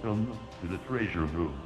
Welcome to the treasure room.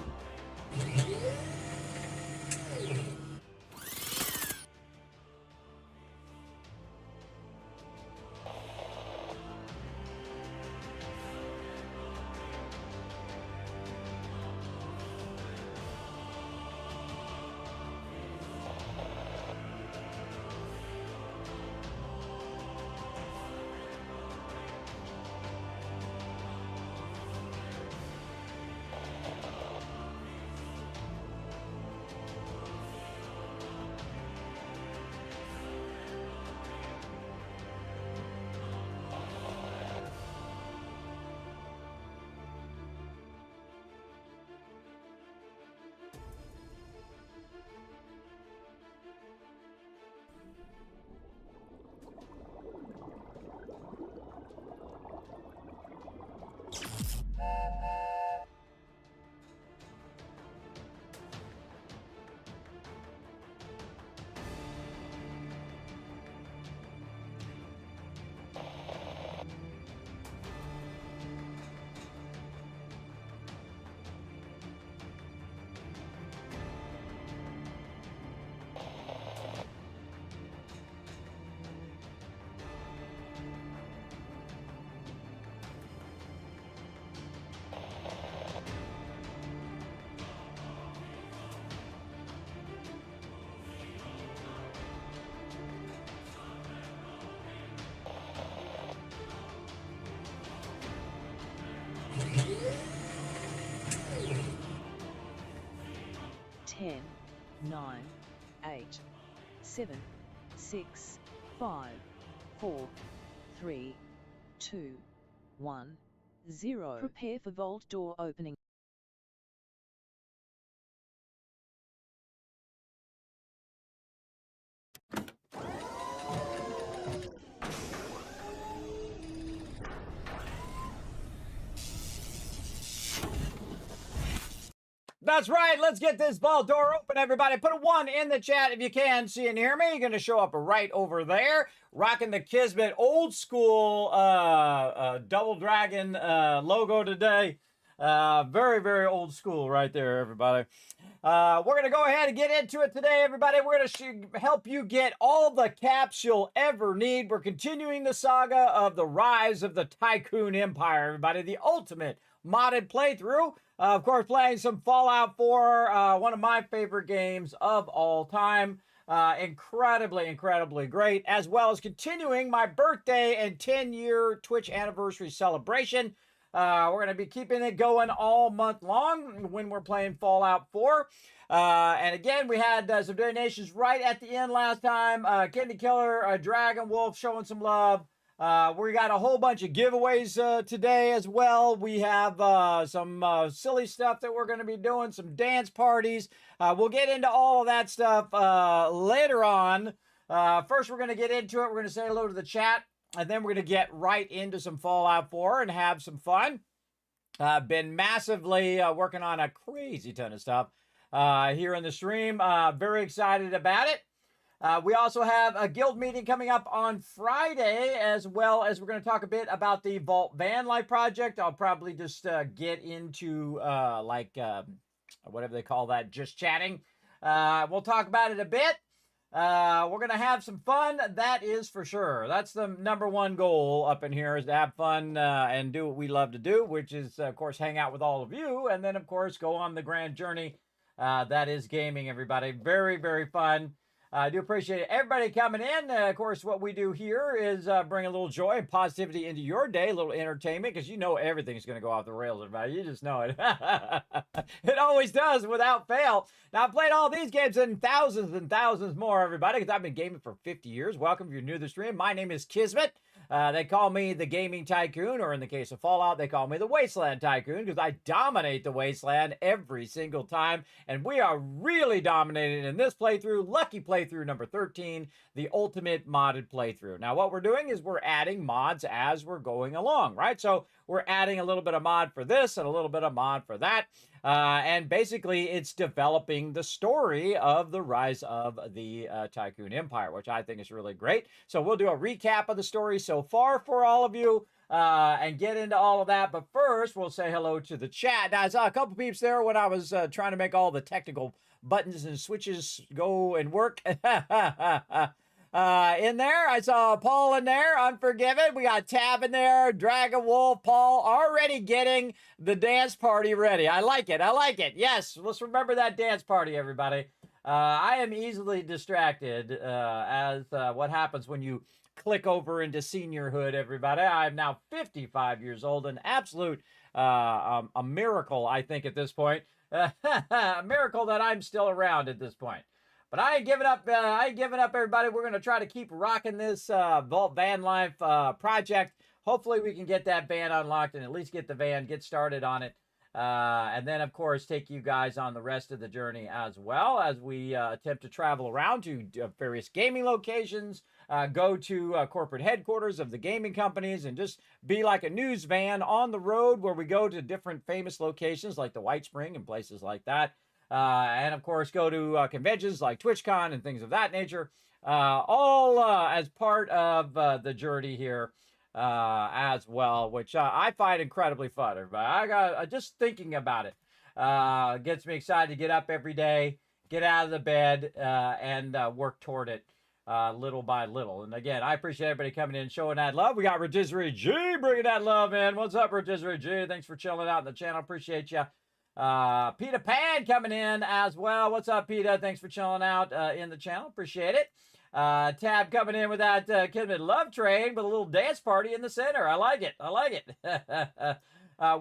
Ten, 9, 8, 7, 6, 5, 4, 3, 2, 1, 0. Prepare for vault door opening. That's right. Let's get this vault door open, everybody. Put a 1 in the chat if you can see and hear me. You're going to show up right over there. Rocking the Kismet old school Double Dragon logo today. Very, very old school right there, everybody. We're going to go ahead and get into it today, everybody. We're going to help you get all the caps you'll ever need. We're continuing the saga of the rise of the Tycoon Empire, everybody. The ultimate modded playthrough. Of course, playing some Fallout 4, one of my favorite games of all time. Incredibly, incredibly great, as well as continuing my birthday and 10-year Twitch anniversary celebration. We're going to be keeping it going all month long when we're playing Fallout 4. And again, we had some donations right at the end last time. Candy Killer, Dragon Wolf showing some love. We got a whole bunch of giveaways today as well. We have some silly stuff that we're going to be doing, some dance parties. We'll get into all of that stuff later on. First, we're going to get into it. We're going to say hello to the chat, and then we're going to get right into some Fallout 4 and have some fun. Been massively working on a crazy ton of stuff here in the stream. Very excited about it. We also have a guild meeting coming up on Friday, as well as we're going to talk a bit about the VaultVanLife project. I'll probably just get into whatever they call that, just chatting. We'll talk about it a bit. We're going to have some fun, that is for sure. That's the number one goal up in here, is to have fun and do what we love to do, which is, of course, hang out with all of you, and then, of course, go on the grand journey. That is gaming, everybody. Very, very fun. I do appreciate everybody coming in. Of course, what we do here is bring a little joy and positivity into your day, a little entertainment, because you know everything's going to go off the rails, everybody. You just know it. It always does, without fail. Now, I've played all these games and thousands more, everybody, because I've been gaming for 50 years. Welcome if you're new to the stream. My name is Kismet. They call me the Gaming Tycoon, or in the case of Fallout, they call me the Wasteland Tycoon, because I dominate the Wasteland every single time, and we are really dominating in this playthrough, lucky playthrough number 13, the ultimate modded playthrough. Now, what we're doing is we're adding mods as we're going along, right? So we're adding a little bit of mod for this and a little bit of mod for that. And basically, it's developing the story of the rise of the Tycoon Empire, which I think is really great. So we'll do a recap of the story so far for all of you. and get into all of that. But first, we'll say hello to the chat. Now, I saw a couple peeps there when I was trying to make all the technical buttons and switches go and work. In there, I saw Paul in there, Unforgiven. We got Tab in there, Dragon Wolf, Paul, already getting the dance party ready. I like it. I like it. Yes, let's remember that dance party, everybody. I am easily distracted as what happens when you click over into seniorhood, everybody. I'm now 55 years old, an absolute a miracle, I think, at this point. A miracle that I'm still around at this point. But I ain't giving up. I ain't giving up, everybody. We're going to try to keep rocking this VaultVanLife project. Hopefully, we can get that van unlocked and at least get the van, get started on it. And then, of course, take you guys on the rest of the journey as well as we attempt to travel around to various gaming locations, go to corporate headquarters of the gaming companies, and just be like a news van on the road where we go to different famous locations like the White Spring and places like that. And, of course, go to conventions like TwitchCon and things of that nature, all as part of the journey here. As well, which I find incredibly fun. Everybody, I got just thinking about it gets me excited to get up every day, get out of the bed, and work toward it little by little. And again, I appreciate everybody coming in, showing that love. We got Rotisserie G bringing that love in. What's up, Rotisserie G? Thanks for chilling out in the channel. Appreciate you. Peter Pan coming in as well. What's up, Peter? Thanks for chilling out in the channel. Appreciate it. Tab coming in with that Kismet love train with a little dance party in the center. I like it. I like it.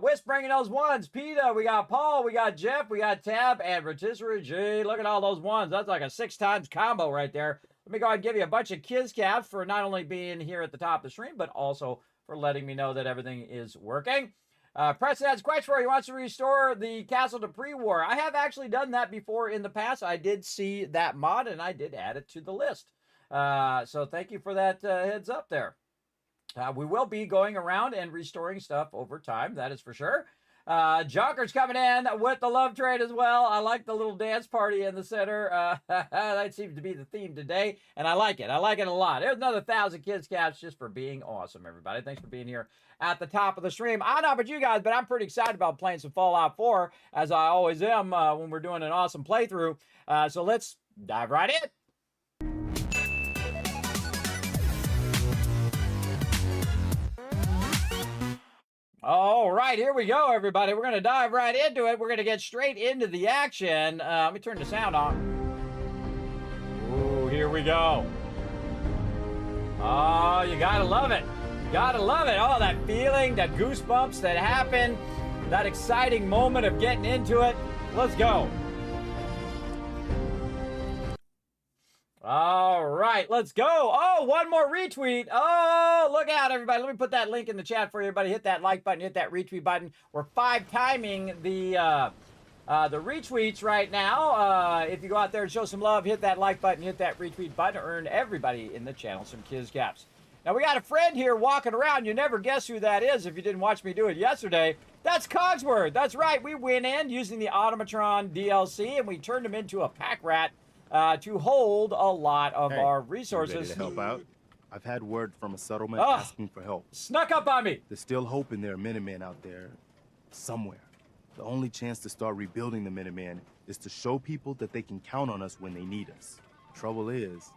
Wisp bringing those ones. Peter, we got Paul, we got Jeff, we got Tab, and Rotisserie G. Look at all those ones. That's like a 6 times combo right there. Let me go ahead and give you a bunch of kids caps for not only being here at the top of the stream, but also for letting me know that everything is working. Preston has a question for you. He wants to restore the castle to pre-war. I have actually done that before in the past. I did see that mod, and I did add it to the list. So thank you for that heads up there. We will be going around and restoring stuff over time, that is for sure. Jonker's coming in with the love train as well. I like the little dance party in the center. That seems to be the theme today, and I like it. I like it a lot. There's another 1,000 kids caps just for being awesome, everybody. Thanks for being here at the top of the stream. I don't know about you guys, but I'm pretty excited about playing some Fallout 4, as I always am when we're doing an awesome playthrough. So let's dive right in. All right, here we go, everybody. We're going to dive right into it. We're going to get straight into the action. Let me turn the sound on. Ooh, here we go. Oh, you got to love it. You got to love it. Oh, that feeling, that goosebumps that happen, that exciting moment of getting into it. Let's go. All right, let's go. Oh, one more retweet. Oh, look out, everybody. Let me put that link in the chat for everybody. Hit that like button, hit that retweet button. We're 5-timing the retweets right now. If you go out there and show some love, hit that like button, hit that retweet button, earn everybody in the channel some Kiz Caps. Now, we got a friend here walking around. You never guess who that is if you didn't watch me do it yesterday. That's Cogsworth. That's right. We went in using the Automatron DLC, and we turned him into a pack rat. To hold a lot of our resources. Ready to help out? I've had word from a settlement asking for help. Snuck up on me. There's still hope in there are Minutemen out there somewhere. The only chance to start rebuilding the Minutemen is to show people that they can count on us when they need us. Trouble is,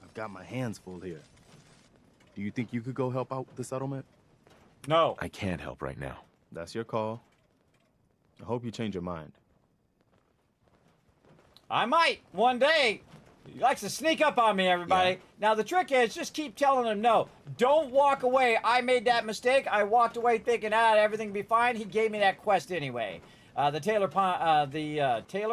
I've got my hands full here. Do you think you could go help out the settlement? No. I can't help right now. That's your call. I hope you change your mind. I might one day. He likes to sneak up on me, everybody. Yeah. Now, the trick is just keep telling him no. Don't walk away. I made that mistake. I walked away thinking, everything will be fine. He gave me that quest anyway. The Taylor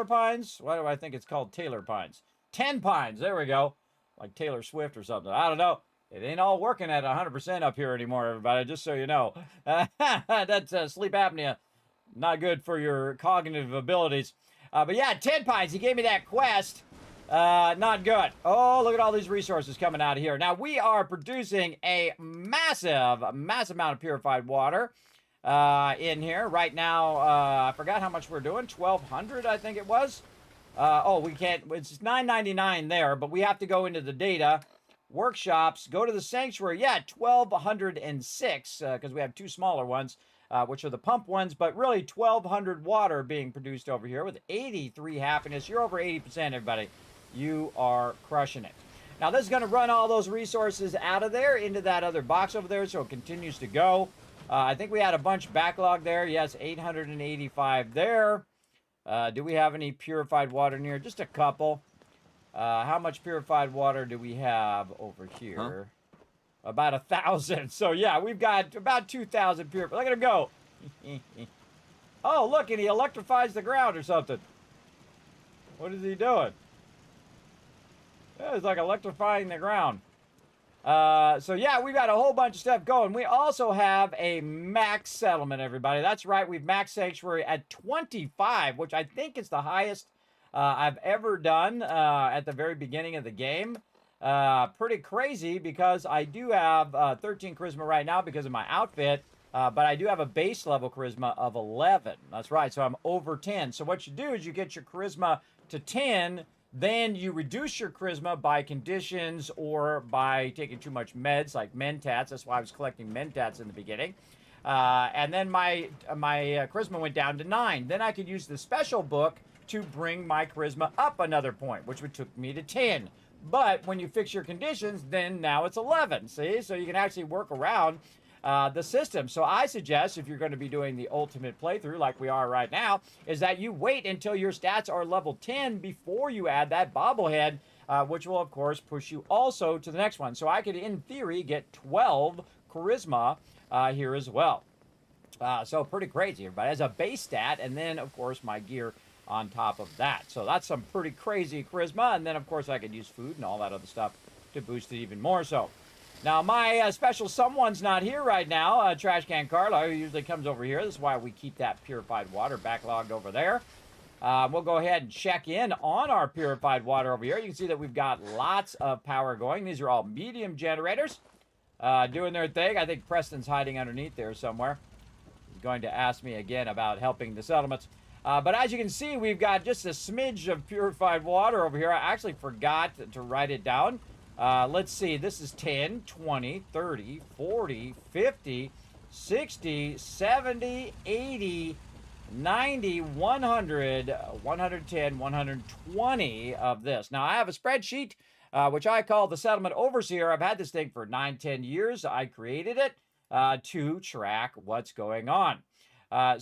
Pines. Why do I think it's called Taylor Pines? 10 Pines. There we go. Like Taylor Swift or something. I don't know. It ain't all working at 100% up here anymore, everybody, just so you know. That's sleep apnea. Not good for your cognitive abilities. But yeah, 10 Pines, he gave me that quest. Not good. Oh, look at all these resources coming out of here. Now, we are producing a massive amount of purified water in here. Right now, I forgot how much we're doing. 1,200, I think it was. Oh, we can't. It's $9.99 there, but we have to go into the data workshops. Go to the sanctuary. Yeah, 1,206 because we have two smaller ones, which are the pump ones, but really 1,200 water being produced over here with 83 happiness. You're over 80%, everybody. You are crushing it. Now, this is going to run all those resources out of there into that other box over there, so it continues to go. I think we had a bunch backlog there. Yes, 885 there. Do we have any purified water near? Just a couple. How much purified water do we have over here? Huh? About 1,000. So, yeah, we've got about 2,000 purified. Look at him go. Oh, look, and he electrifies the ground or something. What is he doing? Yeah, it's like electrifying the ground. So yeah, we've got a whole bunch of stuff going. We also have a max settlement, everybody. That's right, we've maxed Sanctuary at 25, which I think is the highest I've ever done at the very beginning of the game. Pretty crazy because I do have 13 charisma right now because of my outfit, but I do have a base level charisma of 11. That's right, so I'm over 10. So what you do is you get your charisma to 10, then you reduce your charisma by conditions or by taking too much meds like mentats. That's why I was collecting mentats in the beginning. And then my charisma went down to 9. Then I could use the special book to bring my charisma up another point, which would took me to 10. But when you fix your conditions, then now it's 11. See? So you can actually work around the system. So I suggest, if you're going to be doing the ultimate playthrough like we are right now, is that you wait until your stats are level 10 before you add that bobblehead, which will of course push you also to the next one. So I could in theory get 12 charisma here as well. So pretty crazy, everybody. As a base stat, and then of course my gear on top of that. So that's some pretty crazy charisma, and then of course I could use food and all that other stuff to boost it even more so. Now, my special someone's not here right now, Trash Can Carlo, who usually comes over here. This is why we keep that purified water backlogged over there. We'll go ahead and check in on our purified water over here. You can see that we've got lots of power going. These are all medium generators doing their thing. I think Preston's hiding underneath there somewhere. He's going to ask me again about helping the settlements. But as you can see, we've got just a smidge of purified water over here. I actually forgot to write it down. Let's see, this is 10, 20, 30, 40, 50, 60, 70, 80, 90, 100, 110, 120 of this. Now, I have a spreadsheet, which I call the Settlement Overseer. I've had this thing for 9, 10 years. I created it to track what's going on. I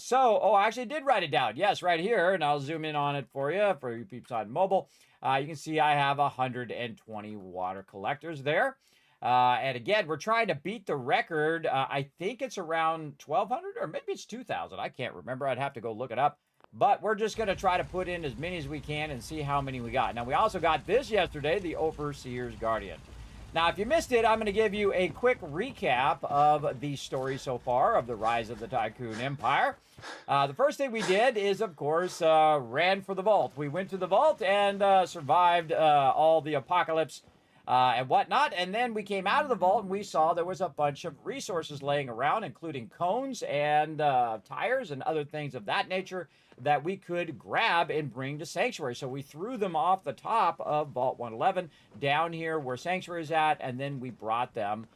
actually did write it down. Yes, right here, and I'll zoom in on it for you peeps on mobile. You can see I have 120 water collectors there. And again, we're trying to beat the record. I think it's around 1,200 or maybe it's 2,000. I can't remember. I'd have to go look it up. But we're just going to try to put in as many as we can and see how many we got. Now, we also got this yesterday, the Overseer's Guardian. Now, if you missed it, I'm going to give you a quick recap of the story so far of the rise of the Tycoon Empire. The first thing we did is, of course, ran for the vault. We went to the vault and survived all the apocalypse and whatnot. And then we came out of the vault and we saw there was a bunch of resources laying around, including cones and tires and other things of that nature that we could grab and bring to Sanctuary. So we threw them off the top of Vault 111 down here where Sanctuary is at, and then we brought them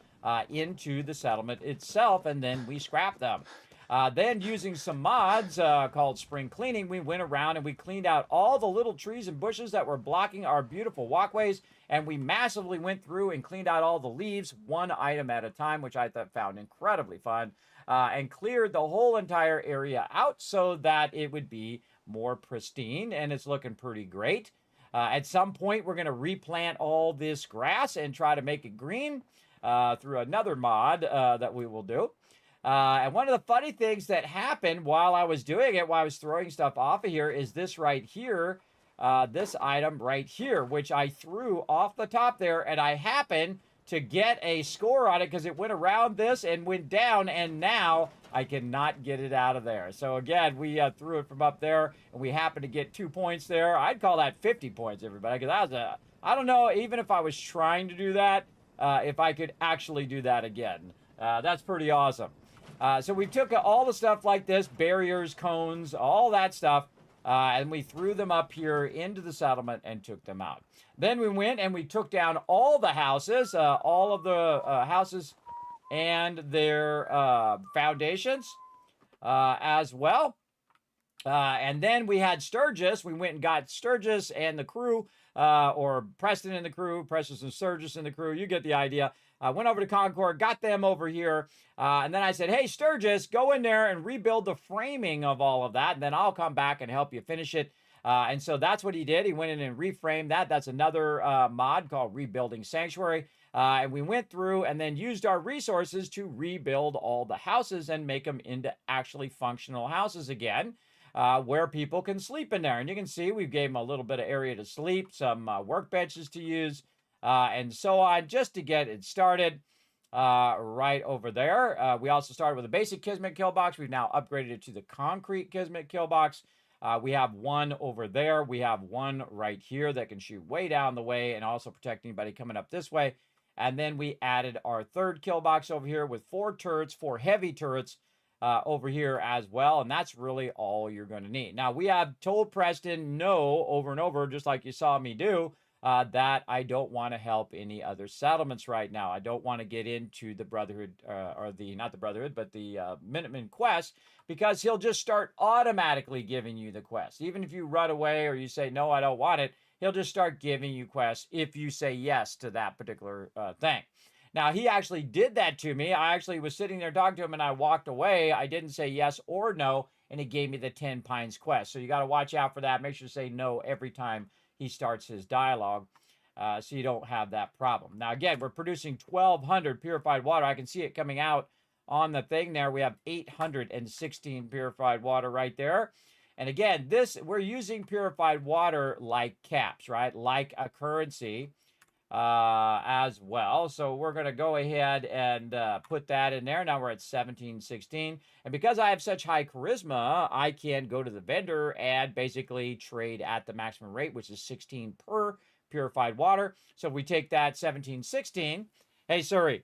into the settlement itself, and then we scrapped them. Then using some mods called Spring Cleaning, we went around and we cleaned out all the little trees and bushes that were blocking our beautiful walkways, and we massively went through and cleaned out all the leaves, one item at a time, which I found incredibly fun, and cleared the whole entire area out so that it would be more pristine, and it's looking pretty great. At some point, we're going to replant all this grass and try to make it green through another mod that we will do. And one of the funny things that happened while I was doing it, while I was throwing stuff off of here, is this right here, this item right here, which I threw off the top there, and I happened to get a score on it because it went around this and went down, and now I cannot get it out of there. So again, we threw it from up there, and we happened to get 2 points there. I'd call that 50 points, everybody, because that was I don't know, even if I was trying to do that, if I could actually do that again. That's pretty awesome. So we took all the stuff like this, barriers, cones, all that stuff, and we threw them up here into the settlement and took them out. Then we went and we took down all the houses, all of the houses and their foundations as well. And then we had Sturgis. We went and got Sturgis and the crew, or Preston and the crew, Preston and Sturgis and the crew. You get the idea. Went over to Concord, got them over here. And then I said, hey, Sturgis, go in there and rebuild the framing of all of that. And then I'll come back and help you finish it. And so that's what he did. He went in and reframed that. That's another mod called Rebuilding Sanctuary. And we went through and then used our resources to rebuild all the houses and make them into actually functional houses again. Where people can sleep in there. And you can see we gave them a little bit of area to sleep, some workbenches to use, and so on, just to get it started right over there. We also started with a basic Kismet kill box. We've now upgraded it to the concrete Kismet kill box. We have one over there. We have one right here that can shoot way down the way and also protect anybody coming up this way. And then we added our third kill box over here with 4 turrets, 4 heavy turrets, over here as well, and that's really all you're going to need. Now, we have told Preston no over and over, just like you saw me do, that I don't want to help any other settlements right now. I don't want to get into the Brotherhood, or the, not the Brotherhood, but the Minutemen quest, because he'll just start automatically giving you the quest. Even if you run away or you say, no, I don't want it, he'll just start giving you quests if you say yes to that particular thing. Now, he actually did that to me. I actually was sitting there talking to him, and I walked away. I didn't say yes or no, and he gave me the 10 Pines quest. So you got to watch out for that. Make sure to say no every time he starts his dialogue, so you don't have that problem. Now, again, we're producing 1,200 purified water. I can see it coming out on the thing there. We have 816 purified water right there. And again, we're using purified water like caps, right? Like a currency. As well. So we're going to go ahead and put that in there. Now we're at 1716. And because I have such high charisma, I can go to the vendor and basically trade at the maximum rate, which is 16 per purified water. So we take that 1716. Hey, Suri.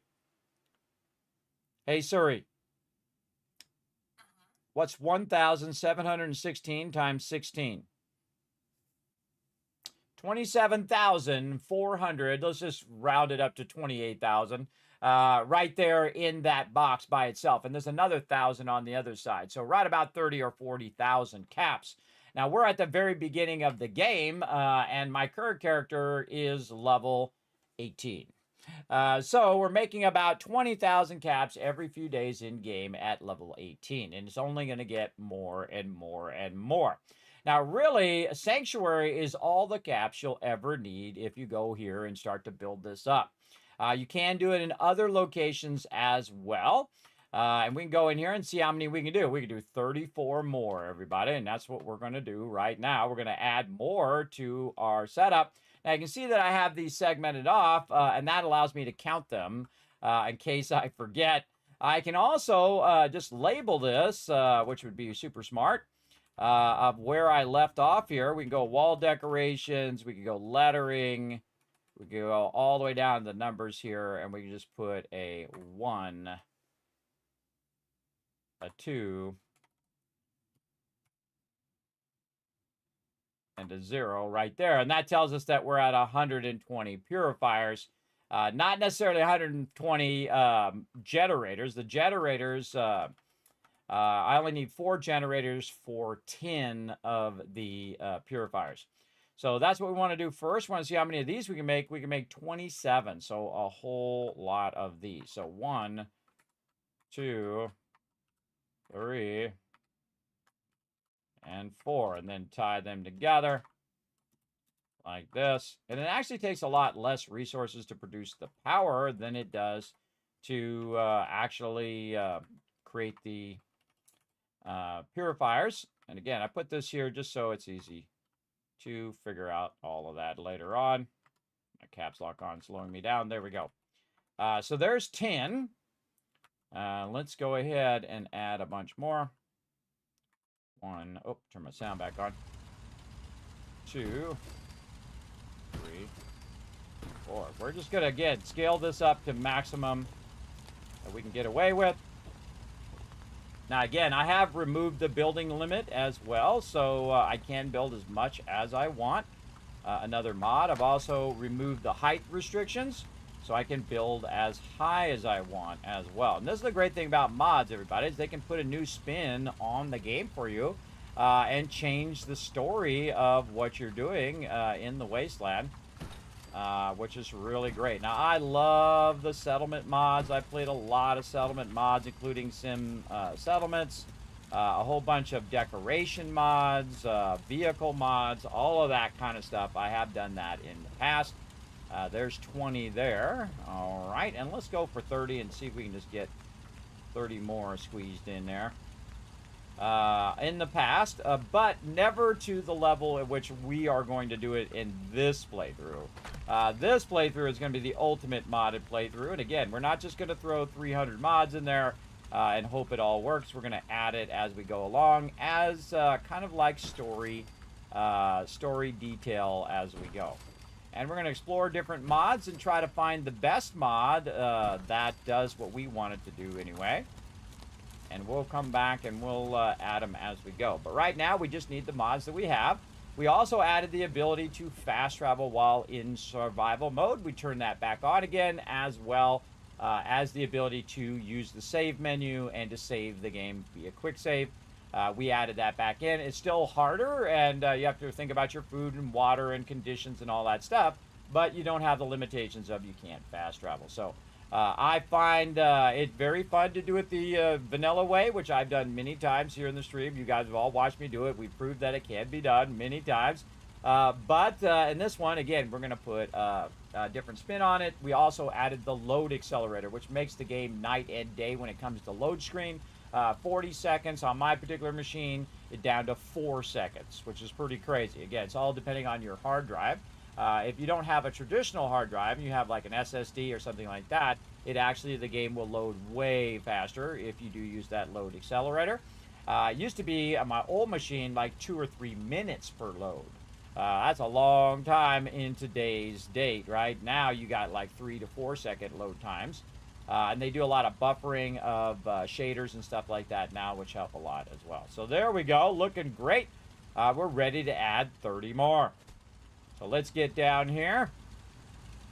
Hey, Suri. What's 1,716 times 16? 27,400. Let's just round it up to 28,000 right there in that box by itself. And there's another 1,000 on the other side. So right about 30 or 40,000 caps. Now we're at the very beginning of the game, and my current character is level 18. So we're making about 20,000 caps every few days in game at level 18. And it's only going to get more and more and more. Now, really, Sanctuary is all the caps you'll ever need if you go here and start to build this up. You can do it in other locations as well. And we can go in here and see how many we can do. We can do 34 more, everybody, and that's what we're going to do right now. We're going to add more to our setup. Now, you can see that I have these segmented off, and that allows me to count them in case I forget. I can also just label this, which would be super smart. Of where I left off here. We can go wall decorations, we can go lettering, we can go all the way down to the numbers here, and we can just put a 1, a 2, and a 0 right there. And that tells us that we're at 120 purifiers. Not necessarily 120 generators. The generators... I only need 4 generators for 10 of the purifiers. So that's what we want to do first. We want to see how many of these we can make. We can make 27, so a whole lot of these. So 1, 2, 3, and 4. And then tie them together like this. And it actually takes a lot less resources to produce the power than it does to actually create the purifiers. And again, I put this here just so it's easy to figure out all of that later on. My caps lock on, slowing me down. There we go. So there's 10. Let's go ahead and add a bunch more. 1, oh, turn my sound back on. 2, 3, 4. We're just gonna, again, scale this up to maximum that we can get away with. Now, again, I have removed the building limit as well, so I can build as much as I want. Another mod, I've also removed the height restrictions, so I can build as high as I want as well. And this is the great thing about mods, everybody, is they can put a new spin on the game for you and change the story of what you're doing in the Wasteland, which is really great. Now, I love the settlement mods. I've played a lot of settlement mods, including sim settlements, a whole bunch of decoration mods, vehicle mods, all of that kind of stuff. I have done that in the past. There's 20 there. All right, and let's go for 30 and see if we can just get 30 more squeezed in there. In the past, but never to the level at which we are going to do it in this playthrough. This playthrough is going to be the ultimate modded playthrough, and again, we're not just going to throw 300 mods in there and hope it all works. We're going to add it as we go along, as kind of like story detail as we go. And we're going to explore different mods and try to find the best mod that does what we want it to do anyway. And we'll come back and we'll add them as we go. But right now, we just need the mods that we have. We also added the ability to fast travel while in survival mode. We turned that back on again, as well as the ability to use the save menu and to save the game via quick save. We added that back in. It's still harder, and you have to think about your food and water and conditions and all that stuff, but you don't have the limitations of you can't fast travel. So I find it very fun to do it the vanilla way, which I've done many times here in the stream. You guys have all watched me do it. We've proved that it can be done many times. But in this one, again, we're going to put a different spin on it. We also added the load accelerator, which makes the game night and day when it comes to load screen. 40 seconds on my particular machine, it down to 4 seconds, which is pretty crazy. Again, it's all depending on your hard drive. If you don't have a traditional hard drive, and you have like an SSD or something like that, it actually, the game will load way faster if you do use that load accelerator. It used to be on my old machine like 2 or 3 minutes per load. That's a long time in today's date. Right now, you got like 3 to 4 second load times. And they do a lot of buffering of shaders and stuff like that now, which help a lot as well. So there we go, looking great. We're ready to add 30 more. So let's get down here,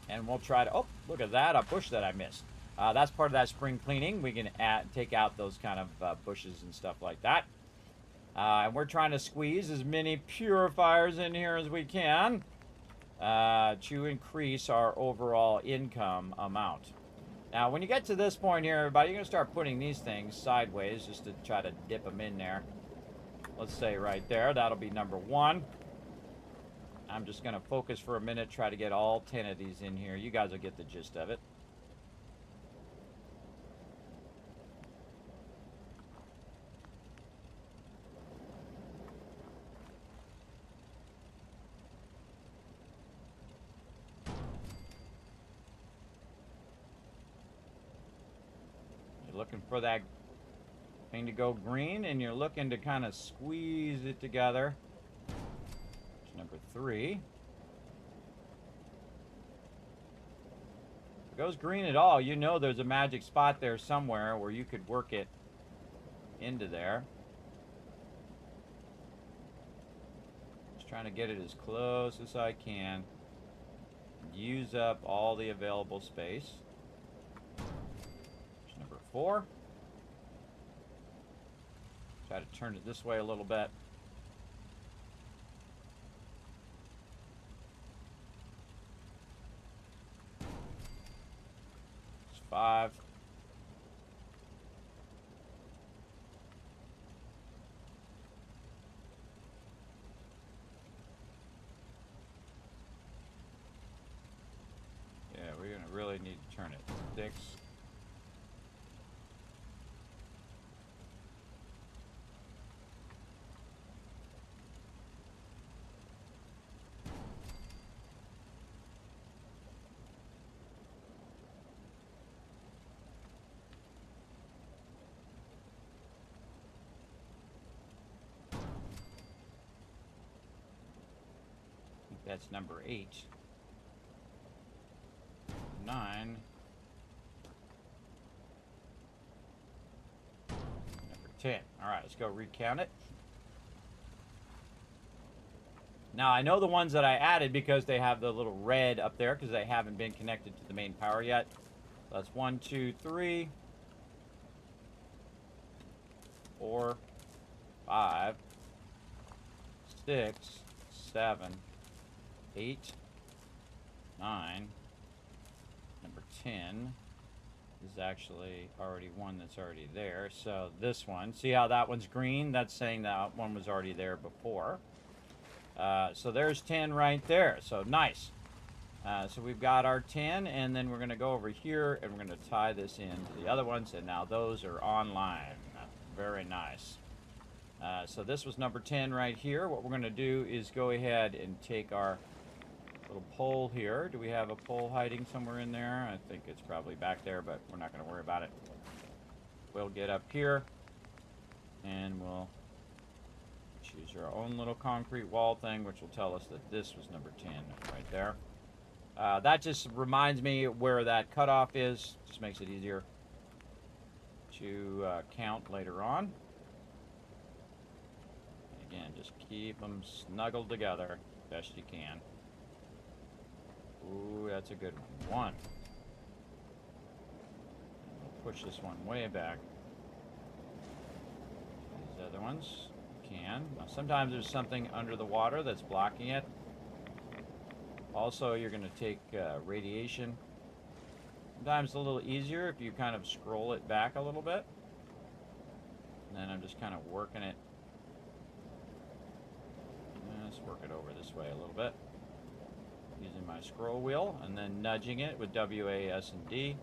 and we'll try to, oh, look at that, a bush that I missed. That's part of that spring cleaning. We can take out those kind of bushes and stuff like that. And we're trying to squeeze as many purifiers in here as we can to increase our overall income amount. Now, when you get to this point here, everybody, you're going to start putting these things sideways just to try to dip them in there. Let's say right there. That'll be number 1. I'm just going to focus for a minute, try to get all 10 of these in here. You guys will get the gist of it. Looking for that thing to go green, and you're looking to kind of squeeze it together. There's number 3. If it goes green at all, you know there's a magic spot there somewhere where you could work it into there. Just trying to get it as close as I can. Use up all the available space. 4. Try to turn it this way a little bit. 5. Yeah, we're gonna really need to turn it. 6. That's number 8. 9. Number 10. All right, let's go recount it. Now, I know the ones that I added because they have the little red up there because they haven't been connected to the main power yet. So that's 1, 2, 3, 4, 5, 6, 7, 8, 9. Number 10 is actually already one that's already there. So this one, see how that one's green? That's saying that one was already there before. So there's 10 right there. So nice. So we've got our 10, and then we're going to go over here, and we're going to tie this into the other ones, and now those are online. Very nice. So this was number 10 right here. What we're going to do is go ahead and take our little pole here. Do we have a pole hiding somewhere in there? I think it's probably back there, but we're not going to worry about it. We'll get up here, and we'll choose our own little concrete wall thing, which will tell us that this was number 10 right there. That just reminds me where that cutoff is. Just makes it easier to count later on. And again, just keep them snuggled together best you can. Ooh, that's a good one. 1. We'll push this one way back. These other ones can. Now, sometimes there's something under the water that's blocking it. Also, you're going to take radiation. Sometimes it's a little easier if you kind of scroll it back a little bit. And then I'm just kind of working it. Let's work it over this way a little bit. Using my scroll wheel and then nudging it with W, A, S, and D.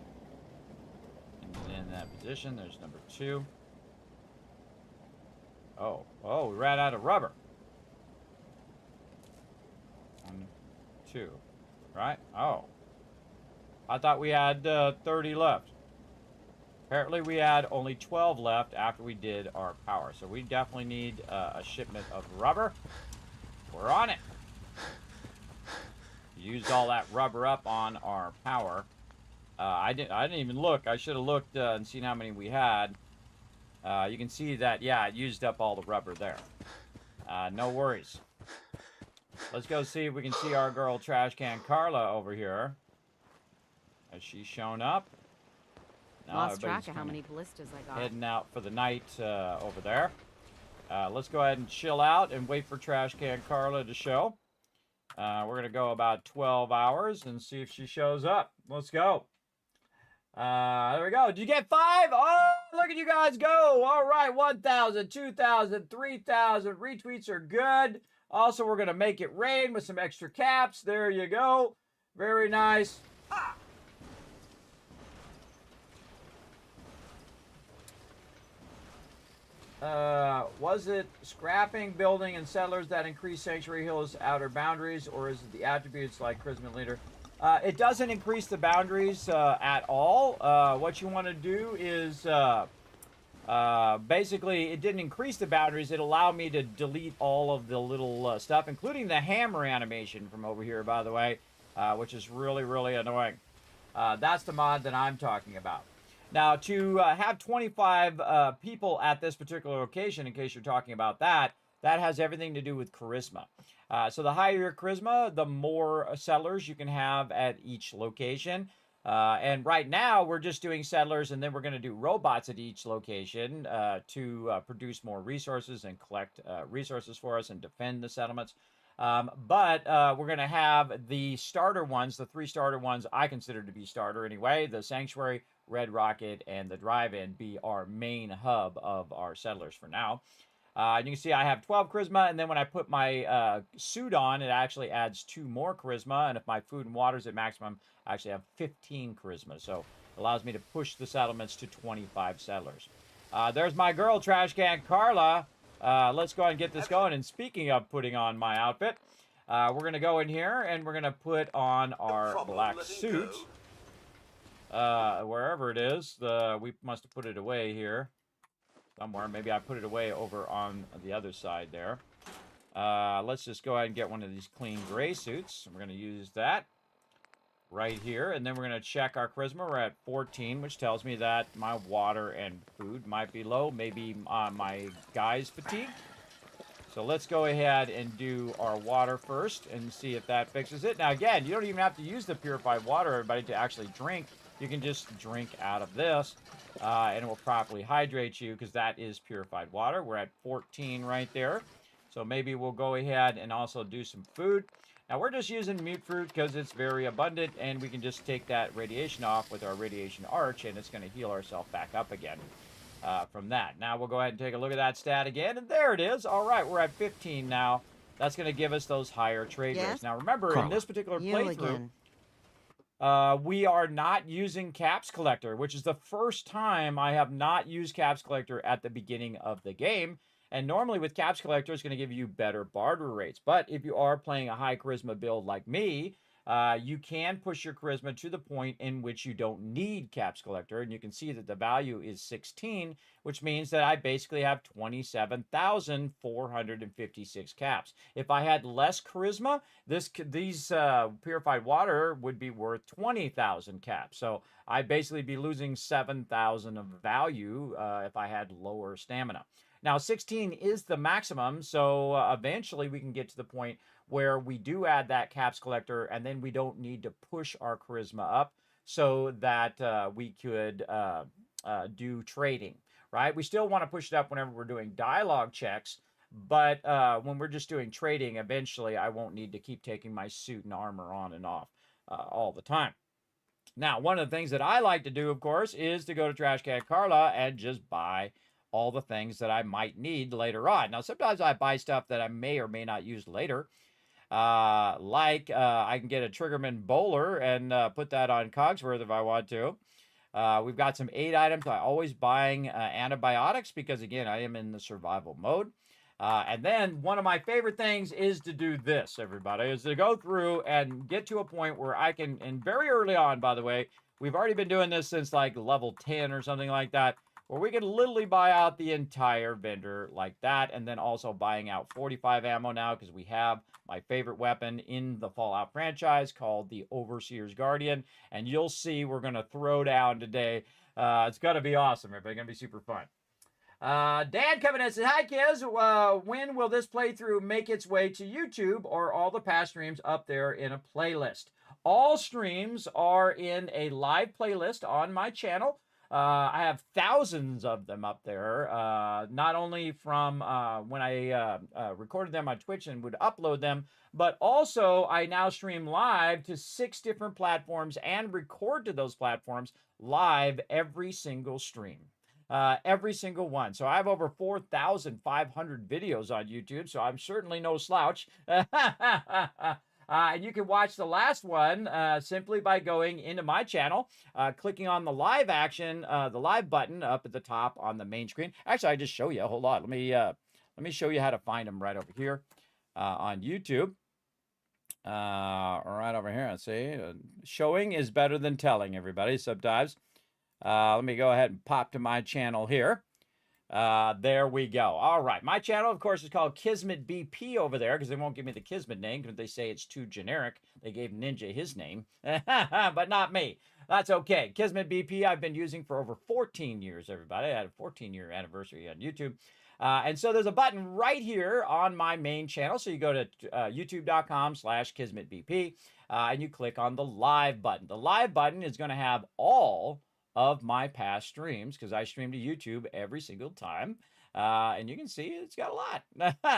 And then in that position, there's number 2. Oh, we ran out of rubber. 1, 2, right? Oh. I thought we had 30 left. Apparently we had only 12 left after we did our power. So we definitely need a shipment of rubber. We're on it. Used all that rubber up on our power. I didn't even look. I should have looked and seen how many we had. You can see that, yeah, it used up all the rubber there. No worries. Let's go see if we can see our girl Trash Can Carla over here. Has she shown up? No, Lost track of how many ballistas I got. Heading out for the night over there. Let's go ahead and chill out and wait for Trash Can Carla to show. We're going to go about 12 hours and see if she shows up. Let's go. There we go. Did you get 5? Oh, look at you guys go. All right, 1,000, 2,000, 3,000. Retweets are good. Also, we're going to make it rain with some extra caps. There you go. Very nice. Was it scrapping, building, and settlers that increase Sanctuary Hill's outer boundaries, or is it the attributes like Charisma Leader? It doesn't increase the boundaries at all. What you want to do is, basically, it didn't increase the boundaries. It allowed me to delete all of the little stuff, including the hammer animation from over here, by the way, which is really, really annoying. That's the mod that I'm talking about. Now, to have 25 people at this particular location, in case you're talking about that, that has everything to do with charisma. So the higher your charisma, the more settlers you can have at each location. And right now, we're just doing settlers, and then we're going to do robots at each location to produce more resources and collect resources for us and defend the settlements. But we're going to have the starter ones, the 3 starter ones I consider to be starter anyway, the Sanctuary, Red Rocket, and the Drive-In be our main hub of our settlers for now. You can see I have 12 charisma, and then when I put my suit on, it actually adds 2 more charisma, and if my food and water is at maximum, I actually have 15 charisma, so it allows me to push the settlements to 25 settlers. There's my girl, Trash Can Carla. Let's go ahead and get this going, and speaking of putting on my outfit, we're going to go in here, and we're going to put on our black suit. Wherever it is, we must have put it away here somewhere. Maybe I put it away over on the other side there. Let's just go ahead and get one of these clean gray suits. We're going to use that. right here. And then we're going to check our charisma. We're at 14, which tells me that my water and food might be low. Maybe my guy's fatigued. So let's go ahead and do our water first and see if that fixes it. Now, again, you don't even have to use the purified water, everybody, to actually drink. You can just drink out of this, and it will properly hydrate you because that is purified water. We're at 14 right there. So maybe we'll go ahead and also do some food. Now, we're just using mute fruit because it's very abundant, and we can just take that radiation off with our radiation arch, and it's going to heal ourselves back up again. From that. Now we'll go ahead and take a look at that stat again, and there it is. All right, we're at 15 now. That's going to give us those higher trade rates. Now remember, in this particular playthrough, we are not using Caps Collector, which is the first time I have not used Caps Collector at the beginning of the game. And normally with Caps Collector, it's going to give you better barter rates. But if you are playing a high charisma build like me, you can push your charisma to the point in which you don't need Caps Collector. And you can see that the value is 16, which means that I basically have 27,456 caps. If I had less charisma, these purified water would be worth 20,000 caps. So I'd basically be losing 7,000 of value if I had lower stamina. Now, 16 is the maximum, so eventually we can get to the point where we do add that Caps Collector, and then we don't need to push our charisma up so that we could do trading, right? We still want to push it up whenever we're doing dialogue checks, but when we're just doing trading, eventually I won't need to keep taking my suit and armor on and off all the time. Now, one of the things that I like to do, of course, is to go to Trash Can Carla and just buy all the things that I might need later on. Now, sometimes I buy stuff that I may or may not use later. I can get a Triggerman Bowler and put that on Cogsworth if I want to. We've got some 8 items. I'm always buying antibiotics because, again, I am in the survival mode. And then one of my favorite things is to do this, everybody, is to go through and get to a point where I can, and very early on, by the way, we've already been doing this since like level 10 or something like that, where we can literally buy out the entire vendor like that, and then also buying out 45 ammo now because we have my favorite weapon in the Fallout franchise called the Overseer's Guardian, and you'll see we're going to throw down today. It's going to be awesome. It's going to be super fun. Dan coming in says, hi, kids. When will this playthrough make its way to YouTube, or all the past streams up there in a playlist? All streams are in a live playlist on my channel. I have thousands of them up there, not only from when I recorded them on Twitch and would upload them, but also I now stream live to 6 different platforms and record to those platforms live every single stream. Every single one. So I have over 4,500 videos on YouTube, so I'm certainly no slouch. And you can watch the last one simply by going into my channel, clicking on the live action, the live button up at the top on the main screen. Actually, I just show you. Hold on. Let me show you how to find them right over here on YouTube. Right over here. Let's see. Showing is better than telling, everybody, sometimes. Let me go ahead and pop to my channel here. There we go. All right. My channel, of course, is called Kismet BP over there because they won't give me the Kismet name because they say it's too generic. They gave Ninja his name, but not me. That's okay. Kismet BP I've been using for over 14 years, everybody. I had a 14-year anniversary on YouTube. And so there's a button right here on my main channel. So you go to youtube.com/KismetBP and you click on the live button. The live button is going to have all of my past streams because I stream to YouTube every single time. And you can see it's got a lot.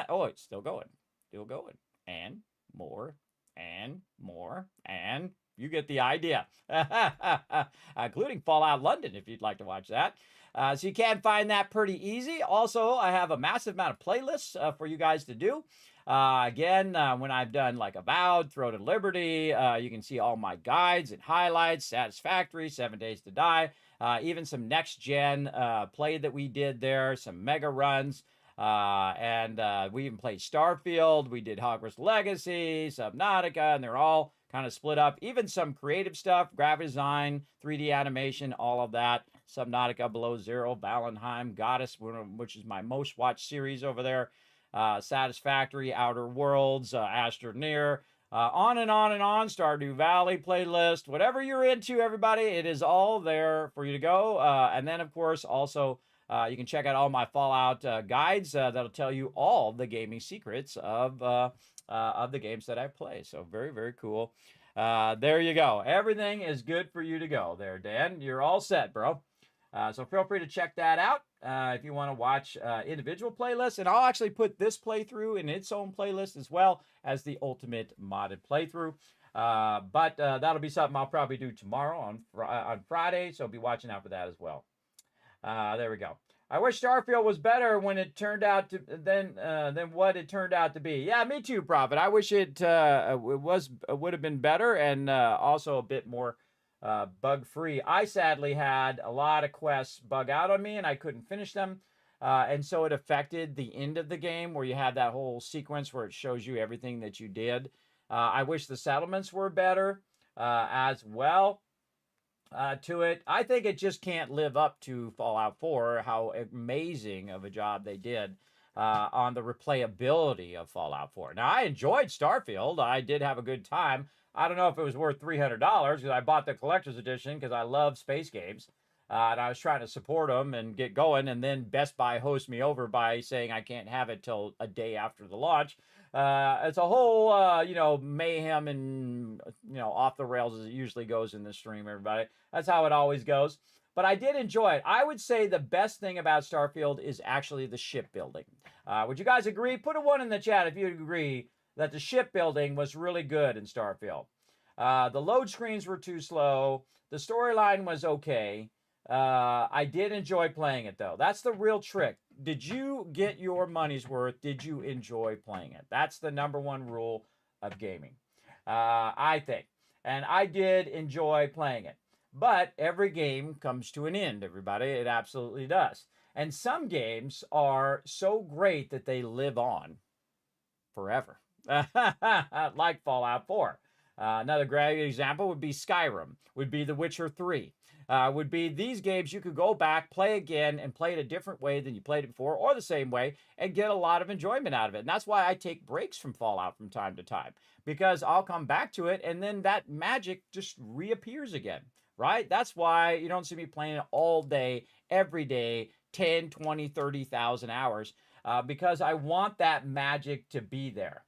Oh, it's still going. Still going. And more. And more. And you get the idea. Including Fallout London if you'd like to watch that. So you can find that pretty easy. Also, I have a massive amount of playlists for you guys to do. Again, when I've done like Avowed, Throne and Liberty, you can see all my guides and highlights, Satisfactory, 7 Days to Die, even some next-gen play that we did there, some mega runs, and we even played Starfield, we did Hogwarts Legacy, Subnautica, and they're all kind of split up. Even some creative stuff, graphic design, 3D animation, all of that. Subnautica, Below Zero, Valheim, Goddess, which is my most watched series over there. Satisfactory, Outer Worlds, Astroneer, On and on and on. Stardew Valley playlist, whatever you're into, everybody, it is all there for you to go. And then, of course, also you can check out all my Fallout guides that'll tell you all the gaming secrets of the games that I play. So very, very cool. There you go. Everything is good for you to go there, Dan. You're all set, bro. So feel free to check that out if you want to watch individual playlists. And I'll actually put this playthrough in its own playlist as well as the ultimate modded playthrough. But that'll be something I'll probably do tomorrow on Friday. So be watching out for that as well. There we go. I wish Starfield was better when it turned out to than what it turned out to be. Yeah, me too, Prophet. I wish it would have been better and also a bit more bug-free. I sadly had a lot of quests bug out on me and I couldn't finish them. And so it affected the end of the game where you have that whole sequence where it shows you everything that you did. I wish the settlements were better as well. To it. I think it just can't live up to Fallout 4, how amazing of a job they did on the replayability of Fallout 4. Now, I enjoyed Starfield. I did have a good time. I don't know if it was worth $300 because I bought the collector's edition because I love space games. And I was trying to support them and get going. And then Best Buy hosts me over by saying I can't have it till a day after the launch. It's a whole, mayhem and, off the rails as it usually goes in this stream, everybody. That's how it always goes. But I did enjoy it. I would say the best thing about Starfield is actually the shipbuilding. Would you guys agree? Put a 1 in the chat if you agree that the shipbuilding was really good in Starfield. The load screens were too slow. The storyline was okay. I did enjoy playing it, though. That's the real trick. Did you get your money's worth? Did you enjoy playing it? That's the #1 rule of gaming, I think. And I did enjoy playing it. But every game comes to an end, everybody. It absolutely does. And some games are so great that they live on forever, like Fallout 4. Another great example would be Skyrim, would be The Witcher 3. Would be these games you could go back, play again, and play it a different way than you played it before, or the same way, and get a lot of enjoyment out of it. And that's why I take breaks from Fallout from time to time, because I'll come back to it, and then that magic just reappears again, right? That's why you don't see me playing it all day, every day, 10, 20, 30,000 hours, because I want that magic to be there.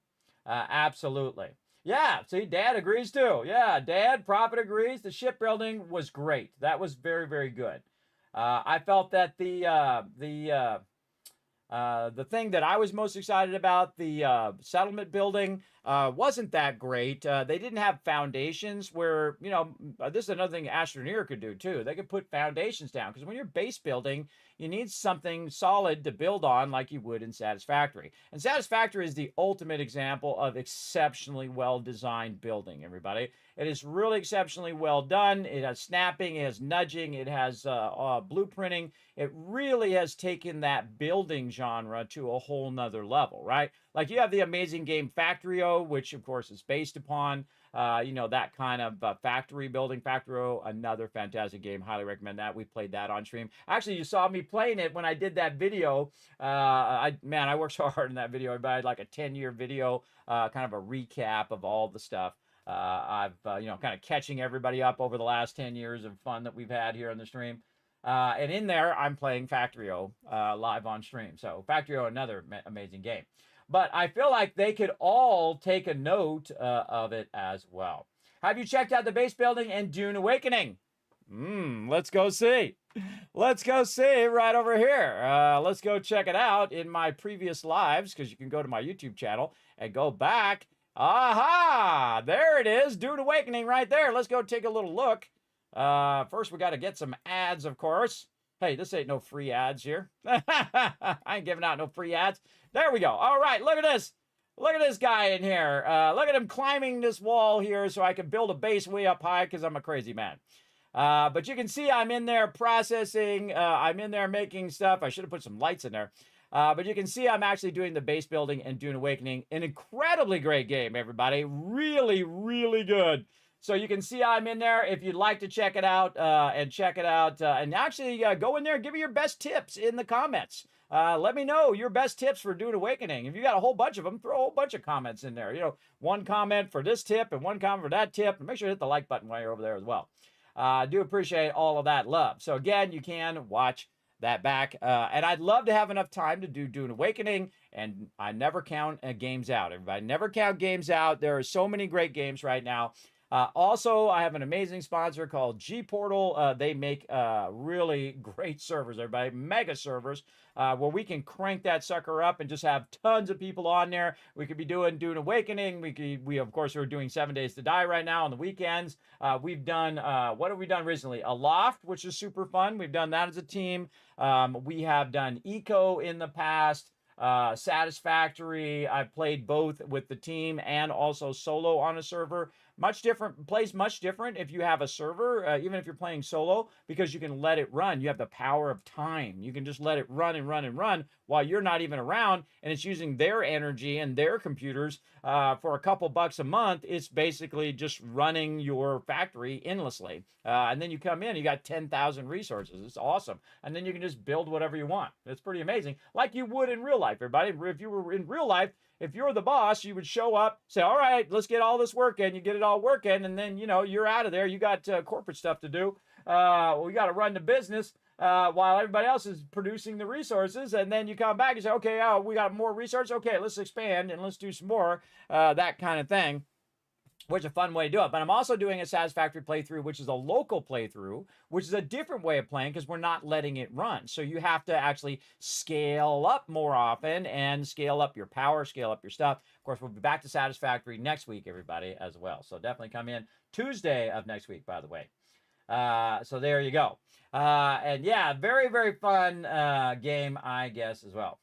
Absolutely. Yeah, see, Dad agrees too. Yeah, Dad, Prophet agrees. The shipbuilding was great. That was very, very good. I felt that the thing that I was most excited about, the settlement building, wasn't that great. They didn't have foundations where, this is another thing Astroneer could do too. They could put foundations down because when you're base building, you need something solid to build on like you would in Satisfactory. And Satisfactory is the ultimate example of exceptionally well-designed building, everybody. It is really exceptionally well done. It has snapping, it has nudging, it has blueprinting. It really has taken that building genre to a whole nother level, right? Like you have the amazing game Factorio, which of course is based upon, that kind of factory building. Factorio, another fantastic game. Highly recommend that. We played that on stream. Actually, you saw me playing it when I did that video. I worked so hard in that video. I had like a 10-year video, kind of a recap of all the stuff. I've, kind of catching everybody up over the last 10 years of fun that we've had here on the stream. And in there, I'm playing Factorio live on stream. So Factorio, another amazing game. But I feel like they could all take a note of it as well. Have you checked out the base building and Dune Awakening? Let's go see. Let's go see right over here. Let's go check it out in my previous lives, because you can go to my YouTube channel and go back. Aha! There it is. Dune Awakening right there. Let's go take a little look. First, we got to get some ads, of course. Hey, this ain't no free ads here. I ain't giving out no free ads. There we go. All right, look at this. Look at this guy in here. Look at him climbing this wall here so I can build a base way up high because I'm a crazy man. But you can see I'm in there processing. I'm in there making stuff. I should have put some lights in there. But you can see I'm actually doing the base building and Dune Awakening. An incredibly great game, everybody. Really, really good. So you can see I'm in there. If you'd like to check it out, and actually go in there and give me your best tips in the comments. Let me know your best tips for Dune Awakening. If you got a whole bunch of them, throw a whole bunch of comments in there. You know, one comment for this tip and one comment for that tip. And make sure to hit the like button while you're over there as well. I do appreciate all of that love. So again, you can watch that back. And I'd love to have enough time to do Dune Awakening. And I never count games out. Everybody, never count games out. There are so many great games right now. Also, I have an amazing sponsor called G Portal. They make really great servers, everybody, mega servers, where we can crank that sucker up and just have tons of people on there. We could be doing Dune Awakening. We of course, are doing 7 Days to Die right now on the weekends. We've done, what have we done recently? Aloft, which is super fun. We've done that as a team. We have done Eco in the past. Satisfactory. I've played both with the team and also solo on a server. Much different, plays much different if you have a server, even if you're playing solo, because you can let it run. You have the power of time. You can just let it run and run and run while you're not even around, and it's using their energy and their computers for a couple bucks a month. It's basically just running your factory endlessly. And then you come in, you got 10,000 resources. It's awesome. And then you can just build whatever you want. It's pretty amazing, like you would in real life, everybody. If you were in real life, if you're the boss, you would show up, say, all right, let's get all this working. You get it all working, and then, you know, you're out of there. You got corporate stuff to do. We got to run the business while everybody else is producing the resources. And then you come back and say, okay, we got more resources. Okay, let's expand and let's do some more, that kind of thing. Which is a fun way to do it. But I'm also doing a Satisfactory playthrough, which is a local playthrough, which is a different way of playing because we're not letting it run. So you have to actually scale up more often and scale up your power, scale up your stuff. Of course, we'll be back to Satisfactory next week, everybody, as well. So definitely come in Tuesday of next week, by the way. So there you go. And yeah, very, very fun game, I guess, as well.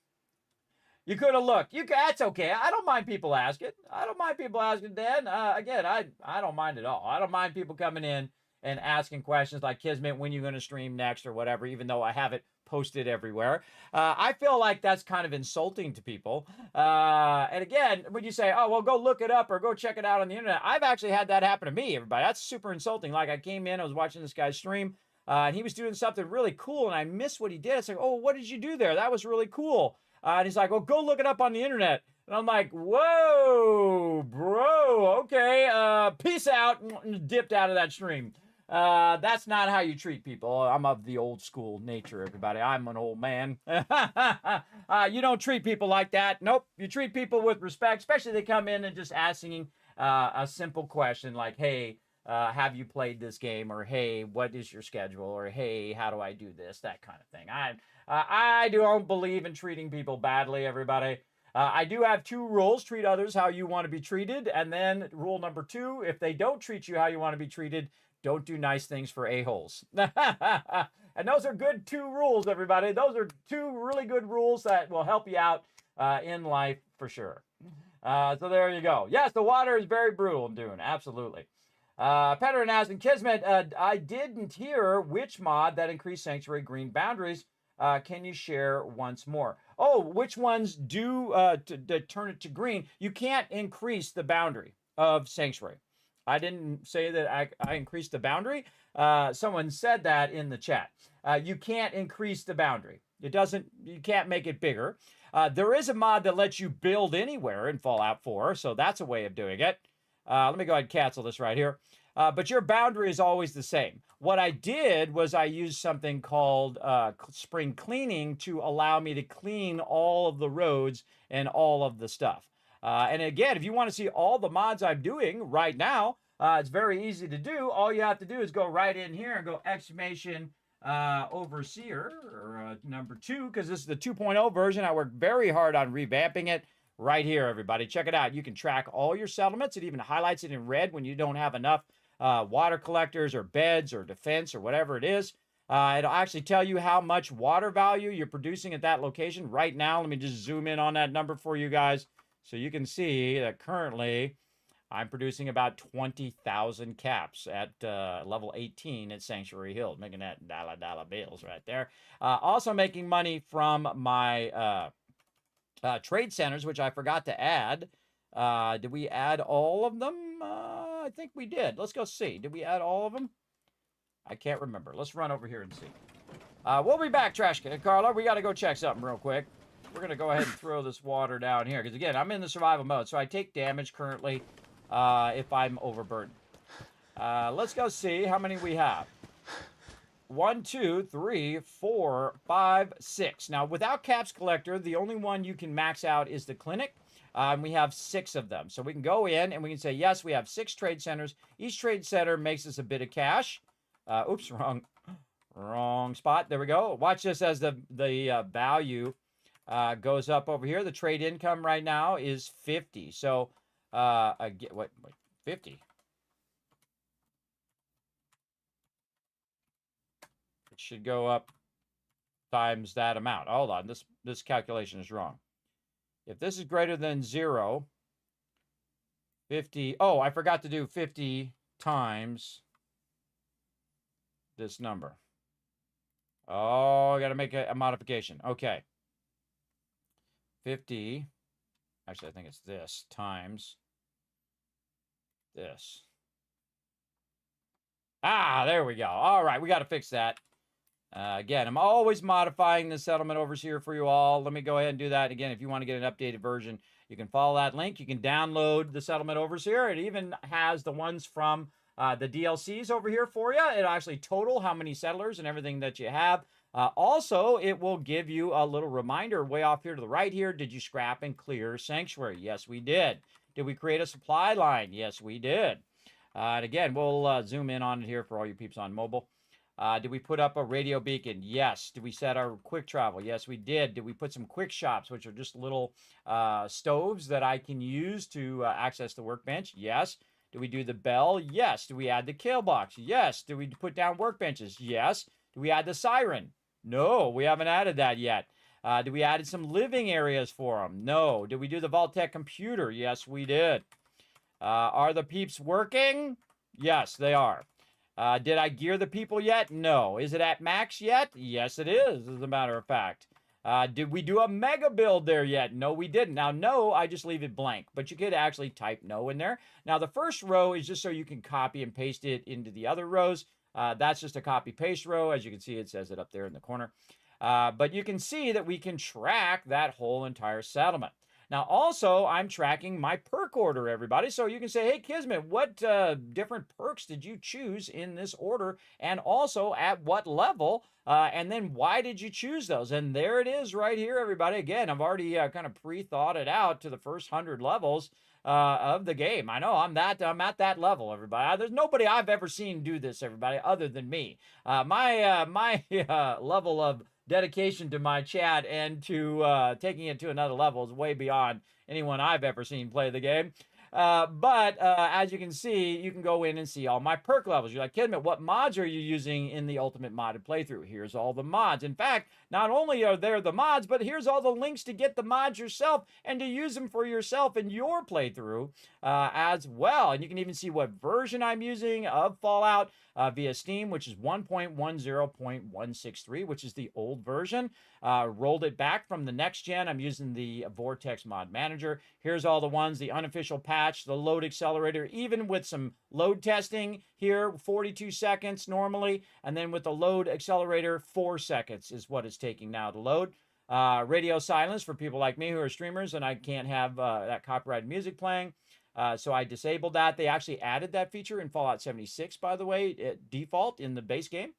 You could have looked. That's okay. I don't mind people asking. I don't mind people asking, Dan. Again, I don't mind at all. I don't mind people coming in and asking questions like, Kismet, when are you going to stream next or whatever, even though I have it posted everywhere. I feel like that's kind of insulting to people. And again, when you say, oh, well, go look it up or go check it out on the internet, I've actually had that happen to me, everybody. That's super insulting. Like I came in, I was watching this guy's stream, and he was doing something really cool, and I missed what he did. It's like, oh, what did you do there? That was really cool. And he's like, well, go look it up on the internet. And I'm like, whoa, bro, okay, peace out, and dipped out of that stream. That's not how you treat people. I'm of the old school nature, everybody. I'm an old man. You don't treat people like that. Nope, you treat people with respect, especially they come in and just asking a simple question like, hey, have you played this game? Or, hey, what is your schedule? Or, hey, how do I do this? That kind of thing. I don't believe in treating people badly, everybody. I do have 2 rules. Treat others how you want to be treated. And then rule number 2, if they don't treat you how you want to be treated, don't do nice things for a-holes. And those are good 2 rules, everybody. Those are 2 really good rules that will help you out in life for sure. So there you go. Yes, the water is very brutal in Dune. Absolutely. Petter asking, Kismet, I didn't hear which mod that increased Sanctuary green boundaries. Can you share once more? Oh, which ones do to turn it to green? You can't increase the boundary of Sanctuary. I didn't say that I increased the boundary. Someone said that in the chat. You can't increase the boundary. You can't make it bigger. There is a mod that lets you build anywhere in Fallout 4, so that's a way of doing it. Let me go ahead and cancel this right here. But your boundary is always the same. What I did was I used something called spring cleaning to allow me to clean all of the roads and all of the stuff. And again, if you want to see all the mods I'm doing right now, it's very easy to do. All you have to do is go right in here and go exclamation overseer or number 2, because this is the 2.0 version. I worked very hard on revamping it. Right here, everybody. Check it out. You can track all your settlements. It even highlights it in red when you don't have enough water collectors or beds or defense or whatever it is. It'll actually tell you how much water value you're producing at that location right now. Let me just zoom in on that number for you guys so you can see that currently I'm producing about 20,000 caps at level 18 at Sanctuary Hill, making that dollar bills right there. Also making money from my trade centers, which I forgot to add. Did we add all of them? I think we did. Let's go see. Did we add all of them? I can't remember. Let's run over here and see. We'll be back, Trash Can. Carla, we got to go check something real quick. We're going to go ahead and throw this water down here. Because, again, I'm in the survival mode. So I take damage currently if I'm overburdened. Let's go see how many we have. 1, 2, 3, 4, 5, 6. Now, without Caps Collector, the only one you can max out is the Clinic. And we have 6 of them. So we can go in and we can say, yes, we have 6 trade centers. Each trade center makes us a bit of cash. Oops, wrong spot. There we go. Watch this as the value goes up over here. The trade income right now is 50. So, again, wait, 50? It should go up times that amount. Hold on, this calculation is wrong. If this is greater than 0, 50, oh, I forgot to do 50 times this number. Oh, I got to make a modification. Okay. 50, actually, I think it's this, times this. Ah, there we go. All right, we got to fix that. Again, I'm always modifying the settlement overseer for you all. Let me go ahead and do that. Again, if you want to get an updated version, you can follow that link. You can download the settlement overseer. It even has the ones from the DLCs over here for you. It'll actually total how many settlers and everything that you have. Also, it will give you a little reminder way off here to the right here. Did you scrap and clear Sanctuary? Yes, we did. Did we create a supply line? Yes, we did. And again, we'll zoom in on it here for all you peeps on mobile. Did we put up a radio beacon? Yes. Did we set our quick travel? Yes, we did. Did we put some quick shops, which are just little stoves that I can use to access the workbench? Yes. Did we do the bell? Yes. Did we add the kill box? Yes. Did we put down workbenches? Yes. Did we add the siren? No, we haven't added that yet. Did we add some living areas for them? No. Did we do the Vault-Tec computer? Yes, we did. Are the peeps working? Yes, they are. Did I gear the people yet? No. Is it at max yet? Yes, it is, as a matter of fact. Did we do a mega build there yet? No, we didn't. Now, no, I just leave it blank, but you could actually type no in there. Now, the first row is just so you can copy and paste it into the other rows. That's just a copy-paste row. As you can see, it says it up there in the corner. But you can see that we can track that whole entire settlement. Now, also, I'm tracking my perk order, everybody. So you can say, hey, Kismet, what different perks did you choose in this order? And also, at what level? And then why did you choose those? And there it is right here, everybody. Again, I've already kind of pre-thought it out to the first 100 levels of the game. I know I'm at that level, everybody. There's nobody I've ever seen do this, everybody, other than me. My level of dedication to my chat and to taking it to another level is way beyond anyone I've ever seen play the game. But as you can see, you can go in and see all my perk levels. You're like, Kismet, what mods are you using in the Ultimate Modded playthrough? Here's all the mods. In fact, not only are there the mods, but here's all the links to get the mods yourself and to use them for yourself in your playthrough as well. And you can even see what version I'm using of Fallout via Steam, which is 1.10.163, which is the old version. Rolled it back from the next gen. I'm using the Vortex Mod Manager. Here's all the ones, the unofficial patch, the load accelerator, even with some load testing here, 42 seconds normally, and then with the load accelerator, 4 seconds is what it's taking now to load. Radio silence for people like me who are streamers and I can't have that copyrighted music playing. So I disabled that. They actually added that feature in Fallout 76, by the way, at default in the base game.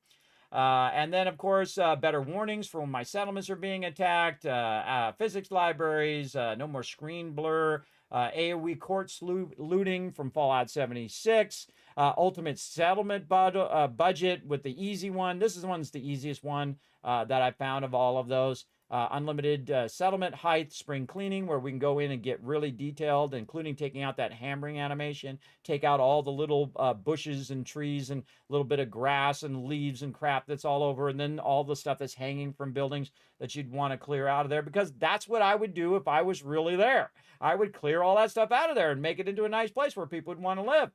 And then, of course, better warnings for when my settlements are being attacked, physics libraries, no more screen blur, AoE courts looting from Fallout 76, ultimate settlement budget with the easy one. This is the one that's the easiest one that I found of all of those. Unlimited settlement height, spring cleaning, where we can go in and get really detailed, including taking out that hammering animation, take out all the little bushes and trees and a little bit of grass and leaves and crap that's all over, and then all the stuff that's hanging from buildings that you'd want to clear out of there, because that's what I would do if I was really there. I would clear all that stuff out of there and make it into a nice place where people would want to live.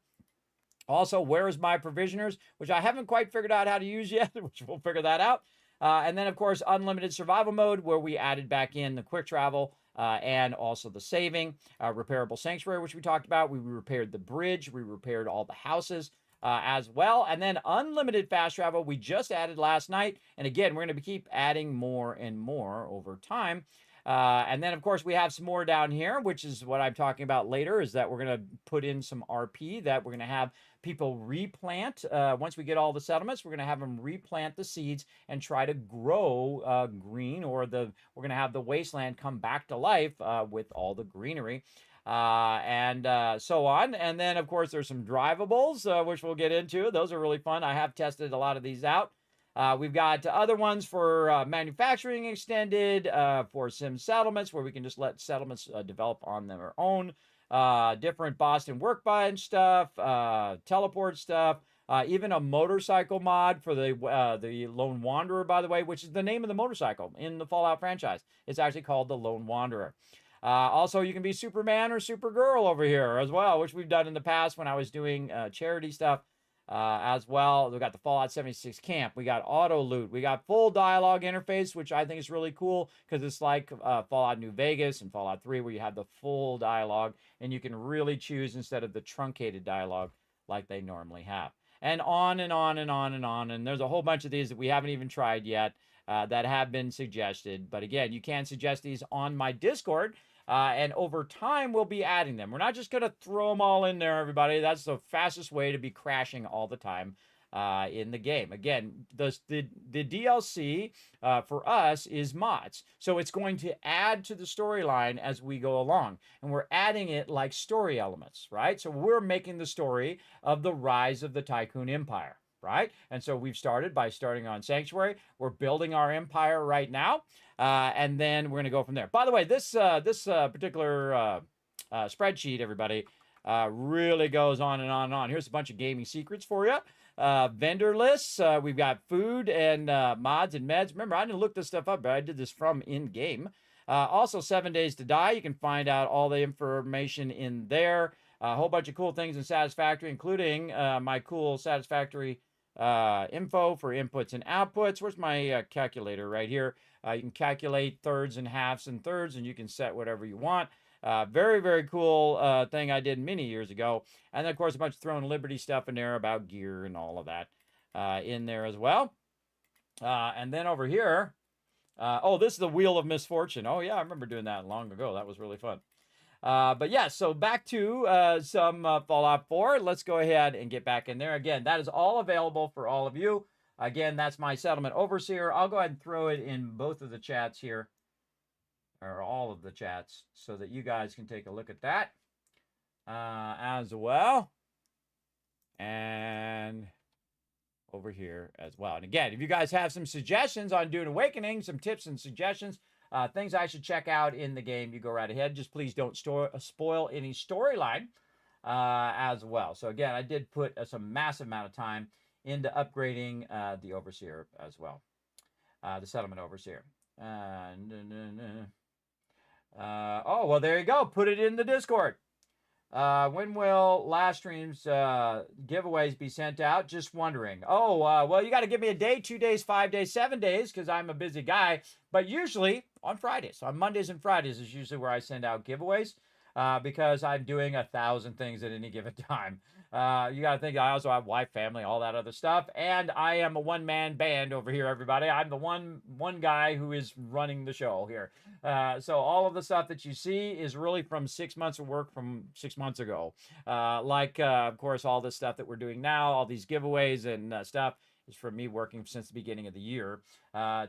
Also, where is my provisioners, which I haven't quite figured out how to use yet, which we'll figure that out. And then, of course, unlimited survival mode, where we added back in the quick travel and also the saving. Repairable sanctuary, which we talked about. We repaired the bridge. We repaired all the houses. as well. And then unlimited fast travel we just added last night. And again, we're going to keep adding more and more over time. And then, of course, we have some more down here, which is what I'm talking about later, is that we're going to put in some RP that we're going to have people replant. Once we get all the settlements, we're going to have them replant the seeds and try to grow green, or we're going to have the wasteland come back to life with all the greenery. And so on. And then, of course, there's some drivables, which we'll get into. Those are really fun. I have tested a lot of these out. We've got other ones for manufacturing extended, for sim settlements, where we can just let settlements develop on their own. Different Boston workbench stuff, teleport stuff, even a motorcycle mod for the Lone Wanderer, by the way, which is the name of the motorcycle in the Fallout franchise. It's actually called the Lone Wanderer. Also, you can be Superman or Supergirl over here as well, which we've done in the past when I was doing charity stuff. As well, we got the Fallout 76 camp. We got auto loot. We got full dialogue interface, which I think is really cool because it's like Fallout New Vegas and Fallout 3, where you have the full dialogue and you can really choose instead of the truncated dialogue like they normally have. And on and on and on and on. And there's a whole bunch of these that we haven't even tried yet that have been suggested. But again, you can suggest these on my Discord. And over time, we'll be adding them. We're not just going to throw them all in there, everybody. That's the fastest way to be crashing all the time in the game. Again, the DLC for us is mods. So it's going to add to the storyline as we go along. And we're adding it like story elements, right? So we're making the story of the rise of the Tycoon Empire. Right? And so we've started by starting on Sanctuary. We're building our empire right now. And then we're going to go from there. By the way, this particular spreadsheet, everybody, really goes on and on and on. Here's a bunch of gaming secrets for you. Vendor lists. We've got food and mods and meds. Remember, I didn't look this stuff up, but I did this from in-game. Also, 7 Days to Die. You can find out all the information in there. A whole bunch of cool things in Satisfactory, including my cool Satisfactory info for inputs and outputs. Where's my calculator? Right here. You can calculate thirds and halves and thirds, and you can set whatever you want. Very, very cool thing I did many years ago. And then, of course, a bunch of Throne Liberty stuff in there about gear and all of that in there as well. And then over here, oh, this is the Wheel of Misfortune. Oh, yeah, I remember doing that long ago. That was really fun. But yeah, so back to some Fallout 4. Let's go ahead and get back in there. Again, that is all available for all of you. Again, that's my Settlement Overseer. I'll go ahead and throw it in both of the chats here, or all of the chats, so that you guys can take a look at that as well. And over here as well. And again, if you guys have some suggestions on Dune Awakening, some tips and suggestions, things I should check out in the game, you go right ahead. Just please don't spoil any storyline as well. So again, I did put some massive amount of time into upgrading the Overseer as well. The Settlement Overseer. Oh, well, there you go. Put it in the Discord. When will last stream's giveaways be sent out? Just wondering. Oh, well, you got to give me a day, 2 days, 5 days, 7 days, because I'm a busy guy. But usually on Fridays, on Mondays and Fridays is usually where I send out giveaways because I'm doing 1,000 things at any given time. You got to think I also have wife, family, all that other stuff. And I am a one-man band over here, everybody. I'm the one guy who is running the show here. So all of the stuff that you see is really from 6 months of work from 6 months ago. Of course, all this stuff that we're doing now, all these giveaways and stuff is from me working since the beginning of the year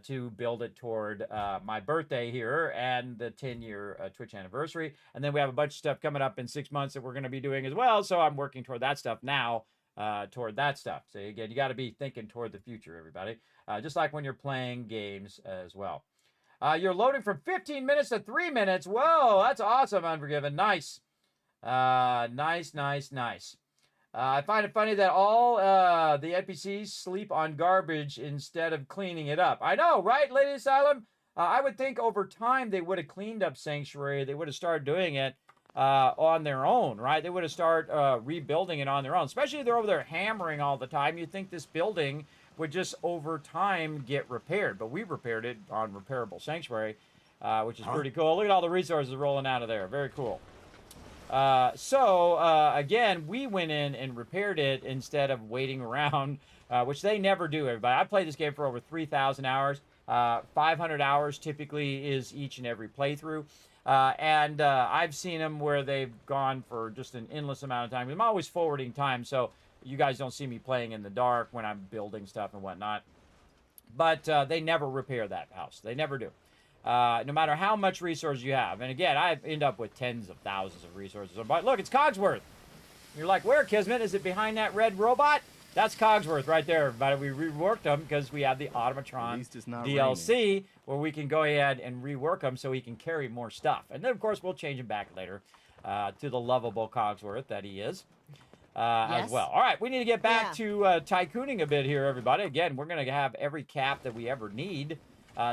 to build it toward my birthday here and the 10-year Twitch anniversary. And then we have a bunch of stuff coming up in 6 months that we're going to be doing as well. So I'm working toward that stuff now, toward that stuff. So again, you got to be thinking toward the future, everybody. Just like when you're playing games as well. You're loading from 15 minutes to 3 minutes. Whoa, that's awesome, Unforgiven. Nice. Nice. I find it funny that all the NPCs sleep on garbage instead of cleaning it up. I know, right, Lady Asylum? I would think over time they would have cleaned up Sanctuary. They would have started doing it on their own, right? They would have started rebuilding it on their own. Especially if they're over there hammering all the time. You'd think this building would just over time get repaired. But we repaired it on Repairable Sanctuary, which is pretty cool. Look at all the resources rolling out of there. Very cool. Again, we went in and repaired it instead of waiting around, which they never do, everybody. I played this game for over 3,000 hours. 500 hours typically is each and every playthrough. I've seen them where they've gone for just an endless amount of time. I'm always forwarding time, so you guys don't see me playing in the dark when I'm building stuff and whatnot. But they never repair that house. They never do. No matter how much resources you have. And again, I end up with tens of thousands of resources. But look, it's Cogsworth. You're like, where, Kismet? Is it behind that red robot? That's Cogsworth right there, everybody. We reworked him because we have the Automatron DLC where we can go ahead and rework him so he can carry more stuff. And then, of course, we'll change him back later to the lovable Cogsworth that he is as well. All right, we need to get back to tycooning a bit here, everybody. Again, we're going to have every cap that we ever need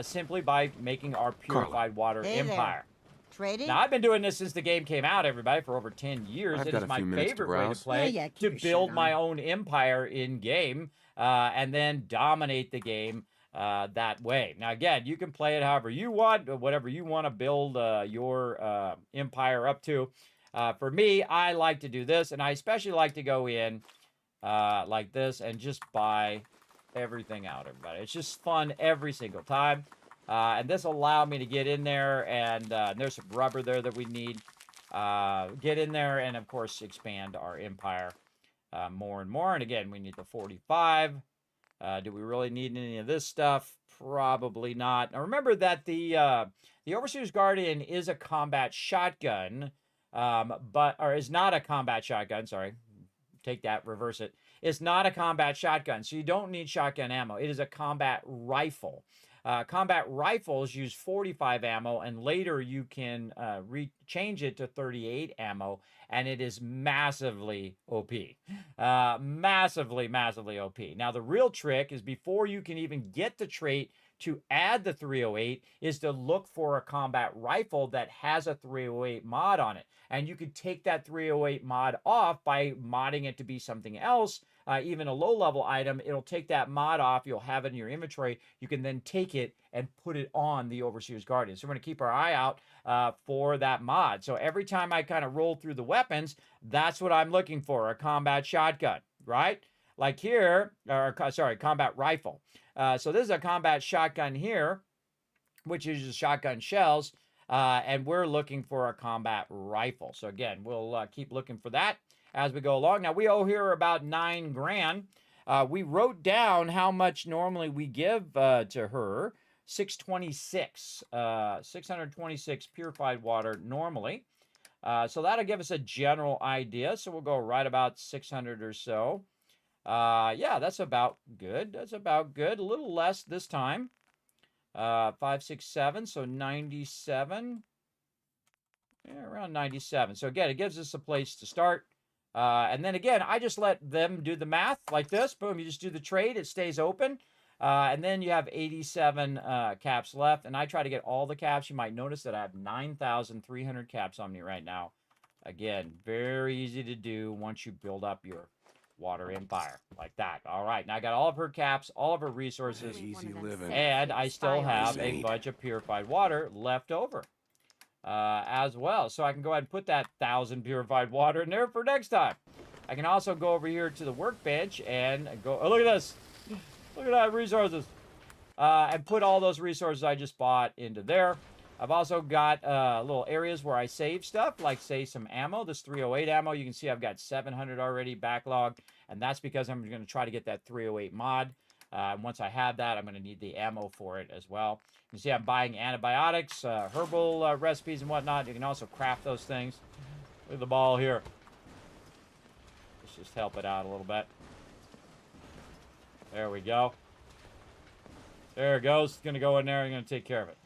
simply by making our purified water empire. Trading? Now, I've been doing this since the game came out, everybody, for over 10 years. It is my favorite way to play, to build my own empire in-game and then dominate the game that way. Now, again, you can play it however you want, whatever you want to build your empire up to. For me, I like to do this, and I especially like to go in like this and just buy everything out, everybody. It's just fun every single time. And this allowed me to get in there, and there's some rubber there that we need. Get in there and, of course, expand our empire more and more. And again, we need the 45. Do we really need any of this stuff? Probably not. Now, remember that the Overseer's Guardian is a combat shotgun, or is not a combat shotgun, sorry. Take that, reverse it. It's not a combat shotgun, so you don't need shotgun ammo. It is a combat rifle. Combat rifles use 45 ammo, and later you can change it to 38 ammo, and it is massively OP. Massively, massively OP. Now, the real trick is before you can even get the trait to add the 308 is to look for a combat rifle that has a 308 mod on it. And you could take that 308 mod off by modding it to be something else. Even a low-level item, it'll take that mod off. You'll have it in your inventory. You can then take it and put it on the Overseer's Guardian. So we're going to keep our eye out for that mod. So every time I kind of roll through the weapons, that's what I'm looking for, a combat shotgun, right? Like here, combat rifle. So this is a combat shotgun here, which uses shotgun shells, and we're looking for a combat rifle. So again, we'll keep looking for that as we go along. Now, we owe here about $9 grand. We wrote down how much normally we give to her. 626, 626 purified water normally. So that'll give us a general idea. So we'll go right about 600 or so. Yeah, that's about good. That's about good. A little less this time. 567, so 97. Yeah, around 97. So again, it gives us a place to start. And then again, I just let them do the math like this. Boom, you just do the trade. It stays open. And then you have 87 caps left. And I try to get all the caps. You might notice that I have 9,300 caps on me right now. Again, very easy to do once you build up your water empire like that. All right, now I got all of her caps, all of her resources, easy living. and I still have a bunch of purified water left over as well. So I can go ahead and put that 1,000 purified water in there for next time. I can also go over here to the workbench and go, oh, look at this. Look at that, resources. And put all those resources I just bought into there. I've also got little areas where I save stuff, like, say, some ammo. This 308 ammo, you can see I've got 700 already backlogged, and that's because I'm going to try to get that 308 mod. Once I have that, I'm going to need the ammo for it as well. You can see I'm buying antibiotics, herbal recipes and whatnot. You can also craft those things. Look at the ball here. Let's just help it out a little bit. There we go. There it goes. It's going to go in there. I'm going to take care of it.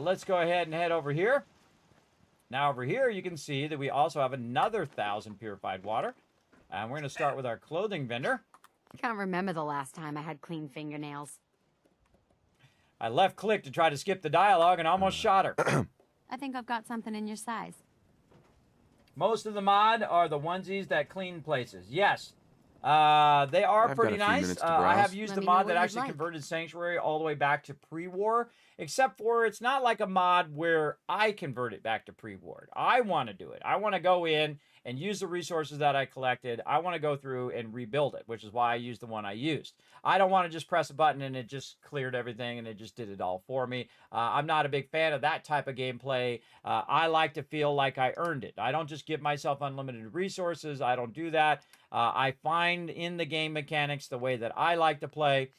Let's go ahead and head over here. Now over here, you can see that we also have another 1,000 purified water. And we're going to start with our clothing vendor. I can't remember the last time I had clean fingernails. I left click to try to skip the dialogue and almost shot her. I think I've got something in your size. Most of the mod are the onesies that clean places. Yes. They are I've pretty got a few nice. minutes to I have browse. used Let a me know mod what that you'd actually like. converted Sanctuary all the way back to pre-war, except for it's not like a mod where I convert it back to pre-war. I want to do it. I want to go in and use the resources that I collected. I want to go through and rebuild it, which is why I used the one I used. I don't want to just press a button and it just cleared everything and it just did it all for me. I'm not a big fan of that type of gameplay. I like to feel like I earned it. I don't just give myself unlimited resources. I don't do that. I find in the game mechanics the way that I like to play,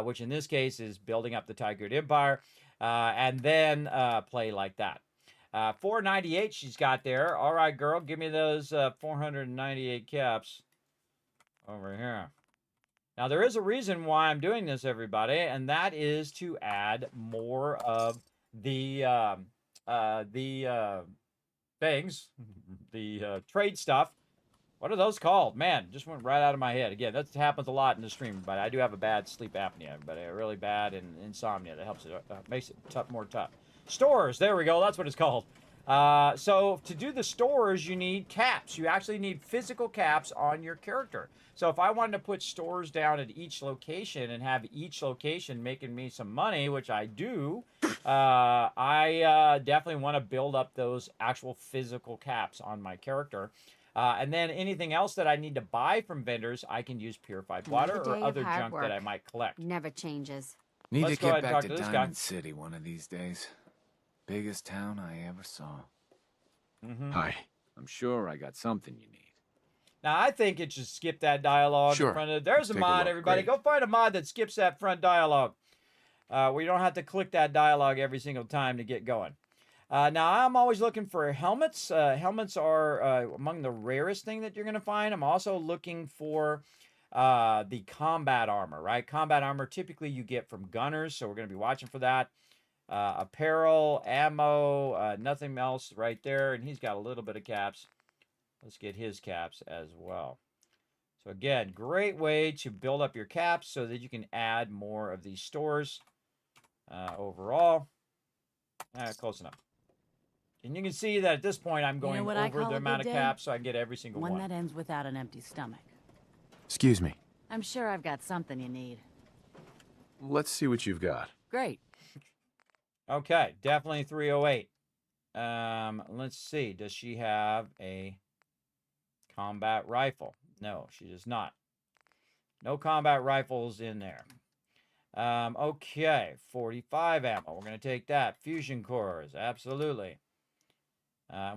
which in this case is building up the Tycoon Empire, and then play like that. 498 she's got there. All right, girl, give me those 498 caps over here. Now, there is a reason why I'm doing this, everybody, and that is to add more of the things, the trade stuff. What are those called? Man, just went right out of my head. Again, that happens a lot in the stream, but I do have a bad sleep apnea, but a really bad insomnia that helps it, makes it more tough. Stores, there we go. That's what it's called. So to do the stores, you need caps. You actually need physical caps on your character. So if I wanted to put stores down at each location and have each location making me some money, which I do, I definitely want to build up those actual physical caps on my character. And then anything else that I need to buy from vendors, I can use purified water Another or day of other hard junk work. that I might collect. Never changes. Need Let's to go ahead get and back talk to to this guy. Diamond City one of these days. Biggest town I ever saw. Hi. I'm sure I got something you need. Now, I think it should skip that dialogue Sure. in front of. There's a Take a mod, look. everybody. Great. Go find a mod that skips that front dialogue. We don't have to click that dialogue every single time to get going. Now, I'm always looking for helmets. Helmets are among the rarest thing that you're going to find. I'm also looking for the combat armor, right? Combat armor typically you get from gunners, so we're going to be watching for that. Apparel, ammo, nothing else right there. And he's got a little bit of caps. Let's get his caps as well. So again, great way to build up your caps so that you can add more of these stores overall. Close enough. And you can see that at this point I'm going what I over call the a amount good of day? caps so I can get every single One one. that ends without an empty stomach. Excuse me. I'm sure I've got something you need. Let's see what you've got. Great. Okay, definitely 308. Let's see. Does she have a combat rifle? No, she does not. No combat rifles in there. Okay, 45 ammo. We're going to take that. Fusion cores, absolutely.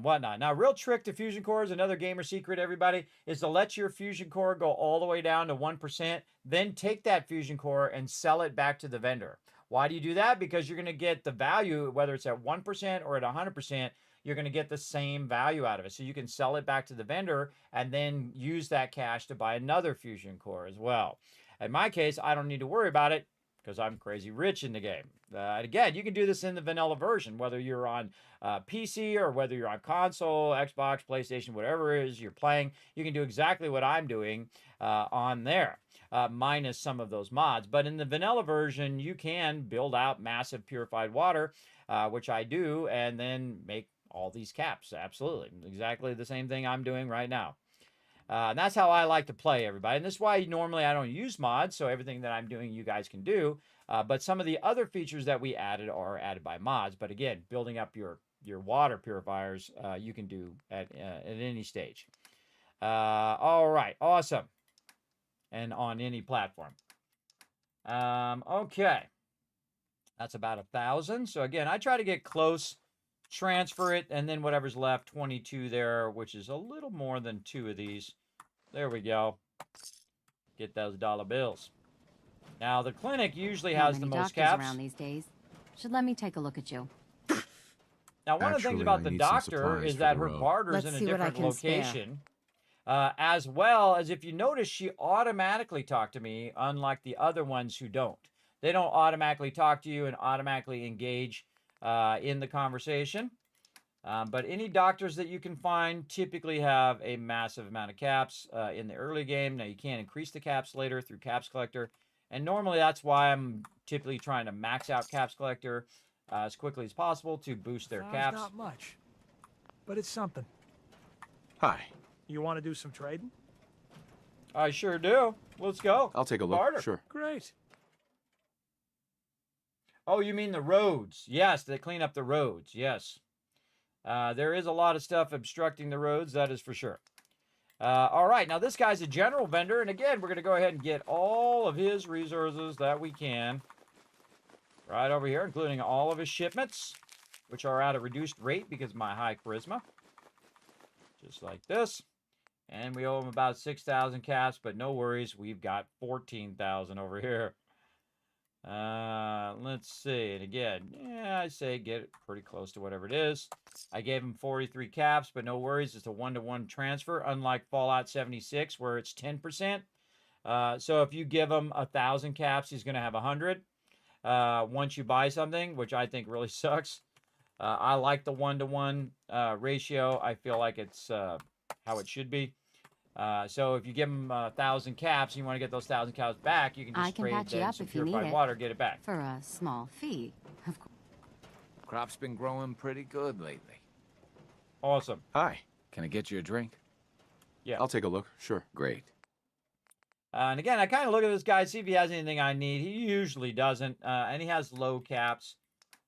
Whatnot. Now, real trick to fusion cores, another gamer secret, everybody, is to let your fusion core go all the way down to 1%, then take that fusion core and sell it back to the vendor. Why do you do that? Because you're going to get the value, whether it's at 1% or at 100%, you're going to get the same value out of it. So you can sell it back to the vendor and then use that cash to buy another fusion core as well. In my case, I don't need to worry about it because I'm crazy rich in the game. Again, you can do this in the vanilla version, whether you're on PC or whether you're on console, Xbox, PlayStation, whatever it is you're playing. You can do exactly what I'm doing on there, minus some of those mods. But in the vanilla version, you can build out massive purified water, which I do, and then make all these caps. Absolutely. Exactly the same thing I'm doing right now. And that's how I like to play, everybody. And this is why normally I don't use mods, so everything that I'm doing you guys can do. But some of the other features that we added are added by mods. But again, building up your water purifiers, you can do at any stage. All right, awesome. And on any platform. Okay. That's about 1,000. So again, I try to get close, transfer it, and then whatever's left, 22 there, which is a little more than 2 of these. There we go. Get those dollar bills. Now, the clinic usually has the most doctors caps. around these days. Should let me take a look at you. Now, one of the things Actually, about I the need some doctor supplies is for that the her road. barter's Let's in a see what I different can spare. location. As well as if you notice, she automatically talked to me, unlike the other ones who don't. They don't automatically talk to you and automatically engage in the conversation. But any doctors that you can find typically have a massive amount of caps in the early game. Now, you can increase the caps later through Caps Collector. And normally that's why I'm typically trying to max out Caps Collector as quickly as possible to boost their Sounds caps. not much, but it's something. Hi. You want to do some trading? I sure do. Let's go. I'll take a look. Barter. Sure. Great. Oh, you mean the roads? Yes, they clean up the roads. Yes. There is a lot of stuff obstructing the roads, that is for sure. All right, now this guy's a general vendor, and again, we're going to go ahead and get all of his resources that we can right over here, including all of his shipments, which are at a reduced rate because of my high charisma. Just like this. And we owe him about 6,000 caps, but no worries, we've got 14,000 over here. Let's see. And again, yeah, I say get it pretty close to whatever it is. I gave him 43 caps, but no worries. It's a one-to-one transfer, unlike Fallout 76, where it's 10%. So if you give him 1,000 caps, he's going to have 100. Once you buy something, which I think really sucks. I like the one-to-one ratio. I feel like it's how it should be. So if you give them 1,000 caps and you want to get those 1,000 caps back, you can just trade them some purified water, get it back. For a small fee, of course. Crop's been growing pretty good lately. Awesome. Hi. Can I get you a drink? Yeah. I'll take a look. Sure. Great. And again, I kind of look at this guy, see if he has anything I need. He usually doesn't, and he has low caps.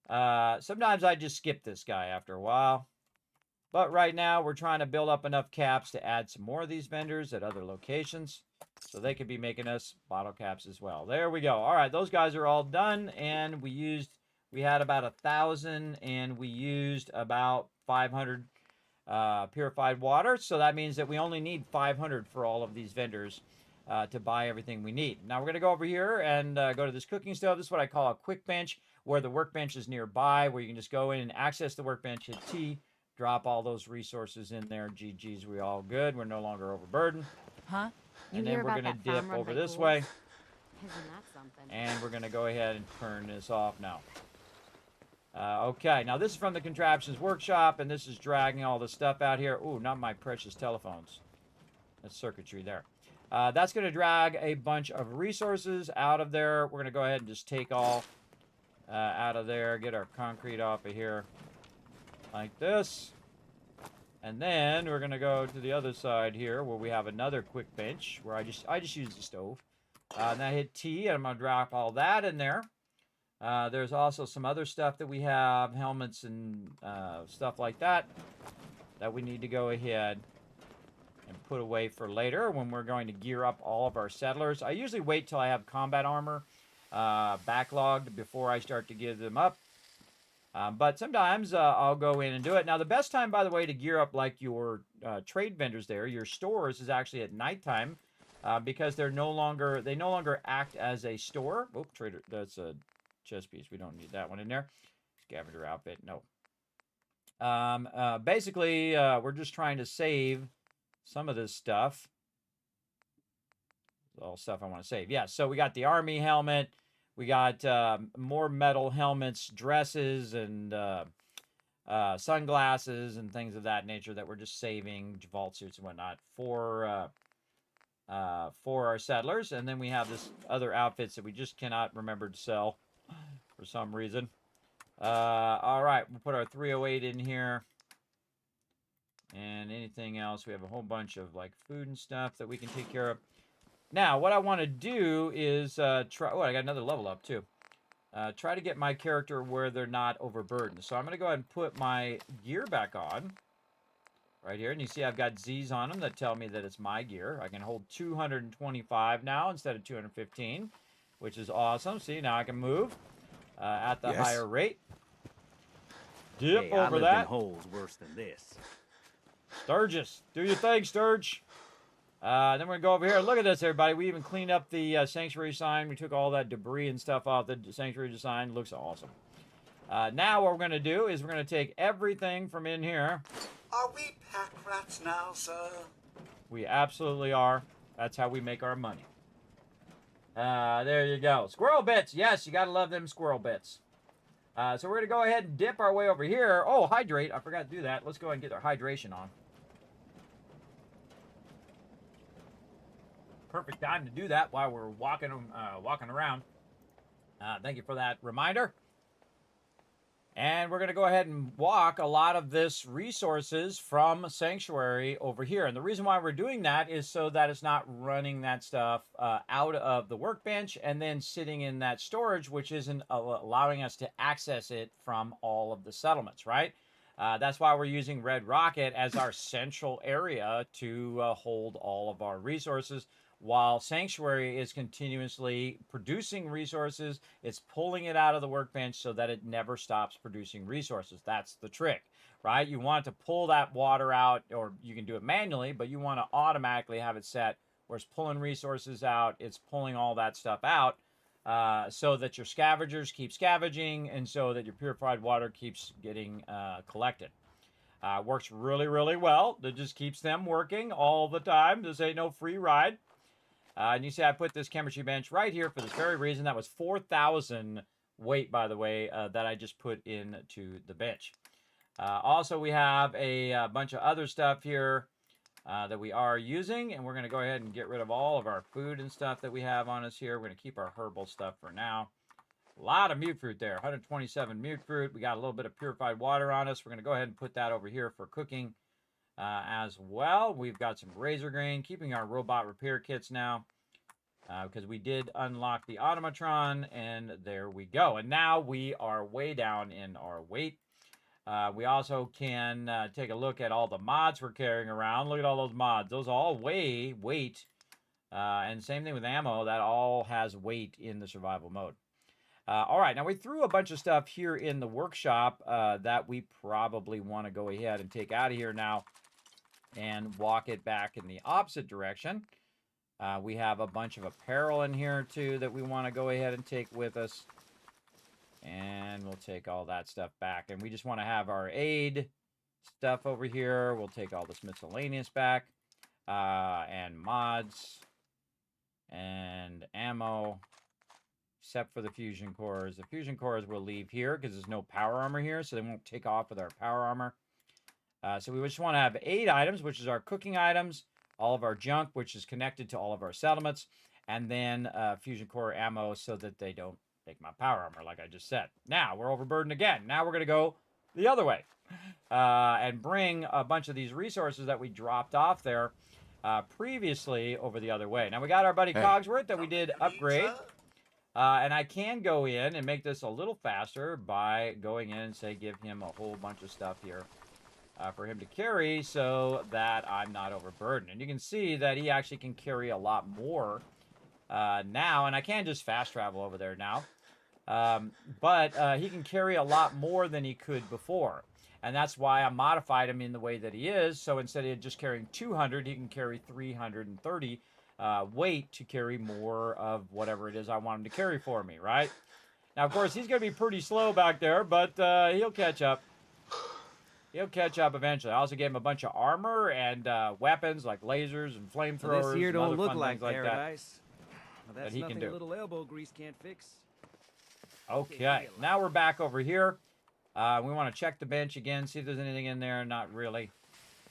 Sometimes I just skip this guy after a while. But right now, we're trying to build up enough caps to add some more of these vendors at other locations. So they could be making us bottle caps as well. There we go. All right, those guys are all done. And we had about 1,000 and we used about 500 purified water. So that means that we only need 500 for all of these vendors to buy everything we need. Now we're going to go over here and go to this cooking stove. This is what I call a quick bench, where the workbench is nearby, where you can just go in and access the workbench, hit T, drop all those resources in there. GG's, we all good. We're no longer overburdened. Huh? And then we're going to dip over this way. Isn't that something? And we're going to go ahead and turn this off now. Okay, now this is from the Contraptions Workshop, and this is dragging all the stuff out here. Ooh, not my precious telephones. That's circuitry there. That's going to drag a bunch of resources out of there. We're going to go ahead and just take all out of there, get our concrete off of here. Like this. And then we're going to go to the other side here where we have another quick bench where I just use the stove. And I hit T and I'm going to drop all that in there. There's also some other stuff that we have, helmets and stuff like that we need to go ahead and put away for later when we're going to gear up all of our settlers. I usually wait till I have combat armor backlogged before I start to give them up. But sometimes I'll go in and do it. Now, the best time, by the way, to gear up like your trade vendors there, your stores, is actually at nighttime because they no longer act as a store. Oh, trader, that's a chest piece. We don't need that one in there. Scavenger outfit, no. Basically, we're just trying to save some of this stuff. All stuff I want to save. Yeah, so we got the army helmet. We got more metal helmets, dresses, and sunglasses and things of that nature that we're just saving, vault suits and whatnot for our settlers. And then we have this other outfits that we just cannot remember to sell for some reason. All right, we'll put our 308 in here. And anything else, we have a whole bunch of like food and stuff that we can take care of. Now, what I want to do is try... Oh, I got another level up, too. Try to get my character where they're not overburdened. So I'm going to go ahead and put my gear back on. Right here. And you see I've got Z's on them that tell me that it's my gear. I can hold 225 now instead of 215, which is awesome. See, now I can move at the higher rate. Dip hey, over that. Holes worse than this. Sturgis, do your thing, Sturge. Then we're going to go over here. Look at this, everybody. We even cleaned up the sanctuary sign. We took all that debris and stuff off the sanctuary sign. It looks awesome. Now what we're going to do is we're going to take everything from in here. Are we pack rats now, sir? We absolutely are. That's how we make our money. There you go. Squirrel bits. Yes, you got to love them squirrel bits. So we're going to go ahead and dip our way over here. Oh, hydrate. I forgot to do that. Let's go ahead and get our hydration on. Perfect time to do that while we're walking around. Thank you for that reminder. And we're going to go ahead and walk a lot of this resources from Sanctuary over here. And the reason why we're doing that is so that it's not running that stuff out of the workbench and then sitting in that storage, which isn't allowing us to access it from all of the settlements, right? That's why we're using Red Rocket as our central area to hold all of our resources, while Sanctuary is continuously producing resources. It's pulling it out of the workbench so that it never stops producing resources. That's the trick, right? You want to pull that water out, or you can do it manually, but you want to automatically have it set where it's pulling resources out, it's pulling all that stuff out, so that your scavengers keep scavenging and so that your purified water keeps getting collected. Works really, really well. It just keeps them working all the time. This ain't no free ride. And you see I put this chemistry bench right here for this very reason. That was 4,000 weight, by the way, that I just put into the bench. Also, we have a bunch of other stuff here that we are using. And we're going to go ahead and get rid of all of our food and stuff that we have on us here. We're going to keep our herbal stuff for now. A lot of mute fruit there, 127 mute fruit. We got a little bit of purified water on us. We're going to go ahead and put that over here for cooking. As well, we've got some razor grain, keeping our robot repair kits now, because we did unlock the automatron, and there we go. And now we are way down in our weight. We also can take a look at all the mods we're carrying around. Look at all those mods. Those all weigh weight. And same thing with ammo. That all has weight in the survival mode. All right, now we threw a bunch of stuff here in the workshop that we probably want to go ahead and take out of here now and walk it back in the opposite direction. We have a bunch of apparel in here too that we want to go ahead and take with us. And we'll take all that stuff back. And we just want to have our aid stuff over here. We'll take all this miscellaneous back. And mods. And ammo. Except for the fusion cores. The fusion cores we'll leave here because there's no power armor here. So they won't take off with our power armor. So we just want to have 8 items, which is our cooking items, all of our junk, which is connected to all of our settlements, and then fusion core ammo so that they don't take my power armor, like I just said. Now, we're overburdened again. Now we're going to go the other way and bring a bunch of these resources that we dropped off there previously over the other way. Now, we got our buddy Cogsworth that we did upgrade. And I can go in and make this a little faster by going in and, say, give him a whole bunch of stuff here. For him to carry so that I'm not overburdened. And you can see that he actually can carry a lot more now. And I can just fast travel over there now. But he can carry a lot more than he could before. And that's why I modified him in the way that he is. So instead of just carrying 200, he can carry 330 weight to carry more of whatever it is I want him to carry for me, right? Now, of course, he's going to be pretty slow back there, but he'll catch up. He'll catch up eventually. I also gave him a bunch of armor and weapons like lasers and flamethrowers. This here and don't other look fun like things paradise. Well, that that's he can nothing do. a little elbow grease can't fix. Okay, now we're back over here. We want to check the bench again, see if there's anything in there. Not really.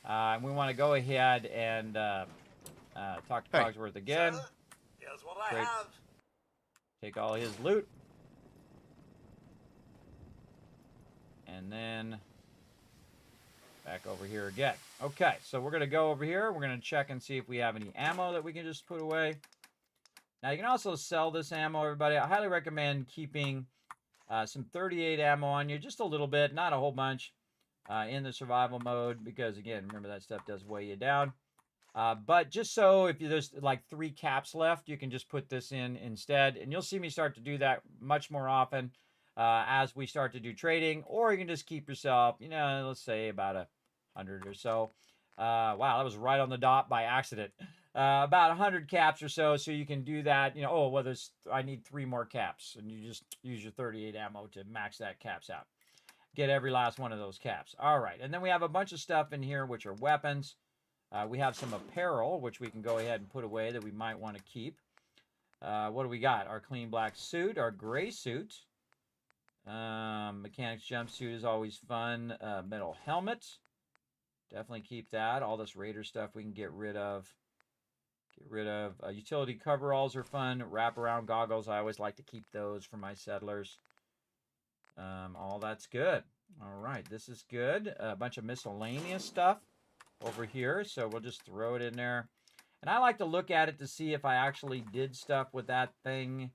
We want to go ahead and talk to Cogsworth again. Sir, here's what I have. Take all his loot. And then back over here again. Okay, so we're going to go over here. We're going to check and see if we have any ammo that we can just put away. Now, you can also sell this ammo, everybody. I highly recommend keeping some 38 ammo on you. Just a little bit, not a whole bunch, in the survival mode. Because, again, remember that stuff does weigh you down. But just so if there's like 3 caps left, you can just put this in instead. And you'll see me start to do that much more often as we start to do trading. Or you can just keep yourself, you know, let's say about 100 or so. Wow, that was right on the dot by accident. About 100 caps or so. So you can do that, you know, oh, well, I need 3 more caps. And you just use your 38 ammo to max that caps out. Get every last one of those caps. All right, and then we have a bunch of stuff in here, which are weapons. We have some apparel, which we can go ahead and put away that we might want to keep. What do we got? Our clean black suit, our gray suit. Mechanic's jumpsuit is always fun. Metal helmet. Definitely keep that. All this Raider stuff we can get rid of. Utility coveralls are fun. Wraparound goggles, I always like to keep those for my settlers. All that's good. All right, this is good. A bunch of miscellaneous stuff over here, so we'll just throw it in there. And I like to look at it to see if I actually did stuff with that thing.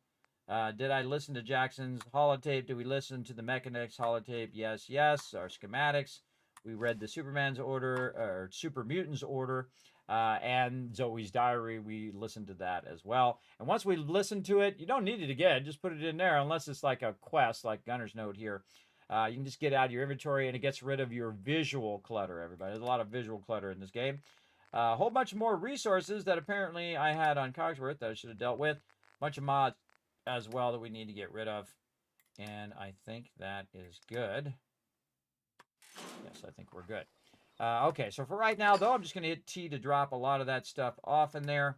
Did I listen to Jackson's holotape? Did we listen to the Mechanics holotape? Yes, yes. Our schematics. We read the Superman's order, or Super Mutants order, and Zoe's diary. We listened to that as well. And once we listen to it, you don't need it again. Just put it in there, unless it's like a quest, like Gunner's Note here. You can just get out of your inventory, and it gets rid of your visual clutter, everybody. There's a lot of visual clutter in this game. A whole bunch more resources that apparently I had on Cogsworth that I should have dealt with. A bunch of mods as well that we need to get rid of. And I think that is good. Yes, I think we're good. Okay, so for right now, though, I'm just going to hit T to drop a lot of that stuff off in there.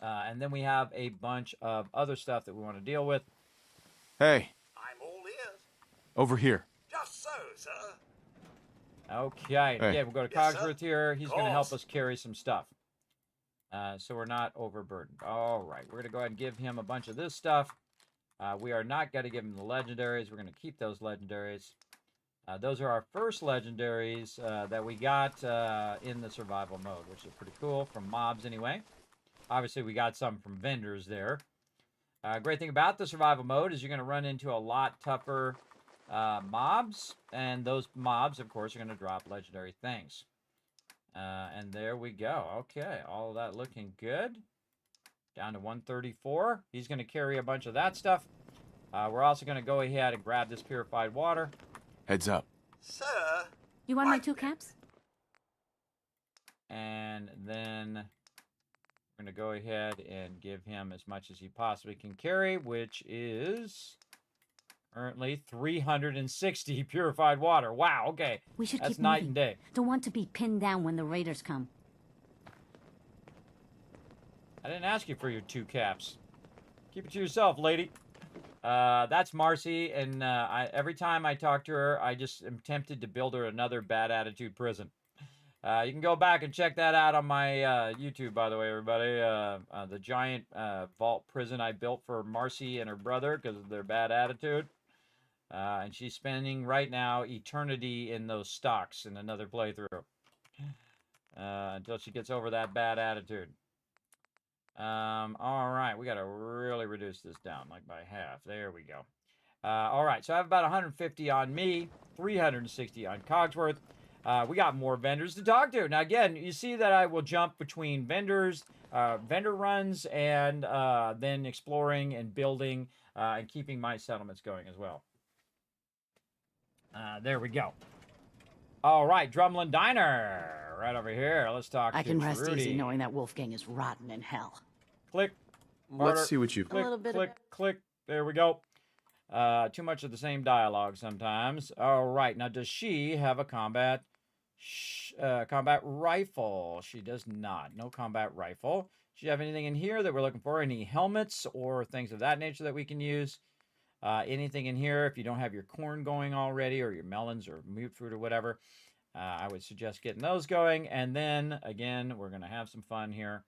And then we have a bunch of other stuff that we want to deal with. Hey, I'm all ears. over here. Just so, sir. Okay, Hey. again, we'll go to Yes, Cogsworth sir. here. He's going to help Course. us carry some stuff. So we're not overburdened. All right, we're going to go ahead and give him a bunch of this stuff. We are not going to give him the legendaries. We're going to keep those legendaries. Those are our first legendaries that we got in the survival mode, which is pretty cool, from mobs anyway. Obviously, we got some from vendors there. Great thing about the survival mode is you're going to run into a lot tougher mobs, and those mobs, of course, are going to drop legendary things. And there we go. Okay, all of that looking good. Down to 134. He's going to carry a bunch of that stuff. We're also going to go ahead and grab this purified water. Heads up. Sir. You want my 2 caps? And then we're going to go ahead and give him as much as he possibly can carry, which is currently 360 purified water. Wow, okay. We should That's keep night moving. and day. Don't want to be pinned down when the raiders come. I didn't ask you for your 2 caps. Keep it to yourself, lady. That's Marcy, and every time I talk to her, I just am tempted to build her another bad attitude prison. You can go back and check that out on my YouTube, by the way, everybody. The giant vault prison I built for Marcy and her brother because of their bad attitude. And she's spending right now eternity in those stocks in another playthrough. Until she gets over that bad attitude. All right, we got to really reduce this down, like by half. There we go. All right, so I have about 150 on me, 360 on Cogsworth. We got more vendors to talk to. Now, again, you see that I will jump between vendors, vendor runs, and then exploring and building and keeping my settlements going as well. There we go. All right, Drumlin Diner, right over here. Let's talk I to can rest Trudy. easy knowing that Wolfgang is rotten in hell. Click. Barter. Let's see what you've got. Click, little bit of click, it. click. There we go. Too much of the same dialogue sometimes. All right, now does she have a combat rifle? She does not. No combat rifle. Does she have anything in here that we're looking for? Any helmets or things of that nature that we can use? Anything in here, if you don't have your corn going already, or your melons or mute fruit or whatever, I would suggest getting those going. And then, again, we're going to have some fun here.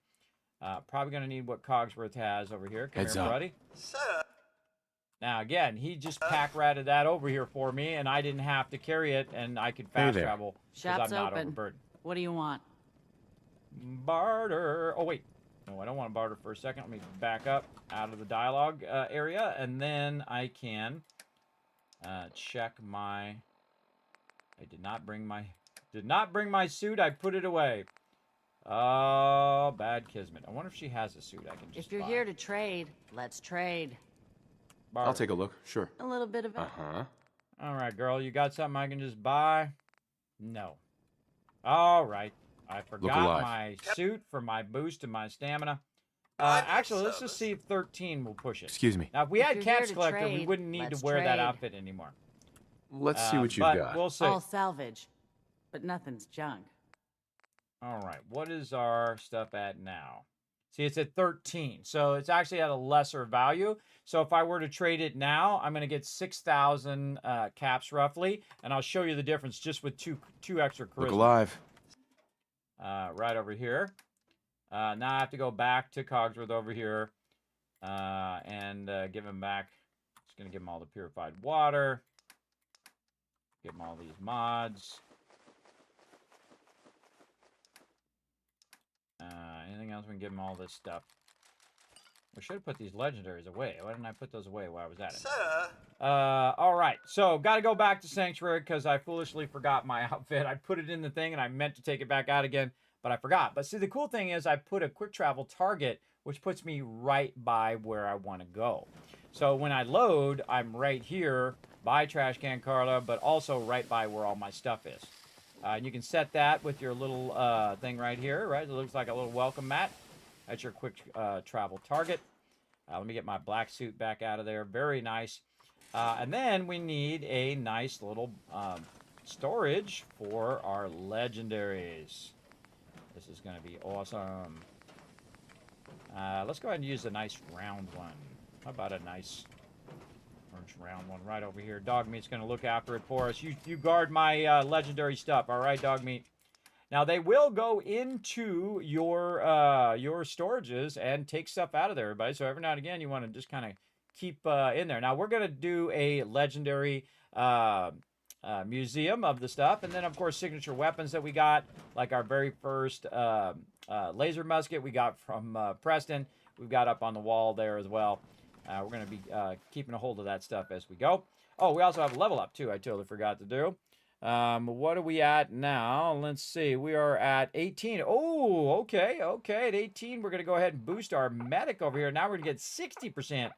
Probably going to need what Cogsworth has over here. Come Heads here, up. buddy. Sir. Now, again, he just pack-ratted that over here for me, and I didn't have to carry it, and I could fast there. travel because Shop's I'm not open. overburdened. What do you want? Barter. Oh, wait. No, I don't want to barter for a second. Let me back up out of the dialogue area, and then I can check my... I did not bring my suit. I put it away. Oh, bad Kismet. I wonder if she has a suit I can just If you're buy. here to trade, let's trade. Barter. I'll take a look. Sure. A little bit of it. Uh-huh. All right, girl. You got something I can just buy? No. All right. I forgot alive. my suit for my boost and my stamina. Private Actually, let's just service. see if 13 will push it. Excuse me. Now, if we If had you're here Caps to Collector, we trade, wouldn't need to let's wear that trade. outfit anymore. Let's see what you've but got. We'll see. All salvage, but nothing's junk. All right. What is our stuff at now? See, it's at 13. So it's actually at a lesser value. So if I were to trade it now, I'm going to get 6,000 caps roughly. And I'll show you the difference just with two extra charisma. Look alive. Right over here. Now I have to go back to Cogsworth over here and give him back his Just going to give them all the purified water. Give them all these mods. Anything else? We can give them all this stuff. We should have put these legendaries away. Why didn't I put those away while I was at it? Sir, All right. So, got to go back to Sanctuary because I foolishly forgot my outfit. I put it in the thing and I meant to take it back out again, but I forgot. But see, the cool thing is I put a quick travel target, which puts me right by where I want to go. So when I load, I'm right here by Trash Can Carla, but also right by where all my stuff is. And you can set that with your little thing right here, right? It looks like a little welcome mat. That's your quick travel target. Let me get my black suit back out of there. Very nice. And then we need a nice little storage for our legendaries. This is going to be awesome. Let's go ahead and use a nice round one. How about a nice orange round one right over here? Dog Meat's going to look after it for us. You guard my legendary stuff, all right, Dog Meat? Now, they will go into your storages and take stuff out of there, everybody. So every now and again, you want to just kind of keep in there. Now, we're going to do a legendary museum of the stuff. And then, of course, signature weapons that we got, like our very first laser musket we got from Preston. We've got up on the wall there as well. We're going to be keeping a hold of that stuff as we go. Oh, we also have a level up, too. I totally forgot to do. What are we at now? Let's see. We are at 18. Oh, okay. Okay. At 18, we're going to go ahead and boost our medic over here. Now we're going to get 60%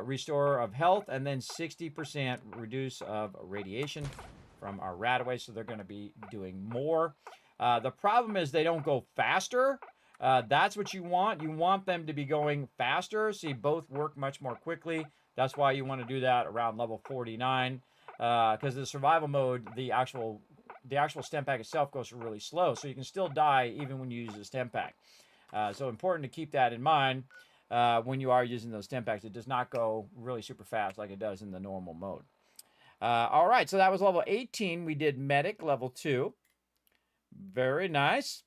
restore of health and then 60% reduce of radiation from our Radaway. So they're going to be doing more. The problem is they don't go faster. That's what you want. You want them to be going faster. See, both work much more quickly. That's why you want to do that around level 49. Because the survival mode, the actual stem pack itself goes really slow. So you can still die even when you use the stem pack. So important to keep that in mind when you are using those stem packs. It does not go really super fast like it does in the normal mode. All right, so that was level 18. We did medic level 2. Very nice.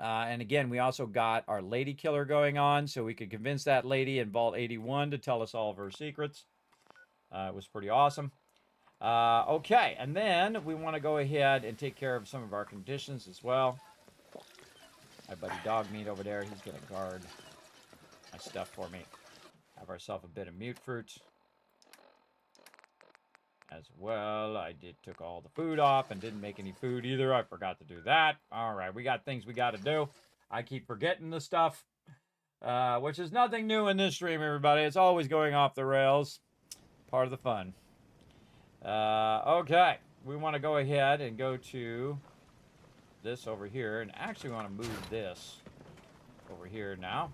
And again, we also got our lady killer going on, so we could convince that lady in Vault 81 to tell us all of her secrets. It was pretty awesome. Okay, and then we want to go ahead and take care of some of our conditions as well. My buddy Dog Meat over there, he's going to guard my stuff for me. Have ourselves a bit of mute fruit as well. I took all the food off and didn't make any food either. I forgot to do that. All right, we got things we got to do. I keep forgetting the stuff, which is nothing new in this stream, everybody. It's always going off the rails. Part of the fun. Okay, we want to go ahead and go to this over here, and actually want to move this over here now,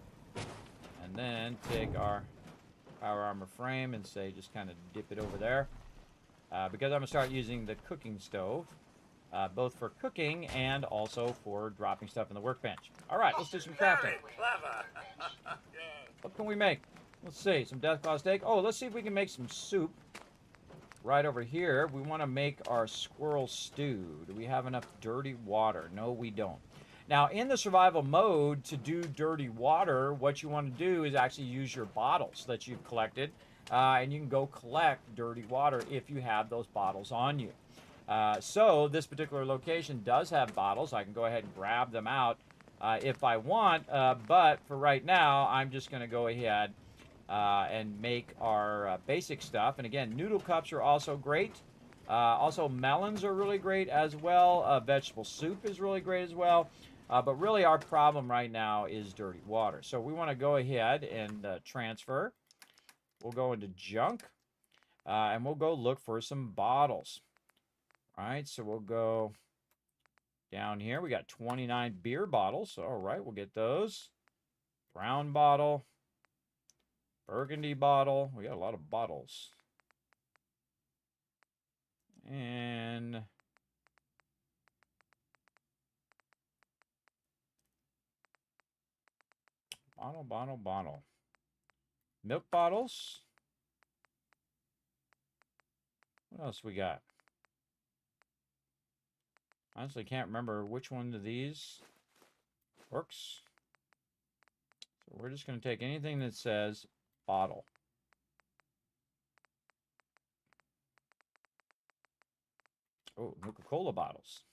and then take our power armor frame and say just kind of dip it over there, because I'm going to start using the cooking stove, both for cooking and also for dropping stuff in the workbench. All right, let's do some crafting. very clever. What can we make? Let's see, some deathclaw steak. Oh, let's see if we can make some soup. Right over here, we want to make our squirrel stew. Do we have enough dirty water? No, we don't. Now, in the survival mode, to do dirty water, what you want to do is actually use your bottles that you've collected, and you can go collect dirty water if you have those bottles on you. So this particular location does have bottles. I can go ahead and grab them out if I want, but for right now, I'm just going to go ahead and make our basic stuff. And again, noodle cups are also great. Also, melons are really great as well. Vegetable soup is really great as well. But really, our problem right now is dirty water. So we want to go ahead and transfer. We'll go into junk, and we'll go look for some bottles. All right, so we'll go down here. We got 29 beer bottles. All right, we'll get those. Brown bottle. Burgundy bottle. We got a lot of bottles. And bottle. Milk bottles. What else we got? Honestly, can't remember which one of these works. So we're just going to take anything that says bottle. Oh, Nuka-Cola bottles.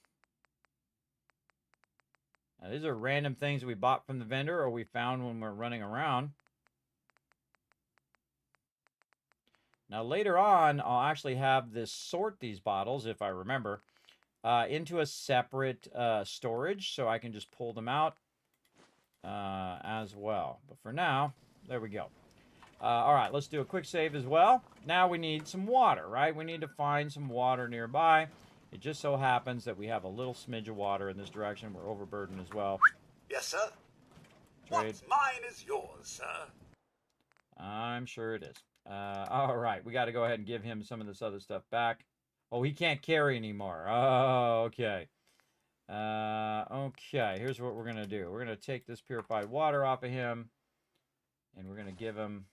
Now, these are random things we bought from the vendor or we found when we're running around. Now, later on, I'll actually have this sort these bottles, if I remember, into a separate storage, so I can just pull them out as well. But for now, there we go. All right, let's do a quick save as well. Now we need some water, right? We need to find some water nearby. It just so happens that we have a little smidge of water in this direction. We're overburdened as well. Yes, sir. Trade. What's mine is yours, sir. I'm sure it is. All right, we got to go ahead and give him some of this other stuff back. Oh, he can't carry anymore. Oh, okay. Okay, here's what we're going to do. We're going to take this purified water off of him, and we're going to give him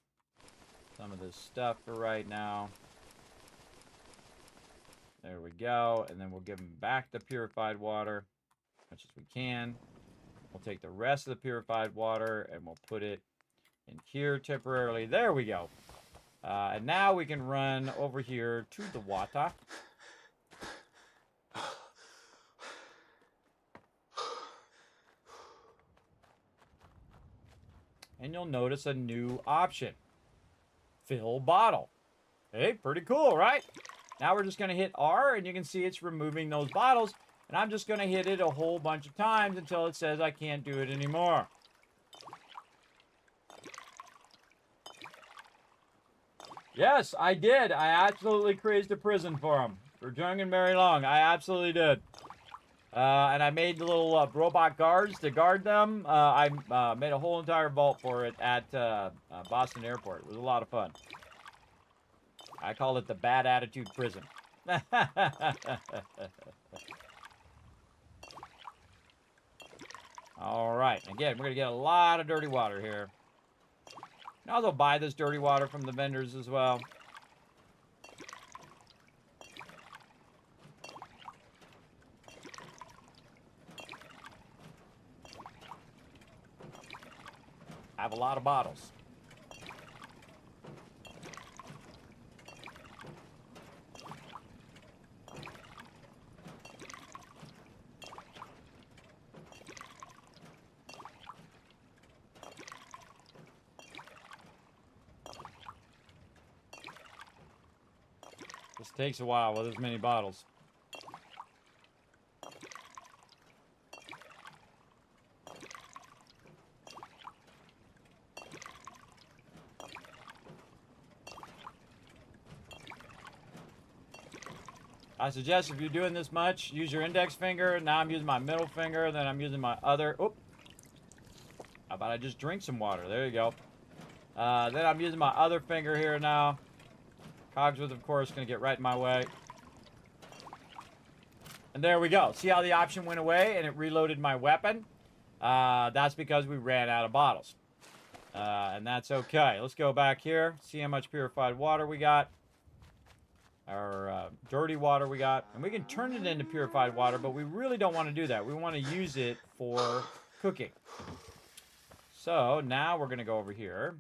some of this stuff for right now. There we go, and then we'll give him back the purified water as much as we can. We'll take the rest of the purified water, and we'll put it in here temporarily. There we go. And now we can run over here to the water. And you'll notice a new option. Fill bottle. Hey, pretty cool, right? Now we're just going to hit R, and you can see it's removing those bottles. And I'm just going to hit it a whole bunch of times until it says I can't do it anymore. Yes, I did. I absolutely created a prison for him. For Jung and Mary Long. I absolutely did. And I made the little robot guards to guard them. I made a whole entire vault for it at Boston Airport. It was a lot of fun. I call it the Bad Attitude Prison. All right. Again, we're going to get a lot of dirty water here. And I'll also buy this dirty water from the vendors as well. I have a lot of bottles. This takes a while with as many bottles. I suggest if you're doing this much, use your index finger. Now I'm using my middle finger, then I'm using my other. Oop. How about I just drink some water? There you go. Then I'm using my other finger here now. Cogsworth, of course, going to get right in my way. And there we go. See how the option went away and it reloaded my weapon? That's because we ran out of bottles. And that's okay. Let's go back here. See how much purified water we got. Or dirty water we got. And we can turn it into purified water, but we really don't want to do that. We want to use it for cooking. So now we're going to go over here.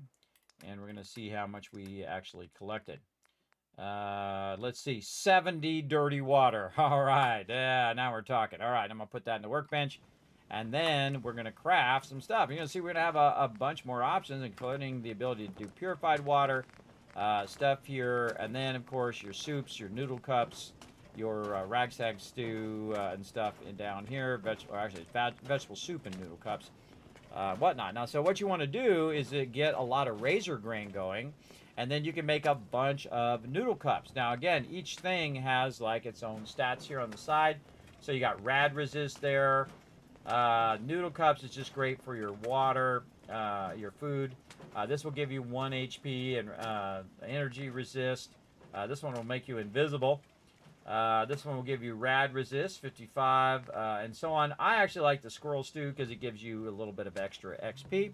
And we're going to see how much we actually collected. Let's see, 70 dirty water. All right, yeah, now we're talking. All right, I'm gonna put that in the workbench, and then we're gonna craft some stuff. You're gonna see we're gonna have a bunch more options, including the ability to do purified water stuff here, and then of course your soups, your noodle cups, your ragtag stew and stuff in down here. Vegetable soup and noodle cups, whatnot. Now, so what you want to do is get a lot of razor grain going. And then you can make a bunch of noodle cups. Now, again, each thing has like its own stats here on the side. So you got rad resist there. Noodle cups is just great for your water, your food. This will give you 1 HP and energy resist. This one will make you invisible. This one will give you rad resist, 55, and so on. I actually like the squirrel stew because it gives you a little bit of extra XP.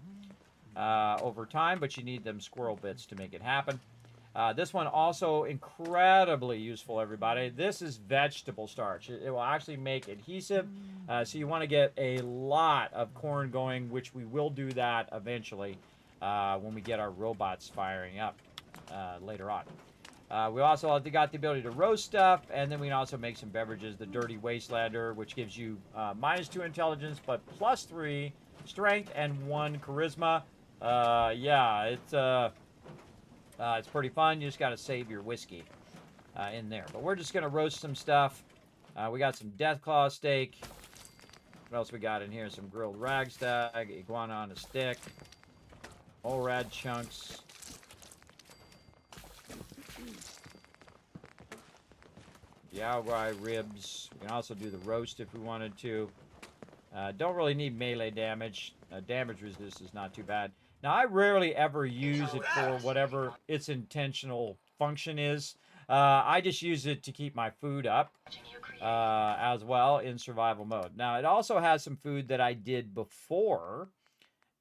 Over time, but you need them squirrel bits to make it happen. This one also incredibly useful, everybody. This is vegetable starch. It will actually make adhesive, so you want to get a lot of corn going, which we will do that eventually when we get our robots firing up later on. We also got the ability to roast stuff, and then we can also make some beverages. The Dirty Wastelander, which gives you -2 intelligence, but +3 strength and 1 charisma. Yeah, it's pretty fun. You just got to save your whiskey in there. But we're just going to roast some stuff. We got some Deathclaw steak. What else we got in here? Some grilled ragstag, iguana on a stick, Orad chunks. Yaoguai ribs. We can also do the roast if we wanted to. Don't really need melee damage. Damage resist is not too bad. Now, I rarely ever use it for whatever its intentional function is. I just use it to keep my food up as well in survival mode. Now, it also has some food that I did before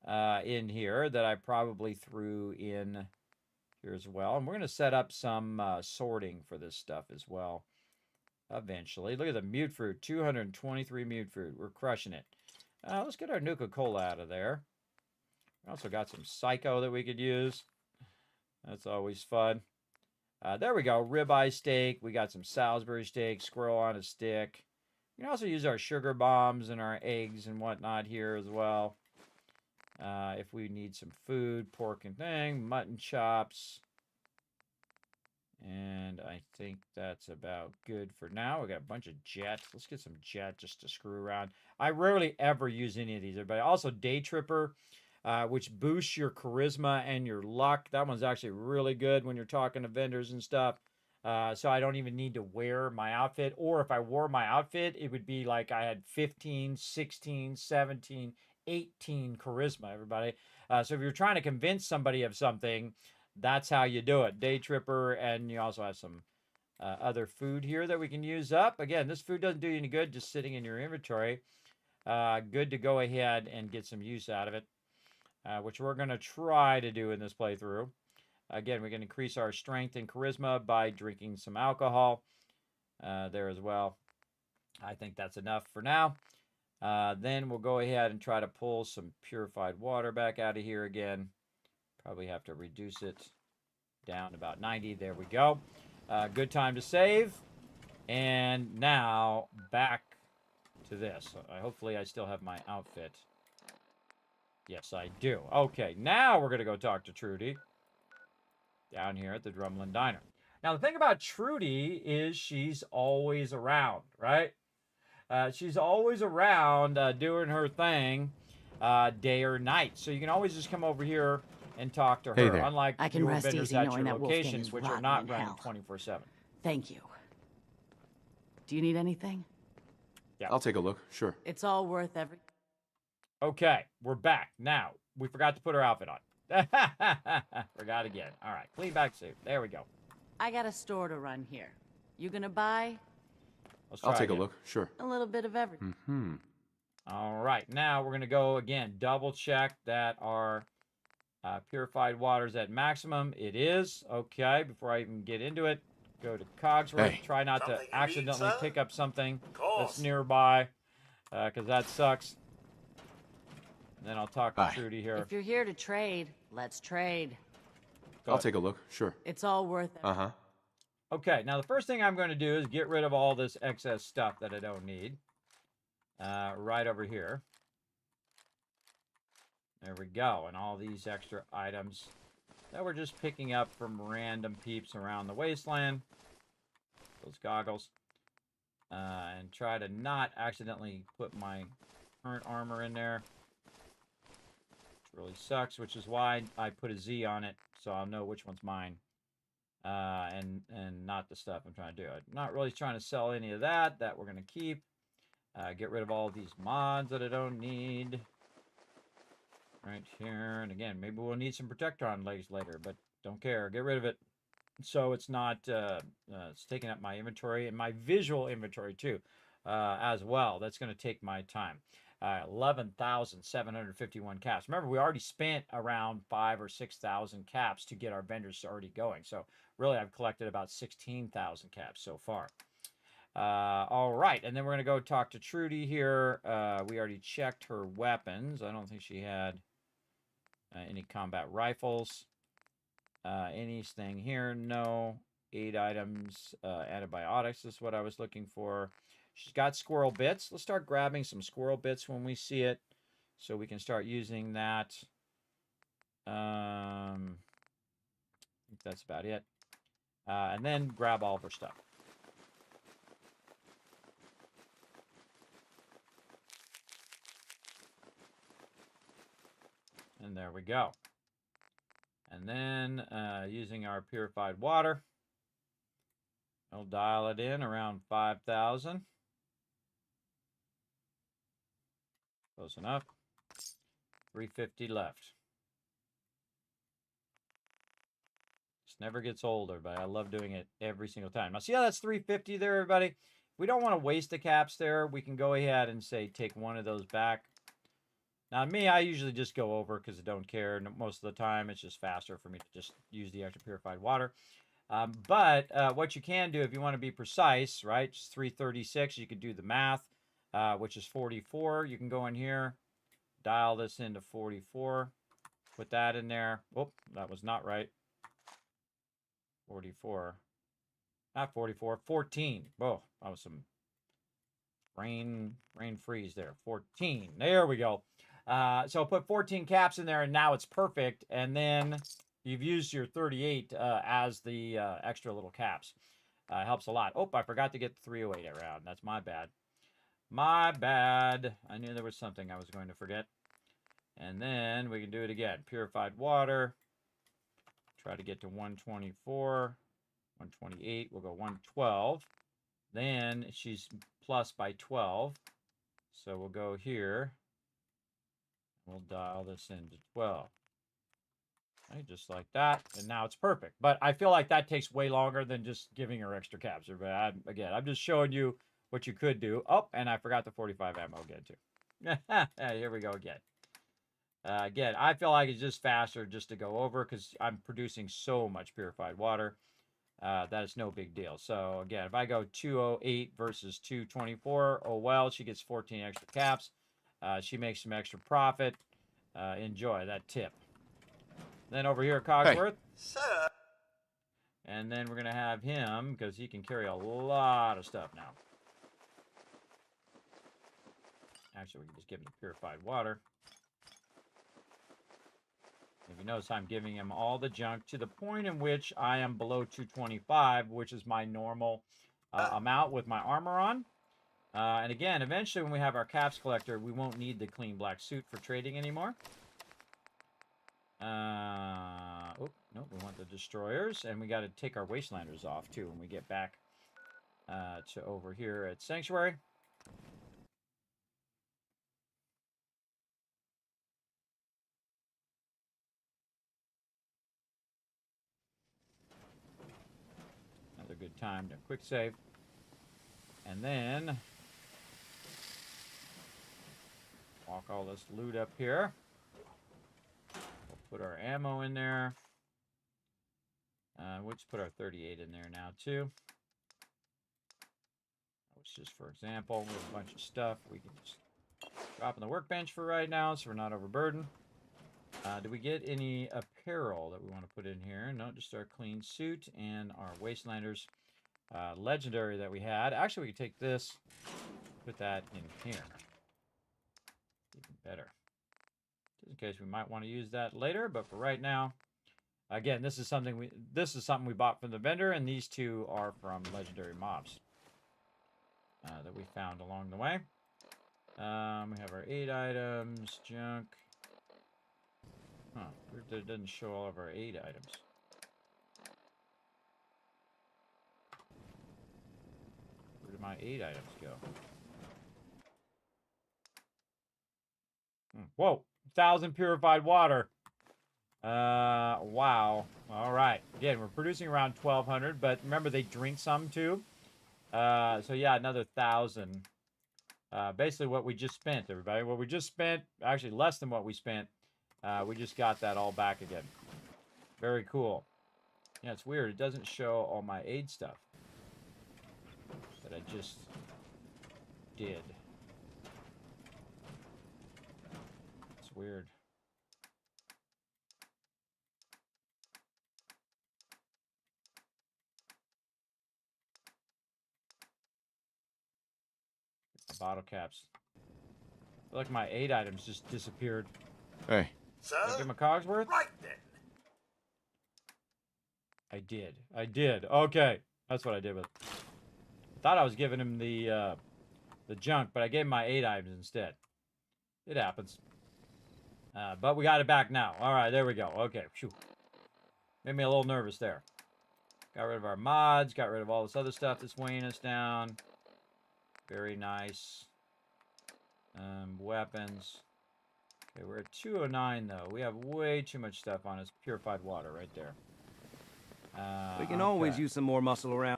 in here that I probably threw in here as well. And we're going to set up some sorting for this stuff as well. Eventually. Look at the mute fruit. 223 mute fruit. We're crushing it. Let's get our Nuka-Cola out of there. We also got some Psycho that we could use. That's always fun. There we go. Ribeye steak. We got some Salisbury steak. Squirrel on a stick. We can also use our sugar bombs and our eggs and whatnot here as well. If we need some food, pork and thing, mutton chops. And I think that's about good for now. We got a bunch of jet. Let's get some jet just to screw around. I rarely ever use any of these, but also Day Tripper, which boosts your charisma and your luck. That one's actually really good when you're talking to vendors and stuff. So I don't even need to wear my outfit. Or if I wore my outfit, it would be like I had 15, 16, 17, 18 charisma, everybody. So if you're trying to convince somebody of something, that's how you do it. Day Tripper, and you also have some other food here that we can use up. Again, this food doesn't do you any good just sitting in your inventory. Good to go ahead and get some use out of it, which we're going to try to do in this playthrough. Again, we can increase our strength and charisma by drinking some alcohol there as well. I think that's enough for now. Then we'll go ahead and try to pull some purified water back out of here again. Probably have to reduce it down to about 90. There we go. Good time to save. And now back to this. Hopefully I still have my outfit. Yes, I do. Okay, now we're going to go talk to Trudy down here at the Drumlin Diner. Now, the thing about Trudy is she's always around, right? She's always around doing her thing day or night. So you can always just come over here and talk to her. Hey there. I Unlike can your rest vendors easy at knowing your that Wolfgang locations, is which are rotten not in running hell. 24/7. Thank you. Do you need anything? Yeah. I'll take a look. Sure. It's all worth every... Okay, we're back. Now, we forgot to put her outfit on. Forgot again. All right, clean back suit. There we go. I got a store to run here. You gonna buy? Let's try I'll take again. a look. Sure. A little bit of everything. Mm-hmm. All right, now we're going to go again, double check that our purified water's at maximum. It is. Okay, before I even get into it, go to Cogsworth. Hey. Try not to Something you need, accidentally sir? pick up something course. that's nearby, because that sucks. And then I'll talk to Bye. Trudy here. If you're here to trade, let's trade. Go I'll ahead. take a look. Sure. It's all worth it. Uh-huh. Okay, now the first thing I'm going to do is get rid of all this excess stuff that I don't need. Right over here. There we go. And all these extra items that we're just picking up from random peeps around the wasteland. Those goggles. And try to not accidentally put my current armor in there. Which really sucks, which is why I put a Z on it, so I'll know which one's mine. And not the stuff I'm trying to do. I'm not really trying to sell any of that. That we're going to keep. Get rid of all these mods that I don't need. Right here. And again, maybe we'll need some Protectron legs later, but don't care. Get rid of it. So it's not, it's taking up my inventory and my visual inventory too, as well. That's going to take my time. 11,751 caps. Remember, we already spent around 5,000 or 6,000 caps to get our vendors already going. So really, I've collected about 16,000 caps so far. All right, and then we're going to go talk to Trudy here. We already checked her weapons. I don't think she had any combat rifles. Anything here? No. 8 items. Antibiotics is what I was looking for. She's got squirrel bits. Let's start grabbing some squirrel bits when we see it, so we can start using that. I think that's about it. And then grab all of her stuff. And there we go. And then using our purified water, we'll dial it in around 5,000. Close enough. 350 left. This never gets old, everybody. I love doing it every single time. Now, see how that's 350 there, everybody? We don't want to waste the caps there. We can go ahead and say take one of those back. Now, me, I usually just go over because I don't care. Most of the time, it's just faster for me to just use the extra purified water. But what you can do if you want to be precise, right, just 336, you could do the math, which is 44. You can go in here, dial this into 44, put that in there. Oh, that was not right. 44. Not 44, 14. Oh, that was some rain freeze there. 14. There we go. So put 14 caps in there, and now it's perfect. And then you've used your 38 as the extra little caps. Helps a lot. Oh, I forgot to get the 308 around. That's my bad. My bad. I knew there was something I was going to forget. And then we can do it again. Purified water. Try to get to 124. 128. We'll go 112. Then she's plus by 12. So we'll go here. We'll dial this into 12. Okay, just like that. And now it's perfect. But I feel like that takes way longer than just giving her extra caps. Again, I'm just showing you what you could do. Oh, and I forgot the 45 ammo again, too. Here we go again. Again, I feel like it's just faster just to go over because I'm producing so much purified water. That is no big deal. So, again, if I go 208 versus 224, oh, well, she gets 14 extra caps. She makes some extra profit. Enjoy that tip. Then over here, Cogsworth. Hey. Sir. And then we're going to have him, because he can carry a lot of stuff now. Actually, we can just give him the purified water. If you notice, I'm giving him all the junk to the point in which I am below 225, which is my normal amount with my armor on. And again, eventually when we have our caps collector, we won't need the clean black suit for trading anymore. Oh, no, we want the destroyers. And we got to take our wastelanders off, too, when we get back to over here at Sanctuary. Another good time to quick save. And then walk all this loot up here. We'll put our ammo in there. We'll just put our 38 in there now, too. It's just for example. We have a bunch of stuff we can just drop on the workbench for right now so we're not overburdened. Do we get any apparel that we want to put in here? No, just our clean suit and our wastelanders. Legendary that we had. Actually, we can take this, put that in here. Even better. Just in case we might want to use that later, but for right now, again, this is something we bought from the vendor, and these two are from legendary mobs that we found along the way. We have our 8 items, junk. Huh, it doesn't show all of our 8 items. Where did my 8 items go? Whoa, 1,000 purified water. Wow. All right. Again, we're producing around 1,200, but remember they drink some too. So yeah, another 1,000. Basically what we just spent, everybody. What we just spent, actually less than what we spent. We just got that all back again. Very cool. Yeah, it's weird. It doesn't show all my aid stuff that I just did. It's weird. bottle caps. I feel like my 8 items just disappeared. Hey, Sir? Did I give him a Cogsworth? Right then. I did. I did. Okay. That's what I did with it. I thought I was giving him the junk, but I gave him my 8 items instead. It happens. But we got it back now. All right, there we go. Okay. Phew. Made me a little nervous there. Got rid of our mods. Got rid of all this other stuff that's weighing us down. Very nice. Weapons. Okay, we're at 209, though. We have way too much stuff on us. Purified water right there. We can always okay. use some more muscle around.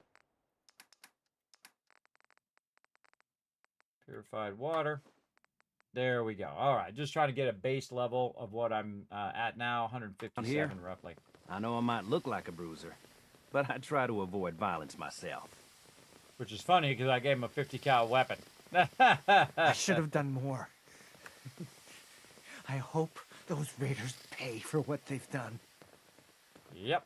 Purified water. There we go. All right, just trying to get a base level of what I'm at now, 157 roughly. I know I might look like a bruiser, but I try to avoid violence myself. Which is funny because I gave him a 50 cal weapon. I should have done more. I hope those raiders pay for what they've done. Yep.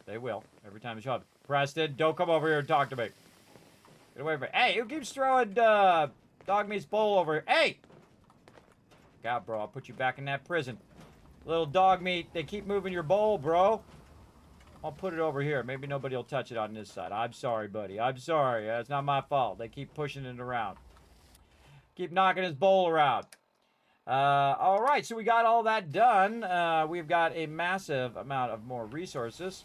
They will. Every time they show up. Preston, don't come over here and talk to me. Get away from me. Hey, who keeps throwing dog meat's bowl over here? Hey! God, bro, I'll put you back in that prison. Little dog meat, they keep moving your bowl, bro. I'll put it over here. Maybe nobody will touch it on this side. I'm sorry, buddy. I'm sorry. It's not my fault. They keep pushing it around. Keep knocking his bowl around. All right, so we got all that done. We've got a massive amount of more resources.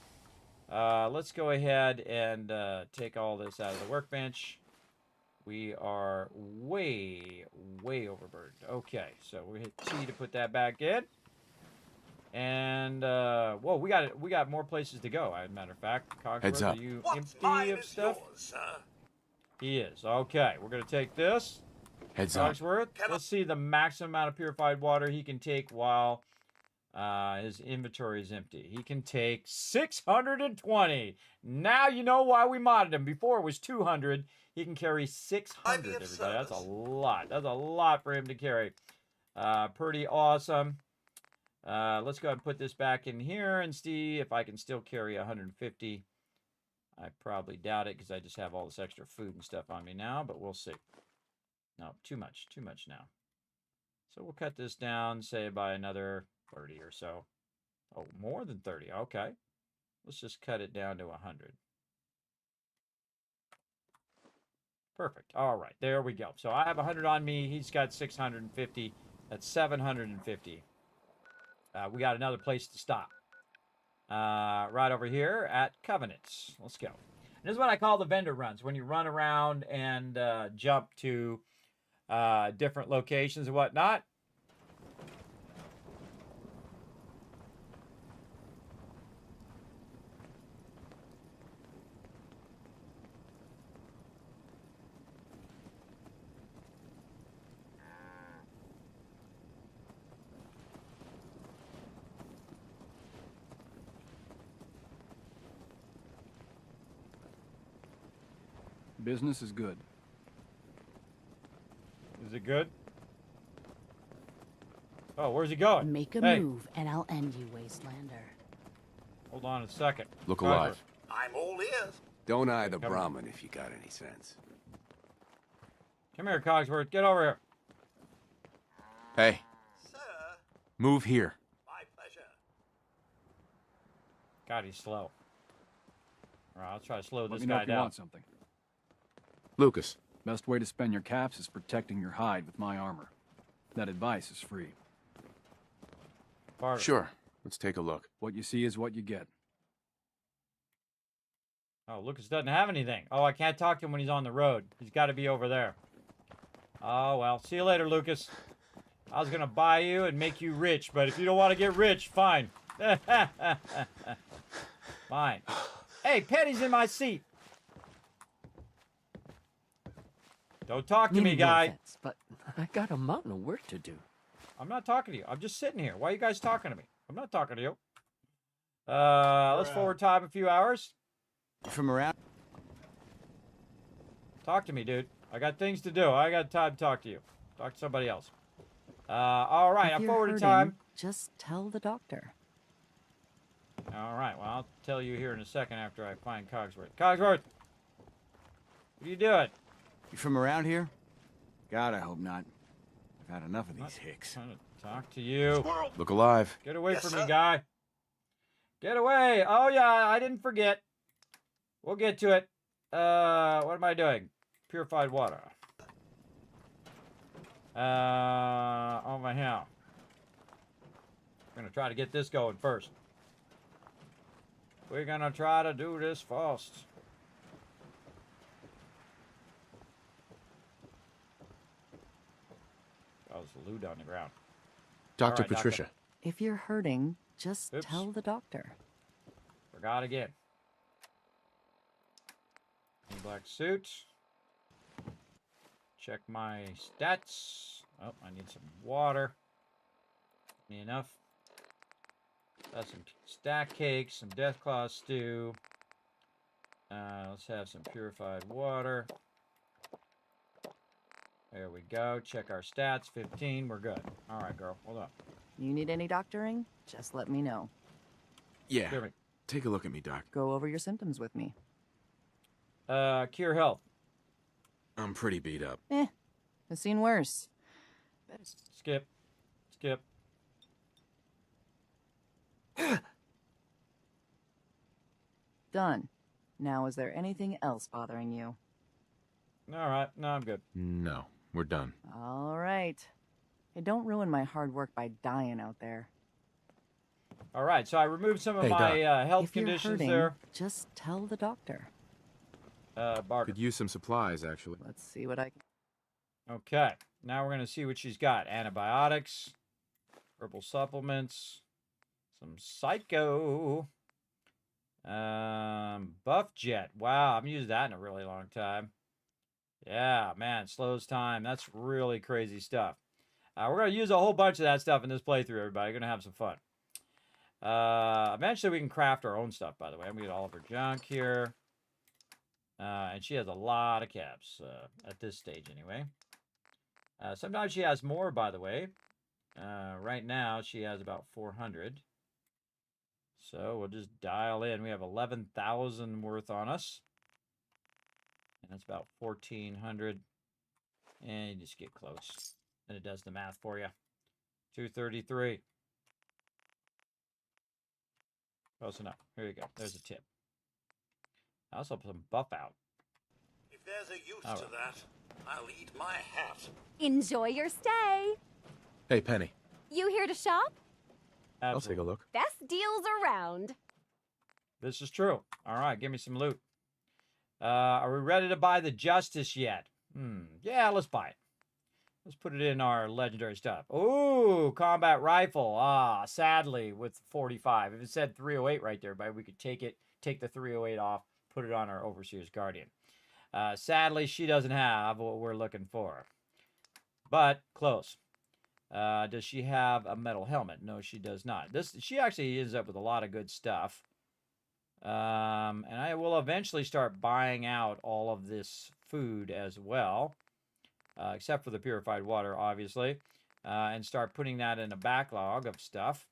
Let's go ahead and take all this out of the workbench. We are way overburdened. Okay, so we hit T to put that back in. And whoa, we got more places to go. As a matter of fact, Heads up. Are you What's empty mine of is stuff? yours, sir. He is. Okay, we're gonna take this. Heads up. Cogsworth. Let's see the maximum amount of purified water he can take while his inventory is empty. He can take 620. Now you know why we modded him. Before it was 200. He can carry 600, everybody. That's a lot. That's a lot for him to carry. Pretty awesome. Let's go ahead and put this back in here and see if I can still carry 150. I probably doubt it because I just have all this extra food and stuff on me now, but we'll see. No, too much now. So we'll cut this down, say by another 30 or so. Oh, more than 30. Okay. Let's just cut it down to 100. Perfect. All right, there we go. So I have 100 on me. He's got 650. That's 750. We got another place to stop. Right over here at Covenants. Let's go. And this is what I call the vendor runs. When you run around and jump to different locations and whatnot. Business is good. Is it good? Oh, where's he going? Make a Hey, move, and I'll end you, Wastelander. hold on a second. Look Roger. alive. I'm all ears. Don't eye the Come on. Brahmin if you got any sense. Come here, Cogsworth. Get over here. Hey, Sir, move here. my pleasure. God, he's slow. All right, I'll try to slow Let this me know guy if you down. want something. Lucas. Best way to spend your caps is protecting your hide with my armor. That advice is free. Barter. Sure. Let's take a look. What you see is what you get. Oh, Lucas doesn't have anything. Oh, I can't talk to him when he's on the road. He's got to be over there. Oh, well. See you later, Lucas. I was going to buy you and make you rich, but if you don't want to get rich, fine. Fine. Hey, Petty's in my seat. Don't talk to me, guy. offense, but I got a mountain of work to do. I'm not talking to you. I'm just sitting here. Why are you guys talking to me? I'm not talking to you. Let's forward time a few hours. From around? Talk to me, dude. I got things to do. I got time to talk to you. Talk to somebody else. All right, If I'm you're forward hurting, time. just tell the doctor. All right, well, I'll tell you here in a second after I find Cogsworth. Cogsworth! What are you doing? You from around here? God, I hope not. I've had enough of these hicks. Trying to talk to you. Look alive. Get away Yes, from sir. me, guy. Get away. Oh, yeah, I didn't forget. We'll get to it. What am I doing? Purified water. Over here. We're gonna try to get this going first. We're gonna try to do this first. Oh, there's loot on the ground. Dr. All right, Patricia. If you're hurting, just Oops. tell the doctor. Forgot again. Black suit. Check my stats. Oh, I need some water. Need enough. Got some stack cakes, some deathclaw stew. Let's have some purified water. There we go. Check our stats. 15. We're good. All right, girl. Hold on. You need any doctoring? Just let me know. Yeah. Here we Take a look at me, Doc. Go over your symptoms with me. Cure health. I'm pretty beat up. I've seen worse. Skip. Skip. Done. Now, is there anything else bothering you? All right. No, I'm good. No, we're done. All right. Hey, don't ruin my hard work by dying out there. All right. So I removed some of Hey, my health If you're conditions hurting, there. just tell the doctor. Barker. Could use some supplies, actually. Let's see what I can... Okay. Now we're going to see what she's got. Antibiotics, herbal supplements, some psycho, buff jet. Wow, I haven't used that in a really long time. Yeah, man, slows time. That's really crazy stuff. We're going to use a whole bunch of that stuff in this playthrough, everybody. We're going to have some fun. Eventually we can craft our own stuff, by the way. I'm going to get all of her junk here. And she has a lot of caps at this stage anyway. Sometimes she has more, by the way. Right now she has about 400. So we'll just dial in. We have 11,000 worth on us. And that's about 1,400. And you just get close. And it does the math for you. 233. Close enough. Here you go. There's a tip. I also put some buff out. If there's a use to that, I'll eat my hat. Enjoy your stay. Hey, Penny. You here to shop? Absolutely. I'll take a look. Best deals around. This is true. All right, give me some loot. Are we ready to buy the Justice yet? Yeah, let's buy it. Let's put it in our legendary stuff. Ooh, combat rifle. Sadly, with 45. If it said 308 right there, but we could take it, take the 308 off, put it on our Overseer's Guardian. Sadly, she doesn't have what we're looking for. But close. Does she have a metal helmet? No, she does not. She actually ends up with a lot of good stuff. And I will eventually start buying out all of this food as well. Except for the purified water, obviously. And start putting that in a backlog of stuff.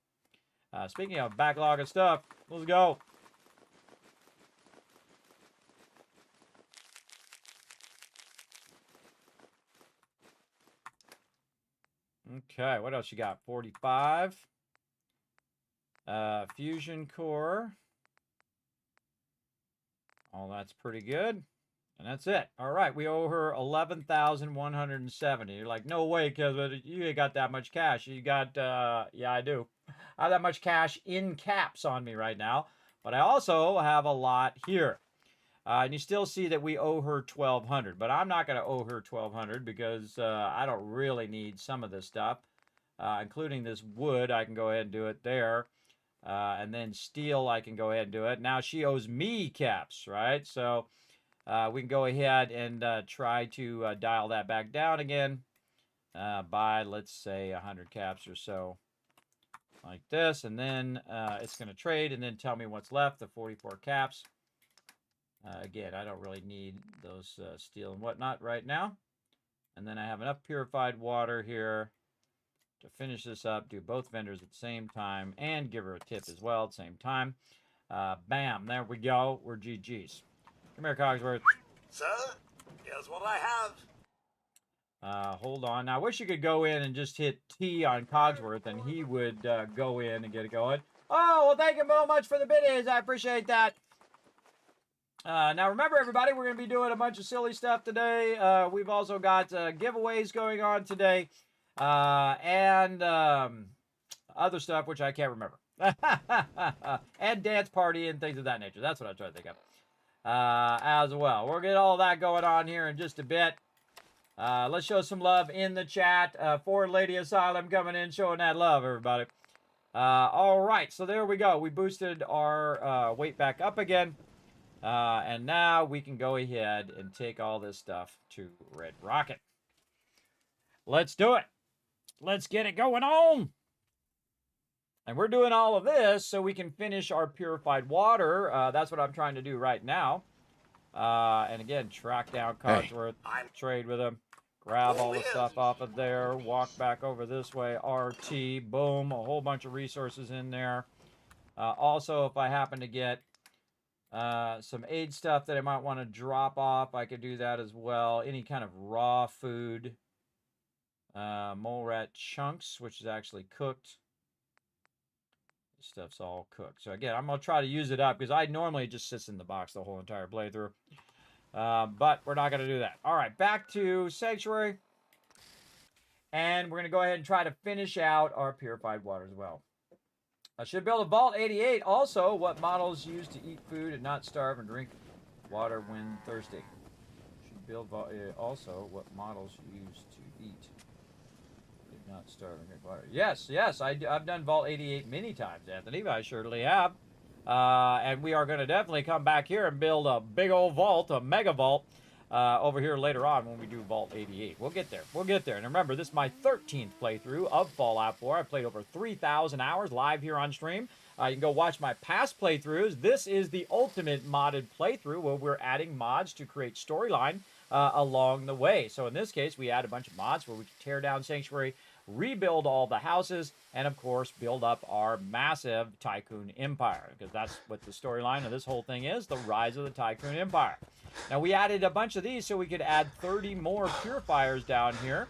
Speaking of backlog of stuff, let's go. Okay, what else you got? 45. Fusion core. Oh, that's pretty good. And that's it. All right, we owe her 11,170. You're like, no way, Kismet, you ain't got that much cash. You got, yeah, I do. I have that much cash in caps on me right now. But I also have a lot here. And you still see that we owe her 1,200. But I'm not going to owe her 1,200 because I don't really need some of this stuff. Including this wood, I can go ahead and do it there. And then steel, I can go ahead and do it. Now she owes me caps, right? So we can go ahead and try to dial that back down again by, let's say, 100 caps or so. Like this. And then it's going to trade and then tell me what's left, the 44 caps. Again, I don't really need those steel and whatnot right now. And then I have enough purified water here to finish this up, do both vendors at the same time, and give her a tip as well at the same time. Bam, there we go. We're GG's. Come here, Cogsworth. Sir, here's what I have. Hold on. Now, I wish you could go in and just hit T on Cogsworth, and he would go in and get it going. Oh, well, thank you so much for the biddies. I appreciate that. Now, remember, everybody, we're going to be doing a bunch of silly stuff today. We've also got giveaways going on today and other stuff, which I can't remember. And dance party and things of that nature. That's what I'm trying to think of as well. We'll get all that going on here in just a bit. Let's show some love in the chat. Ford Lady Asylum coming in, showing that love, everybody. All right, so there we go. We boosted our weight back up again. And now we can go ahead and take all this stuff to Red Rocket. Let's do it. Let's get it going on. And we're doing all of this so we can finish our purified water. That's what I'm trying to do right now. And again, track down Cogsworth, trade with him, grab all the stuff off of there, walk back over this way, RT, boom, a whole bunch of resources in there. Also, if I happen to get some aid stuff that I might want to drop off, I could do that as well. Any kind of raw food. Mole rat chunks, which is actually cooked. This stuff's all cooked. So again, I'm going to try to use it up because I normally just sits in the box the whole entire playthrough. But we're not going to do that. All right, back to Sanctuary. And we're going to go ahead and try to finish out our purified water as well. I should build a Vault 88. Also, what models used to eat food and not starve and drink water when thirsty. Should build Vault 88. Also, what models used to eat did not starve and drink water. Yes, I've done Vault 88 many times, Anthony. I surely have. And we are going to definitely come back here and build a big old vault, a mega vault, over here later on when we do Vault 88. We'll get there. We'll get there. And remember, this is my 13th playthrough of Fallout 4. I've played over 3,000 hours live here on stream. You can go watch my past playthroughs. This is the ultimate modded playthrough where we're adding mods to create storyline along the way. So in this case, we add a bunch of mods where we can tear down Sanctuary, rebuild all the houses, and of course build up our massive Tycoon Empire, because that's what the storyline of this whole thing is, the rise of the Tycoon Empire. Now we added a bunch of these so we could add 30 more purifiers down here.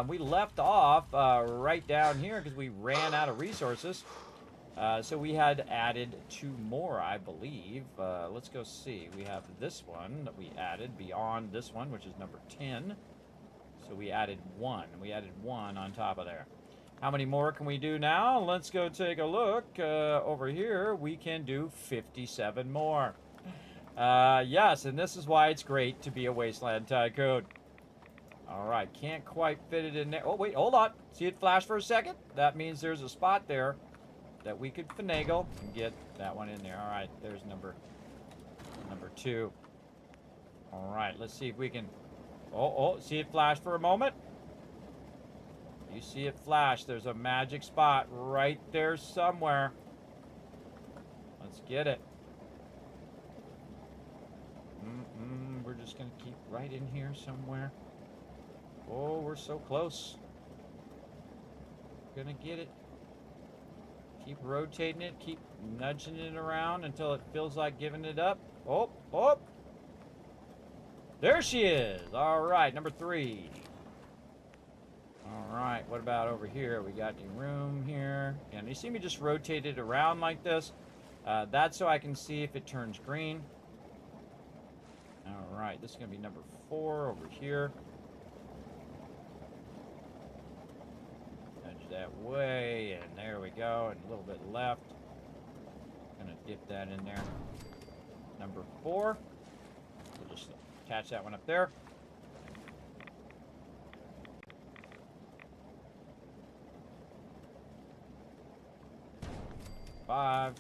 We left off right down here because we ran out of resources. So we had added 2 more, I believe. Let's go see. We have this one that we added beyond this one, which is number 10. So we added 1. We added 1 on top of there. How many more can we do now? Let's go take a look. Over here, we can do 57 more. Yes, and this is why it's great to be a Wasteland Tycoon. All right, can't quite fit it in there. Oh, wait, hold on. See it flash for a second? That means there's a spot there that we could finagle and get that one in there. All right, there's number 2. All right, let's see if we can... Oh, see it flash for a moment? You see it flash. There's a magic spot right there somewhere. Let's get it. We're just going to keep right in here somewhere. Oh, we're so close. Gonna get it. Keep rotating it. Keep nudging it around until it feels like giving it up. Oh! There she is. All right, number 3. All right, what about over here? We got the room here. And you see me just rotate it around like this? That's so I can see if it turns green. All right, this is going to be number 4 over here. Nudge that way, and there we go. And a little bit left. Going to dip that in there. Number 4. We'll just attach that one up there. Five.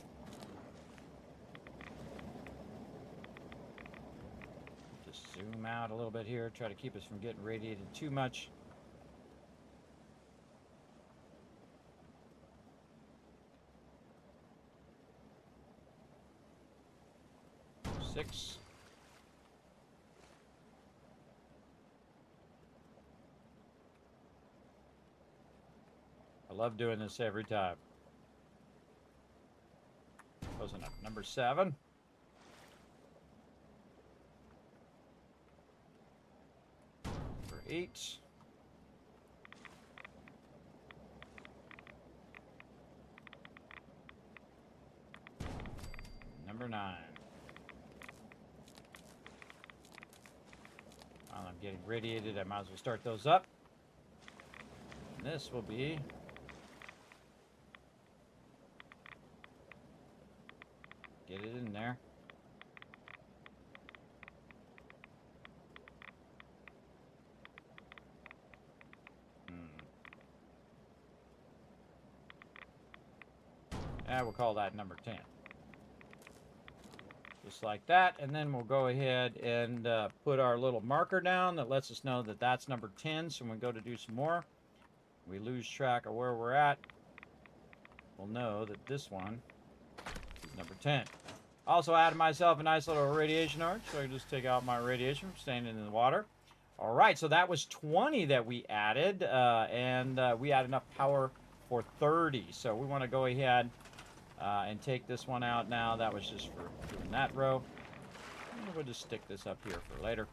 Just zoom out a little bit here. Try to keep us from getting radiated too much. Six. I love doing this every time. Close enough. Number 7. Number 8. Number 9. While I'm getting radiated, I might as well start those up. And this will be get it in there. And we'll call that number 10. Just like that. And then we'll go ahead and put our little marker down that lets us know that that's number 10. So when we go to do some more, we lose track of where we're at. We'll know that this one is number 10. Also added myself a nice little radiation arc, so I can just take out my radiation from staying in the water. All right, so that was 20 that we added, and we had enough power for 30. So we want to go ahead and take this one out now. That was just for doing that row. And we'll just stick this up here for later.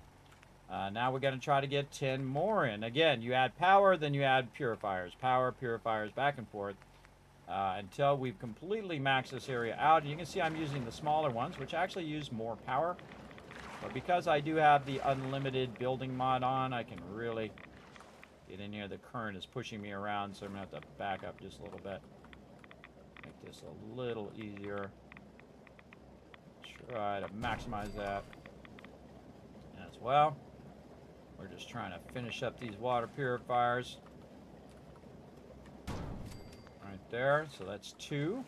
Now we're going to try to get 10 more in. Again, you add power, then you add purifiers. Power, purifiers, back and forth. Until we've completely maxed this area out. You can see I'm using the smaller ones, which actually use more power. But because I do have the unlimited building mod on, I can really get in here. The current is pushing me around, so I'm going to have to back up just a little bit. Make this a little easier. Try to maximize that as well. We're just trying to finish up these water purifiers. Right there, so that's 2.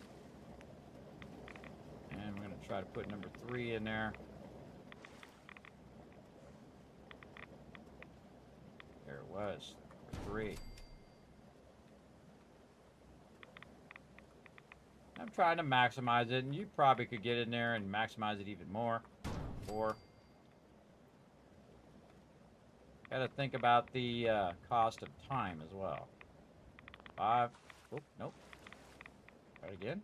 And we're going to try to put number 3 in there. There it was, number 3. I'm trying to maximize it, and you probably could get in there and maximize it even more. 4. Got to think about the cost of time as well. 5. Oh, nope. Try it again.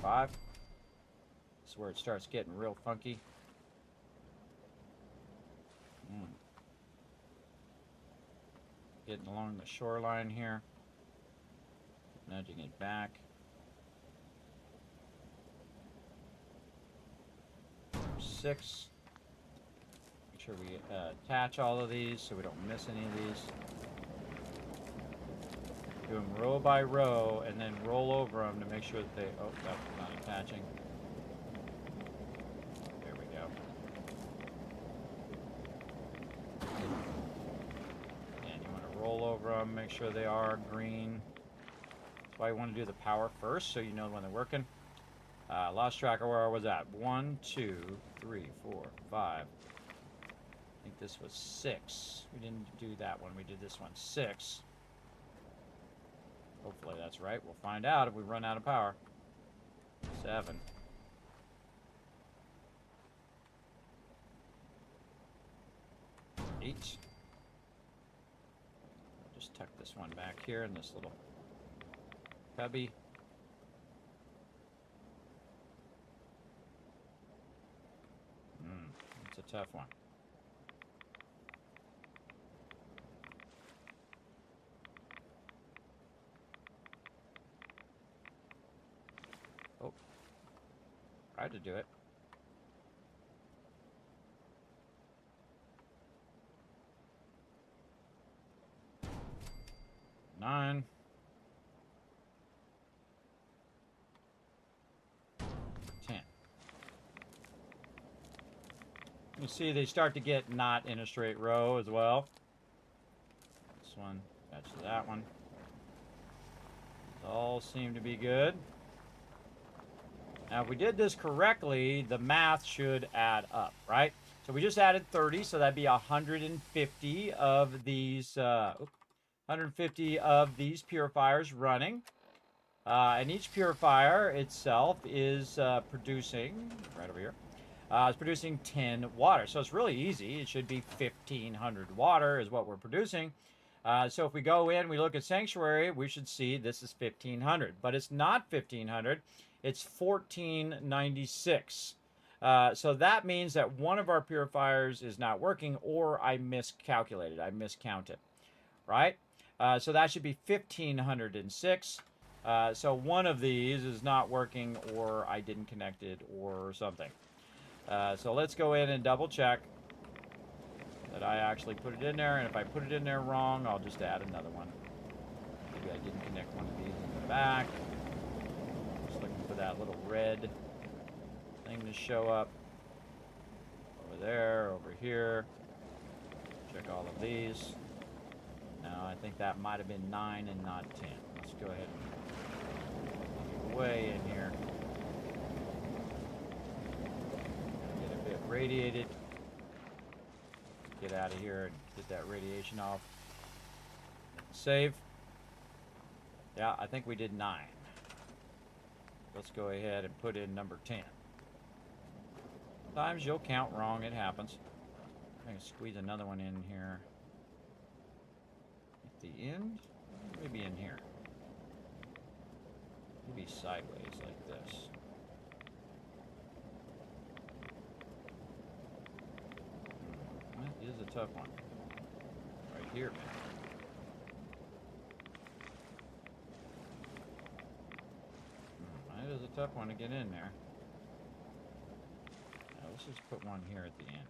5. This is where it starts getting real funky. Getting along the shoreline here. Nudging it back. 6. Make sure we attach all of these so we don't miss any of these. Do them row by row and then roll over them to make sure that they... Oh, that's not attaching. There we go. And you want to roll over them, make sure they are green. That's why you want to do the power first so you know when they're working. Lost track of where I was at. 1, 2, 3, 4, 5. I think this was 6. We didn't do that one. We did this one. 6. Hopefully that's right. We'll find out if we run out of power. 7. 8. I'll just tuck this one back here in this little cubby. It's a tough one. Oh, tried to do it. Nine. 10. You see they start to get not in a straight row as well. This one, match that one. These all seem to be good. Now if we did this correctly, the math should add up, right? So we just added 30, so that'd be 150 of these 150 of these purifiers running. And each purifier itself is producing, right over here, is producing 10 water. So it's really easy. It should be 1,500 water is what we're producing. So if we go in, we look at Sanctuary, we should see this is 1,500. But it's not 1,500. It's 1,496. So that means that one of our purifiers is not working, or I miscalculated. I miscounted, right? So that should be 1,506. So one of these is not working, or I didn't connect it, or something. So let's go in and double check that I actually put it in there. And if I put it in there wrong, I'll just add another one. Maybe I didn't connect one of these in the back. Just looking for that little red thing to show up. Over there, over here. Check all of these. Now, I think that might have been 9 and not 10. Let's go ahead and get way in here. Get a bit radiated. Get out of here and get that radiation off. Save. Yeah, I think we did 9. Let's go ahead and put in number 10. Sometimes you'll count wrong, it happens. I'm going to squeeze another one in here. At the end? Maybe in here. Maybe sideways like this. That is a tough one. Right here, man. That is a tough one to get in there. Now, let's just put one here at the end.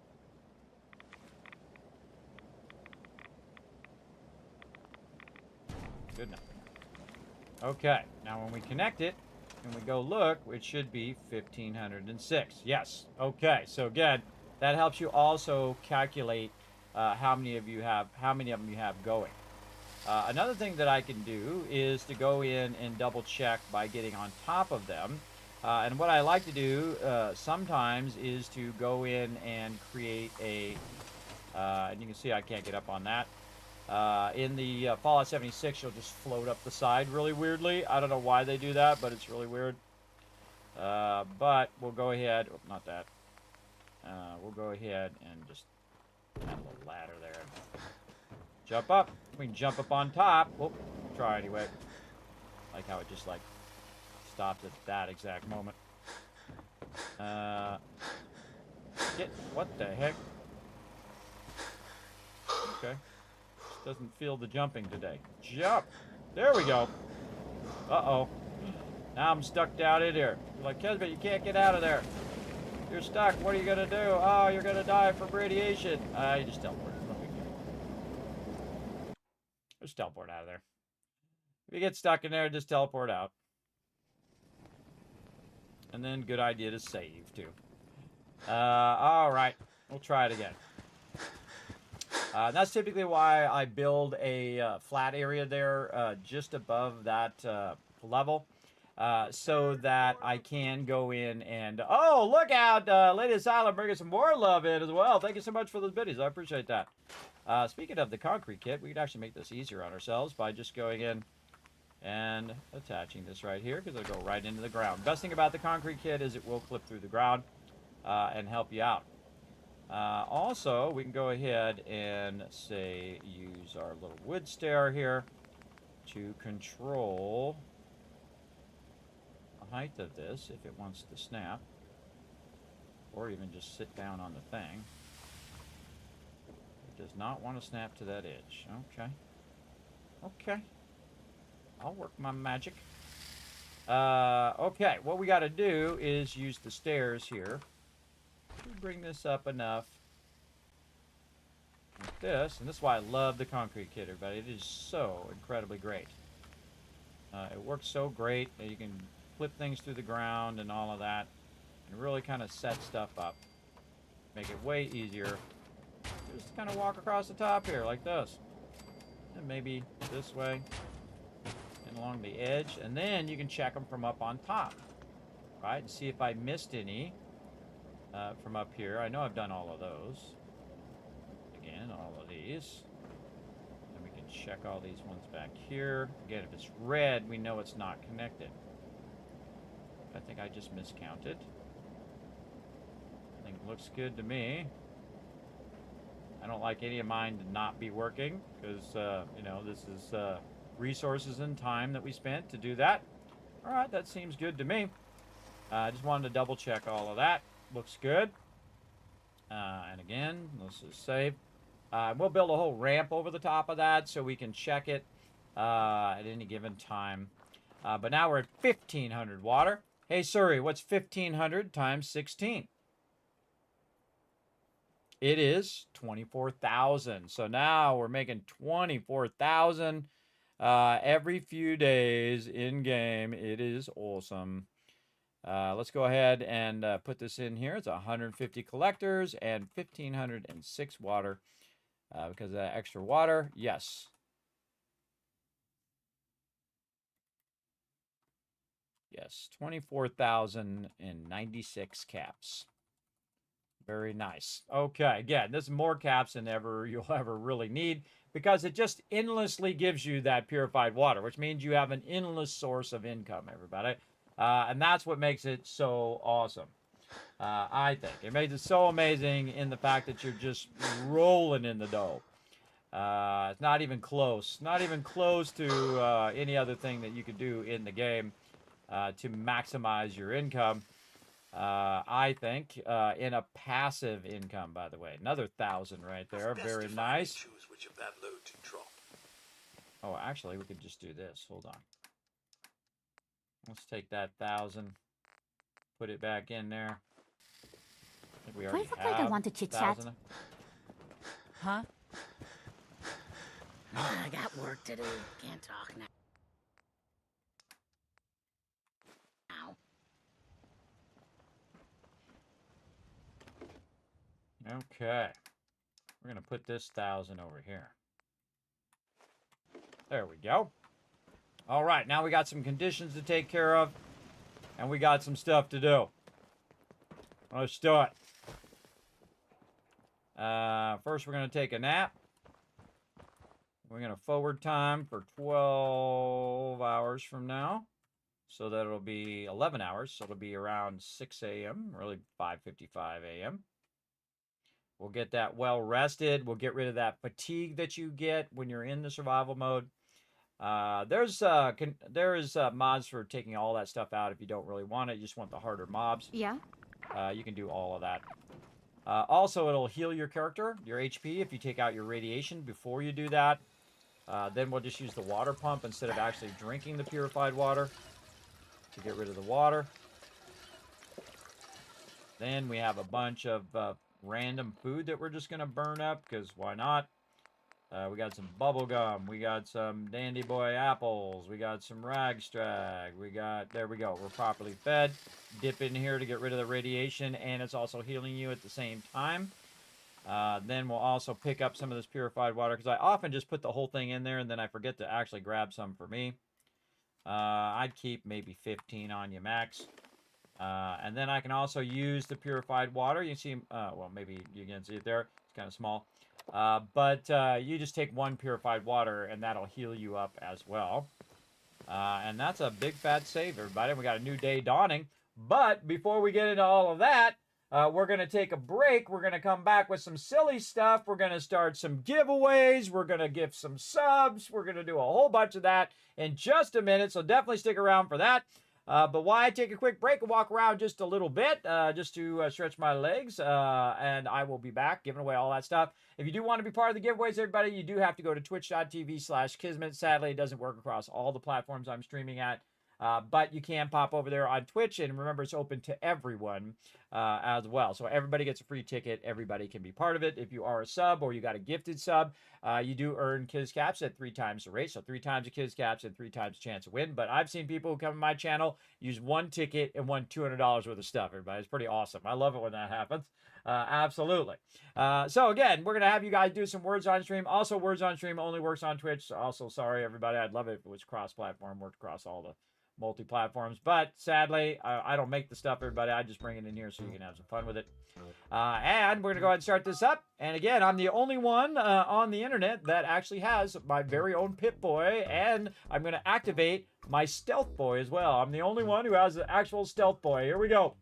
Good enough. Okay, now when we connect it and we go look, it should be 1,506. Yes. Okay. So again, that helps you also calculate how many of them you have going. Another thing that I can do is to go in and double check by getting on top of them. And what I like to do sometimes is to go in and create a, and you can see I can't get up on that. In the Fallout 76, you'll just float up the side really weirdly. I don't know why they do that, but it's really weird. But we'll go ahead, oh, not that. We'll go ahead and just add a little ladder there. Jump up. We can jump up on top. Well, try anyway. Like how it just like stopped at that exact moment. What the heck? Okay. Doesn't feel the jumping today. Jump! There we go. Uh-oh. Now I'm stuck down in here. You're like, Kismet, you can't get out of there. You're stuck. What are you gonna do? Oh, you're gonna die from radiation. You just teleport. No big deal. Just teleport out of there. If you get stuck in there, just teleport out. And then good idea to save, too. Alright. We'll try it again. That's typically why I build a flat area there just above that level. So that I can go in and... Oh, look out! Lady Asylum bringing some more love in as well. Thank you so much for those biddies. I appreciate that. Speaking of the concrete kit, we could actually make this easier on ourselves by just going in and attaching this right here, because it'll go right into the ground. Best thing about the concrete kit is it will clip through the ground and help you out. Also, we can go ahead and, say, use our little wood stair here to control the height of this if it wants to snap, or even just sit down on the thing. It does not want to snap to that edge. Okay. Okay. I'll work my magic. Okay, what we got to do is use the stairs here. Bring this up enough like this, and this is why I love the concrete kit, everybody. It is so incredibly great. It works so great that you can flip things through the ground and all of that, and really kind of set stuff up. Make it way easier. Just kind of walk across the top here like this, and maybe this way and along the edge, and then you can check them from up on top, right, and see if I missed any. From up here. I know I've done all of those. Again, all of these. And we can check all these ones back here. Again, if it's red, we know it's not connected. I think I just miscounted. I think it looks good to me. I don't like any of mine to not be working, because, you know, this is resources and time that we spent to do that. Alright, that seems good to me. I just wanted to double check all of that. Looks good. And again, let's just save. We'll build a whole ramp over the top of that so we can check it at any given time. But now we're at 1,500 water. Hey, Suri, what's 1,500 times 16? It is 24,000. So now we're making 24,000 every few days in game. It is awesome. Let's go ahead and put this in here. It's 150 collectors and 1,506 water because of that extra water. Yes. Yes, 24,096 caps. Very nice. Okay, again, this is more caps than you'll ever really need because it just endlessly gives you that purified water, which means you have an endless source of income, everybody. And that's what makes it so awesome. I think it makes it so amazing in the fact that you're just rolling in the dough. It's not even close. Not even close to any other thing that you could do in the game to maximize your income. I think in a passive income, by the way. Another 1,000 right there. Very nice. Choose which of that load to drop. Oh, actually, we could just do this. Hold on. Let's take that 1,000. Put it back in there. I think we already look have like I want to chit-chat? 1,000. Huh? I got work to do. Can't talk now. Okay. We're going to put this 1,000 over here. There we go. All right, now we got some conditions to take care of, and we got some stuff to do. Let's do it. First, we're going to take a nap. We're going to forward time for 12 hours from now. So that it'll be 11 hours. So it'll be around 6 a.m., really 5:55 a.m. We'll get that well rested. We'll get rid of that fatigue that you get when you're in the survival mode. There is mods for taking all that stuff out if you don't really want it. You just want the harder mobs. Yeah. You can do all of that. Also, it'll heal your character, your HP, if you take out your radiation before you do that. Then we'll just use the water pump instead of actually drinking the purified water to get rid of the water. Then we have a bunch of random food that we're just going to burn up because why not? We got some bubble gum. We got some Dandy Boy apples. We got some ragstrag. There we go. We're properly fed. Dip in here to get rid of the radiation, and it's also healing you at the same time. Then we'll also pick up some of this purified water because I often just put the whole thing in there and then I forget to actually grab some for me. I'd keep maybe 15 on you max. And then I can also use the purified water. You see, well, maybe you can see it there. It's kind of small. But you just take one purified water and that'll heal you up as well. And that's a big fat save, everybody. We got a new day dawning. But before we get into all of that, we're going to take a break. We're going to come back with some silly stuff. We're going to start some giveaways. We're going to give some subs. We're going to do a whole bunch of that in just a minute. So definitely stick around for that. But why take a quick break and walk around just a little bit, just to stretch my legs, and I will be back giving away all that stuff. If you do want to be part of the giveaways, everybody, you do have to go to twitch.tv/Kismet. Sadly, it doesn't work across all the platforms I'm streaming at, but you can pop over there on Twitch, and remember, it's open to everyone as well. So everybody gets a free ticket. Everybody can be part of it. If you are a sub or you got a gifted sub, you do earn Kiz Caps at 3 times the rate. So 3 times the Kiz Caps and 3 times the chance to win. But I've seen people who come to my channel use 1 ticket and won $200 worth of stuff, everybody. It's pretty awesome. I love it when that happens. Absolutely. So again, we're going to have you guys do some words on stream. Also, words on stream only works on Twitch. Also, sorry, everybody. I'd love it if it was cross-platform, worked across all the multi-platforms, but sadly I don't make the stuff, everybody. I just bring it in here so you can have some fun with it. And we're gonna go ahead and start this up. And again, I'm the only one on the internet that actually has my very own Pip-Boy, and I'm gonna activate my Stealth Boy as well. I'm the only one who has the actual Stealth Boy. Here we go.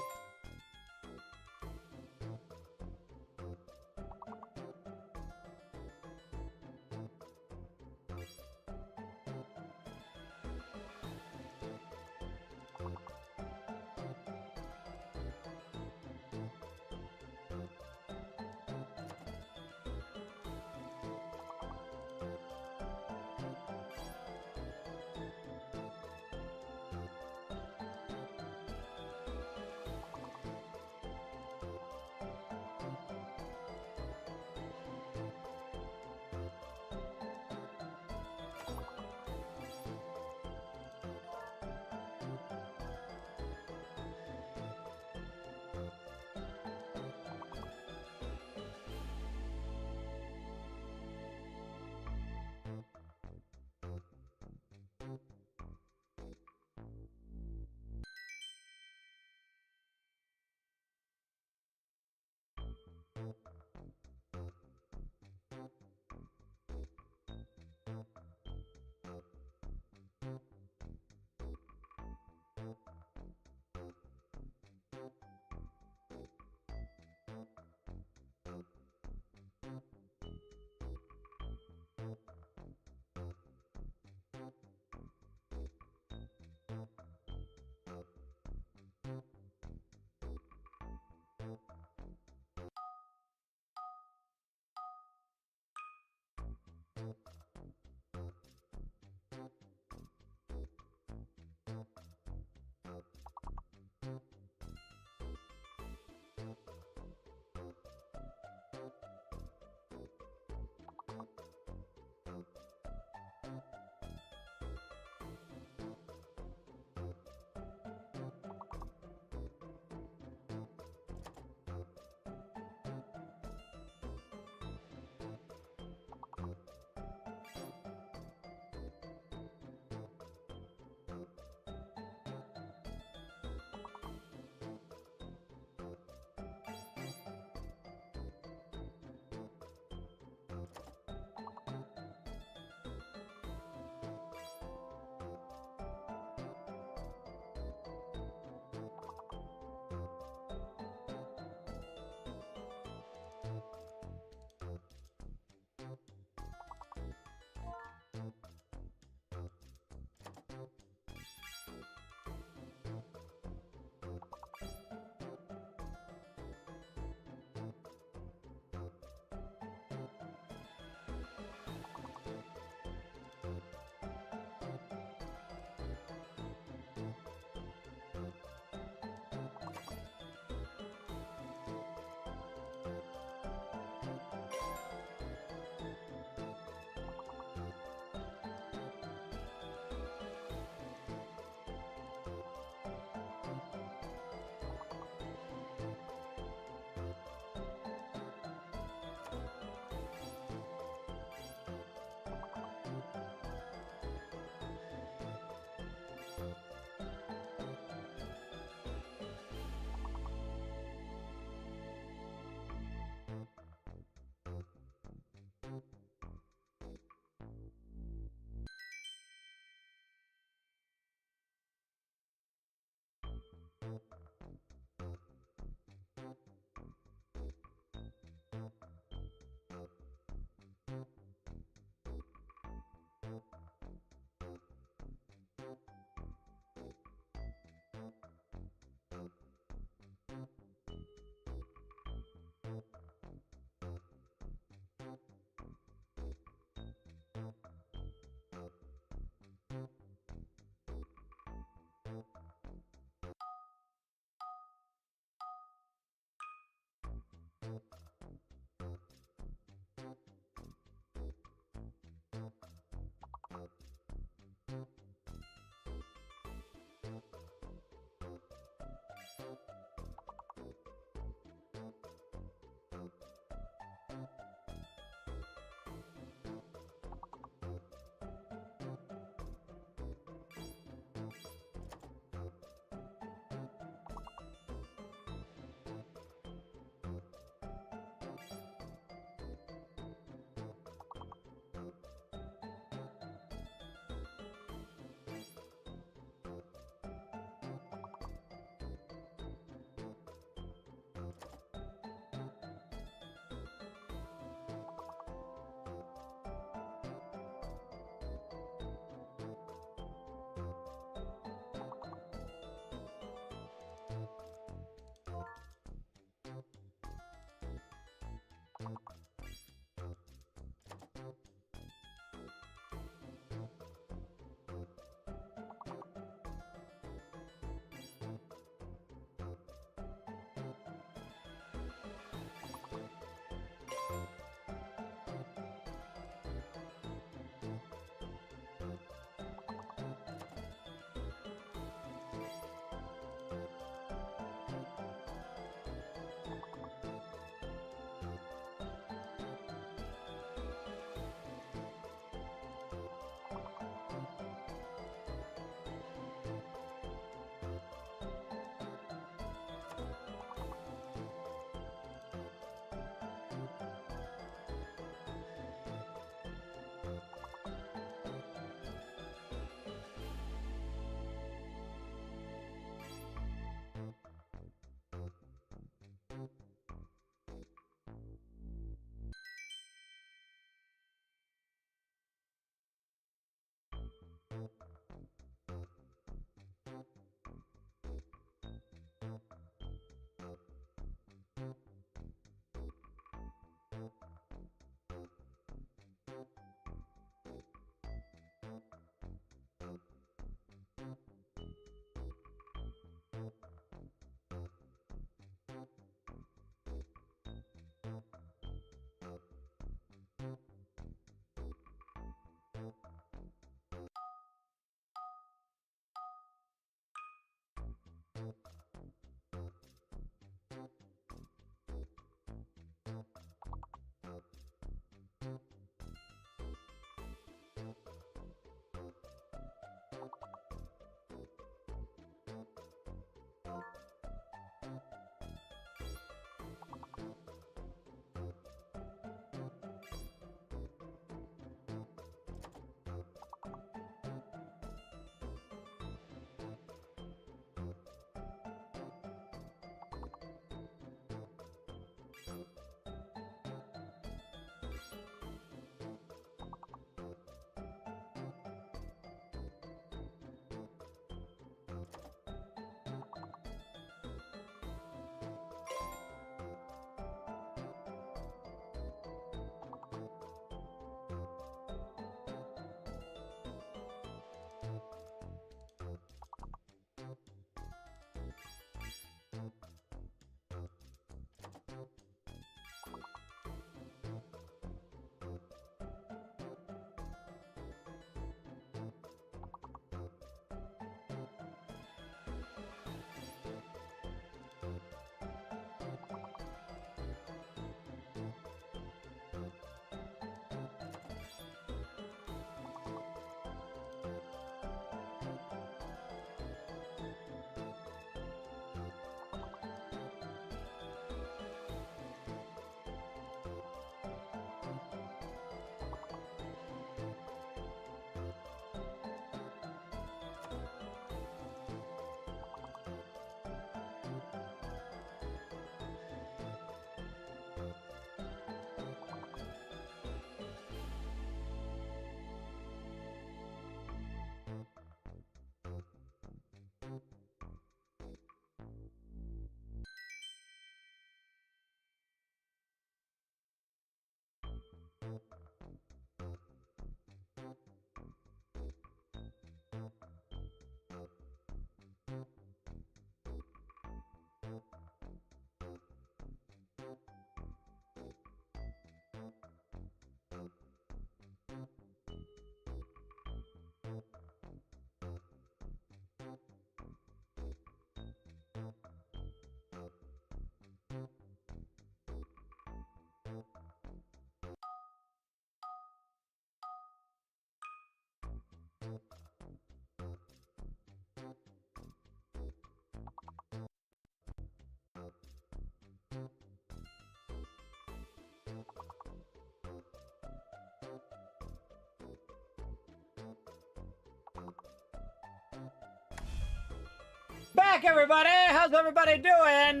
back, everybody. How's everybody doing?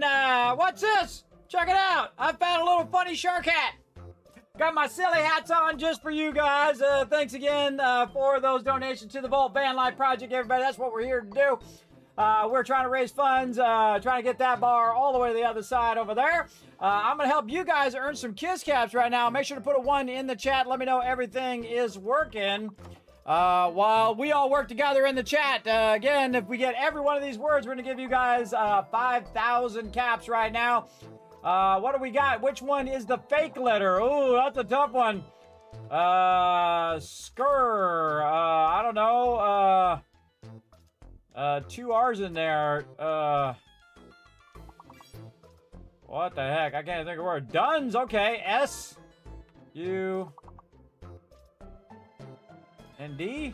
What's this? Check it out. I found a little funny shark hat. Got my silly hats on just for you guys. Thanks again for those donations to the VaultVanLife project, everybody. That's what we're here to do. We're trying to raise funds, trying to get that bar all the way to the other side over there. I'm going to help you guys earn some Kiss Caps right now. Make sure to put a 1 in the chat. Let me know everything is working. While we all work together in the chat, again, if we get every one of these words, we're going to give you guys 5,000 caps right now. What do we got? Which one is the fake letter? Ooh, that's a tough one. Skur. I don't know. 2 R's in there. What the heck? I can't think of a word. Duns. Okay. S. U. And D?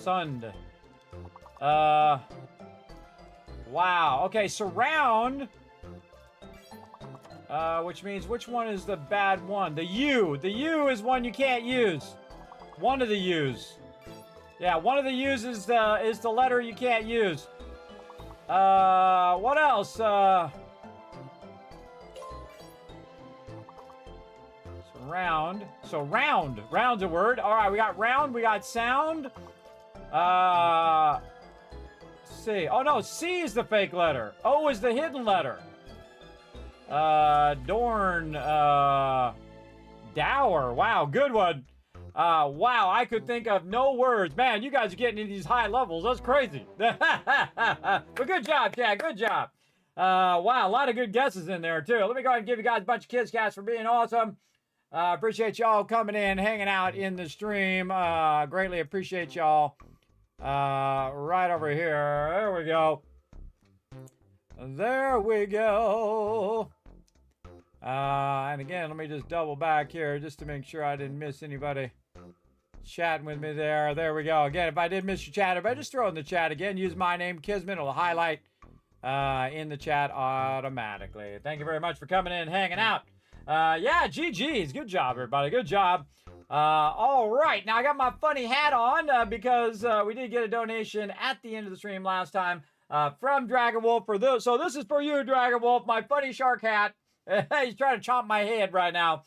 Sund. Wow. Okay, surround. Which means which one is the bad one? The U. The U is one you can't use. One of the U's. Yeah, one of the U's is the letter you can't use. What else? Surround. So round. Round's a word. All right, we got round. We got sound. C. Oh, no. C is the fake letter. O is the hidden letter. Dorn. Dower. Wow, good one. Wow, I could think of no words. Man, you guys are getting into these high levels. That's crazy. But good job, Chad. Good job. Wow, a lot of good guesses in there, too. Let me go ahead and give you guys a bunch of Kiss Cats for being awesome. Appreciate y'all coming in, hanging out in the stream. Greatly appreciate y'all. Right over here. There we go. There we go. And again, let me just double back here just to make sure I didn't miss anybody chatting with me there. There we go. Again, if I did miss your chat, if I just throw in the chat again, use my name, Kismet. It'll highlight in the chat automatically. Thank you very much for coming in, hanging out. Yeah, GG's. Good job, everybody. Good job. All right. Now, I got my funny hat on because we did get a donation at the end of the stream last time from Dragon Wolf for this. So this is for you, Dragon Wolf, my funny shark hat. He's trying to chomp my head right now.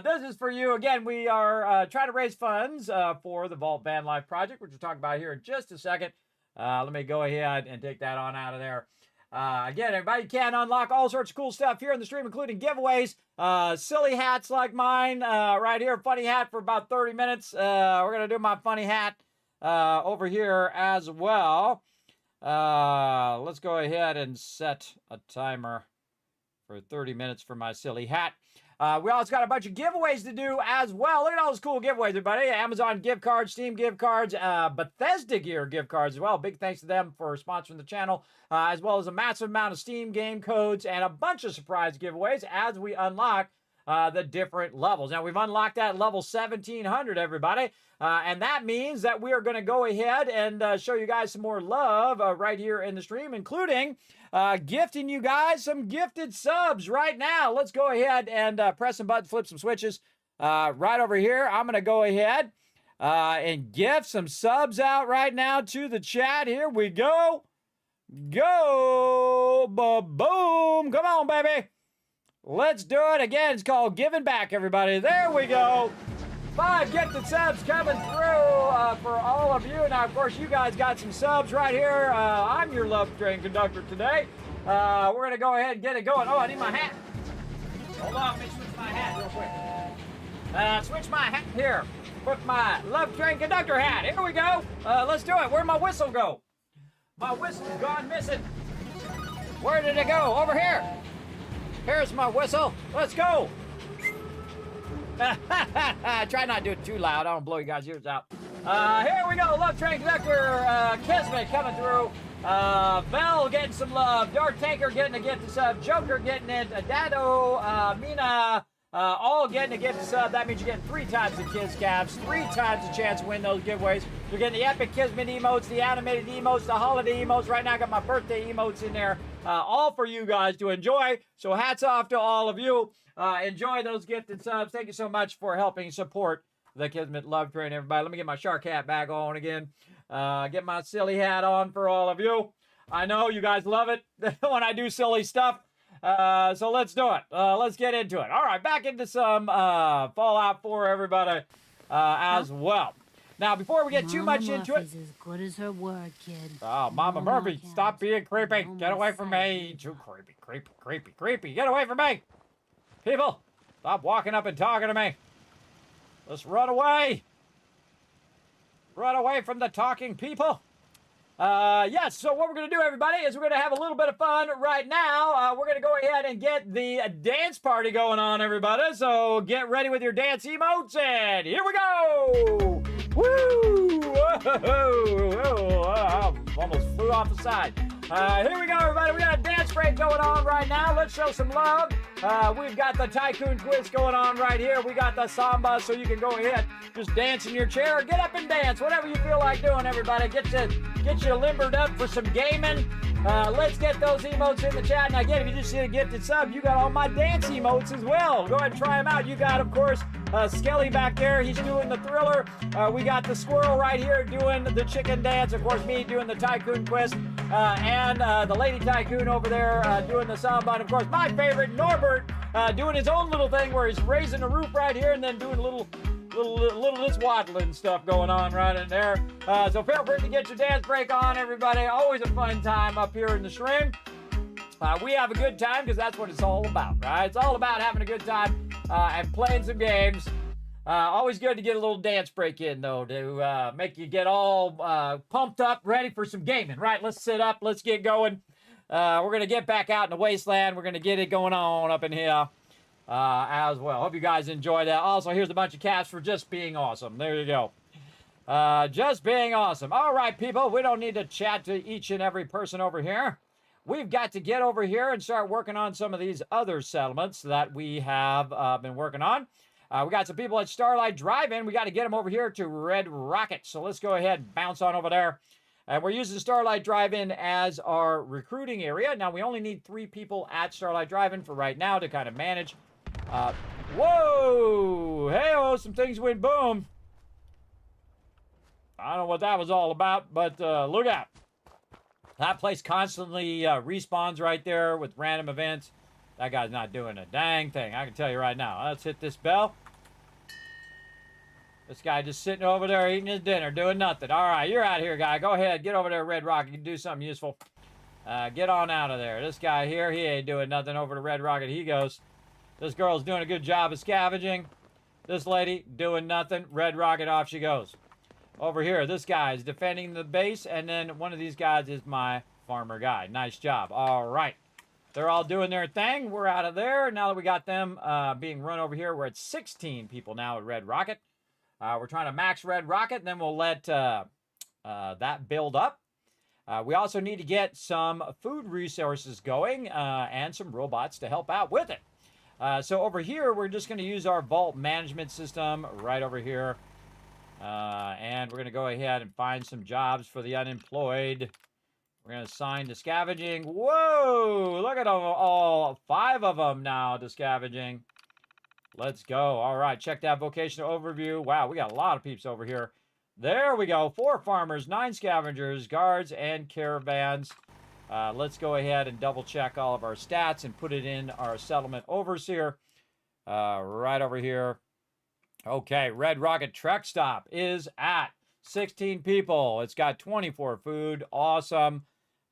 This is for you. Again, we are trying to raise funds for the VaultVanLife project, which we'll talk about here in just a second. Let me go ahead and take that on out of there. Again, everybody can unlock all sorts of cool stuff here in the stream, including giveaways, silly hats like mine, right here, funny hat for about 30 minutes. We're going to do my funny hat over here as well. Let's go ahead and set a timer for 30 minutes for my silly hat. We also got a bunch of giveaways to do as well. Look at all those cool giveaways, everybody. Amazon gift cards, Steam gift cards, Bethesda Gear gift cards as well. Big thanks to them for sponsoring the channel, as well as a massive amount of Steam game codes and a bunch of surprise giveaways as we unlock the different levels. Now, we've unlocked that level 1700, everybody. And that means that we are going to go ahead and show you guys some more love right here in the stream, including gifting you guys some gifted subs right now. Let's go ahead and press some buttons, flip some switches right over here. I'm going to go ahead and gift some subs out right now to the chat. Here we go. Go. Ba-boom. Come on, baby. Let's do it again. It's called Giving Back, everybody. There we go. 5 gifted subs coming through for all of you. Now, of course, you guys got some subs right here. I'm your love train conductor today. We're going to go ahead and get it going. Oh, I need my hat. Hold on. Let me switch my hat real quick. Switch my hat here. Put my love train conductor hat. Here we go. Let's do it. Where'd my whistle go? My whistle's gone missing. Where did it go? Over here. Here's my whistle. Let's go. Try not to do it too loud. I don't blow you guys' ears out. Here we go. Love Train Conductor Kismet coming through. Vel getting some love. Dark Tanker getting a gift sub. Joker getting it. Dado, Mina, all getting a gift sub. That means you're getting 3 times the Kiss Caps, 3 times the chance to win those giveaways. You're getting the epic Kismet emotes, the animated emotes, the holiday emotes. Right now, I got my birthday emotes in there. All for you guys to enjoy. So hats off to all of you. Enjoy those gifted subs. Thank you so much for helping support the Kismet Love Train, everybody. Let me get my shark hat back on again. Get my silly hat on for all of you. I know you guys love it when I do silly stuff. So let's do it. Let's get into it. All right, back into some Fallout 4, everybody, as well. Now, before we get too much into it... Murphy's as good as her word, kid. Oh, Mama Murphy, stop being creepy. Get away from me. Too creepy, creepy, creepy, creepy. Get away from me. People, stop walking up and talking to me. Let's run away. Run away from the talking people. Yes, so what we're going to do, everybody, is we're going to have a little bit of fun right now. We're going to go ahead and get the dance party going on, everybody. So get ready with your dance emotes, and here we go. Woo! Whoa! I almost flew off the side. Here we go, everybody. We got a dance break going on right now. Let's show some love. We've got the Tycoon quiz going on right here. We got the Samba, so you can go ahead, just dance in your chair, get up and dance, whatever you feel like doing, everybody. Get you limbered up for some gaming. Let's get those emotes in the chat. Now, again, if you just see a gifted sub, you got all my dance emotes as well. Go ahead and try them out. You got, of course, Skelly back there. He's doing the Thriller. We got the Squirrel right here doing the chicken dance. Of course, me doing the Tycoon quest. And the Lady Tycoon over there doing the Samba. And, of course, my favorite, Norbert, doing his own little thing where he's raising the roof right here and then doing a little this waddling stuff going on right in there. So feel free to get your dance break on, everybody. Always a fun time up here in the stream. We have a good time because that's what it's all about, right? It's all about having a good time and playing some games. Always good to get a little dance break in, though, to make you get all pumped up, ready for some gaming, right? Let's sit up. Let's get going. We're going to get back out in the wasteland. We're going to get it going on up in here. As well. Hope you guys enjoy that. Also, here's a bunch of caps for just being awesome. There you go. Just being awesome. All right, people. We don't need to chat to each and every person over here. We've got to get over here and start working on some of these other settlements that we have been working on. We got some people at Starlight Drive-In. We got to get them over here to Red Rocket. So let's go ahead and bounce on over there. And we're using Starlight Drive-In as our recruiting area. Now, we only need 3 people at Starlight Drive-In for right now to kind of manage. Whoa! Hey-oh, some things went boom. I don't know what that was all about, but look out. That place constantly respawns right there with random events. That guy's not doing a dang thing. I can tell you right now. Let's hit this bell. This guy just sitting over there eating his dinner, doing nothing. All right, you're out here, guy. Go ahead. Get over there, Red Rocket. You can do something useful. Get on out of there. This guy here, he ain't doing nothing. Over to Red Rocket he goes. This girl's doing a good job of scavenging. This lady doing nothing. Red Rocket, off she goes. Over here, this guy is defending the base, and then one of these guys is my farmer guy. Nice job. All right. They're all doing their thing. We're out of there. Now that we got them being run over here, we're at 16 people now at Red Rocket. We're trying to max Red Rocket, and then we'll let that build up. We also need to get some food resources going and some robots to help out with it. So over here, we're just going to use our vault management system right over here. And we're going to go ahead and find some jobs for the unemployed. We're going to assign to scavenging. Whoa! Look at them all. 5 of them now to scavenging. Let's go. All right, check that vocational overview. Wow, we got a lot of peeps over here. There we go. 4 farmers, 9 scavengers, guards, and caravans. Let's go ahead and double check all of our stats and put it in our settlement overseer. Right over here. Okay, Red Rocket Truck Stop is at 16 people. It's got 24 food. Awesome.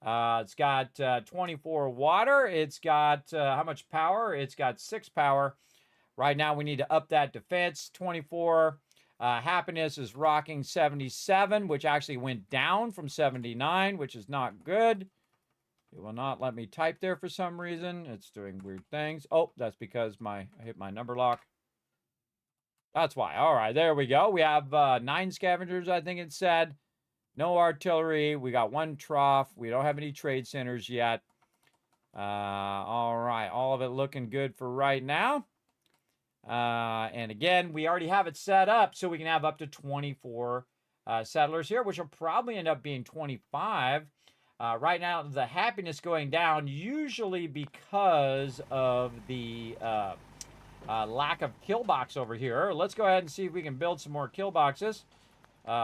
It's got 24 water. It's got how much power? It's got 6 power. Right now we need to up that defense. 24. Happiness is rocking 77, which actually went down from 79, which is not good. It will not let me type there for some reason. It's doing weird things. Oh, that's because I hit my number lock. That's why. All right, there we go. We have 9 scavengers, I think it said. No artillery. We got 1 trough. We don't have any trade centers yet. All right, all of it looking good for right now. And again, we already have it set up so we can have up to 24 settlers here, which will probably end up being 25. Right now, the happiness going down, usually because of the lack of kill box over here. Let's go ahead and see if we can build some more kill boxes.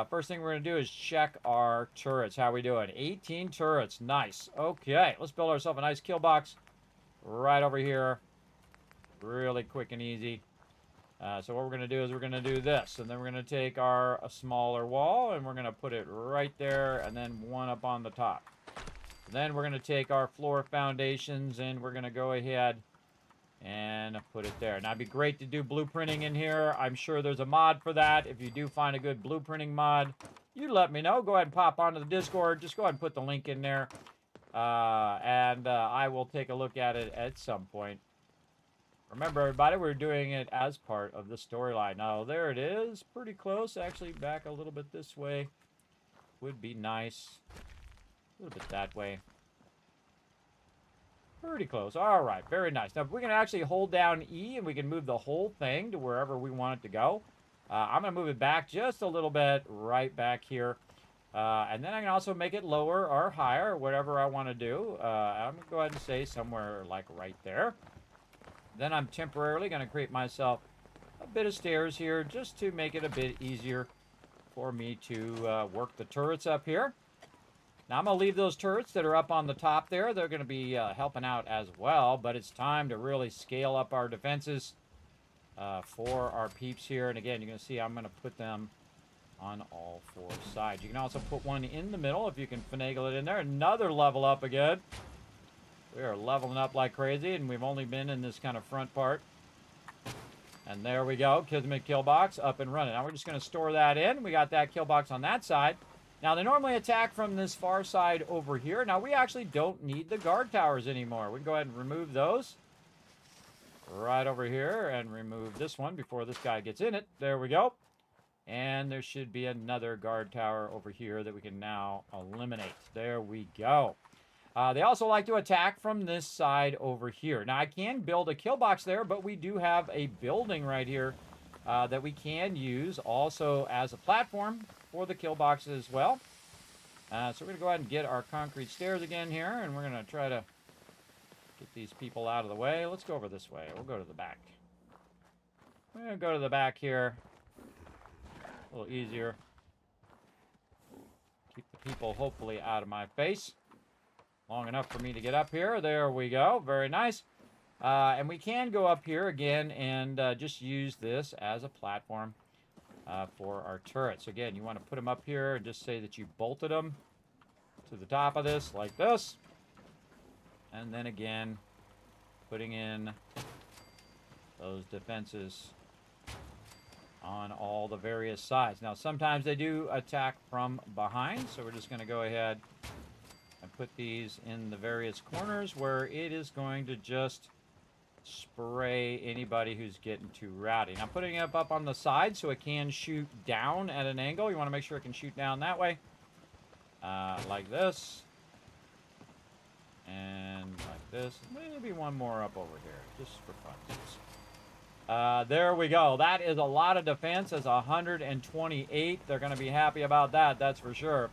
First thing we're going to do is check our turrets. How we doing? 18 turrets. Nice. Okay, let's build ourselves a nice kill box right over here. Really quick and easy. So what we're going to do is we're going to do this. And then we're going to take a smaller wall, and we're going to put it right there, and then one up on the top. Then we're going to take our floor foundations, and we're going to go ahead and put it there. Now, it'd be great to do blueprinting in here. I'm sure there's a mod for that. If you do find a good blueprinting mod, you let me know. Go ahead and pop onto the Discord. Just go ahead and put the link in there. And I will take a look at it at some point. Remember, everybody, we're doing it as part of the storyline. Now, there it is. Pretty close. Actually, back a little bit this way would be nice. A little bit that way. Pretty close. All right, very nice. Now, if we can actually hold down E and we can move the whole thing to wherever we want it to go. I'm going to move it back just a little bit, right back here. And then I can also make it lower or higher, whatever I want to do. I'm going to go ahead and say somewhere like right there. Then I'm temporarily going to create myself a bit of stairs here just to make it a bit easier for me to work the turrets up here. Now, I'm going to leave those turrets that are up on the top there. They're going to be helping out as well, but it's time to really scale up our defenses for our peeps here. And again, you're going to see I'm going to put them on all four sides. You can also put one in the middle if you can finagle it in there. Another level up again. We are leveling up like crazy, and we've only been in this kind of front part. And there we go. Kismet kill box up and running. Now we're just going to store that in. We got that kill box on that side. Now, they normally attack from this far side over here. Now, we actually don't need the guard towers anymore. We can go ahead and remove those. Right over here, and remove this one before this guy gets in it. There we go. And there should be another guard tower over here that we can now eliminate. There we go. They also like to attack from this side over here. Now, I can build a kill box there, but we do have a building right here that we can use also as a platform for the kill boxes as well. So we're going to go ahead and get our concrete stairs again here, and we're going to try to get these people out of the way. Let's go over this way. We'll go to the back. We're going to go to the back here. A little easier. Keep the people hopefully out of my face. Long enough for me to get up here. There we go. Very nice. And we can go up here again and just use this as a platform for our turrets. Again, you want to put them up here and just say that you bolted them to the top of this like this. And then again, putting in those defenses on all the various sides. Now, sometimes they do attack from behind, so we're just going to go ahead and put these in the various corners where it is going to just spray anybody who's getting too rowdy. Now, putting it up on the side so it can shoot down at an angle. You want to make sure it can shoot down that way. Like this. And like this. Maybe one more up over here, just for fun. There we go. That is a lot of defense. That's 128. They're going to be happy about that, that's for sure.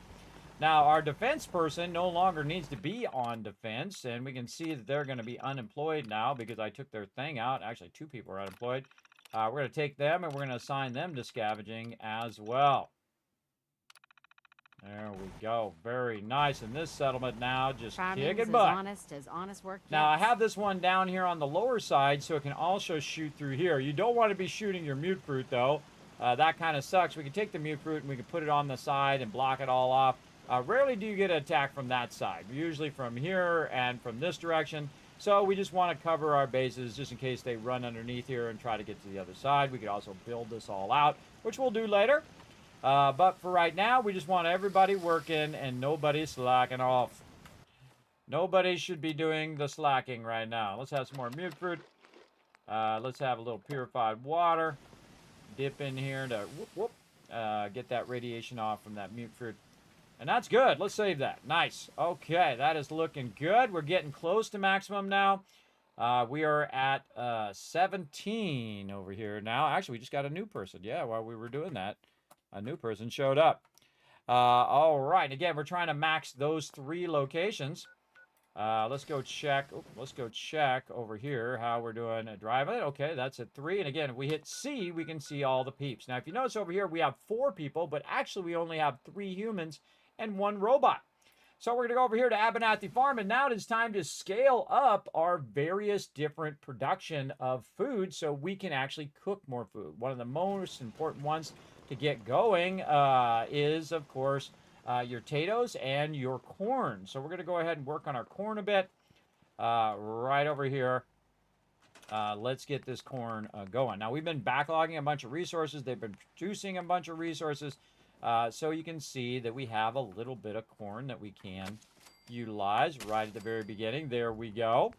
Now, our defense person no longer needs to be on defense, and we can see that they're going to be unemployed now because I took their thing out. Actually, 2 people are unemployed. We're going to take them, and we're going to assign them to scavenging as well. There we go. Very nice. And this settlement now just kicking butt. As honest work gets. Now, I have this one down here on the lower side, so it can also shoot through here. You don't want to be shooting your mute fruit, though. That kind of sucks. We can take the mute fruit, and we can put it on the side and block it all off. Rarely do you get an attack from that side. Usually from here and from this direction. So we just want to cover our bases just in case they run underneath here and try to get to the other side. We could also build this all out, which we'll do later. But for right now, we just want everybody working and nobody slacking off. Nobody should be doing the slacking right now. Let's have some more mute fruit. Let's have a little purified water. Dip in here to get that radiation off from that mute fruit. And that's good. Let's save that. Nice. Okay, that is looking good. We're getting close to maximum now. We are at 17 over here now. Actually, we just got a new person. Yeah, while we were doing that, a new person showed up. All right. Again, we're trying to max those 3 locations. Let's go check. Let's go check over here how we're doing driving. Okay, that's at 3. And again, if we hit C, we can see all the peeps. Now, if you notice over here, we have 4 people, but actually we only have 3 humans and 1 robot. So we're going to go over here to Abernathy Farm, and now it is time to scale up our various different production of food so we can actually cook more food. One of the most important ones to get going is, of course, your potatoes and your corn. So we're going to go ahead and work on our corn a bit right over here. Let's get this corn going. Now, we've been backlogging a bunch of resources. They've been producing a bunch of resources. So you can see that we have a little bit of corn that we can utilize right at the very beginning. There we go.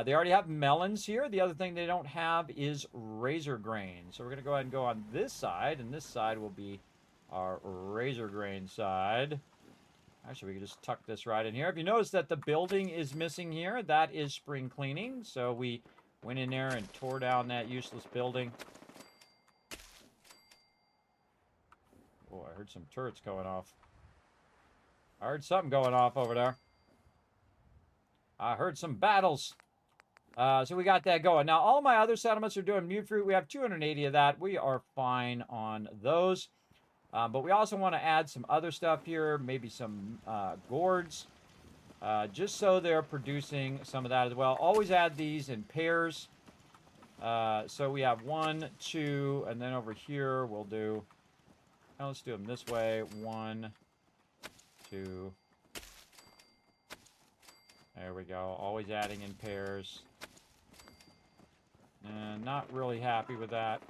They already have melons here. The other thing they don't have is razor grain. So we're going to go ahead and go on this side, and this side will be our razor grain side. Actually, we can just tuck this right in here. If you notice that the building is missing here, that is spring cleaning. So we went in there and tore down that useless building. Oh, I heard some turrets going off. I heard something going off over there. I heard some battles. So we got that going. Now, all my other settlements are doing mute fruit. We have 280 of that. We are fine on those. But we also want to add some other stuff here. Maybe some gourds. Just so they're producing some of that as well. Always add these in pairs. So we have 1, 2, and then over here we'll do... Now let's do them this way. 1, 2. There we go. Always adding in pairs. And not really happy with that.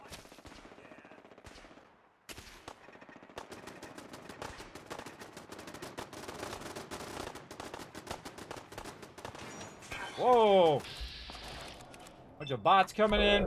Whoa! Bunch of bots coming in.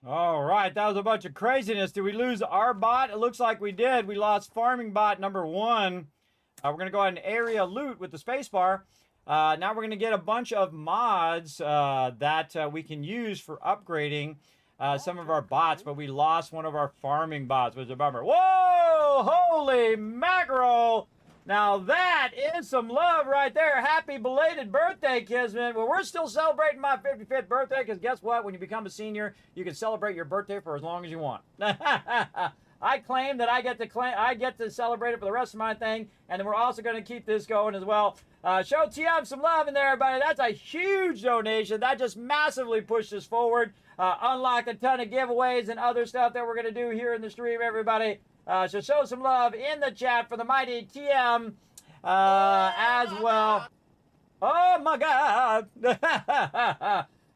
All right, that was a bunch of craziness. Did we lose our bot? It looks like we did. We lost farming bot number 1. We're going to go ahead and area loot with the spacebar. Now we're going to get a bunch of mods that we can use for upgrading some of our bots, but we lost one of our farming bots, which is a bummer. Whoa! Holy mackerel! Now that is some love right there. Happy belated birthday, Kismet. Well, we're still celebrating my 55th birthday because guess what? When you become a senior, you can celebrate your birthday for as long as you want. I claim that I get to celebrate it for the rest of my thing, and then we're also going to keep this going as well. Show TM some love in there, everybody. That's a huge donation. That just massively pushed us forward. Unlock a ton of giveaways and other stuff that we're going to do here in the stream, everybody. So show some love in the chat for the mighty TM as well. Oh my God.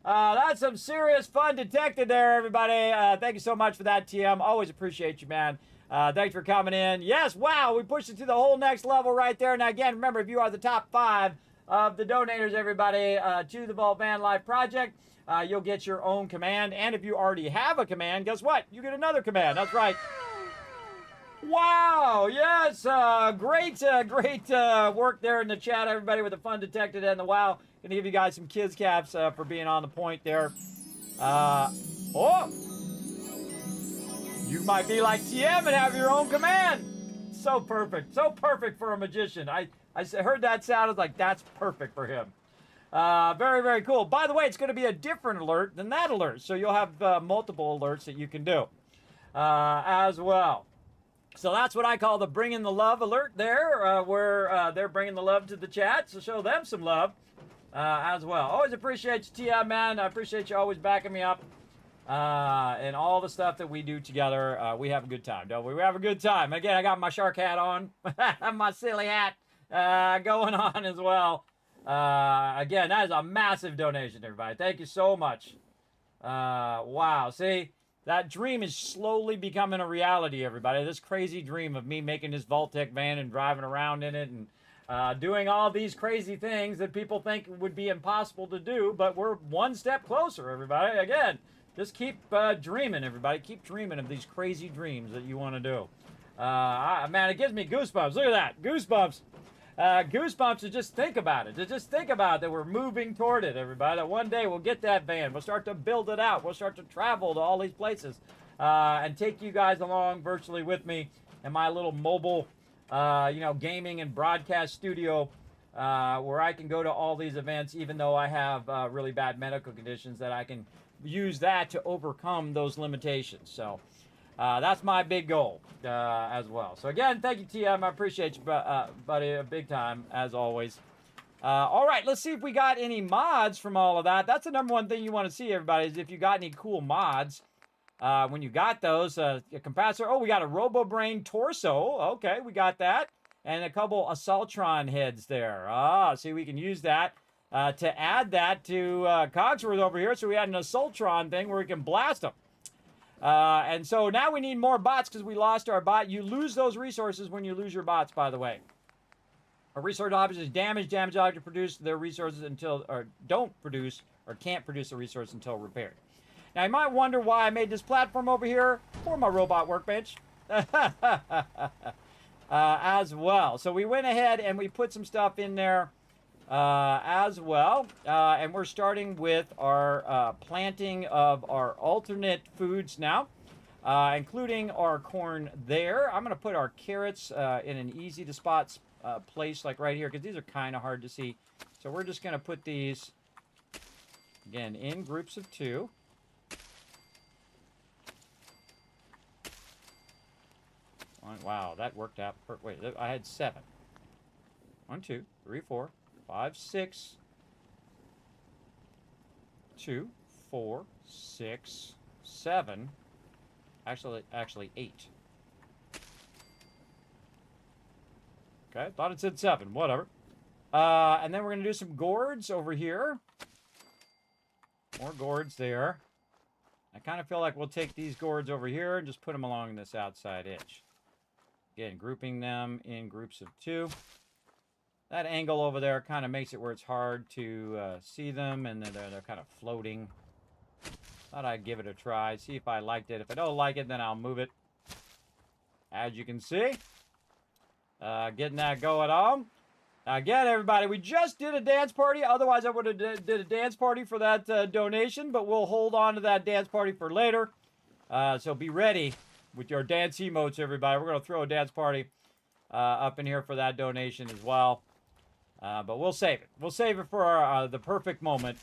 That's some serious fun detected there, everybody. Thank you so much for that, TM. Always appreciate you, man. Thanks for coming in. Yes, wow, we pushed it to the whole next level right there. Now, again, remember, if you are the top 5 of the donators, everybody, to the VaultVanLife project, you'll get your own command. And if you already have a command, guess what? You get another command. That's right. Wow, yes, great work there in the chat, everybody, with the fun detected and the wow. Gonna give you guys some kids caps for being on the point there. Oh, you might be like TM and have your own command. So perfect for a magician. I heard that sound, I was like, that's perfect for him. Very, very cool. By the way, it's going to be a different alert than that alert, so you'll have multiple alerts that you can do as well. So that's what I call the bringing the love alert there, where they're bringing the love to the chat. So show them some love as well. Always appreciate you, TM, man. I appreciate you always backing me up and all the stuff that we do together. We have a good time, don't we? We have a good time. Again, I got my shark hat on, my silly hat going on as well. Again, that is a massive donation, everybody. Thank you so much. Wow, see? That dream is slowly becoming a reality, everybody. This crazy dream of me making this Vault-Tec van and driving around in it and doing all these crazy things that people think would be impossible to do, but we're one step closer, everybody. Again, just keep dreaming, everybody. Keep dreaming of these crazy dreams that you want to do. Man, it gives me goosebumps. Look at that. Goosebumps. Goosebumps to just think about it. To just think about that we're moving toward it, everybody. That one day we'll get that van. We'll start to build it out. We'll start to travel to all these places and take you guys along virtually with me in my little mobile, gaming and broadcast studio where I can go to all these events, even though I have really bad medical conditions, that I can use that to overcome those limitations. So that's my big goal as well. So again, thank you, TM. I appreciate you, buddy, big time, as always. All right, let's see if we got any mods from all of that. That's the number one thing you want to see, everybody, is if you got any cool mods. When you got those, a capacitor. Oh, we got a RoboBrain torso. Okay, we got that. And a couple Assaultron heads there. See, we can use that to add that to Cogsworth over here. So we had an Assaultron thing where we can blast them. And so now we need more bots because we lost our bot. You lose those resources when you lose your bots, by the way. A resource object is damaged. Damaged object produce their resources until, or don't produce, or can't produce a resource until repaired. Now, you might wonder why I made this platform over here for my robot workbench as well. So we went ahead and we put some stuff in there as well. And we're starting with our planting of our alternate foods now, including our corn there. I'm going to put our carrots in an easy to spot place like right here because these are kind of hard to see. So we're just going to put these, again, in groups of 2. Wow, that worked out. Wait, I had 7. 1, 2, 3, 4, 5, 6. 2, 4, 6, 7. Actually 8. Okay, thought it said 7. Whatever. And then we're going to do some gourds over here. More gourds there. I kind of feel like we'll take these gourds over here and just put them along this outside edge. Again, grouping them in groups of 2. That angle over there kind of makes it where it's hard to see them, and they're kind of floating. Thought I'd give it a try, see if I liked it. If I don't like it, then I'll move it. As you can see, getting that going on. Again, everybody, we just did a dance party. Otherwise, I would have did a dance party for that donation, but we'll hold on to that dance party for later. So be ready with your dance emotes, everybody. We're going to throw a dance party up in here for that donation as well. But we'll save it. We'll save it for the perfect moment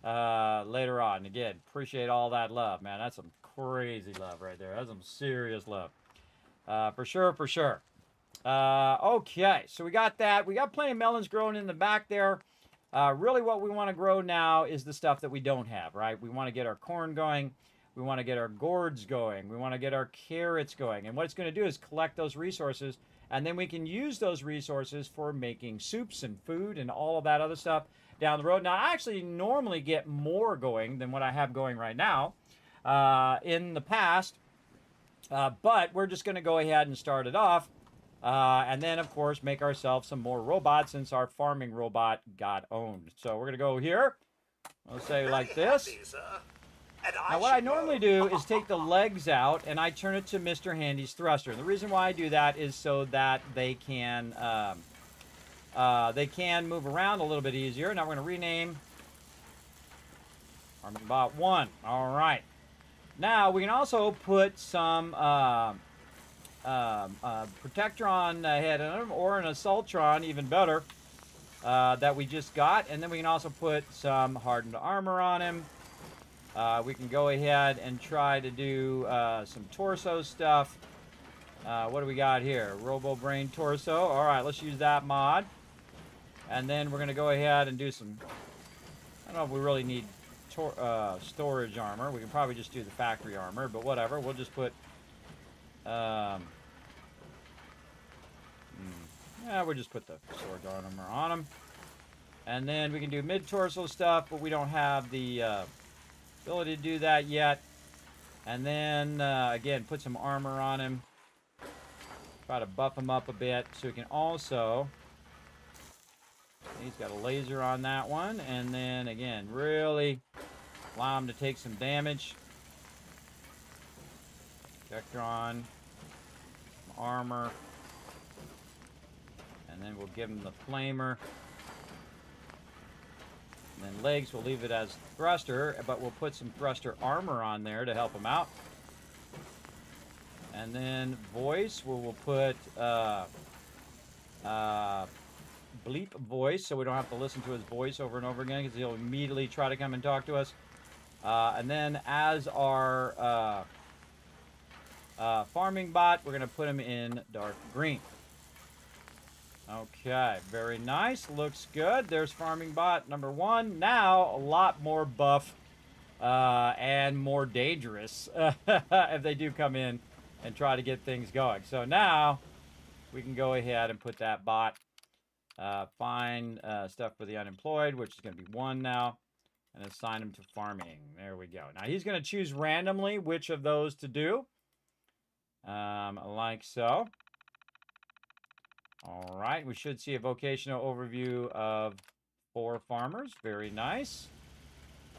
later on. Again, appreciate all that love, man. That's some crazy love right there. That's some serious love. For sure, for sure. Okay, so we got that. We got plenty of melons growing in the back there. Really what we want to grow now is the stuff that we don't have, right? We want to get our corn going. We want to get our gourds going. We want to get our carrots going. And what it's going to do is collect those resources, and then we can use those resources for making soups and food and all of that other stuff down the road. Now, I actually normally get more going than what I have going right now in the past, but we're just going to go ahead and start it off. And then, of course, make ourselves some more robots since our farming robot got owned. So we're going to go here. I'll say like this. Now, what I normally do is take the legs out and I turn it to Mr. Handy's thruster. And the reason why I do that is so that they can move around a little bit easier. Now we're going to rename Farming Bot 1. All right. Now we can also put some Protectron head in them, or an Assaultron, even better, that we just got. And then we can also put some hardened armor on him. We can go ahead and try to do some torso stuff. What do we got here? RoboBrain torso. All right, let's use that mod. And then we're going to go ahead and do some... I don't know if we really need storage armor. We can probably just do the factory armor, but whatever. We'll just put... we'll just put the storage armor on them. And then we can do mid-torso stuff, but we don't have the... ability to do that yet. And then, again, put some armor on him. Try to buff him up a bit so he can also... He's got a laser on that one. And then, again, really allow him to take some damage. Projector on. Some armor. And then we'll give him the flamer. And then legs, we'll leave it as thruster, but we'll put some thruster armor on there to help him out. And then voice, we'll put bleep voice, so we don't have to listen to his voice over and over again, because he'll immediately try to come and talk to us. And then as our farming bot, we're going to put him in dark green. Okay, very nice. Looks good. There's farming bot number 1. Now, a lot more buff and more dangerous if they do come in and try to get things going. So now, we can go ahead and put that bot, find stuff for the unemployed, which is going to be 1 now, and assign him to farming. There we go. Now, he's going to choose randomly which of those to do, like so. All right, we should see a vocational overview of 4 farmers. Very nice.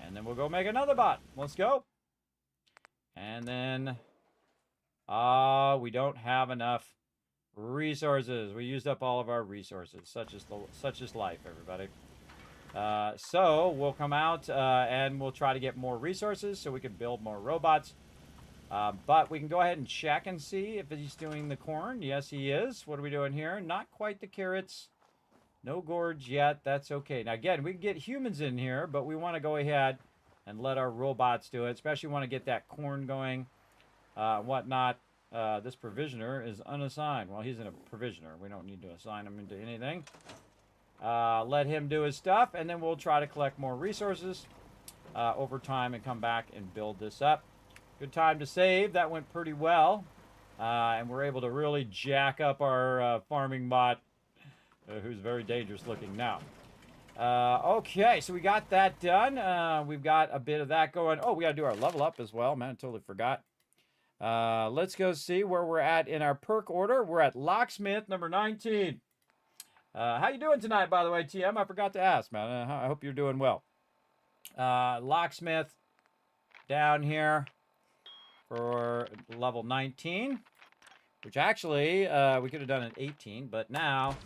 And then we'll go make another bot. Let's go. And then, we don't have enough resources. We used up all of our resources. Such is life, everybody. So we'll come out and we'll try to get more resources so we can build more robots. But we can go ahead and check and see if he's doing the corn. Yes, he is. What are we doing here? Not quite the carrots. No gourds yet. That's okay. Now, again, we can get humans in here, but we want to go ahead and let our robots do it, especially want to get that corn going, whatnot. This provisioner is unassigned. Well, he's in a provisioner. We don't need to assign him into anything. Let him do his stuff, and then we'll try to collect more resources over time and come back and build this up. Good time to save. That went pretty well. And we're able to really jack up our farming bot, who's very dangerous looking now. Okay, so we got that done. We've got a bit of that going. Oh, we got to do our level up as well. Man, I totally forgot. Let's go see where we're at in our perk order. We're at locksmith number 19. How you doing tonight, by the way, TM? I forgot to ask, man. I hope you're doing well. Locksmith down here for level 19, which actually we could have done at 18, but now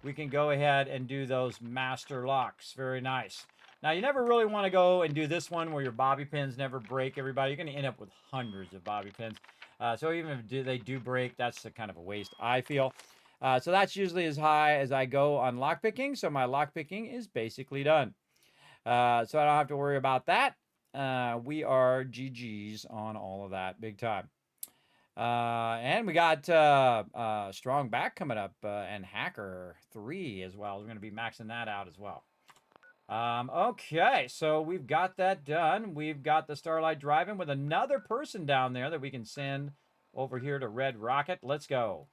we can go ahead and do those master locks. Very nice. Now, you never really want to go and do this one where your bobby pins never break, everybody. You're going to end up with hundreds of bobby pins. So even if they do break, that's a kind of a waste, I feel. So that's usually as high as I go on lockpicking. So my lockpicking is basically done. So I don't have to worry about that. We are GG's on all of that, big time. And we got Strong Back coming up, and Hacker 3 as well. We're going to be maxing that out as well. Okay, so we've got that done. We've got the Starlight driving with another person down there that we can send over here to Red Rocket. Let's go.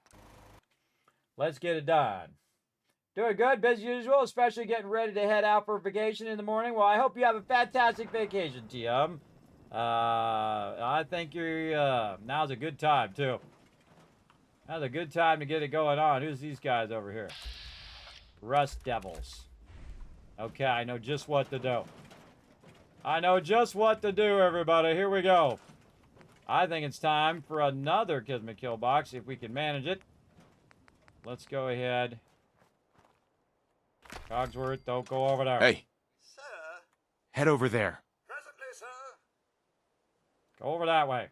Let's get it done. Doing good, busy as usual, especially getting ready to head out for vacation in the morning. Well, I hope you have a fantastic vacation, TM. I think you're, now's a good time, too. Now's a good time to get it going on. Who's these guys over here? Rust Devils. Okay, I know just what to do. I know just what to do, everybody. Here we go. I think it's time for another Kismet kill box, if we can manage it. Let's go ahead. Cogsworth, don't go over there. Hey. Sir? Head over there. Presently, sir. Go over that way.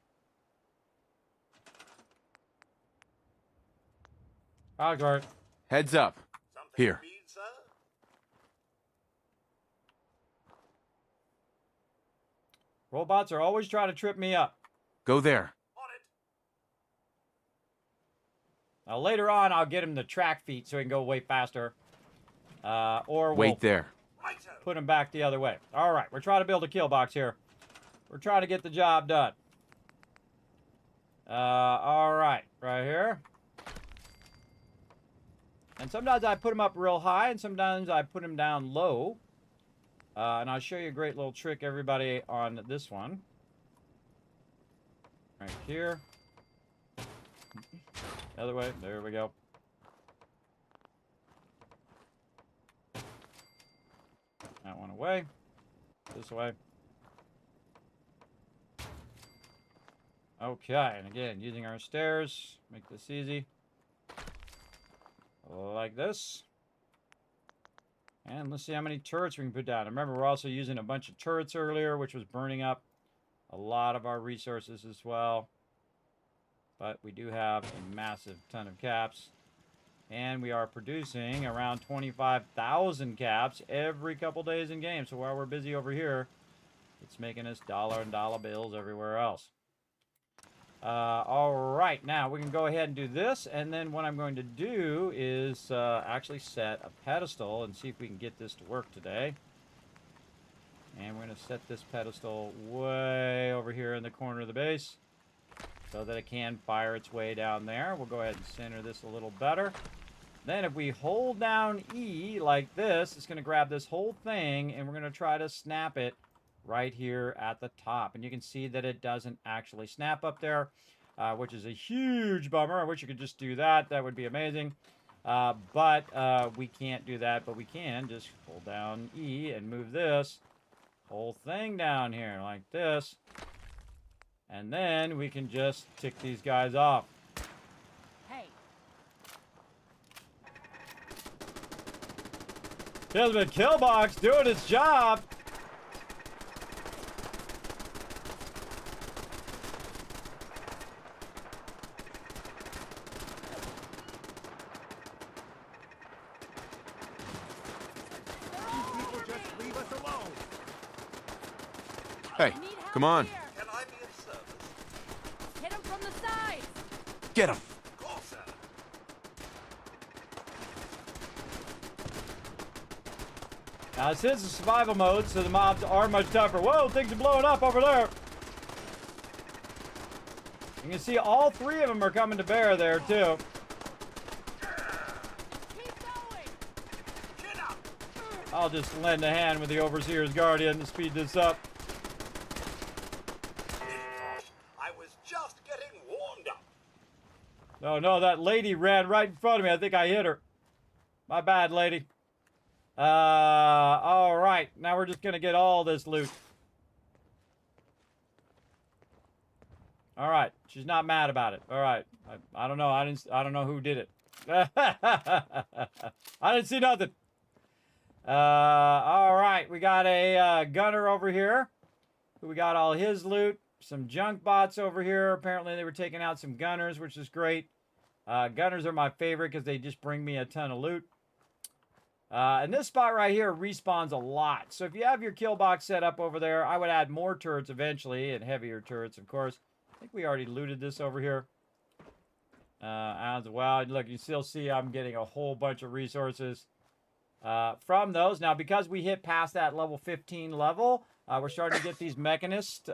Cogsworth. Heads up. Something Here. to read, sir? Robots are always trying to trip me up. Go there. On it. Now, later on, I'll get him the track feet so he can go way faster. Or we'll Wait there. Righto. put him back the other way. All right, we're trying to build a kill box here. We're trying to get the job done. All right, right here. And sometimes I put him up real high, and sometimes I put him down low. And I'll show you a great little trick, everybody, on this one. Right here. The other way. There we go. That one away. This way. Okay, and again, using our stairs, make this easy. Like this. And let's see how many turrets we can put down. Remember, we're also using a bunch of turrets earlier, which was burning up a lot of our resources as well. But we do have a massive ton of caps. And we are producing around 25,000 caps every couple days in game. So while we're busy over here, it's making us dollar and dollar bills everywhere else. All right, now we can go ahead and do this, and then what I'm going to do is actually set a pedestal and see if we can get this to work today. And we're going to set this pedestal way over here in the corner of the base so that it can fire its way down there. We'll go ahead and center this a little better. Then if we hold down E like this, it's going to grab this whole thing, and we're going to try to snap it right here at the top. And you can see that it doesn't actually snap up there, which is a huge bummer. I wish you could just do that. That would be amazing. But we can't do that, but we can just hold down E and move this whole thing down here like this. And then we can just tick these guys off. Hey. Kismet Killbox doing its job. Hey, come on. Can I be of service? Hit him from the side! Get him. Of course, sir. Now, this is a survival mode, so the mobs are much tougher. Whoa, things are blowing up over there. You can see all three of them are coming to bear there, too. Keep going! Chin up. I'll just lend a hand with the Overseer's Guardian to speed this up. I was just getting warmed up. Oh, no, that lady ran right in front of me. I think I hit her. My bad, lady. All right. Now we're just going to get all this loot. All right. She's not mad about it. All right. I don't know. I don't know who did it. I didn't see nothing. All right. We got a gunner over here. We got all his loot. Some junk bots over here. Apparently they were taking out some gunners, which is great. Gunners are my favorite because they just bring me a ton of loot. And this spot right here respawns a lot. So if you have your kill box set up over there, I would add more turrets eventually, and heavier turrets, of course. I think we already looted this over here. As well. Look, you still see I'm getting a whole bunch of resources from those. Now, because we hit past that level 15 level, we're starting to get these mechanist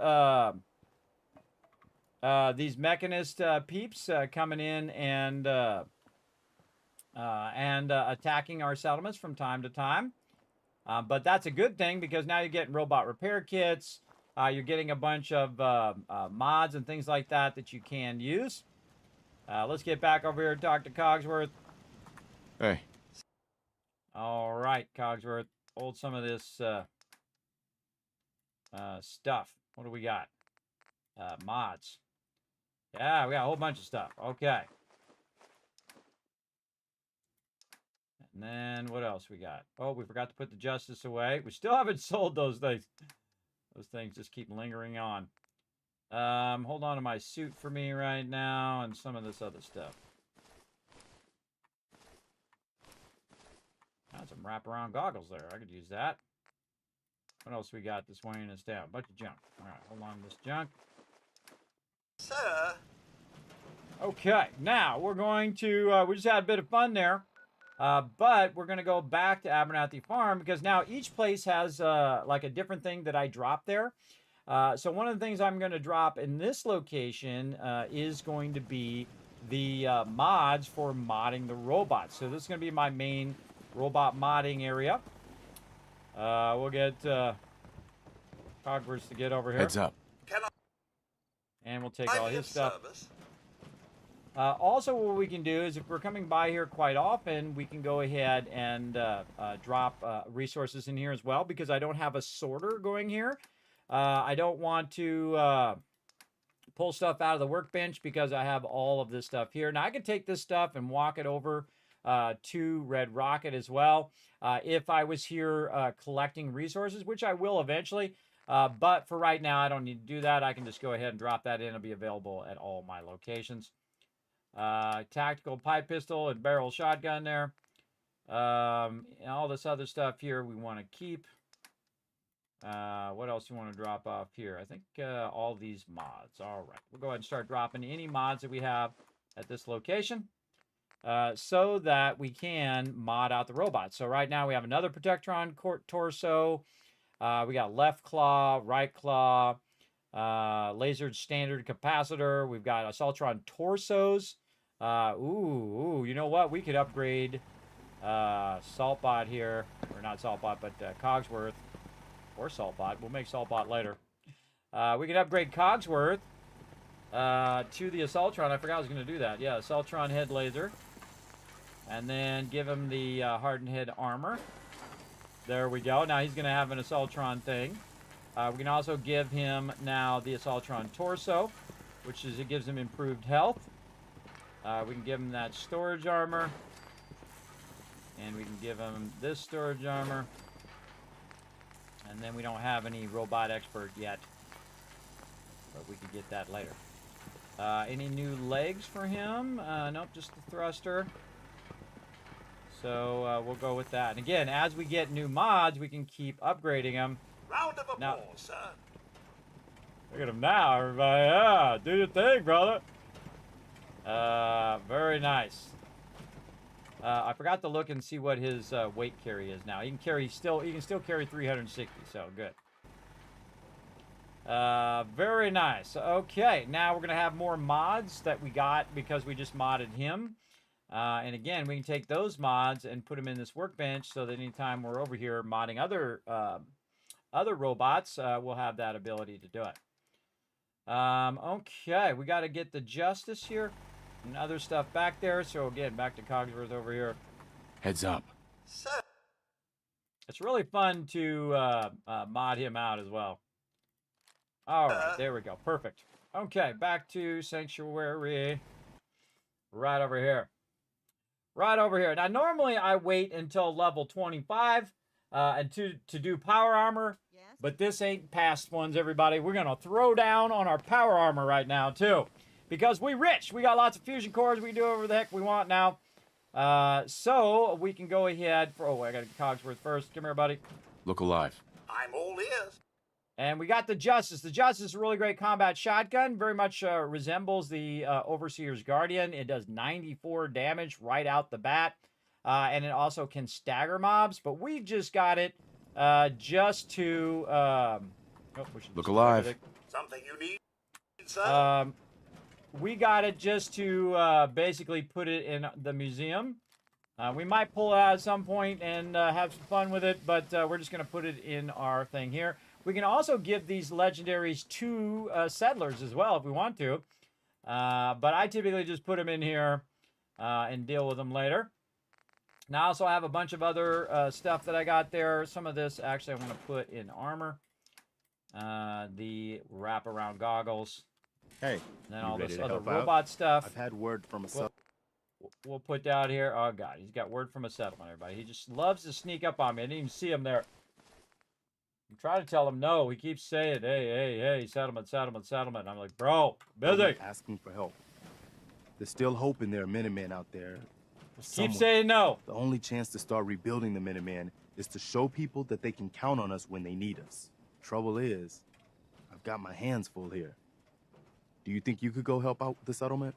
peeps coming in and attacking our settlements from time to time. But that's a good thing because now you're getting robot repair kits. You're getting a bunch of mods and things like that that you can use. Let's get back over here and talk to Cogsworth. Hey. All right, Cogsworth. Hold some of this stuff. What do we got? Mods. Yeah, we got a whole bunch of stuff. Okay. And then what else we got? Oh, we forgot to put the justice away. We still haven't sold those things. Those things just keep lingering on. Hold on to my suit for me right now and some of this other stuff. Got some wraparound goggles there. I could use that. What else we got that's weighing us down? Bunch of junk. All right, hold on to this junk. Sir. Okay, now we're going to, we just had a bit of fun there. But we're going to go back to Abernathy Farm because now each place has like a different thing that I drop there. So one of the things I'm going to drop in this location is going to be the mods for modding the robots. So this is going to be my main robot modding area. We'll get Cogworth to get over here. Heads up. And we'll take all I'm his in stuff. service. Also, what we can do is if we're coming by here quite often, we can go ahead and drop resources in here as well, because I don't have a sorter going here. I don't want to pull stuff out of the workbench because I have all of this stuff here. Now, I can take this stuff and walk it over to Red Rocket as well if I was here collecting resources, which I will eventually. But for right now, I don't need to do that. I can just go ahead and drop that in. It'll be available at all my locations. Tactical pipe pistol and barrel shotgun there. And all this other stuff here we want to keep. What else do you want to drop off here? I think all these mods. All right. We'll go ahead and start dropping any mods that we have at this location so that we can mod out the robots. So right now we have another Protectron torso. We got left claw, right claw, lasered standard capacitor. We've got Assaultron torsos. Ooh, you know what? We could upgrade Saltbot here. Or not Saltbot, but Cogsworth. Or Saltbot. We'll make Saltbot later. We can upgrade Cogsworth to the Assaultron. I forgot I was going to do that. Yeah, Assaultron head laser. And then give him the hardened head armor. There we go. Now he's going to have an Assaultron thing. We can also give him now the Assaultron torso, which is it gives him improved health. We can give him that storage armor. And we can give him this storage armor. And then we don't have any robot expert yet. But we can get that later. Any new legs for him? Nope, just the thruster. So we'll go with that. And again, as we get new mods, we can keep upgrading them. Round of applause, sir. Look at him now, everybody. Yeah, do your thing, brother. Very nice. I forgot to look and see what his weight carry is now. He can still carry 360, so good. Very nice. Okay, now we're gonna have more mods that we got because we just modded him. And again, we can take those mods and put them in this workbench so that anytime we're over here modding other robots, we'll have that ability to do it. Okay, we got to get the Justice here and other stuff back there. So again, back to Cogsworth over here. Heads up. Sir. It's really fun to mod him out as well. All right, there we go. Perfect. Okay, back to Sanctuary. Right over here. Right over here. Now, normally I wait until level 25 and to do power armor, but this ain't past ones, everybody. We're going to throw down on our power armor right now, too, because we rich. We got lots of fusion cores. We can do whatever the heck we want now. So we can go ahead for... Oh, I got to get Cogsworth first. Come here, buddy. Look alive. I'm all ears. And we got the Justice. The Justice is a really great combat shotgun. Very much resembles the Overseer's Guardian. It does 94 damage right out the bat. And it also can stagger mobs. But we just got it just to... Look alive. Something you need, sir? We got it just to basically put it in the museum. We might pull it out at some point and have some fun with it. But we're just going to put it in our thing here. We can also give these legendaries to settlers as well if we want to. But I typically just put them in here and deal with them later. Now I also have a bunch of other stuff that I got there. Some of this actually I want to put in armor. The wraparound goggles. Hey, and then all this to other help robot out? stuff. I've had word from a we'll put down here. Oh, God. He's got word from a settlement, everybody. He just loves to sneak up on me. I didn't even see him there. I'm trying to tell him no. He keeps saying, hey, settlement, settlement, settlement. I'm like, bro, busy. Asking for help. There's still hope in there, Minutemen out there. Keep saying no. The only chance to start rebuilding the Minutemen is to show people that they can count on us when they need us. Trouble is, I've got my hands full here. Do you think you could go help out with the settlement?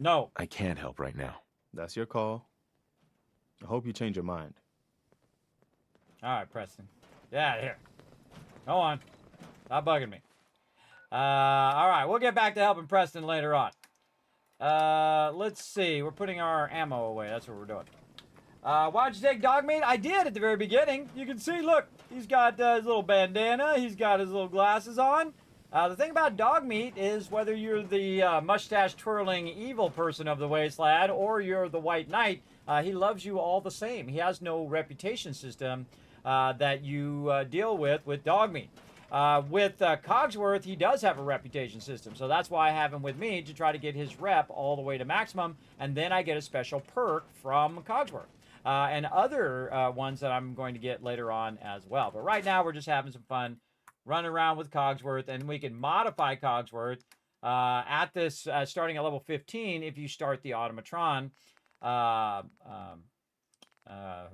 No. I can't help right now. That's your call. I hope you change your mind. All right, Preston. Get out of here. Go on. Stop bugging me. All right, we'll get back to helping Preston later on. Let's see. We're putting our ammo away. That's what we're doing. Why'd you take dog meat? I did at the very beginning. You can see, look, he's got his little bandana. He's got his little glasses on. The thing about dog meat is whether you're the mustache-twirling evil person of the wasteland or you're the white knight, he loves you all the same. He has no reputation system that you deal with dog meat. With Cogsworth, he does have a reputation system, so that's why I have him with me to try to get his rep all the way to maximum, and then I get a special perk from Cogsworth. And other ones that I'm going to get later on as well. But right now, we're just having some fun running around with Cogsworth, and we can modify Cogsworth at this, starting at level 15 if you start the Automatron,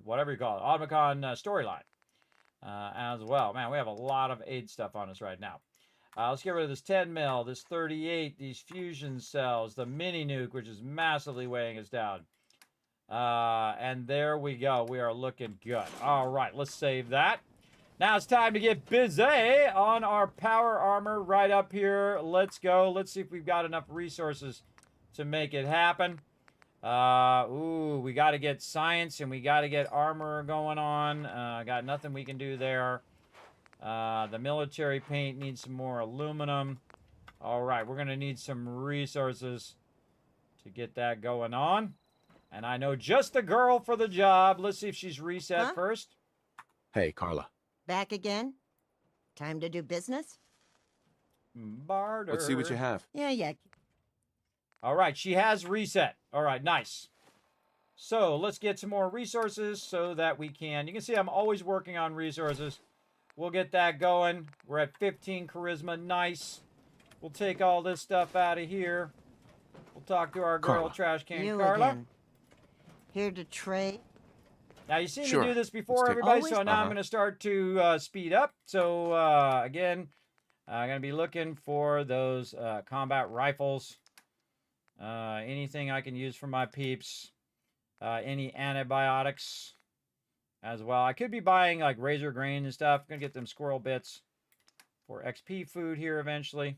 whatever you call it, Automaton storyline as well. Man, we have a lot of aid stuff on us right now. Let's get rid of this 10 mil, this 38, these fusion cells, the mini nuke, which is massively weighing us down. And there we go. We are looking good. All right, let's save that. Now it's time to get busy on our power armor right up here. Let's go. Let's see if we've got enough resources to make it happen. Ooh, we got to get science and we got to get armor going on. Got nothing we can do there. The military paint needs some more aluminum. All right, we're going to need some resources to get that going on. And I know just the girl for the job. Let's see if she's reset first. Hey, Carla. Back again? Time to do business? Barter. Let's see what you have. Yeah. All right, she has reset. All right, nice. So let's get some more resources so that we can... You can see I'm always working on resources. We'll get that going. We're at 15 charisma. Nice. We'll take all this stuff out of here. We'll talk to our girl, Carla. Trash Can You Carla. again. Here to trade? Now, you've seen Sure. me do this before, Let's take- everybody, Always? so now I'm going to start to speed up. So, again, I'm going to be looking for those combat rifles. Anything I can use for my peeps. Any antibiotics as well. I could be buying, like, razor grain and stuff. I'm going to get them squirrel bits for XP food here eventually.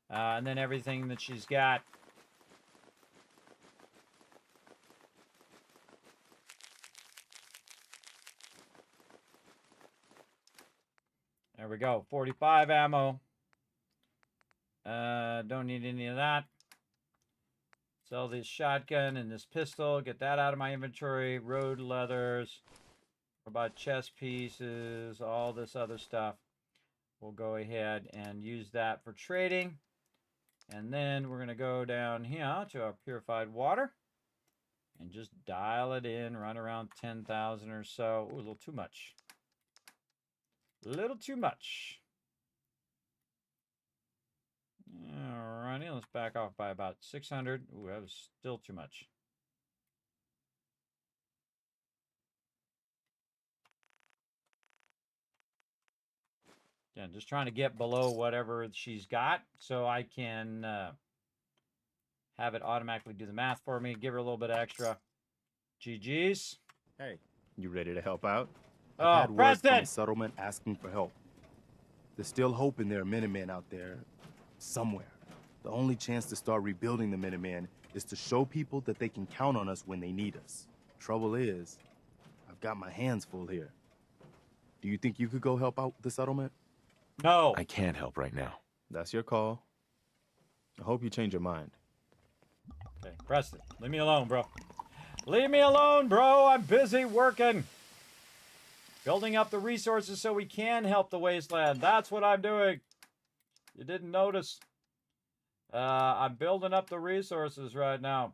And then everything that she's got. There we go. 45 ammo. Don't need any of that. Sell this shotgun and this pistol. Get that out of my inventory. Road leathers. What about chest pieces? All this other stuff. We'll go ahead and use that for trading. And then we're going to go down here to our purified water. And just dial it in. Run around 10,000 or so. Ooh, a little too much. A little too much. Alrighty, let's back off by about 600. Ooh, that was still too much. Yeah, just trying to get below whatever she's got so I can have it automatically do the math for me. Give her a little bit extra. GG's. Hey, you ready to help out? Oh, I've had word from Preston! the settlement asking for help. There's still hope in there are Minutemen out there somewhere. The only chance to start rebuilding the Minutemen is to show people that they can count on us when they need us. Trouble is, I've got my hands full here. Do you think you could go help out the settlement? No. I can't help right now. That's your call. I hope you change your mind. Okay, Preston, leave me alone, bro. Leave me alone, bro. I'm busy working. Building up the resources so we can help the wasteland. That's what I'm doing. You didn't notice. I'm building up the resources right now.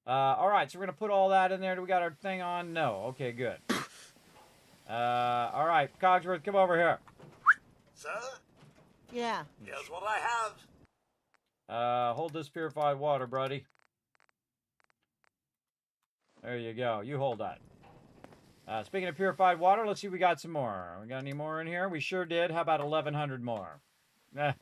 All right, so we're going to put all that in there. Do we got our thing on? No. Okay, good. All right, Cogsworth, come over here. Sir, Yeah. here's what I have. Hold this purified water, buddy. There you go. You hold that. Speaking of purified water, let's see if we got some more. We got any more in here? We sure did. How about 1,100 more? See,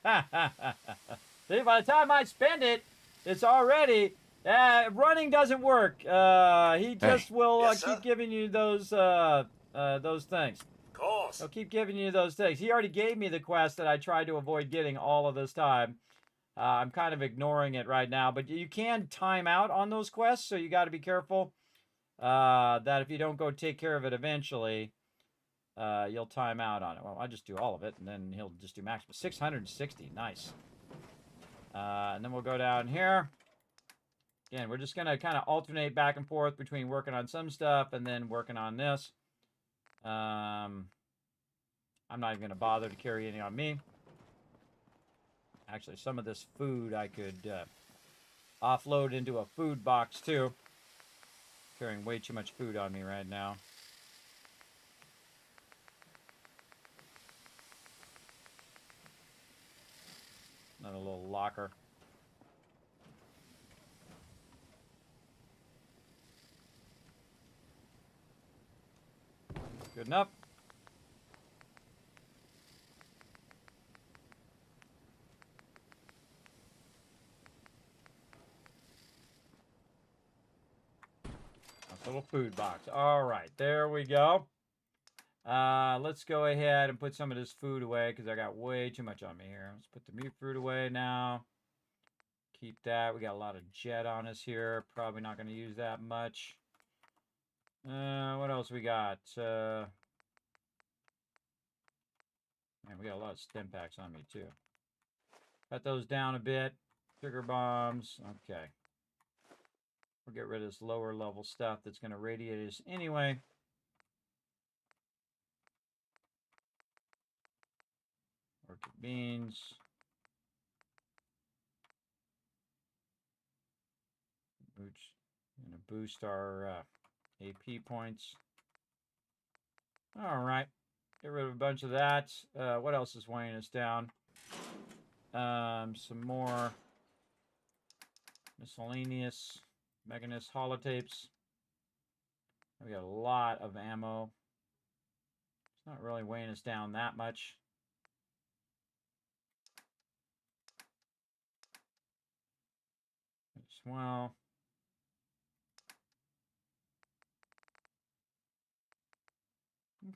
by the time I spend it, it's already... running doesn't work. He just will Yes, keep sir. giving you those things. Of course. He'll keep giving you those things. He already gave me the quest that I tried to avoid getting all of this time. I'm kind of ignoring it right now, but you can time out on those quests, so you got to be careful that if you don't go take care of it eventually, you'll time out on it. Well, I'll just do all of it, and then he'll just do maximum. 660, nice. And then we'll go down here. Again, we're just going to kind of alternate back and forth between working on some stuff and then working on this. I'm not even going to bother to carry any on me. Actually, some of this food I could offload into a food box too. Carrying way too much food on me right now. Another little locker. Good enough. Nice little food box. All right, there we go. Let's go ahead and put some of this food away because I got way too much on me here. Let's put the mute fruit away now. Keep that. We got a lot of jet on us here. Probably not going to use that much. What else we got? Man, we got a lot of stim packs on me too. Cut those down a bit. Sugar bombs. Okay. We'll get rid of this lower level stuff that's going to radiate us anyway. Orchid beans. Going to boost our AP points. All right. Get rid of a bunch of that. What else is weighing us down? Some more miscellaneous Meganist holotapes. We got a lot of ammo. It's not really weighing us down that much. As well.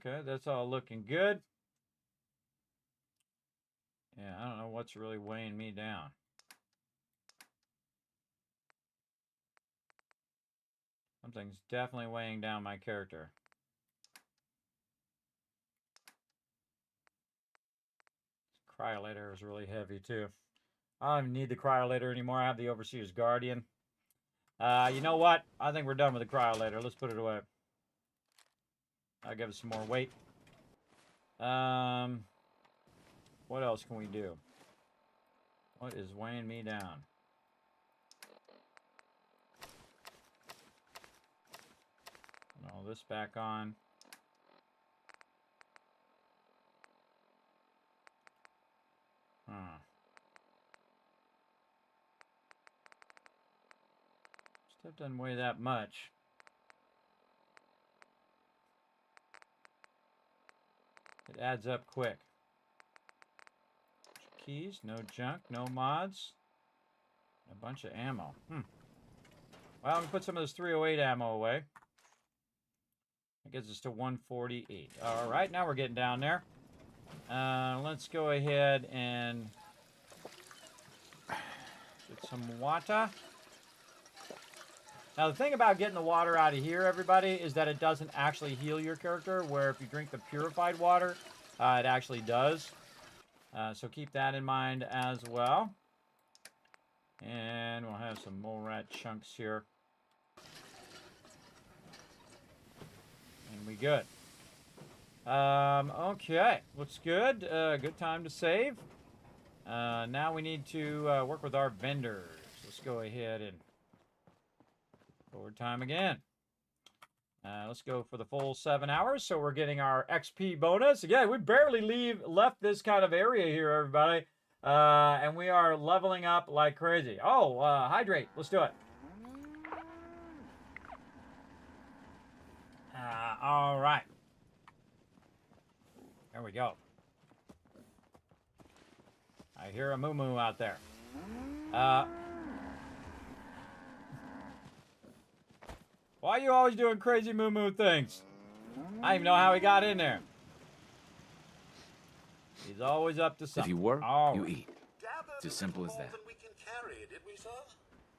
Okay, that's all looking good. Yeah, I don't know what's really weighing me down. Something's definitely weighing down my character. This cryolator is really heavy too. I don't even need the cryolator anymore. I have the Overseer's Guardian. You know what? I think we're done with the cryolator. Let's put it away. I'll give it some more weight. What else can we do? What is weighing me down? Put all this back on. Stuff doesn't weigh that much. It adds up quick. Keys, no junk, no mods. A bunch of ammo. Well, I'm going to put some of this 308 ammo away. That gets us to 148. All right, now we're getting down there. Let's go ahead and get some water. Now, the thing about getting the water out of here, everybody, is that it doesn't actually heal your character, where if you drink the purified water, it actually does. So keep that in mind as well. And we'll have some mole rat chunks here. And we good. Okay, looks good. Good time to save. Now we need to work with our vendors. Let's go ahead and forward time again. Let's go for the full 7 hours, so we're getting our XP bonus. Again, we barely left this kind of area here, everybody. And we are leveling up like crazy. Oh, hydrate. Let's do it. All right. There we go. I hear a moo-moo out there. Why are you always doing crazy moo-moo things? I don't even know how he got in there. He's always up to something. If you work, you eat. It's as simple as that.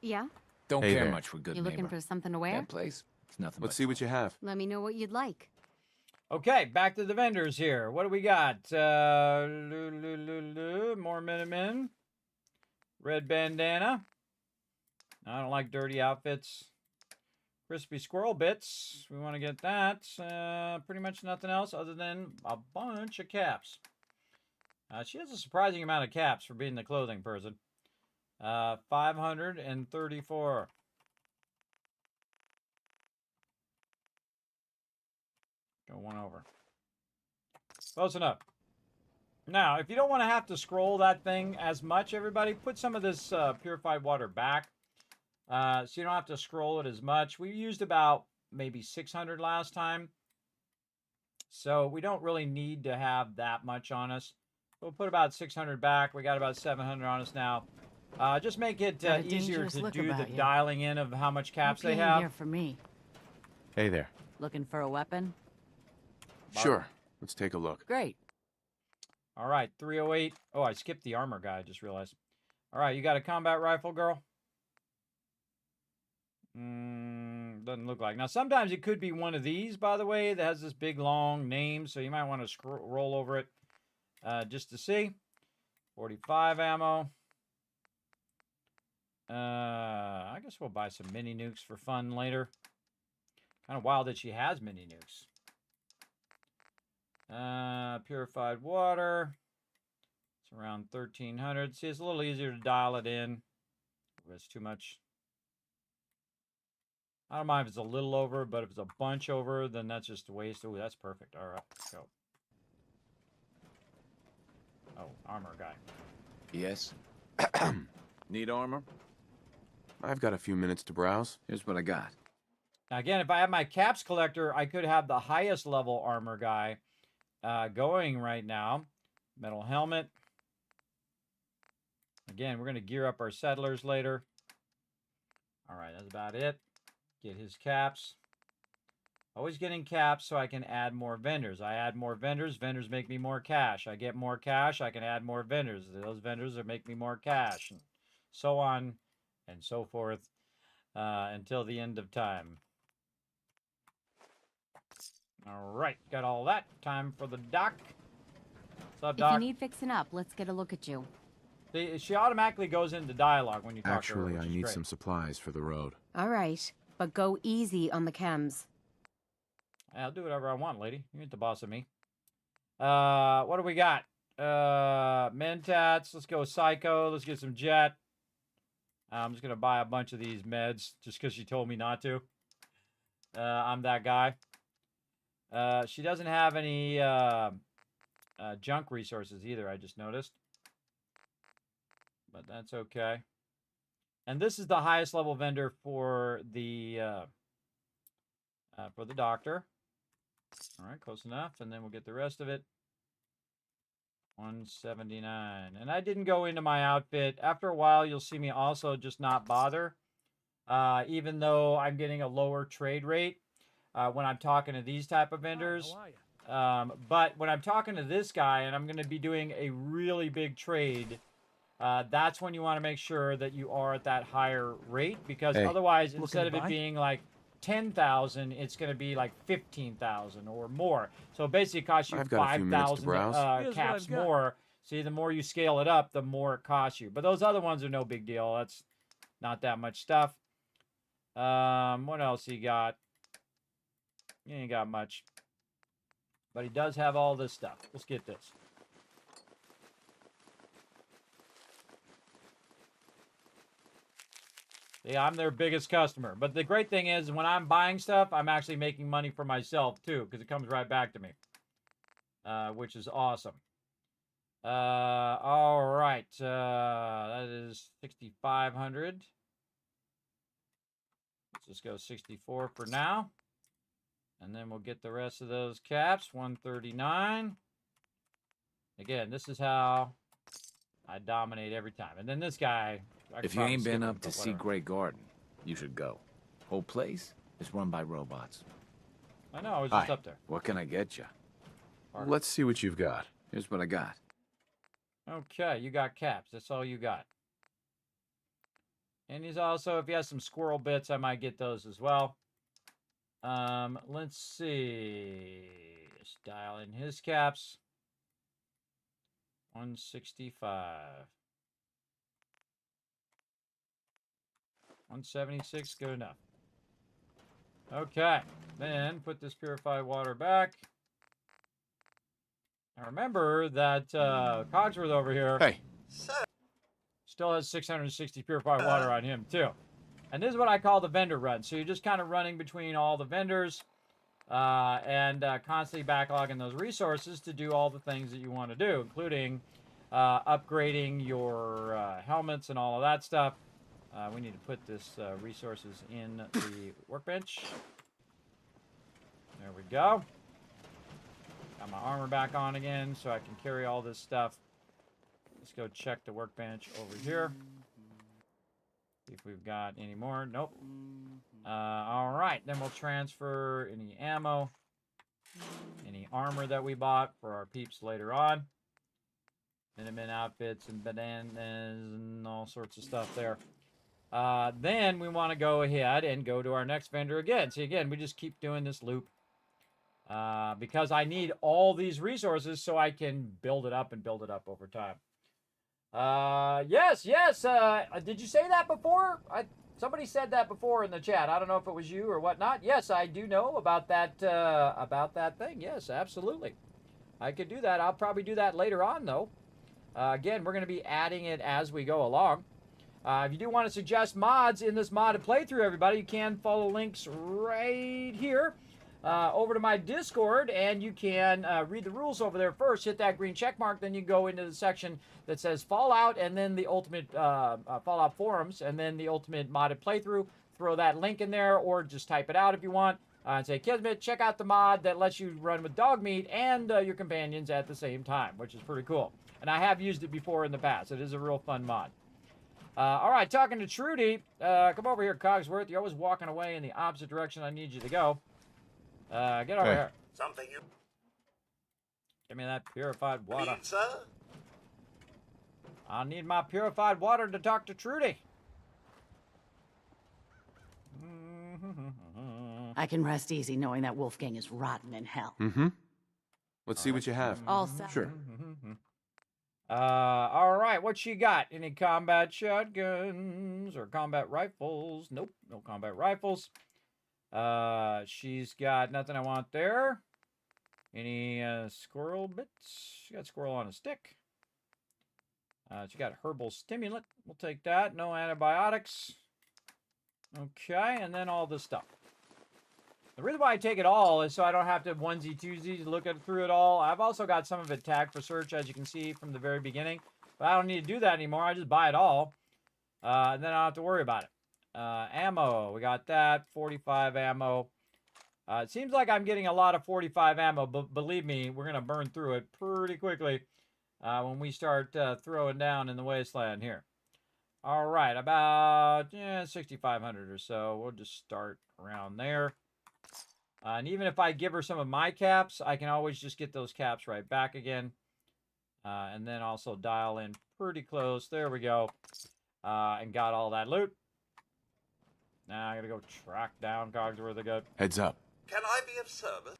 Yeah? Don't Hey care there. much for good You looking neighbor. for something to wear? That place, it's nothing Let's but see what you have. Let me know what you'd like. Okay, back to the vendors here. What do we got? More Minutemen. Red bandana. I don't like dirty outfits. Crispy squirrel bits. We want to get that. Pretty much nothing else other than a bunch of caps. She has a surprising amount of caps for being the clothing person. 534. Go one over. Close enough. Now, if you don't want to have to scroll that thing as much, everybody, put some of this purified water back. So you don't have to scroll it as much. We used about maybe 600 last time. So we don't really need to have that much on us. We'll put about 600 back. We got about 700 on us now. Just make it easier to do the dialing in of how much caps they have. Here for me. Hey there. Looking for a weapon? Sure. Let's take a look. Great. All right, 308. Oh, I skipped the armor guy, I just realized. All right, you got a combat rifle, girl? Doesn't look like. Now, sometimes it could be one of these, by the way, that has this big, long name, so you might want to roll over it just to see. 45 ammo. I guess we'll buy some mini nukes for fun later. Kind of wild that she has mini nukes. Purified water. It's around 1300. See, it's a little easier to dial it in. If it's too much. I don't mind if it's a little over, but if it's a bunch over, then that's just a waste. Oh, that's perfect. All right, let's go. Oh, armor guy. Yes. Need armor? I've got a few minutes to browse. Here's what I got. Now, again, if I have my caps collector, I could have the highest level armor guy going right now. Metal helmet. Again, we're going to gear up our settlers later. All right, that's about it. Get his caps. Always getting caps so I can add more vendors. I add more vendors. Vendors make me more cash. I get more cash. I can add more vendors. Those vendors will make me more cash. And so on and so forth until the end of time. All right, got all that. Time for the doc. What's up, Doc? If you need fixing up, let's get a look at you. She automatically goes into dialogue when you talk to her. Actually, I need some supplies for the road. All right, but go easy on the chems. I'll do whatever I want, lady. You ain't the boss of me. What do we got? Mentats. Let's go Psycho. Let's get some Jet. I'm just going to buy a bunch of these meds just because she told me not to. I'm that guy. She doesn't have any junk resources either, I just noticed. But that's okay. And this is the highest level vendor for the doctor. All right, close enough. And then we'll get the rest of it. 179. And I didn't go into my outfit. After a while, you'll see me also just not bother. Even though I'm getting a lower trade rate when I'm talking to these type of vendors. But when I'm talking to this guy and I'm going to be doing a really big trade, that's when you want to make sure that you are at that higher rate. Because otherwise, instead of it being like 10,000, it's going to be like 15,000 or more. So it basically costs you 5,000 caps more. See, the more you scale it up, the more it costs you. But those other ones are no big deal. That's not that much stuff. What else he got? He ain't got much. But he does have all this stuff. Let's get this. Yeah, I'm their biggest customer. But the great thing is, when I'm buying stuff, I'm actually making money for myself, too, because it comes right back to me, which is awesome. All right. That is 6,500. Let's just go 64 for now. And then we'll get the rest of those caps. 139. Again, this is how I dominate every time. And then this guy... If you ain't been up to see Grey Garden, you should go. Whole place is run by robots. I know, I was just up there. What can I get you? Let's see what you've got. Here's what I got. Okay, you got caps. That's all you got. And he's also, if he has some squirrel bits, I might get those as well. Let's see. Just dial in his caps. 165. 176, good enough. Okay, then put this purified water back. Now remember that Cogsworth over here still has 660 purified water on him too. And this is what I call the vendor run. So you're just kind of running between all the vendors and constantly backlogging those resources to do all the things that you want to do, including upgrading your helmets and all of that stuff. We need to put this resources in the workbench. There we go. Got my armor back on again so I can carry all this stuff. Let's go check the workbench over here. See if we've got any more. Nope. All right, then we'll transfer any ammo, any armor that we bought for our peeps later on. Minutemen outfits and bananas and all sorts of stuff there. Then we want to go ahead and go to our next vendor again. See, again, we just keep doing this loop because I need all these resources so I can build it up and build it up over time. Yes. Did you say that before? Somebody said that before in the chat. I don't know if it was you or whatnot. Yes, I do know about that thing. Yes, absolutely. I could do that. I'll probably do that later on, though. Again, we're going to be adding it as we go along. If you do want to suggest mods in this modded playthrough, everybody, you can follow links right here over to my Discord, and you can read the rules over there first. Hit that green check mark, then you go into the section that says Fallout, and then the ultimate Fallout forums, and then the ultimate modded playthrough. Throw that link in there, or just type it out if you want. And say, Kismet, check out the mod that lets you run with dog meat and your companions at the same time, which is pretty cool. And I have used it before in the past. It is a real fun mod. All right, talking to Trudy. Come over here, Cogsworth. You're always walking away in the opposite direction I need you to go. Get over here. Something you Give me that purified water. need, sir? I need my purified water to talk to Trudy. I can rest easy knowing that Wolfgang is rotten in hell. Mm-hmm. Let's see what you have. All set. Sure. All right, what she got? Any combat shotguns or combat rifles? Nope, no combat rifles. She's got nothing I want there. Any squirrel bits? She got squirrel on a stick. She got herbal stimulant. We'll take that. No antibiotics. Okay, and then all this stuff. The reason why I take it all is so I don't have to onesie-twosies look through it all. I've also got some of it tagged for search, as you can see from the very beginning. But I don't need to do that anymore. I just buy it all. And then I don't have to worry about it. Ammo. We got that. 45 ammo. It seems like I'm getting a lot of 45 ammo, but believe me, we're going to burn through it pretty quickly when we start throwing down in the wasteland here. All right, about 6,500 or so. We'll just start around there. And even if I give her some of my caps, I can always just get those caps right back again. And then also dial in pretty close. There we go. And got all that loot. Now I gotta go track down Cogsworth again. Heads up. Can I be of service?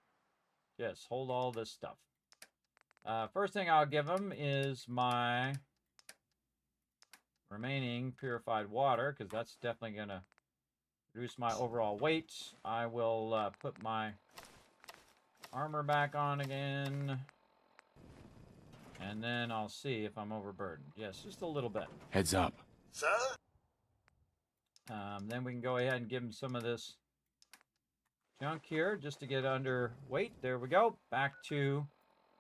Yes, hold all this stuff. First thing I'll give him is my remaining purified water, because that's definitely gonna reduce my overall weight. I will put my armor back on again. And then I'll see if I'm overburdened. Yes, just a little bit. Heads up. Sir? Then we can go ahead and give him some of this junk here just to get under weight. There we go. Back to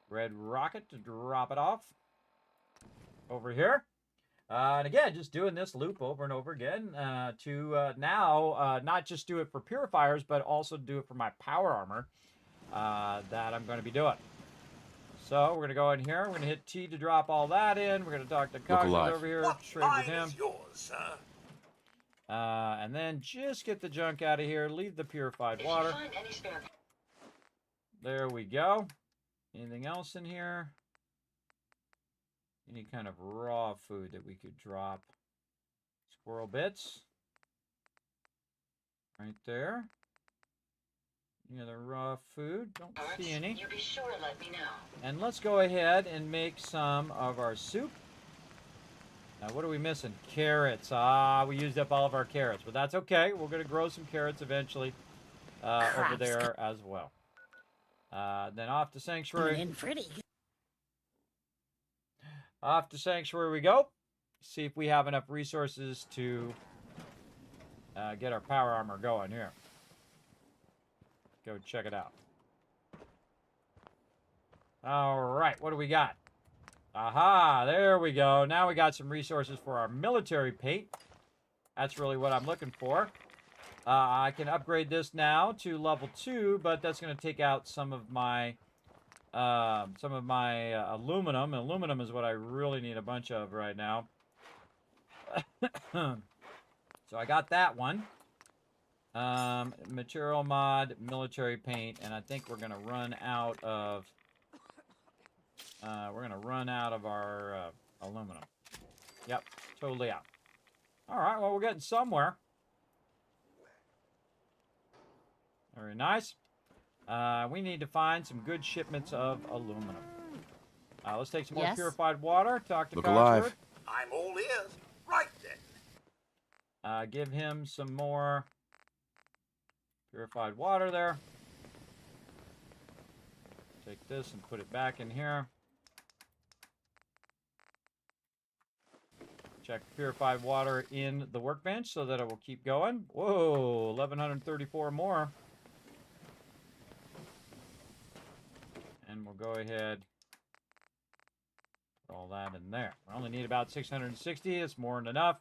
Red Rocket to drop it off over here. And again, just doing this loop over and over again to now not just do it for purifiers, but also do it for my power armor that I'm going to be doing. So we're going to go in here. We're going to hit T to drop all that in. We're going to talk to Cogsworth over here, trade with him. Is yours, sir? And then just get the junk out of here. Leave the purified water. There we go. Anything else in here? Any kind of raw food that we could drop? Squirrel bits. Right there. Any other raw food? Don't see any. You be sure to let me know. And let's go ahead and make some of our soup. Now, what are we missing? Carrots. Ah, we used up all of our carrots, but that's okay. We're going to grow some carrots eventually over there as well. Then off to Sanctuary. Off to Sanctuary we go. See if we have enough resources to get our power armor going here. Go check it out. All right, what do we got? Aha, there we go. Now we got some resources for our military paint. That's really what I'm looking for. I can upgrade this now to level 2, but that's going to take out some of my aluminum. Aluminum is what I really need a bunch of right now. So I got that one. Material mod, military paint, and I think we're going to run out of our aluminum. Yep, totally out. All right, well, we're getting somewhere. Very nice. We need to find some good shipments of aluminum. Let's take some more purified water. Talk to Look Cogsworth. alive. I'm all ears. Right then. Give him some more purified water there. Take this and put it back in here. Check purified water in the workbench so that it will keep going. Whoa, 1,134 more. And we'll go ahead, put all that in there. We only need about 660. It's more than enough.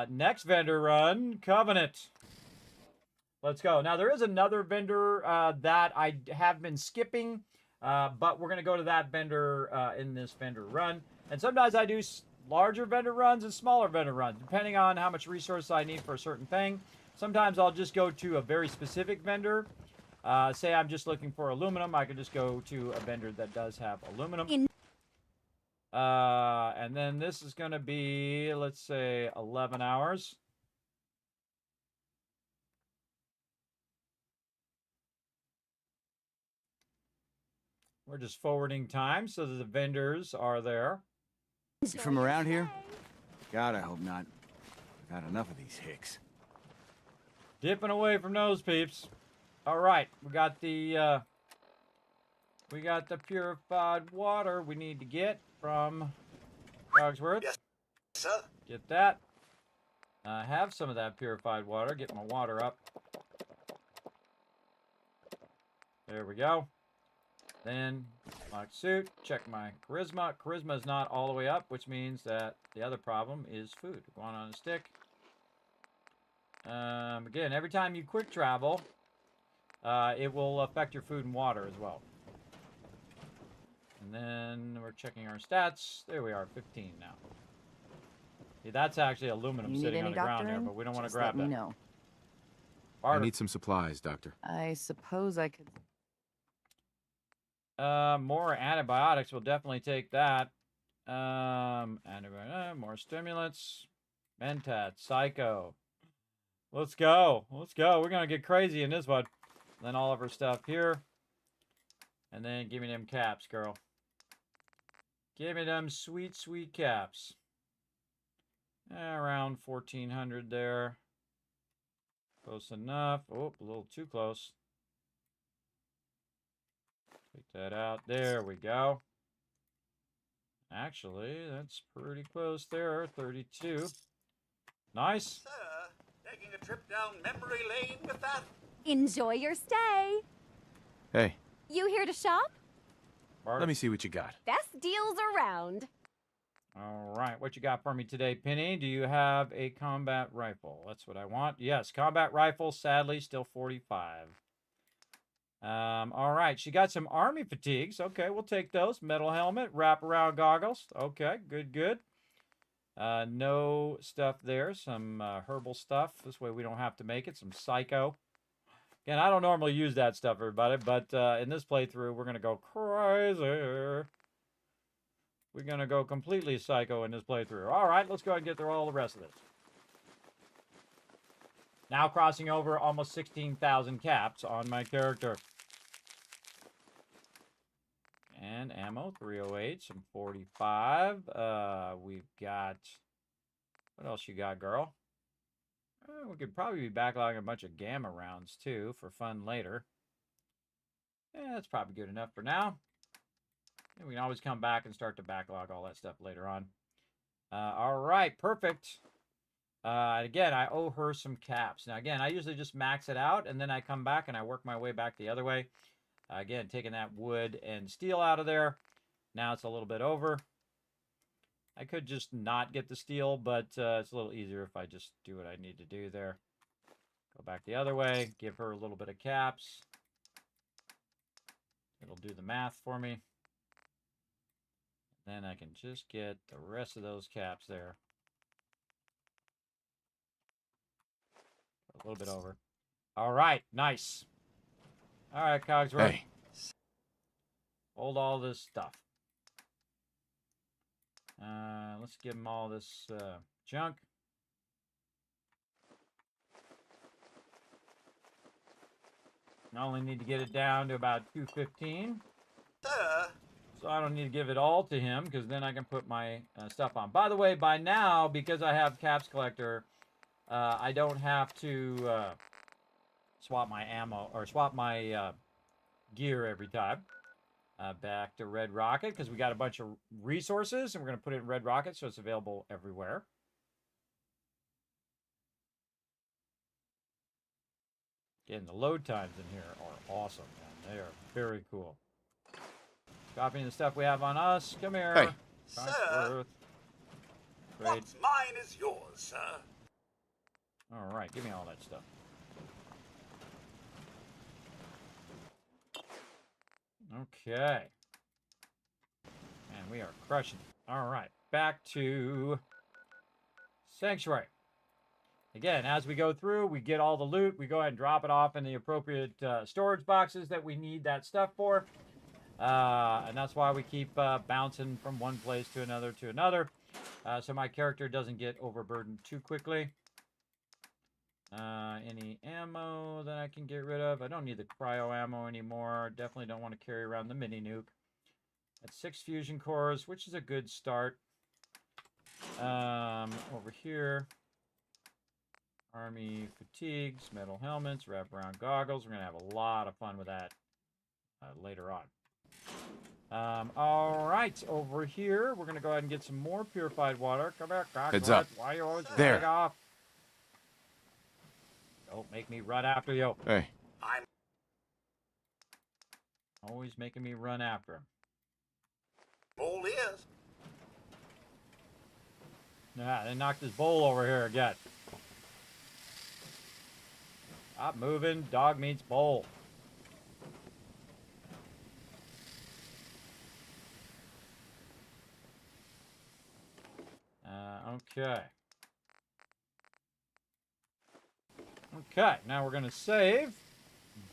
Next vendor run, Covenant. Let's go. Now, there is another vendor that I have been skipping, but we're going to go to that vendor in this vendor run. And sometimes I do larger vendor runs and smaller vendor runs, depending on how much resource I need for a certain thing. Sometimes I'll just go to a very specific vendor. Say I'm just looking for aluminum, I can just go to a vendor that does have aluminum. And then this is going to be, let's say, 11 hours. We're just forwarding time so that the vendors are there. From around here? God, I hope not. I've had enough of these hicks. Dipping away from those peeps. All right, we got the purified water we need to get from Cogsworth. Yes, sir. Get that. Have some of that purified water. Get my water up. There we go. Then, lock suit. Check my charisma. Charisma is not all the way up, which means that the other problem is food. Going on a stick. Again, every time you quick travel, it will affect your food and water as well. And then we're checking our stats. There we are, 15 now. Yeah, that's actually aluminum sitting on the ground there, but we don't want to grab that. Let me know. I need some supplies, Doctor. I suppose I could. More antibiotics. We'll definitely take that. More stimulants. Mentat. Psycho. Let's go. Let's go. We're going to get crazy in this one. Then all of our stuff here. And then give me them caps, girl. Give me them sweet, sweet caps. Around 1,400 there. Close enough. Oh, a little too close. Take that out. There we go. Actually, that's pretty close there. 32. Nice. Sir, taking a trip down memory lane with that? Enjoy your stay. Hey. You here to shop? Let me see what you got. Best deals around. All right, what you got for me today, Penny? Do you have a combat rifle? That's what I want. Yes, combat rifle, sadly, still 45. All right, she got some army fatigues. Okay, we'll take those. Metal helmet, wraparound goggles. Okay, good, good. No stuff there. Some herbal stuff. This way we don't have to make it. Some psycho. Again, I don't normally use that stuff, everybody, but in this playthrough, we're going to go crazy. We're going to go completely psycho in this playthrough. All right, let's go ahead and get through all the rest of this. Now crossing over almost 16,000 caps on my character. And ammo, 308, some 45. We've got... What else you got, girl? We could probably be backlogging a bunch of gamma rounds, too, for fun later. Yeah, that's probably good enough for now. And we can always come back and start to backlog all that stuff later on. All right, perfect. Again, I owe her some caps. Now, again, I usually just max it out, and then I come back and I work my way back the other way. Again, taking that wood and steel out of there. Now it's a little bit over. I could just not get the steel, but it's a little easier if I just do what I need to do there. Go back the other way, give her a little bit of caps. It'll do the math for me. Then I can just get the rest of those caps there. A little bit over. All right, nice. All right, Cogsworth. Hey. Hold all this stuff. Let's give him all this junk. I only need to get it down to about 215. So I don't need to give it all to him, because then I can put my stuff on. By the way, by now, because I have Caps Collector, I don't have to swap my ammo, or swap my gear every time. Back to Red Rocket, because we got a bunch of resources, and we're going to put it in Red Rocket, so it's available everywhere. Again, the load times in here are awesome, man. They are very cool. Copying the stuff we have on us. Come here. Hey. Sir, great. What's mine is yours, sir. All right, give me all that stuff. Okay. And we are crushing it. All right, back to Sanctuary. Again, as we go through, we get all the loot. We go ahead and drop it off in the appropriate storage boxes that we need that stuff for. And that's why we keep bouncing from one place to another so my character doesn't get overburdened too quickly. Any ammo that I can get rid of? I don't need the cryo ammo anymore. Definitely don't want to carry around the mini nuke. That's 6 fusion cores, which is a good start. Over here, army fatigues, metal helmets, wraparound goggles. We're gonna have a lot of fun with that later on. All right, over here, we're gonna go ahead and get some more purified water. Come back, Heads up. Why are you always There. running off? Don't make me run after you. Hey. I'm Always making me run after him. all ears. Yeah, they knocked his bowl over here again. Stop moving. Dog meets bowl. Okay. Okay, now we're going to save.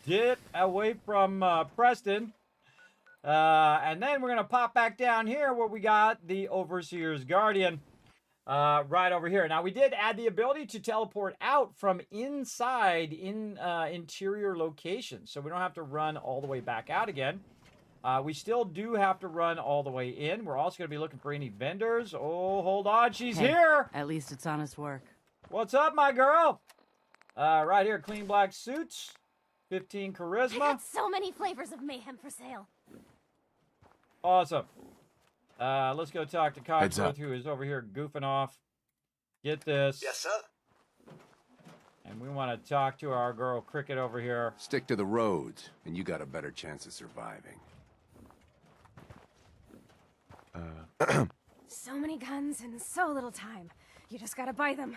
Get away from Preston. And then we're going to pop back down here where we got the Overseer's Guardian. Right over here. Now, we did add the ability to teleport out from inside interior locations. So we don't have to run all the way back out again. We still do have to run all the way in. We're also going to be looking for any vendors. Oh, hold on. She's here. At least it's honest work. What's up, my girl? Right here, clean black suits. 15 I charisma. got so many flavors of mayhem for sale. Awesome. Let's go talk to Heads Cogsworth, up. who is over here goofing off. Get this. Yes, sir. And we want to talk to our girl Cricket over here. Stick to the roads, and you got a better chance of surviving. So many guns and so little time. You just gotta buy them.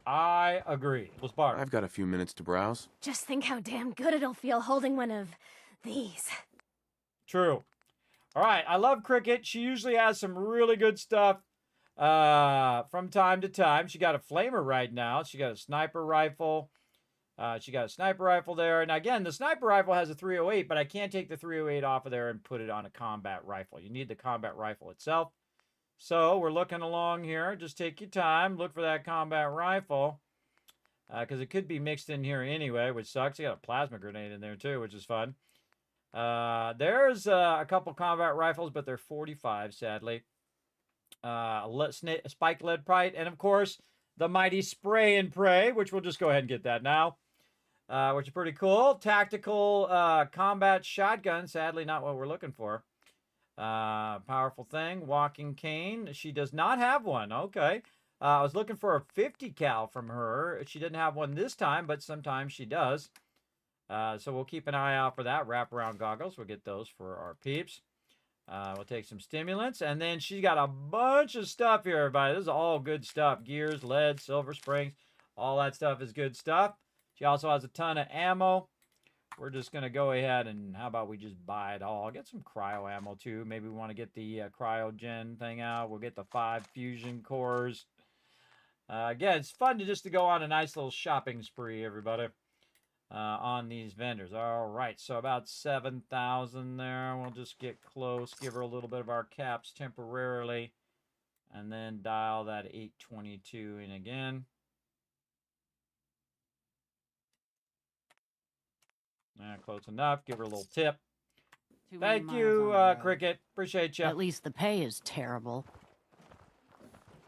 I agree. Let's bark. I've got a few minutes to browse. Just think how damn good it'll feel holding one of these. True. All right. I love Cricket. She usually has some really good stuff from time to time. She got a flamer right now. She got a sniper rifle. She got a sniper rifle there. And again, the sniper rifle has a 308, but I can't take the 308 off of there and put it on a combat rifle. You need the combat rifle itself. So we're looking along here. Just take your time. Look for that combat rifle. Because it could be mixed in here anyway, which sucks. You got a plasma grenade in there too, which is fun. There's a couple combat rifles, but they're 45, sadly. Spike lead pipe, and of course, the mighty spray and pray, which we'll just go ahead and get that now. Which is pretty cool. Tactical combat shotgun, sadly not what we're looking for. Powerful thing. Walking cane. She does not have one. Okay. I was looking for a 50 cal from her. She didn't have one this time, but sometimes she does. So we'll keep an eye out for that. Wraparound goggles. We'll get those for our peeps. We'll take some stimulants. And then she's got a bunch of stuff here, everybody. This is all good stuff. Gears, lead, silver springs. All that stuff is good stuff. She also has a ton of ammo. We're just going to go ahead and how about we just buy it all. Get some cryo ammo too. Maybe we want to get the cryogen thing out. We'll get the 5 fusion cores. Again, it's fun to go on a nice little shopping spree, everybody, on these vendors. All right, so about 7,000 there. We'll just get close, give her a little bit of our caps temporarily, and then dial that 822 in again. Close enough. Give her a little tip. Thank you, Cricket. Appreciate you. At least the pay is terrible.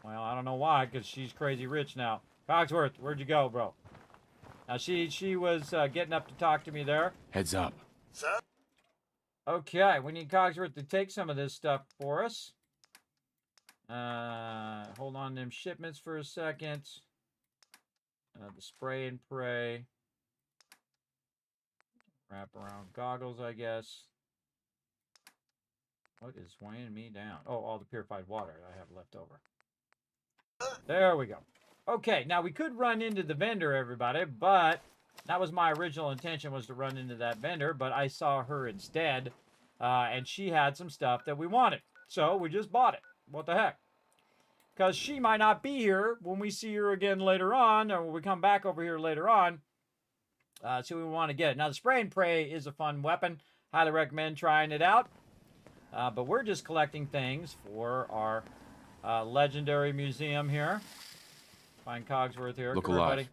Well, I don't know why, because she's crazy rich now. Cogsworth, where'd you go, bro? Now, she was getting up to talk to me there. Heads up. Sir? Okay, we need Cogsworth to take some of this stuff for us. Hold on to them shipments for a second. The spray and pray. Wraparound goggles, I guess. What is weighing me down? Oh, all the purified water I have left over. There we go. Okay, now we could run into the vendor, everybody, but that was my original intention, was to run into that vendor, but I saw her instead, and she had some stuff that we wanted. So we just bought it. What the heck? Because she might not be here when we see her again later on, or when we come back over here later on. So we want to get it. Now, the spray and pray is a fun weapon. Highly recommend trying it out. But we're just collecting things for our legendary museum here. Find Cogsworth here. Look Come here, alive. buddy.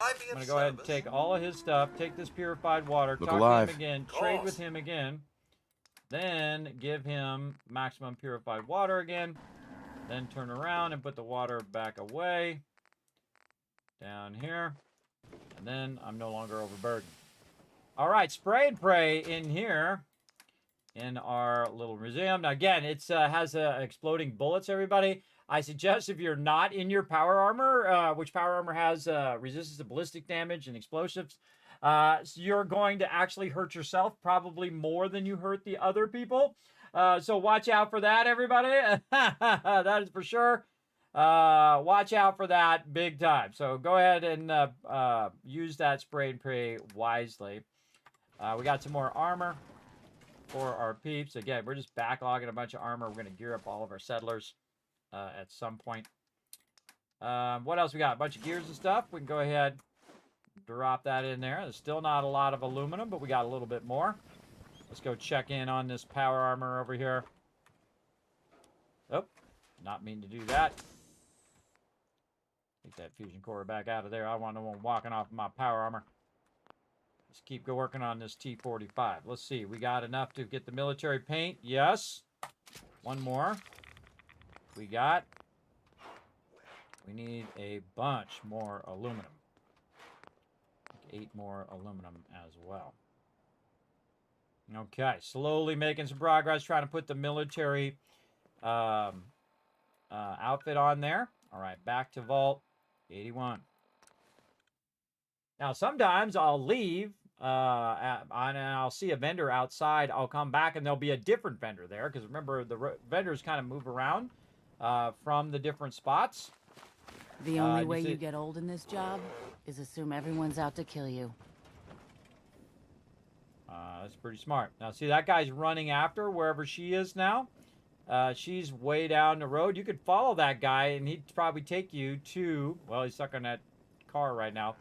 I I'm going to go ahead and take all of his stuff. Take this purified water. Look talk alive. to him again. Trade with him again. Then give him maximum purified water again. Then turn around and put the water back away. Down here. And then I'm no longer overburdened. All right, spray and pray in here in our little museum. Now, again, it has exploding bullets, everybody. I suggest if you're not in your power armor, which power armor has resistance to ballistic damage and explosives, so you're going to actually hurt yourself probably more than you hurt the other people. So watch out for that, everybody. That is for sure. Watch out for that big time. So go ahead and use that spray and pray wisely. We got some more armor for our peeps. Again, we're just backlogging a bunch of armor. We're going to gear up all of our settlers at some point. What else we got? A bunch of gears and stuff. We can go ahead and drop that in there. There's still not a lot of aluminum, but we got a little bit more. Let's go check in on this power armor over here. Oh, not mean to do that. Take that fusion core back out of there. I want no one walking off my power armor. Let's keep working on this T-45. Let's see. We got enough to get the military paint. Yes. One more. We need a bunch more aluminum. 8 more aluminum as well. Okay. Slowly making some progress. Trying to put the military outfit on there. All right. Back to Vault 81. Now, sometimes I'll leave and I'll see a vendor outside. I'll come back and there'll be a different vendor there. Because remember, the vendors kind of move around from the different spots. The only way you get old in this job is assume everyone's out to kill you. That's pretty smart. Now, see, that guy's running after wherever she is now. She's way down the road. You could follow that guy, and he'd probably take you to... Well, he's stuck on that car right now.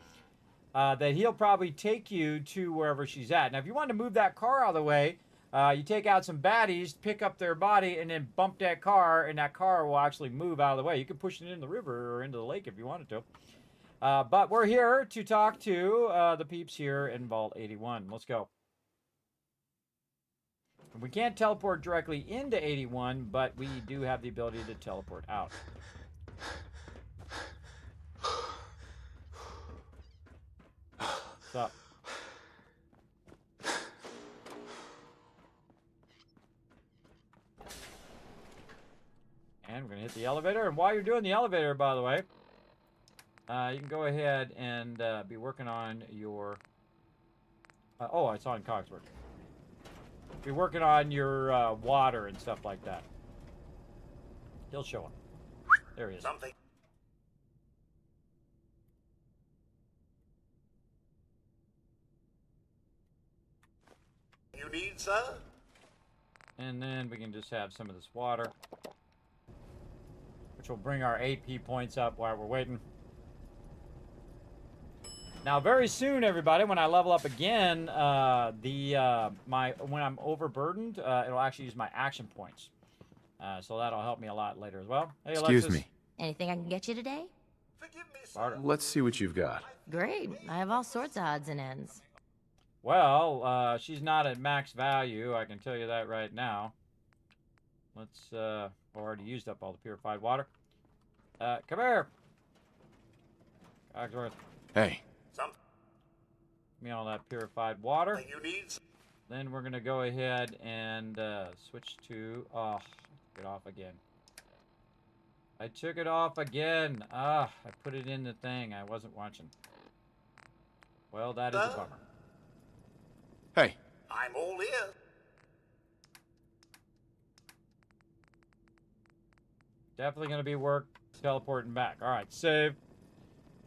That he'll probably take you to wherever she's at. Now, if you want to move that car out of the way, you take out some baddies, pick up their body, and then bump that car, and that car will actually move out of the way. You can push it in the river or into the lake if you wanted to. But we're here to talk to the peeps here in Vault 81. Let's go. We can't teleport directly into 81, but we do have the ability to teleport out. What's up? And we're going to hit the elevator. And while you're doing the elevator, by the way, you can go ahead and be working on your... oh, I saw in Cogsworth. Be working on your water and stuff like that. He'll show him. There he is. Something. You need, sir? And then we can just have some of this water, which will bring our AP points up while we're waiting. Now, very soon, everybody, when I level up again, when I'm overburdened, it'll actually use my action points. So that'll help me a lot later as well. Hey, Excuse Alexis. me. Anything I can get you today? Let's see what you've got. Great. I have all sorts of odds and ends. Well, she's not at max value. I can tell you that right now. Let's, already used up all the purified water. Come here. Cogsworth. Hey. Me all that purified water. You need. Then we're going to go ahead and switch to... Oh, get off again. I took it off again. I put it in the thing. I wasn't watching. Well, that is a bummer. Hey. I'm all ear. Definitely going to be work teleporting back. All right, save.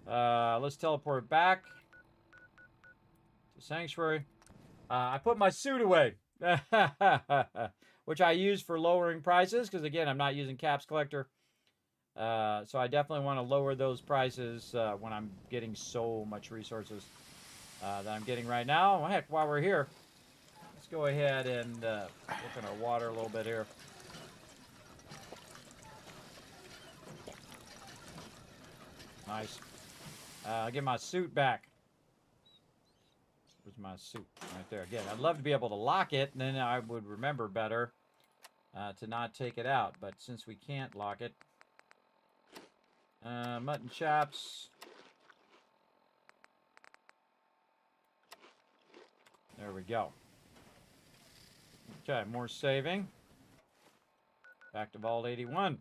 Let's teleport back to Sanctuary. I put my suit away, which I use for lowering prices because, again, I'm not using Caps Collector. So I definitely want to lower those prices when I'm getting so much resources that I'm getting right now. Well, heck, while we're here, let's go ahead and look at our water a little bit here. Nice. I'll get my suit back. Where's my suit? Right there. Again, I'd love to be able to lock it, and then I would remember better to not take it out. But since we can't lock it, mutton chops. There we go. Okay, more saving. Back to Vault 81.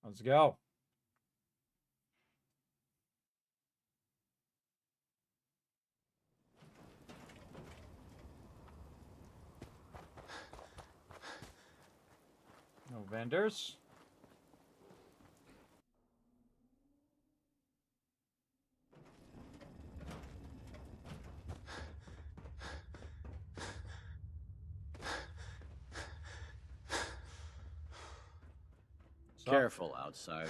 Let's go. No vendors. Careful, outsider.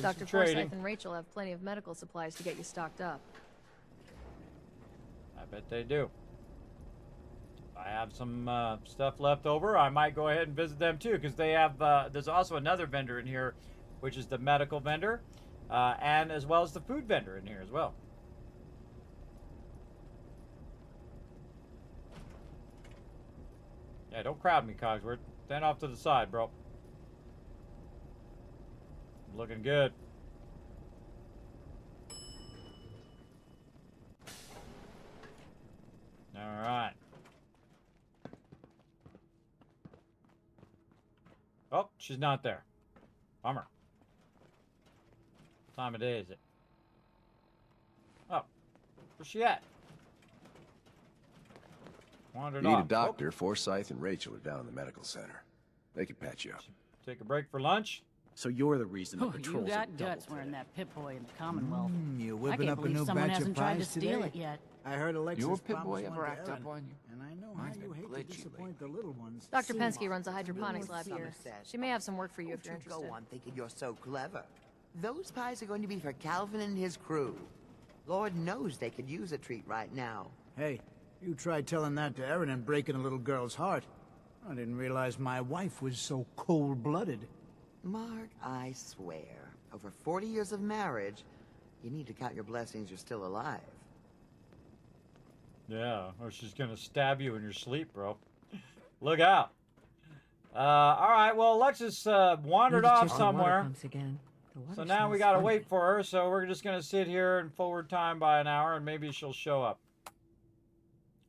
Dr. Forsyth and Rachel have plenty of medical supplies to get you stocked up. I bet they do. I have some stuff left over. I might go ahead and visit them too, because they have. There's also another vendor in here, which is the medical vendor, and as well as the food vendor in here as well. Yeah, don't crowd me, Cogsworth. Stand off to the side, bro. Looking good. All right. Oh, she's not there. Bummer. What time of day is it? Oh, where's she at? Wandered You need off. a doctor. Forsyth and Rachel are down in the medical center. They can patch you up. Take a break for lunch. So you're the reason the Oh, patrols you are got double guts wearing today. that Pip-Boy in the Commonwealth. You I whipping can't up a believe new someone batch of hasn't tried to pies steal today? it yet. I heard Alexis Your Pip-Boy promised ever one to act up Erin, on you? and I know Mine's how you been hate to glitchy disappoint the little ones. Dr. Penske runs a hydroponics lab here. She may have some work for you if you're Don't interested. go on thinking you're so clever. Those pies are going to be for Calvin and his crew. Lord knows they could use a treat right now. Hey, you try telling that to Erin and breaking a little girl's heart. I didn't realize my wife was so cold-blooded. Mark, I swear, over 40 years of marriage, you need to count your blessings you're still alive. Yeah, or she's gonna stab you in your sleep, bro. Look out. All right, well, Alexis wandered off somewhere. So now we gotta wait for her, so we're just gonna sit here and forward time by an hour, and maybe she'll show up.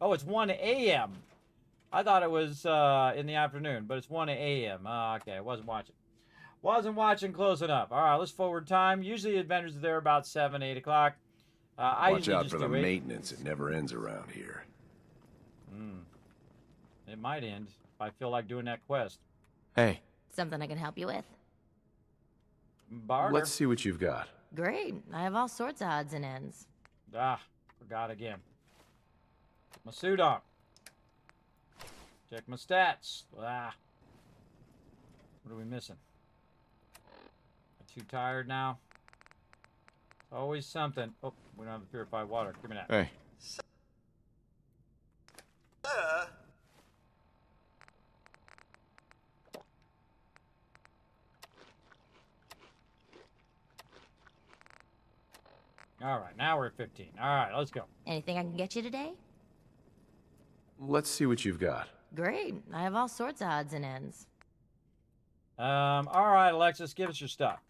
Oh, it's 1 a.m. I thought it was in the afternoon, but it's 1 a.m. Okay, I wasn't watching. Wasn't watching close enough. All right, let's forward time. Usually adventures are there about 7, 8 o'clock. Watch out for the maintenance. It never ends around here. It might end if I feel like doing that quest. Hey. Something I can help you with? Barter. Let's see what you've got. Great. I have all sorts of odds and ends. Forgot again. Put my suit on. Check my stats. What are we missing? I'm too tired now. Always something. Oh, we don't have the purified water. Give me that. Hey. All right, now we're at 15. All right, let's go. Anything I can get you today? Let's see what you've got. Great. I have all sorts of odds and ends. All right, Alexis, give us your stuff.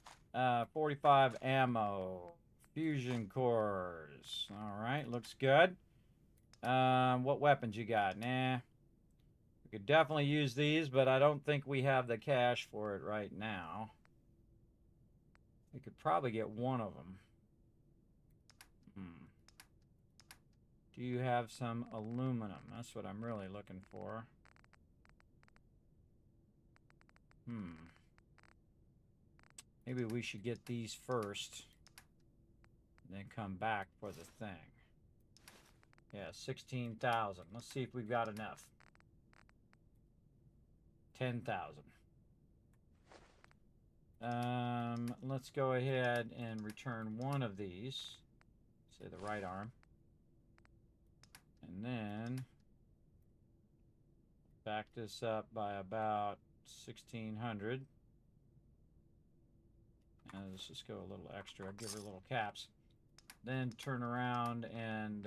45 ammo. Fusion cores. All right, looks good. What weapons you got? Nah. We could definitely use these, but I don't think we have the cash for it right now. We could probably get one of them. Do you have some aluminum? That's what I'm really looking for. Maybe we should get these first, then come back for the thing. Yeah, 16,000. Let's see if we've got enough. 10,000. Let's go ahead and return one of these. Say the right arm. And then back this up by about 1,600. And let's just go a little extra. Give her little caps. Then turn around and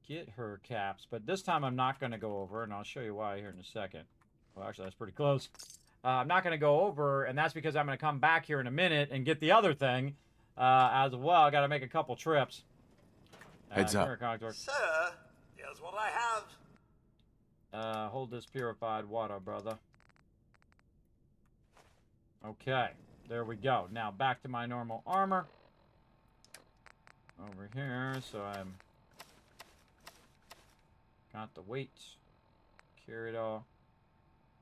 get her caps. But this time I'm not going to go over, and I'll show you why here in a second. Well, actually, that's pretty close. I'm not going to go over, and that's because I'm going to come back here in a minute and get the other thing as well. I got to make a couple trips. Heads up. Sir, here's what I have. Hold this purified water, brother. Okay, there we go. Now back to my normal armor. Over here, so I'm got the weight. Carry it all.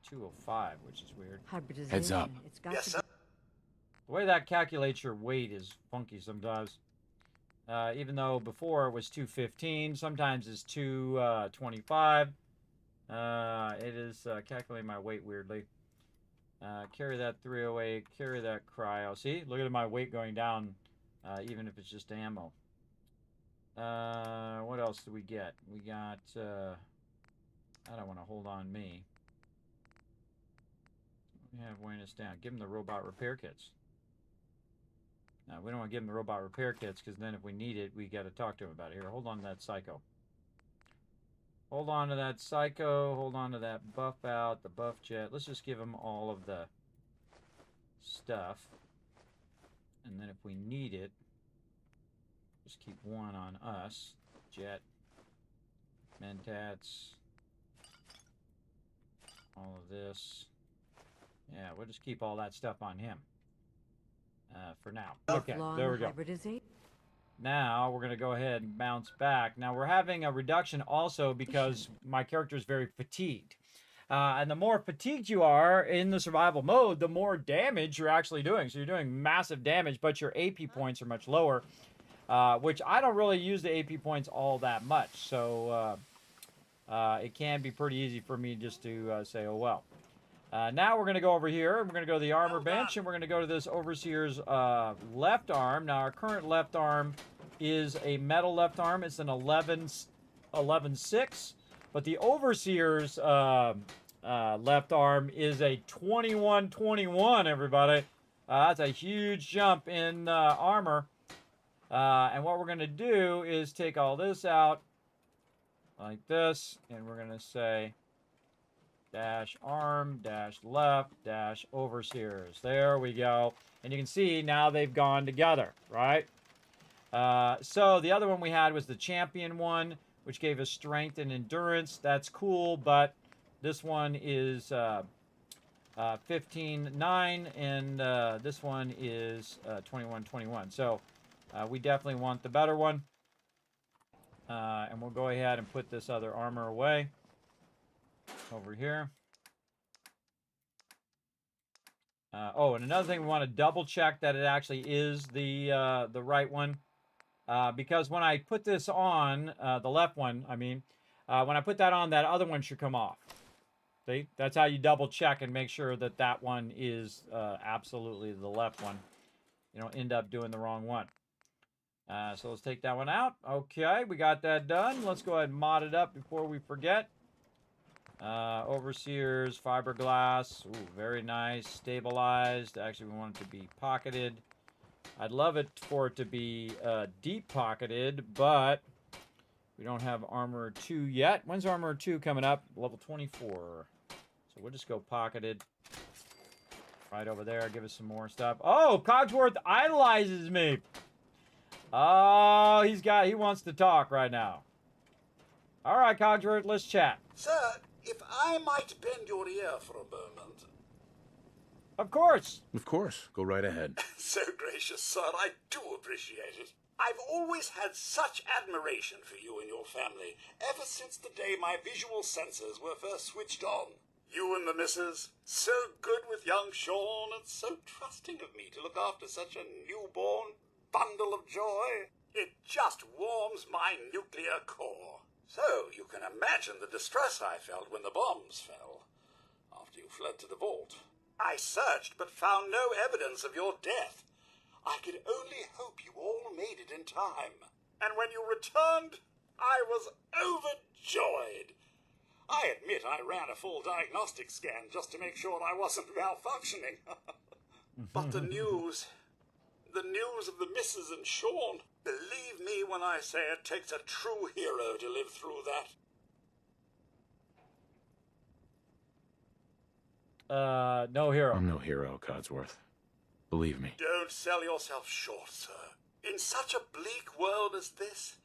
205, which is weird. Heads up. Yes, sir. The way that calculates your weight is funky sometimes. Even though before it was 215, sometimes it's 225. It is calculating my weight weirdly. Carry that 308, carry that cryo. See, look at my weight going down, even if it's just ammo. What else do we get? We got, I don't want to hold on me. We have weighing us down. Give them the robot repair kits. Now, we don't want to give them the robot repair kits, because then if we need it, we got to talk to them about it. Here, hold on to that psycho. Hold on to that psycho. Hold on to that buff out, the buff jet. Let's just give them all of the stuff. And then if we need it, just keep one on us. Jet. Mentats. All of this. Yeah, we'll just keep all that stuff on him. For now. Okay, there we go. Now we're going to go ahead and bounce back. Now we're having a reduction also because my character is very fatigued. And the more fatigued you are in the survival mode, the more damage you're actually doing. So you're doing massive damage, but your AP points are much lower, which I don't really use the AP points all that much. So it can be pretty easy for me just to say, oh, well. Now we're going to go over here. We're going to go to the armor bench, and we're going to go to this overseer's left arm. Now, our current left arm is a metal left arm. It's an 11.6. But the Overseer's left arm is a 21-21, everybody. That's a huge jump in armor. And what we're going to do is take all this out like this, and we're going to say dash arm, dash left, dash Overseers. There we go. And you can see now they've gone together, right? So the other one we had was the champion one, which gave us strength and endurance. That's cool, but this one is 15-9, and this one is 21-21. So we definitely want the better one. And we'll go ahead and put this other armor away over here. Oh, and another thing, we want to double check that it actually is the right one. Because when I put this on, the left one, I mean, when I put that on, that other one should come off. See? That's how you double check and make sure that that one is absolutely the left one. You don't end up doing the wrong one. So let's take that one out. Okay, we got that done. Let's go ahead and mod it up before we forget. Overseers, fiberglass. Ooh, very nice. Stabilized. Actually, we want it to be pocketed. I'd love it for it to be deep pocketed, but we don't have Armor 2 yet. When's Armor 2 coming up? Level 24. So we'll just go pocketed. Right over there. Give us some more stuff. Oh, Cogsworth idolizes me. Oh, he wants to talk right now. All right, Cogsworth, let's chat. Sir, if I might bend your ear for a moment. Of course. Of course. Go right ahead. So gracious, sir. I do appreciate it. I've always had such admiration for you and your family, ever since the day my visual sensors were first switched on. You and the missus, so good with young Sean, and so trusting of me to look after such a newborn bundle of joy. It just warms my nuclear core. So you can imagine the distress I felt when the bombs fell, after you fled to the vault. I searched, but found no evidence of your death. I could only hope you all made it in time. And when you returned, I was overjoyed. I admit I ran a full diagnostic scan just to make sure I wasn't malfunctioning. But the news of the missus and Sean, believe me when I say it takes a true hero to live through that. No hero. I'm no hero, Codsworth. Believe me. Don't sell yourself short, sir. In such a bleak world as this,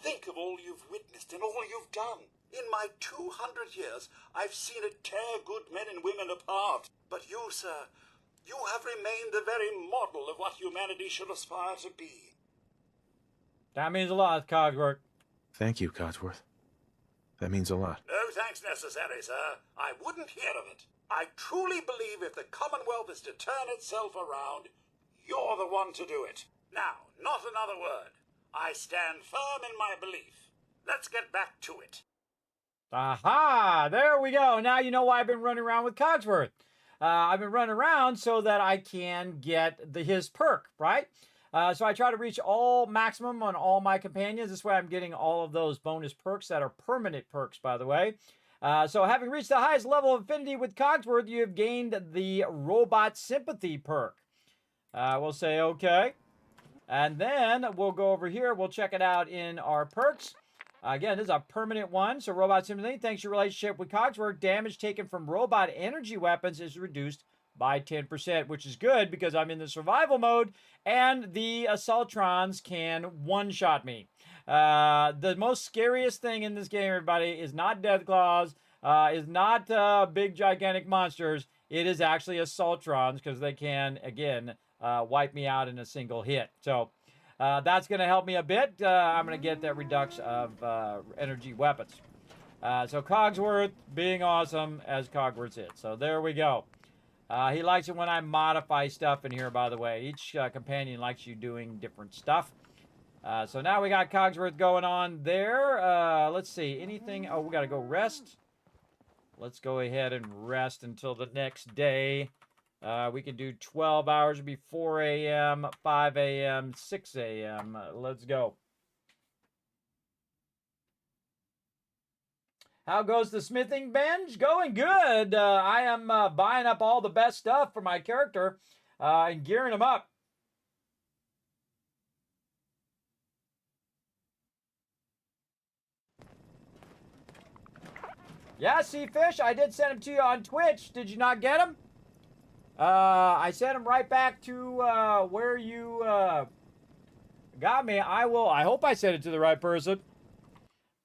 think of all you've witnessed and all you've done. In my 200 years, I've seen it tear good men and women apart. But you, sir, you have remained the very model of what humanity should aspire to be. That means a lot, Cogsworth. Thank you, Codsworth. That means a lot. No thanks necessary, sir. I wouldn't hear of it. I truly believe if the Commonwealth is to turn itself around, you're the one to do it. Now, not another word. I stand firm in my belief. Let's get back to it. Aha! There we go. Now you know why I've been running around with Cogsworth. I've been running around so that I can get his perk, right? So I try to reach all maximum on all my companions. This way I'm getting all of those bonus perks that are permanent perks, by the way. So having reached the highest level of affinity with Cogsworth, you have gained the Robot Sympathy perk. We'll say okay. And then we'll go over here. We'll check it out in our perks. Again, this is a permanent one. So Robot Sympathy, thanks to your relationship with Cogsworth, damage taken from robot energy weapons is reduced by 10%, which is good because I'm in the survival mode and the Assaultrons can one-shot me. The most scariest thing in this game, everybody, is not Deathclaws, is not big gigantic monsters. It is actually Assaultrons because they can, again, wipe me out in a single hit. So that's going to help me a bit. I'm going to get that reduction of energy weapons. So Cogsworth being awesome as Cogsworth is. So there we go. He likes it when I modify stuff in here, by the way. Each companion likes you doing different stuff. So now we got Cogsworth going on there. Let's see. Anything? Oh, we got to go rest. Let's go ahead and rest until the next day. We can do 12 hours. It'll be 4 a.m., 5 a.m., 6 a.m. Let's go. How goes the smithing binge? Going good. I am buying up all the best stuff for my character and gearing them up. Yeah, see, Fish, I did send them to you on Twitch. Did you not get them? I sent them right back to where you got me. I hope I sent it to the right person.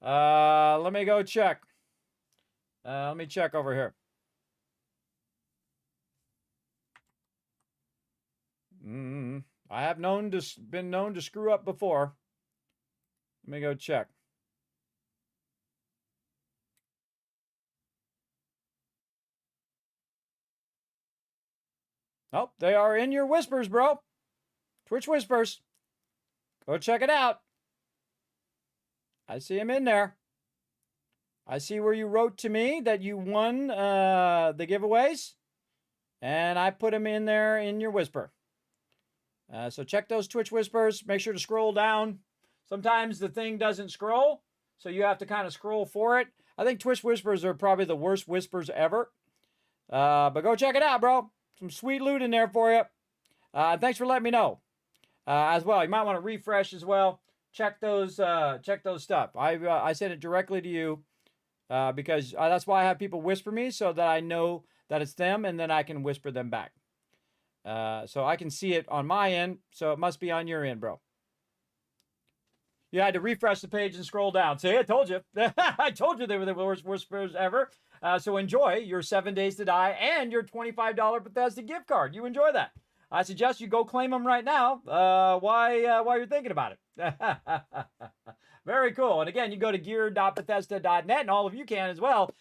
Let me go check. Let me check over here. I have been known to screw up before. Let me go check. Oh, they are in your whispers, bro. Twitch whispers. Go check it out. I see them in there. I see where you wrote to me that you won the giveaways. And I put them in there in your whisper. So check those Twitch whispers. Make sure to scroll down. Sometimes the thing doesn't scroll, so you have to kind of scroll for it. I think Twitch whispers are probably the worst whispers ever. But go check it out, bro. Some sweet loot in there for you. Thanks for letting me know. As well, you might want to refresh as well. Check those stuff. I sent it directly to you because that's why I have people whisper me, so that I know that it's them, and then I can whisper them back. So I can see it on my end, so it must be on your end, bro. You had to refresh the page and scroll down. See, I told you. I told you they were the worst whispers ever. So enjoy your 7 Days to Die and your $25 Bethesda gift card. You enjoy that. I suggest you go claim them right now while you're thinking about it. Very cool. And again, you go to gear.bethesda.net, and all of you can as well,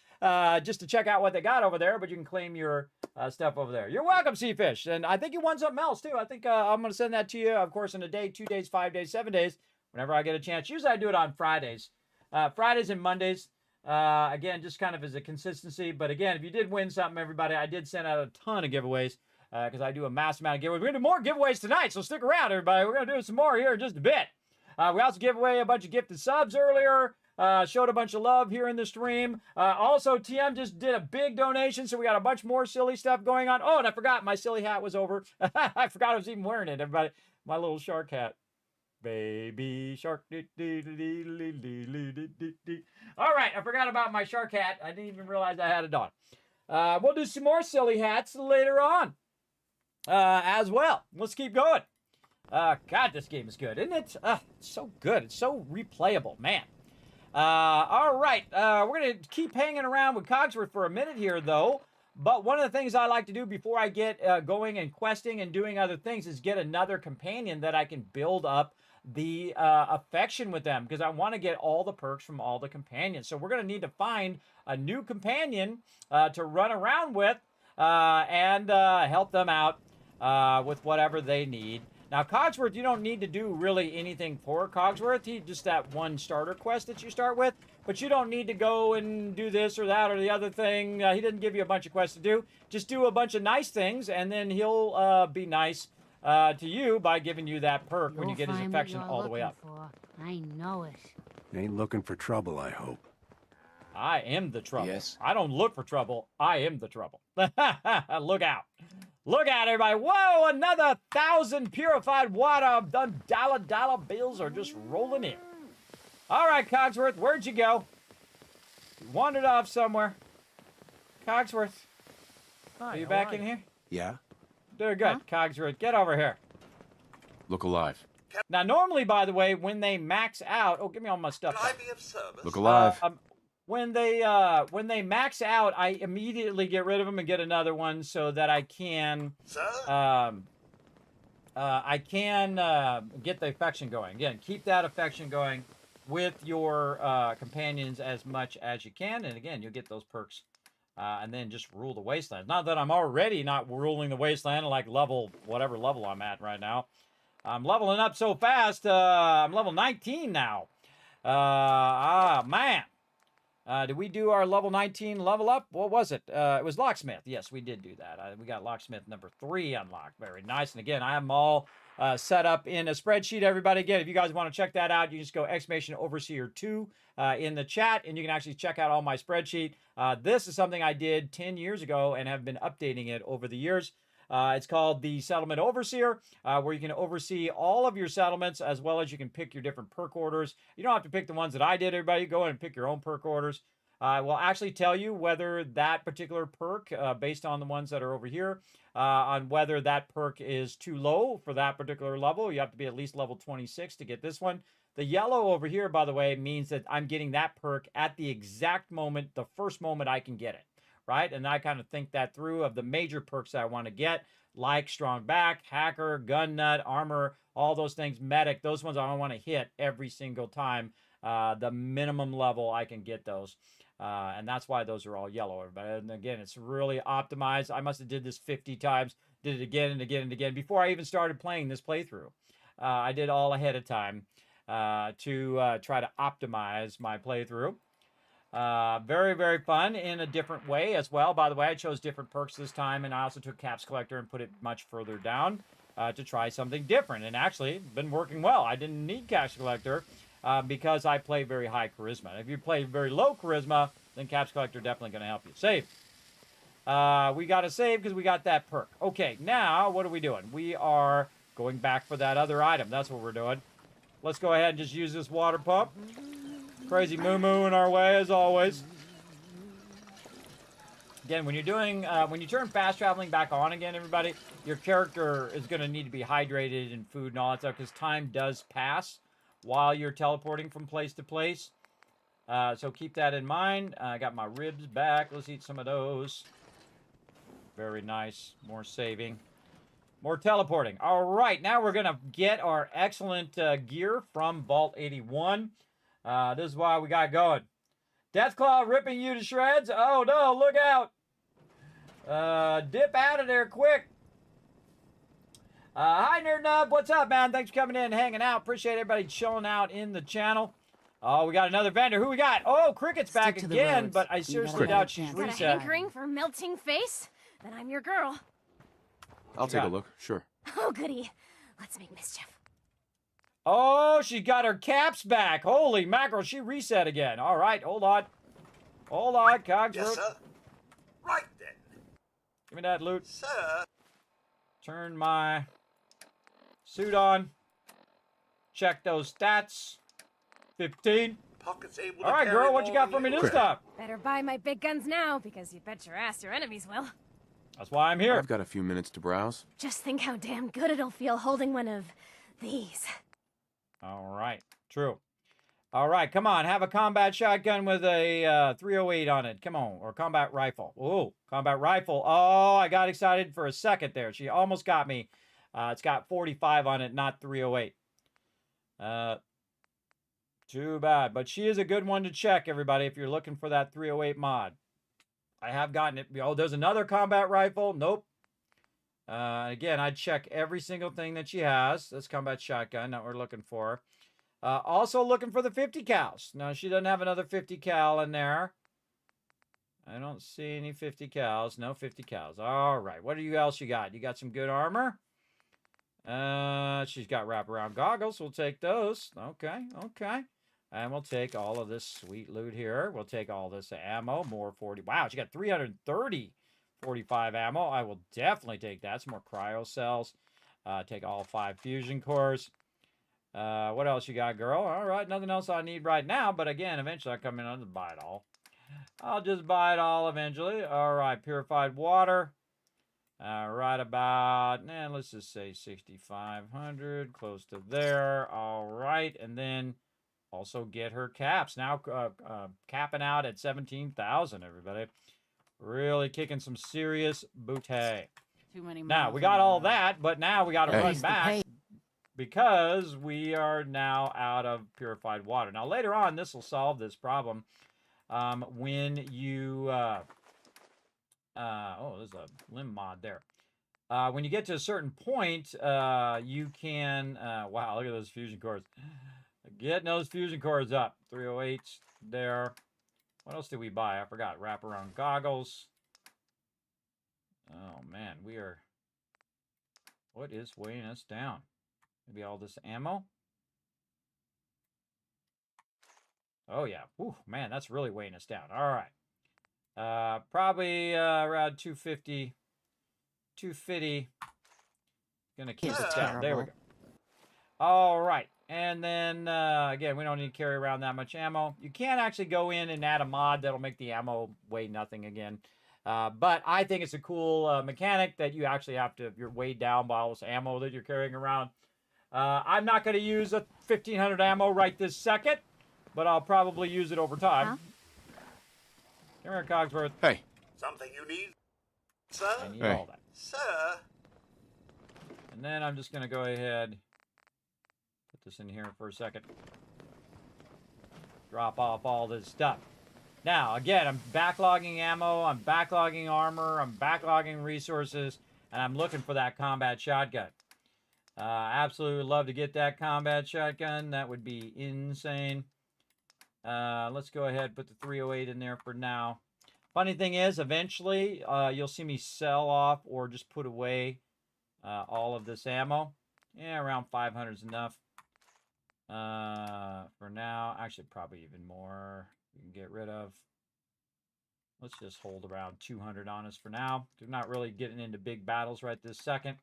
just to check out what they got over there, but you can claim your stuff over there. You're welcome, Seafish. And I think you won something else, too. I think I'm going to send that to you, of course, in a day, 2 days, 5 days, 7 days, whenever I get a chance. Usually I do it on Fridays. Fridays and Mondays. Again, just kind of as a consistency. But again, if you did win something, everybody, I did send out a ton of giveaways because I do a mass amount of giveaways. We're going to do more giveaways tonight, so stick around, everybody. We're going to do some more here in just a bit. We also gave away a bunch of gifted subs earlier. Showed a bunch of love here in the stream. Also, TM just did a big donation, so we got a bunch more silly stuff going on. Oh, and I forgot my silly hat was over. I forgot I was even wearing it, everybody. My little shark hat. Baby shark. All right, I forgot about my shark hat. I didn't even realize I had it on. We'll do some more silly hats later on as well. Let's keep going. God, this game is good, isn't it? It's so good. It's so replayable, man. All right, we're going to keep hanging around with Cogsworth for a minute here, though. But one of the things I like to do before I get going and questing and doing other things is get another companion that I can build up the affection with them, because I want to get all the perks from all the companions. So we're going to need to find a new companion to run around with and help them out with whatever they need. Now, Cogsworth, you don't need to do really anything for Cogsworth. He just that one starter quest that you start with. But you don't need to go and do this or that or the other thing. He didn't give you a bunch of quests to do. Just do a bunch of nice things, and then he'll be nice to you by giving you that perk when you get his affection all the way up. I know it. Ain't looking for trouble, I hope. I am the trouble. Yes. I don't look for trouble. I am the trouble. Look out. Look out, everybody. Whoa, another 1,000 purified water. The dollar bills are just rolling in. All right, Cogsworth, where'd you go? You wandered off somewhere. Cogsworth, are you back in here? Yeah? Doing good. Cogsworth, get over here. Look alive. Now, normally, by the way, when they max out... Oh, give me all my stuff. Can I be of service? Look alive. When they max out, I immediately get rid of them and get another one so that I can get the affection going. Again, keep that affection going with your companions as much as you can, and again, you'll get those perks, and then just rule the wasteland. Not that I'm already not ruling the wasteland, like whatever level I'm at right now. I'm leveling up so fast. I'm level 19 now. Man. Did we do our level 19 level up? What was it? It was Locksmith. Yes, we did do that. We got Locksmith number 3 unlocked. Very nice. And again, I have them all set up in a spreadsheet, everybody. Again, if you guys want to check that out, you just go !Overseer2 in the chat, and you can actually check out all my spreadsheet. This is something I did 10 years ago and have been updating it over the years. It's called the Settlement Overseer, where you can oversee all of your settlements, as well as you can pick your different perk orders. You don't have to pick the ones that I did, everybody. Go in and pick your own perk orders. I will actually tell you whether that particular perk, based on the ones that are over here, on whether that perk is too low for that particular level. You have to be at least level 26 to get this one. The yellow over here, by the way, means that I'm getting that perk at the exact moment, the first moment I can get it. Right? And I kind of think that through of the major perks that I want to get, like Strong Back, Hacker, Gun Nut, Armor, all those things, Medic, those ones I want to hit every single time, the minimum level I can get those. And that's why those are all yellow. And again, it's really optimized. I must have did this 50 times, did it again and again and again before I even started playing this playthrough. I did all ahead of time to try to optimize my playthrough. Very, very fun in a different way as well. By the way, I chose different perks this time, and I also took Caps Collector and put it much further down to try something different. And actually, it's been working well. I didn't need Caps Collector because I play very high charisma. If you play very low charisma, then Caps Collector definitely going to help you. Save. We got to save because we got that perk. Okay, now what are we doing? We are going back for that other item. That's what we're doing. Let's go ahead and just use this water pump. Crazy moo-moo in our way, as always. Again, when you're doing, when you turn fast traveling back on again, everybody, your character is going to need to be hydrated and food and all that stuff, because time does pass while you're teleporting from place to place. So keep that in mind. I got my ribs back. Let's eat some of those. Very nice. More saving. More teleporting. All right, now we're going to get our excellent gear from Vault 81. This is why we got going. Deathclaw ripping you to shreds. Oh no, look out. Dip out of there quick. Hi Nerd Nub, what's up, man? Thanks for coming in and hanging out. Appreciate everybody chilling out in the channel. Oh, we got another vendor. Who we got? Oh, Cricket's back again, but I seriously doubt she's reset. Got a hankering for melting face? Then I'm your girl. I'll take a look, sure. Oh, goody. Let's make mischief. Oh, she got her caps back. Holy mackerel, she reset again. All right, hold on. Hold on, Cogsworth. Yes, sir. Right then. Give me that loot. Sir. Turn my suit on. Check those stats. 15. Pockets able All right, to girl, what you got for me this time? Better buy my big guns now, because you bet your ass your enemies will. That's why I'm here. I've got a few minutes to browse. Just think how damn good it'll feel holding one of these. All right, true. All right, come on, have a combat shotgun with a 308 on it. Come on, or combat rifle. Ooh, combat rifle. Oh, I got excited for a second there. She almost got me. It's got 45 on it, not 308. Too bad, but she is a good one to check, everybody, if you're looking for that 308 mod. I have gotten it. Oh, there's another combat rifle. Nope. Again, I'd check every single thing that she has. This combat shotgun that we're looking for. Also looking for the 50 cals. No, she doesn't have another 50 cal in there. I don't see any 50 cals. No 50 cals. All right. What else you got? You got some good armor? She's got wraparound goggles. We'll take those. Okay. Okay. And we'll take all of this sweet loot here. We'll take all this ammo. More 40. Wow, she got 330 45 ammo. I will definitely take that. Some more cryo cells. Take all 5 fusion cores. What else you got, girl? All right, nothing else I need right now. But again, eventually I come in and just buy it all. I'll just buy it all eventually. All right, purified water. Right about, let's just say 6,500. Close to there. All right, and then also get her caps. Now capping out at 17,000, everybody. Really kicking some serious booty. Too many now, we got all that, but now we got to run back because we are now out of purified water. Now, later on, this will solve this problem when you... oh, there's a limb mod there. When you get to a certain point, you can... wow, look at those fusion cores. Getting those fusion cores up. 308s there. What else did we buy? I forgot. Wraparound goggles. Oh, man. We are... What is weighing us down? Maybe all this ammo? Oh, yeah. Whew, man, that's really weighing us down. All right. Probably around 250. 250. Gonna keep it down. There we go. All right. And then, again, we don't need to carry around that much ammo. You can actually go in and add a mod that'll make the ammo weigh nothing again. But I think it's a cool mechanic that you actually have to, you're weighed down by all this ammo that you're carrying around. I'm not going to use a 1500 ammo right this second, but I'll probably use it over time. Huh? Come here, Cogsworth. Hey. Something you need, sir? I need all that. Sir? And then I'm just going to go ahead, put this in here for a second. Drop off all this stuff. Now, again, I'm backlogging ammo, I'm backlogging armor, I'm backlogging resources, and I'm looking for that combat shotgun. Absolutely love to get that combat shotgun. That would be insane. Let's go ahead and put the 308 in there for now. Funny thing is, eventually, you'll see me sell off or just put away all of this ammo. Yeah, around 500 is enough. For now, actually probably even more we can get rid of. Let's just hold around 200 on us for now. We're not really getting into big battles right this second.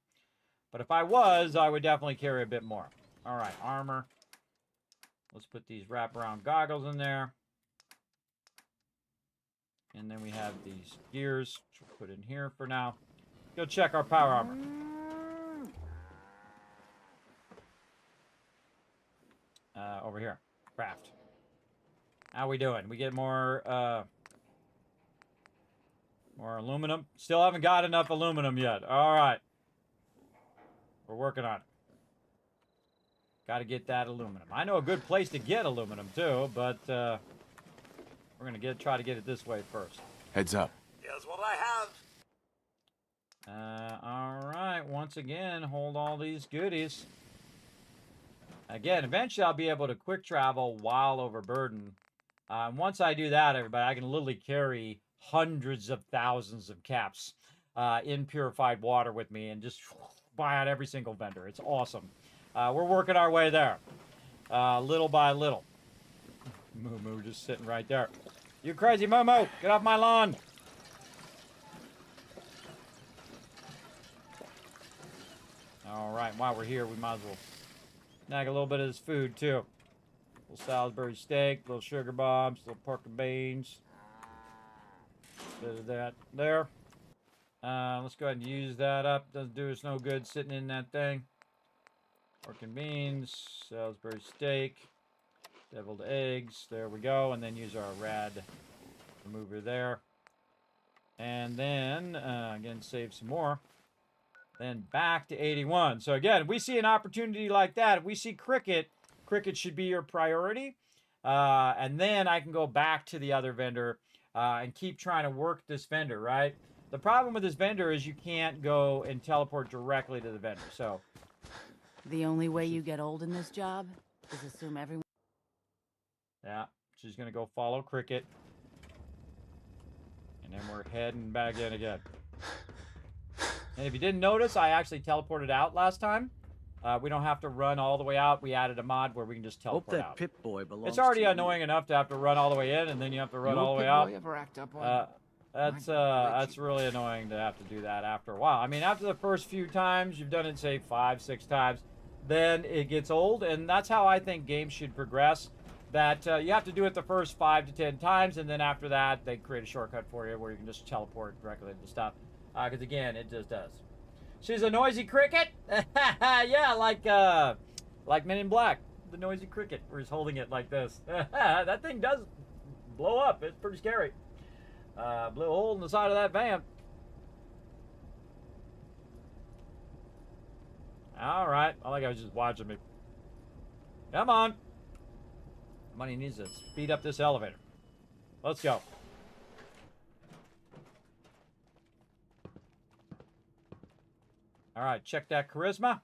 But if I was, I would definitely carry a bit more. All right, armor. Let's put these wraparound goggles in there. And then we have these gears, which we'll put in here for now. Go check our power armor. Over here. Craft. How we doing? We get more aluminum. Still haven't got enough aluminum yet. All right. We're working on it. Got to get that aluminum. I know a good place to get aluminum too, but we're gonna try to get it this way first. Heads up. Here's what I have. All right. Once again, hold all these goodies. Again, eventually I'll be able to quick travel while overburdened. Once I do that, everybody, I can literally carry hundreds of thousands of caps in purified water with me and just buy out every single vendor. It's awesome. We're working our way there, little by little. Moo Moo just sitting right there. You crazy Moo Moo, get off my lawn. All right, while we're here, we might as well snag a little bit of this food too. A little Salisbury steak, little sugar bombs, little pork and beans. Bit of that there. Let's go ahead and use that up. Doesn't do us no good sitting in that thing. Pork and beans, Salisbury steak, deviled eggs. There we go. And then use our rad remover there. And then, again, save some more. Then back to 81. So again, we see an opportunity like that. If we see cricket, cricket should be your priority. And then I can go back to the other vendor and keep trying to work this vendor, right? The problem with this vendor is you can't go and teleport directly to the vendor. So the only way you get old in this job is assume everyone... Yeah, she's going to go follow cricket. And then we're heading back in again. And if you didn't notice, I actually teleported out last time. We don't have to run all the way out. We added a mod where we can just teleport out. Pip-Boy belongs It's already to annoying enough to have to run all the way in, and then you have to run all the way out. Ever act up on That's really annoying to have to do that after a while. I mean, after the first few times, you've done it, say, 5, 6 times, then it gets old, and that's how I think games should progress. That you have to do it the first 5 to 10 times, and then after that, they create a shortcut for you where you can just teleport directly to the stuff. Because again, it just does. She's a noisy cricket. Yeah, like Men in Black, the noisy cricket, where he's holding it like this. That thing does blow up. It's pretty scary. Blew a hole in the side of that van. All right, I think I was just watching me. Come on. Money needs to speed up this elevator. Let's go. All right, check that charisma.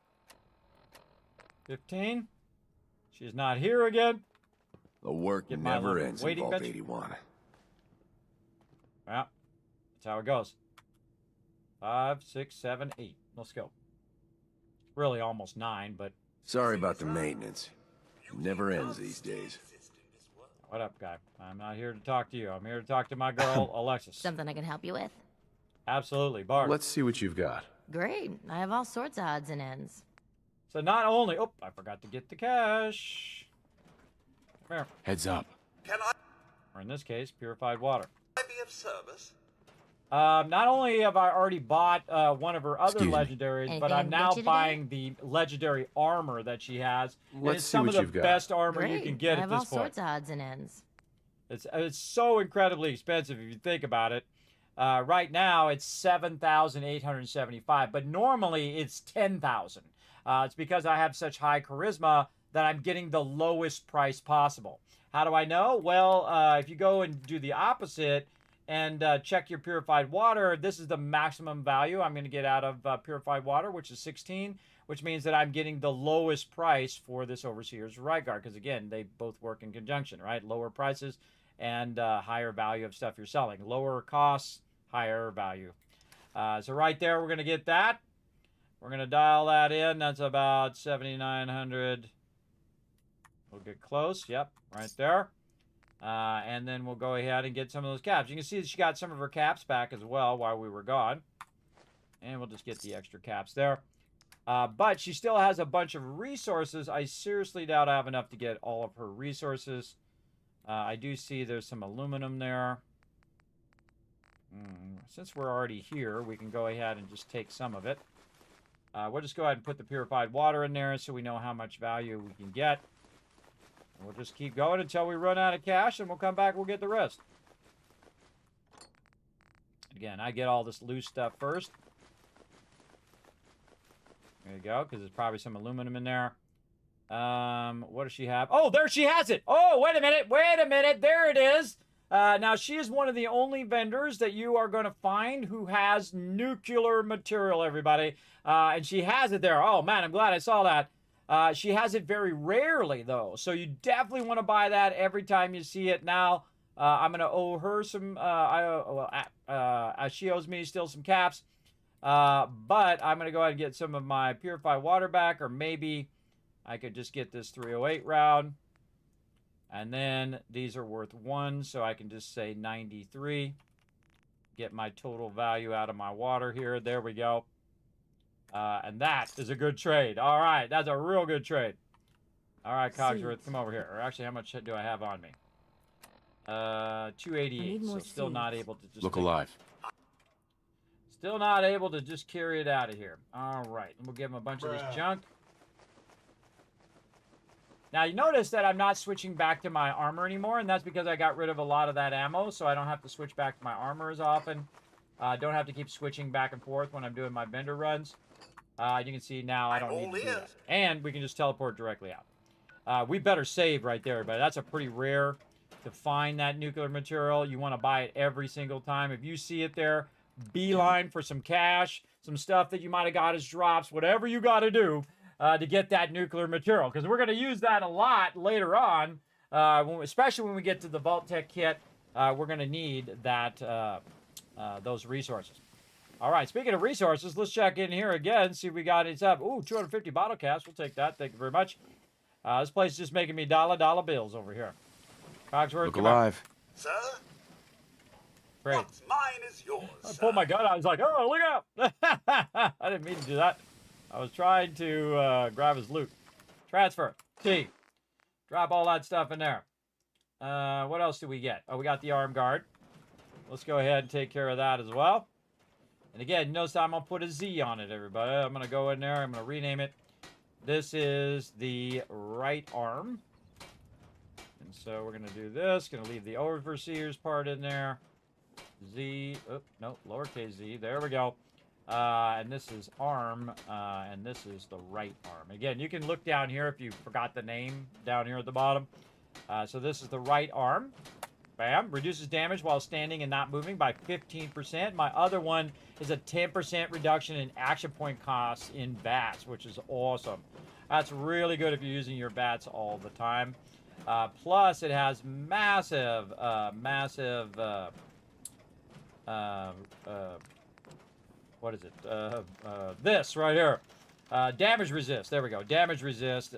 15. She's not here again. The work Get my never ends in waiting Vault bench. 81. That's how it goes. 5, 6, 7, 8. Let's go. Really almost 9, but... Sorry about the maintenance. It never ends these days. What up, guy? I'm not here to talk to you. I'm here to talk to my girl, Alexis. Something I can help you with? Absolutely, Bart. Let's see what you've got. Great. I have all sorts of odds and ends. So not only... Oh, I forgot to get the cash. Come here. Heads up. Can I Or in this case, purified water. be of service? Not only have I already bought one of her other Excuse me. legendaries, Anything but I I'm can now get you today? buying the legendary armor that she has. And Let's it's see some what of you've the got. best armor Great. you can get I at have this all point. sorts of odds and ends. It's so incredibly expensive if you think about it. Right now it's 7,875, but normally it's 10,000. It's because I have such high charisma that I'm getting the lowest price possible. How do I know? Well, if you go and do the opposite and check your purified water, this is the maximum value I'm going to get out of purified water, which is 16, which means that I'm getting the lowest price for this Overseer's Right Guard, because again, they both work in conjunction, right? Lower prices and higher value of stuff you're selling. Lower costs, higher value. So right there, we're going to get that. We're going to dial that in. That's about 7,900. We'll get close. Yep, right there. And then we'll go ahead and get some of those caps. You can see that she got some of her caps back as well while we were gone. And we'll just get the extra caps there. But she still has a bunch of resources. I seriously doubt I have enough to get all of her resources. I do see there's some aluminum there. Since we're already here, we can go ahead and just take some of it. We'll just go ahead and put the purified water in there so we know how much value we can get. And we'll just keep going until we run out of cash, and we'll come back, we'll get the rest. Again, I get all this loose stuff first. There you go, because there's probably some aluminum in there. What does she have? Oh, there she has it! Oh, wait a minute, there it is! Now, she is one of the only vendors that you are going to find who has nuclear material, everybody. And she has it there. Oh, man, I'm glad I saw that. She has it very rarely, though. So you definitely want to buy that every time you see it. Now, I'm going to owe her some... she owes me still some caps. But I'm going to go ahead and get some of my purified water back. Or maybe I could just get this 308 round. And then these are worth 1, so I can just say 93. Get my total value out of my water here. There we go. And that is a good trade. All right, that's a real good trade. All right, Cogsworth, come over here. Or actually, how much do I have on me? 288, so still not able to just... Look alive. Still not able to just carry it out of here. All right, and we'll give him a bunch of this junk. Now, you notice that I'm not switching back to my armor anymore, and that's because I got rid of a lot of that ammo, so I don't have to switch back to my armor as often. Don't have to keep switching back and forth when I'm doing my vendor runs. You can see now I don't need to do that. And we can just teleport directly out. We better save right there, but that's a pretty rare to find that nuclear material. You want to buy it every single time. If you see it there, beeline for some cash, some stuff that you might have got as drops, whatever you got to do. To get that nuclear material, because we're going to use that a lot later on, especially when we get to the Vault Tech kit. We're going to need that those resources. All right, speaking of resources, let's check in here again, see if we got any stuff. Ooh, 250 bottle caps. We'll take that. Thank you very much. This place is just making me dollar bills over here. Cogsworth, look alive. Sir? Great. What's mine is yours. I pulled my gun out. I was like, oh, look out. I didn't mean to do that. I was trying to grab his loot. Transfer. T. Drop all that stuff in there. What else do we get? Oh, we got the arm guard. Let's go ahead and take care of that as well. And again, notice I'm going to put a Z on it, everybody. I'm going to go in there. I'm going to rename it. This is the right arm. And so we're going to do this. Going to leave the overseer's part in there. Z. Oh, no, lowercase z. There we go. And this is arm, and this is the right arm. Again, you can look down here if you forgot the name down here at the bottom. So this is the right arm. Bam. Reduces damage while standing and not moving by 15%. My other one is a 10% reduction in action point costs in bats, which is awesome. That's really good if you're using your bats all the time. Plus, it has massive what is it? This right here. Damage resist. There we go. Damage resist,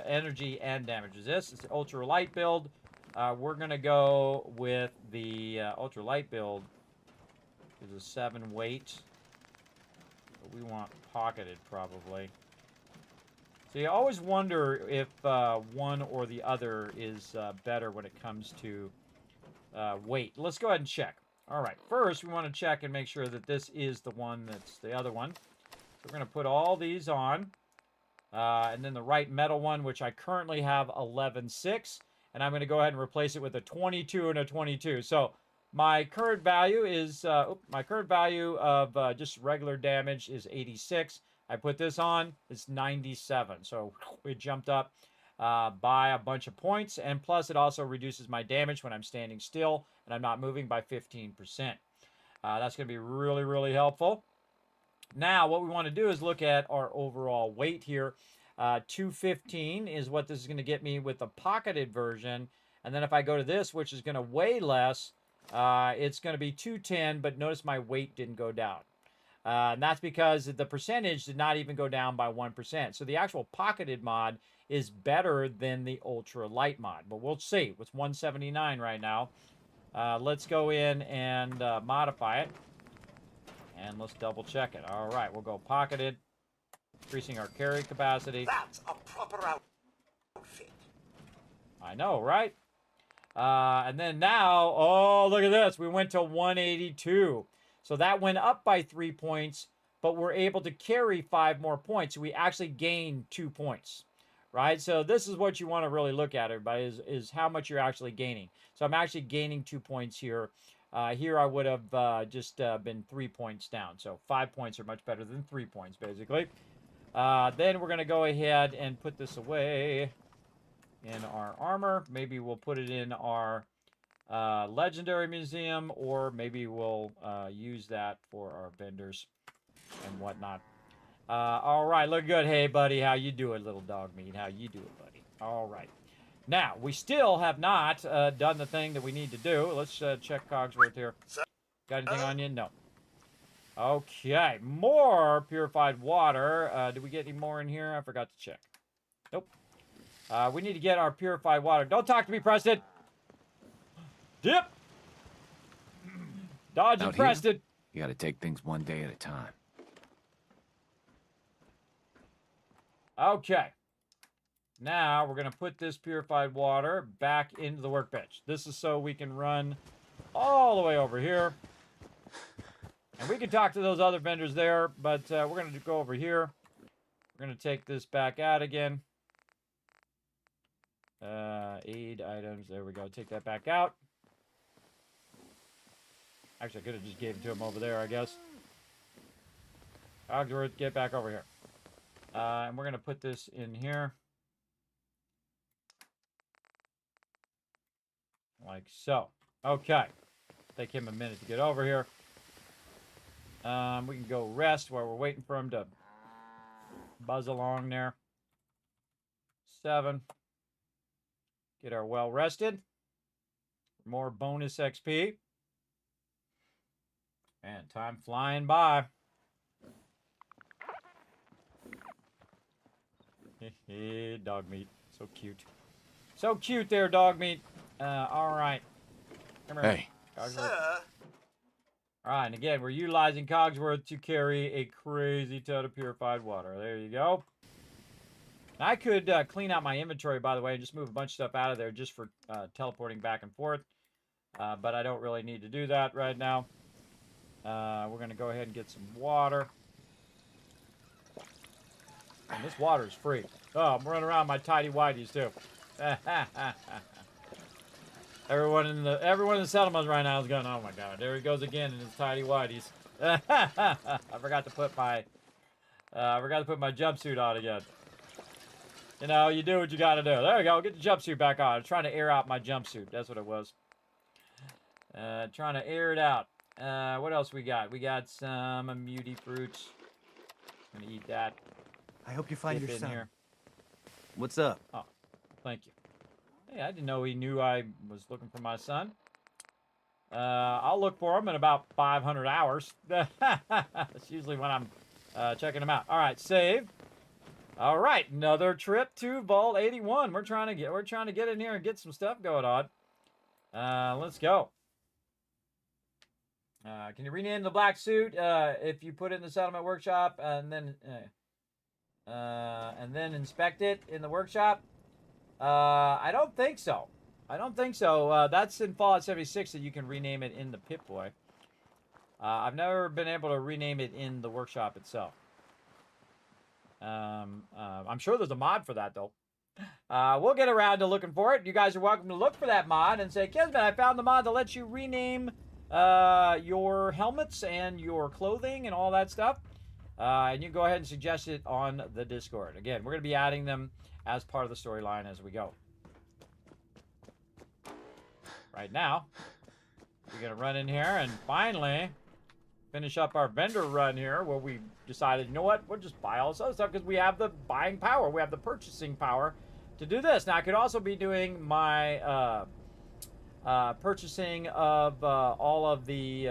energy and damage resist. It's an ultra light build. We're gonna go with the ultra light build. Is a 7 weight. But we want pocketed probably. So you always wonder if one or the other is better when it comes to weight. Let's go ahead and check. All right, first we want to check and make sure that this is the one that's the other one. So we're going to put all these on. And then the right metal one, which I currently have 11.6. And I'm going to go ahead and replace it with a 22 and a 22. So my current value is, of just regular damage is 86. I put this on, it's 97. So it jumped up by a bunch of points. And plus it also reduces my damage when I'm standing still and I'm not moving by 15%. That's going to be really, really helpful. Now what we want to do is look at our overall weight here. 215 is what this is going to get me with the pocketed version. And then if I go to this, which is going to weigh less, it's going to be 210, but notice my weight didn't go down. And that's because the percentage did not even go down by 1%. So the actual pocketed mod is better than the ultra light mod. But we'll see. It's 179 right now. Let's go in and modify it. And let's double check it. All right, we'll go pocketed. Increasing our carry capacity. That's a proper outfit. I know, right? And then now, oh, look at this. We went to 182. So that went up by 3 points, but we're able to carry 5 more points. So we actually gained 2 points, right? So this is what you want to really look at, everybody, is how much you're actually gaining. So I'm actually gaining 2 points here. Here I would have just been 3 points down. So 5 points are much better than 3 points, basically. Then we're going to go ahead and put this away in our armor. Maybe we'll put it in our legendary museum, or maybe we'll use that for our vendors and whatnot. All right, look good. Hey, buddy, how you doing, little dog meat? How you doing, buddy? All right. Now, we still have not done the thing that we need to do. Let's check Cogsworth here. Got anything on you? No. Okay, more purified water. Did we get any more in here? I forgot to check. Nope. We need to get our purified water. Don't talk to me, Preston. Dip. Dodge and Preston. You got to take things one day at a time. Okay. Now we're going to put this purified water back into the workbench. This is so we can run all the way over here. And we can talk to those other vendors there, but we're going to go over here. We're going to take this back out again. Aid items. There we go. Take that back out. Actually, I could have just gave it to him over there, I guess. Cogsworth, get back over here. And we're going to put this in here. Like so. Okay. Take him a minute to get over here. We can go rest while we're waiting for him to buzz along there. 7. Get our well rested. More bonus XP. And time flying by. Dog meat. So cute. So cute there, dog meat. All right. Come here. Hey. Sir. All right, and again, we're utilizing Cogsworth to carry a crazy ton of purified water. There you go. Now, I could clean out my inventory, by the way, and just move a bunch of stuff out of there just for teleporting back and forth. But I don't really need to do that right now. We're going to go ahead and get some water. And this water is free. Oh, I'm running around my tidy whities too. Everyone in the settlements right now is going, oh my god, there he goes again in his tidy whities. I forgot to put my jumpsuit on again. You know, you do what you gotta do. There we go, get the jumpsuit back on. I'm trying to air out my jumpsuit. That's what it was. Trying to air it out. What else we got? We got some muty fruits. I'm gonna eat that. I hope you find Dip your in son. here. What's up? Oh, thank you. Hey, I didn't know he knew I was looking for my son. I'll look for them in about 500 hours. That's usually when I'm checking them out. All right, save. All right, another trip to Vault 81. We're trying to get in here and get some stuff going on. Let's go. Can you rename the black suit if you put it in the settlement workshop and then inspect it in the workshop? I don't think so. I don't think so. That's in Fallout 76 that you can rename it in the Pip-Boy. I've never been able to rename it in the workshop itself. I'm sure there's a mod for that, though. We'll get around to looking for it. You guys are welcome to look for that mod and say, Kismet, I found the mod that lets you rename your helmets and your clothing and all that stuff. And you can go ahead and suggest it on the Discord. Again, we're going to be adding them as part of the storyline as we go. Right now, we're going to run in here and finally finish up our vendor run here where we decided, you know what, we'll just buy all this other stuff because we have the buying power. We have the purchasing power to do this. Now, I could also be doing my purchasing of all of the,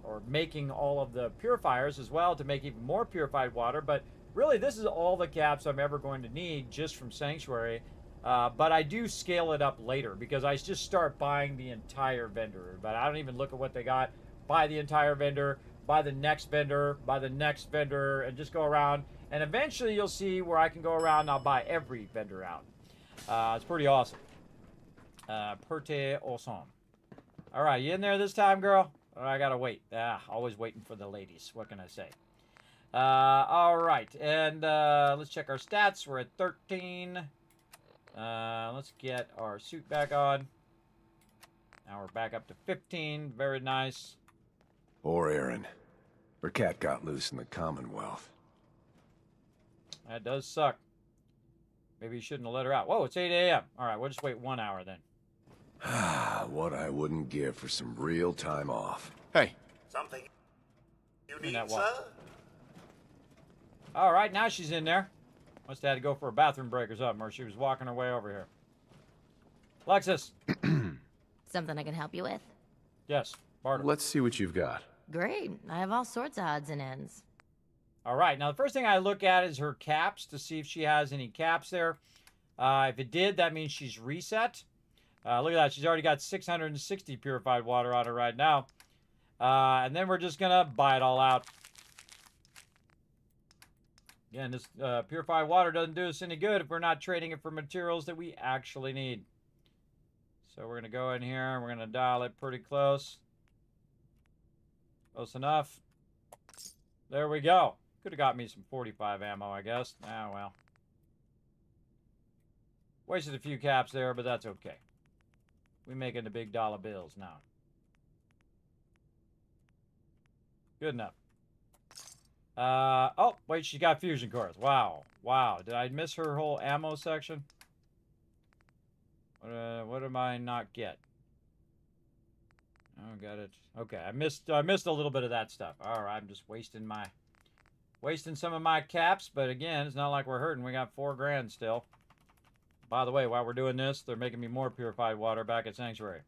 or making all of the purifiers as well to make even more purified water. But really, this is all the caps I'm ever going to need just from Sanctuary. But I do scale it up later because I just start buying the entire vendor. But I don't even look at what they got. Buy the entire vendor, buy the next vendor, buy the next vendor, and just go around. And eventually you'll see where I can go around and I'll buy every vendor out. It's pretty awesome. Pretty awesome. All right, you in there this time, girl? Or I gotta wait. Always waiting for the ladies. What can I say? All right, and let's check our stats. We're at 13. Let's get our suit back on. Now we're back up to 15. Very nice. Or Aaron. Her cat got loose in the Commonwealth. That does suck. Maybe you shouldn't have let her out. Whoa, it's 8 a.m. All right, we'll just wait 1 hour then. What I wouldn't give for some real time off. Hey. Something you In need, that sir? walk. All right, now she's in there. Must have had to go for a bathroom break or something, or she was walking her way over here. Lexus. Something I can help you with? Yes, barter. Let's see what you've got. Great. I have all sorts of odds and ends. All right, now the first thing I look at is her caps to see if she has any caps there. If it did, that means she's reset. Look at that. She's already got 660 purified water on her right now. And then we're just going to buy it all out. Again, this purified water doesn't do us any good if we're not trading it for materials that we actually need. So we're going to go in here and we're going to dial it pretty close. Close enough. There we go. Could have got me some 45 ammo, I guess. Ah, well. Wasted a few caps there, but that's okay. We're making the big dollar bills now. Good enough. Oh, wait, she got fusion cores. Wow. Wow. Did I miss her whole ammo section? What am I not get? Oh, got it. Okay, I missed a little bit of that stuff. All right, I'm just wasting some of my caps, but again, it's not like we're hurting. We got 4 grand still. By the way, while we're doing this, they're making me more purified water back at Sanctuary.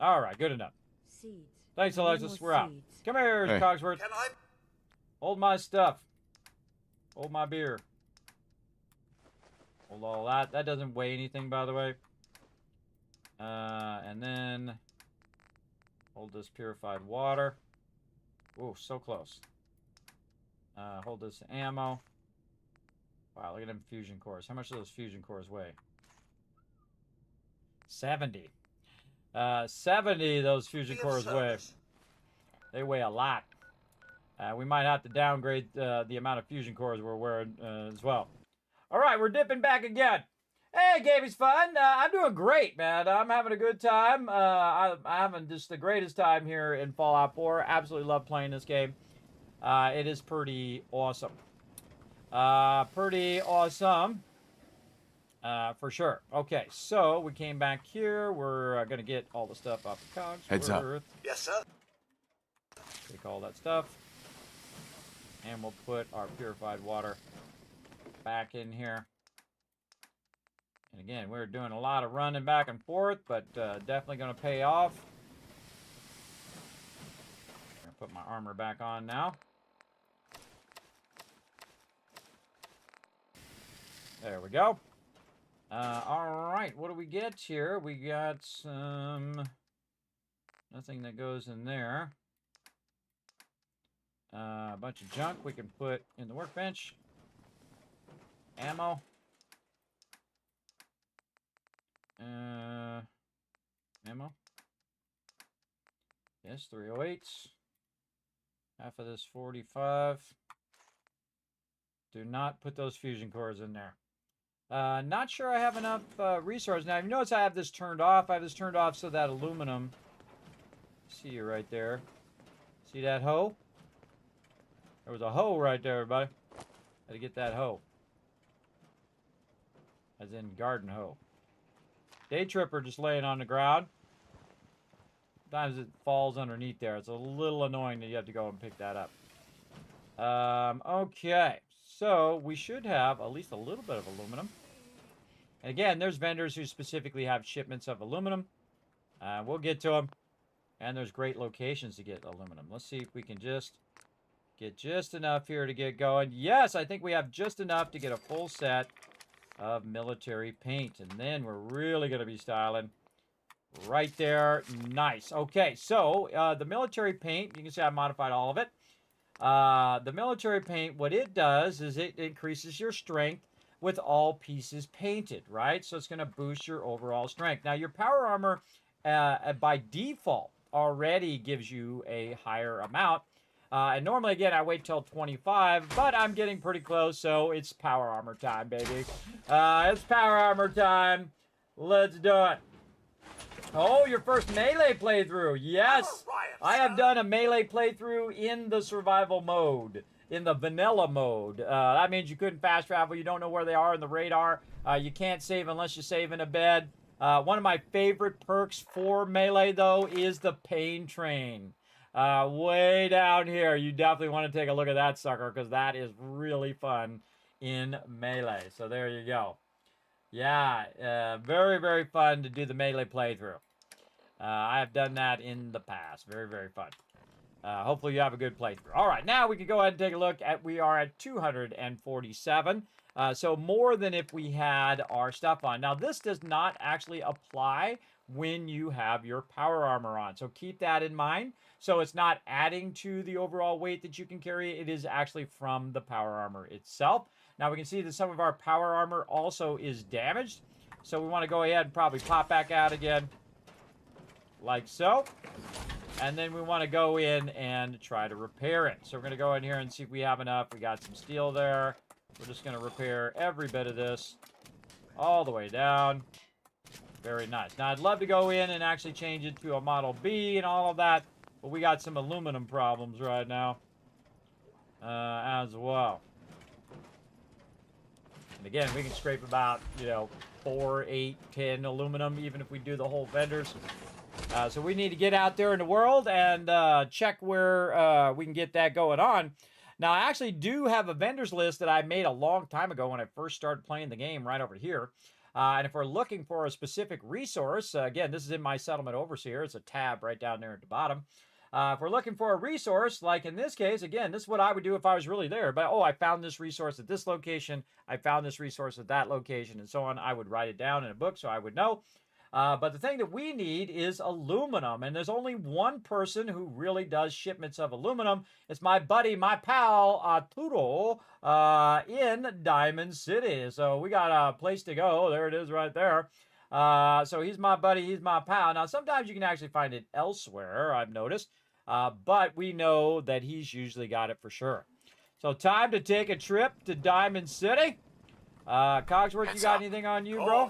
All right, good enough. Seeds. Thanks, Alexis. We're out. Come here, Hey. Cogsworth. Can I? Hold my stuff. Hold my beer. Hold all that. That doesn't weigh anything, by the way. And then hold this purified water. Ooh, so close. Hold this ammo. Wow, look at them fusion cores. How much do those fusion cores weigh? 70. 70 those fusion cores weigh. They weigh a lot. We might have to downgrade the amount of fusion cores we're wearing as well. All right, we're dipping back again. Hey, Gaming's fun. I'm doing great, man. I'm having a good time. I'm having just the greatest time here in Fallout 4. Absolutely love playing this game. It is pretty awesome. Pretty awesome. For sure. Okay, so we came back here. We're going to get all the stuff off the cogs. Heads up. Yes, sir. Take all that stuff. And we'll put our purified water back in here. And again, we're doing a lot of running back and forth, but definitely going to pay off. I'm going to put my armor back on now. There we go. All right, what do we get here? We got some... Nothing that goes in there. A bunch of junk we can put in the workbench. Ammo. Ammo. Yes, 308s. Half of this 45. Do not put those fusion cores in there. Not sure I have enough resources. Now, you notice I have this turned off. I have this turned off so that aluminum... See you right there. See that hoe? There was a hoe right there, everybody. Had to get that hoe. As in garden hoe. Day tripper just laying on the ground. Sometimes it falls underneath there. It's a little annoying that you have to go and pick that up. Okay. So we should have at least a little bit of aluminum. And again, there's vendors who specifically have shipments of aluminum. We'll get to them. And there's great locations to get aluminum. Let's see if we can just get just enough here to get going. Yes, I think we have just enough to get a full set of military paint. And then we're really going to be styling right there. Nice. Okay, so the military paint, you can see I modified all of it. The military paint, what it does is it increases your strength with all pieces painted, right? So it's going to boost your overall strength. Now, your power armor, by default, already gives you a higher amount. And normally, again, I wait till 25, but I'm getting pretty close, so it's power armor time, baby. It's power armor time. Let's do it. Oh, your first melee playthrough. Yes, I have done a melee playthrough in the survival mode, in the vanilla mode. That means you couldn't fast travel. You don't know where they are in the radar. You can't save unless you save in a bed. One of my favorite perks for melee, though, is the pain train. Way down here. You definitely want to take a look at that sucker because that is really fun in melee. So there you go. Yeah, very, very fun to do the melee playthrough. I have done that in the past. Very, very fun. Hopefully you have a good playthrough. All right, now we can go ahead and take a look at, we are at 247. So more than if we had our stuff on. Now, this does not actually apply when you have your power armor on. So keep that in mind. So it's not adding to the overall weight that you can carry. It is actually from the power armor itself. Now we can see that some of our power armor also is damaged. So we want to go ahead and probably pop back out again. Like so. And then we want to go in and try to repair it. So we're going to go in here and see if we have enough. We got some steel there. We're just going to repair every bit of this all the way down. Very nice. Now, I'd love to go in and actually change it to a Model B and all of that, but we got some aluminum problems right now as well. And again, we can scrape about, 4, 8, 10 aluminum, even if we do the whole vendors. So we need to get out there in the world and check where we can get that going on. Now, I actually do have a vendors list that I made a long time ago when I first started playing the game right over here. And if we're looking for a specific resource, again, this is in my settlement overseer. It's a tab right down there at the bottom. If we're looking for a resource, like in this case, again, this is what I would do if I was really there. But, oh, I found this resource at this location. I found this resource at that location and so on. I would write it down in a book so I would know. But the thing that we need is aluminum. And there's only one person who really does shipments of aluminum. It's my buddy, my pal, Arturo, in Diamond City. So we got a place to go. There it is right there. So he's my buddy. He's my pal. Now, sometimes you can actually find it elsewhere, I've noticed. But we know that he's usually got it for sure. So time to take a trip to Diamond City. Cogsworth, you got anything on you, bro?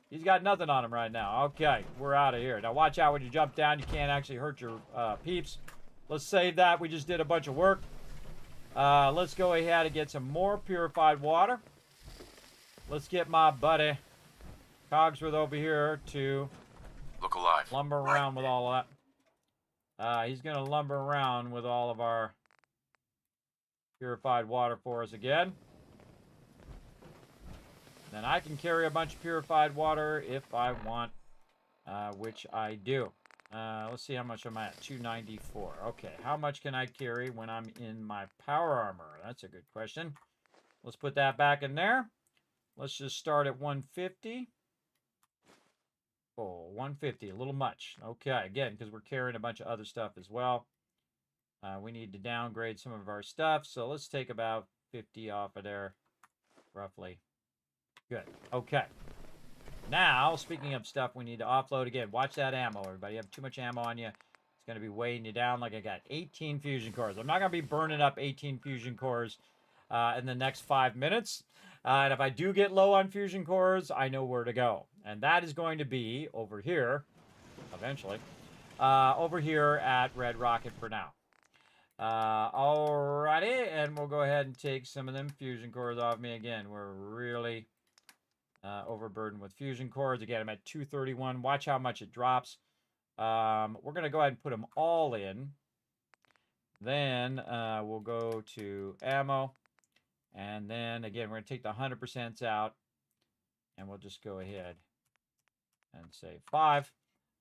He's got nothing on him right now. Okay, we're out of here. Now, watch out when you jump down. You can't actually hurt your peeps. Let's save that. We just did a bunch of work. Let's go ahead and get some more purified water. Let's get my buddy Cogsworth over here to look alive. Lumber around with all of that. He's going to lumber around with all of our purified water for us again. Then I can carry a bunch of purified water if I want, which I do. Let's see how much I'm at. 294. Okay, how much can I carry when I'm in my power armor? That's a good question. Let's put that back in there. Let's just start at 150. Oh, 150, a little much. Okay, again, because we're carrying a bunch of other stuff as well. We need to downgrade some of our stuff, so let's take about 50 off of there, roughly. Good. Okay. Now, speaking of stuff we need to offload again, watch that ammo, everybody. You have too much ammo on you. It's going to be weighing you down. Like I got 18 fusion cores. I'm not going to be burning up 18 fusion cores in the next 5 minutes. And if I do get low on fusion cores, I know where to go. And that is going to be over here, eventually, over here at Red Rocket for now. Alrighty, and we'll go ahead and take some of them fusion cores off me again. We're really overburdened with fusion cores. Again, I'm at 231. Watch how much it drops. We're going to go ahead and put them all in. Then we'll go to ammo. And then, again, we're going to take the 100% out. And we'll just go ahead and say 5.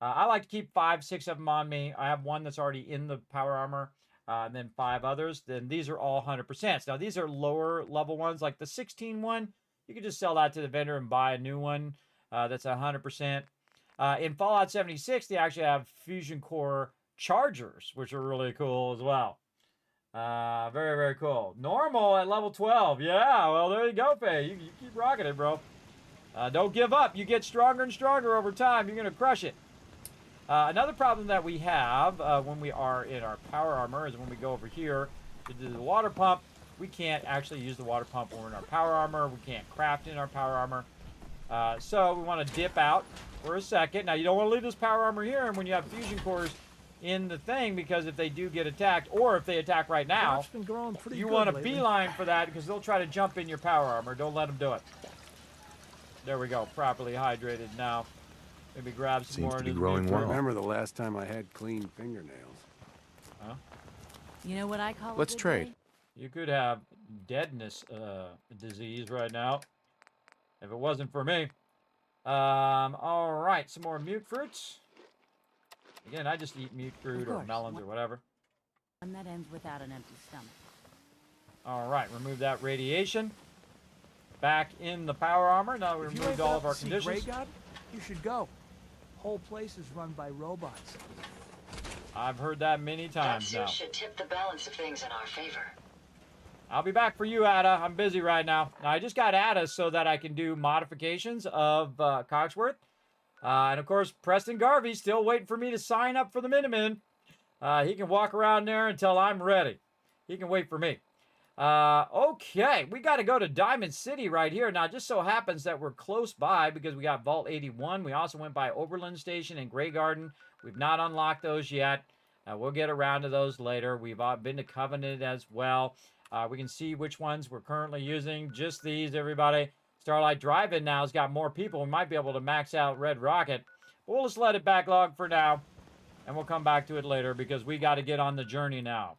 I like to keep 5, 6 of them on me. I have one that's already in the power armor. And then 5 others. Then these are all 100%. Now, these are lower level ones. Like the 16 one, you can just sell that to the vendor and buy a new one that's 100%. In Fallout 76, they actually have fusion core chargers, which are really cool as well. Very, very cool. Normal at level 12. Yeah, well, there you go, Faye. You keep rocking it, bro. Don't give up. You get stronger and stronger over time. You're going to crush it. Another problem that we have when we are in our power armor is when we go over here to do the water pump, we can't actually use the water pump when we're in our power armor. We can't craft in our power armor. So we want to dip out for a second. Now, you don't want to leave this power armor here and when you have fusion cores in the thing, because if they do get attacked, or if they attack right now, you want a beeline for that because they'll try to jump in your power armor. Don't let them do it. There we go. Properly hydrated now. Maybe grab some more. Seems to be growing well. I remember the last time I had clean fingernails. Huh? You know what I call Let's trade. Day? You could have deadness disease right now if it wasn't for me. All right, some more mute fruits. Again, I just eat mute fruit or melons or whatever. One that ends without an empty stomach. All right, remove that radiation. Back in the power armor. Now we removed all of our conditions. Grey God, you should go. Whole place is run by robots. I've heard that many times now. Should tip the balance of things in our favor. I'll be back for you, Ada. I'm busy right now. Now, I just got Ada so that I can do modifications of Cogsworth. And, of course, Preston Garvey's still waiting for me to sign up for the Minutemen. He can walk around there until I'm ready. He can wait for me. Okay, we got to go to Diamond City right here. Now, it just so happens that we're close by because we got Vault 81. We also went by Oberlin Station and Grey Garden. We've not unlocked those yet. We'll get around to those later. We've been to Covenant as well. We can see which ones we're currently using. Just these, everybody. Starlight Drive-In now has got more people. We might be able to max out Red Rocket. But we'll just let it backlog for now. And we'll come back to it later because we got to get on the journey now.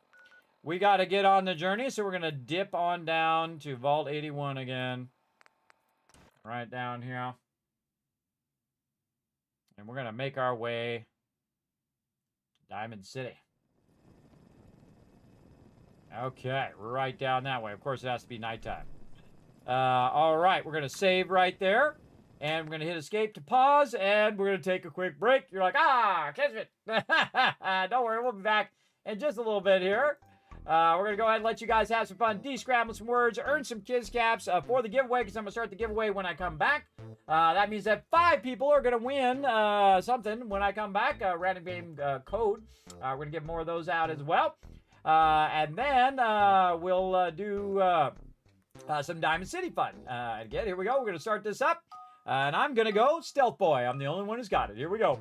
We got to get on the journey, so we're going to dip on down to Vault 81 again. Right down here. And we're going to make our way to Diamond City. Okay, we're right down that way. Of course, it has to be nighttime. All right, we're going to save right there. And we're going to hit escape to pause, and we're going to take a quick break. You're like, Kismet. Don't worry, we'll be back in just a little bit here. We're going to go ahead and let you guys have some fun, de-scramble some words, earn some Kiz Caps for the giveaway, because I'm going to start the giveaway when I come back. That means that 5 people are going to win something when I come back, a random game code. We're going to give more of those out as well. And then we'll do some Diamond City fun. Again, here we go. We're going to start this up. And I'm going to go Stealth Boy. I'm the only one who's got it. Here we go.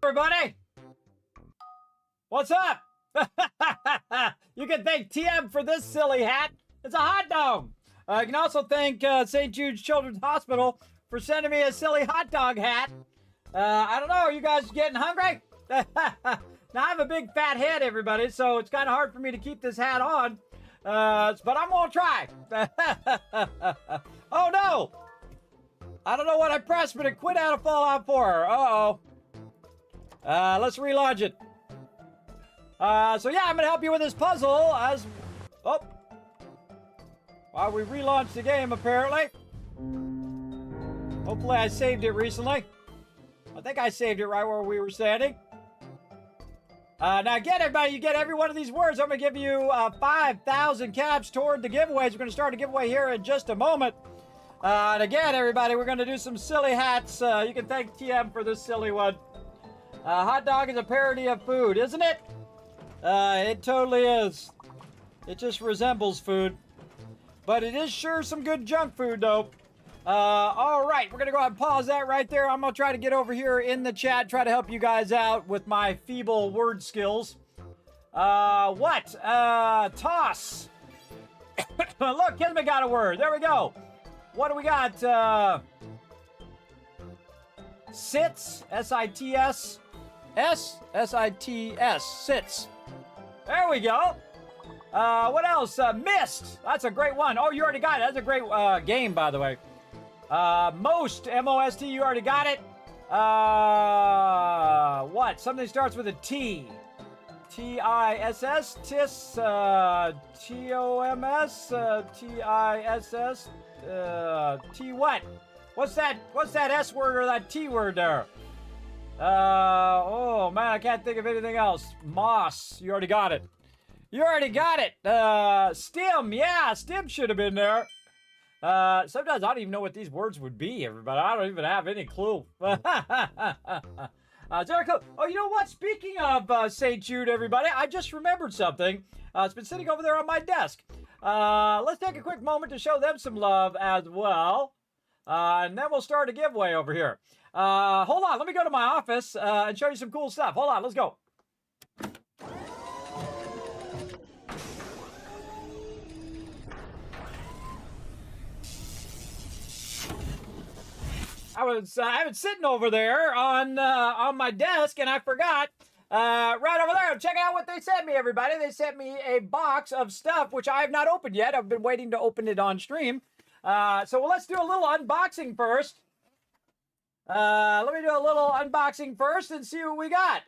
Everybody, what's up? You can thank TM for this silly hat. It's a hot dog. You can also thank St. Jude's Children's Hospital for sending me a silly hot dog hat. I don't know, are you guys getting hungry? Now, I have a big fat head, everybody, so it's kind of hard for me to keep this hat on. But I'm gonna try. Oh, no! I don't know what I pressed, but it quit out of Fallout 4. Uh-oh. Let's relaunch it. So yeah, I'm gonna help you with this puzzle as... Oh. While we relaunch the game, apparently. Hopefully I saved it recently. I think I saved it right where we were standing. Now again, everybody, you get every one of these words. I'm gonna give you 5,000 caps toward the giveaways. We're gonna start a giveaway here in just a moment. And again, everybody, we're gonna do some silly hats. You can thank TM for this silly one. Hot dog is a parody of food, isn't it? It totally is. It just resembles food. But it is sure some good junk food, though. All right, we're going to go ahead and pause that right there. I'm going to try to get over here in the chat, try to help you guys out with my feeble word skills. Toss. Look, Kismet got a word. There we go. What do we got? Sits. S-I-T-S. S-S-I-T-S. Sits. There we go. What else? Mist. That's a great one. Oh, you already got it. That's a great game, by the way. Most. M-O-S-T. You already got it. What? Something starts with a T. T-I-S-S. Tis. T-O-M-S. T-I-S-S. T what? What's that S word or that T word there? Oh man, I can't think of anything else. Moss, you already got it. You already got it. Stim, yeah, Stim should have been there. Sometimes I don't even know what these words would be, everybody. I don't even have any clue. Jericho, oh, you know what? Speaking of St. Jude, everybody, I just remembered something. It's been sitting over there on my desk. Let's take a quick moment to show them some love as well. And then we'll start a giveaway over here. Hold on, let me go to my office and show you some cool stuff. Hold on, let's go. I was sitting over there on my desk and I forgot. Right over there, check out what they sent me, everybody. They sent me a box of stuff which I have not opened yet. I've been waiting to open it on stream. So let's do a little unboxing first. Let me do a little unboxing first and see what we got.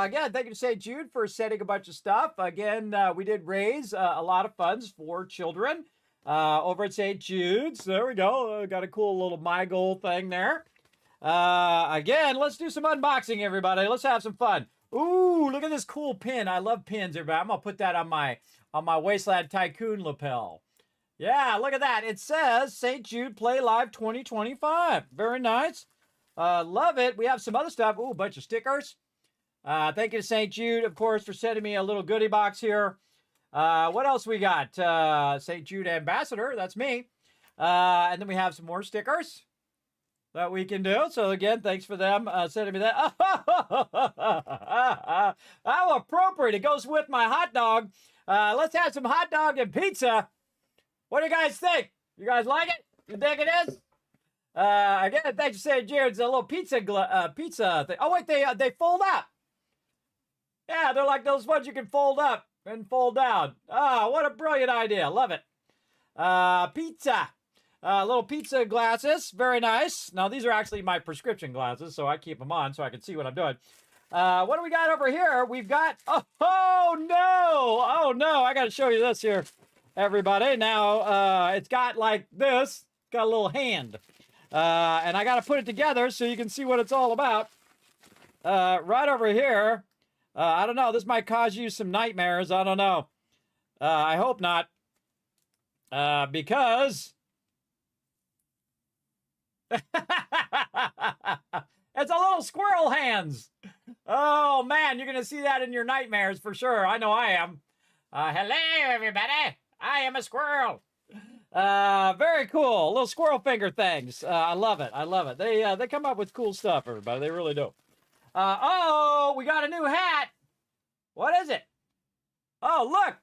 Again, thank you to St. Jude for sending a bunch of stuff. Again, we did raise a lot of funds for children over at St. Jude's. There we go. Got a cool little My Goal thing there. Again, let's do some unboxing, everybody. Let's have some fun. Ooh, look at this cool pin. I love pins, everybody. I'm going to put that on my Wasteland Tycoon lapel. Yeah, look at that. It says St. Jude Play Live 2025. Very nice. Love it. We have some other stuff. Ooh, a bunch of stickers. Thank you to St. Jude, of course, for sending me a little goodie box here. What else we got? St. Jude Ambassador. That's me. And then we have some more stickers that we can do. So, again, thanks for them sending me that. How appropriate. It goes with my hot dog. Let's have some hot dog and pizza. What do you guys think? You guys like it? You think it is? Again, thanks for saying, Jared. It's a little pizza thing. Oh, wait, they fold up. Yeah, they're like those ones you can fold up and fold down. Ah, what a brilliant idea. Love it. Pizza. Little pizza glasses. Very nice. Now, these are actually my prescription glasses, so I keep them on so I can see what I'm doing. What do we got over here? We've got... Oh, no. Oh, no. I got to show you this here, everybody. Now, it's got like this. Got a little hand. And I got to put it together so you can see what it's all about. Right over here. I don't know. This might cause you some nightmares. I don't know. I hope not. Because... It's a little squirrel hands. Oh, man. You're going to see that in your nightmares for sure. I know I am. Hello, everybody. I am a squirrel. Very cool. Little squirrel finger things. I love it. I love it. They come up with cool stuff, everybody. They really do. Oh, we got a new hat. What is it? Oh, look.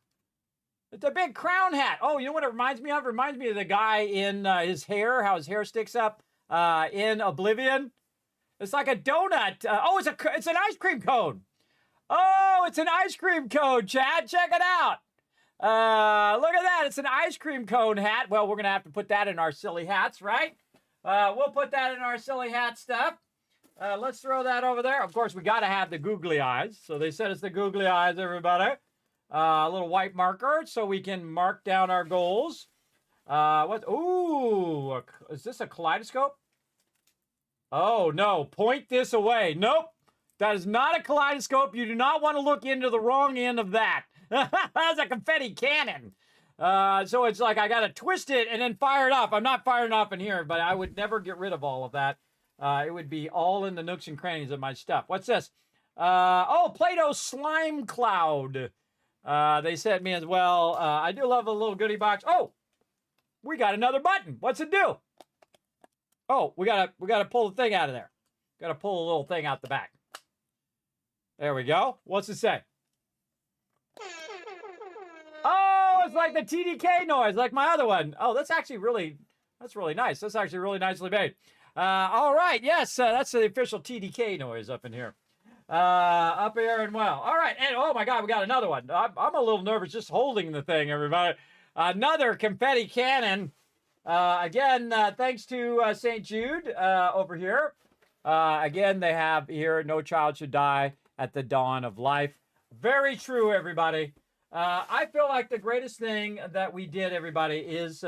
It's a big crown hat. Oh, you know what it reminds me of? It reminds me of the guy in his hair, how his hair sticks up in Oblivion. It's like a donut. It's an ice cream cone. Oh, it's an ice cream cone, Chad. Check it out. Look at that. It's an ice cream cone hat. Well, we're going to have to put that in our silly hats, right? We'll put that in our silly hat stuff. Let's throw that over there. Of course, we got to have the googly eyes. So they said it's the googly eyes, everybody. A little white marker so we can mark down our goals. Ooh, is this a kaleidoscope? Oh, no. Point this away. Nope. That is not a kaleidoscope. You do not want to look into the wrong end of that. That's a confetti cannon. So it's like I got to twist it and then fire it off. I'm not firing off in here, but I would never get rid of all of that. It would be all in the nooks and crannies of my stuff. What's this? Play-Doh slime cloud. They sent me as well. I do love a little goodie box. Oh, we got another button. What's it do? Oh, we gotta pull the thing out of there. Gotta pull a little thing out the back. There we go. What's it say? Oh, it's like the TDK noise, like my other one. Oh, that's really nice. That's actually really nicely made. All right, yes, that's the official TDK noise up in here. Up here and well. All right, and oh my God, we got another one. I'm a little nervous just holding the thing, everybody. Another confetti cannon. Again, thanks to St. Jude over here. Again, they have here, no child should die at the dawn of life. Very true, everybody. I feel like the greatest thing that we did, everybody, is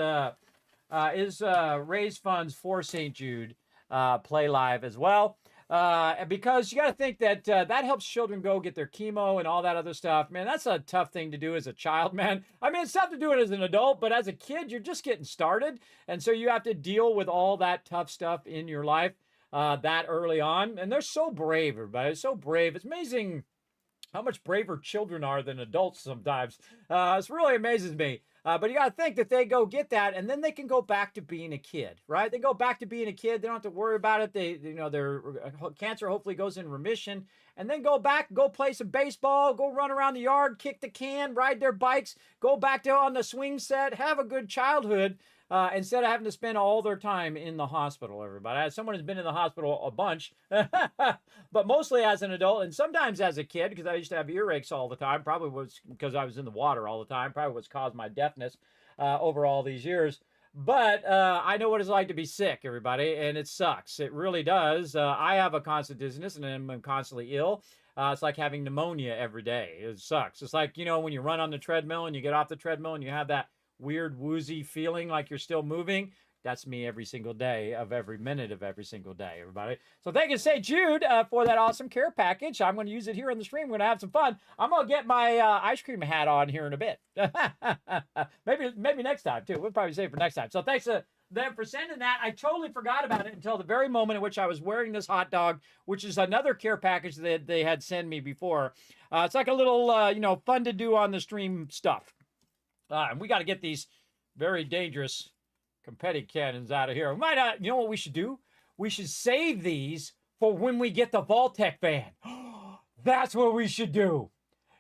raise funds for St. Jude Play Live as well. Because you got to think that that helps children go get their chemo and all that other stuff. Man, that's a tough thing to do as a child, man. I mean, it's tough to do it as an adult, but as a kid, you're just getting started. And so you have to deal with all that tough stuff in your life that early on. And they're so brave, everybody. They're so brave. It's amazing how much braver children are than adults sometimes. It really amazes me. But you got to think that they go get that, and then they can go back to being a kid, right? They go back to being a kid. They don't have to worry about it. Their cancer hopefully goes in remission, and then go back, go play some baseball, go run around the yard, kick the can, ride their bikes, go back to on the swing set, have a good childhood, instead of having to spend all their time in the hospital, everybody. As someone who's been in the hospital a bunch, but mostly as an adult and sometimes as a kid, because I used to have earaches all the time, probably was because I was in the water all the time, probably what's caused my deafness over all these years. But I know what it's like to be sick, everybody, and it sucks. It really does. I have a constant dizziness, and I'm constantly ill. It's like having pneumonia every day. It sucks. It's like, when you run on the treadmill and you get off the treadmill and you have that weird woozy feeling like you're still moving. That's me every single day of every minute of every single day, everybody. So thank you, St. Jude, for that awesome care package. I'm going to use it here on the stream. We're going to have some fun. I'm going to get my ice cream hat on here in a bit. maybe next time, too. We'll probably save it for next time. So thanks to them for sending that. I totally forgot about it until the very moment in which I was wearing this hot dog, which is another care package that they had sent me before. It's like a little, fun to do on the stream stuff. And we got to get these very dangerous confetti cannons out of here. We might not, you know what we should do? We should save these for when we get the Vault-Tec van. That's what we should do.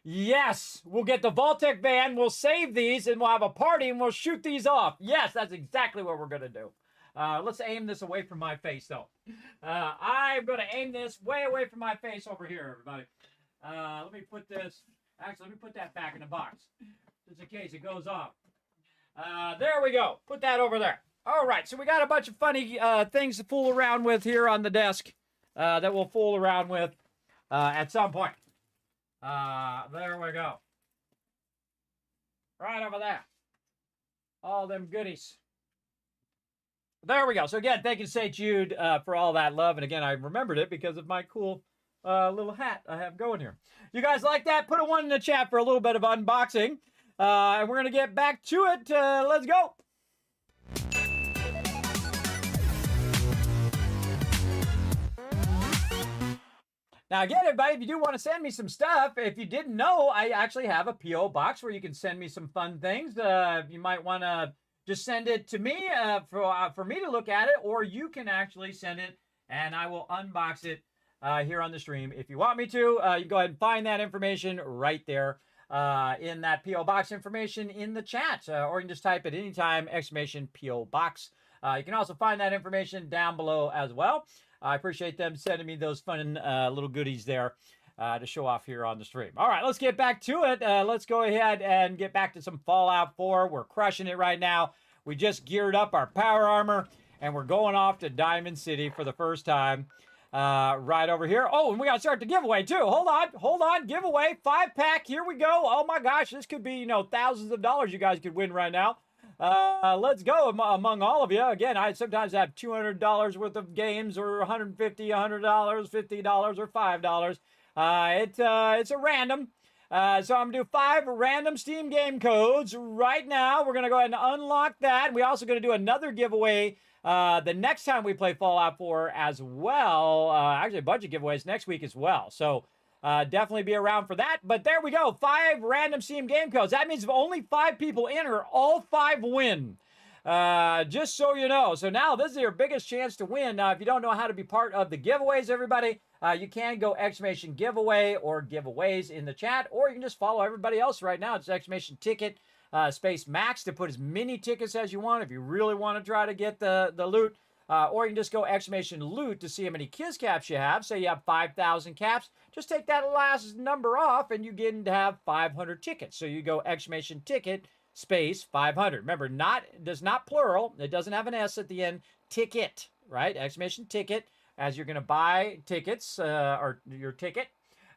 Yes, we'll get the Vault-Tec van, we'll save these, and we'll have a party, and we'll shoot these off. Yes, that's exactly what we're going to do. Let's aim this away from my face, though. I'm going to aim this way away from my face over here, everybody. Let me put that back in the box, just in case it goes off. There we go. Put that over there. All right, so we got a bunch of funny things to fool around with here on the desk that we'll fool around with at some point. There we go. Right over there. All them goodies. There we go. So again, thank you, St. Jude, for all that love. And again, I remembered it because of my cool little hat I have going here. You guys like that? Put a 1 in the chat for a little bit of unboxing. And we're going to get back to it. Let's go. Now, again, everybody, if you do want to send me some stuff, if you didn't know, I actually have a P.O. box where you can send me some fun things. You might want to, just send it to me for me to look at it, or you can actually send it and I will unbox it here on the stream. If you want me to, you can go ahead and find that information right there in that P.O. Box information in the chat, or you can just type it anytime, exclamation P.O. Box. You can also find that information down below as well. I appreciate them sending me those fun little goodies there to show off here on the stream. All right, let's get back to it. Let's go ahead and get back to some Fallout 4. We're crushing it right now. We just geared up our power armor, and we're going off to Diamond City for the first time. Right over here. Oh, and we got to start the giveaway, too. Hold on. Giveaway. 5-pack. Here we go. Oh, my gosh. This could be, thousands of dollars you guys could win right now. Let's go among all of you. Again, I sometimes have $200 worth of games, or $150, $100, $50, or $5. It's a random. So I'm going to do 5 random Steam game codes right now. We're going to go ahead and unlock that. We're also going to do another giveaway the next time we play Fallout 4 as well. Actually, a bunch of giveaways next week as well. So definitely be around for that. But there we go. 5 random Steam game codes. That means if only 5 people enter, all 5 win. Just so you know. So now this is your biggest chance to win. If you don't know how to be part of the giveaways, everybody, you can go exclamation giveaway or giveaways in the chat, or you can just follow everybody else right now. It's exclamation ticket space max to put as many tickets as you want if you really want to try to get the loot. Or you can just go exclamation loot to see how many Kiz caps you have. Say you have 5,000 caps. Just take that last number off and you get to have 500 tickets. So you go exclamation ticket space 500. Remember, does not plural. It doesn't have an S at the end. Ticket, right? Exclamation ticket, as you're going to buy tickets or your ticket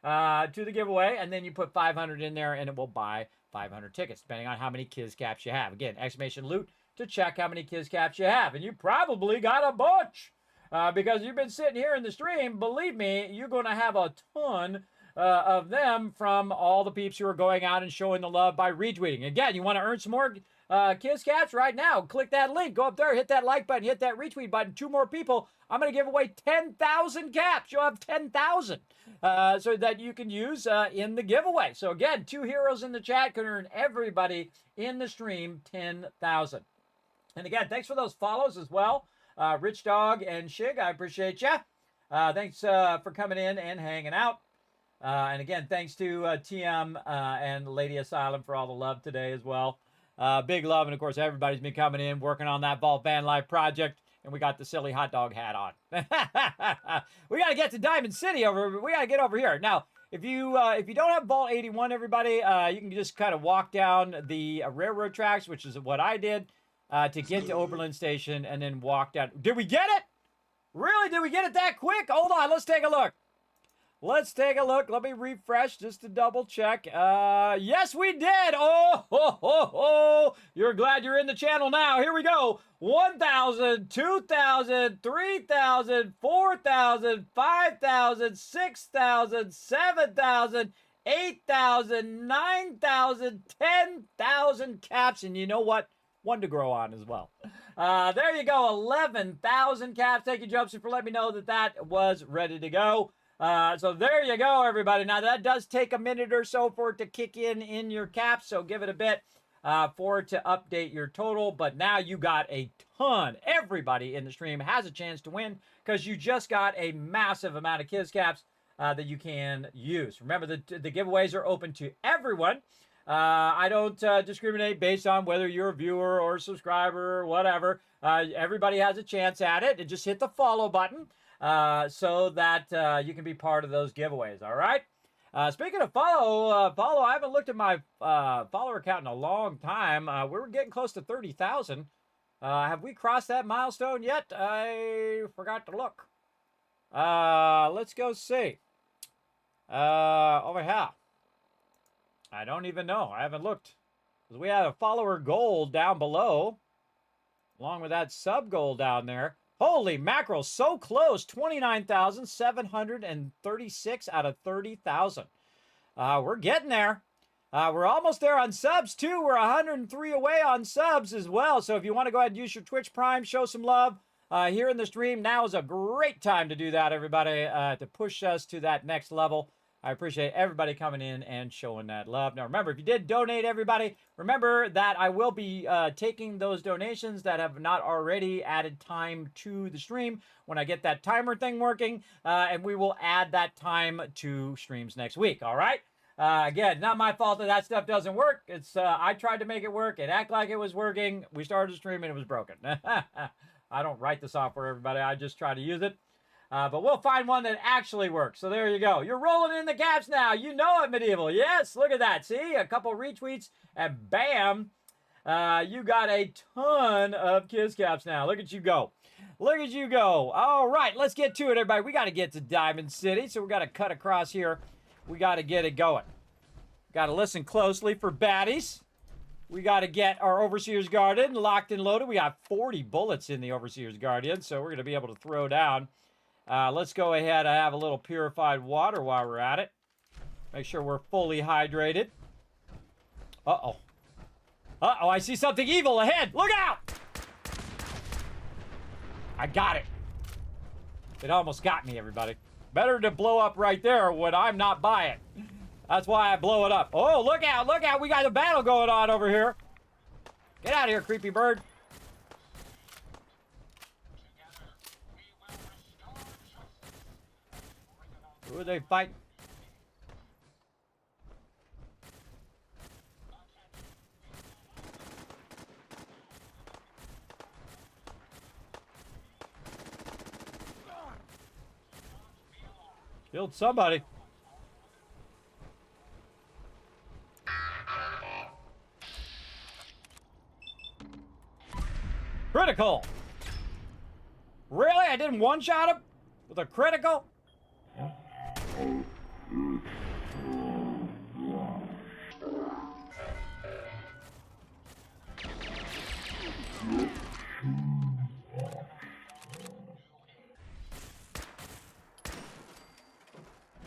to the giveaway. And then you put 500 in there and it will buy 500 tickets, depending on how many Kiz caps you have. Again, exclamation loot to check how many Kiz caps you have. And you probably got a bunch because you've been sitting here in the stream. Believe me, you're going to have a ton of them from all the peeps who are going out and showing the love by retweeting. Again, you want to earn some more Kiz caps right now? Click that link. Go up there, hit that like button, hit that retweet button. 2 more people. I'm going to give away 10,000 caps. You'll have 10,000 so that you can use in the giveaway. So again, 2 heroes in the chat can earn everybody in the stream 10,000. And again, thanks for those follows as well. Rich Dog and Shig, I appreciate you. Thanks for coming in and hanging out. And again, thanks to TM and Lady Asylum for all the love today as well. Big love. And of course, everybody's been coming in, working on that VaultVanLife project. And we got the silly hot dog hat on. We got to get to Diamond City we got to get over here. Now, if you don't have Vault 81, everybody, you can just kind of walk down the railroad tracks, which is what I did to get to Oberlin Station and then walk down. Did we get it? Really? Did we get it that quick? Hold on. Let's take a look. Let's take a look. Let me refresh just to double check. Yes, we did. Oh, ho, ho, ho. You're glad you're in the channel now. Here we go. 1,000, 2,000, 3,000, 4,000, 5,000, 6,000, 7,000, 8,000, 9,000, 10,000 caps. And you know what? One to grow on as well. There you go. 11,000 caps. Thank you, Jobson, for letting me know that that was ready to go. So there you go, everybody. Now, that does take a minute or so for it to kick in your caps, so give it a bit for it to update your total. But now you got a ton. Everybody in the stream has a chance to win because you just got a massive amount of Kiz caps that you can use. Remember, the giveaways are open to everyone. I don't discriminate based on whether you're a viewer or a subscriber or whatever. Everybody has a chance at it. And just hit the follow button. So that you can be part of those giveaways, all right? Speaking of follow, I haven't looked at my follower count in a long time. We're getting close to 30,000. Have we crossed that milestone yet? I forgot to look. Let's go see. Over here. I don't even know. I haven't looked. Because we have a follower goal down below, along with that sub goal down there. Holy mackerel, so close. 29,736 out of 30,000. We're getting there. We're almost there on subs, too. We're 103 away on subs as well. So if you want to go ahead and use your Twitch Prime, show some love here in the stream, now is a great time to do that, everybody, to push us to that next level. I appreciate everybody coming in and showing that love. Now, remember, if you did donate, everybody, remember that I will be taking those donations that have not already added time to the stream when I get that timer thing working, and we will add that time to streams next week, all right? Again, not my fault that stuff doesn't work. It's I tried to make it work. It acted like it was working. We started the stream and it was broken. I don't write the software, everybody. I just try to use it. But we'll find one that actually works. So there you go. You're rolling in the caps now. You know it, Medieval. Yes, look at that. See? A couple retweets and bam, you got a ton of Kiss caps now. Look at you go. Look at you go. All right, let's get to it, everybody. We got to get to Diamond City, so we got to cut across here. We got to get it going. Got to listen closely for baddies. We got to get our Overseer's Guardian locked and loaded. We got 40 bullets in the Overseer's Guardian, so we're going to be able to throw down. Let's go ahead and have a little purified water while we're at it. Make sure we're fully hydrated. Uh-oh. Uh-oh, I see something evil ahead. Look out! I got it. It almost got me, everybody. Better to blow up right there when I'm not by it. That's why I blow it up. Oh, look out, look out. We got a battle going on over here. Get out of here, creepy bird. Who are they fighting? Killed somebody. Critical. Really? I didn't one-shot him with a critical?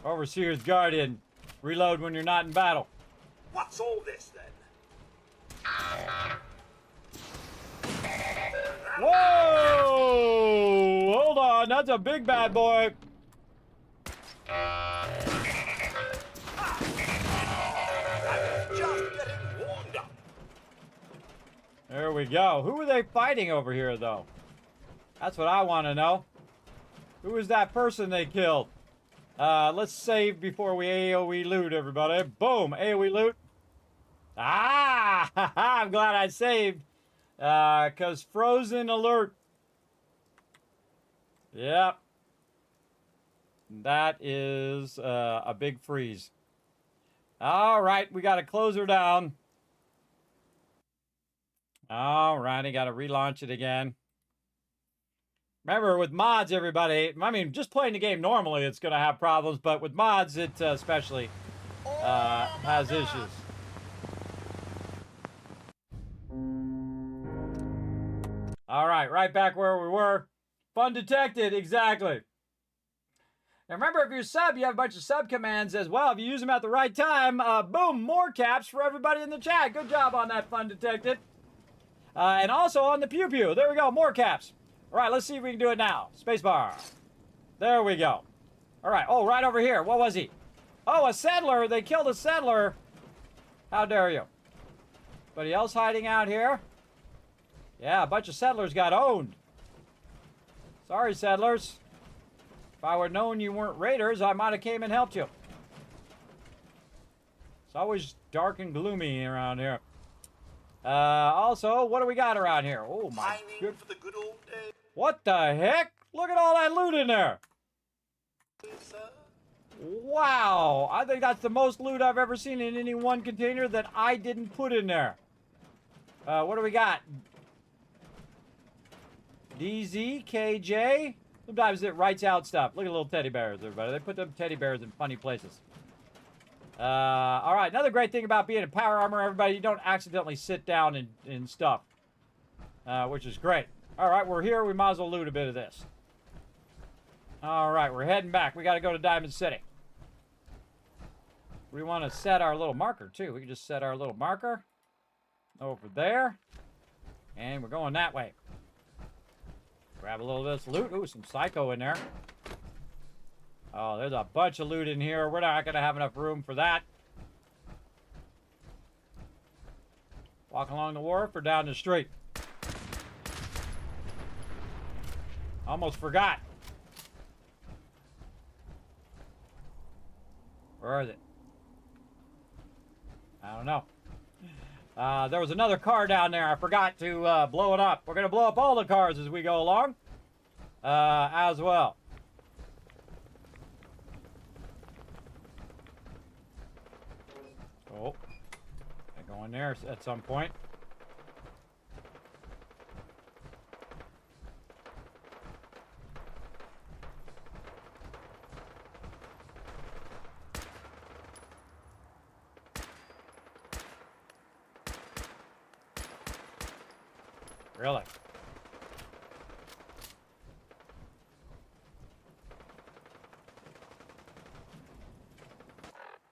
Overseer's Guardian. Reload when you're not in battle. What's all this then? Whoa! Hold on, that's a big bad boy. There we go. Who are they fighting over here, though? That's what I want to know. Who is that person they killed? Let's save before we AoE loot, everybody. Boom! AoE loot. Ah! I'm glad I saved. Because frozen alert. Yep. That is a big freeze. All right, we got to close her down. All righty, got to relaunch it again. Remember, with mods, everybody, I mean, just playing the game normally, it's going to have problems, but with mods, it especially has issues. All right back where we were. Fun detected, exactly. Now remember, if you're sub, you have a bunch of sub commands as well. If you use them at the right time, boom, more caps for everybody in the chat. Good job on that, fun detected. And also on the pew pew. There we go, more caps. All right, let's see if we can do it now. Spacebar. There we go. All right, oh, right over here. What was he? Oh, a settler. They killed a settler. How dare you? Anybody else hiding out here? Yeah, a bunch of settlers got owned. Sorry, settlers. If I would known you weren't raiders, I might have came and helped you. It's always dark and gloomy around here. Also, what do we got around here? Oh my good. For the good old days. What the heck? Look at all that loot in there. Wow, I think that's the most loot I've ever seen in any one container that I didn't put in there. What do we got? DZ, KJ. Sometimes it writes out stuff. Look at little teddy bears, everybody. They put them teddy bears in funny places. All right, another great thing about being in power armor, everybody, you don't accidentally sit down in stuff, which is great. All right, we're here. We might as well loot a bit of this. All right, we're heading back. We got to go to Diamond City. We want to set our little marker, too. We can just set our little marker over there, and we're going that way. Grab a little of this loot. Ooh, some psycho in there. Oh, there's a bunch of loot in here. We're not going to have enough room for that. Walk along the wharf or down the street? Almost forgot. Where is it? I don't know. There was another car down there. I forgot to blow it up. We're going to blow up all the cars as we go along. As well. Oh. I go in there at some point. Really?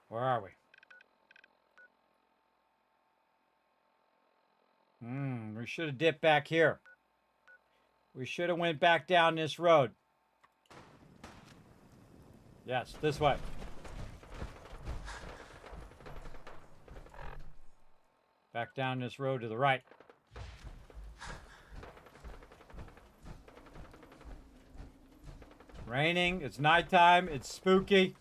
Where are we? We should have dipped back here. We should have went back down this road. Yes, this way. Back down this road to the right. Raining, it's nighttime, it's spooky.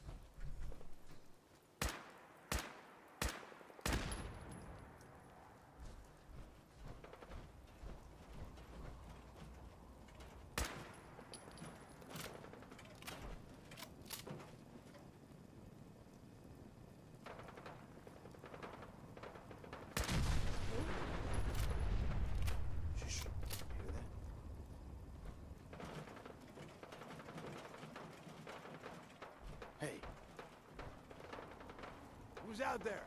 Who's out there?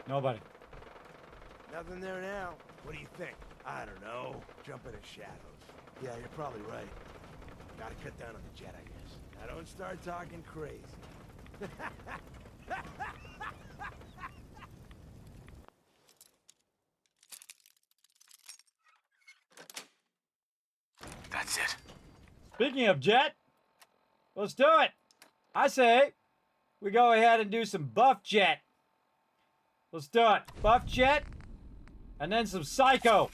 Nobody. Nothing there now. What do you think? I don't know. Jump in the shadows. Yeah, you're probably right. Gotta cut down on the jet, I guess. Now don't start talking crazy. That's it. Speaking of jet, let's do it. I say we go ahead and do some buff jet. Let's do it. Buff jet, and then some psycho.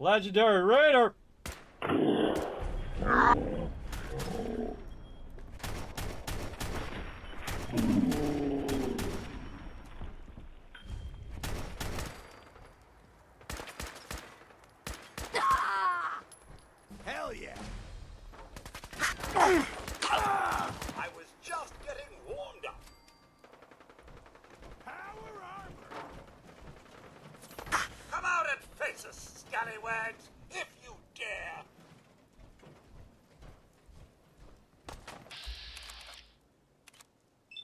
Legendary Raider. Hell yeah! I was just getting warmed up. Power armor! Come out and face us, scallywags, if you dare.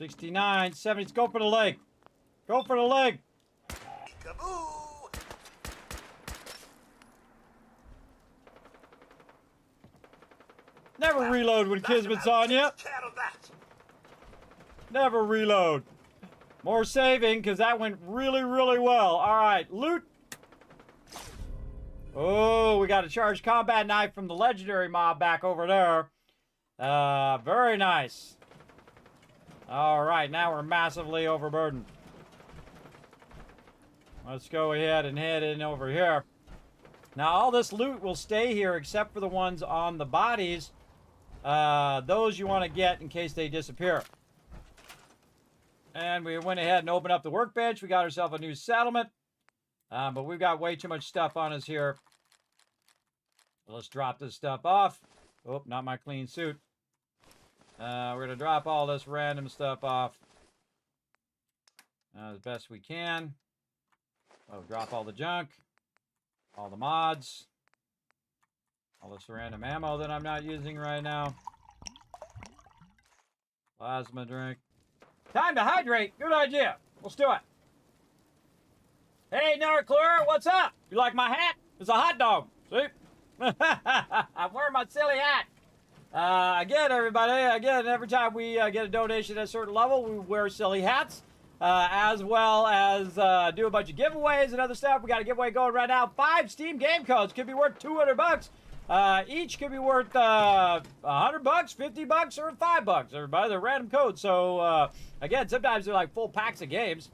$69, $70. Go for the leg. Go for the leg. Peekaboo! Never reload when Kismet's on you. Care of that. Never reload. More saving, because that went really, really well. All right, loot. Oh, we got a charged combat knife from the legendary mob back over there. Very nice. All right, now we're massively overburdened. Let's go ahead and head in over here. Now, all this loot will stay here except for the ones on the bodies. Those you want to get in case they disappear. And we went ahead and opened up the workbench. We got ourselves a new settlement. But we've got way too much stuff on us here. Let's drop this stuff off. Oh, not my clean suit. We're going to drop all this random stuff off as best we can. Oh, drop all the junk. All the mods. All this random ammo that I'm not using right now. Plasma drink. Time to hydrate. Good idea. Let's do it. Hey, Narclura, what's up? You like my hat? It's a hot dog. See? I'm wearing my silly hat. Again, everybody, every time we get a donation at a certain level, we wear silly hats. as well as do a bunch of giveaways and other stuff. We got a giveaway going right now. 5 Steam game codes could be worth $200. Each could be worth $100, $50, or $5. Everybody, they're random codes. So again, sometimes they're like full packs of games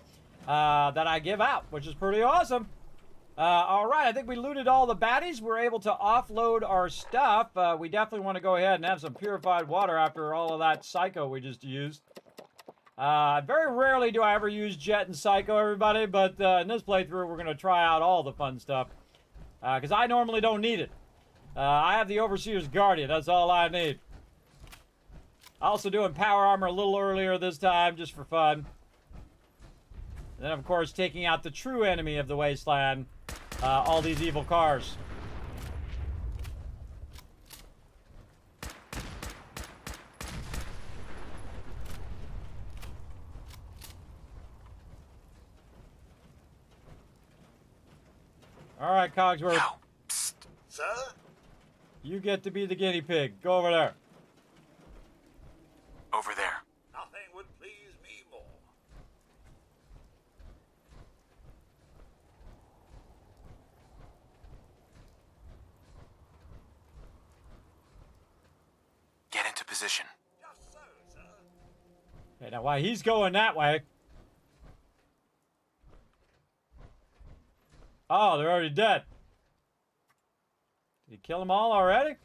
that I give out, which is pretty awesome. All right, I think we looted all the baddies. We're able to offload our stuff. We definitely want to go ahead and have some purified water after all of that Psycho we just used. Very rarely do I ever use Jet and Psycho, everybody, but in this playthrough, we're going to try out all the fun stuff. Because I normally don't need it. I have the Overseer's Guardian. That's all I need. Also doing power armor a little earlier this time, just for fun. And then, of course, taking out the true enemy of the Wasteland. All these evil cars. All right, Cogsworth. Sir? You get to be the guinea pig. Go over there. Over there. Nothing would please me more. Get into position. Just so, sir. Okay, now why he's going that way? Oh, they're already dead. Did he kill them all already?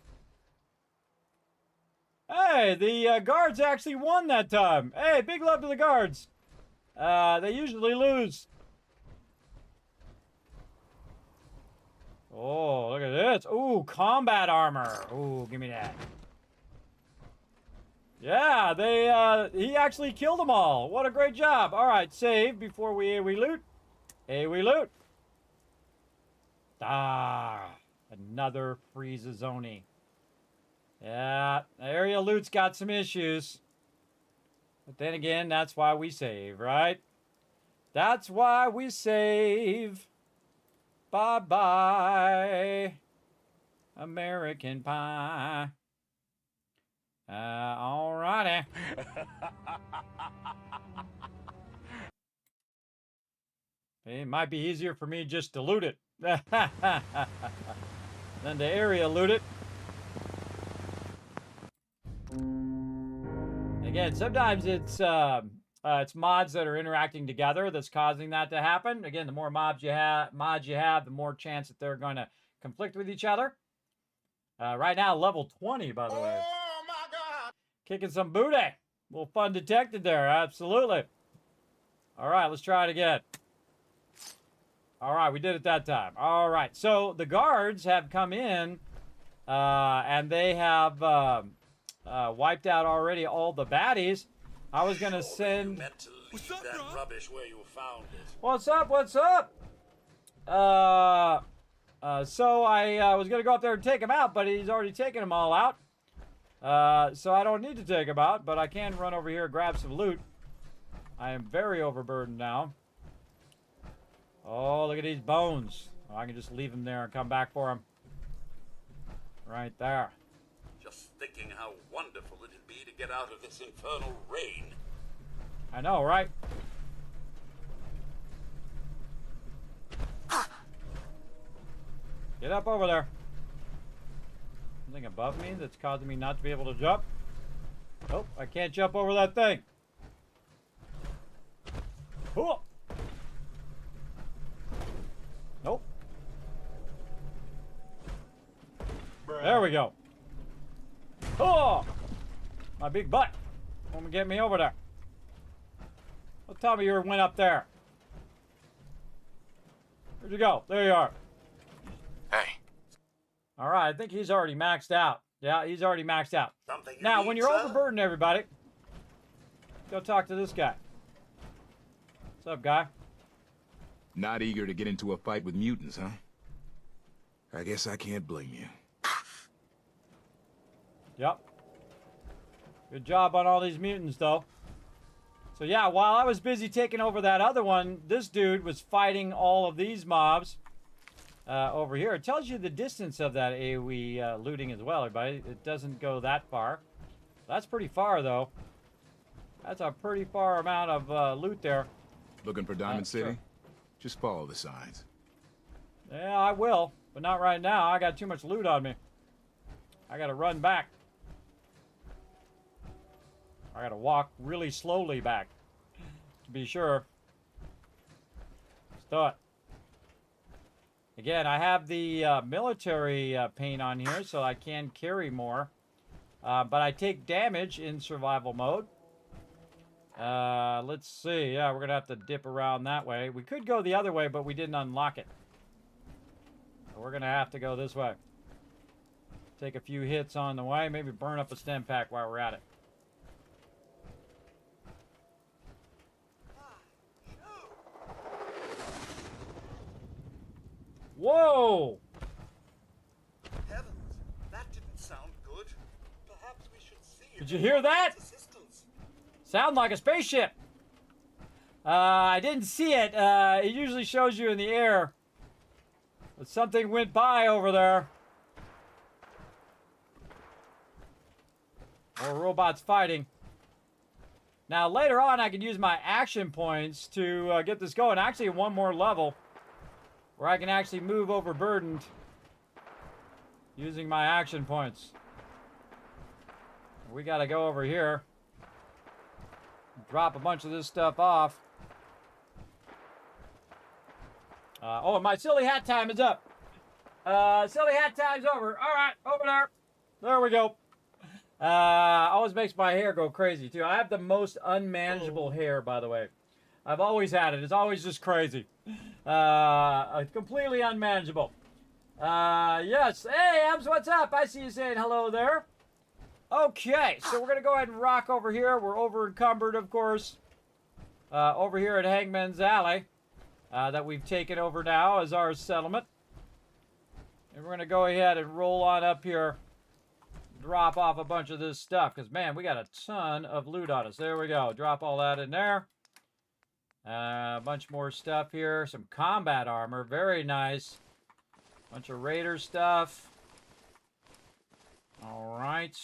Hey, the guards actually won that time. Hey, big love to the guards. They usually lose. Oh, look at this. Ooh, combat armor. Ooh, give me that. Yeah, he actually killed them all. What a great job. All right, save before we loot. Hey, we loot. Ah, another Freeze-a-Zoni. Yeah, area loot's got some issues. But then again, that's why we save, right? That's why we save. Bye-bye, American Pie. Alrighty. It might be easier for me just to loot it than to area loot it. Again, sometimes it's mods that are interacting together that's causing that to happen. Again, the more mods you have, the more chance that they're going to conflict with each other. Right now, level 20, by the way. Oh my God! Kicking some booty. A little fun detected there, absolutely. All right, let's try it again. All right, we did it that time. All right, so the guards have come in, and they have wiped out already all the baddies. I was gonna send. You meant to leave that rubbish where you found it. What's up? What's up? So I was gonna go up there and take him out, but he's already taken them all out. So I don't need to take him out, but I can run over here and grab some loot. I am very overburdened now. Oh, look at these bones. Oh, I can just leave them there and come back for them. Right there. Just thinking how wonderful it'd be to get out of this infernal rain. I know, right? Get up over there. Something above me that's causing me not to be able to jump. Nope, I can't jump over that thing. Oh. Nope. There we go. Oh! My big butt. Want to get me over there. What time of year went up there? Where'd you go? There you are. Hey. All right, I think he's already maxed out. Yeah, he's already maxed out. Now, when you're overburdened, everybody, go talk to this guy. What's up, guy? Not eager to get into a fight with mutants, huh? I guess I can't blame you. Yep. Good job on all these mutants, though. So yeah, while I was busy taking over that other one, this dude was fighting all of these mobs over here. It tells you the distance of that AoE looting as well, everybody. It doesn't go that far. That's pretty far, though. That's a pretty far amount of loot there. Looking for Diamond City? Sure. Just follow the signs. Yeah, I will, but not right now. I got too much loot on me. I gotta run back. I gotta walk really slowly back, to be sure. Let's do it. Again, I have the military paint on here, so I can carry more. But I take damage in survival mode. Let's see. Yeah, we're going to have to dip around that way. We could go the other way, but we didn't unlock it. So we're going to have to go this way. Take a few hits on the way. Maybe burn up a stem pack while we're at it. Whoa! Heavens, that didn't sound good. Perhaps we should see. Did you hear that? Sound like a spaceship. I didn't see it. It usually shows you in the air. But something went by over there. Or robots fighting. Now later on I can use my action points to get this going. Actually one more level where I can actually move overburdened using my action points. We gotta go over here. Drop a bunch of this stuff off. Oh, and my silly hat time is up. Silly hat time's over. All right, over there. There we go. Always makes my hair go crazy, too. I have the most unmanageable hair, by the way. I've always had it. It's always just crazy. Completely unmanageable. Yes. Hey, Ems, what's up? I see you saying hello there. Okay, so we're going to go ahead and rock over here. We're over encumbered, of course. Over here at Hangman's Alley. That we've taken over now as our settlement. And we're going to go ahead and roll on up here. Drop off a bunch of this stuff. Because, man, we got a ton of loot on us. There we go. Drop all that in there. A bunch more stuff here. Some combat armor. Very nice. Bunch of raider stuff. All right.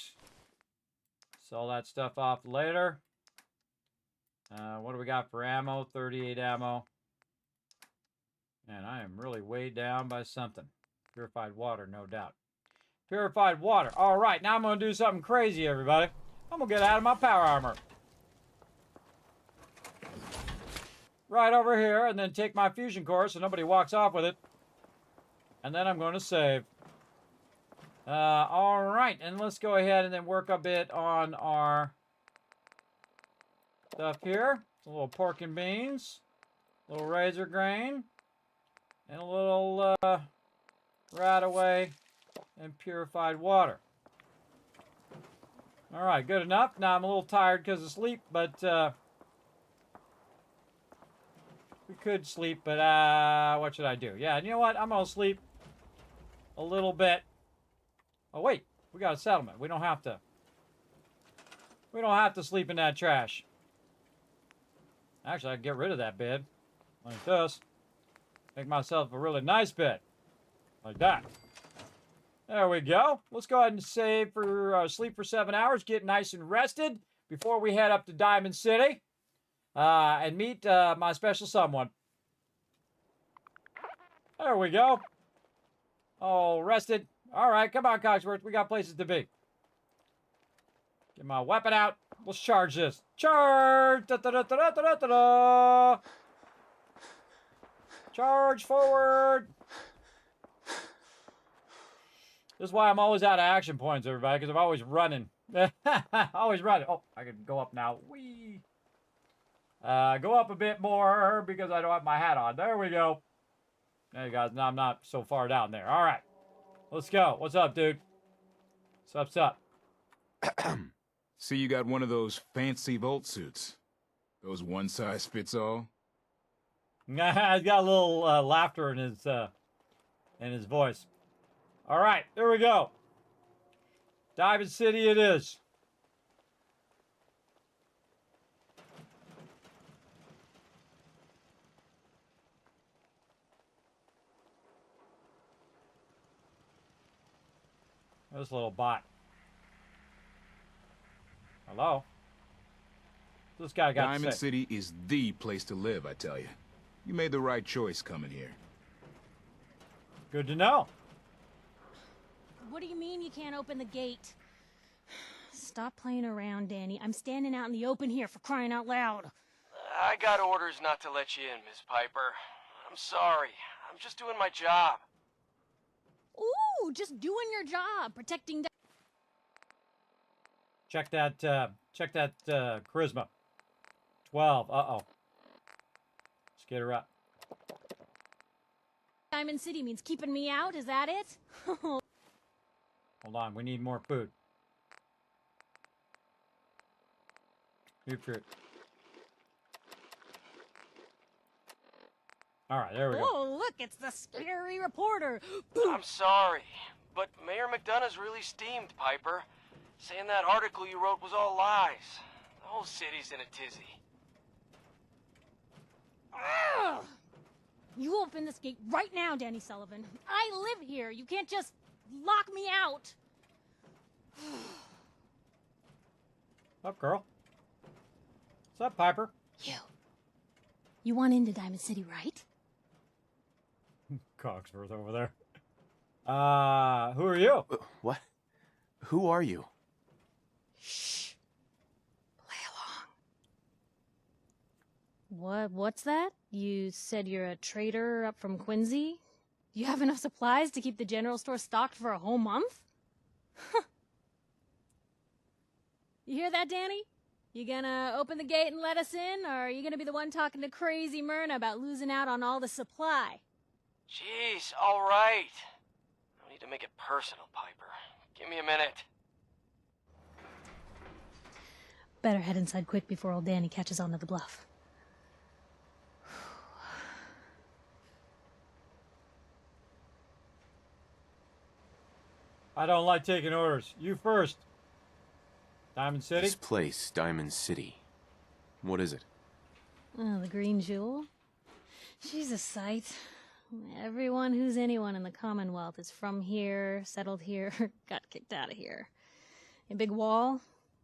Sell that stuff off later. What do we got for ammo? 38 ammo. Man, I am really weighed down by something. Purified water, no doubt. Purified water. All right, now I'm going to do something crazy, everybody. I'm going to get out of my power armor. Right over here, and then take my fusion core so nobody walks off with it. And then I'm going to save. All right, and let's go ahead and then work a bit on our stuff here. A little pork and beans, a little razor grain, and a little right away and purified water. All right, good enough. Now I'm a little tired because of sleep, but we could sleep, but what should I do? Yeah, and you know what? I'm going to sleep a little bit. Oh, wait. We got a settlement. We don't have to sleep in that trash. Actually, I can get rid of that bed. Like this. Make myself a really nice bed. Like that. There we go. Let's go ahead and save for sleep for 7 hours. Get nice and rested before we head up to Diamond City. And meet my special someone. There we go. All rested. All right, come on, Cogsworth. We got places to be. Get my weapon out. Let's charge this. Charge! Da, da, da, da, da, da, da, da. Charge forward. This is why I'm always out of action points, everybody, because I'm always running. Always running. Oh, I can go up now. Whee! Go up a bit more because I don't have my hat on. There we go. There you guys. Now I'm not so far down there. All right. Let's go. What's up, dude? What's up? See, you got one of those fancy Vault suits. Those one-size-fits-all? Nah, he's got a little laughter in his voice. All right, there we go. Diamond City it is. This little bot. Hello? This guy got Diamond sick. City is the place to live, I tell you. You made the right choice coming here. Good to know. What do you mean you can't open the gate? Stop playing around, Danny. I'm standing out in the open here, for crying out loud. I got orders not to let you in, Miss Piper. I'm sorry. I'm just doing my job. Ooh, just doing your job, protecting... Check that charisma. 12. Uh-oh. Let's get her up. Diamond City means keeping me out, is that it? Hold on, we need more food. New fruit. Alright, there we go. Oh, look, it's the scary reporter. I'm sorry, but Mayor McDonough's really steamed, Piper. Saying that article you wrote was all lies. The whole city's in a tizzy. Ugh! You open this gate right now, Danny Sullivan. I live here. You can't just lock me out. What's up, girl? What's up, Piper? You want into Diamond City, right? Cogsworth over there. Who are you? What? Who are you? Shh. Play along. What's that? You said you're a trader up from Quincy? You have enough supplies to keep the general store stocked for a whole month? You hear that, Danny? You gonna open the gate and let us in, or are you gonna be the one talking to crazy Myrna about losing out on all the supply? Jeez, all right. No need to make it personal, Piper. Give me a minute. Better head inside quick before old Danny catches on to the bluff. I don't like taking orders. You first. Diamond City? This place, Diamond City. What is it? Oh, the Green Jewel? She's a sight. Everyone who's anyone in the Commonwealth is from here, settled here, got kicked out of here. A big wall,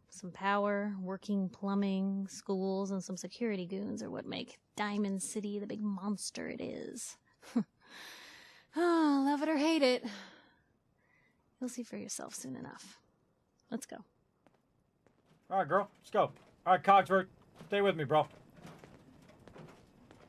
some power, working plumbing, schools, and some security goons are what make Diamond City the big monster it is. Oh, love it or hate it. You'll see for yourself soon enough. Let's go. All right, girl. Let's go. All right, Cogsworth. Stay with me, bro.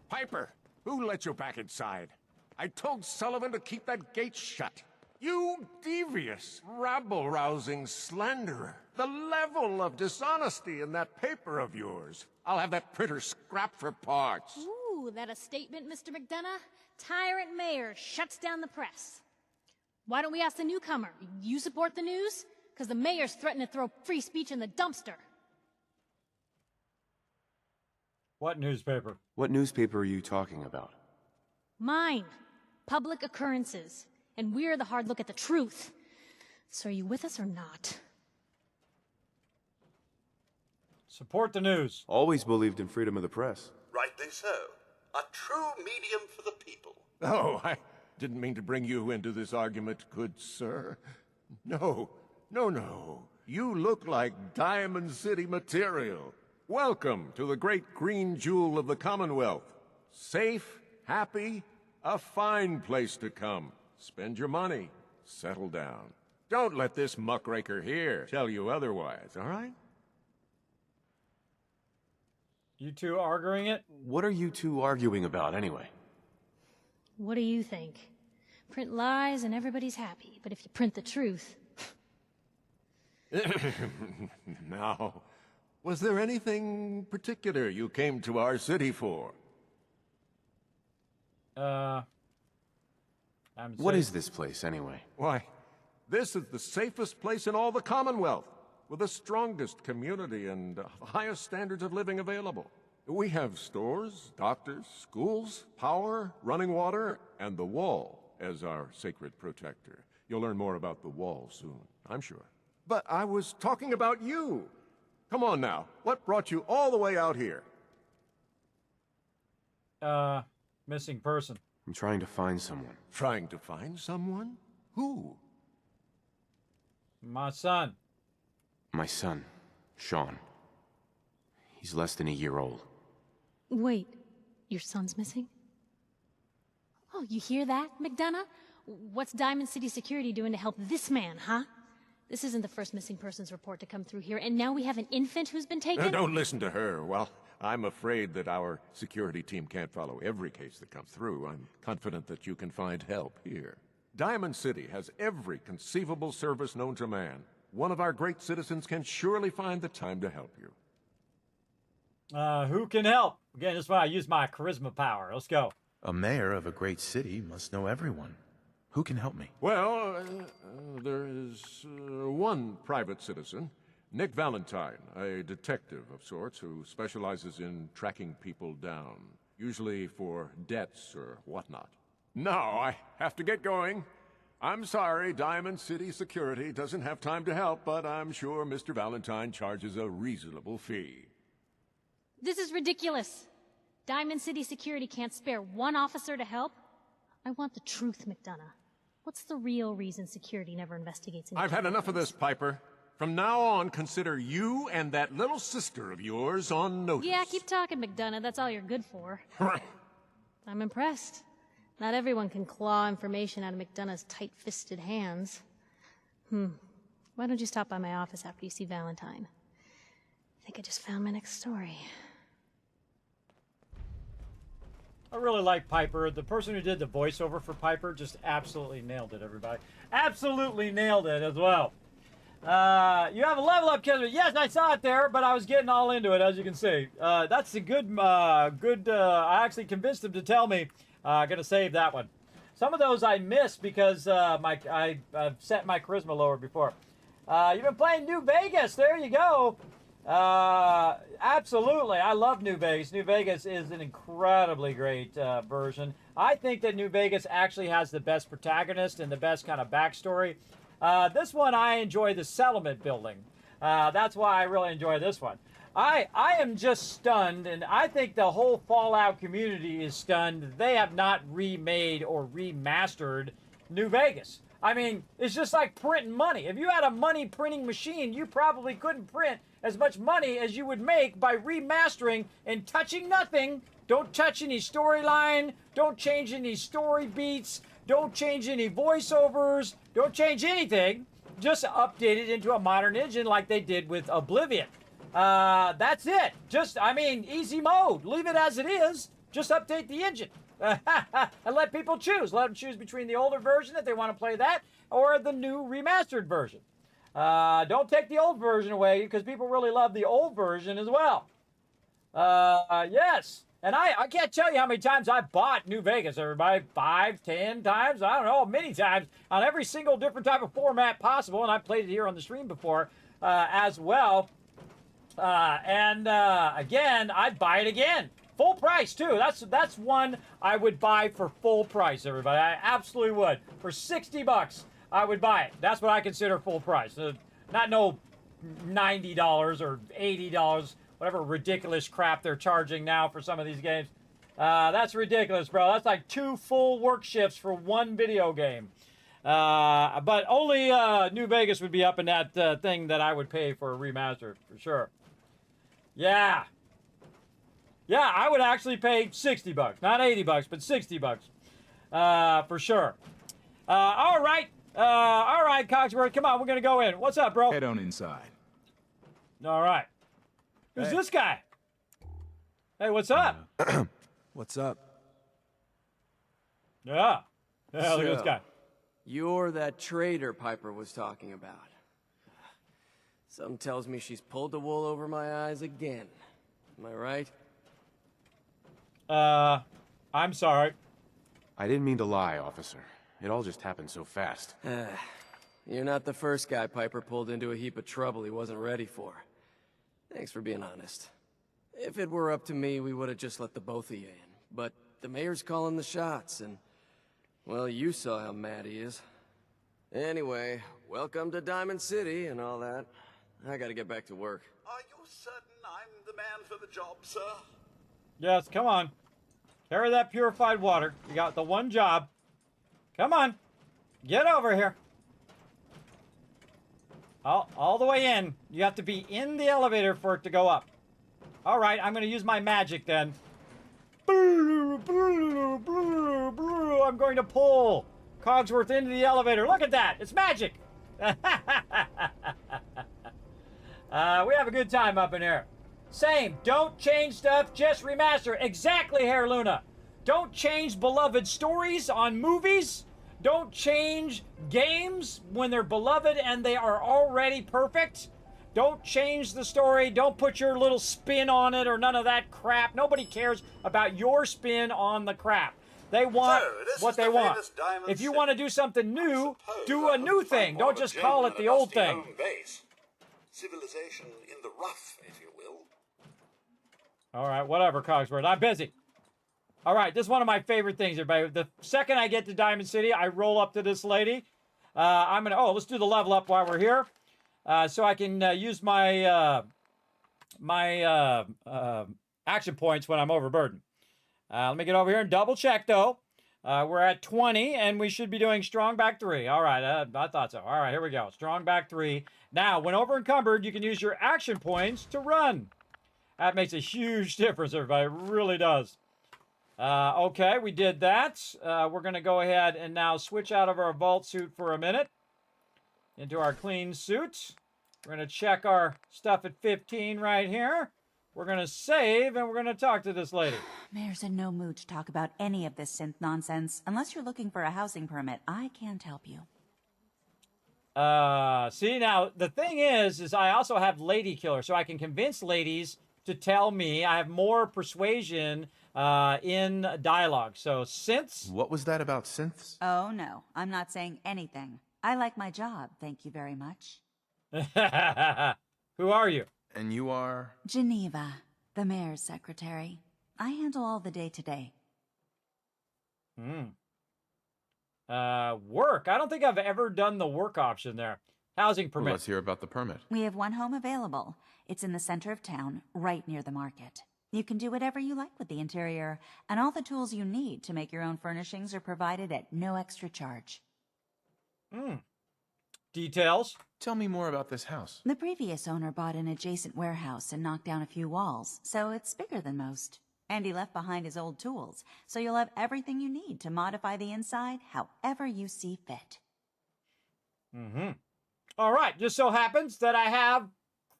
Piper, who let you back inside? I told Sullivan to keep that gate shut. You devious, rabble-rousing slanderer. The level of dishonesty in that paper of yours. I'll have that printer scrapped for parts. Ooh, that a statement, Mr. McDonough? Tyrant mayor shuts down the press. Why don't we ask the newcomer? You support the news? Because the mayor's threatened to throw free speech in the dumpster. What newspaper? What newspaper are you talking about? Mine. Public Occurrences. And we're the hard look at the truth. So are you with us or not? Support the news. Always believed in freedom of the press. Rightly so. A true medium for the people. Oh, I didn't mean to bring you into this argument, good sir. No. You look like Diamond City material. Welcome to the great green jewel of the Commonwealth. Safe, happy, a fine place to come. Spend your money. Settle down. Don't let this muckraker here tell you otherwise, all right? You two arguing it? What are you two arguing about, anyway? What do you think? Print lies and everybody's happy, but if you print the truth... Now, was there anything particular you came to our city for? What is this place, anyway? Why, this is the safest place in all the Commonwealth, with the strongest community and highest standards of living available. We have stores, doctors, schools, power, running water, and the Wall as our sacred protector. You'll learn more about the Wall soon, I'm sure. But I was talking about you. Come on now, what brought you all the way out here? Missing person. I'm trying to find someone. Trying to find someone? Who? My son. My son, Sean. He's less than a year old. Wait, your son's missing? Oh, you hear that, McDonough? What's Diamond City Security doing to help this man, huh? This isn't the first missing persons report to come through here, and now we have an infant who's been taken? Don't listen to her. Well, I'm afraid that our security team can't follow every case that comes through. I'm confident that you can find help here. Diamond City has every conceivable service known to man. One of our great citizens can surely find the time to help you. Who can help? Again, this is why I use my charisma power. Let's go. A mayor of a great city must know everyone. Who can help me? Well, there is one private citizen, Nick Valentine, a detective of sorts who specializes in tracking people down, usually for debts or whatnot. Now, I have to get going. I'm sorry, Diamond City Security doesn't have time to help, but I'm sure Mr. Valentine charges a reasonable fee. This is ridiculous. Diamond City Security can't spare one officer to help? I want the truth, McDonough. What's the real reason security never investigates any I've had enough of this, Piper. From now on, consider you and that little sister of yours on notice. Yeah, keep talking, McDonough. That's all you're good for. I'm impressed. Not everyone can claw information out of McDonough's tight-fisted hands. Why don't you stop by my office after you see Valentine? I think I just found my next story. I really like Piper. The person who did the voiceover for Piper just absolutely nailed it, everybody. Absolutely nailed it as well. You have a level up, Kismet. Yes, I saw it there, but I was getting all into it, as you can see. That's a good, I actually convinced him to tell me. I'm going to save that one. Some of those I missed because I've set my charisma lower before. You've been playing New Vegas. There you go. Absolutely. I love New Vegas. New Vegas is an incredibly great version. I think that New Vegas actually has the best protagonist and the best kind of backstory. This one, I enjoy the settlement building. That's why I really enjoy this one. I am just stunned, and I think the whole Fallout community is stunned that they have not remade or remastered New Vegas. I mean, it's just like printing money. If you had a money printing machine, you probably couldn't print as much money as you would make by remastering and touching nothing. Don't touch any storyline. Don't change any story beats. Don't change any voiceovers. Don't change anything. Just update it into a modern engine like they did with Oblivion. That's it. Just, I mean, easy mode. Leave it as it is. Just update the engine. And let people choose. Let them choose between the older version if they want to play that or the new remastered version. Don't take the old version away because people really love the old version as well. Yes. And I can't tell you how many times I bought New Vegas, everybody. 5, 10 times, I don't know, many times on every single different type of format possible. And I played it here on the stream before as well. Again, I'd buy it again. Full price, too. That's one I would buy for full price, everybody. I absolutely would. For $60, I would buy it. That's what I consider full price. Not no $90 or $80, whatever ridiculous crap they're charging now for some of these games. That's ridiculous, bro. That's like 2 full work shifts for one video game. But only New Vegas would be up in that thing that I would pay for a remaster, for sure. Yeah. Yeah, I would actually pay $60. Not $80, but $60. For sure. All right. All right, Cogsworth. Come on, we're going to go in. What's up, bro? Head on inside. All right. Who's this guy? Hey, what's up? What's up? Yeah. Yeah, look at this guy. You're that trader Piper was talking about. Something tells me she's pulled the wool over my eyes again. Am I right? I'm sorry. I didn't mean to lie, officer. It all just happened so fast. You're not the first guy Piper pulled into a heap of trouble he wasn't ready for. Thanks for being honest. If it were up to me, we would have just let the both of you in. But the mayor's calling the shots, and, well, you saw how mad he is. Anyway, welcome to Diamond City and all that. I gotta get back to work. Are you certain I'm the man for the job, sir? Yes, come on. Carry that purified water. You got the one job. Come on. Get over here. All the way in. You have to be in the elevator for it to go up. All right, I'm going to use my magic then. I'm going to pull Cogsworth into the elevator. Look at that. It's magic. We have a good time up in here. Same. Don't change stuff. Just remaster. Exactly, Hair Luna. Don't change beloved stories on movies. Don't change games when they're beloved and they are already perfect. Don't change the story. Don't put your little spin on it or none of that crap. Nobody cares about your spin on the crap. They want what they want. If you want to do something new, do a new thing. Don't just call it the old thing. Civilization in the rough, if you will. All right, whatever, Cogsworth. I'm busy. All right, this is one of my favorite things, everybody. The second I get to Diamond City, I roll up to this lady. Let's do the level up while we're here. So I can use my action points when I'm overburdened. Let me get over here and double check, though. We're at 20, and we should be doing strong back 3. All right, I thought so. All right, here we go. Strong back 3. Now, when over encumbered, you can use your action points to run. That makes a huge difference, everybody. It really does. Okay, we did that. We're going to go ahead and now switch out of our vault suit for a minute into our clean suit. We're going to check our stuff at 15 right here. We're going to save, and we're going to talk to this lady. Mayor's in no mood to talk about any of this synth nonsense. Unless you're looking for a housing permit, I can't help you. See, now, the thing is I also have Lady Killer, so I can convince ladies to tell me. I have more persuasion in dialogue. So, synths? What was that about synths? Oh, no. I'm not saying anything. I like my job, thank you very much. Who are you? And you are? Geneva, the mayor's secretary. I handle all the day-to-day. Work. I don't think I've ever done the work option there. Housing permit. Well, let's hear about the permit. We have one home available. It's in the center of town, right near the market. You can do whatever you like with the interior, and all the tools you need to make your own furnishings are provided at no extra charge. Details? Tell me more about this house. The previous owner bought an adjacent warehouse and knocked down a few walls, so it's bigger than most. And he left behind his old tools, so you'll have everything you need to modify the inside however you see fit. All right, just so happens that I have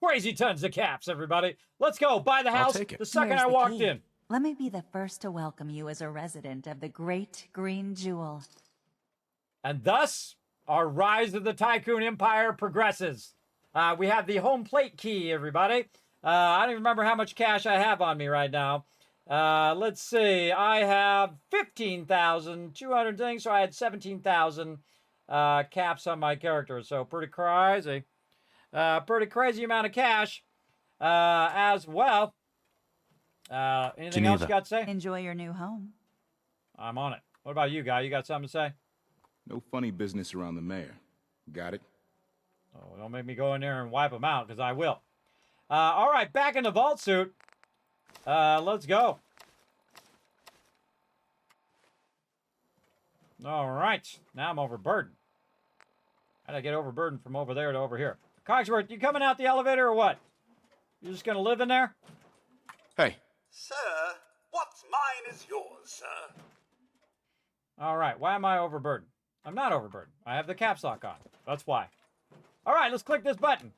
crazy tons of caps, everybody. Let's go buy the house the second Here's I the walked key. in. Let me be the first to welcome you as a resident of the Great Green Jewel. And thus, our rise of the Tycoon Empire progresses. We have the home plate key, everybody. I don't even remember how much cash I have on me right now. Let's see. I have 15,200 things, so I had 17,000 caps on my character. So pretty crazy. Pretty crazy amount of cash as well. Anything else you got to say? Enjoy your new home. I'm on it. What about you, Guy? You got something to say? No funny business around the mayor. Got it? Oh, don't make me go in there and wipe them out, because I will. All right, back in the vault suit. Let's go. All right, now I'm overburdened. How'd I get overburdened from over there to over here? Cogsworth, you coming out the elevator or what? You just gonna live in there? Hey. Sir, what's mine is yours, sir. All right, why am I overburdened? I'm not overburdened. I have the caps lock on. That's why. All right, let's click this button.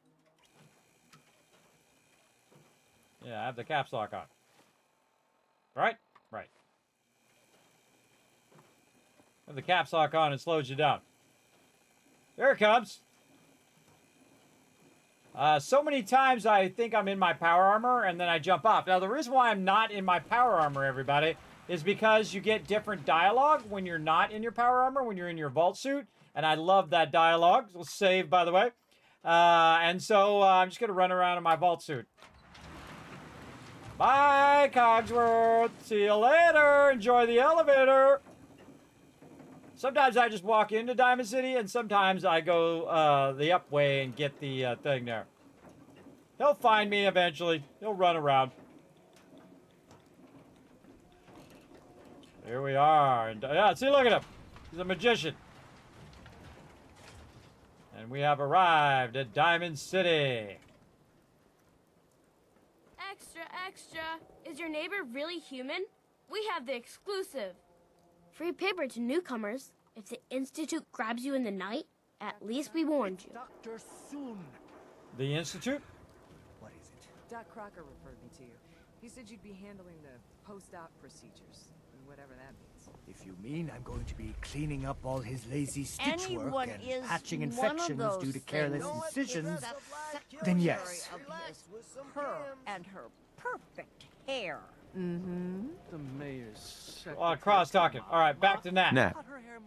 Yeah, I have the caps lock on. Right? Right. With the caps lock on, it slows you down. There it comes. So many times I think I'm in my power armor, and then I jump off. Now, the reason why I'm not in my power armor, everybody, is because you get different dialogue when you're not in your power armor, when you're in your vault suit. And I love that dialogue. We'll save, by the way. And so I'm just going to run around in my vault suit. Bye, Cogsworth. See you later. Enjoy the elevator. Sometimes I just walk into Diamond City, and sometimes I go the up way and get the thing there. He'll find me eventually. He'll run around. Here we are. And, yeah, see, look at him. He's a magician. And we have arrived at Diamond City. Extra, extra. Is your neighbor really human? We have the exclusive. Free paper to newcomers. If the Institute grabs you in the night, at least we warned you. Dr. Soon. The Institute? What is it? Doc Crocker referred me to you. He said you'd be handling the post-op procedures, and whatever that means. If you mean I'm going to be cleaning up all his lazy stitch Anyone work and is patching one of infections those due to careless things. decisions, That's then yes. of his, her and her perfect hair. Mm-hmm. The mayor's Cross talking. All right, back to Nat. Nat.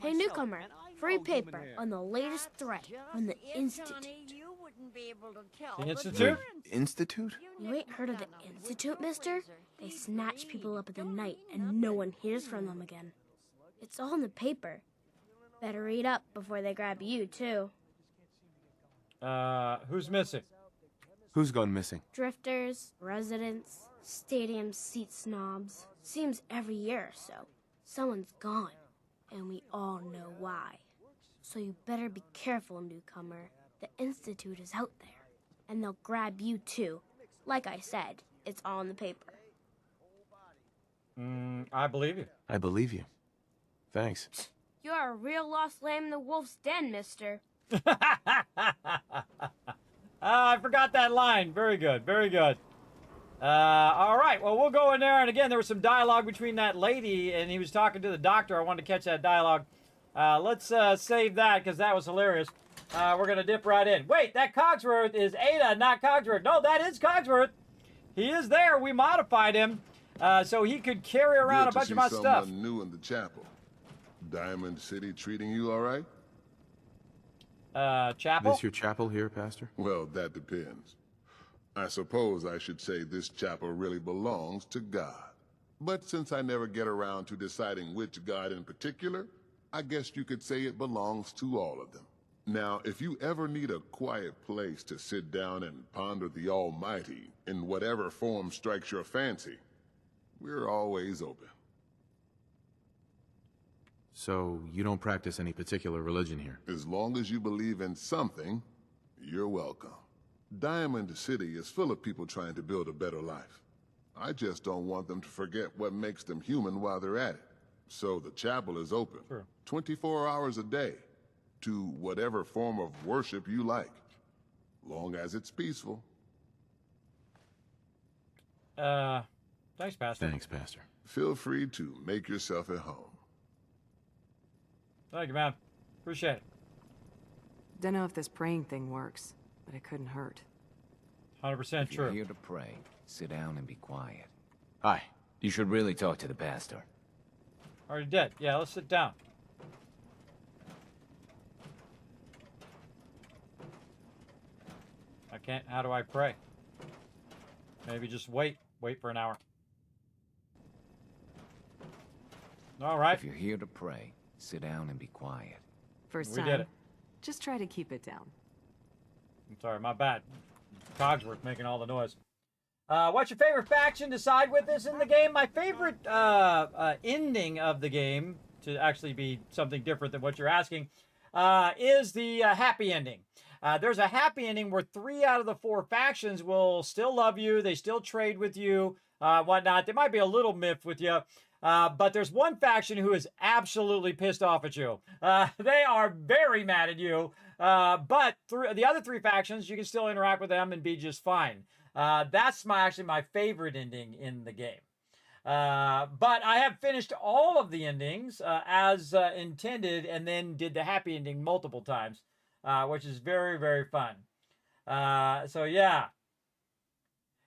Hey, newcomer. Free paper on the latest threat from the Institute. The Institute? Institute? You ain't heard of the Institute, mister? They snatch people up in the night and no one hears from them again. It's all in the paper. Better read up before they grab you, too. Who's missing? Who's gone missing? Drifters, residents, stadium seat snobs. Seems every year or so, someone's gone, and we all know why. So you better be careful, newcomer. The Institute is out there, and they'll grab you too. Like I said, it's all in the paper. I believe you. I believe you. Thanks. You're a real lost lamb in the wolf's den, mister. I forgot that line. Very good, very good. All right, well, we'll go in there, and again, there was some dialogue between that lady, and he was talking to the doctor. I wanted to catch that dialogue. Let's save that, because that was hilarious. We're going to dip right in. Wait, that Cogsworth is Ada, not Cogsworth. No, that is Cogsworth. He is there. We modified him so he could carry around a bunch of my stuff. Someone new in the chapel. Diamond City treating you all right? Chapel? This your chapel here, Pastor? Well, that depends. I suppose I should say this chapel really belongs to God. But since I never get around to deciding which God in particular, I guess you could say it belongs to all of them. Now, if you ever need a quiet place to sit down and ponder the Almighty in whatever form strikes your fancy, we're always open. So, you don't practice any particular religion here? As long as you believe in something, you're welcome. Diamond City is full of people trying to build a better life. I just don't want them to forget what makes them human while they're at it. So the chapel is open 24 hours a day to whatever form of worship you like, long as it's peaceful. Thanks, Pastor. Thanks, Pastor. Feel free to make yourself at home. Thank you, man. Appreciate it. Don't know if this praying thing works, but it couldn't hurt. 100% If you're true. here to pray, sit down and be quiet. Hi. You should really talk to the pastor. Already dead. Yeah, let's sit down. I can't. How do I pray? Maybe just wait. Wait for an hour. All right. If you're here to pray, sit down and be quiet. First We time. did it. Just try to keep it down. I'm sorry, my bad. Cogsworth making all the noise. What's your favorite faction? Decide with us in the game. My favorite ending of the game, to actually be something different than what you're asking, is the happy ending. There's a happy ending where 3 out of the 4 factions will still love you. They still trade with you, whatnot. They might be a little miffed with you. But there's one faction who is absolutely pissed off at you. They are very mad at you. But the other 3 factions, you can still interact with them and be just fine. That's actually my favorite ending in the game. But I have finished all of the endings as intended, and then did the happy ending multiple times, which is very, very fun. So yeah.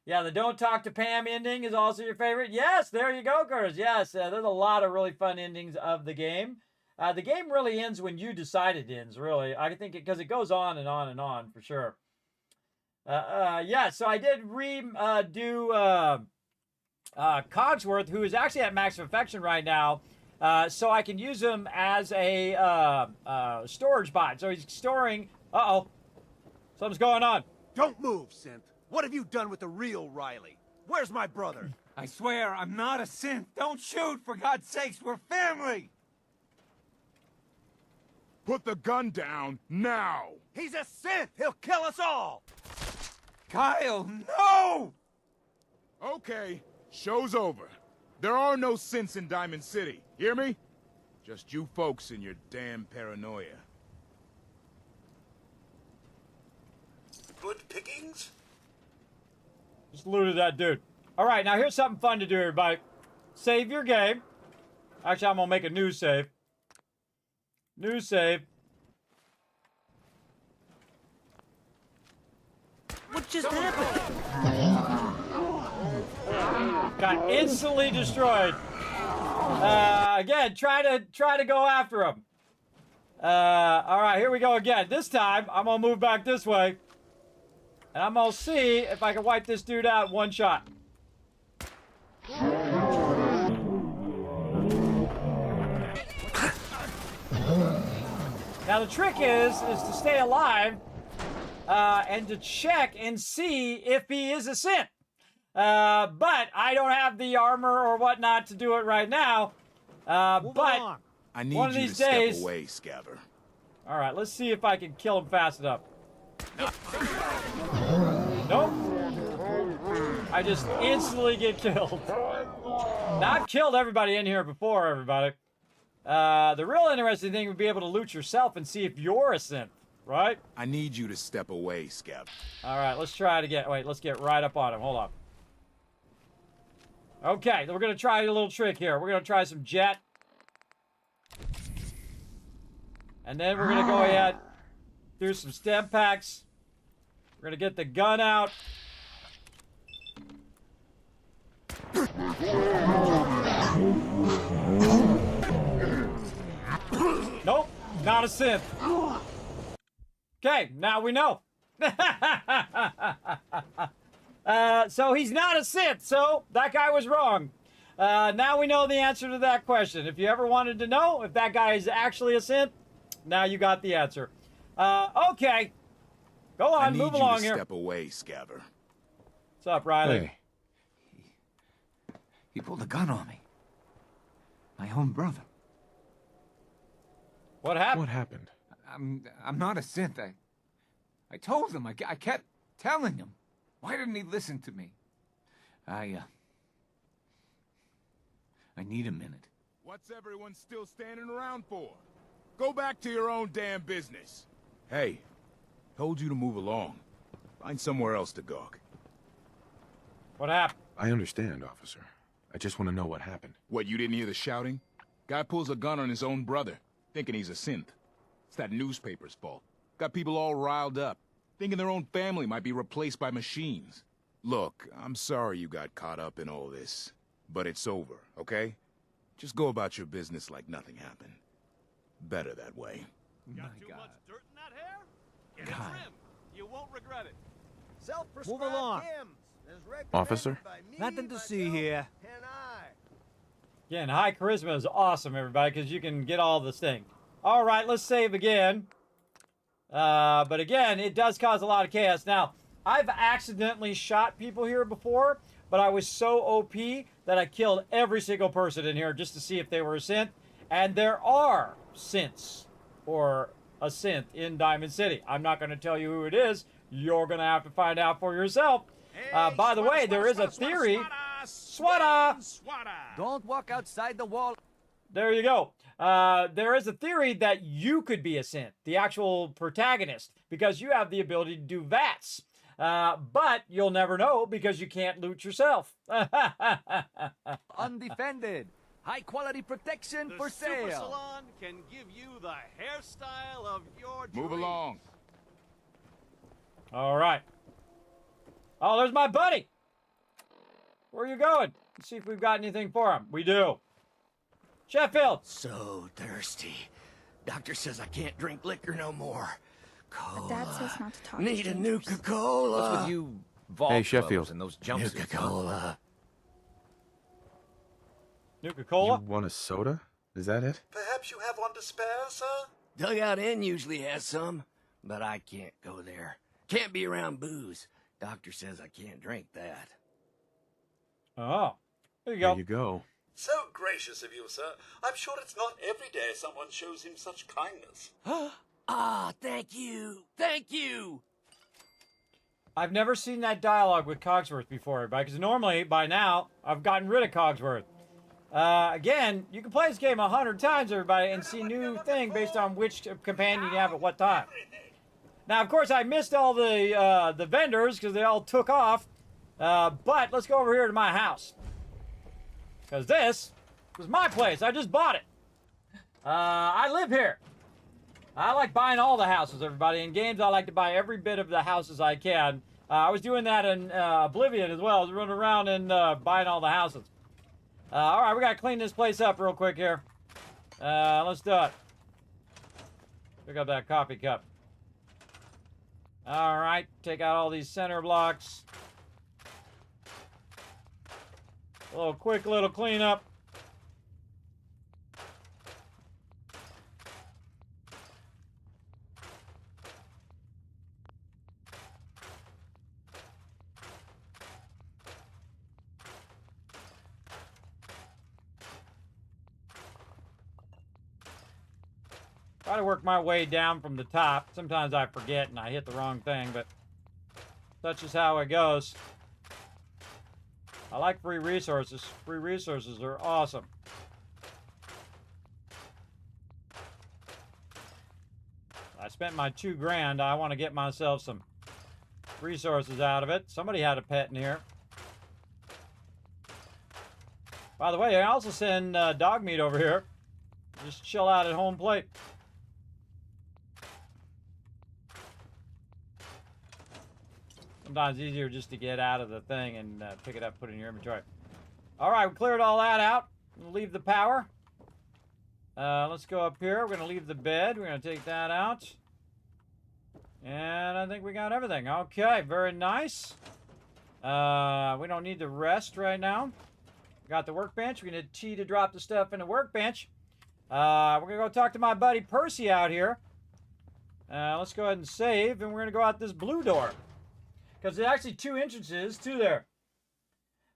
Yeah, the Don't Talk to Pam ending is also your favorite. Yes, there you go, Curtis. Yes, there's a lot of really fun endings of the game. The game really ends when you decide it ends, really. I think because it goes on and on and on, for sure. Yeah, so I did redo Cogsworth, who is actually at max affection right now, so I can use him as a storage bot. So he's storing... Uh-oh. Something's going on. Don't move, Synth. What have you done with the real Riley? Where's my brother? I swear, I'm not a synth. Don't shoot, for God's sakes, we're family! Put the gun down, now! He's a synth! He'll kill us all! Kyle, no! Okay, show's over. There are no synths in Diamond City. Hear me? Just you folks and your damn paranoia. Good pickings? Just looted that dude. All right, now here's something fun to do, everybody. Save your game. Actually, I'm gonna make a new save. New save. What just happened? Got instantly destroyed. Again, try to go after him. All right, here we go again. This time, I'm gonna move back this way, and I'm gonna see if I can wipe this dude out in one shot. Now the trick is to stay alive, and to check and see if he is a synth. But I don't have the armor or whatnot to do it right now. But I need one of you these to days. step away, Scabber. All right, let's see if I can kill him fast enough. Nope. I just instantly get killed. Now, I've killed everybody in here before, everybody. The real interesting thing would be able to loot yourself and see if you're a synth, right? I need you to step away, Scabber. All right, let's try it again. Wait, let's get right up on him. Hold on. Okay, we're going to try a little trick here. We're going to try some jet. And then we're going to go ahead, do some stem packs. We're going to get the gun out. Nope, not a synth. Okay, now we know. So he's not a synth, so that guy was wrong. Now we know the answer to that question. If you ever wanted to know if that guy is actually a synth, now you got the answer. Okay. Go on, move along here. Step away, Scabber. What's up, Riley? Hey. He pulled a gun on me. My own brother. What happened? What happened? I'm not a synth. I told him. I kept telling him. Why didn't he listen to me? I need a minute. What's everyone still standing around for? Go back to your own damn business. Hey, told you to move along. Find somewhere else to gawk. What happened? I understand, officer. I just want to know what happened. What, you didn't hear the shouting? Guy pulls a gun on his own brother, thinking he's a synth. It's that newspaper's fault. Got people all riled up, thinking their own family might be replaced by machines. Look, I'm sorry you got caught up in all this, but it's over, okay? Just go about your business like nothing happened. Better that way. Got too much dirt in that hair? Get God. it trimmed. You won't regret it. Move along. Officer? Nothing to see here. Again, high charisma is awesome, everybody, because you can get all this thing. All right, let's save again. But again, it does cause a lot of chaos. Now, I've accidentally shot people here before, but I was so OP that I killed every single person in here just to see if they were a synth. And there are synths, or a synth, in Diamond City. I'm not going to tell you who it is. You're going to have to find out for yourself. By the way, there is a theory. Swada! Don't walk outside the wall. There you go. There is a theory that you could be a synth, the actual protagonist, because you have the ability to do VATS. But you'll never know because you can't loot yourself. Undefended. High quality protection for The Super sale. Salon can give you the hairstyle of your Move dreams. along. All right. Oh, there's my buddy. Where are you going? Let's see if we've got anything for him. We do. Sheffield. So thirsty. Doctor says I can't drink liquor no more. Cola. Dad says not to talk Need to a strangers. Nuka-Cola. What's with you vault Hey, Sheffield. clothes and those jumpsuits? Nuka-Cola. Nuka-Cola? You want a soda? Is that it? Perhaps you have one to spare, sir? Dugout Inn usually has some, but I can't go there. Can't be around booze. Doctor says I can't drink that. Oh, there you go. There you go. So gracious of you, sir. I'm sure it's not every day someone shows him such kindness. Ah, thank you. Thank you. I've never seen that dialogue with Cogsworth before, everybody, because normally, by now, I've gotten rid of Cogsworth. Again, you can play this game 100 times, everybody, and see new thing based on which companion you have at what time. Now, of course, I missed all the vendors because they all took off. But let's go over here to my house. Because this was my place. I just bought it. I live here. I like buying all the houses, everybody. In games, I like to buy every bit of the houses I can. I was doing that in Oblivion as well. I was running around and buying all the houses. All right, we got to clean this place up real quick here. Let's do it. Pick up that coffee cup. All right, take out all these center blocks. A little quick little cleanup. Try to work my way down from the top. Sometimes I forget and I hit the wrong thing, but such is how it goes. I like free resources. Free resources are awesome. I spent my $2 grand. I want to get myself some resources out of it. Somebody had a pet in here. By the way, I also send dog meat over here. Just chill out at home plate. Sometimes easier just to get out of the thing and pick it up, put it in your inventory. All right, we cleared all that out. We'll leave the power. Let's go up here. We're going to leave the bed. We're going to take that out. And I think we got everything. Okay, very nice. We don't need the rest right now. We got the workbench. We're going to T to drop the stuff in the workbench. We're going to go talk to my buddy Percy out here. Let's go ahead and save, and we're going to go out this blue door. Because there's actually 2 entrances to there.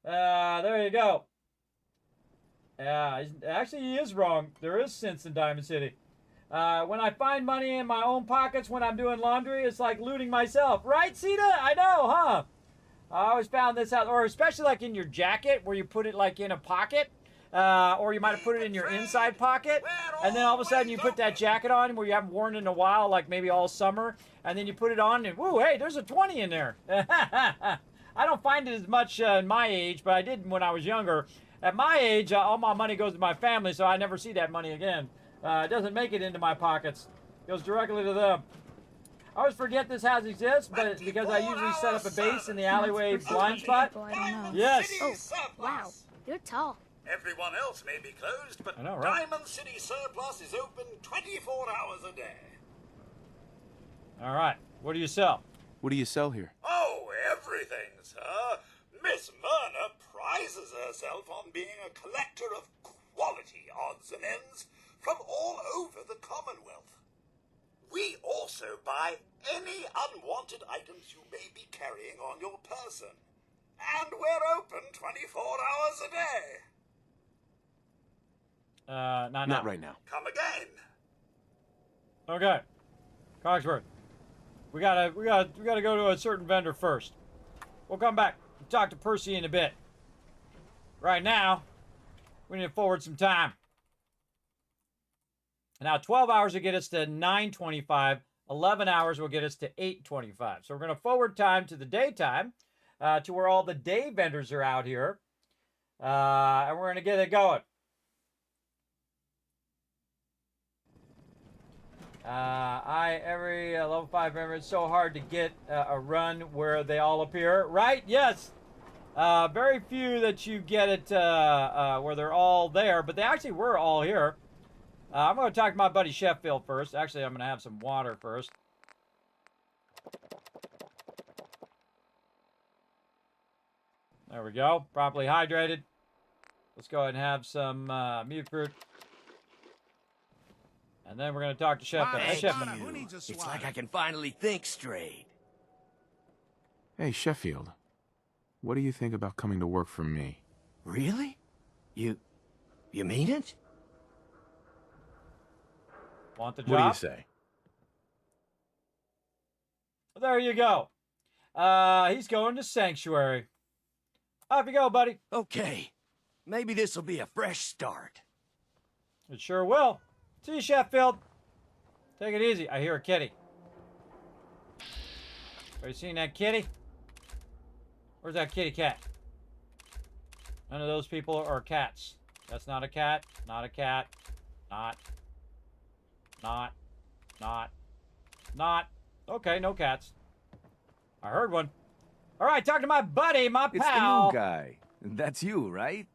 There you go. Actually, he is wrong. There is sense in Diamond City. When I find money in my own pockets when I'm doing laundry, it's like looting myself. Right, Sita? I know, huh? I always found this out. Or especially like in your jacket, where you put it like in a pocket. Or you might have put it in your inside pocket. And then all of a sudden you put that jacket on where you haven't worn it in a while, like maybe all summer. And then you put it on and, woo, hey, there's a 20 in there. I don't find it as much in my age, but I did when I was younger. At my age, all my money goes to my family, so I never see that money again. It doesn't make it into my pockets. It goes directly to them. I always forget this house exists, but it's because I usually set up a base in the alleyway blind spot. I don't know. Yes. Oh, wow. You're tall. Everyone else may be closed, but I know, right? Diamond City Surplus is open 24 hours a day. All right. What do you sell? What do you sell here? Oh, everything, sir. Miss Myrna prizes herself on being a collector of quality odds and ends from all over the Commonwealth. We also buy any unwanted items you may be carrying on your person. And we're open 24 hours a day. Not right now. Come again. Okay. Cogsworth. We gotta go to a certain vendor first. We'll come back and talk to Percy in a bit. Right now, we need to forward some time. Now, 12 hours will get us to 9:25. 11 hours will get us to 8:25. So we're going to forward time to the daytime, to where all the day vendors are out here. And we're going to get it going. Every level 5 member, it's so hard to get a run where they all appear, right? Yes. Very few that you get it where they're all there, but they actually were all here. I'm going to talk to my buddy Sheffield first. Actually, I'm going to have some water first. There we go. Properly hydrated. Let's go ahead and have some mute fruit. And then we're going to talk to Sheffield. Hey, Sheffield. It's like I can finally think straight. Hey, Sheffield. What do you think about coming to work for me? Really? You mean it? Want the job? What do you say? There you go. He's going to Sanctuary. Off you go, buddy. Okay. Maybe this'll be a fresh start. It sure will. See you, Sheffield. Take it easy. I hear a kitty. Are you seeing that kitty? Where's that kitty cat? None of those people are cats. That's not a cat. Not a cat. Not. Okay, no cats. I heard one. All right, talk to my buddy, my pal. It's the new guy. That's you, right?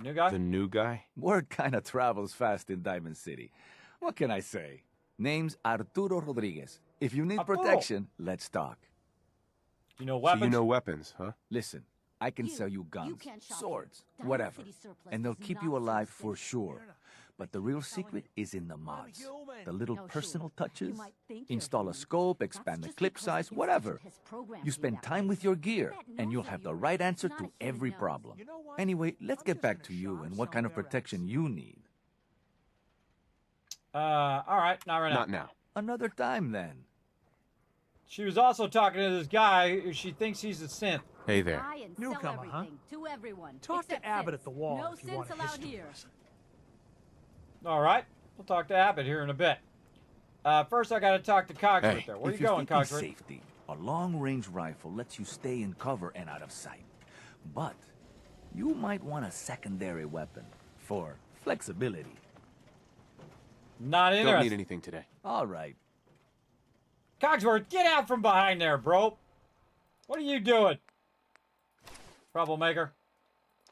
New guy? The new guy? Word kind of travels fast in Diamond City. What can I say? Name's Arturo Rodriguez. If you need protection, let's talk. You know weapons? So you know weapons, huh? Listen, I can sell you guns, swords, whatever. And they'll keep you alive for sure. But the real secret is in the mods. The little personal touches. Install a scope, expand the clip size, whatever. You spend time with your gear, and you'll have the right answer to every problem. Anyway, let's get back to you and what kind of protection you need. All right, not right now. Not now. Another time, then. She was also talking to this guy who she thinks he's a synth. Hey there. Newcomer, huh? To everyone. Talk to Abbott at the wall No if you want sense a allowed history here. lesson. All right, we'll talk to Abbott here in a bit. First, I got to talk to Cogsworth Hey, there. Where you if you're going, thinking Cogsworth? safety, a long-range rifle lets you stay in cover and out of sight. But you might want a secondary weapon for flexibility. Not interested. Don't need anything today. All right. Cogsworth, get out from behind there, bro. What are you doing? Troublemaker.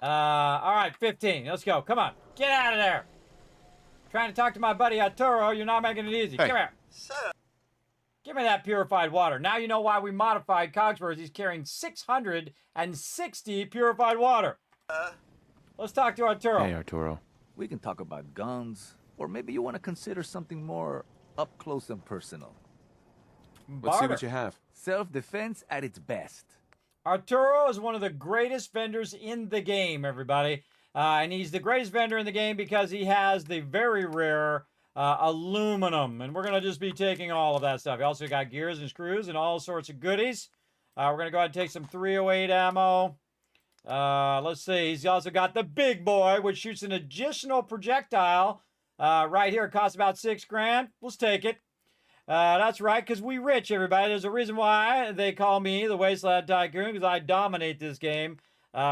All right, 15. Let's go. Come on. Get out of there. Trying to talk to my buddy Arturo. You're not making it easy. Hey. Come here. Give me that purified water. Now you know why we modified Cogsworth. He's carrying 660 purified water. Let's talk to Arturo. Hey, Arturo. We can talk about guns, or maybe you want to consider something more up close and personal. Let's see what you have. Self-defense at its best. Arturo is one of the greatest vendors in the game, everybody. And he's the greatest vendor in the game because he has the very rare aluminum. And we're going to just be taking all of that stuff. He also got gears and screws and all sorts of goodies. We're going to go ahead and take some 308 ammo. Let's see. He's also got the big boy, which shoots an additional projectile. Right here, it costs about $6 grand. Let's take it. That's right, because we rich, everybody. There's a reason why they call me the Wasteland Tycoon, because I dominate this game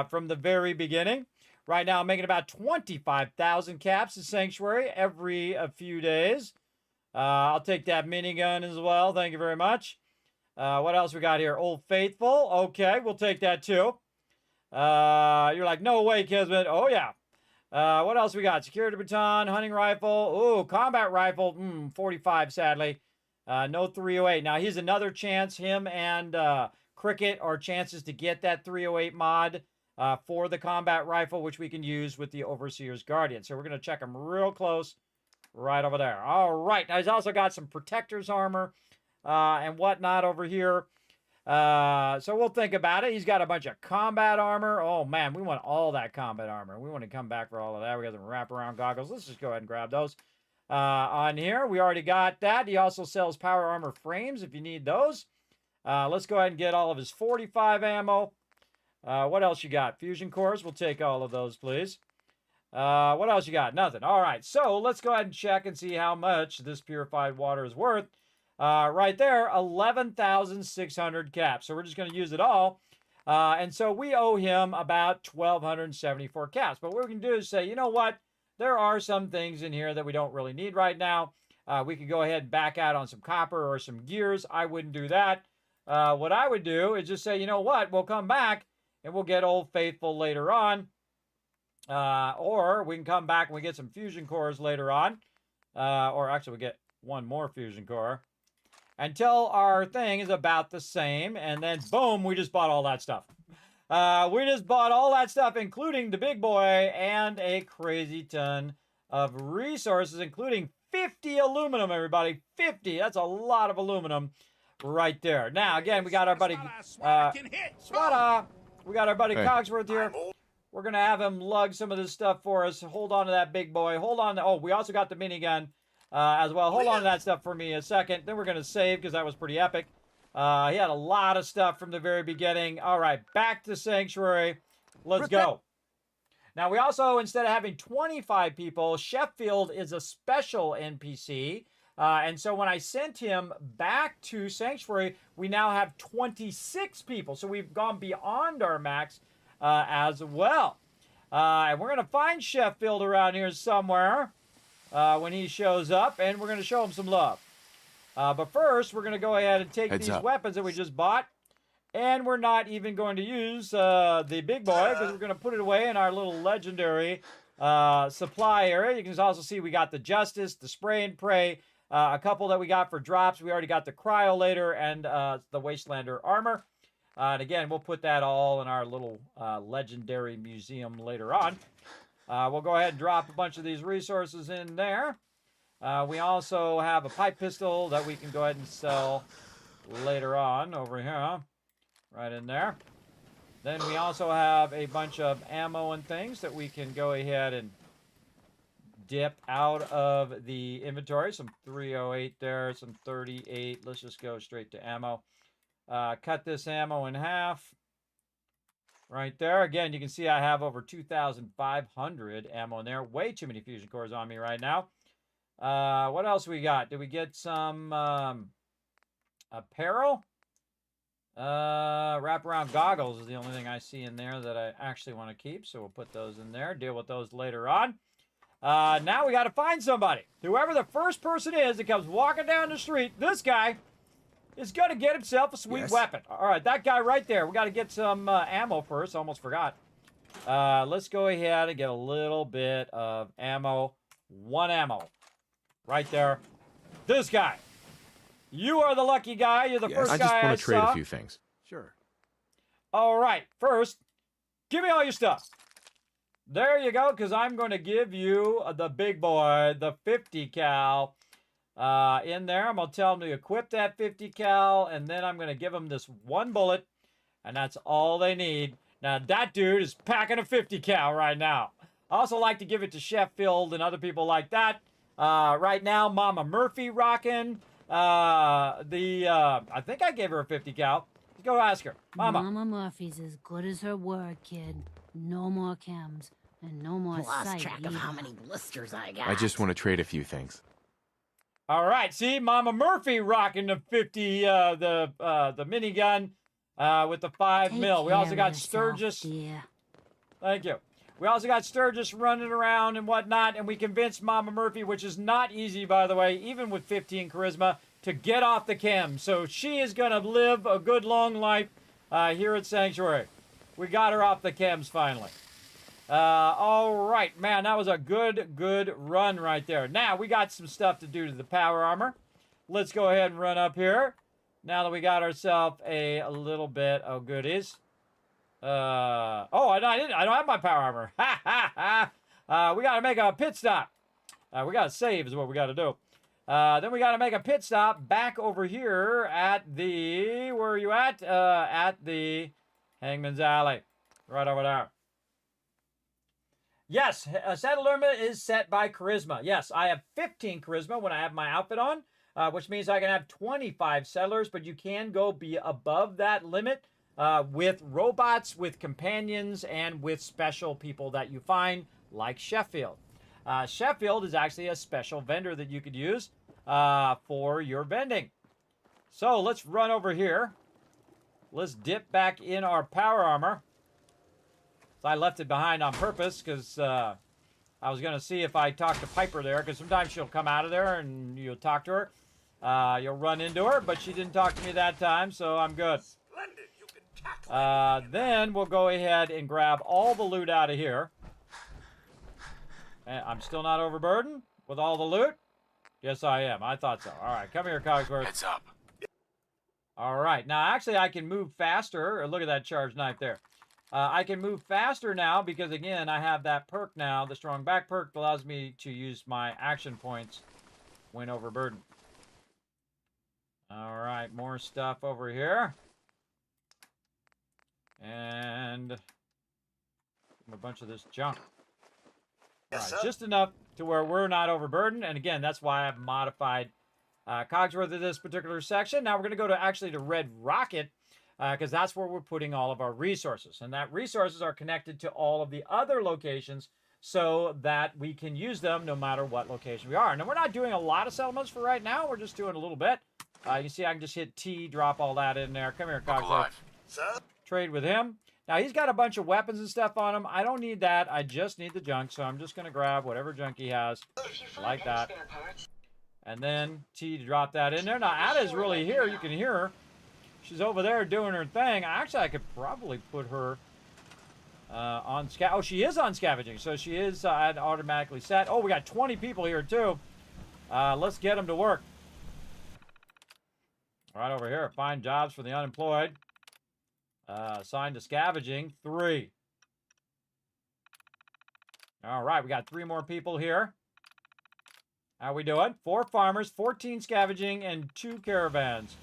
from the very beginning. Right now, I'm making about 25,000 caps in Sanctuary every few days. I'll take that minigun as well. Thank you very much. What else we got here? Old Faithful. Okay, we'll take that too. You're like, no way, Kismet. Oh, yeah. What else we got? Security baton, hunting rifle. Ooh, combat rifle. 45, sadly. No 308. Now, here's another chance. Him and Cricket are chances to get that 308 mod for the combat rifle, which we can use with the Overseer's Guardian. So we're going to check him real close right over there. All right. Now, he's also got some protector's armor and whatnot over here. So we'll think about it. He's got a bunch of combat armor. Oh, man, we want all that combat armor. We want to come back for all of that. We got some wraparound goggles. Let's just go ahead and grab those. On here, we already got that. He also sells power armor frames if you need those. Let's go ahead and get all of his 45 ammo. What else you got? Fusion cores. We'll take all of those, please. What else you got? Nothing. All right, so let's go ahead and check and see how much this purified water is worth. Right there, 11,600 caps. So we're just going to use it all. And so we owe him about 1,274 caps. But what we can do is say, you know what? There are some things in here that we don't really need right now. We could go ahead and back out on some copper or some gears. I wouldn't do that. What I would do is just say, you know what? We'll come back and we'll get Old Faithful later on. Or we can come back and we get some fusion cores later on. Or actually we get one more fusion core. Until our thing is about the same. And then boom, we just bought all that stuff. We just bought all that stuff, including the big boy and a crazy ton of resources, including 50 aluminum, everybody. 50. That's a lot of aluminum right there. Now, again, we got our buddy Swada. We got our buddy Cogsworth here. We're going to have him lug some of this stuff for us. Hold on to that big boy. Hold on. Oh, we also got the minigun as well. Hold on to that stuff for me a second. Then we're going to save because that was pretty epic. He had a lot of stuff from the very beginning. All right, back to Sanctuary. Let's go. Now, we also, instead of having 25 people, Sheffield is a special NPC. And so when I sent him back to Sanctuary, we now have 26 people. So we've gone beyond our max as well. And we're going to find Sheffield around here somewhere when he shows up, and we're going to show him some love. But first, we're going to go ahead and take these weapons that we just bought. And we're not even going to use the big boy because we're going to put it away in our little legendary supply area. You can also see we got the Justice, the Spray and Pray, a couple that we got for drops. We already got the Cryolator and the Wastelander armor. And again, we'll put that all in our little legendary museum later on. We'll go ahead and drop a bunch of these resources in there. We also have a pipe pistol that we can go ahead and sell later on over here. Right in there. Then we also have a bunch of ammo and things that we can go ahead and dip out of the inventory. Some 308 there, some 38. Let's just go straight to ammo. Cut this ammo in half. Right there. Again, you can see I have over 2,500 ammo in there. Way too many fusion cores on me right now. What else we got? Did we get some apparel? Wraparound goggles is the only thing I see in there that I actually want to keep, so we'll put those in there, deal with those later on. Now we got to find somebody. Whoever the first person is that comes walking down the street, this guy is going to get himself a sweet weapon. All right, that guy right there. We got to get some ammo first. Almost forgot. Let's go ahead and get a little bit of ammo. One ammo. Right there. This guy. You are the lucky guy. You're the first guy I saw. I just want to trade a few things. Sure. All right. First, give me all your stuff. There you go, because I'm going to give you the big boy, the 50 cal in there. I'm going to tell him to equip that 50 cal, and then I'm going to give him this one bullet, and that's all they need. Now, that dude is packing a 50 cal right now. I also like to give it to Sheffield and other people like that. Right now, Mama Murphy rocking. I think I gave her a 50 cal. Let's go ask her. Mama Murphy's as good as her word, kid. No more chems and no more Lost track of how many blisters I got. I just want to trade a few things. All right, see, Mama Murphy rocking the 50, the minigun with the 5 mil. We also got Sturgis. Thank you. We also got Sturgis running around and whatnot, and we convinced Mama Murphy, which is not easy, by the way, even with 15 charisma, to get off the chem. So she is going to live a good, long life here at Sanctuary. We got her off the chems finally. All right, man, that was a good run right there. Now, we got some stuff to do to the power armor. Let's go ahead and run up here. Now that we got ourselves a little bit of goodies. I don't have my power armor. Ha ha ha. We got to make a pit stop. We got to save is what we got to do. Then we got to make a pit stop back over here at the, where are you at? At the Hangman's Alley. Right over there. Yes, set limit is set by charisma. Yes, I have 15 charisma when I have my outfit on, which means I can have 25 settlers, but you can go be above that limit with robots, with companions, and with special people that you find, like Sheffield. Sheffield is actually a special vendor that you could use for your vending. So let's run over here. Let's dip back in our power armor. So I left it behind on purpose because I was going to see if I talk to Piper there, because sometimes she'll come out of there and you'll talk to her. You'll run into her, but she didn't talk to me that time, so I'm good. Then we'll go ahead and grab all the loot out of here. And I'm still not overburdened with all the loot? Yes, I am. I thought so. All right, come here, Cogsworth. Heads up. All right, now actually I can move faster. Look at that charged knife there. I can move faster now because, again, I have that perk now. The strong back perk allows me to use my action points when overburdened. All right, more stuff over here. And a bunch of this junk. All right, just enough to where we're not overburdened. And again, that's why I've modified Cogsworth of this particular section. Now we're going to go to actually to Red Rocket, because that's where we're putting all of our resources. And that resources are connected to all of the other locations so that we can use them no matter what location we are. Now, we're not doing a lot of settlements for right now. We're just doing a little bit. You can see I can just hit T, drop all that in there. Come here, Cogsworth. Trade with him. Now, he's got a bunch of weapons and stuff on him. I don't need that. I just need the junk, so I'm just going to grab whatever junk he has, like that. And then T to drop that in there. Now, Ada's really here. You can hear her. She's over there doing her thing. Actually, I could probably put her on oh, she is on scavenging, so she is automatically set. Oh, we got 20 people here too. Let's get them to work. Right over here, find jobs for the unemployed. Assigned to scavenging, 3. All right, we got 3 more people here. How we doing? 4 farmers, 14 scavenging, and 2 caravans.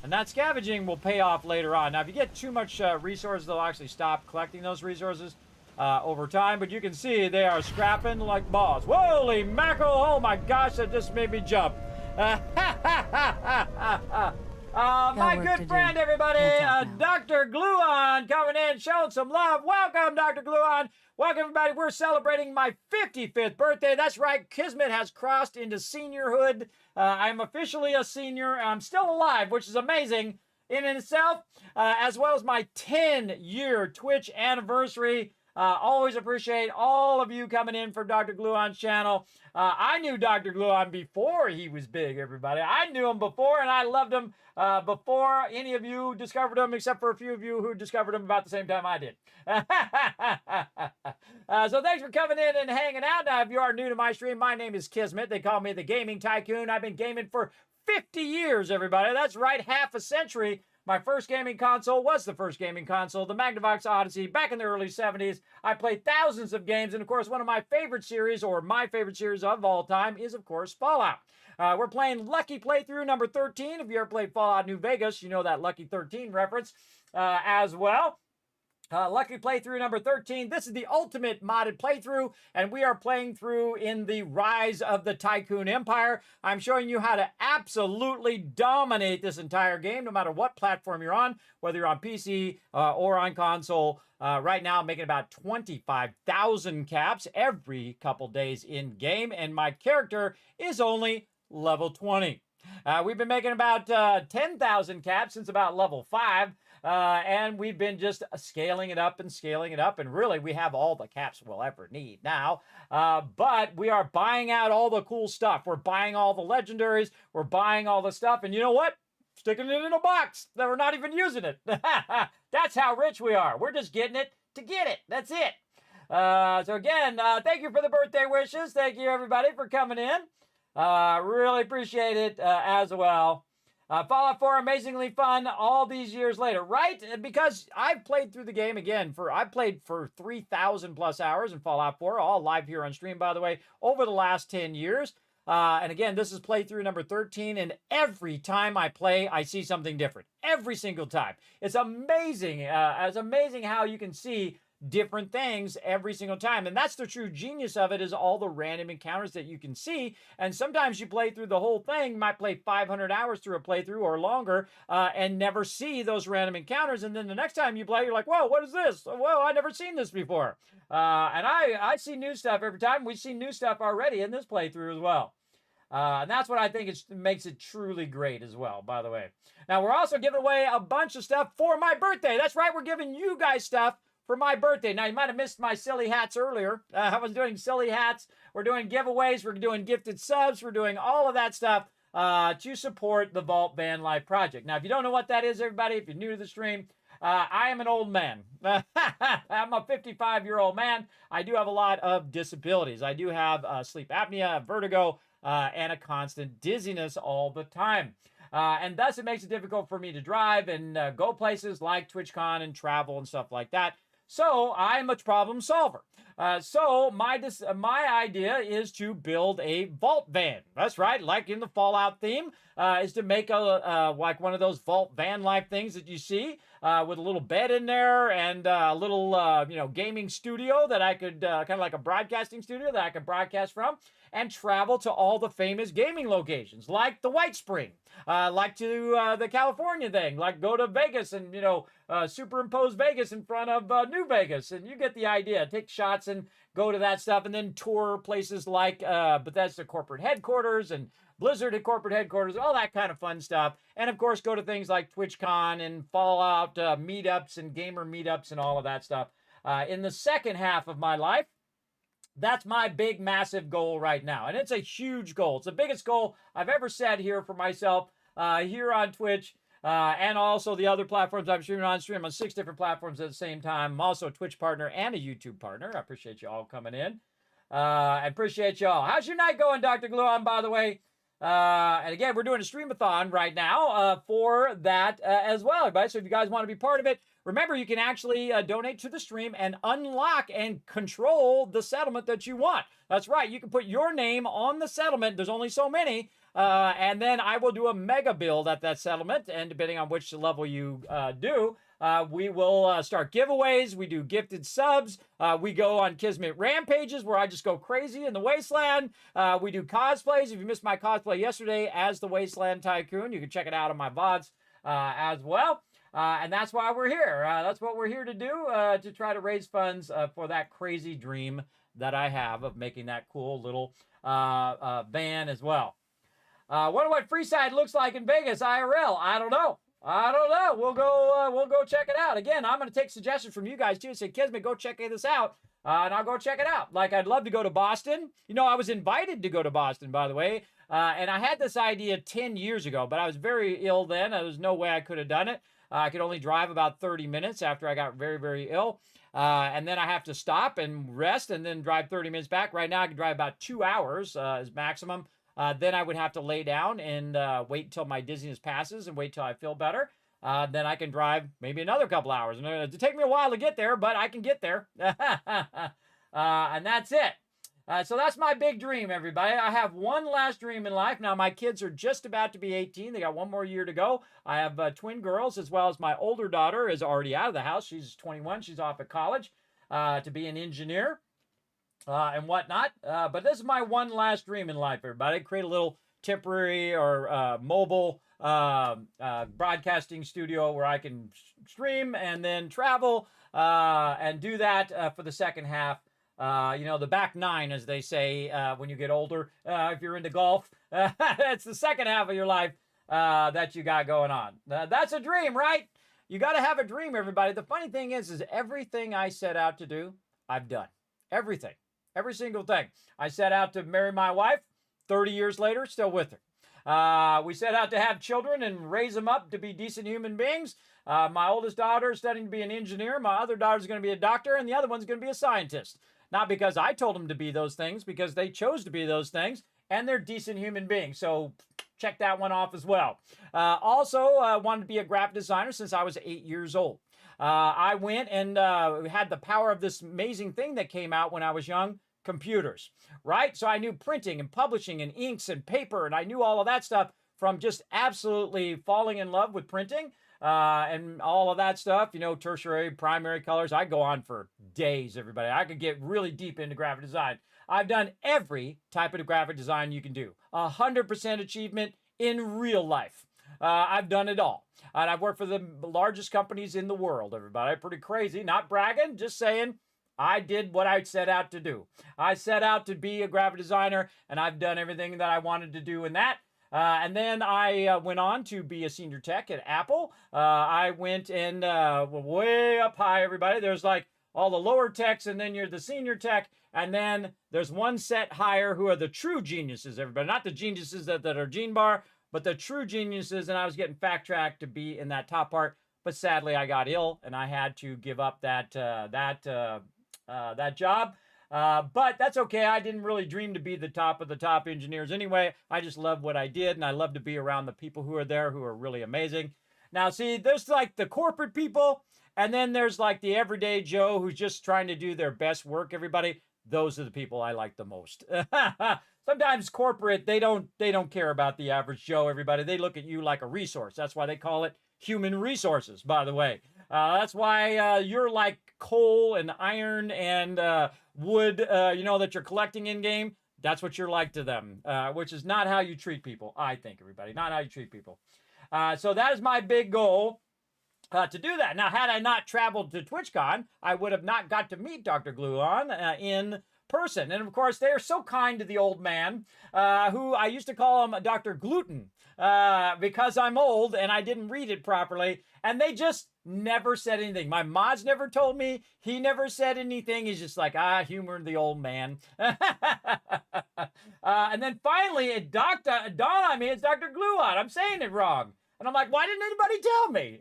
And that scavenging will pay off later on. Now, if you get too much resources, they'll actually stop collecting those resources over time. But you can see they are scrapping like balls. Holy mackerel! Oh my gosh, that just made me jump. My good friend, everybody, Dr. Gluon coming in, showing some love. Welcome, Dr. Gluon. Welcome, everybody. We're celebrating my 55th birthday. That's right. Kismet has crossed into seniorhood. I'm officially a senior. I'm still alive, which is amazing in itself, as well as my 10-year Twitch anniversary. Always appreciate all of you coming in for Dr. Gluon's channel. I knew Dr. Gluon before he was big, everybody. I knew him before, and I loved him before any of you discovered him, except for a few of you who discovered him about the same time I did. So thanks for coming in and hanging out. Now, if you are new to my stream, my name is Kismet. They call me the Gaming Tycoon. I've been gaming for 50 years, everybody. That's right, half a century. My first gaming console was the first gaming console, the Magnavox Odyssey, back in the early 70s. I played thousands of games, and of course, one of my favorite series, or my favorite series of all time, is, of course, Fallout. We're playing Lucky Playthrough number 13. If you ever played Fallout New Vegas, you know that Lucky 13 reference as well. Lucky Playthrough number 13. This is the ultimate modded playthrough, and we are playing through in the rise of the Tycoon Empire. I'm showing you how to absolutely dominate this entire game, no matter what platform you're on, whether you're on PC or on console. Right now, I'm making about 25,000 caps every couple days in game, and my character is only level 20. We've been making about 10,000 caps since about level 5. And we've been just scaling it up, and really we have all the caps we'll ever need now. But we are buying out all the cool stuff. We're buying all the legendaries, we're buying all the stuff, and you know what? Sticking it in a box that we're not even using it. That's how rich we are. We're just getting it to get it. That's it. So again, thank you for the birthday wishes. Thank you everybody for coming in. Really appreciate it as well. Fallout 4, amazingly fun all these years later, right? Because I've played through the game again. I've played for 3,000 plus hours in Fallout 4, all live here on stream, by the way, over the last 10 years. And again, this is playthrough number 13, and every time I play, I see something different. Every single time. It's amazing. It's amazing how you can see different things every single time. And that's the true genius of it, is all the random encounters that you can see. And sometimes you play through the whole thing, you might play 500 hours through a playthrough or longer, and never see those random encounters. And then the next time you play, you're like, whoa, what is this? Whoa, I've never seen this before. And I see new stuff every time. We've seen new stuff already in this playthrough as well. And that's what I think makes it truly great as well, by the way. Now, we're also giving away a bunch of stuff for my birthday. That's right, we're giving you guys stuff for my birthday. Now, you might have missed my silly hats earlier. I was doing silly hats. We're doing giveaways. We're doing gifted subs. We're doing all of that stuff to support the VaultVanLife project. Now, if you don't know what that is, everybody, if you're new to the stream, I am an old man. I'm a 55-year-old man. I do have a lot of disabilities. I do have sleep apnea, vertigo, and a constant dizziness all the time. And thus, it makes it difficult for me to drive and go places like TwitchCon and travel and stuff like that. So I'm a problem solver. So my idea is to build a vault van. That's right, like in the Fallout theme, is to make a like one of those VaultVanLife things that you see with a little bed in there and a little gaming studio that I could kind of like a broadcasting studio that I could broadcast from and travel to all the famous gaming locations like the White Spring, like to the California thing, like go to Vegas and superimpose Vegas in front of New Vegas, and you get the idea. Take shots and go to that stuff, and then tour places like Bethesda corporate headquarters and Blizzard at corporate headquarters, all that kind of fun stuff. And of course, go to things like TwitchCon and Fallout meetups and gamer meetups and all of that stuff. In the second half of my life, that's my big, massive goal right now. And it's a huge goal. It's the biggest goal I've ever set here for myself here on Twitch and also the other platforms I'm streaming on. Stream on 6 different platforms at the same time. I'm also a Twitch partner and a YouTube partner. I appreciate you all coming in. I appreciate y'all. How's your night going, Dr. Gluon, by the way? And again, we're doing a streamathon right now for that as well, everybody. So if you guys want to be part of it, remember, you can actually donate to the stream and unlock and control the settlement that you want. That's right. You can put your name on the settlement. There's only so many. And then I will do a mega build at that settlement. And depending on which level you do, we will start giveaways. We do gifted subs. We go on Kismet rampages where I just go crazy in the wasteland. We do cosplays. If you missed my cosplay yesterday as the Wasteland Tycoon, you can check it out on my VODs as well. And that's why we're here. That's what we're here to do, to try to raise funds for that crazy dream that I have of making that cool little van as well. Wonder what Freeside looks like in Vegas IRL. I don't know. We'll go check it out. Again, I'm going to take suggestions from you guys too. Say, Kismet, go check this out. And I'll go check it out. Like, I'd love to go to Boston. I was invited to go to Boston, by the way. And I had this idea 10 years ago, but I was very ill then. There was no way I could have done it. I could only drive about 30 minutes after I got very, very ill. And then I have to stop and rest and then drive 30 minutes back. Right now, I can drive about 2 hours as maximum. Then I would have to lay down and wait until my dizziness passes and wait till I feel better. Then I can drive maybe another couple hours. And it'll take me a while to get there, but I can get there. And that's it. So that's my big dream, everybody. I have one last dream in life. Now, my kids are just about to be 18. They got one more year to go. I have twin girls, as well as my older daughter is already out of the house. She's 21. She's off at college to be an engineer and whatnot. But this is my one last dream in life, everybody. Create a little temporary or mobile broadcasting studio where I can stream and then travel and do that for the second half. The back nine, as they say, when you get older, if you're into golf, that's the second half of your life that you got going on. That's a dream, right? You got to have a dream, everybody. The funny thing is everything I set out to do, I've done. Everything. Every single thing. I set out to marry my wife. 30 years later, still with her. We set out to have children and raise them up to be decent human beings. My oldest daughter is studying to be an engineer. My other daughter is going to be a doctor, and the other one's going to be a scientist. Not because I told them to be those things, because they chose to be those things, and they're decent human beings. So check that one off as well. Also, wanted to be a graphic designer since I was 8 years old. I went and had the power of this amazing thing that came out when I was young, computers, right? So I knew printing and publishing and inks and paper, and I knew all of that stuff from just absolutely falling in love with printing. And all of that stuff, tertiary, primary colors. I go on for days, everybody. I could get really deep into graphic design. I've done every type of graphic design you can do. 100% achievement in real life. I've done it all. And I've worked for the largest companies in the world, everybody. Pretty crazy. Not bragging, just saying I did what I set out to do. I set out to be a graphic designer, and I've done everything that I wanted to do in that. And then I went on to be a senior tech at Apple. I went and way up high, everybody. There's like all the lower techs, and then you're the senior tech. And then there's one set higher who are the true geniuses, everybody. Not the geniuses that are Gene Bar, but the true geniuses. And I was getting fact-tracked to be in that top part. But sadly, I got ill, and I had to give up that job. But that's okay. I didn't really dream to be the top of the top engineers anyway. I just love what I did, and I love to be around the people who are there who are really amazing. Now, see, there's like the corporate people, and then there's like the everyday Joe who's just trying to do their best work, everybody. Those are the people I like the most. Sometimes corporate, they don't care about the average Joe, everybody. They look at you like a resource. That's why they call it human resources, by the way. That's why you're like coal and iron and wood, you know, that you're collecting in game. That's what you're like to them, which is not how you treat people, I think, everybody. Not how you treat people. So that is my big goal. To do that. Now, had I not traveled to TwitchCon, I would have not got to meet Dr. Gluon in person. And of course, they are so kind to the old man, who I used to call him Dr. Gluten, because I'm old and I didn't read it properly. And they just never said anything. My mods never told me. He never said anything. He's just like, humor the old man. And then finally, it dawned on me, it's Dr. Gluon. I'm saying it wrong. And I'm like, why didn't anybody tell me?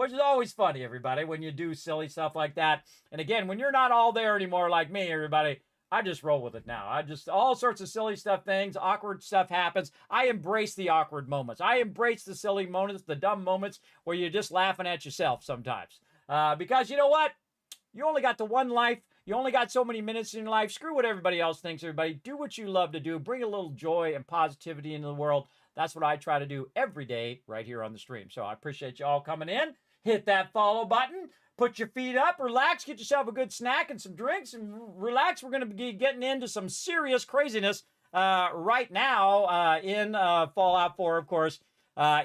Which is always funny, everybody, when you do silly stuff like that. And again, when you're not all there anymore like me, everybody, I just roll with it now. I just, all sorts of silly stuff, things, awkward stuff happens. I embrace the awkward moments. I embrace the silly moments, the dumb moments where you're just laughing at yourself sometimes. Because you know what? You only got the one life. You only got so many minutes in your life. Screw what everybody else thinks, everybody. Do what you love to do. Bring a little joy and positivity into the world. That's what I try to do every day right here on the stream. So I appreciate you all coming in. Hit that follow button. Put your feet up. Relax. Get yourself a good snack and some drinks. And relax. We're going to be getting into some serious craziness right now in Fallout 4, of course,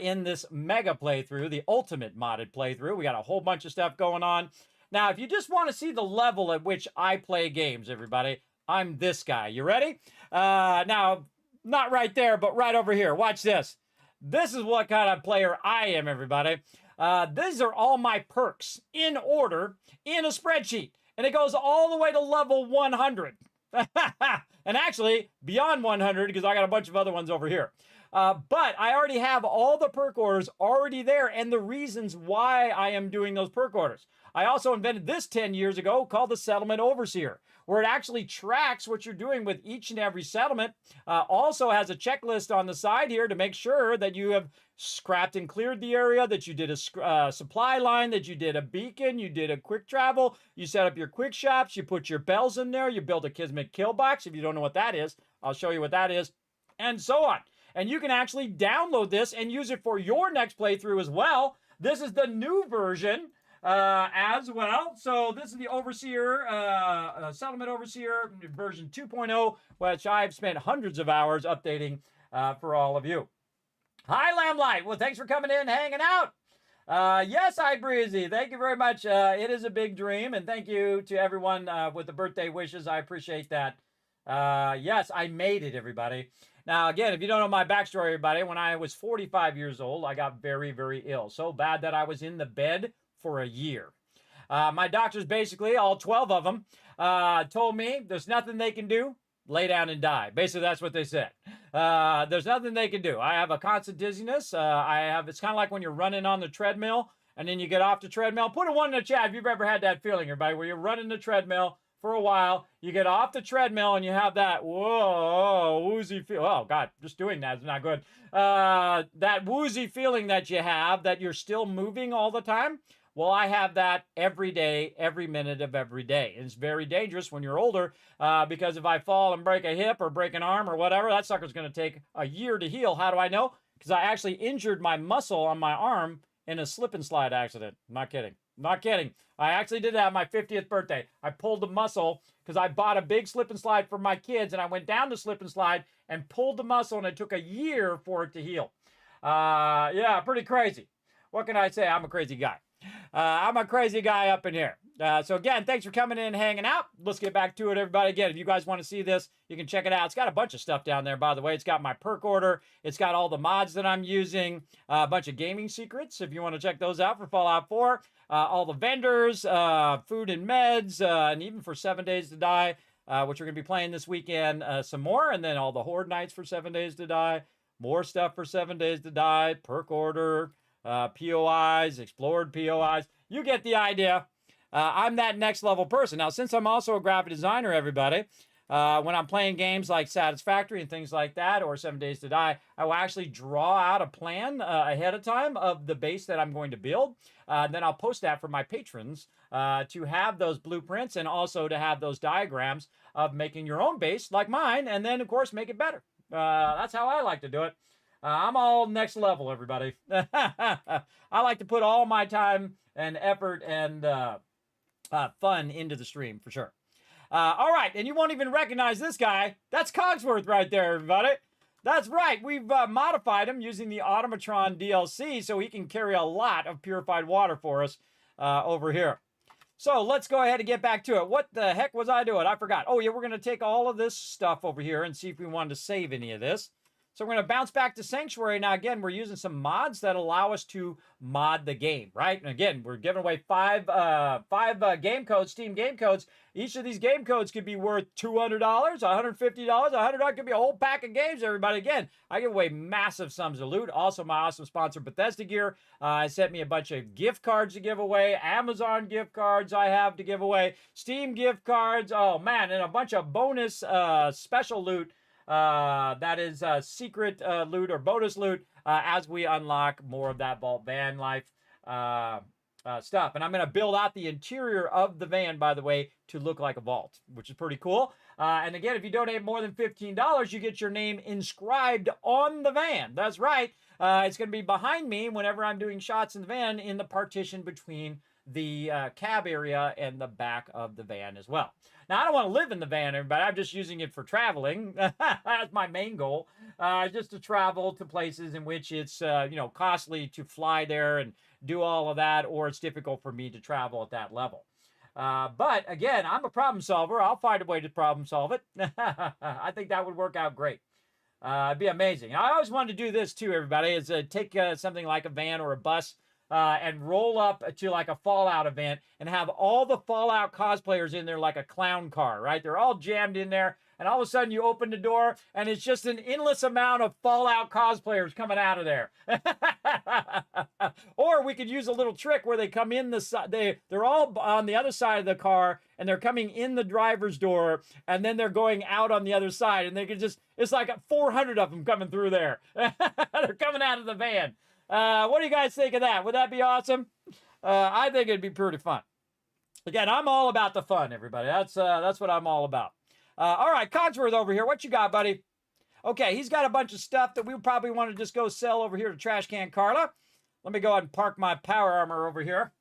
in this mega playthrough, the ultimate modded playthrough. We got a whole bunch of stuff going on. Now, if you just want to see the level at which I play games, everybody, I'm this guy. You ready? Now, not right there, but right over here. Watch this. This is what kind of player I am, everybody. These are all my perks in order in a spreadsheet. And it goes all the way to level 100. And actually, beyond 100, because I got a bunch of other ones over here. But I already have all the perk orders already there and the reasons why I am doing those perk orders. I also invented this 10 years ago called the Settlement Overseer, where it actually tracks what you're doing with each and every settlement. Also has a checklist on the side here to make sure that you have scrapped and cleared the area, that you did a supply line, that you did a beacon, you did a quick travel, you set up your quick shops, you put your bells in there, you build a Kismet kill box. If you don't know what that is, I'll show you what that is, and so on. And you can actually download this and use it for your next playthrough as well. This is the new version as well. So this is the Overseer, Settlement Overseer version 2.0, which I've spent hundreds of hours updating for all of you. Hi, Lamblight. Well, thanks for coming in, hanging out. Yes, hi, Breezy. Thank you very much. It is a big dream, and thank you to everyone with the birthday wishes. I appreciate that. Yes, I made it, everybody. Now, again, if you don't know my backstory, everybody, when I was 45 years old, I got very, very ill. So bad that I was in the bed for a year. My doctors, basically, all 12 of them, told me there's nothing they can do. Lay down and die. Basically, that's what they said. There's nothing they can do. I have a constant dizziness. It's kind of like when you're running on the treadmill and then you get off the treadmill. Put a 1 in the chat if you've ever had that feeling, everybody, where you're running the treadmill for a while, you get off the treadmill and you have that, whoa, woozy feel. Oh, God, just doing that is not good. That woozy feeling that you have, that you're still moving all the time. Well, I have that every day, every minute of every day. And it's very dangerous when you're older because if I fall and break a hip or break an arm or whatever, that sucker's going to take a year to heal. How do I know? Because I actually injured my muscle on my arm in a slip and slide accident. Not kidding. Not kidding. I actually did that on my 50th birthday. I pulled the muscle because I bought a big slip and slide for my kids, and I went down the slip and slide and pulled the muscle, and it took a year for it to heal. Yeah, pretty crazy. What can I say? I'm a crazy guy. I'm a crazy guy up in here. So again, thanks for coming in and hanging out. Let's get back to it, everybody. Again, if you guys want to see this, you can check it out. It's got a bunch of stuff down there, by the way. It's got my perk order. It's got all the mods that I'm using. A bunch of gaming secrets, if you want to check those out for Fallout 4. All the vendors, food and meds, and even for 7 Days to Die, which we're going to be playing this weekend, some more. And then all the Horde Nights for 7 Days to Die. More stuff for 7 Days to Die. Perk order, POIs, explored POIs. You get the idea. I'm that next level person. Now, since I'm also a graphic designer, everybody, When I'm playing games like Satisfactory and things like that, or 7 Days to Die, I will actually draw out a plan ahead of time of the base that I'm going to build. Then I'll post that for my patrons to have those blueprints and also to have those diagrams of making your own base like mine, and then, of course, make it better. That's how I like to do it. I'm all next level, everybody. I like to put all my time and effort and fun into the stream, for sure. All right, and you won't even recognize this guy. That's Cogsworth right there, everybody. That's right. We've modified him using the Automatron DLC so he can carry a lot of purified water for us over here. So let's go ahead and get back to it. What the heck was I doing? I forgot. Oh, yeah, we're going to take all of this stuff over here and see if we wanted to save any of this. So we're going to bounce back to Sanctuary. Now, again, we're using some mods that allow us to mod the game, right? And again, we're giving away five game codes, Steam game codes. Each of these game codes could be worth $200, $150, $100. Could be a whole pack of games, everybody. Again, I give away massive sums of loot. Also, my awesome sponsor, Bethesda Gear, sent me a bunch of gift cards to give away. Amazon gift cards I have to give away. Steam gift cards. Oh, man, and a bunch of bonus special loot. That is secret loot or bonus loot as we unlock more of that VaultVanLife stuff. And I'm going to build out the interior of the van, by the way, to look like a vault, which is pretty cool. And again, if you donate more than $15, you get your name inscribed on the van. That's right. It's going to be behind me whenever I'm doing shots in the van in the partition between the cab area and the back of the van as well. Now, I don't want to live in the van, everybody. I'm just using it for traveling. That's my main goal, just to travel to places in which it's, costly to fly there and do all of that, or it's difficult for me to travel at that level. But, again, I'm a problem solver. I'll find a way to problem solve it. I think that would work out great. It'd be amazing. I always wanted to do this, too, everybody, is take something like a van or a bus, and roll up to like a Fallout event and have all the Fallout cosplayers in there like a clown car, right? They're all jammed in there, and all of a sudden you open the door, and it's just an endless amount of Fallout cosplayers coming out of there. Or we could use a little trick where they come in the side, they're all on the other side of the car, and they're coming in the driver's door, and then they're going out on the other side, and they could just, it's like 400 of them coming through there. They're coming out of the van. What do you guys think of that? Would that be awesome? I think it'd be pretty fun. Again, I'm all about the fun, everybody. That's what I'm all about. All right, Cogsworth over here. What you got, buddy? Okay, he's got a bunch of stuff that we probably want to just go sell over here to Trash Can Carla. Let me go ahead and park my power armor over here.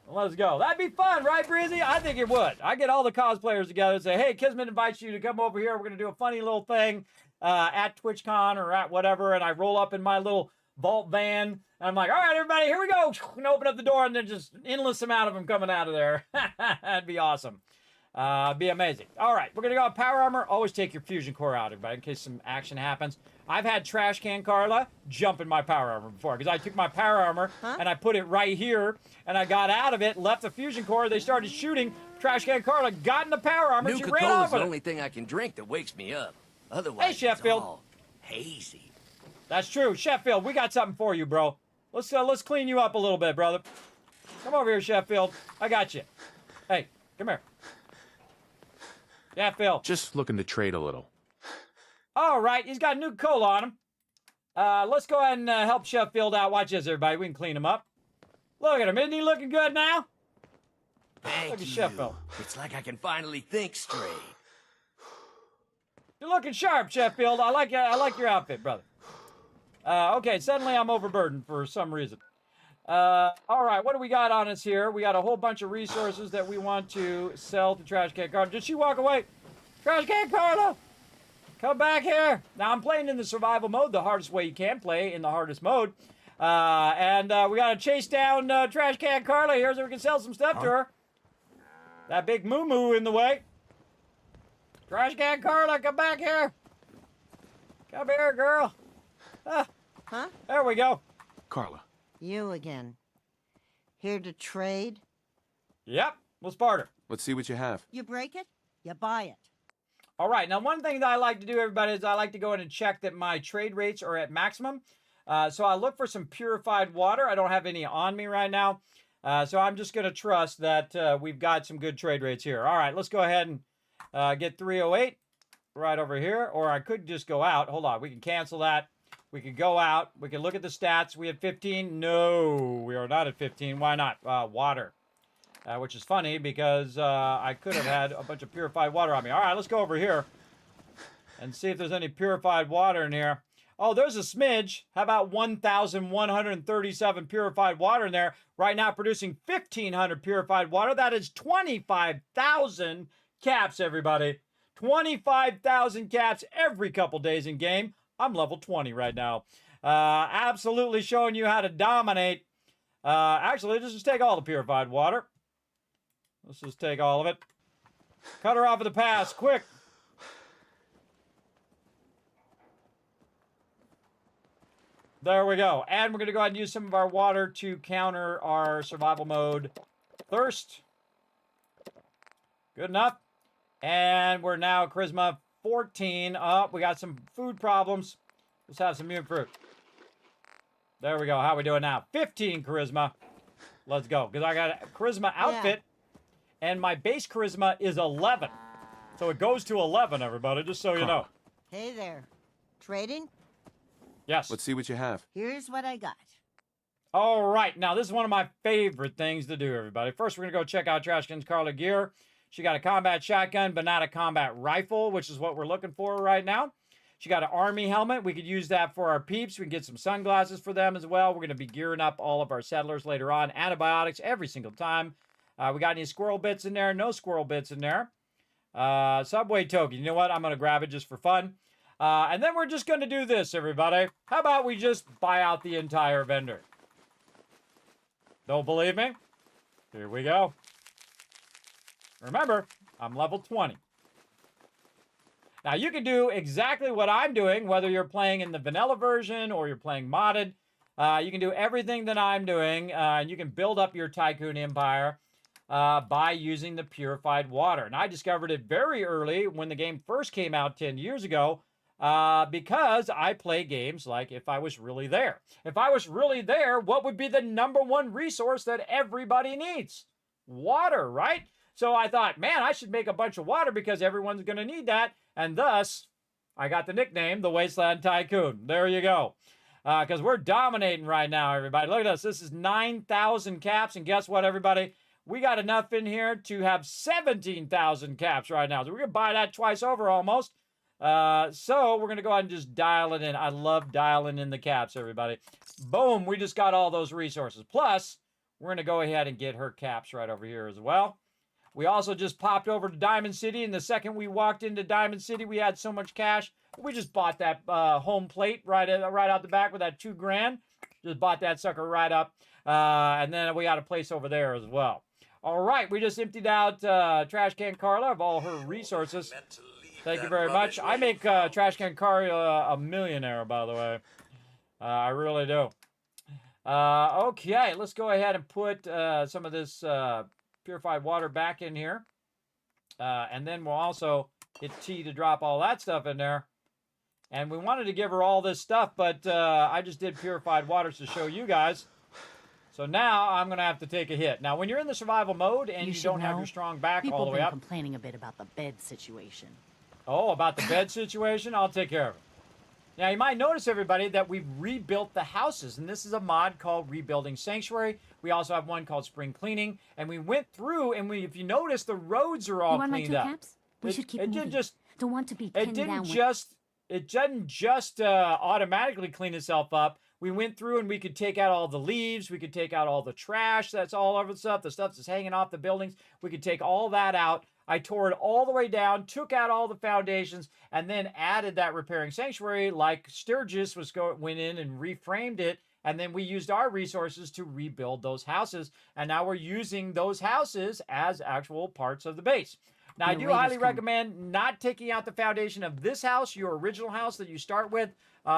Let's go. That'd be fun, right, Breezy? I think it would. I get all the cosplayers together and say, hey, Kismet invites you to come over here. We're going to do a funny little thing at TwitchCon or at whatever, and I roll up in my little vault van, and I'm like, all right, everybody, here we go. And open up the door, and then just endless amount of them coming out of there. That'd be awesome. Be amazing. All right, we're going to go with power armor. Always take your fusion core out, everybody, in case some action happens. I've had Trash Can Carla jump in my power armor before, because I took my power armor and I put it right here, and I got out of it, left the fusion core, they started shooting. Trash Can Carla got in the power armor, and she ran off Nuka-Cola's the only thing I can drink that wakes me up. Otherwise, hey, Sheffield. It's all hazy. That's true. Sheffield, we got something for you, bro. Let's clean you up a little bit, brother. Come over here, Sheffield. I got you. Hey, come here. Yeah, Phil. Just looking to trade a little. All right, he's got Nuka-Cola on him. Let's go ahead and help Sheffield out. Watch this, everybody. We can clean him up. Look at him. Isn't he looking good now? Thank Look at you. Sheffield. It's like I can finally think straight. You're looking sharp, Sheffield. I like your outfit, brother. Okay, suddenly I'm overburdened for some reason. All right, what do we got on us here? We got a whole bunch of resources that we want to sell to Trash Can Carla. Did she walk away? Trash Can Carla! Come back here. Now, I'm playing in the survival mode, the hardest way you can play in the hardest mode. And we got to chase down Trash Can Carla here so we can sell some stuff to her. That big moo-moo in the way. Trash Can Carla, come back here. Come here, girl. Huh? There we go. Carla. You again. Here to trade? Yep, we'll barter. Let's see what you have. You break it, you buy it. All right, now one thing that I like to do, everybody, is I like to go in and check that my trade rates are at maximum. So I look for some purified water. I don't have any on me right now. So I'm just going to trust that we've got some good trade rates here. All right, let's go ahead and get 308 right over here. Or I could just go out. Hold on. We can cancel that. We could go out. We can look at the stats. We have 15. No, we are not at 15. Why not? Water. Which is funny because I could have had a bunch of purified water on me. All right, let's go over here and see if there's any purified water in here. Oh, there's a smidge. How about 1,137 purified water in there? Right now producing 1,500 purified water. That is 25,000 caps, everybody. 25,000 caps every couple days in game. I'm level 20 right now. Absolutely showing you how to dominate. Actually, let's just take all the purified water. Let's just take all of it. Cut her off at the pass, quick. There we go. And we're going to go ahead and use some of our water to counter our survival mode thirst. Good enough. And we're now charisma 14. We got some food problems. Let's have some mutant fruit. There we go. How we doing now? 15 charisma. Let's go. Because I got a charisma outfit. And my base charisma is 11. So it goes to 11, everybody, just so you know. Hey there. Trading? Yes. Let's see what you have. Here's what I got. All right. Now, this is one of my favorite things to do, everybody. First, we're going to go check out Trashkin's Carla gear. She got a combat shotgun, but not a combat rifle, which is what we're looking for right now. She got an army helmet. We could use that for our peeps. We can get some sunglasses for them as well. We're going to be gearing up all of our settlers later on. Antibiotics every single time. We got any squirrel bits in there? No squirrel bits in there. Subway token. You know what? I'm going to grab it just for fun. And then we're just going to do this, everybody. How about we just buy out the entire vendor? Don't believe me? Here we go. Remember, I'm level 20. Now, you can do exactly what I'm doing, whether you're playing in the vanilla version or you're playing modded. You can do everything that I'm doing, and you can build up your tycoon empire by using the purified water. And I discovered it very early when the game first came out 10 years ago, because I play games like If I Was Really There. If I was really there, what would be the #1 resource that everybody needs? Water, right? So I thought, man, I should make a bunch of water because everyone's going to need that. And thus, I got the nickname, the Wasteland Tycoon. There you go. Because we're dominating right now, everybody. Look at this. This is 9,000 caps. And guess what, everybody? We got enough in here to have 17,000 caps right now. So we're going to buy that twice over almost. So we're going to go ahead and just dial it in. I love dialing in the caps, everybody. Boom. We just got all those resources. Plus, we're going to go ahead and get her caps right over here as well. We also just popped over to Diamond City, and the second we walked into Diamond City, we had so much cash. We just bought that home plate right out the back with that $2 grand. Just bought that sucker right up. And then we got a place over there as well. All right, we just emptied out Trash Can Carla of all her resources. Thank you very much. I make Trash Can Carla a millionaire, by the way. I really do. Okay, let's go ahead and put some of this purified water back in here. And then we'll also hit T to drop all that stuff in there. And we wanted to give her all this stuff, but I just did purified waters to show you guys. So now I'm going to have to take a hit. Now, when you're in the survival mode and you don't have your strong back all the way up. People have been complaining a bit about the bed situation. Oh, about the bed situation? I'll take care of it. Now, you might notice, everybody, that we've rebuilt the houses. And this is a mod called Rebuilding Sanctuary. We also have one called Spring Cleaning. And we went through, and if you notice, the roads are all cleaned up. Caps? We should keep moving. Don't want to be pinned down. It didn't just automatically clean itself up. We went through and we could take out all the leaves. We could take out all the trash that's all over the stuff that's hanging off the buildings. We could take all that out. I tore it all the way down, took out all the foundations, and then added that repairing sanctuary like Sturgis went in and reframed it. And then we used our resources to rebuild those houses. And now we're using those houses as actual parts of the base. Now, I do highly recommend not taking out the foundation of this house, your original house that you start with,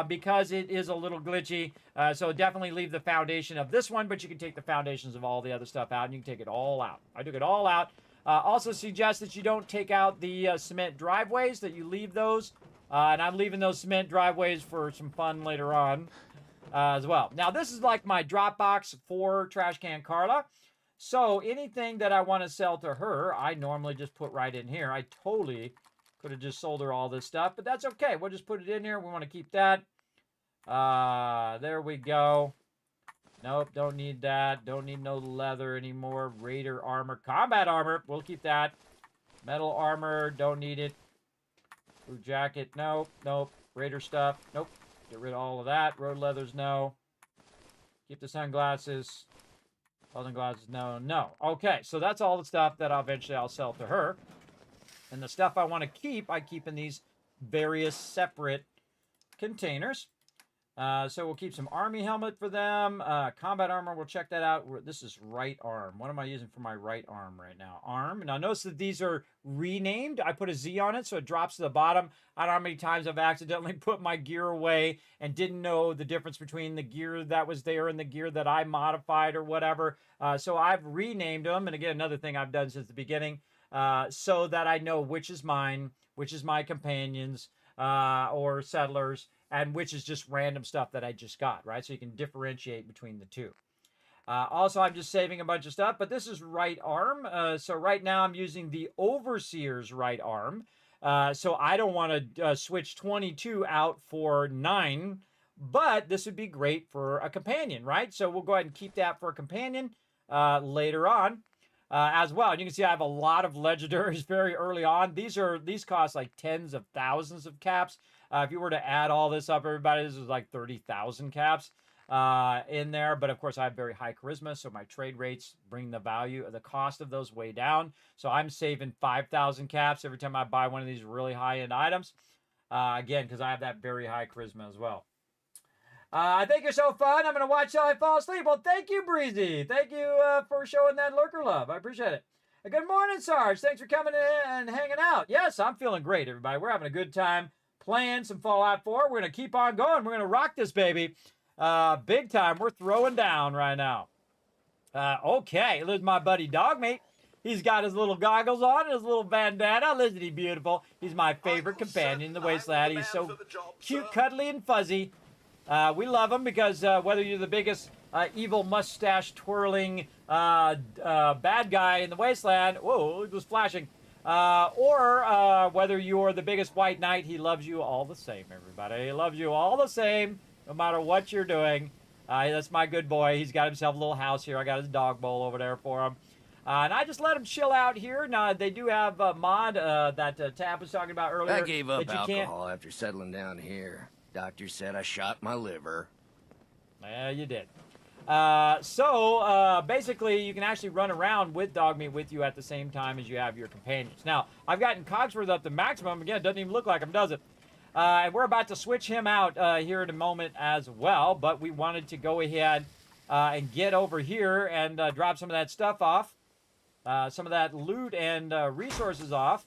because it is a little glitchy. So definitely leave the foundation of this one, but you can take the foundations of all the other stuff out, and you can take it all out. I took it all out. Also suggest that you don't take out the cement driveways, that you leave those. And I'm leaving those cement driveways for some fun later on as well. Now, this is like my drop box for Trash Can Carla. So anything that I want to sell to her, I normally just put right in here. I totally could have just sold her all this stuff, but that's okay. We'll just put it in here. We want to keep that. There we go. Nope, don't need that. Don't need no leather anymore. Raider armor. Combat armor. We'll keep that. Metal armor. Don't need it. Blue jacket. Nope. Nope. Raider stuff. Nope. Get rid of all of that. Road leathers. No. Keep the sunglasses. Welding glasses. No. No. Okay, so that's all the stuff that eventually I'll sell to her. And the stuff I want to keep, I keep in these various separate containers. So we'll keep some army helmet for them. Combat armor, we'll check that out. This is right arm. What am I using for my right arm right now? Arm. Now notice that these are renamed. I put a Z on it, so it drops to the bottom. I don't know how many times I've accidentally put my gear away and didn't know the difference between the gear that was there and the gear that I modified or whatever. So I've renamed them. And again, another thing I've done since the beginning, so that I know which is mine, which is my companions, or settlers, and which is just random stuff that I just got, right? So you can differentiate between the two. Also, I'm just saving a bunch of stuff, but this is right arm. So right now I'm using the Overseer's right arm. So I don't want to switch 22 out for 9, but this would be great for a companion, right? So we'll go ahead and keep that for a companion later on. As well. And you can see I have a lot of legendaries very early on. These cost like tens of thousands of caps. If you were to add all this up, everybody, this is like 30,000 caps in there. But of course, I have very high charisma, so my trade rates bring the value, the cost of those way down. So I'm saving 5,000 caps every time I buy one of these really high-end items. Again, because I have that very high charisma as well. I think you're so fun. I'm going to watch till I fall asleep. Well, thank you, Breezy. Thank you for showing that lurker love. I appreciate it. Good morning, Sarge. Thanks for coming in and hanging out. Yes, I'm feeling great, everybody. We're having a good time playing some Fallout 4. We're going to keep on going. We're going to rock this baby big time. We're throwing down right now. Okay, there's my buddy Dogmeat. He's got his little goggles on and his little bandana. Isn't he beautiful? He's my favorite companion in the wasteland. He's so cute, cuddly, and fuzzy. We love him because whether you're the biggest evil mustache-twirling bad guy in the wasteland, whoa, it was flashing, or whether you're the biggest white knight, he loves you all the same, everybody. He loves you all the same, no matter what you're doing. That's my good boy. He's got himself a little house here. I got his dog bowl over there for him. And I just let him chill out here. Now, they do have a mod that Tab was talking about earlier. I gave up alcohol after settling down here. Doctor said I shot my liver. Yeah, you did. Basically, you can actually run around with Dogmeat with you at the same time as you have your companions. Now, I've gotten Cogsworth up to maximum. Again, it doesn't even look like him, does it? And we're about to switch him out here in a moment as well, but we wanted to go ahead and get over here and drop some of that stuff off, some of that loot and resources off.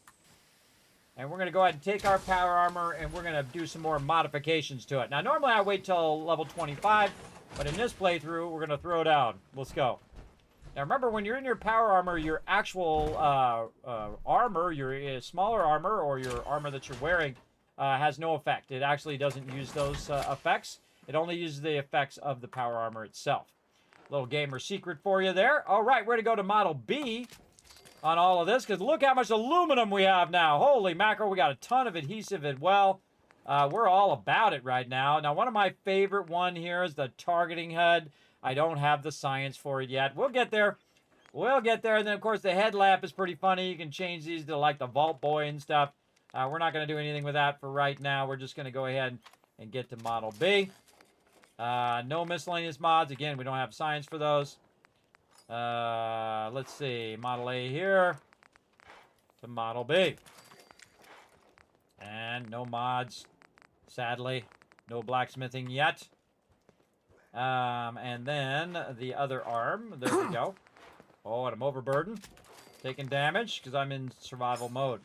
And we're going to go ahead and take our power armor and we're going to do some more modifications to it. Now, normally I wait till level 25, but in this playthrough, we're going to throw down. Let's go. Now, remember, when you're in your power armor, your actual armor, your smaller armor or your armor that you're wearing has no effect. It actually doesn't use those effects. It only uses the effects of the power armor itself. Little gamer secret for you there. All right, we're going to go to Model B on all of this, because look how much aluminum we have now. Holy mackerel, we got a ton of adhesive as well. We're all about it right now. Now, one of my favorite one here is the targeting HUD. I don't have the science for it yet. We'll get there. We'll get there. And then, of course, the headlamp is pretty funny. You can change these to, like, the Vault Boy and stuff. We're not going to do anything with that for right now. We're just going to go ahead and get to Model B. No miscellaneous mods. Again, we don't have science for those. Let's see, Model A here to Model B. And no mods, sadly. No blacksmithing yet. And then the other arm, there we go. Oh, and I'm overburdened. Taking damage because I'm in survival mode.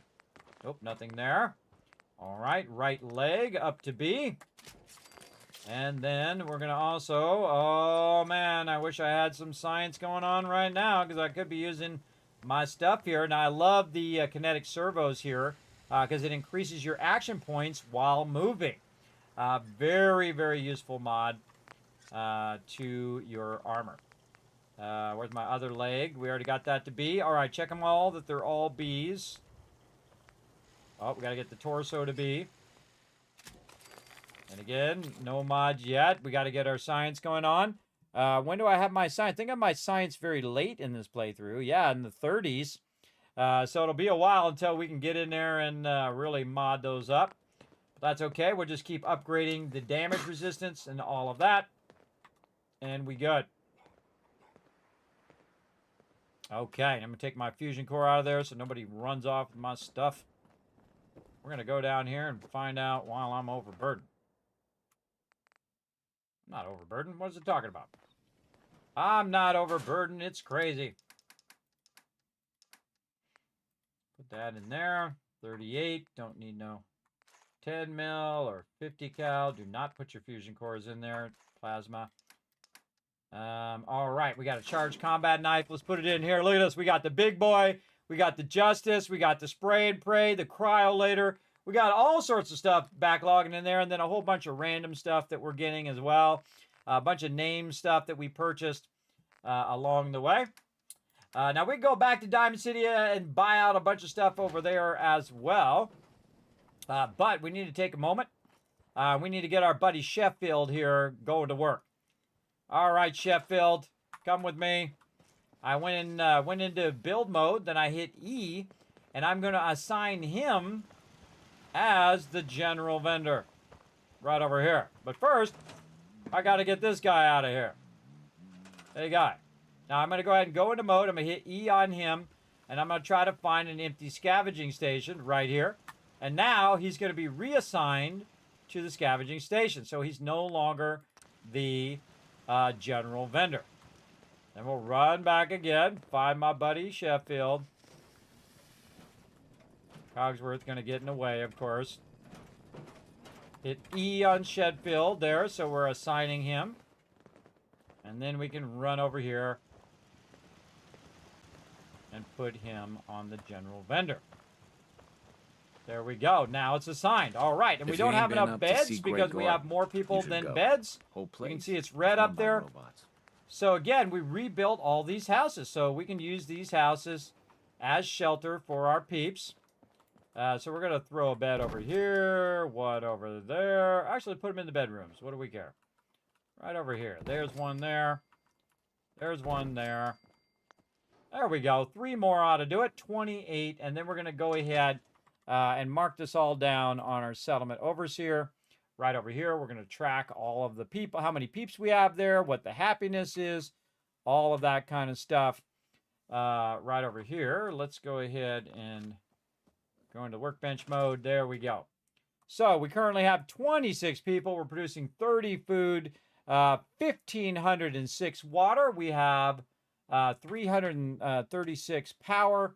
Nope, nothing there. All right, right leg up to B. And then we're going to also, oh man, I wish I had some science going on right now because I could be using my stuff here. Now, I love the kinetic servos here because it increases your action points while moving. Very, very useful mod to your armor. Where's my other leg? We already got that to B. All right, check them all, that they're all Bs. Oh, we got to get the torso to B. And again, no mods yet. We got to get our science going on. When do I have my science? I think I have my science very late in this playthrough. Yeah, in the 30s. So it'll be a while until we can get in there and really mod those up. But that's okay. We'll just keep upgrading the damage resistance and all of that. And we good. Okay, I'm going to take my fusion core out of there so nobody runs off with my stuff. We're going to go down here and find out while I'm overburdened. I'm not overburdened. What is it talking about? I'm not overburdened. It's crazy. Put that in there. 38. Don't need no 10 mil or 50 cal. Do not put your fusion cores in there. Plasma. All right, we got a charged combat knife. Let's put it in here. Look at this. We got the big boy. We got the Justice. We got the spray and pray, the cryolator. We got all sorts of stuff backlogging in there, and then a whole bunch of random stuff that we're getting as well. A bunch of name stuff that we purchased along the way. Now, we can go back to Diamond City and buy out a bunch of stuff over there as well. But we need to take a moment. We need to get our buddy Sheffield here going to work. All right, Sheffield, come with me. I went into build mode, then I hit E, and I'm going to assign him as the general vendor right over here. But first, I got to get this guy out of here. Hey, guy. Now, I'm going to go ahead and go into mode. I'm going to hit E on him, and I'm going to try to find an empty scavenging station right here. And now he's going to be reassigned to the scavenging station. So he's no longer the general vendor. Then we'll run back again, find my buddy Sheffield. Cogsworth going to get in the way, of course. Hit E on Sheffield there, so we're assigning him. And then we can run over here and put him on the general vendor. There we go. Now it's assigned. All right. And we don't have enough beds because we have more people than beds. You can see it's red up there. So again, we rebuilt all these houses. So we can use these houses as shelter for our peeps. So we're going to throw a bed over here, one over there. Actually, put them in the bedrooms. What do we care? Right over here. There's one there. There's one there. There we go. 3 more ought to do it. 28. And then we're going to go ahead and mark this all down on our settlement overseer. Right over here, we're going to track all of the people, how many peeps we have there, what the happiness is, all of that kind of stuff. Right over here, let's go ahead and go into workbench mode. There we go. So we currently have 26 people. We're producing 30 food, 1,506 water. We have 336 power.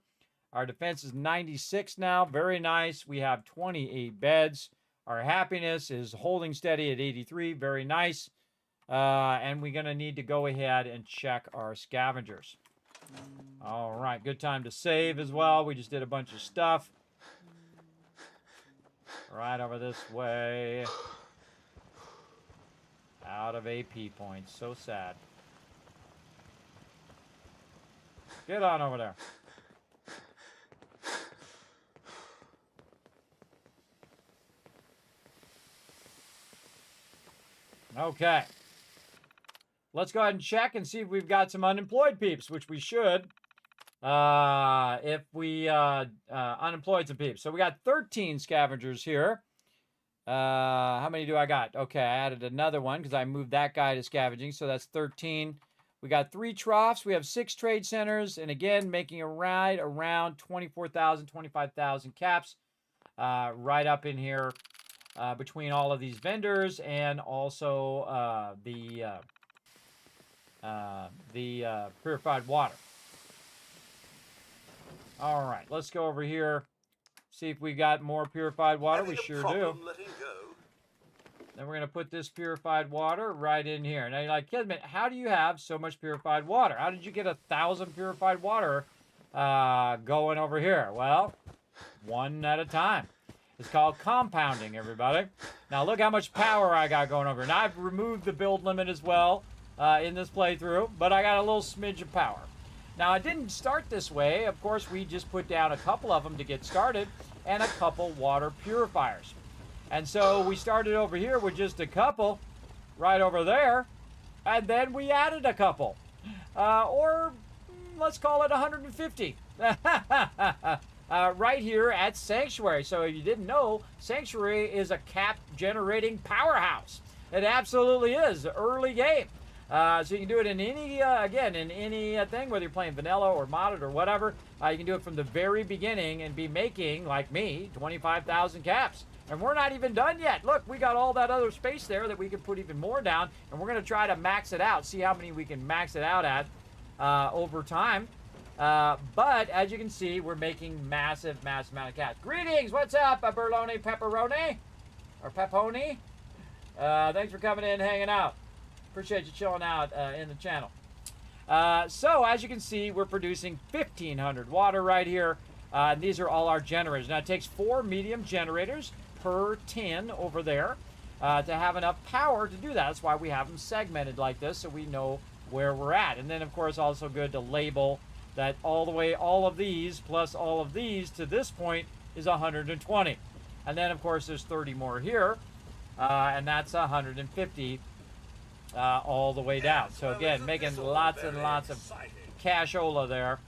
Our defense is 96 now. Very nice. We have 28 beds. Our happiness is holding steady at 83. Very nice. And we're going to need to go ahead and check our scavengers. All right. Good time to save as well. We just did a bunch of stuff. Right over this way. Out of AP points. So sad. Get on over there. Okay. Let's go ahead and check and see if we've got some unemployed peeps, which we should. If we unemployed some peeps. So we got 13 scavengers here. How many do I got? Okay, I added another one because I moved that guy to scavenging. So that's 13. We got 3 troughs. We have 6 trade centers. And again, making a ride around 24,000, 25,000 caps. Right up in here. Between all of these vendors and also the purified water. All right, let's go over here, see if we got more purified water. We sure do. Then we're going to put this purified water right in here. Now you're like, Kismet, how do you have so much purified water? How did you get 1,000 purified water going over here? Well, one at a time. It's called compounding, everybody. Now, look how much power I got going over. Now, I've removed the build limit as well. in this playthrough, but I got a little smidge of power. Now, I didn't start this way. Of course, we just put down a couple of them to get started and a couple water purifiers. And so we started over here with just a couple right over there, and then we added a couple. Or let's call it 150. Right here at Sanctuary. So if you didn't know, Sanctuary is a cap generating powerhouse. It absolutely is. Early game. So you can do it in any, again, in any thing, whether you're playing vanilla or modded or whatever. You can do it from the very beginning and be making, like me, 25,000 caps. And we're not even done yet. Look, we got all that other space there that we can put even more down. And we're going to try to max it out, see how many we can max it out at over time. But as you can see, we're making massive amount of caps. Greetings, what's up, Burloni Pepperoni? Or Peponi? Thanks for coming in and hanging out. Appreciate you chilling out in the channel. So as you can see, we're producing 1,500 water right here. And these are all our generators. Now it takes 4 medium generators per tin over there to have enough power to do that. That's why we have them segmented like this, so we know where we're at. And then of course also good to label that all the way, all of these plus all of these to this point is 120. And then of course there's 30 more here, and that's 150 all the way down. So again, making lots and lots of cashola there,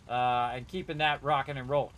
and keeping that rocking and rolling.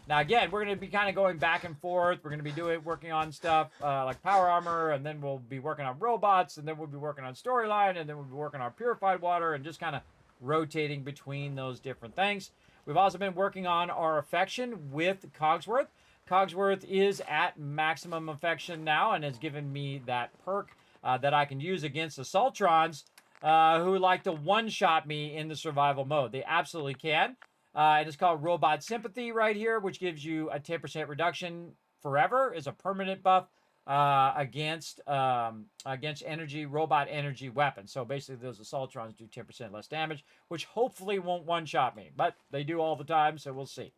Now again, we're going to be kind of going back and forth. We're going to be working on stuff like power armor, and then we'll be working on robots, and then we'll be working on storyline, and then we'll be working on purified water, and just kind of rotating between those different things. We've also been working on our affection with Cogsworth. Cogsworth is at maximum affection now and has given me that perk that I can use against the Sultrons who like to one-shot me in the survival mode. They absolutely can. It is called Robot Sympathy right here, which gives you a 10% reduction forever. Is a permanent buff against energy, robot energy weapons. So basically those Assaultrons do 10% less damage, which hopefully won't one-shot me, but they do all the time, so we'll see.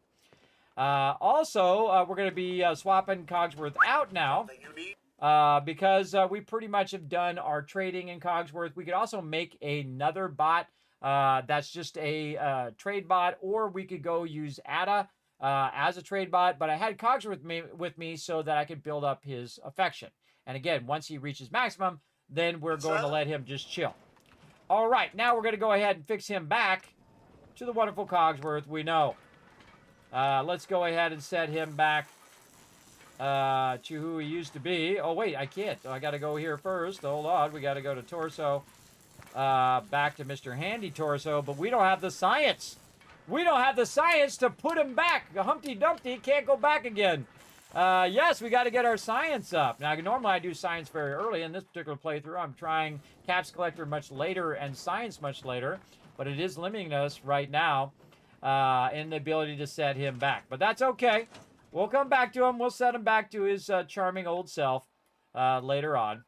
Also, we're going to be swapping Cogsworth out now because we pretty much have done our trading in Cogsworth. We could also make another bot that's just a trade bot, or we could go use Ada as a trade bot, but I had Cogsworth with me so that I could build up his affection. And again, once he reaches maximum, then we're going to let him just chill. All right, now we're going to go ahead and fix him back to the wonderful Cogsworth we know. Let's go ahead and set him back to who he used to be. Oh, wait, I can't. I got to go here first. Hold on. We got to go to Torso. Back to Mr. Handy Torso, but we don't have the science. We don't have the science to put him back. Humpty Dumpty can't go back again. Yes, we got to get our science up. Now, normally I do science very early. In this particular playthrough, I'm trying Caps Collector much later and science much later, but it is limiting us right now in the ability to set him back. But that's okay. We'll come back to him. We'll set him back to his charming old self later on.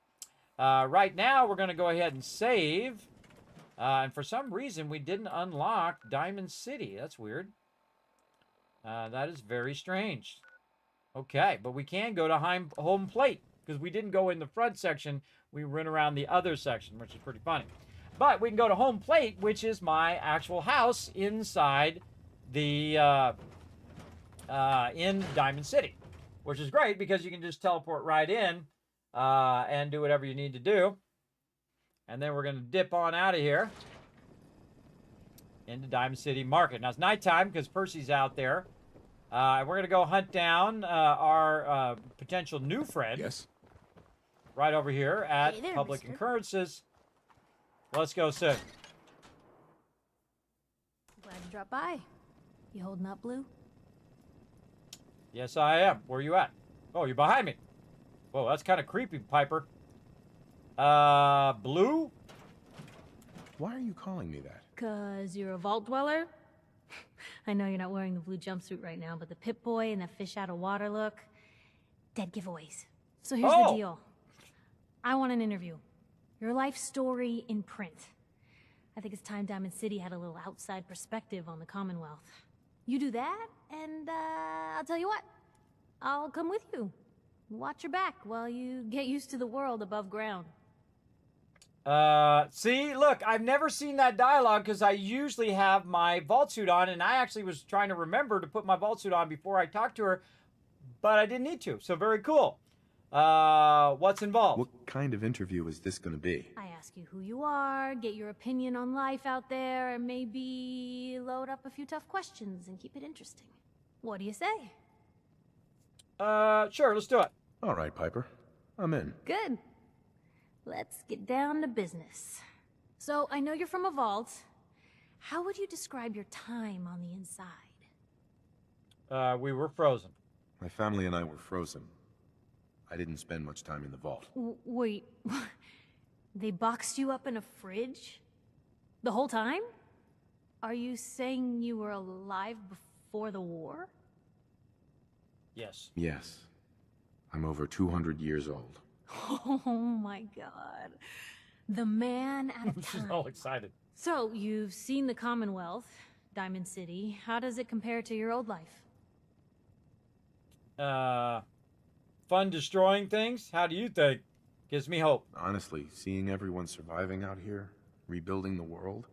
Right now, we're going to go ahead and save. And for some reason, we didn't unlock Diamond City. That's weird. That is very strange. Okay, but we can go to home plate because we didn't go in the front section. We went around the other section, which is pretty funny. But we can go to home plate, which is my actual house inside the in Diamond City, which is great because you can just teleport right in and do whatever you need to do. And then we're going to dip on out of here into Diamond City Market. Now, it's nighttime because Percy's out there. And we're going to go hunt down our potential new friend. Yes. Right over here at Hey there, Public mister. Occurrences. Let's go soon. Glad you dropped by. You holding up, Blue? Yes, I am. Where are you at? Oh, you're behind me. Whoa, that's kind of creepy, Piper. Blue? Why are you calling me that? 'Cause you're a vault dweller? I know you're not wearing the blue jumpsuit right now, but the Pip-Boy and the fish out of water look, dead giveaways. So here's the deal. I want an interview. Your life story in print. I think it's time Diamond City had a little outside perspective on the Commonwealth. You do that, and I'll tell you what. I'll come with you. Watch your back while you get used to the world above ground. See, look, I've never seen that dialogue because I usually have my vault suit on, and I actually was trying to remember to put my vault suit on before I talked to her, but I didn't need to, so very cool. What's involved? What kind of interview is this going to be? I ask you who you are, get your opinion on life out there, and maybe load up a few tough questions and keep it interesting. What do you say? Sure, let's do it. All right, Piper. I'm in. Good. Let's get down to business. So, I know you're from a vault. How would you describe your time on the inside? We were frozen. My family and I were frozen. I didn't spend much time in the vault. Wait, they boxed you up in a fridge? The whole time? Are you saying you were alive before the war? Yes. Yes. I'm over 200 years old. Oh my god. The man out of time. She's all excited. So, you've seen the Commonwealth, Diamond City. How does it compare to your old life? Fun destroying things? How do you think? Gives me hope. Honestly, seeing everyone surviving out here, rebuilding the world,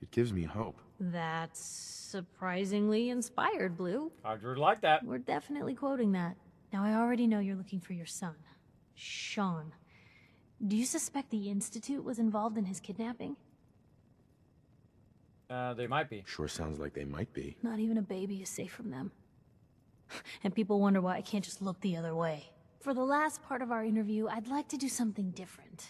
it gives me hope. That's surprisingly inspired, Blue. How'd you like that? We're definitely quoting that. Now, I already know you're looking for your son, Sean. Do you suspect the Institute was involved in his kidnapping? They might be. Sure sounds like they might be. Not even a baby is safe from them. And people wonder why I can't just look the other way. For the last part of our interview, I'd like to do something different.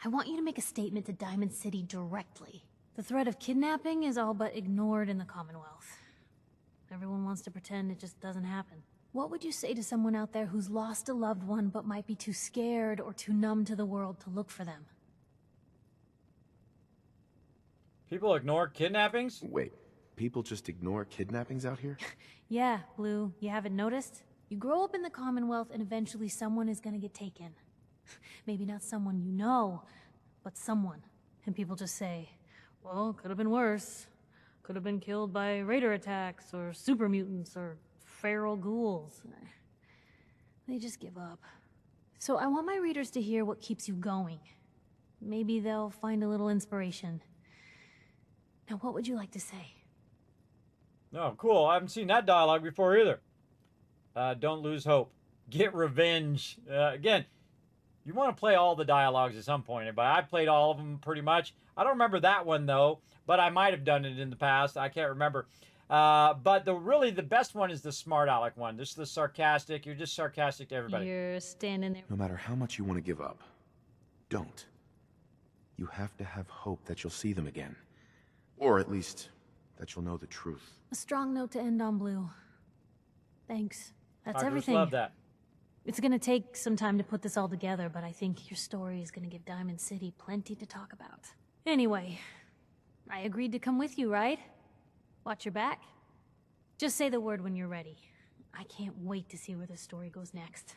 I want you to make a statement to Diamond City directly. The threat of kidnapping is all but ignored in the Commonwealth. Everyone wants to pretend it just doesn't happen. What would you say to someone out there who's lost a loved one but might be too scared or too numb to the world to look for them? People ignore kidnappings? Wait, people just ignore kidnappings out here? Yeah, Blue, you haven't noticed? You grow up in the Commonwealth and eventually someone is gonna get taken. Maybe not someone you know, but someone. And people just say, well, could have been worse. Could have been killed by raider attacks, or super mutants, or feral ghouls. They just give up. So I want my readers to hear what keeps you going. Maybe they'll find a little inspiration. Now, what would you like to say? Oh, cool. I haven't seen that dialogue before either. Don't lose hope. Get revenge. Again, you want to play all the dialogues at some point, but I played all of them pretty much. I don't remember that one, though, but I might have done it in the past. I can't remember. But really the best one is the smart aleck one. This is the sarcastic. You're just sarcastic to everybody. You're standing there. No matter how much you want to give up, don't. You have to have hope that you'll see them again. Or at least, that you'll know the truth. A strong note to end on, Blue. Thanks. That's I everything. just love that. It's gonna take some time to put this all together, but I think your story is gonna give Diamond City plenty to talk about. Anyway, I agreed to come with you, right? Watch your back. Just say the word when you're ready. I can't wait to see where this story goes next.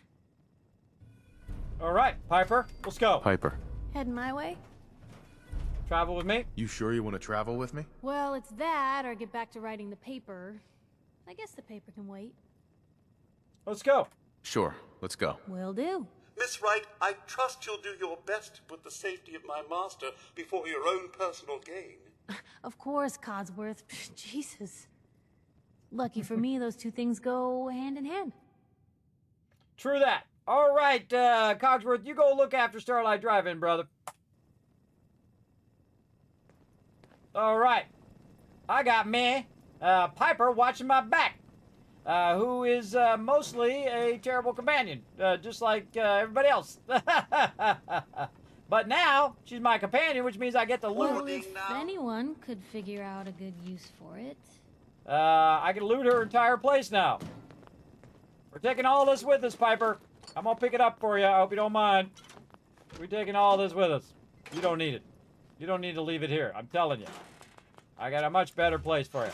All right, Piper, let's go. Piper. Heading my way? Travel with me? You sure you want to travel with me? Well, it's that, or get back to writing the paper. I guess the paper can wait. Let's go. Sure, let's go. Will do. Miss Wright, I trust you'll do your best to put the safety of my master before your own personal gain. Of course, Codsworth. Jesus. Lucky for me, those two things go hand in hand. True that. All right, Cogsworth, you go look after Starlight Drive-In, brother. All right. I got me, Piper, watching my back, who is mostly a terrible companion, just like everybody else. But now, she's my companion, which means I get to loot. Well, if anyone could figure out a good use for it. I can loot her entire place now. We're taking all this with us, Piper. I'm gonna pick it up for you. I hope you don't mind. We're taking all this with us. You don't need it. You don't need to leave it here. I'm telling you. I got a much better place for you.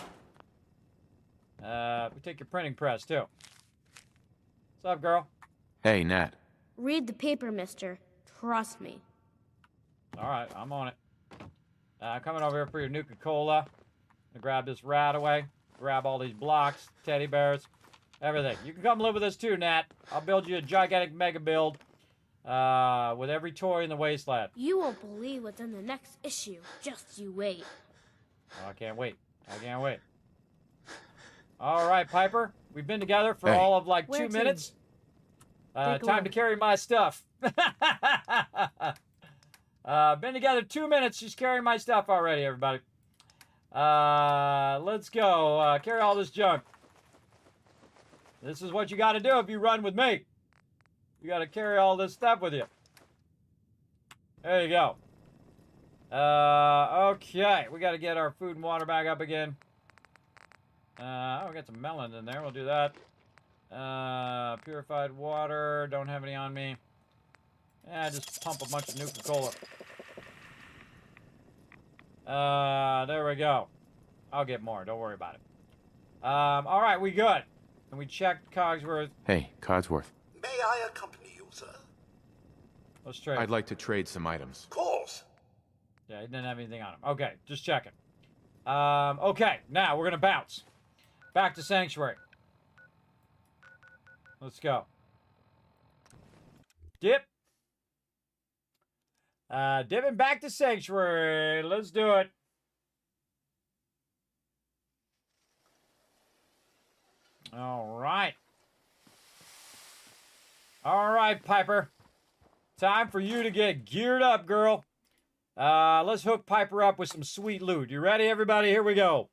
We take your printing press, too. What's up, girl? Hey, Nat. Read the paper, mister. Trust me. All right, I'm on it. Coming over here for your Nuka-Cola. Grab this rat away. Grab all these blocks, teddy bears, everything. You can come live with us too, Nat. I'll build you a gigantic mega build. with every toy in the wasteland. You won't believe what's in the next issue. Just you wait. Oh, I can't wait. I can't wait. All right, Piper. We've been together for all of like 2 minutes. Time to carry my stuff. Been together 2 minutes. She's carrying my stuff already, everybody. Let's go. Carry all this junk. This is what you got to do if you run with me. You got to carry all this stuff with you. There you go. Okay. We got to get our food and water back up again. Oh, we got some melon in there. We'll do that. Purified water. Don't have any on me. Yeah, just pump a bunch of Nuka-Cola. There we go. I'll get more. Don't worry about it. All right, we good. And we checked Cogsworth. Hey, Cogsworth. May I accompany you, sir? Let's trade. I'd like to trade some items. Of course. Yeah, he didn't have anything on him. Okay, just checking. Okay, now we're gonna bounce. Back to Sanctuary. Let's go. Dip. Dipping back to Sanctuary. Let's do it. All right. All right, Piper. Time for you to get geared up, girl. Let's hook Piper up with some sweet loot. You ready, everybody? Here we go.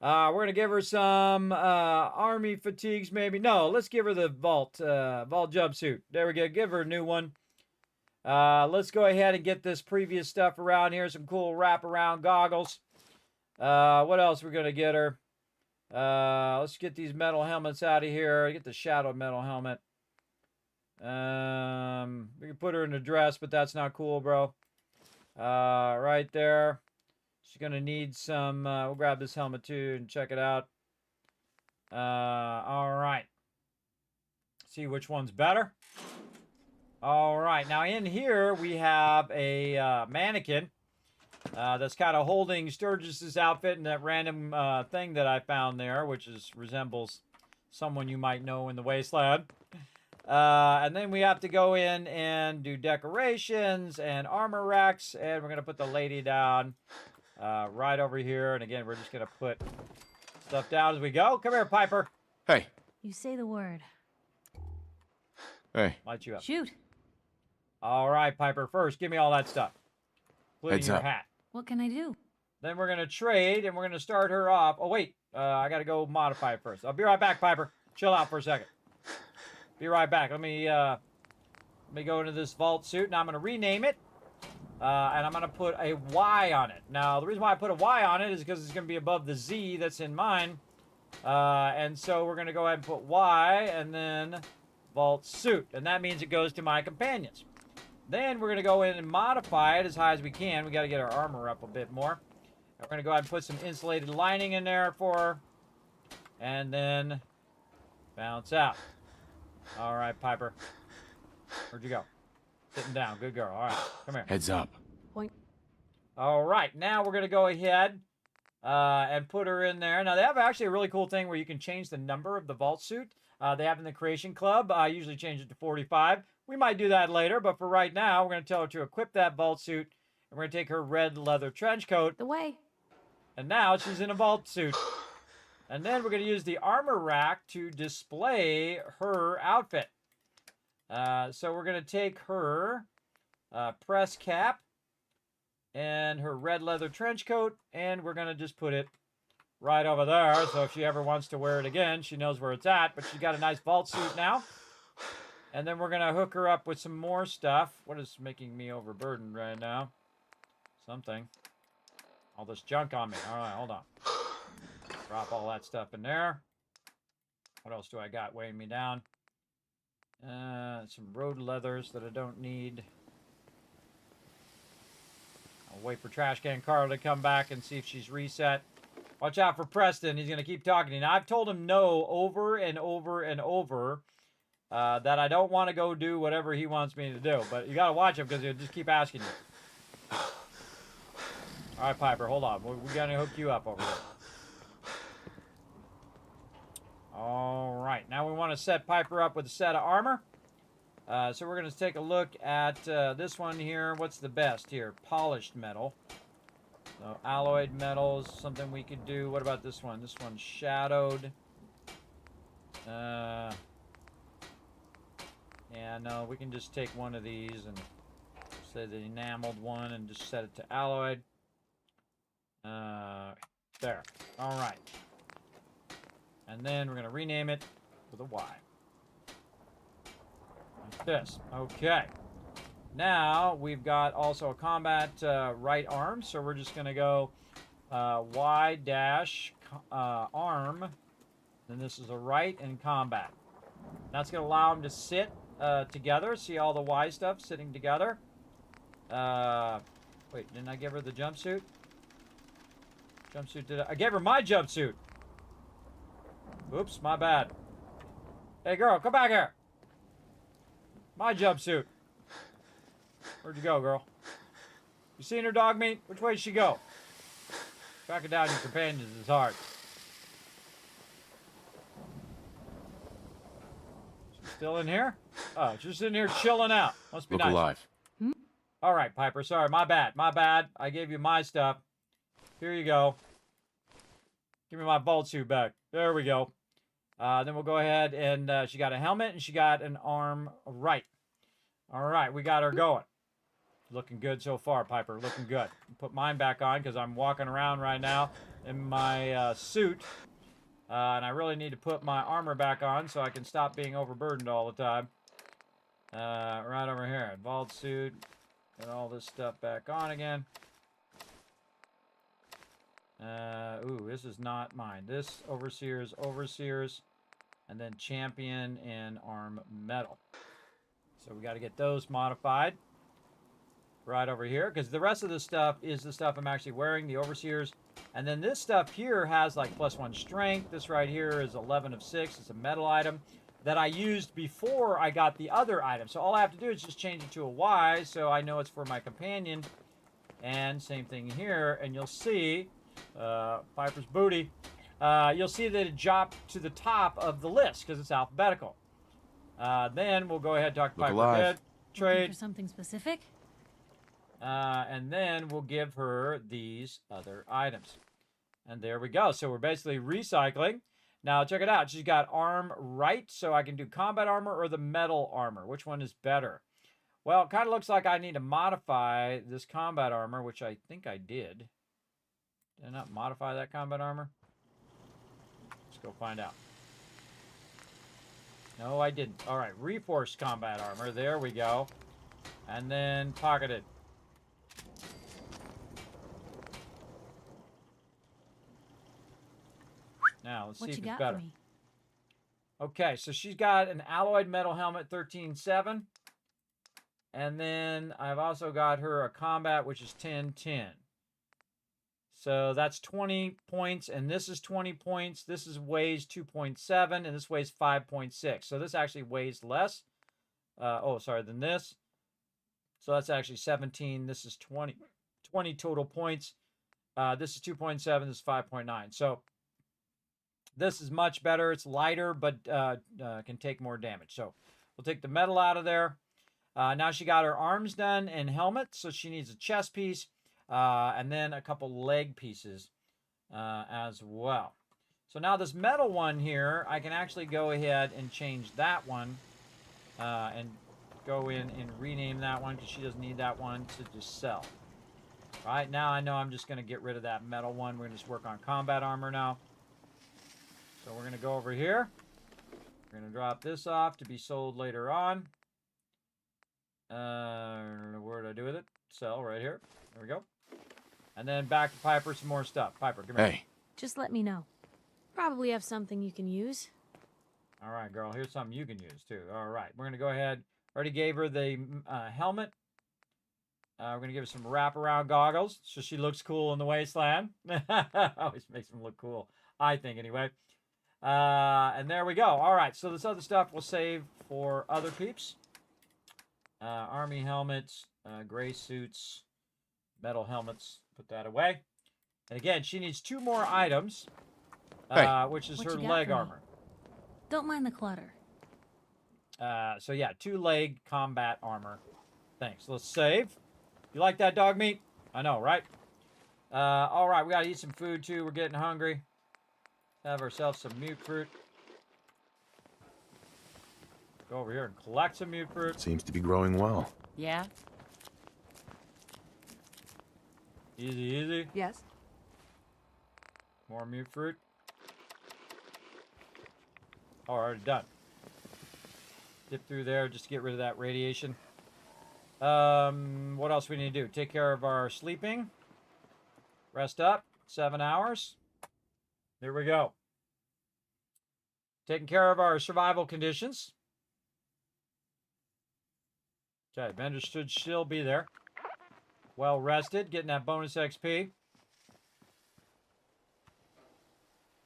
We're going to give her some army fatigues, maybe. No, let's give her the Vault jumpsuit. There we go. Give her a new one. Let's go ahead and get this previous stuff around here. Some cool wraparound goggles. What else we're going to get her? Let's get these metal helmets out of here. Get the shadow metal helmet. We can put her in a dress, but that's not cool, bro. Right there. She's going to need some, we'll grab this helmet too and check it out. All right. See which one's better. All right. Now in here we have a mannequin that's kind of holding Sturgis's outfit and that random thing that I found there, which resembles someone you might know in the wasteland. And then we have to go in and do decorations and armor racks, and we're going to put the lady down right over here. And again, we're just going to put stuff down as we go. Come here, Piper. Hey. You say the word. Hey. Light you up. Shoot. All right, Piper. First, give me all that stuff, including your hat. What can I do? Then we're going to trade, and we're going to start her off. Oh, wait. I got to go modify it first. I'll be right back, Piper. Chill out for a second. Be right back. Let me go into this vault suit. Now I'm going to rename it. And I'm going to put a Y on it. Now, the reason why I put a Y on it is because it's going to be above the Z that's in mine. And so we're going to go ahead and put Y and then vault suit. And that means it goes to my companions. Then we're going to go in and modify it as high as we can. We got to get our armor up a bit more. We're going to go ahead and put some insulated lining in there for her. And then bounce out. All right, Piper. Where'd you go? Sitting down. Good girl. All right. Come here. Heads up. Point. All right. Now we're going to go ahead and put her in there. Now, they have actually a really cool thing where you can change the number of the vault suit. They have in the Creation Club. I usually change it to 45. We might do that later, but for right now, we're going to tell her to equip that vault suit. And we're going to take her red leather trench coat. The way. And now she's in a vault suit. And then we're going to use the armor rack to display her outfit. So we're going to take her press cap and her red leather trench coat, and we're going to just put it right over there. So if she ever wants to wear it again, she knows where it's at. But she's got a nice vault suit now. And then we're going to hook her up with some more stuff. What is making me overburdened right now? Something. All this junk on me. All right, hold on. Drop all that stuff in there. What else do I got weighing me down? Some road leathers that I don't need. I'll wait for Trash Can Carl to come back and see if she's reset. Watch out for Preston. He's going to keep talking to you. Now, I've told him no over and over and over that I don't want to go do whatever he wants me to do. But you got to watch him because he'll just keep asking you. All right, Piper, hold on. We're going to hook you up over there. All right, now we want to set Piper up with a set of armor. So we're going to take a look at this one here. What's the best here? Polished metal. So alloyed metals, something we could do. What about this one? This one's shadowed. Yeah, no, we can just take one of these and say the enameled one and just set it to alloyed. There. All right. And then we're going to rename it with a Y. Like this. Okay. Now we've got also a combat right arm, so we're just going to go Y dash arm. Then this is a right in combat. That's going to allow them to sit together. See all the Y stuff sitting together. Wait, didn't I give her the jumpsuit? Jumpsuit did I gave her my jumpsuit. Oops, my bad. Hey girl, come back here. My jumpsuit. Where'd you go, girl? You seen her dog meat? Which way did she go? Tracking down your companions is hard. She's still in here? Oh, she's in here chilling out. Must be Look nice. alive. All right, Piper. Sorry, my bad. My bad. I gave you my stuff. Here you go. Give me my vault suit back. There we go. Then we'll go ahead and she got a helmet and she got an arm right. All right, we got her going. Looking good so far, Piper. Looking good. Put mine back on because I'm walking around right now in my suit. And I really need to put my armor back on so I can stop being overburdened all the time. Right over here. Vault suit. Put all this stuff back on again. Ooh, this is not mine. This Overseer's, and then Champion and Arm Metal. So we got to get those modified right over here, because the rest of this stuff is the stuff I'm actually wearing, the Overseer's. And then this stuff here has like +1 strength. This right here is 11 of 6. It's a metal item that I used before I got the other item. So all I have to do is just change it to a Y, so I know it's for my companion. And same thing here, and you'll see Piper's booty. You'll see that it dropped to the top of the list because it's alphabetical. Then we'll go ahead and talk to Piper. Good. Trade. Looking for something specific? And then we'll give her these other items. And there we go. So we're basically recycling. Now check it out. She's got arm right, so I can do combat armor or the metal armor. Which one is better? Well, it kind of looks like I need to modify this combat armor, which I think I did. Did I not modify that combat armor? Let's go find out. No, I didn't. All right, reforced combat armor. There we go. And then pocketed. Now, let's see if it's better. Okay, so she's got an alloyed metal helmet, 13.7. And then I've also got her a combat, which is 10.10. So that's 20 points, and this is 20 points. This weighs 2.7, and this weighs 5.6. So this actually weighs less. Than this. So that's actually 17. This is 20 total points. This is 2.7. This is 5.9. So this is much better. It's lighter, but can take more damage. So we'll take the metal out of there. Now she got her arms done and helmet, so she needs a chest piece. And then a couple leg pieces as well. So now this metal one here, I can actually go ahead and change that one and go in and rename that one because she doesn't need that one to just sell. Right now I know I'm just going to get rid of that metal one. We're going to just work on combat armor now. So we're going to go over here. We're going to drop this off to be sold later on. Where did I do with it? Sell right here. There we go. And then back to Piper, some more stuff. Piper, come here. Just let me know. Probably have something you can use. All right, girl. Here's something you can use, too. All right. We're going to go ahead. Already gave her the helmet. We're going to give her some wraparound goggles so she looks cool in the wasteland. Always makes them look cool, I think, anyway. And there we go. All right. So this other stuff we'll save for other peeps. Army helmets, gray suits, metal helmets. Put that away. And again, she needs 2 more items, which is her leg armor. Don't mind the clutter. So yeah, 2-leg combat armor. Thanks. Let's save. You like that dog meat? I know, right? All right, we gotta eat some food too. We're getting hungry. Have ourselves some mute fruit. Go over here and collect some mute fruit. Seems to be growing well. Yeah? Easy, easy. Yes? More mute fruit. Oh, already done. Dip through there just to get rid of that radiation. What else we need to do? Take care of our sleeping. Rest up. 7 hours. Here we go. Taking care of our survival conditions. Okay, vendor should still be there. Well rested, getting that bonus XP.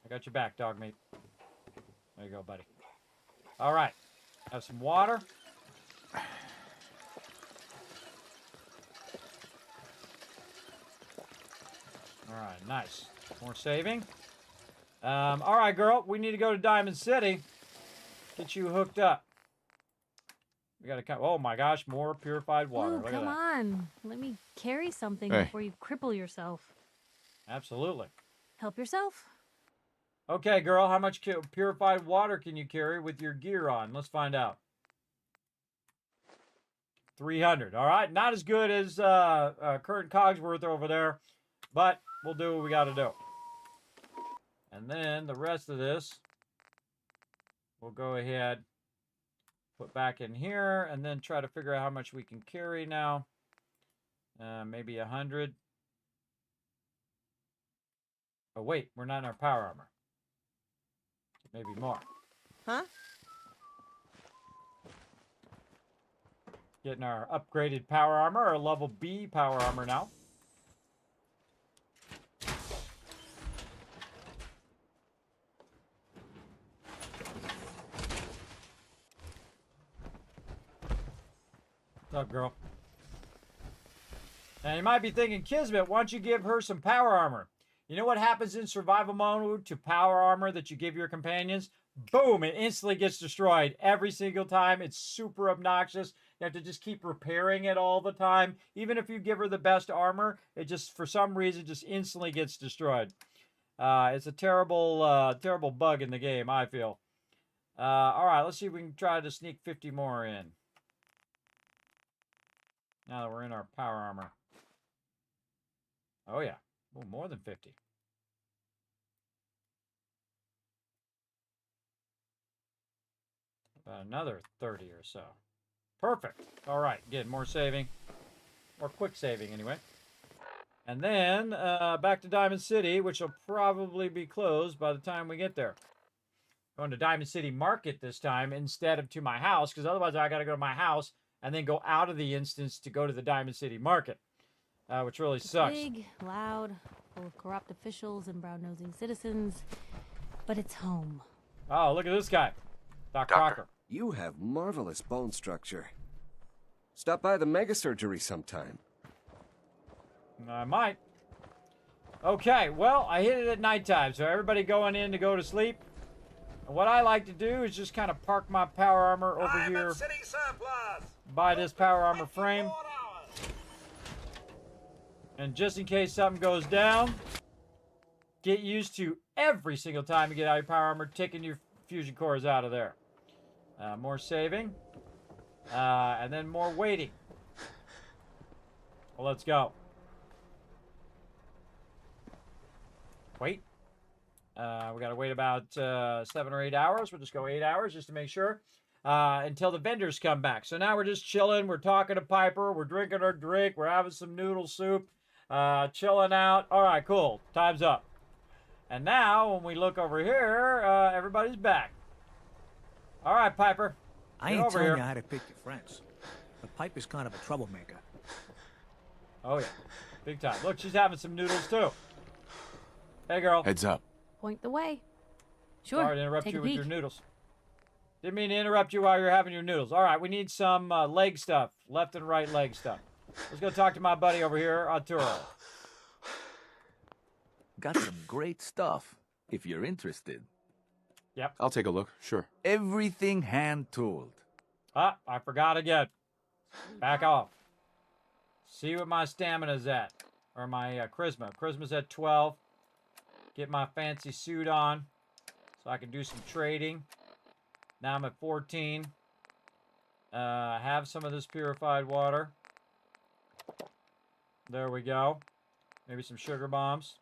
I got your back, dog meat. There you go, buddy. All right. Have some water. All right, nice. More saving. All right, girl. We need to go to Diamond City. Get you hooked up. We gotta come. Oh my gosh, more purified water. Ooh, Look come at that. on. Let me carry something Hey. before you cripple yourself. Absolutely. Help yourself. Okay, girl. How much purified water can you carry with your gear on? Let's find out. 300. All right, not as good as current Cogsworth over there, but we'll do what we got to do. And then the rest of this, we'll go ahead, put back in here, and then try to figure out how much we can carry now. Maybe 100. Oh, wait, we're not in our power armor. Maybe more. Huh? Getting our upgraded power armor, our level B power armor now. What's up, girl? Now, you might be thinking, Kismet, why don't you give her some power armor? You know what happens in survival mode to power armor that you give your companions? Boom! It instantly gets destroyed every single time. It's super obnoxious. You have to just keep repairing it all the time. Even if you give her the best armor, it just, for some reason, just instantly gets destroyed. It's a terrible, terrible bug in the game, I feel. All right, let's see if we can try to sneak 50 more in. Now that we're in our power armor. Oh, yeah. Oh, more than 50. About another 30 or so. Perfect. All right, good. More saving. Or quick saving, anyway. And then, back to Diamond City, which will probably be closed by the time we get there. Going to Diamond City Market this time instead of to my house, because otherwise I got to go to my house and then go out of the instance to go to the Diamond City Market, which really sucks. Big, loud, full of corrupt officials and brown-nosing citizens, but it's home. Oh, look at this guy. Doc Crocker. You have marvelous bone structure. Stop by the mega surgery sometime. I might. Okay, well, I hit it at nighttime, so everybody going in to go to sleep. And what I like to do is just kind of park my power armor over here by this power armor frame. And just in case something goes down, get used to every single time you get out of your power armor, taking your fusion cores out of there. More saving. And then more waiting. Well, let's go. Wait. We got to wait about 7 or 8 hours. We'll just go 8 hours just to make sure. Until the vendors come back. So now we're just chilling. We're talking to Piper. We're drinking our drink. We're having some noodle soup. Chilling out. All right, cool. Time's up. And now, when we look over here, everybody's back. All right, Piper. I Get ain't over telling here. you how to pick your friends. But Piper's kind of a troublemaker. Oh, yeah. Big time. Look, she's having some noodles, too. Hey, girl. Heads up. Point the way. Sure. Sorry to interrupt take you a with peek. your noodles. Didn't mean to interrupt you while you're having your noodles. All right, we need some leg stuff. Left and right leg stuff. Let's go talk to my buddy over here, Arturo. Got some great stuff, if you're interested. Yep. I'll take a look, sure. Everything hand-tooled. Ah, I forgot again. Back off. See what my stamina's at. Or my charisma. Charisma's at 12. Get my fancy suit on. So I can do some trading. Now I'm at 14. Have some of this purified water. There we go. Maybe some sugar bombs.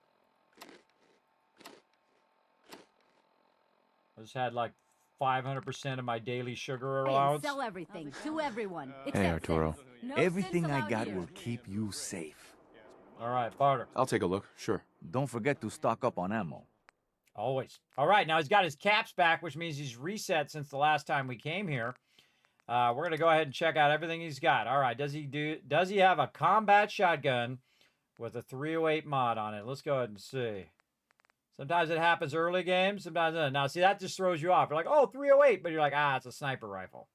I just had like 500% of my daily sugar allowance. Sell everything to everyone. Hey, Arturo. No Everything sense I allowed got here. will keep you safe. All right, barter. I'll take a look, sure. Don't forget to stock up on ammo. Always. All right, now he's got his caps back, which means he's reset since the last time we came here. We're going to go ahead and check out everything he's got. All right, does he have a combat shotgun with a 308 mod on it? Let's go ahead and see. Sometimes it happens early game, sometimes not. Now, see, that just throws you off. You're like, oh, 308, but you're like, it's a sniper rifle.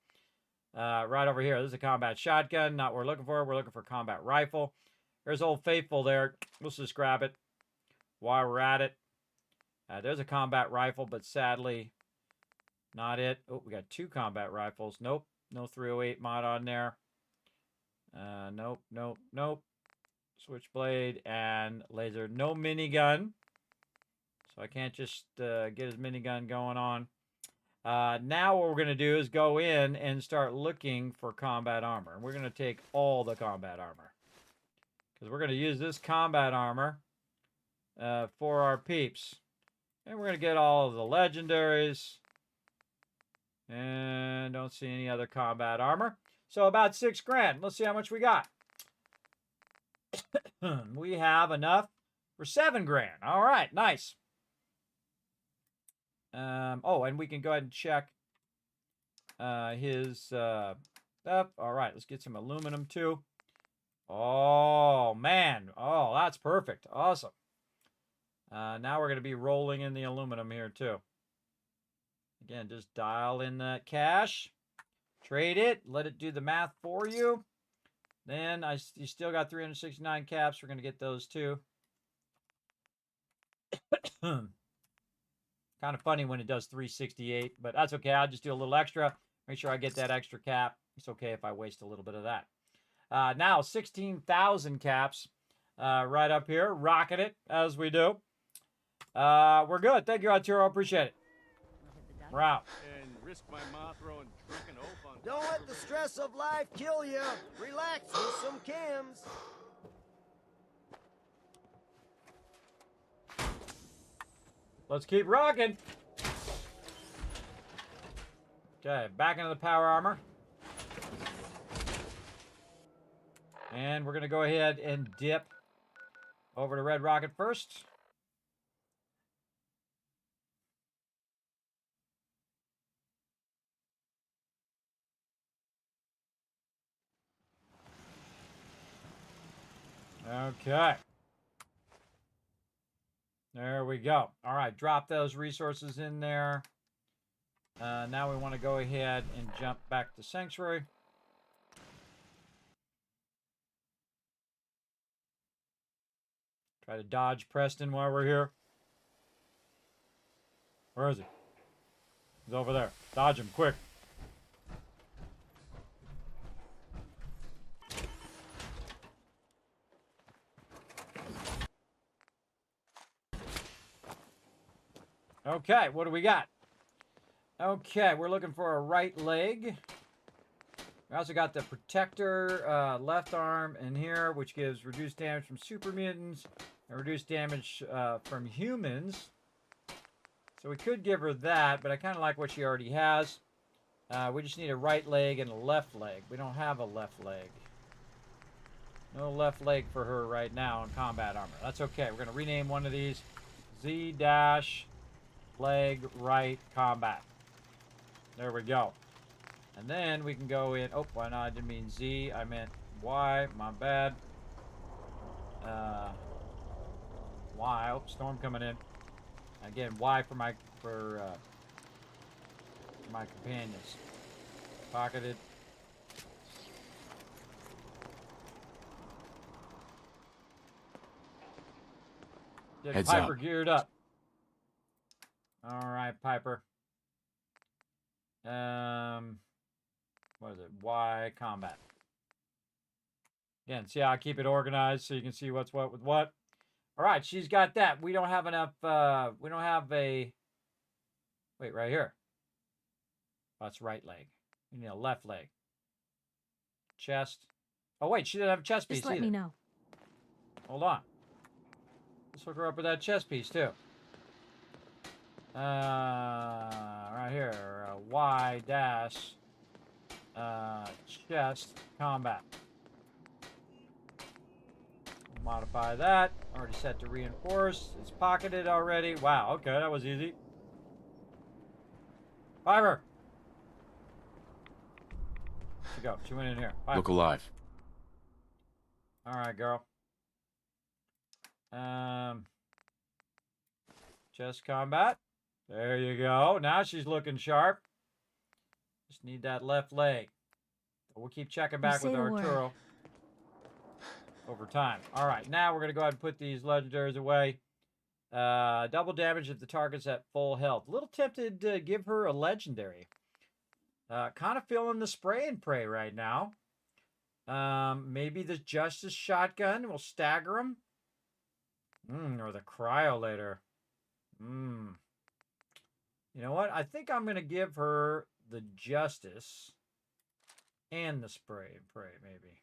Right over here, this is a combat shotgun. Not what we're looking for. We're looking for combat rifle. There's Old Faithful there. Let's just grab it while we're at it. There's a combat rifle, but sadly, not it. Oh, we got 2 combat rifles. Nope. No 308 mod on there. Nope, nope, nope. Switchblade and laser. No minigun. So I can't just get his minigun going on. Now what we're going to do is go in and start looking for combat armor. And we're going to take all the combat armor. Because we're going to use this combat armor for our peeps. And we're going to get all of the legendaries. And don't see any other combat armor. So about 6 grand. Let's see how much we got. We have enough for 7 grand. All right, nice. Oh, and we can go ahead and check his stuff. All right, let's get some aluminum too. Oh, man. Oh, that's perfect. Awesome. Now we're going to be rolling in the aluminum here too. Again, just dial in that cash. Trade it. Let it do the math for you. Then you still got 369 caps. We're going to get those too. Kind of funny when it does 368, but that's okay. I'll just do a little extra. Make sure I get that extra cap. It's okay if I waste a little bit of that. Now, 16,000 caps right up here. Rocking it as we do. We're good. Thank you, Arturo. Appreciate it. We're out. And risk my ma throwing drinking oath on. Don't let the stress of life kill you. Relax with some chems. Let's keep rocking. Okay, back into the power armor. And we're going to go ahead and dip over to Red Rocket first. Okay. There we go. All right, drop those resources in there. Now we want to go ahead and jump back to Sanctuary. Try to dodge Preston while we're here. Where is he? He's over there. Dodge him, quick. Okay, what do we got? Okay, we're looking for a right leg. We also got the protector left arm in here, which gives reduced damage from super mutants and reduced damage from humans. So we could give her that, but I kind of like what she already has. We just need a right leg and a left leg. We don't have a left leg. No left leg for her right now in combat armor. That's okay. We're going to rename one of these Z-leg right combat. There we go. And then we can go in. Oh, why not? I didn't mean Z. I meant Y. My bad. Y. Oh, storm coming in. Again, Y for my companions. Pocketed. Get Heads Piper up. geared up. All right, Piper. What is it? Y combat. Again, see how I keep it organized so you can see what's what with what. All right, she's got that. We don't have enough. We don't have a. Wait, right here. That's right leg. You need a left leg. Chest. Oh wait, she didn't have a chest piece Just let either. me know. Hold on. Let's hook her up with that chest piece too. Right here. Y dash. Chest combat. Modify that. Already set to reinforce. It's pocketed already. Wow, okay, that was easy. Fiber. Let's go. She went in here. Fiber. Look alive. Alright, girl. Chest combat. There you go. Now she's looking sharp. Just need that left leg. We'll keep checking back with Arturo over time. All right, now we're going to go ahead and put these legendaries away. Double damage if the target's at full health. A little tempted to give her a legendary. Kind of feeling the spray and pray right now. Maybe the Justice shotgun will stagger him. Or the cryo later. You know what? I think I'm going to give her the Justice and the spray and pray, maybe.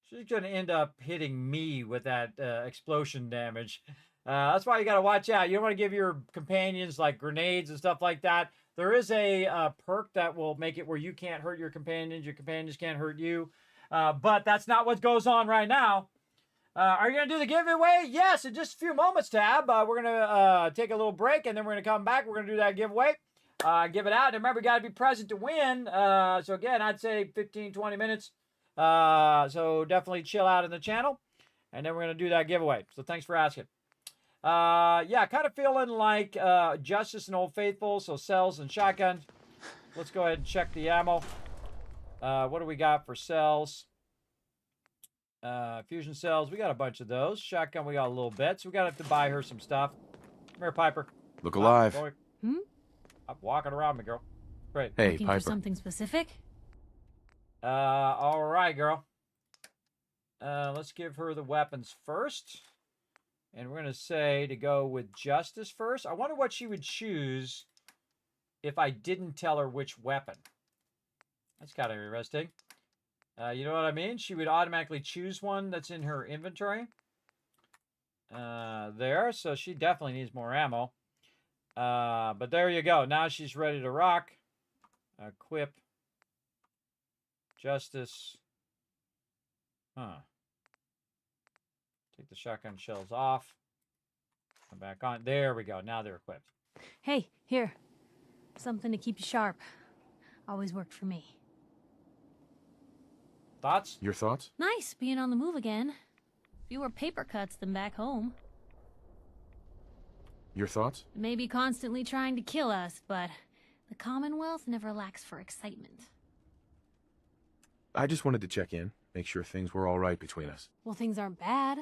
She's going to end up hitting me with that explosion damage. That's why you got to watch out. You don't want to give your companions like grenades and stuff like that. There is a perk that will make it where you can't hurt your companions can't hurt you. But that's not what goes on right now. Are you going to do the giveaway? Yes, in just a few moments, Tab. We're going to take a little break, and then we're going to come back. We're going to do that giveaway. Give it out. And remember, you got to be present to win. So, again, I'd say 15, 20 minutes. So definitely chill out in the channel. And then we're going to do that giveaway. So thanks for asking. Yeah, kind of feeling like Justice and Old Faithful. So cells and shotgun. Let's go ahead and check the ammo. What do we got for cells? Fusion cells. We got a bunch of those. Shotgun, we got a little bit. So we got to have to buy her some stuff. Come here, Piper. Look alive. I'm walking around me, girl. Great. Hey, Looking Piper. for something specific? All right, girl. Let's give her the weapons first. And we're going to say to go with Justice first. I wonder what she would choose if I didn't tell her which weapon. That's kind of interesting. You know what I mean? She would automatically choose one that's in her inventory. There. So she definitely needs more ammo. But there you go. Now she's ready to rock. Equip. Justice. Take the shotgun shells off. Come back on. There we go. Now they're equipped. Hey, here. Something to keep you sharp. Always worked for me. Thoughts? Your thoughts? Nice being on the move again. Fewer paper cuts than back home. Your thoughts? Maybe constantly trying to kill us, but the Commonwealth never lacks for excitement. I just wanted to check in, make sure things were all right between us. Well, things aren't bad.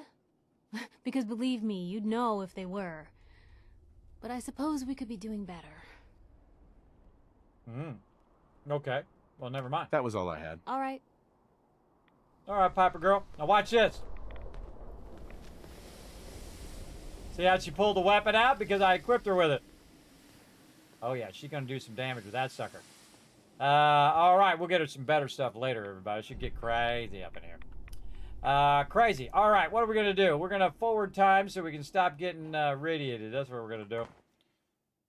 Because believe me, you'd know if they were. But I suppose we could be doing better. Okay. Well, never mind. That was all I had. All right. All right, Piper girl. Now watch this. See how she pulled the weapon out? Because I equipped her with it. Oh, yeah. She's going to do some damage with that sucker. All right. We'll get her some better stuff later, everybody. She'll get crazy up in here. Crazy. All right. What are we going to do? We're going to forward time so we can stop getting radiated. That's what we're going to do.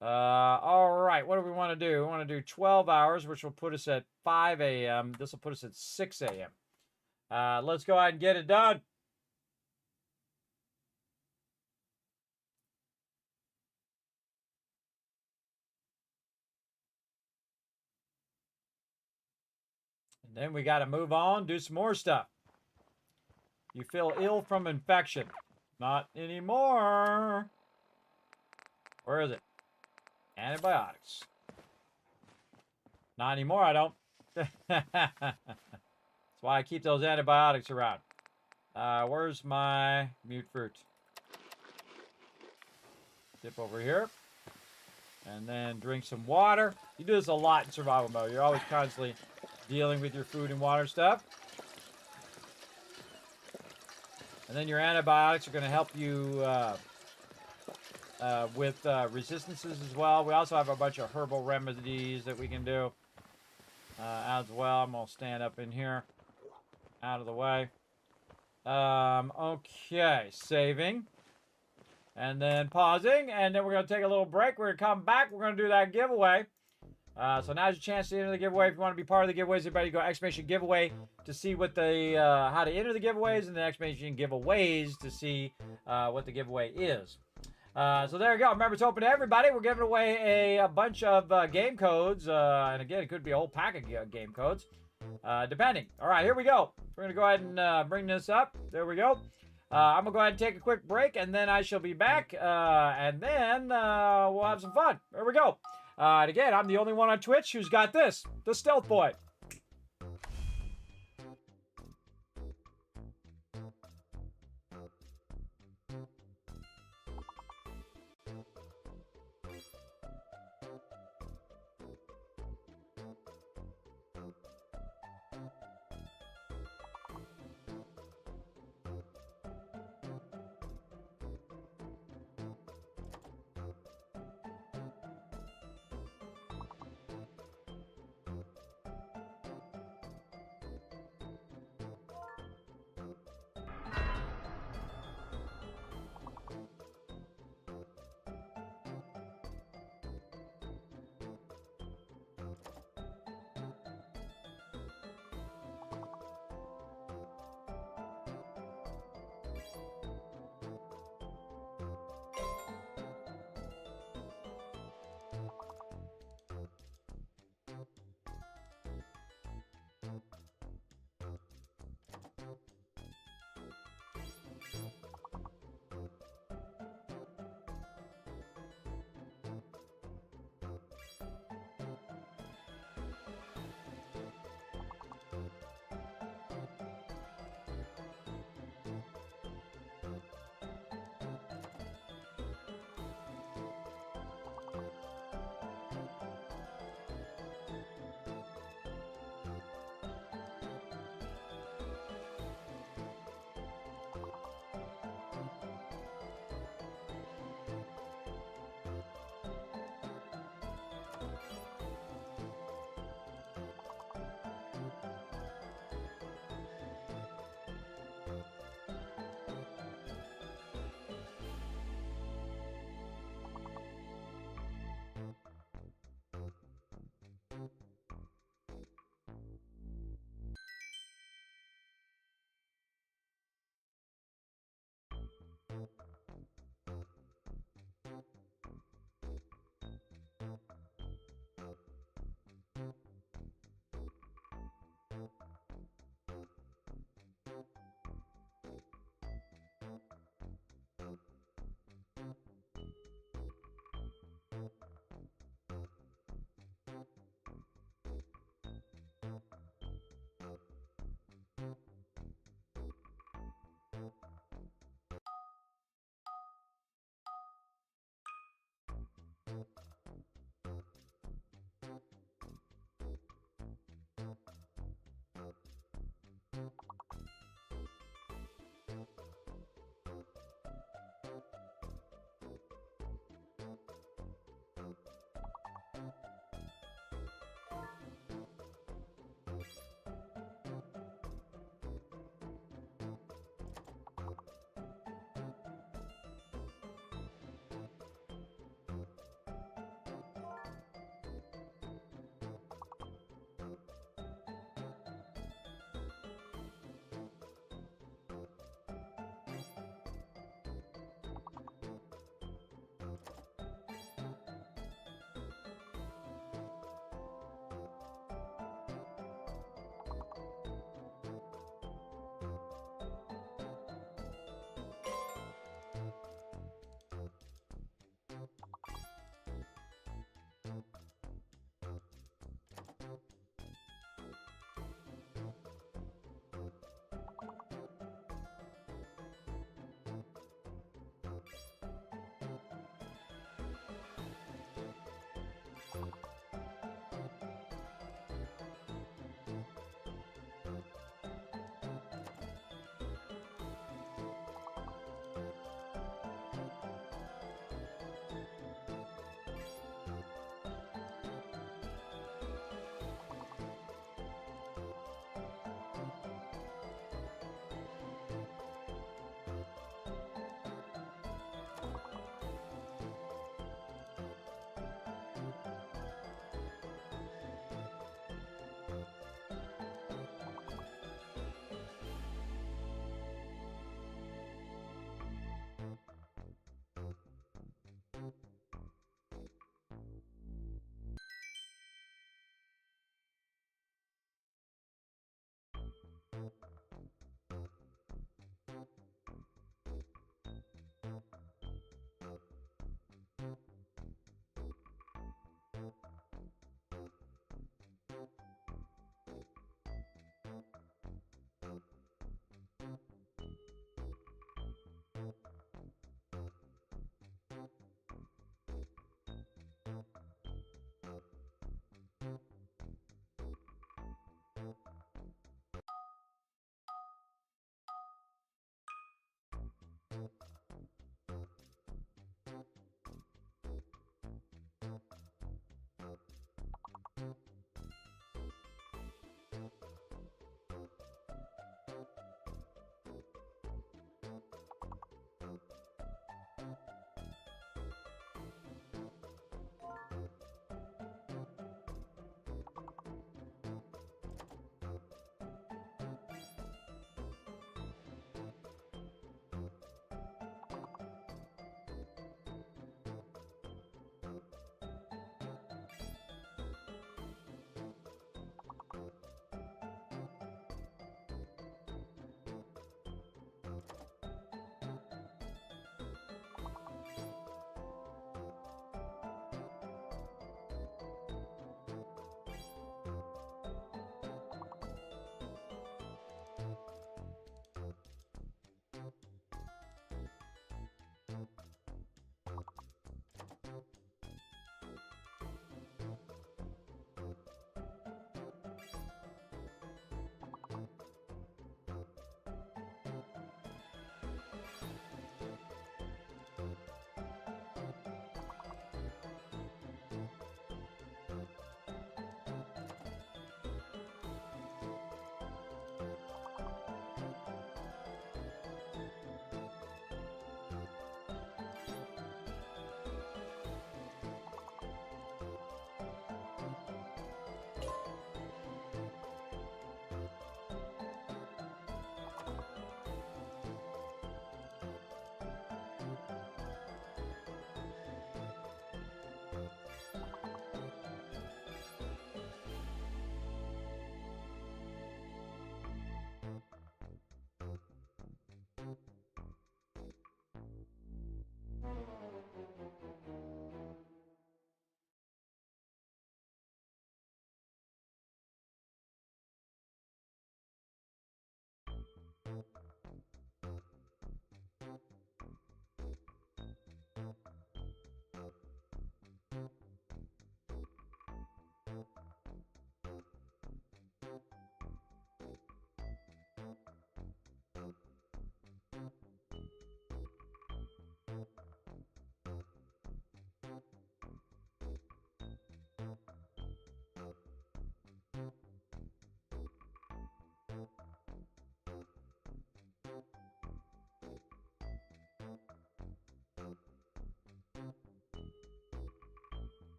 All right. What do we want to do? We want to do 12 hours, which will put us at 5 a.m. This will put us at 6 a.m. Let's go ahead and get it done. And then we got to move on, do some more stuff. You feel ill from infection. Not anymore. Where is it? Antibiotics. Not anymore, I don't. That's why I keep those antibiotics around. Where's my mute fruit? Dip over here. And then drink some water. You do this a lot in survival mode. You're always constantly dealing with your food and water stuff. And then your antibiotics are going to help you with resistances as well. We also have a bunch of herbal remedies that we can do as well. I'm going to stand up in here, out of the way. Okay, saving. And then pausing. And then we're going to take a little break. We're going to come back. We're going to do that giveaway. So now's your chance to enter the giveaway. If you want to be part of the giveaways, everybody go exclamation giveaway to see what the how to enter the giveaways, and then exclamation giveaways to see what the giveaway is. So there you go. Remember, it's open to everybody. We're giving away a bunch of game codes, and again, it could be a whole pack of game codes, depending. All right, here we go. We're gonna go ahead and bring this up. There we go. I'm gonna go ahead and take a quick break, and then I shall be back, and then we'll have some fun. There we go. And again, I'm the only one on Twitch who's got this, the Stealth Boy.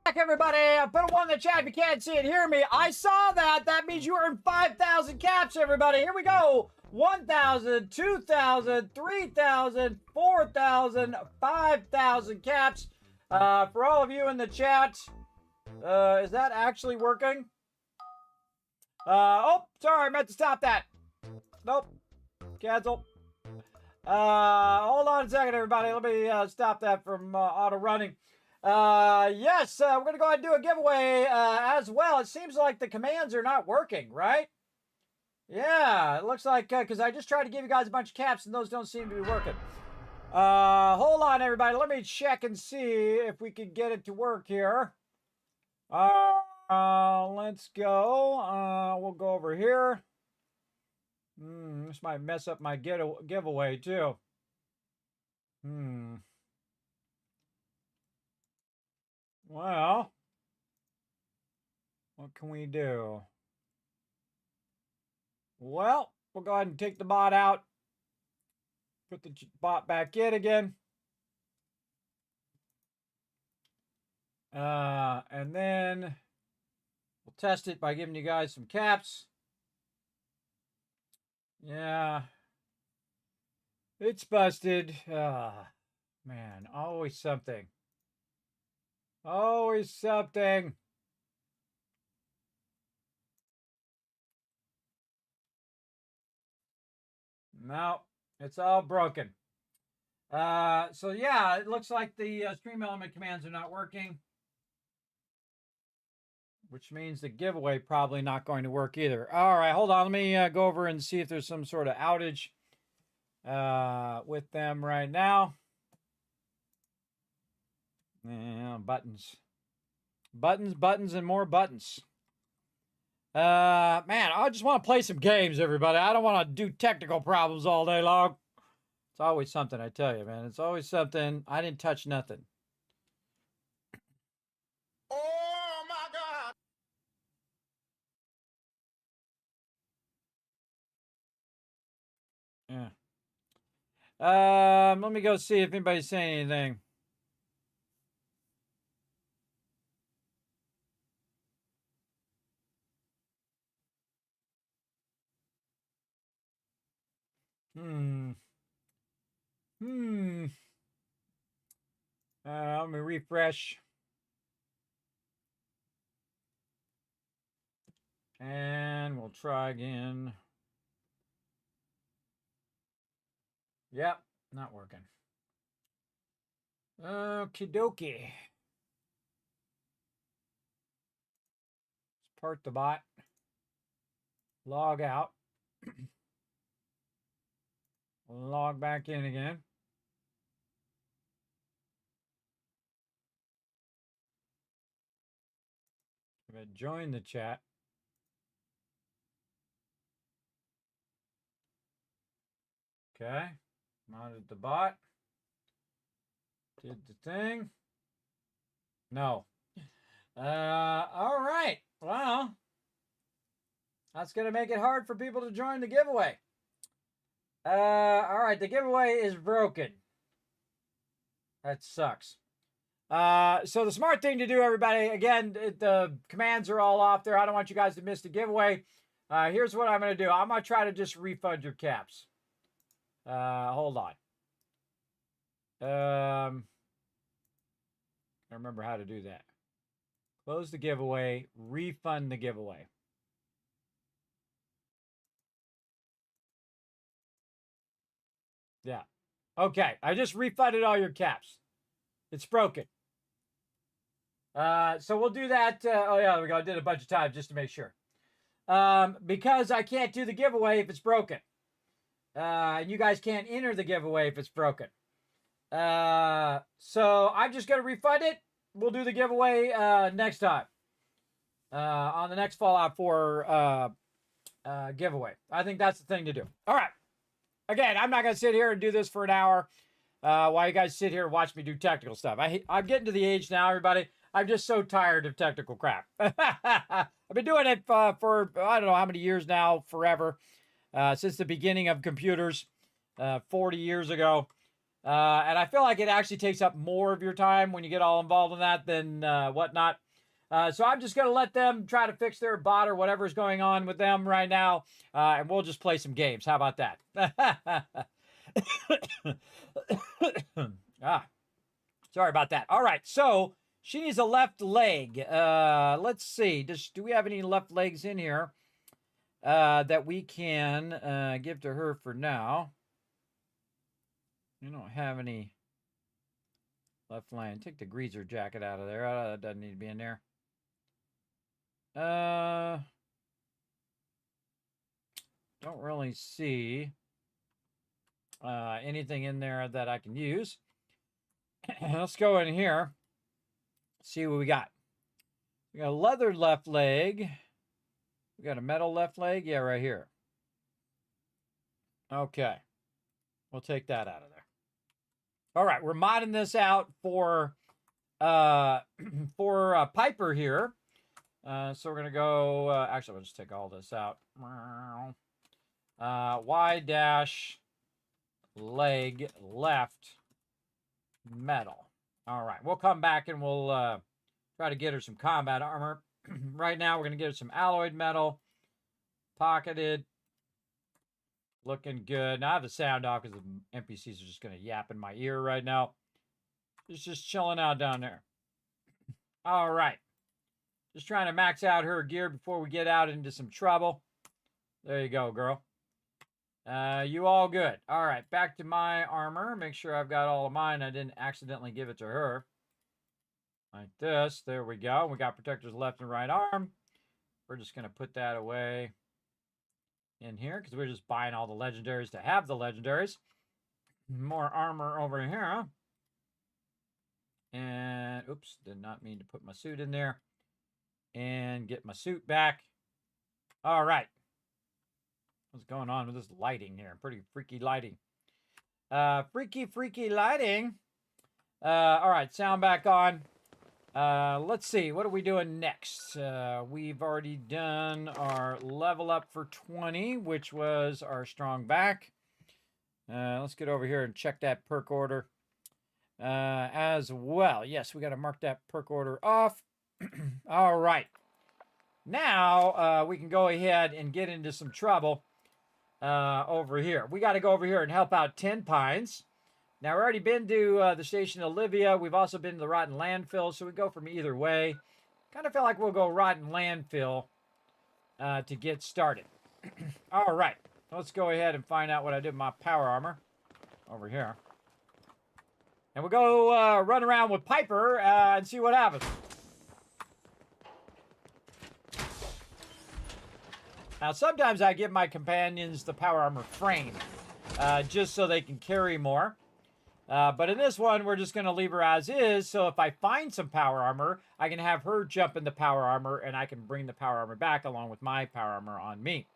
Back, everybody. I put a 1 in the chat if you can't see it. Hear me. I saw that. That means you earned 5,000 caps, everybody. Here we go. 1,000, 2,000, 3,000, 4,000, 5,000 caps. For all of you in the chat, is that actually working? Oh, sorry. I meant to stop that. Nope. Cancel. Hold on a second, everybody. Let me stop that from auto running. Yes, we're going to go ahead and do a giveaway as well. It seems like the commands are not working, right? Yeah, it looks like, because I just tried to give you guys a bunch of caps and those don't seem to be working. Hold on, everybody. Let me check and see if we can get it to work here. Let's go. We'll go over here. This might mess up my giveaway, too. Well, what can we do? Well, we'll go ahead and take the bot out. Put the bot back in again. And then we'll test it by giving you guys some caps. Yeah. It's busted. Man, always something. Always something. No, it's all broken. So yeah, it looks like the stream element commands are not working, which means the giveaway probably not going to work either. All right, hold on. Let me go over and see if there's some sort of outage with them right now. Yeah, buttons. Buttons, buttons, and more buttons. Man, I just want to play some games, everybody. I don't want to do technical problems all day long. It's always something, I tell you, man. It's always something. I didn't touch nothing. Oh my God. Yeah. Let me go see if anybody's saying anything. Let me refresh. And we'll try again. Yep, not working. Okie dokie. Let's part the bot. Log out. Log back in again. I'm going to join the chat. Okay. Modded the bot. Did the thing. No. All right. Well, that's going to make it hard for people to join the giveaway. All right. The giveaway is broken. That sucks. So the smart thing to do, everybody, again, the commands are all off there. I don't want you guys to miss the giveaway. Here's what I'm going to do. I'm going to try to just refund your caps. Hold on. I remember how to do that. Close the giveaway, refund the giveaway. Yeah. Okay, I just refunded all your caps. It's broken. So we'll do that. Oh, yeah, there we go. I did it a bunch of times just to make sure. Because I can't do the giveaway if it's broken. And you guys can't enter the giveaway if it's broken. So I'm just going to refund it. We'll do the giveaway next time. On the next Fallout 4 giveaway. I think that's the thing to do. All right. Again, I'm not going to sit here and do this for an hour while you guys sit here and watch me do technical stuff. I'm getting to the age now, everybody. I'm just so tired of technical crap. I've been doing it for, I don't know how many years now, forever. Since the beginning of computers 40 years ago. And I feel like it actually takes up more of your time when you get all involved in that than whatnot. So I'm just going to let them try to fix their bot or whatever's going on with them right now. And we'll just play some games. How about that? Sorry about that. All right. So she needs a left leg. Let's see. Do we have any left legs in here that we can give to her for now? We don't have any Left lane. Take the greaser jacket out of there. That doesn't need to be in there. Don't really see anything in there that I can use. Let's go in here. See what we got. We got a leather left leg. We got a metal left leg. Yeah, right here. Okay. We'll take that out of there. All right, we're modding this out for Piper here. So we're gonna go. Actually, we'll just take all this out. Y dash leg left metal. All right, we'll come back and we'll try to get her some combat armor. Right now, we're gonna get her some alloyed metal, pocketed. Looking good. Now I have the sound off because the NPCs are just going to yap in my ear right now. Just chilling out down there. All right. Just trying to max out her gear before we get out into some trouble. There you go, girl. You all good. All right. Back to my armor. Make sure I've got all of mine. I didn't accidentally give it to her. Like this. There we go. We got protectors left and right arm. We're just going to put that away in here because we're just buying all the legendaries to have the legendaries. More armor over here. And oops, did not mean to put my suit in there. And get my suit back. All right. What's going on with this lighting here? Pretty freaky lighting. Freaky lighting. All right, sound back on. Let's see, what are we doing next? We've already done our level up for 20, which was our strong back. Let's get over here and check that perk order as well. Yes, we got to mark that perk order off. All right. Now we can go ahead and get into some trouble over here. We got to go over here and help out 10 Pines. Now, we've already been to the Station Olivia. We've also been to the Rotten Landfill, so we go from either way. Kind of feel like we'll go Rotten Landfill to get started. All right. Let's go ahead and find out what I did with my power armor over here. And we'll go run around with Piper and see what happens. Now, sometimes I give my companions the power armor frame just so they can carry more. But in this one, we're just going to leave her as is. So if I find some power armor, I can have her jump in the power armor, and I can bring the power armor back along with my power armor on me.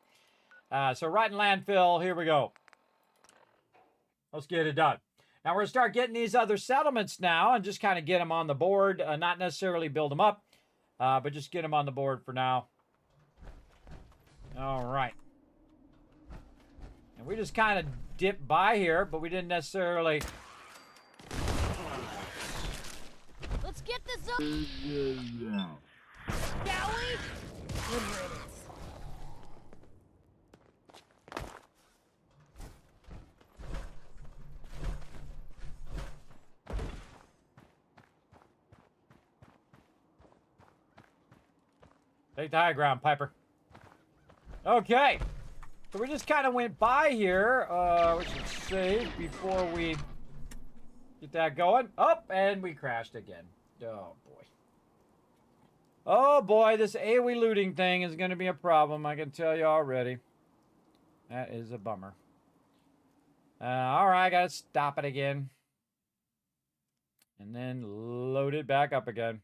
So Rotten Landfill, here we go. Let's get it done. Now we're going to start getting these other settlements now and just kind of get them on the board. Not necessarily build them up, but just get them on the board for now. All right. And we just kind of dipped by here, but we didn't necessarily... Let's get this up! Shall we? Good riddance. Take the high ground, Piper. Okay. So we just kind of went by here. We should save before we get that going. Oh, and we crashed again. Oh, boy. Oh, boy, this AoE looting thing is going to be a problem. I can tell you already. That is a bummer. All right, I got to stop it again. And then load it back up again.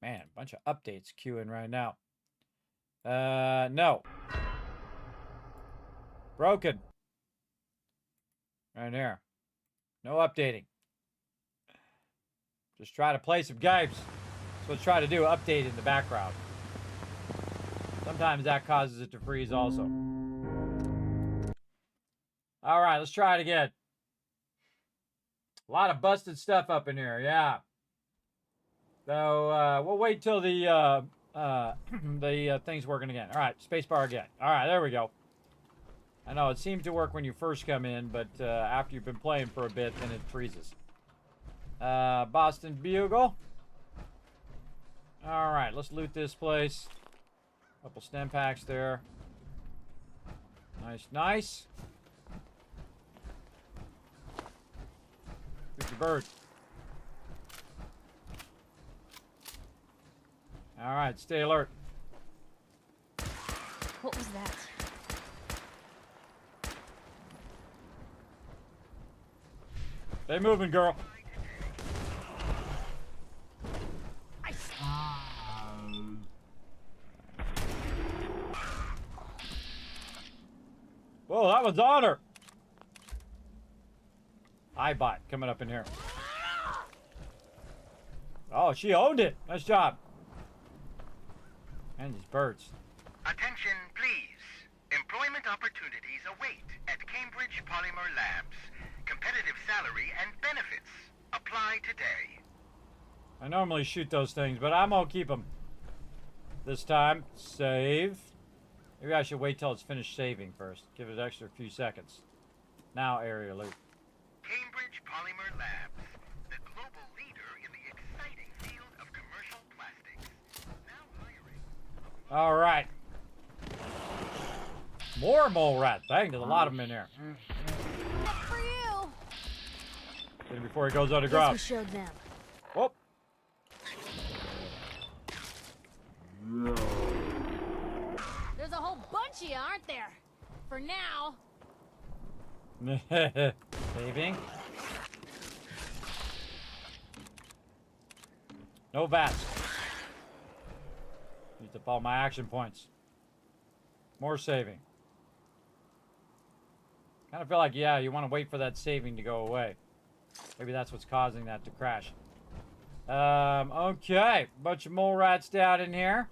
Man, a bunch of updates queuing right now. No. Broken. Right here. No updating. Just try to play some games. That's what I try to do, update in the background. Sometimes that causes it to freeze also. Alright, let's try it again. A lot of busted stuff up in here, yeah. So, we'll wait till the thing's working again. Alright, spacebar again. Alright, there we go. I know, it seems to work when you first come in, but after you've been playing for a bit, then it freezes. Boston Bugle. Alright, let's loot this place. Couple stem packs there. Nice, nice. Get your bird. All right, stay alert. What was that? Stay moving, girl. Whoa, that was on her. iBot coming up in here. Oh, she owned it. Nice job. And these birds. Attention, please. Employment opportunities await at Cambridge Polymer Labs. Competitive salary and benefits. Apply today. I normally shoot those things, but I'm gonna keep them. This time, save. Maybe I should wait till it's finished saving first. Give it an extra few seconds. Now area loot. Cambridge Polymer Labs, the global leader in the exciting field of commercial plastics. Now hiring. All right. More mole rats. Dang, there's a lot of them in there. That's for you. Get him before he goes underground. Guess we showed them. Whoop. There's a whole bunch of you, aren't there? For now. Saving. No bats. Used up all my action points. More saving. Kind of feel like, yeah, you want to wait for that saving to go away. Maybe that's what's causing that to crash. Okay. Bunch of mole rats down in here.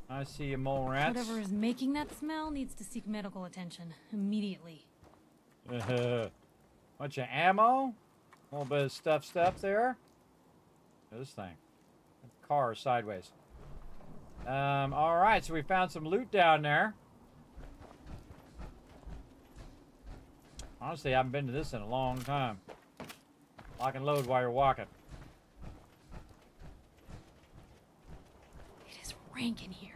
I see you, mole rats. Whatever is making that smell needs to seek medical attention immediately. Bunch of ammo. A little bit of stuff there. This thing. Car sideways. All right, so we found some loot down there. Honestly, I haven't been to this in a long time. Lock and load while you're walking. It is rank in here.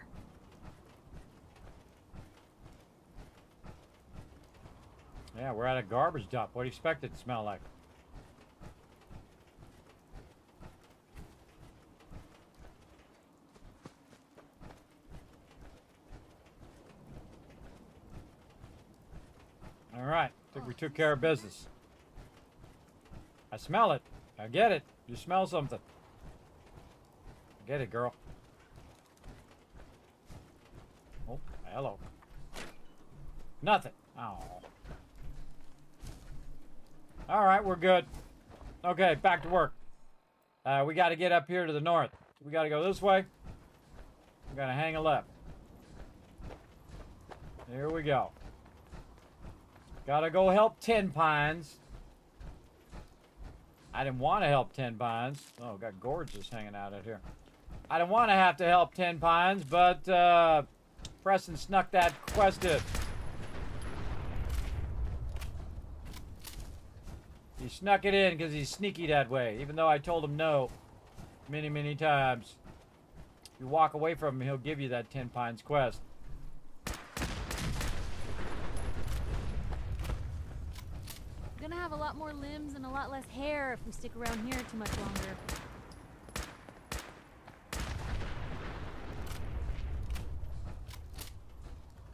Yeah, we're at a garbage dump. What do you expect it to smell like? All right, I think we took care of business. I smell it. I get it. You smell something. I get it, girl. Oh, hello. Nothing. Oh. All right, we're good. Okay, back to work. We got to get up here to the north. We got to go this way. We got to hang a left. Here we go. Got to go help Ten Pines. I didn't want to help Ten Pines. Oh, got gorgeous hanging out out here. I didn't want to have to help Ten Pines, but Preston snuck that quest in. He snuck it in because he's sneaky that way, even though I told him no many, many times. If you walk away from him, he'll give you that 10 Pines quest. We're gonna have a lot more limbs and a lot less hair if we stick around here too much longer.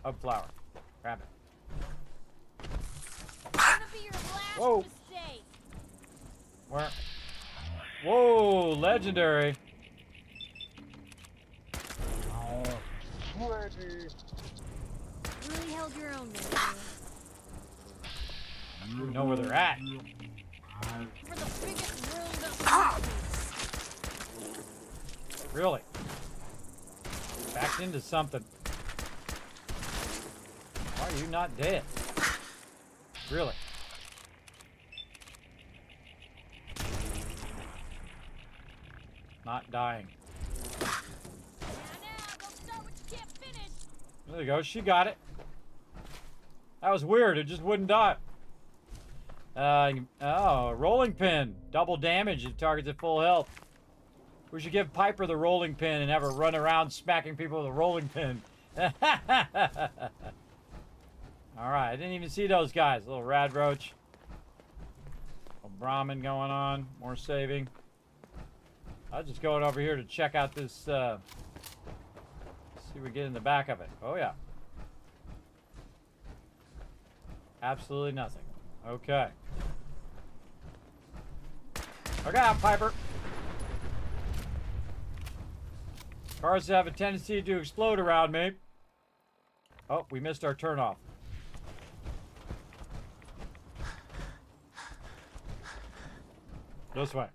Hub flower. Grab it. Gonna be your last Whoa. mistake. Where? Whoa, legendary. Really held your own there. You know where they're at. For the biggest room that Really? Backed into something. Why are you not dead? Really? Not dying. There you go. She got it. That was weird. It just wouldn't die. Oh, rolling pin. Double damage. It targets at full health. We should give Piper the rolling pin and have her run around smacking people with a rolling pin. Alright, I didn't even see those guys. Little rad roach. Brahmin going on. More saving. I was just going over here to check out this, see what we get in the back of it. Oh, yeah. Absolutely nothing. Okay. Look out, Piper. Cars have a tendency to explode around me. Oh, we missed our turnoff. This way.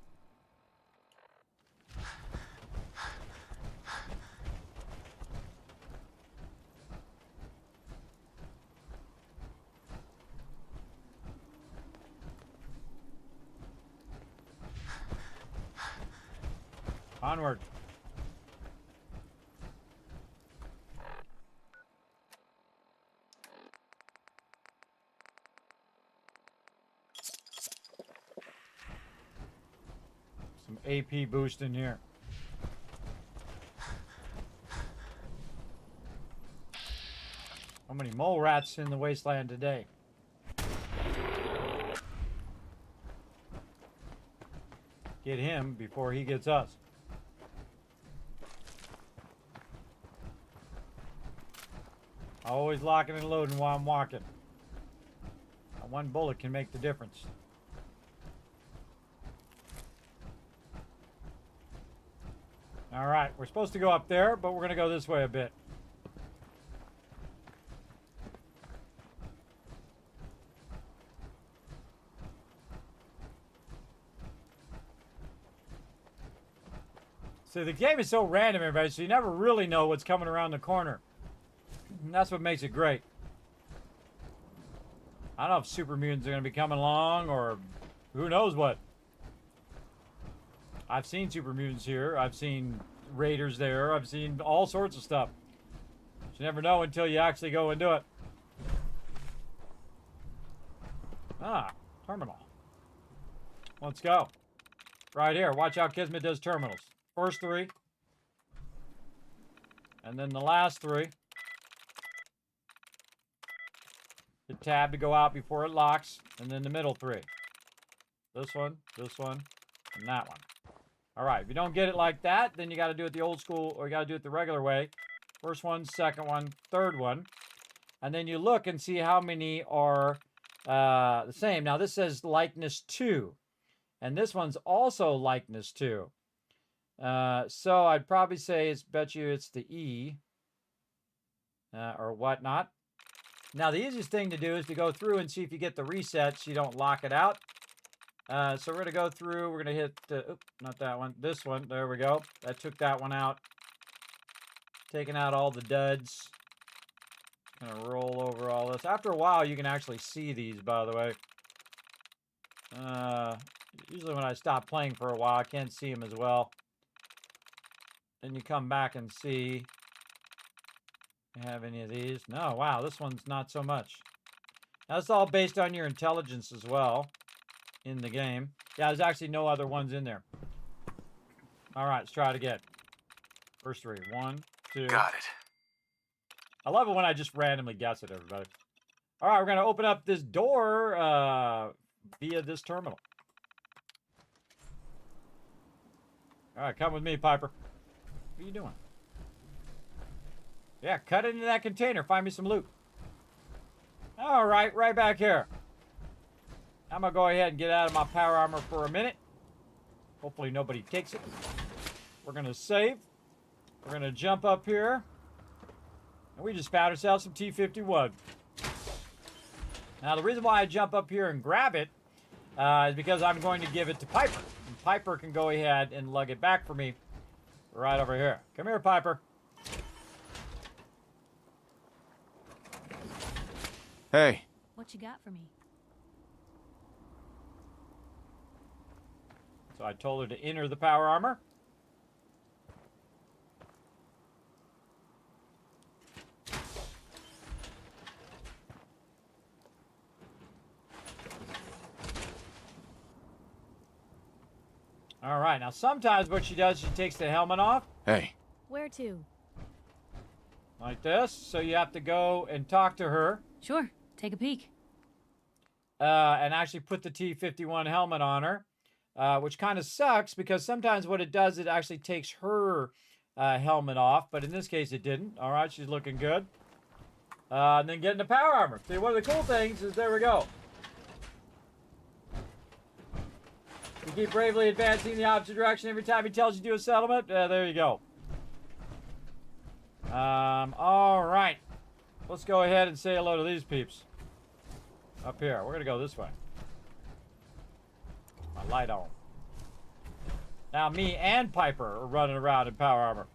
Onward. Some AP boost in here. How many mole rats in the wasteland today? Get him before he gets us. Always locking and loading while I'm walking. One bullet can make the difference. Alright, we're supposed to go up there, but we're going to go this way a bit. So the game is so random, everybody, so you never really know what's coming around the corner. And that's what makes it great. I don't know if super mutants are going to be coming along or who knows what. I've seen super mutants here. I've seen raiders there. I've seen all sorts of stuff. You never know until you actually go and do it. Ah, terminal. Let's go. Right here. Watch how Kismet does terminals. First three. And then the last three. The tab to go out before it locks. And then the middle three. This one, and that one. Alright, if you don't get it like that, then you got to do it the old school, or you got to do it the regular way. First one, second one, third one. And then you look and see how many are the same. Now this says likeness 2. And this one's also likeness 2. So I'd probably say bet you it's the E. Or whatnot. Now the easiest thing to do is to go through and see if you get the resets. You don't lock it out. So we're going to go through. We're going to hit, oops, not that one. This one. There we go. That took that one out. Taking out all the duds. Going to roll over all this. After a while, you can actually see these, by the way. Usually when I stop playing for a while, I can't see them as well. Then you come back and see. Have any of these? No, wow, this one's not so much. That's all based on your intelligence as well. In the game. Yeah, there's actually no other ones in there. Alright, let's try it again. First three. 1, 2. Got it. I love it when I just randomly guess it, everybody. Alright, we're going to open up this door via this terminal. Alright, come with me, Piper. What are you doing? Yeah, cut it into that container. Find me some loot. Alright, right back here. I'm going to go ahead and get out of my power armor for a minute. Hopefully nobody takes it. We're going to save. We're going to jump up here. And we just found ourselves some T-51. Now, the reason why I jump up here and grab it is because I'm going to give it to Piper. And Piper can go ahead and lug it back for me right over here. Come here, Piper. Hey. What you got for me? So I told her to enter the power armor. All right, now sometimes what she does, she takes the helmet off. Hey. Where to? Like this. So you have to go and talk to her. Sure, take a peek. and actually put the T-51 helmet on her, which kind of sucks because sometimes what it does, it actually takes her helmet off, but in this case it didn't. All right, she's looking good. And then getting the power armor. See, one of the cool things is, there we go. You keep bravely advancing in the opposite direction every time he tells you to do a settlement. There you go. All right. Let's go ahead and say hello to these peeps. Up here. We're going to go this way. My light on. Now me and Piper are running around in power armor.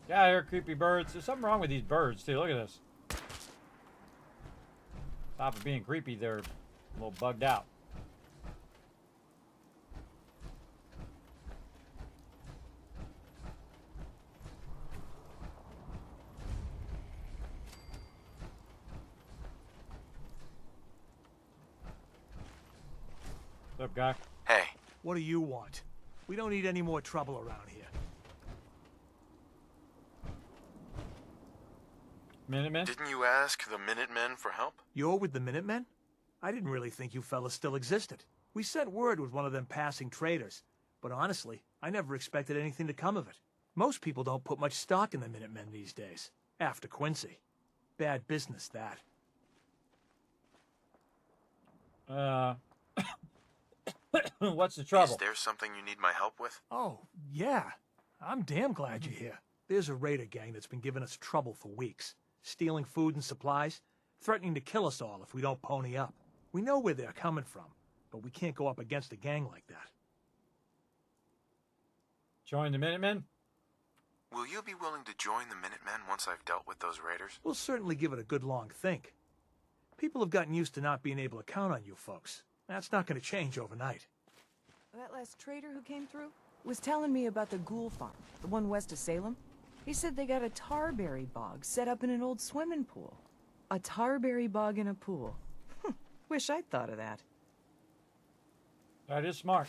Get out of here, creepy birds. There's something wrong with these birds, too. Look at this. On top of being creepy, they're a little bugged out. What's up, guy? Hey. What do you want? We don't need any more trouble around here. Minutemen? Didn't you ask the Minutemen for help? You're with the Minutemen? I didn't really think you fellas still existed. We sent word with one of them passing traders. But honestly, I never expected anything to come of it. Most people don't put much stock in the Minutemen these days. After Quincy. Bad business, that. What's the trouble? Is there something you need my help with? Oh, yeah. I'm damn glad you're here. There's a raider gang that's been giving us trouble for weeks. Stealing food and supplies, threatening to kill us all if we don't pony up. We know where they're coming from, but we can't go up against a gang like that. Join the Minutemen? Will you be willing to join the Minutemen once I've dealt with those raiders? We'll certainly give it a good long think. People have gotten used to not being able to count on you folks. That's not going to change overnight. That last trader who came through was telling me about the ghoul farm, the one west of Salem. He said they got a tarberry bog set up in an old swimming pool. A tarberry bog in a pool. Wish I'd thought of that. That is smart.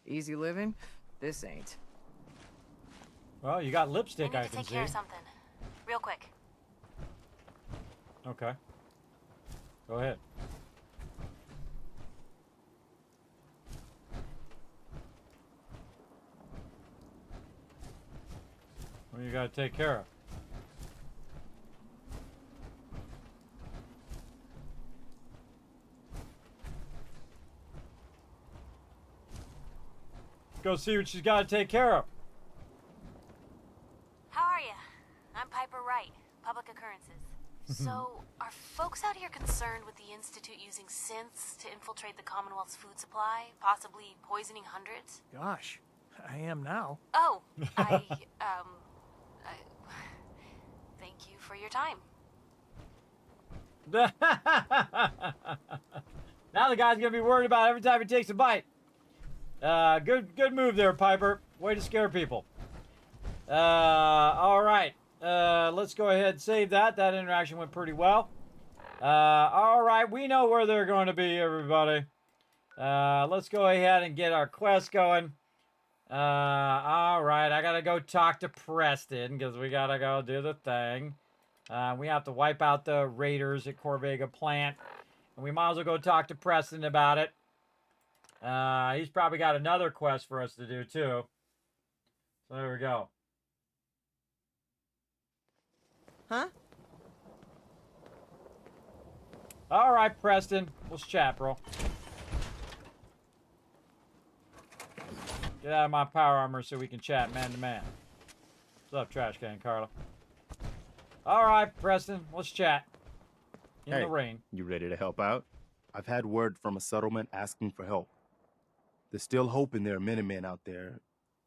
Easy living? This ain't. Well, you got lipstick, I need to can take care of see. something. Real quick. Okay. Go ahead. What do you gotta take care of? Go see what she's gotta take care of. How are you? I'm Piper Wright, Public Occurrences. So, are folks out here concerned with the Institute using synths to infiltrate the Commonwealth's food supply, possibly poisoning hundreds? Gosh, I am now. Oh, thank you for your time. Now the guy's gonna be worried about every time he takes a bite. Good move there, Piper. Way to scare people. All right. Let's go ahead and save that. That interaction went pretty well. All right, we know where they're going to be, everybody. Let's go ahead and get our quest going. All right, I gotta go talk to Preston because we gotta go do the thing. We have to wipe out the raiders at Corvega plant, and we might as well go talk to Preston about it. He's probably got another quest for us to do too. So there we go. Huh? All right, Preston. Let's chat, bro. Get out of my power armor so we can chat man to man. What's up, trash can, Carla? All right, Preston. Let's chat. In the rain. You ready to help out? I've had word from a settlement asking for help. There's still hope in there are Minutemen out there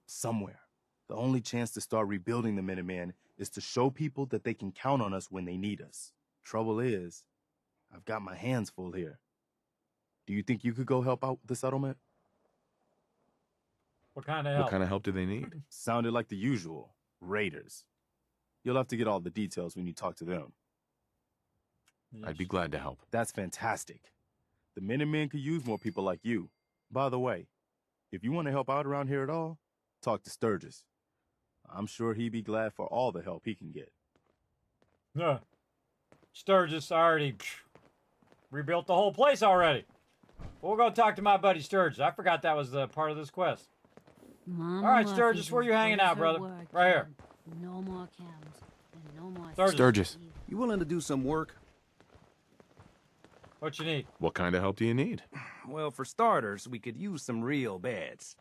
somewhere. The only chance to start rebuilding the Minutemen is to show people that they can count on us when they need us. Trouble is, I've got my hands full here. Do you think you could go help out the settlement? What kind of help? What kind of help do they need? Sounded like the usual. Raiders. You'll have to get all the details when you talk to them. Yes. I'd be glad to help. That's fantastic. The Minutemen could use more people like you. By the way, if you want to help out around here at all, talk to Sturgis. I'm sure he'd be glad for all the help he can get. Yeah. Sturgis already rebuilt the whole place already. We'll go talk to my buddy Sturgis. I forgot that was the part of this quest. Mama All right, Muffy Sturgis, where you hanging out, brother? work, Right here. No more cams and no more. Sturgis. You willing to do some work? What you need? What kind of help do you need? Well, for starters, we could use some real beds.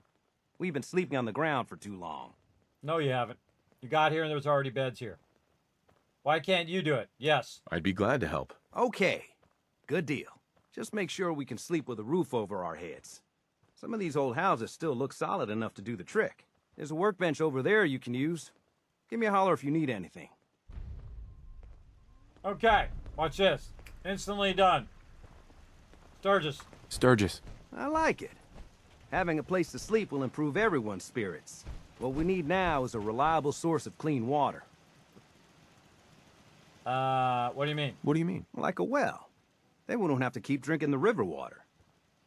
We've been sleeping on the ground for too long. No, you haven't. You got here and there was already beds here. Why can't you do it? Yes. I'd be glad to help. Okay, good deal. Just make sure we can sleep with a roof over our heads. Some of these old houses still look solid enough to do the trick. There's a workbench over there you can use. Give me a holler if you need anything. Okay, watch this. Instantly done. Sturgis. Sturgis. I like it. Having a place to sleep will improve everyone's spirits. What we need now is a reliable source of clean water. What do you mean? What do you mean? Like a well. Then we don't have to keep drinking the river water.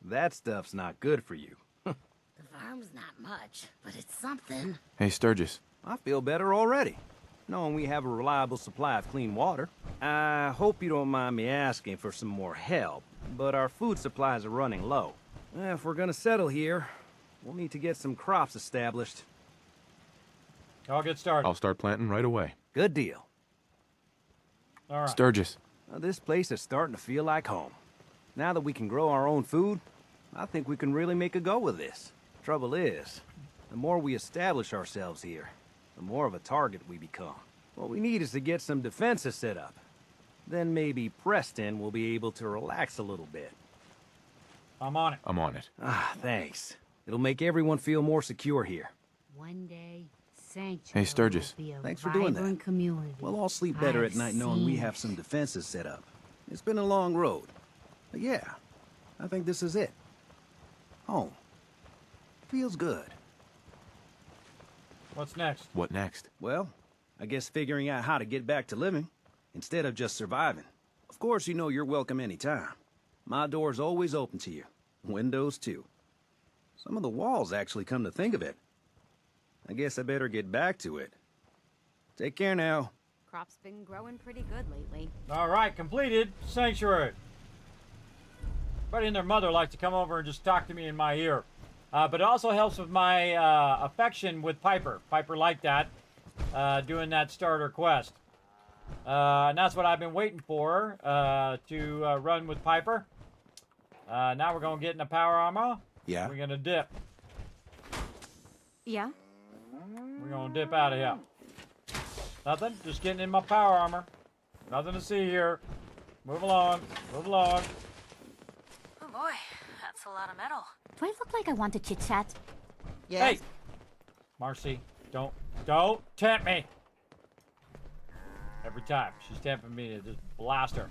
That stuff's not good for you. The farm's not much, but it's something. Hey, Sturgis. I feel better already, knowing we have a reliable supply of clean water. I hope you don't mind me asking for some more help, but our food supplies are running low. If we're gonna settle here, we'll need to get some crops established. I'll get started. I'll start planting right away. Good deal. All right. Sturgis. This place is starting to feel like home. Now that we can grow our own food, I think we can really make a go of this. Trouble is, the more we establish ourselves here, the more of a target we become. What we need is to get some defenses set up. Then maybe Preston will be able to relax a little bit. I'm on it. I'm on it. Thanks. It'll make everyone feel more secure here. One day, Sanctuary Hey, Sturgis. will be a Thanks for doing vibrant that. community. We'll all sleep better I've at night knowing we seen have it. some defenses set up. It's been a long road. But yeah, I think this is it. Home. Feels good. What's next? What next? Well, I guess figuring out how to get back to living, instead of just surviving. Of course, you know you're welcome anytime. My door's always open to you. Windows, too. Some of the walls actually come to think of it. I guess I better get back to it. Take care now. Crop's been growing pretty good lately. All right, completed. Sanctuary. Everybody and their mother like to come over and just talk to me in my ear. But it also helps with my affection with Piper. Piper liked that, doing that starter quest. And that's what I've been waiting for, to run with Piper. Now we're going to get in the power armor. Yeah? We're going to dip. Yeah? We're going to dip out of here. Nothing. Just getting in my power armor. Nothing to see here. Move along. Move along. Oh boy, that's a lot of metal. Do I look like I want to chit-chat? Hey! Marcy, don't tempt me! Every time. She's tempting me to just blast her.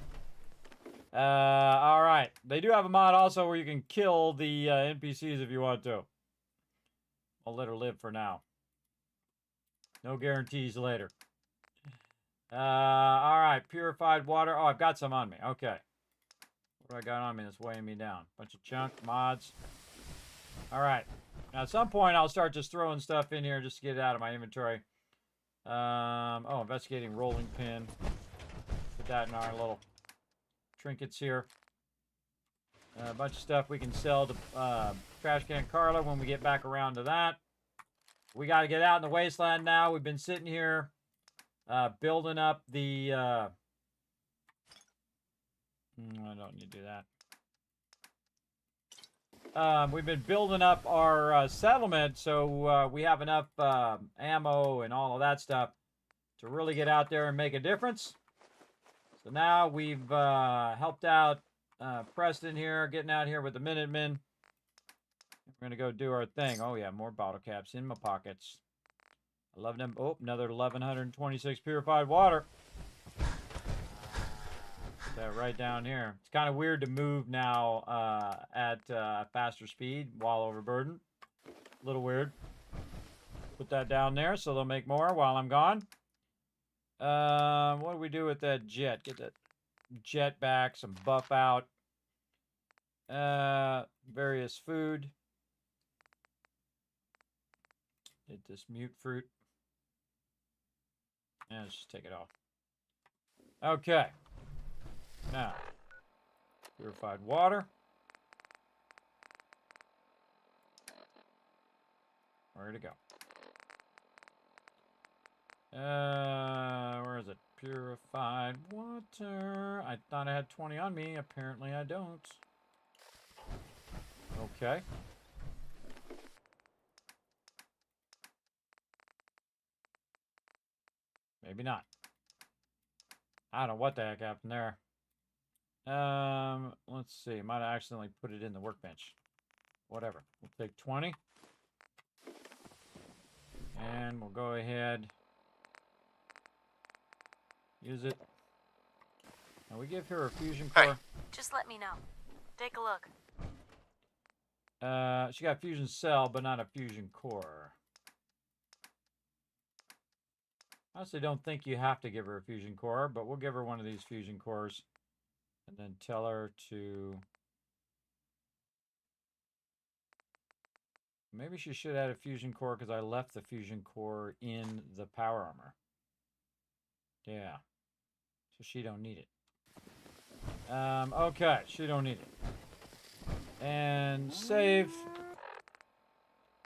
Alright. They do have a mod also where you can kill the NPCs if you want to. I'll let her live for now. No guarantees later. Alright. Purified water. Oh, I've got some on me. Okay. What do I got on me that's weighing me down? Bunch of junk, mods. Alright. Now, at some point, I'll start just throwing stuff in here just to get it out of my inventory. Oh, investigating rolling pin. Put that in our little trinkets here. A bunch of stuff we can sell to Trash Can Carla when we get back around to that. We got to get out in the wasteland now. We've been sitting here building up the... I don't need to do that. We've been building up our settlement, so we have enough ammo and all of that stuff to really get out there and make a difference. So now we've helped out Preston here, getting out here with the Minutemen. We're going to go do our thing. Oh, yeah, more bottle caps in my pockets. I love them. Oh, another 1,126 purified water. That right down here. It's kind of weird to move now at faster speed while overburdened. A little weird. Put that down there so they'll make more while I'm gone. What do we do with that jet? Get that jet back, some buff out. Various food. Get this mute fruit. And let's just take it off. Okay. Now, purified water. Where to go? Where is it? Purified water. I thought I had 20 on me. Apparently I don't. Okay. Maybe not. I don't know what the heck happened there. Let's see. Might have accidentally put it in the workbench. Whatever. We'll take 20. And we'll go ahead. Use it. Now we give her a fusion core. Just let me know. Take a look. She got a fusion cell, but not a fusion core. I honestly don't think you have to give her a fusion core, but we'll give her one of these fusion cores. And then tell her to... Maybe she should add a fusion core because I left the fusion core in the power armor. Yeah. So she don't need it. Okay, she don't need it. And save.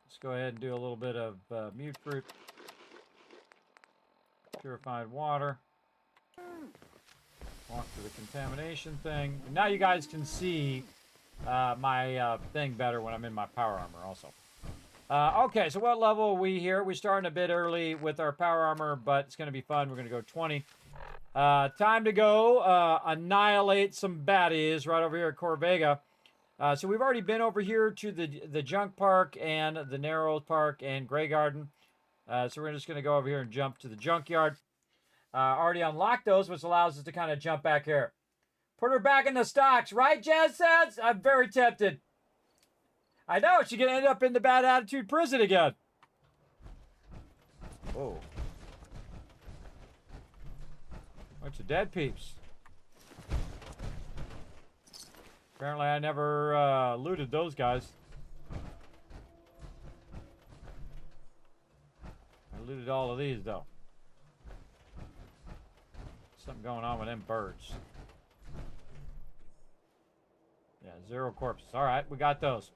Let's go ahead and do a little bit of mute fruit. Purified water. Walk through the contamination thing. And now you guys can see my thing better when I'm in my power armor also. Okay, so what level are we here? We're starting a bit early with our power armor, but it's going to be fun. We're going to go 20. Time to go annihilate some baddies right over here at Corvega. So we've already been over here to the Junk Park and the Narrows Park and Grey Garden. So we're just going to go over here and jump to the Junkyard. Already unlocked those, which allows us to kind of jump back here. Put her back in the stocks, right, Jazz says? I'm very tempted. I know, she's going to end up in the bad attitude prison again. Whoa. Bunch of dead peeps. Apparently I never looted those guys. I looted all of these, though. Something going on with them birds. Yeah, 0 corpses. All right, we got those.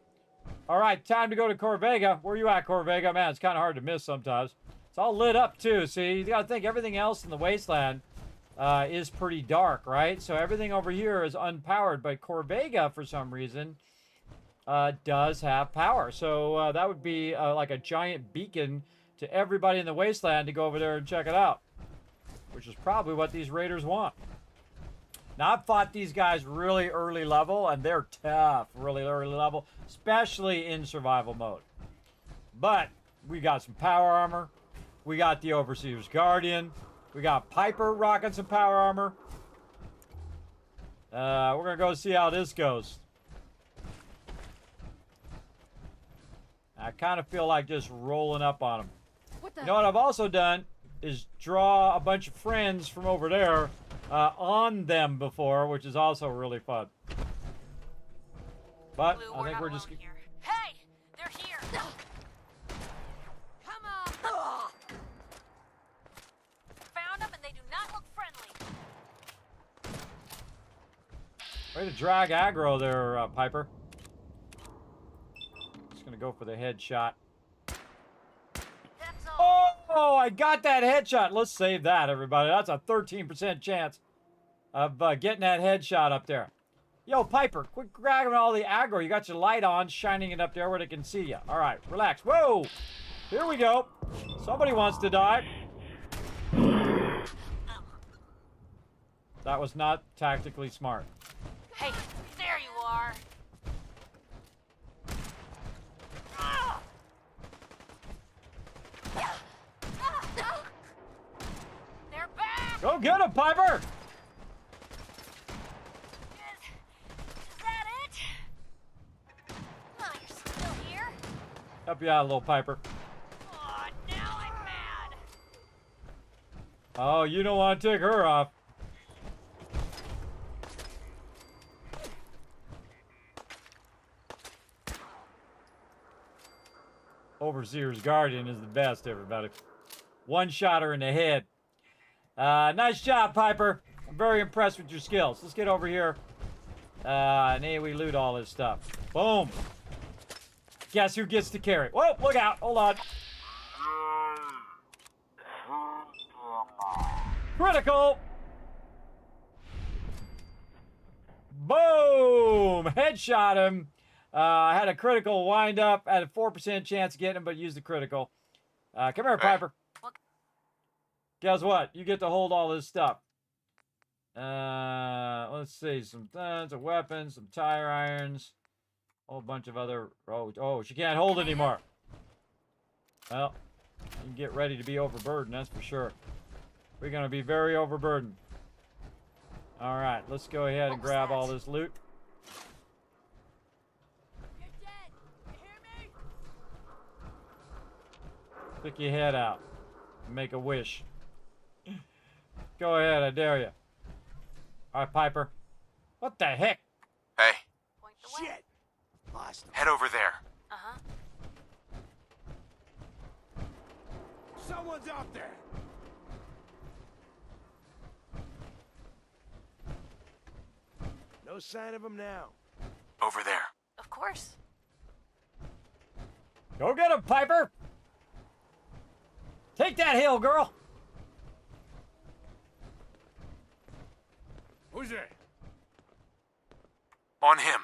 All right, time to go to Corvega. Where you at, Corvega? Man, it's kind of hard to miss sometimes. It's all lit up, too. See, you got to think everything else in the wasteland is pretty dark, right? So everything over here is unpowered, but Corvega, for some reason, does have power. So that would be like a giant beacon to everybody in the wasteland to go over there and check it out, which is probably what these raiders want. Now, I've fought these guys really early level, and they're tough, really early level, especially in survival mode. But we got some power armor. We got the Overseer's Guardian. We got Piper rocking some power armor. We're going to go see how this goes. I kind of feel like just rolling up on them. You know what I've also done is draw a bunch of friends from over there on them before, which is also really fun. But Blue, I think we're just... Here. Hey! They're here! Come on! Found them and they do not look friendly. Way to drag aggro there, Piper. Just gonna go for the headshot. Oh, I got that headshot. Let's save that, everybody. That's a 13% chance of getting that headshot up there. Yo, Piper, quit grabbing all the aggro. You got your light on, shining it up there where they can see you. All right, relax. Whoa! Here we go. Somebody wants to die. That was not tactically smart. Hey, there you are. They're back. Go get him, Piper! Is that it? Oh, you're still here? Help you out, little Piper. Oh, now I'm mad. Oh, you don't want to take her off. Overseer's Guardian is the best, everybody. One shot her in the head. Nice job, Piper. I'm very impressed with your skills. Let's get over here. And here we loot all this stuff. Boom. Guess who gets to carry? Whoa, look out. Hold on. Critical. Boom. Headshot him. Had a critical wind up. Had a 4% chance of getting him, but used the critical. Come here, Piper. Guess what? You get to hold all this stuff. Let's see. Some guns, some weapons, some tire irons. A whole bunch of other... Oh, she can't hold anymore. Well, you can get ready to be overburdened, that's for sure. We're going to be very overburdened. All right, let's go ahead and grab all this loot. You're dead. You hear me? Stick your head out. And make a wish. Go ahead, I dare you. All right, Piper. What the heck? Hey. Shit! Lost him. Head over there. Uh-huh. Someone's out there! No sign of him now. Over there. Of course. Go get him, Piper! Take that hill, girl! Who's there? On him.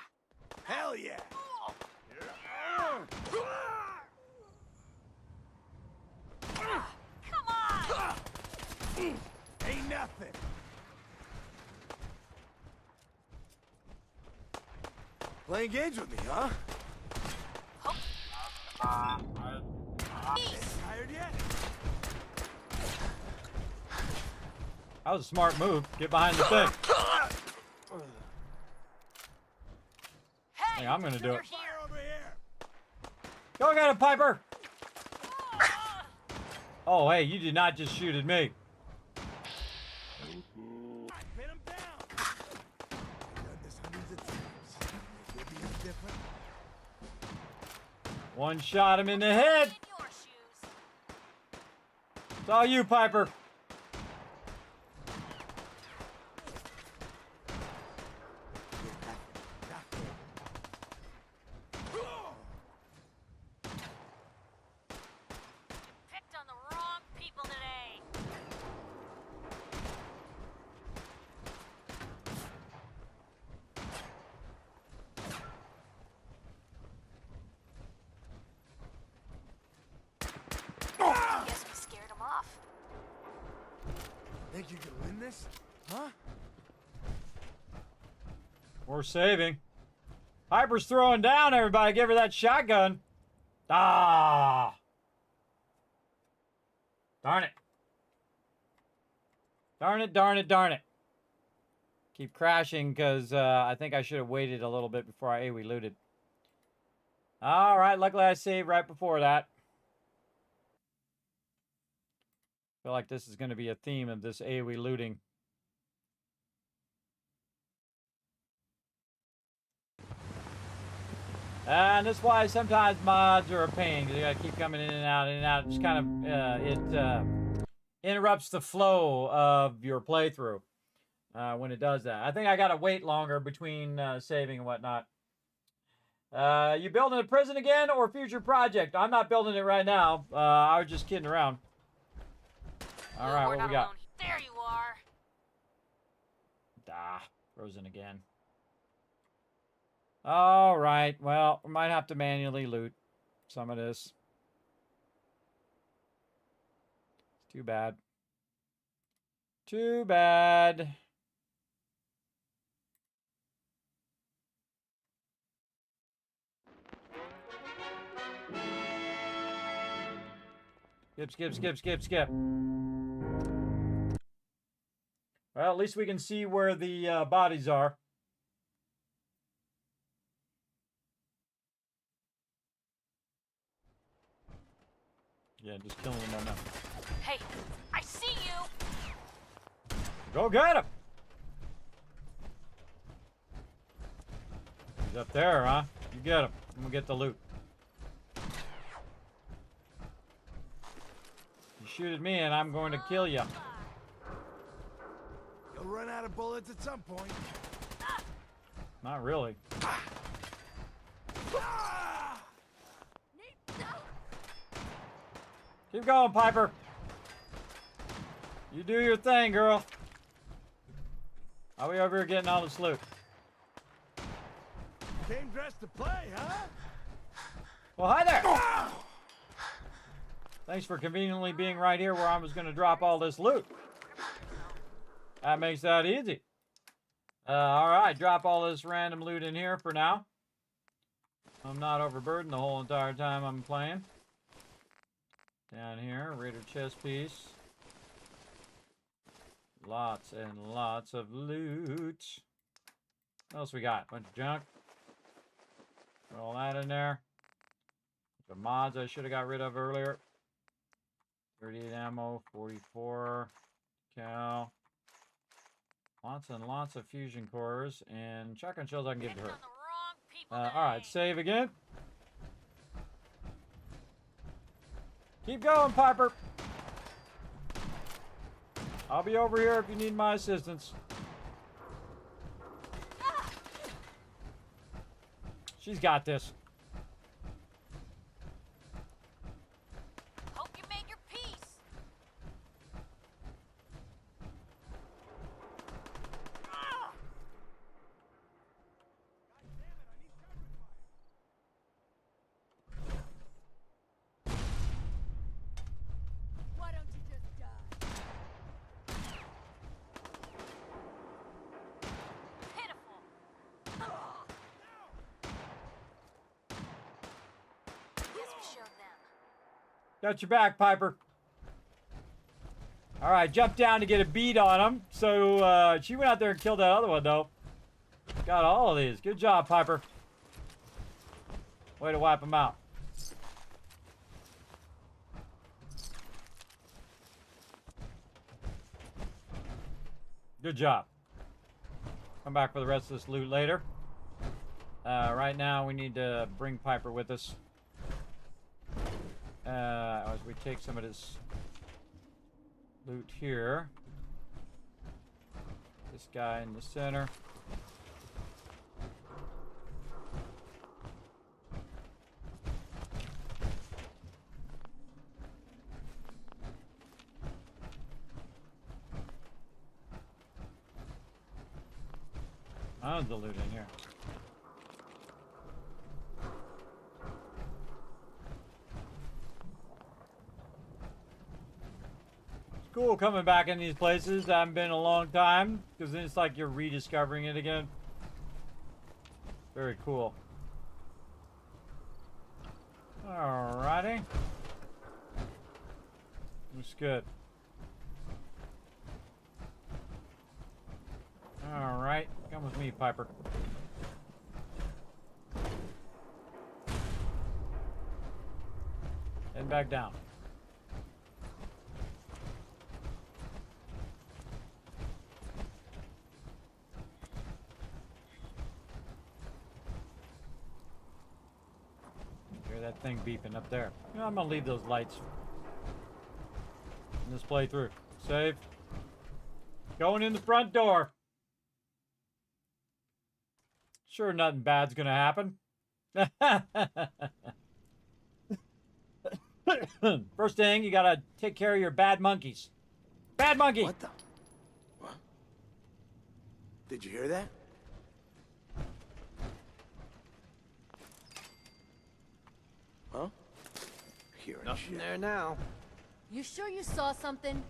Hell yeah! Come on! Ain't nothing. Playing games with me, huh? Tired yet? That was a smart move. Get behind the thing. Hey, I'm gonna do it. Go get him, Piper! Oh, hey, you did not just shoot at me. One shot him in the head. It's all you, Piper. Picked on the wrong people today. Guess we scared him off. Think you can win this? Huh? We're saving. Piper's throwing down, everybody. Give her that shotgun. Ah! Darn it. Darn it, darn it, darn it. Keep crashing because I think I should have waited a little bit before I AoE looted. All right, luckily I saved right before that. Feel like this is going to be a theme of this AoE looting. And that's why sometimes mods are a pain. You gotta keep coming in and out, in and out. It just kind of interrupts the flow of your playthrough when it does that. I think I gotta wait longer between saving and whatnot. You building a prison again or future project? I'm not building it right now. I was just kidding around. All right, what we got? There you are. Frozen again. All right, well, we might have to manually loot some of this. Too bad. Too bad. Skip. Well, at least we can see where the bodies are. Yeah, just killing them right now. Hey, I see you. Go get him! He's up there, huh? You get him. I'm gonna get the loot. shoot at me and I'm going to kill you. You'll run out of bullets at some point. Not really. Keep going, Piper. You do your thing, girl. How are we over here getting all this loot? Came dressed to play, huh? Well, hi there. Thanks for conveniently being right here where I was going to drop all this loot. That makes that easy. All right, drop all this random loot in here for now. I'm not overburdened the whole entire time I'm playing. Down here, Raider chest piece. Lots and lots of loot. What else we got? Bunch of junk. Put all that in there. The mods I should have got rid of earlier. 38 ammo, 44 cal. Lots and lots of fusion cores and shotgun shells I can give to her. Alright, save again. Keep going, Piper. I'll be over here if you need my assistance. She's got this. Hope you made your peace. Why don't you just die? Pitiful. Guess we showed them. Got your back, Piper. All right, jump down to get a beat on him. So she went out there and killed that other one, though. Got all of these. Good job, Piper. Way to wipe them out. Good job. Come back for the rest of this loot later. Right now, we need to bring Piper with us. As we take some of this loot here. This guy in the center. How's the loot in here? Cool coming back in these places. I haven't been in a long time because then it's like you're rediscovering it again. Very cool. Alrighty. Looks good. Alright, come with me, Piper. Head back down. Hear that thing beeping up there. You know, I'm gonna leave those lights in this playthrough. Save. Going in the front door. Sure, nothing bad's gonna happen. First thing, you gotta take care of your bad monkeys. Bad monkey! What the? What? Did you hear that? Huh? Hearing Nothing shit. there now. You sure you saw something?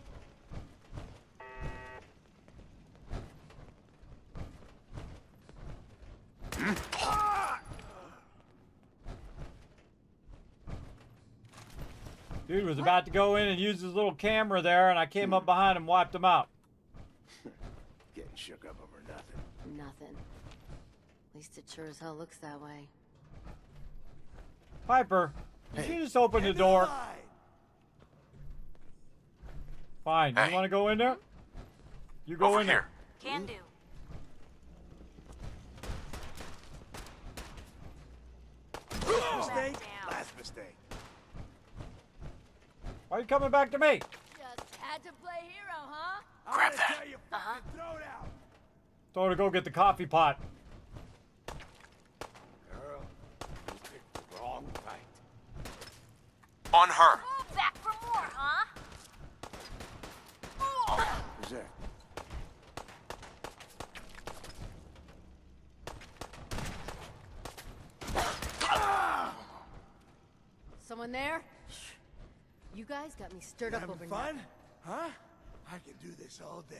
Dude was about to go in and use his little camera there, and I came up behind him and wiped him out. Getting shook up over nothing. Nothing. At least it sure as hell looks that way. Piper, did you just open the door? Fine. You want to go in there? You go in there. Can do. Mistake? Last mistake. Why are you coming back to me? Just had to play hero, huh? Grab that. Tell you, throw it out. Told her to go get the coffee pot. Girl, you picked the wrong fight. On her. Oh, back for more, huh? Who's there? Someone there? You guys got me stirred up over fun? nothing. Huh? I can do this all day.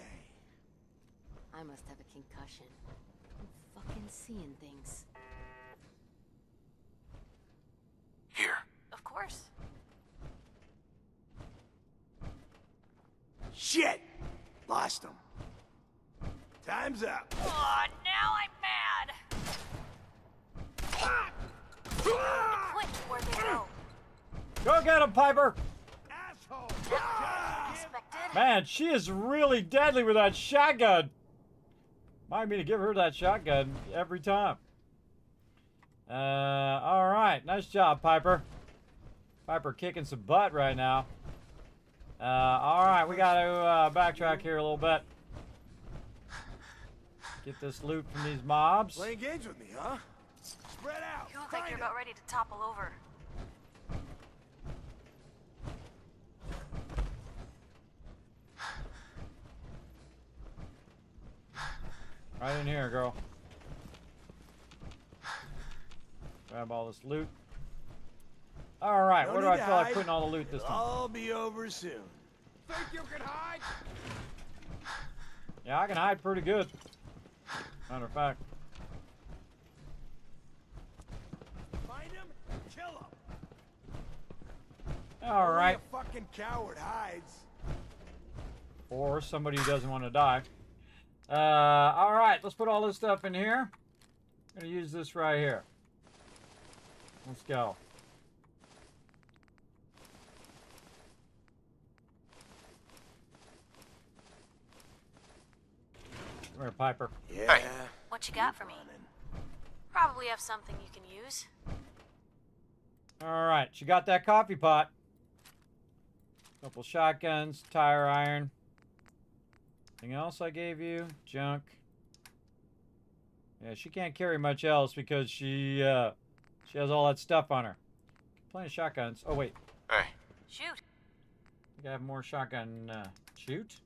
I must have a concussion. I'm fucking seeing things. Here. Of course. Shit! Lost him. Time's up. Oh, now I'm mad. Quit where they go. Go get him, Piper! Asshole! Expected. Man, she is really deadly with that shotgun. Remind me to give her that shotgun every time. All right. Nice job, Piper. Piper kicking some butt right now. All right. We got to backtrack here a little bit. Get this loot from these mobs. Playing games with me, huh? Spread out. You look like you're about ready to topple over. Right in here, girl. Grab all this loot. All right, No where do I need to feel like hide. putting all the loot this It'll time? all be over soon. Think you can hide? Yeah, I can hide pretty good. Matter of fact. Find him, kill him. All Only right. a fucking coward hides. Or somebody who doesn't want to die. All right, let's put all this stuff in here. I'm gonna use this right here. Let's go. Come here, Piper. Yeah. What you got for me? Probably have something you can use. All right, she got that coffee pot. Couple shotguns, tire iron. Anything else I gave you? Junk. Yeah, she can't carry much else because she has all that stuff on her. Plenty of shotguns. Oh wait. Hey. Shoot. I think I have more shotgun. Shoot.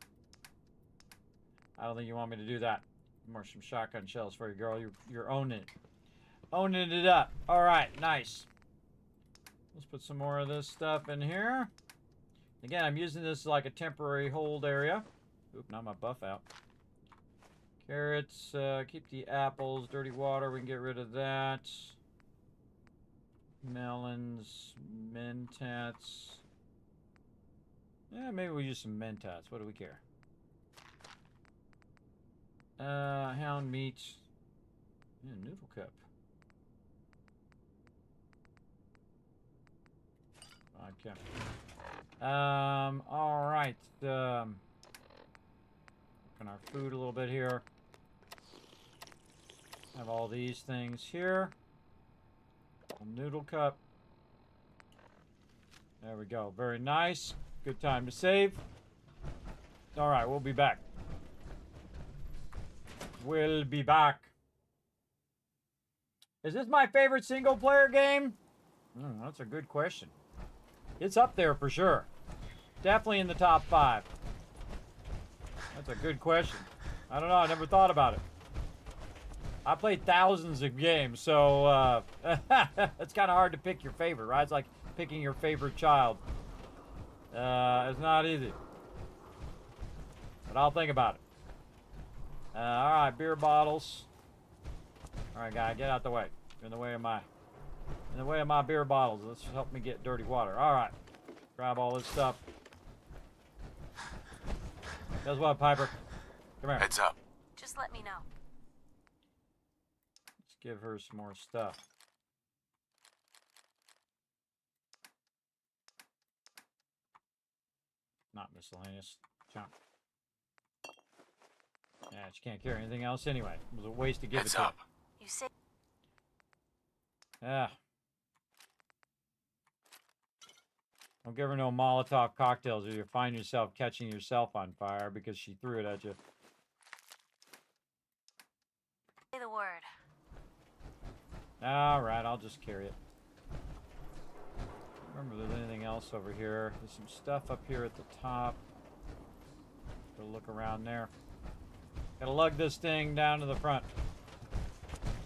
I don't think you want me to do that. More some shotgun shells for you, girl. You're owning it. Owning it up. All right, nice. Let's put some more of this stuff in here. Again, I'm using this as like a temporary hold area. Oop, not my buff out. Carrots, keep the apples. Dirty water, we can get rid of that. Melons, mentats. Yeah, maybe we'll use some mentats. What do we care? Hound meat. Yeah, noodle cup. Okay. All right. Working our food a little bit here. Have all these things here. A noodle cup. There we go. Very nice. Good time to save. All right, we'll be back. We'll be back. Is this my favorite single-player game? That's a good question. It's up there for sure. Definitely in the top 5. That's a good question. I don't know. I never thought about it. I played thousands of games, so it's kind of hard to pick your favorite, right? It's like picking your favorite child. It's not easy. But I'll think about it. All right, beer bottles. All right, guy, get out the way. You're in the way of my beer bottles. Let's help me get dirty water. All right, grab all this stuff. Guess what, Piper? Come here. Heads up. Just let me know. Let's give her some more stuff. Not miscellaneous. Junk. Yeah, she can't carry anything else anyway. It was a waste to give Heads it to her. up. You say Yeah. Don't give her no Molotov cocktails or you'll find yourself catching yourself on fire because she threw it at you. Say the word. Alright, I'll just carry it. Remember if there's anything else over here. There's some stuff up here at the top. Go look around there. Gotta lug this thing down to the front.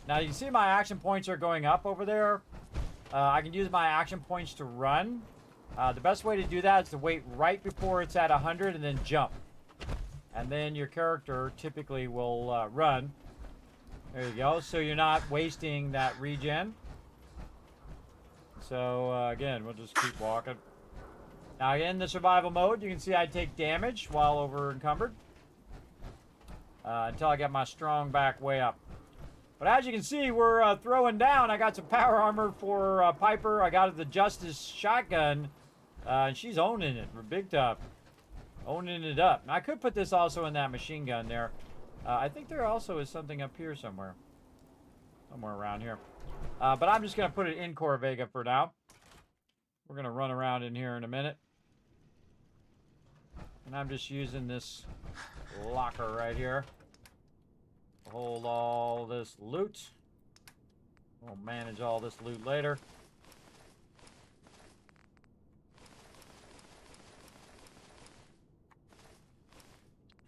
Now you can see my action points are going up over there. I can use my action points to run. The best way to do that is to wait right before it's at 100 and then jump. And then your character typically will run. There you go. So you're not wasting that regen. So again, we'll just keep walking. Now in the survival mode, you can see I take damage while over encumbered. Until I get my strong back way up. But as you can see, we're throwing down. I got some power armor for Piper. I got the Justice shotgun. And she's owning it. We're big tough. Owning it up. Now, I could put this also in that machine gun there. I think there also is something up here somewhere. Somewhere around here. But I'm just going to put it in Corvega for now. We're going to run around in here in a minute. And I'm just using this locker right here. Hold all this loot. We'll manage all this loot later.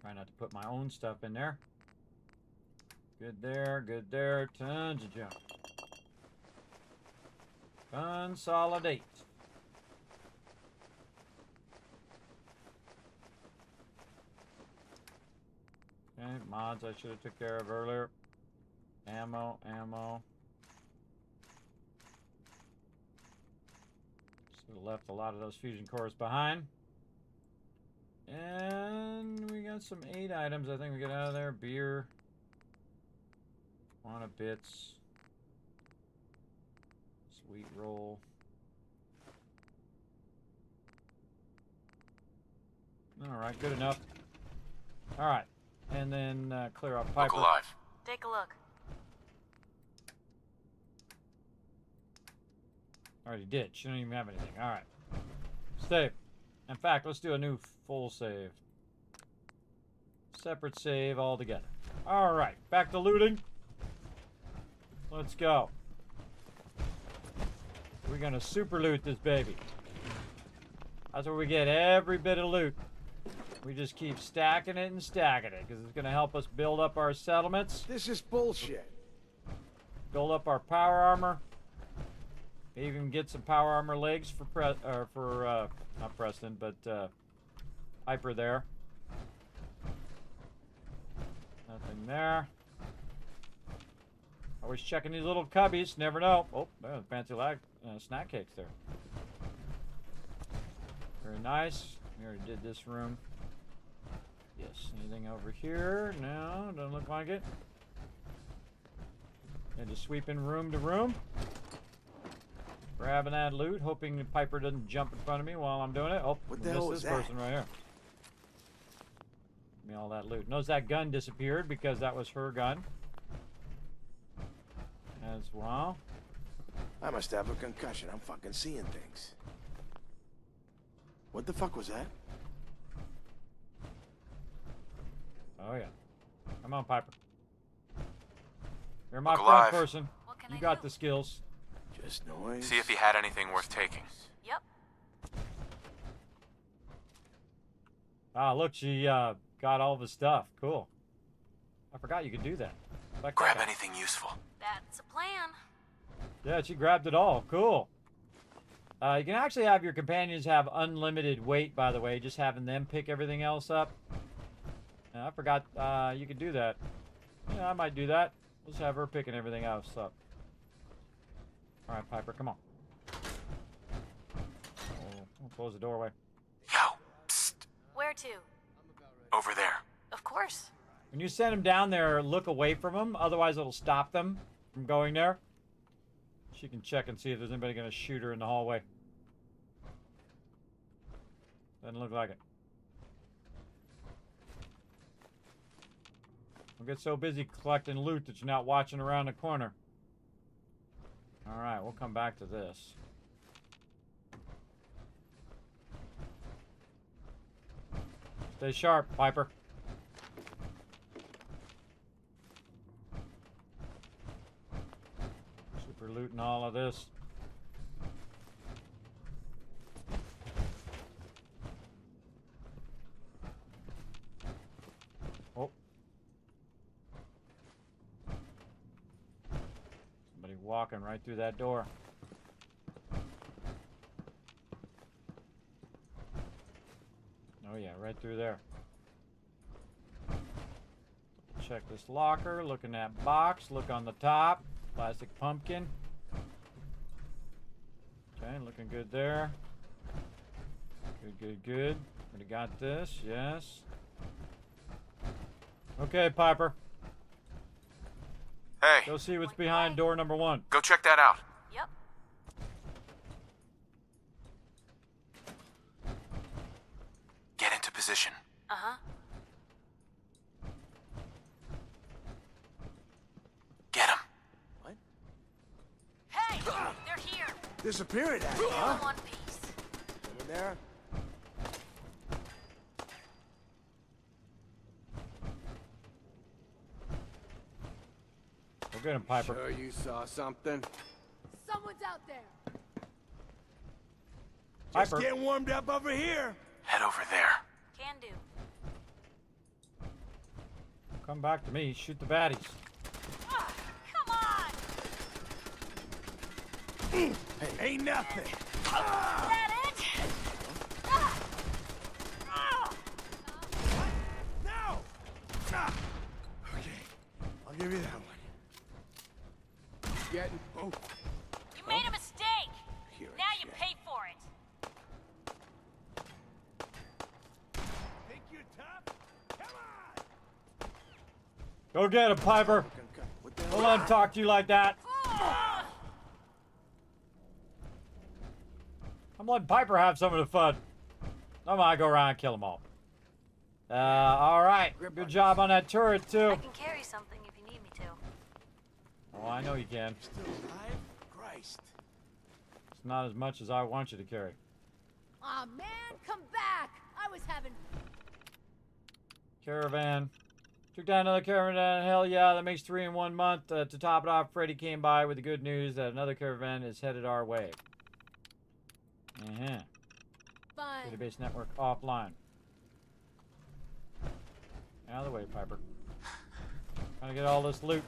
Try not to put my own stuff in there. Good there, good there. Tons of junk. Consolidate. Okay, mods I should have took care of earlier. Ammo, ammo. Should have left a lot of those fusion cores behind. And we got some 8 items I think we get out of there. Beer. Quanta bits. Sweet roll. Alright, good enough. Alright. And then clear out Piper. Look alive. Take a look. Already did. She don't even have anything. Alright. Save. In fact, let's do a new full save. Separate save altogether. Alright, back to looting. Let's go. We're gonna super loot this baby. That's where we get every bit of loot. We just keep stacking it and stacking it because it's gonna help us build up our settlements. This is bullshit. Build up our power armor. Even get some power armor legs for not Preston, but Piper there. Nothing there. Always checking these little cubbies. Never know. Oh, there's fancy snack cakes there. Very nice. We already did this room. Yes. Anything over here? No, doesn't look like it. And just sweeping room to room. Grabbing that loot, hoping the Piper doesn't jump in front of me while I'm doing it. Oh, what the hell is this person right here. Give me all that loot. Notice that gun disappeared because that was her gun. As well. I must have a concussion. I'm fucking seeing things. What the fuck was that? Oh yeah. Come on, Piper. You're my Look front alive. person. You got the skills. Just noise. See if he had anything worth taking. Yep. Ah, look, she got all of his stuff. Cool. I forgot you could do that. Grab anything useful. That's a plan. Yeah, she grabbed it all. Cool. You can actually have your companions have unlimited weight, by the way, just having them pick everything else up. I forgot you could do that. Yeah, I might do that. Let's have her picking everything else up. All right, Piper, come on. We'll close the doorway. Yo, psst. Where to? Over there. Of course. When you send them down there, look away from them. Otherwise, it'll stop them from going there. She can check and see if there's anybody going to shoot her in the hallway. Doesn't look like it. Don't get so busy collecting loot that you're not watching around the corner. Alright, we'll come back to this. Stay sharp, Piper. Super looting all of this. Oh. Somebody walking right through that door. Oh yeah, right through there. Check this locker, look in that box, look on the top. Plastic pumpkin. Okay, looking good there. Good, good, good. Already got this, yes. Okay, Piper. Hey. Go see what's behind door number 1. Go check that out. Yep. Get into position. Uh-huh. Get him. What? Hey! They're here! Disappearing at All in huh? one piece. Over there? Go get him, Piper. Sure you saw something? Someone's out there. Just Piper. getting warmed up over here. Head over there. Can do. Come back to me. Shoot the baddies. Come on! Hey, ain't nothing. Is that it? No! Ah. Okay, I'll give you that one. Getting. Oh. You made a mistake! Here Now you pay for it! Think you're tough? Come on! Go get him, Piper. What the Don't let him talk to you like that. I'm letting Piper have some of the fun. I'm gonna go around and kill them all. All right. Good job on that turret, too. I can carry something if you need me to. Oh, I know you can. Still alive? Christ. It's not as much as I want you to carry. Aw, man, come back! I was having... Caravan. Took down another caravan. Hell yeah, that makes 3 in 1 month. To top it off, Freddy came by with the good news that another caravan is headed our way. Fun. Database network offline. Out of the way, Piper. Trying to get all this loot.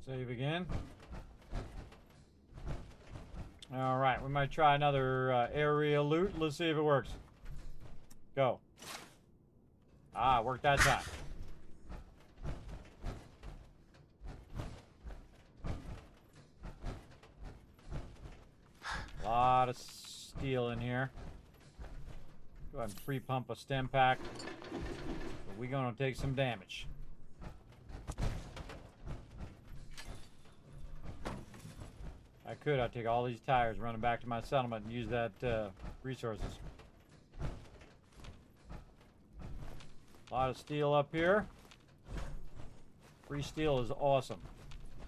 Save again. All right, we might try another area loot. Let's see if it works. Go. Ah, worked that time. A lot of steel in here. Go ahead and pre-pump a stem pack. But we're gonna take some damage. I'd take all these tires, run them back to my settlement, and use that resources. A lot of steel up here. Free steel is awesome.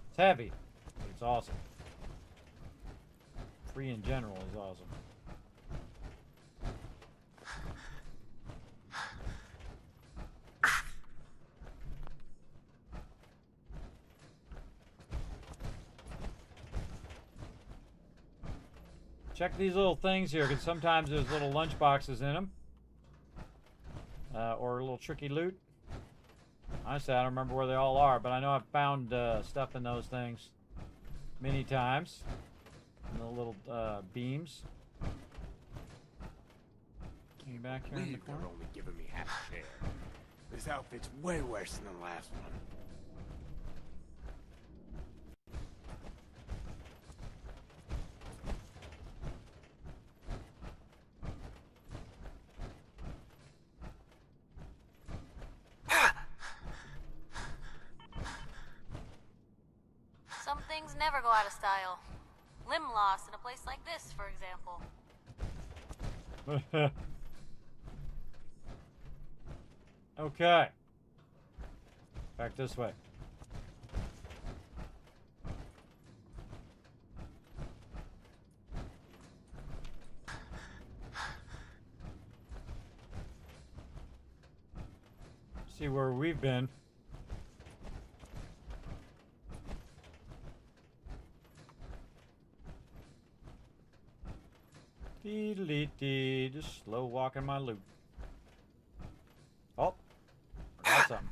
It's heavy, but it's awesome. Free in general is awesome. Check these little things here, because sometimes there's little lunch boxes in them. Or a little tricky loot. Honestly, I don't remember where they all are, but I know I've found stuff in those things many times. In the little beams. Can you back here in the corner? They're only giving me half a share. This outfit's way worse than the last one. Some things never go out of style. Limb loss in a place like this, for example. Okay. Back this way. See where we've been. Dee-dee-dee, just slow walking my loot. Oh, forgot something.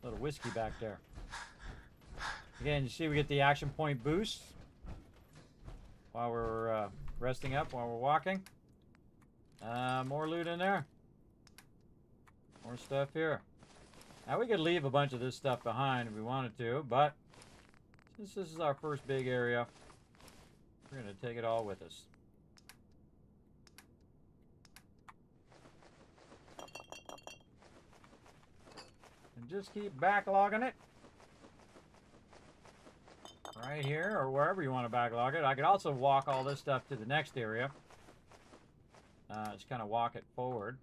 A little whiskey back there. Again, you see we get the action point boost while we're resting up, while we're walking. More loot in there. More stuff here. Now we could leave a bunch of this stuff behind if we wanted to, but since this is our first big area, we're going to take it all with us. And just keep backlogging it. Right here, or wherever you want to backlog it. I could also walk all this stuff to the next area. Just kind of walk it forward.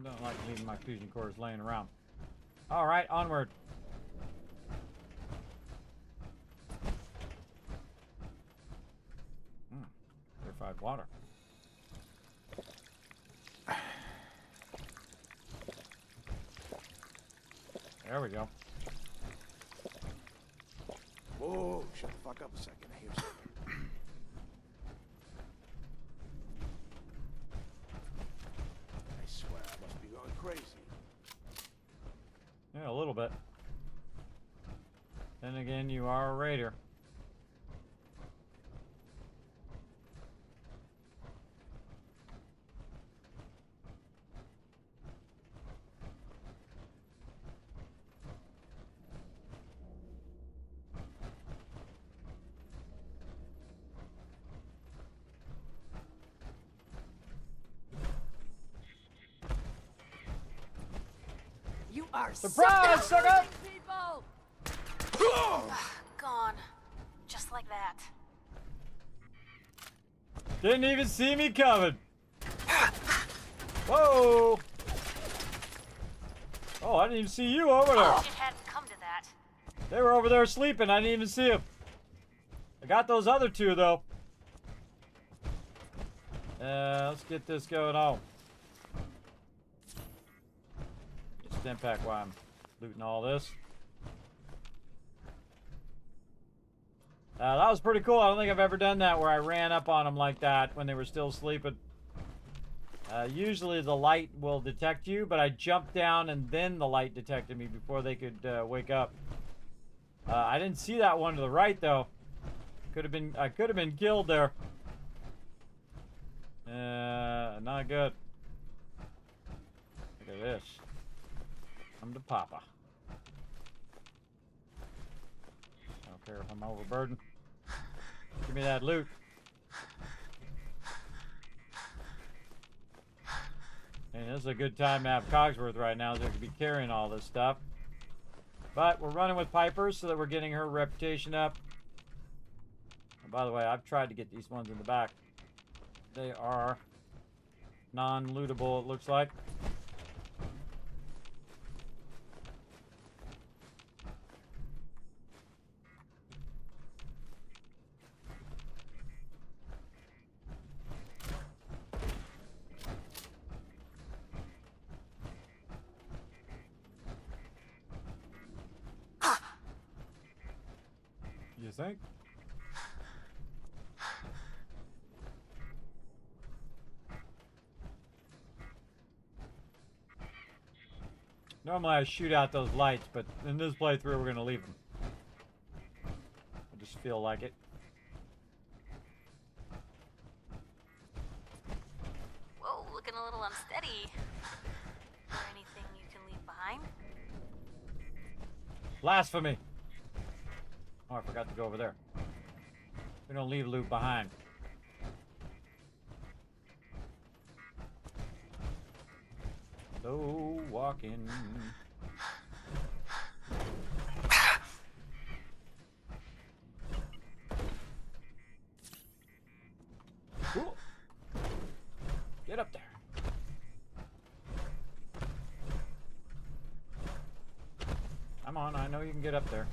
Don't like leaving my fusion cores laying around. Alright, onward. Purified water. There we go. Whoa, shut the fuck up a second. I hear something. I swear I must be going crazy. Yeah, a little bit. Then again, you are a raider. You are Surprise, sucker! People! Gone. Just like that. Didn't even see me coming. Whoa! Oh, I didn't even see you over there. It hadn't come to that. They were over there sleeping. I didn't even see them. I got those other two, though. Let's get this going on. Stim pack while I'm looting all this. That was pretty cool. I don't think I've ever done that where I ran up on them like that when they were still sleeping. Usually the light will detect you, but I jumped down and then the light detected me before they could wake up. I didn't see that one to the right though. I could have been killed there. Not good. Look at this. I'm the papa. Don't care if I'm overburdened. Give me that loot. And this is a good time to have Cogsworth right now, so I could be carrying all this stuff. But we're running with Piper so that we're getting her reputation up. And by the way, I've tried to get these ones in the back. They are non-lootable, it looks like. You think? Normally I shoot out those lights, but in this playthrough we're going to leave them. I just feel like it. Whoa, looking a little unsteady. Is there anything you can leave behind? Blasphemy! Oh, I forgot to go over there. We don't leave loot behind. Slow walking. Get up there. Come on, I know you can get up there.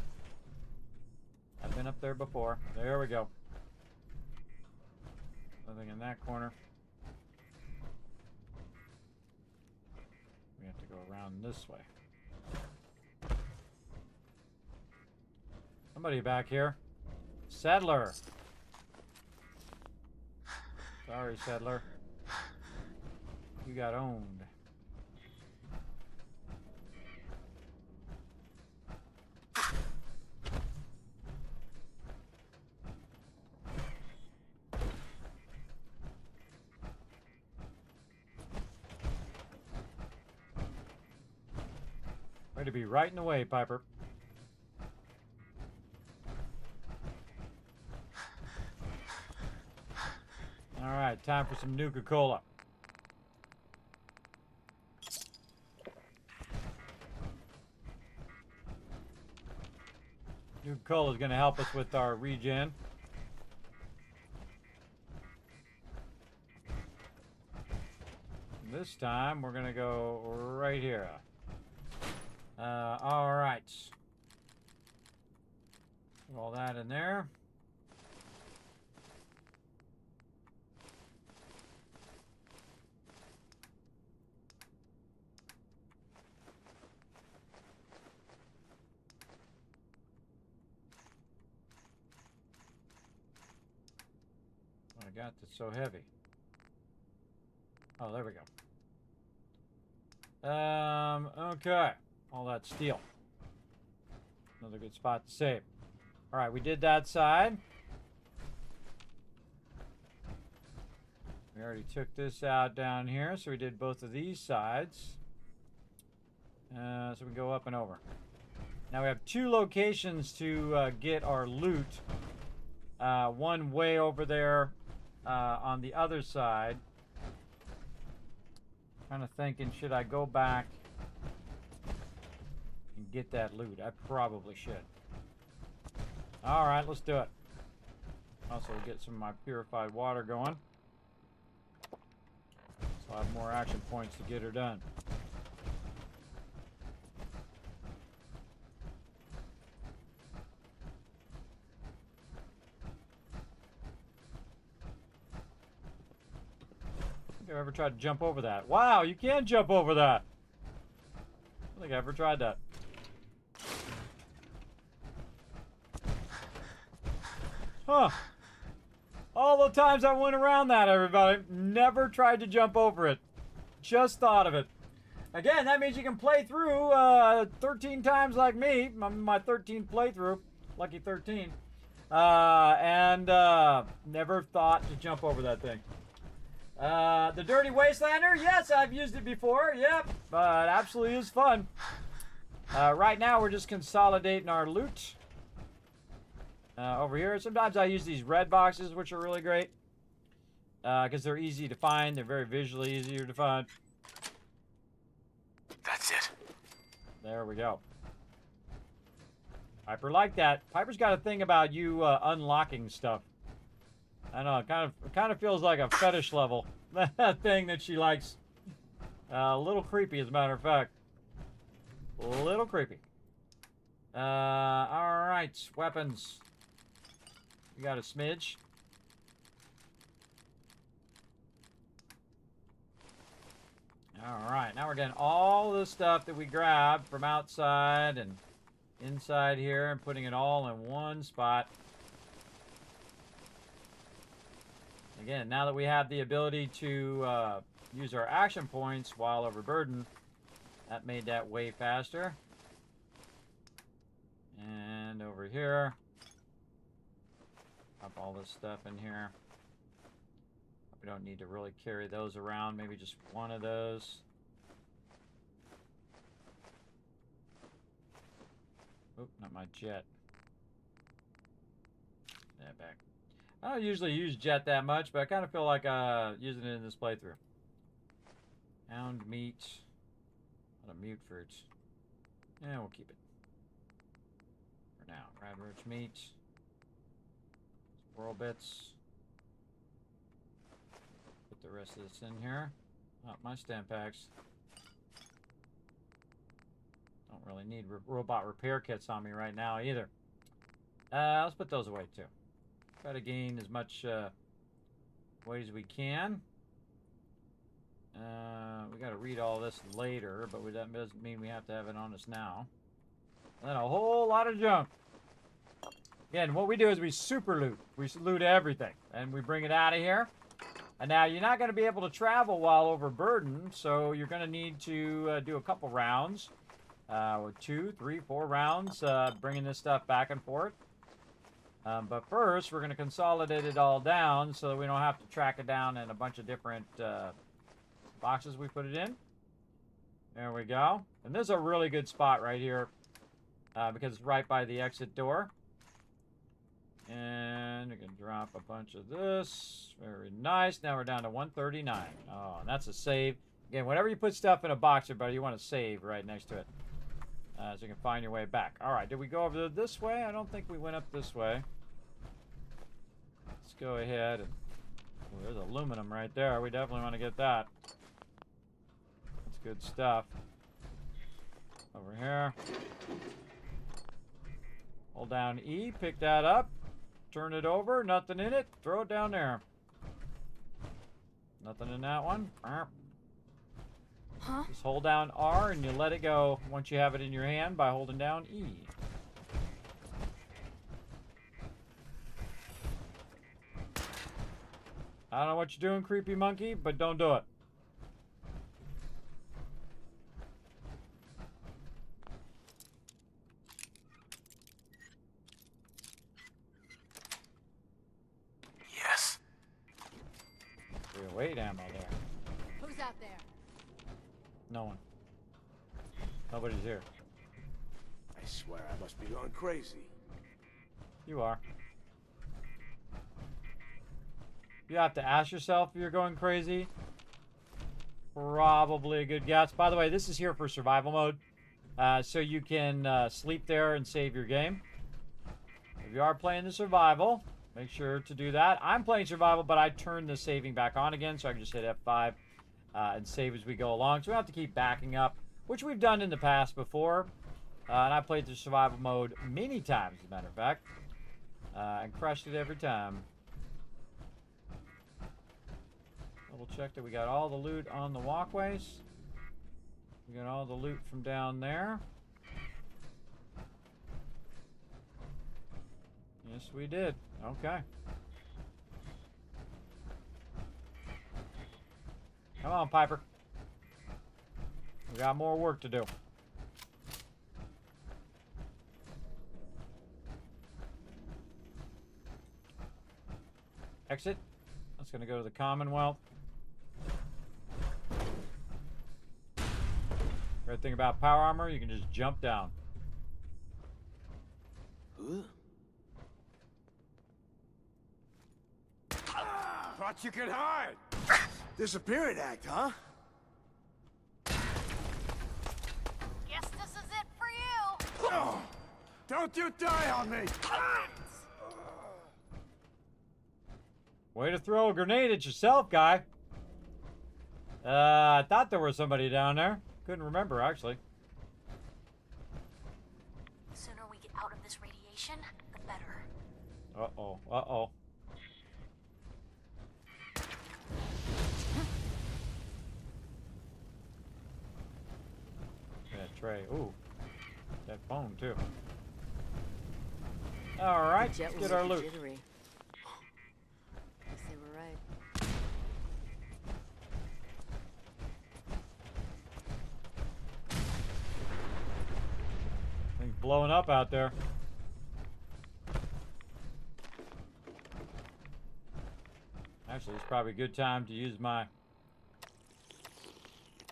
I've been up there before. There we go. Nothing in that corner. We have to go around this way. Somebody back here. Settler. Sorry, Settler. You got owned. Way to be right in the way, Piper. All right, time for some Nuka-Cola. Nuka-Cola is going to help us with our regen. This time, we're going to go right here. All right. Put all that in there. I got this so heavy. Oh, there we go. Okay. All that steel. Another good spot to save. All right, we did that side. We already took this out down here, so we did both of these sides. So we go up and over. Now we have two locations to get our loot. One way over there on the other side. Kind of thinking, should I go back and get that loot? I probably should. All right, let's do it. Also get some of my purified water going. So I have more action points to get her done. I ever tried to jump over that? Wow, you can jump over that. I don't think I ever tried that. Huh. All the times I went around that, everybody. Never tried to jump over it. Just thought of it. Again, that means you can play through 13 times like me. My 13th playthrough. Lucky 13. And never thought to jump over that thing. The Dirty Wastelander, yes, I've used it before, yep, but absolutely is fun. Right now, we're just consolidating our loot over here. Sometimes I use these red boxes, which are really great, because they're easy to find. They're very visually easier to find. That's it. There we go. Piper liked that. Piper's got a thing about you unlocking stuff. I know, it kind of feels like a fetish level. That thing that she likes. A little creepy, as a matter of fact. A little creepy. Alright, weapons. We got a smidge. Alright, now we're getting all the stuff that we grabbed from outside and inside here and putting it all in one spot. Again, now that we have the ability to use our action points while overburdened, that made that way faster. And over here, pop all this stuff in here. We don't need to really carry those around, maybe just one of those. Oop, not my jet. Yeah, back. I don't usually use jet that much, but I kind of feel like using it in this playthrough. Hound meat. Not a mute fruit. Yeah, we'll keep it. For now. Radroach meat. Squirrel bits. Put the rest of this in here. Not my stamp packs. Don't really need robot repair kits on me right now either. Let's put those away too. Try to gain as much weight as we can. We got to read all this later, but that doesn't mean we have to have it on us now. And then a whole lot of junk. Again, what we do is we super loot. We loot everything, and we bring it out of here. And now you're not going to be able to travel while overburdened, so you're going to need to do a couple rounds. 2, 3, 4 rounds, bringing this stuff back and forth. But first, we're going to consolidate it all down so that we don't have to track it down in a bunch of different boxes we put it in. There we go. And this is a really good spot right here because it's right by the exit door. And we can drop a bunch of this. Very nice. Now we're down to 139. Oh, and that's a save. Again, whenever you put stuff in a box, everybody, you want to save right next to it. So you can find your way back. All right, did we go over this way? I don't think we went up this way. Let's go ahead. And oh, there's aluminum right there. We definitely want to get that. That's good stuff. Over here. Hold down E, pick that up. Turn it over, nothing in it, throw it down there. Nothing in that one. Huh? Just hold down R and you let it go once you have it in your hand by holding down E. I don't know what you're doing, creepy monkey, but don't do it. Weight ammo there. Who's out there? No one. Nobody's here. I swear I must be going crazy. You are. You have to ask yourself if you're going crazy. Probably a good guess. By the way, this is here for survival mode. So you can sleep there and save your game. If you are playing the survival, make sure to do that. I'm playing survival, but I turned the saving back on again, so I can just hit F5 and save as we go along. So we don't have to keep backing up, which we've done in the past before. And I played the survival mode many times, as a matter of fact, and crushed it every time. Double check that we got all the loot on the walkways. We got all the loot from down there. Yes, we did. Okay. Come on, Piper. We got more work to do. Exit. That's going to go to the Commonwealth. Great thing about power armor, you can just jump down. Thought you could hide. Disappearing act, huh? Guess this is it for you. Oh, don't you die on me. Way to throw a grenade at yourself, guy. I thought there was somebody down there. Couldn't remember, actually. The sooner we get out of this radiation, the better. Uh-oh, uh-oh. Yeah, Trey. Ooh. That phone, too. Alright, let's get our loot. Guess they were right. Things blowing up out there. Actually, it's probably a good time to use my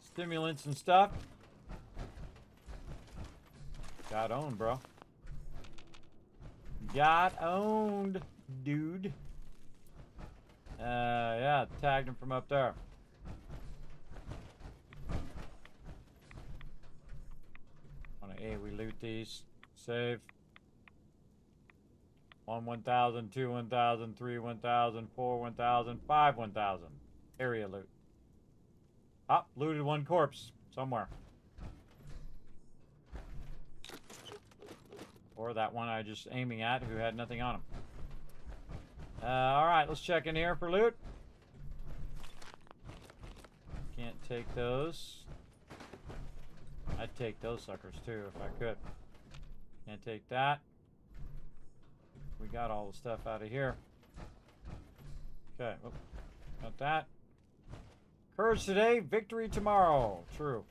stimulants and stuff. Got owned, bro. Got owned, dude. Yeah, tagged him from up there. On A, we loot these. Save. 1, 1,000, 2, 1,000, 3, 1,000, 4, 1,000, 5, 1,000. Area loot. Ah, looted one corpse somewhere. Or that one I just aiming at who had nothing on him. Alright, let's check in here for loot. Can't take those. I'd take those suckers too if I could. Can't take that. We got all the stuff out of here. Okay, oh, got that. Courage today, victory tomorrow. True.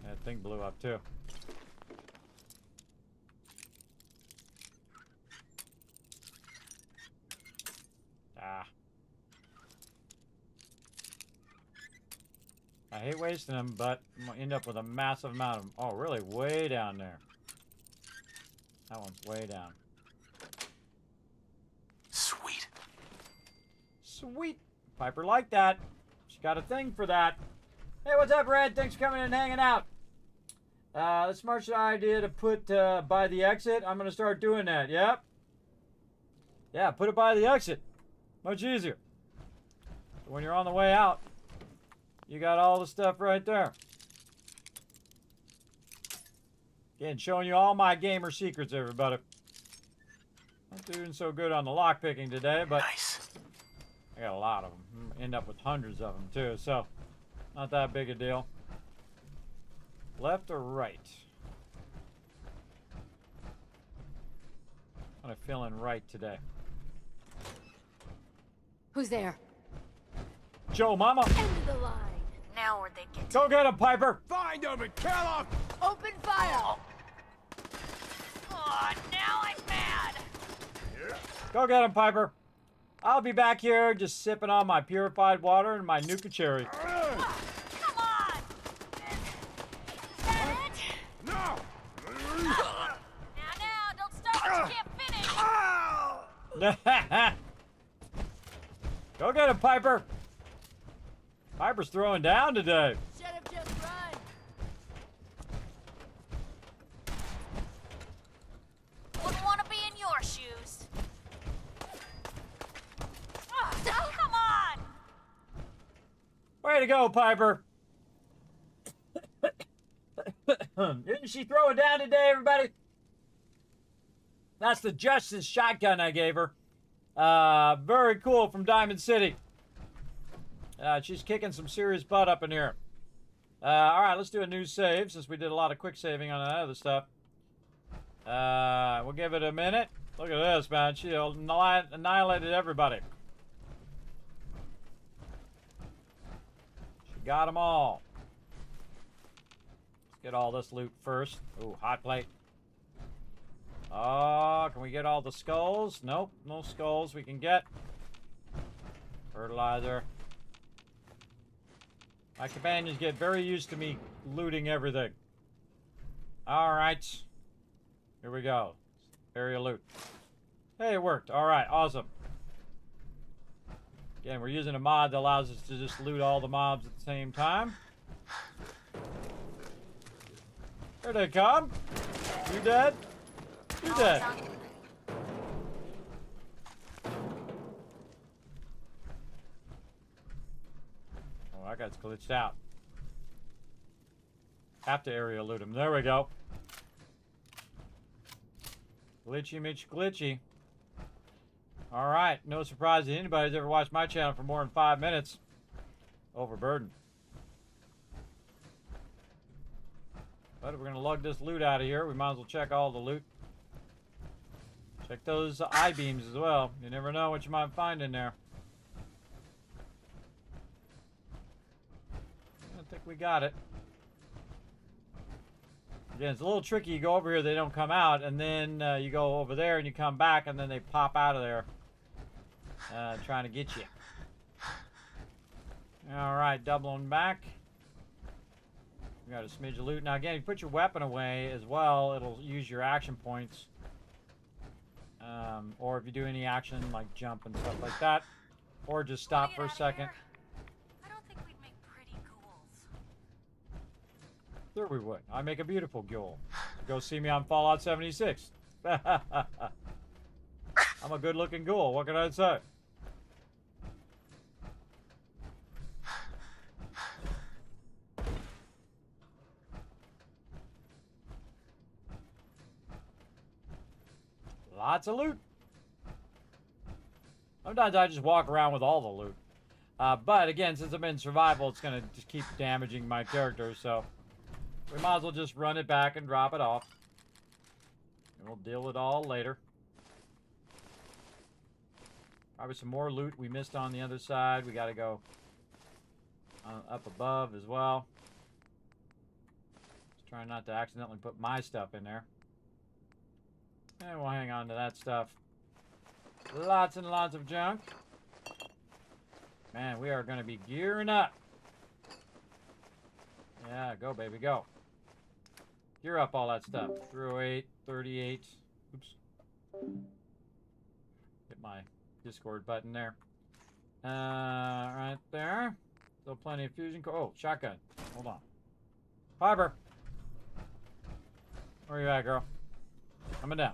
That thing blew up too. Ah. I hate wasting them, but I'm gonna end up with a massive amount of them. Oh, really? Way down there. That one's way down. Sweet. Sweet. Piper liked that. She got a thing for that. Hey, what's up, Red? Thanks for coming and hanging out. The smart idea to put by the exit. I'm gonna start doing that. Yep. Yeah, put it by the exit. Much easier. So when you're on the way out, you got all the stuff right there. Again, showing you all my gamer secrets, everybody. Not doing so good on the lockpicking today, but nice. I got a lot of them. End up with hundreds of them too, so not that big a deal. Left or right? I'm feeling right today. Who's there? Joe, Mama. End of the line. Now where'd they get to? Go get him, Piper. Find him and kill him. Open fire. Oh, now I'm mad. Go get him, Piper. I'll be back here just sipping on my purified water and my Nuka Cherry. Come on. Is that it? No. Now, don't start what you can't finish. Go get him, Piper. Piper's throwing down today. Should have just run. Wouldn't want to be in your shoes. Oh, come on! Way to go, Piper. Didn't she throw it down today, everybody? That's the Justice shotgun I gave her. Very cool from Diamond City. She's kicking some serious butt up in here. All right, let's do a new save since we did a lot of quick saving on that other stuff. We'll give it a minute. Look at this, man. She annihilated everybody. She got them all. Let's get all this loot first. Ooh, hot plate. Oh, can we get all the skulls? Nope, no skulls we can get. Fertilizer. My companions get very used to me looting everything. Alright. Here we go. Area loot. Hey, it worked. Alright, awesome. Again, we're using a mod that allows us to just loot all the mobs at the same time. Here they come. You dead? You dead. Oh, that guy's glitched out. Have to area loot him. There we go. Glitchy Mitch glitchy. Alright, no surprise that anybody's ever watched my channel for more than 5 minutes. Overburdened. But if we're gonna lug this loot out of here, we might as well check all the loot. Check those I-beams as well. You never know what you might find in there. I think we got it. Again, it's a little tricky. You go over here, they don't come out, and then you go over there and you come back, and then they pop out of there trying to get you. Alright, doubling back. We got a smidge of loot. Now again, if you put your weapon away as well, it'll use your action points. Or if you do any action like jump and stuff like that. Or just stop for a second. I don't think we'd make pretty cool Sure we would. I make a beautiful goal. Go see me on Fallout 76. I'm a good-looking ghoul. What can I say? Lots of loot. Sometimes I just walk around with all the loot. But again, since I'm in survival, it's going to just keep damaging my character, so we might as well just run it back and drop it off. And we'll deal with it all later. Probably some more loot we missed on the other side. We got to go up above as well. Just trying not to accidentally put my stuff in there. And we'll hang on to that stuff. Lots and lots of junk. Man, we are going to be gearing up. Yeah, go, baby, go. Gear up all that stuff. 308, 38. Oops. Hit my Discord button there. Right there. Still plenty of fusion. Oh, shotgun. Hold on. Piper. Where you at, girl? Coming down.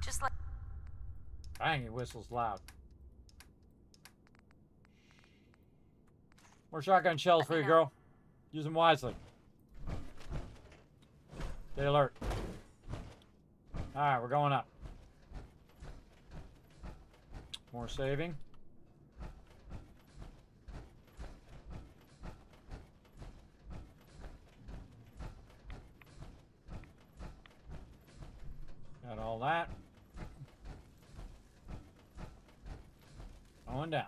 Just like... Dang, it whistles loud. More shotgun shells for you, girl. Use them wisely. Stay alert. Alright, we're going up. More saving. Got all that. Going down.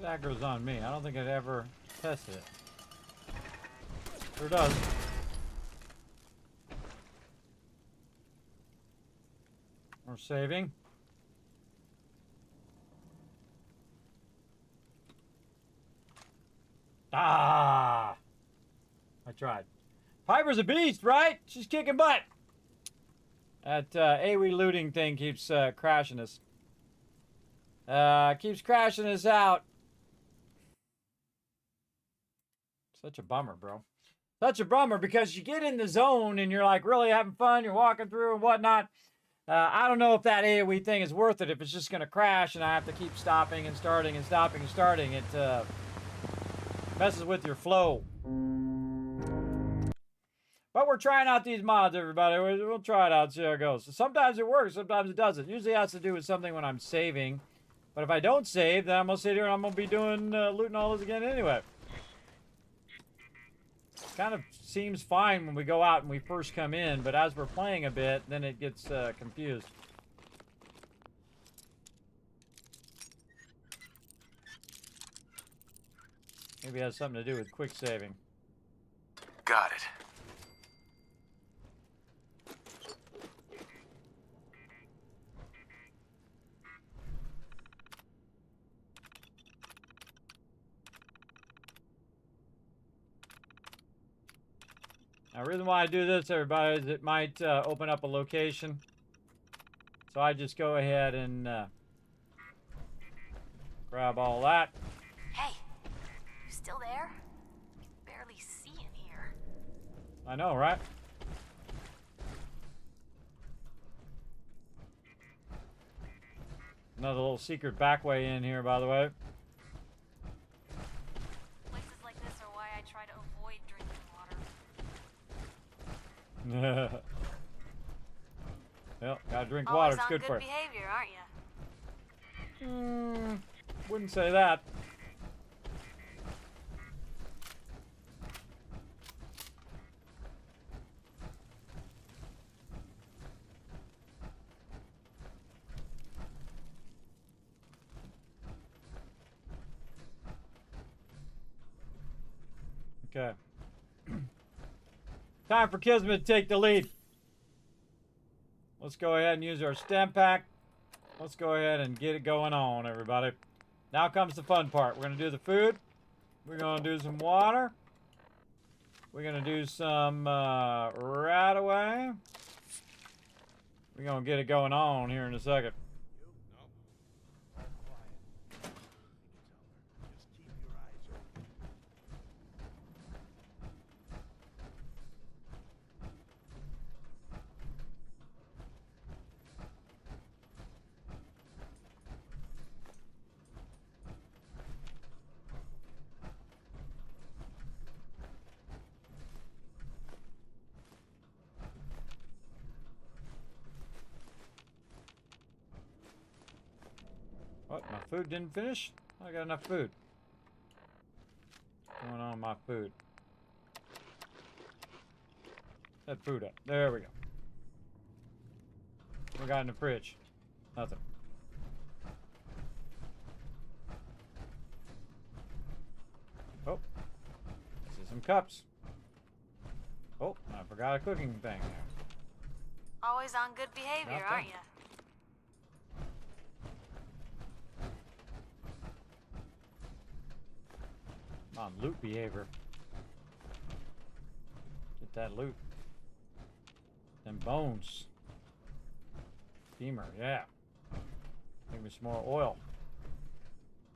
That goes on me. I don't think I'd ever tested it. Sure does. We're saving. Ah! I tried. Piper's a beast, right? She's kicking butt. That AoE looting thing keeps crashing us. Keeps crashing us out. Such a bummer, bro. Such a bummer because you get in the zone and you're like really having fun. You're walking through and whatnot. I don't know if that AoE thing is worth it if it's just going to crash and I have to keep stopping and starting and stopping and starting. It messes with your flow. But we're trying out these mods, everybody. We'll try it out, see how it goes. So sometimes it works, sometimes it doesn't. Usually it has to do with something when I'm saving. But if I don't save, then I'm going to sit here and I'm going to be doing looting all this again anyway. Kind of seems fine when we go out and we first come in, but as we're playing a bit, then it gets confused. Maybe it has something to do with quick saving. Got it. Now, the reason why I do this, everybody, is it might open up a location. So I just go ahead and grab all that. Hey, you still there? Barely see in here. I know, right? Another little secret back way in here, by the way. Places like this are why I try to avoid drinking water. Well, gotta drink Always water. It's good for you. behavior, aren't you? Wouldn't say that. Okay. Time for Kismet to take the lead. Let's go ahead and use our stem pack. Let's go ahead and get it going on, everybody. Now comes the fun part. We're going to do the food. We're going to do some water. We're going to do some right away. We're going to get it going on here in a second. What? My food didn't finish? I got enough food. What's going on with my food? That food up. There we go. What we got in the fridge? Nothing. Oh. This is some cups. Oh, I forgot a cooking thing there. Always on good behavior, aren't you? On loot behavior. Get that loot. Them bones. Steamer, yeah. Give me some more oil.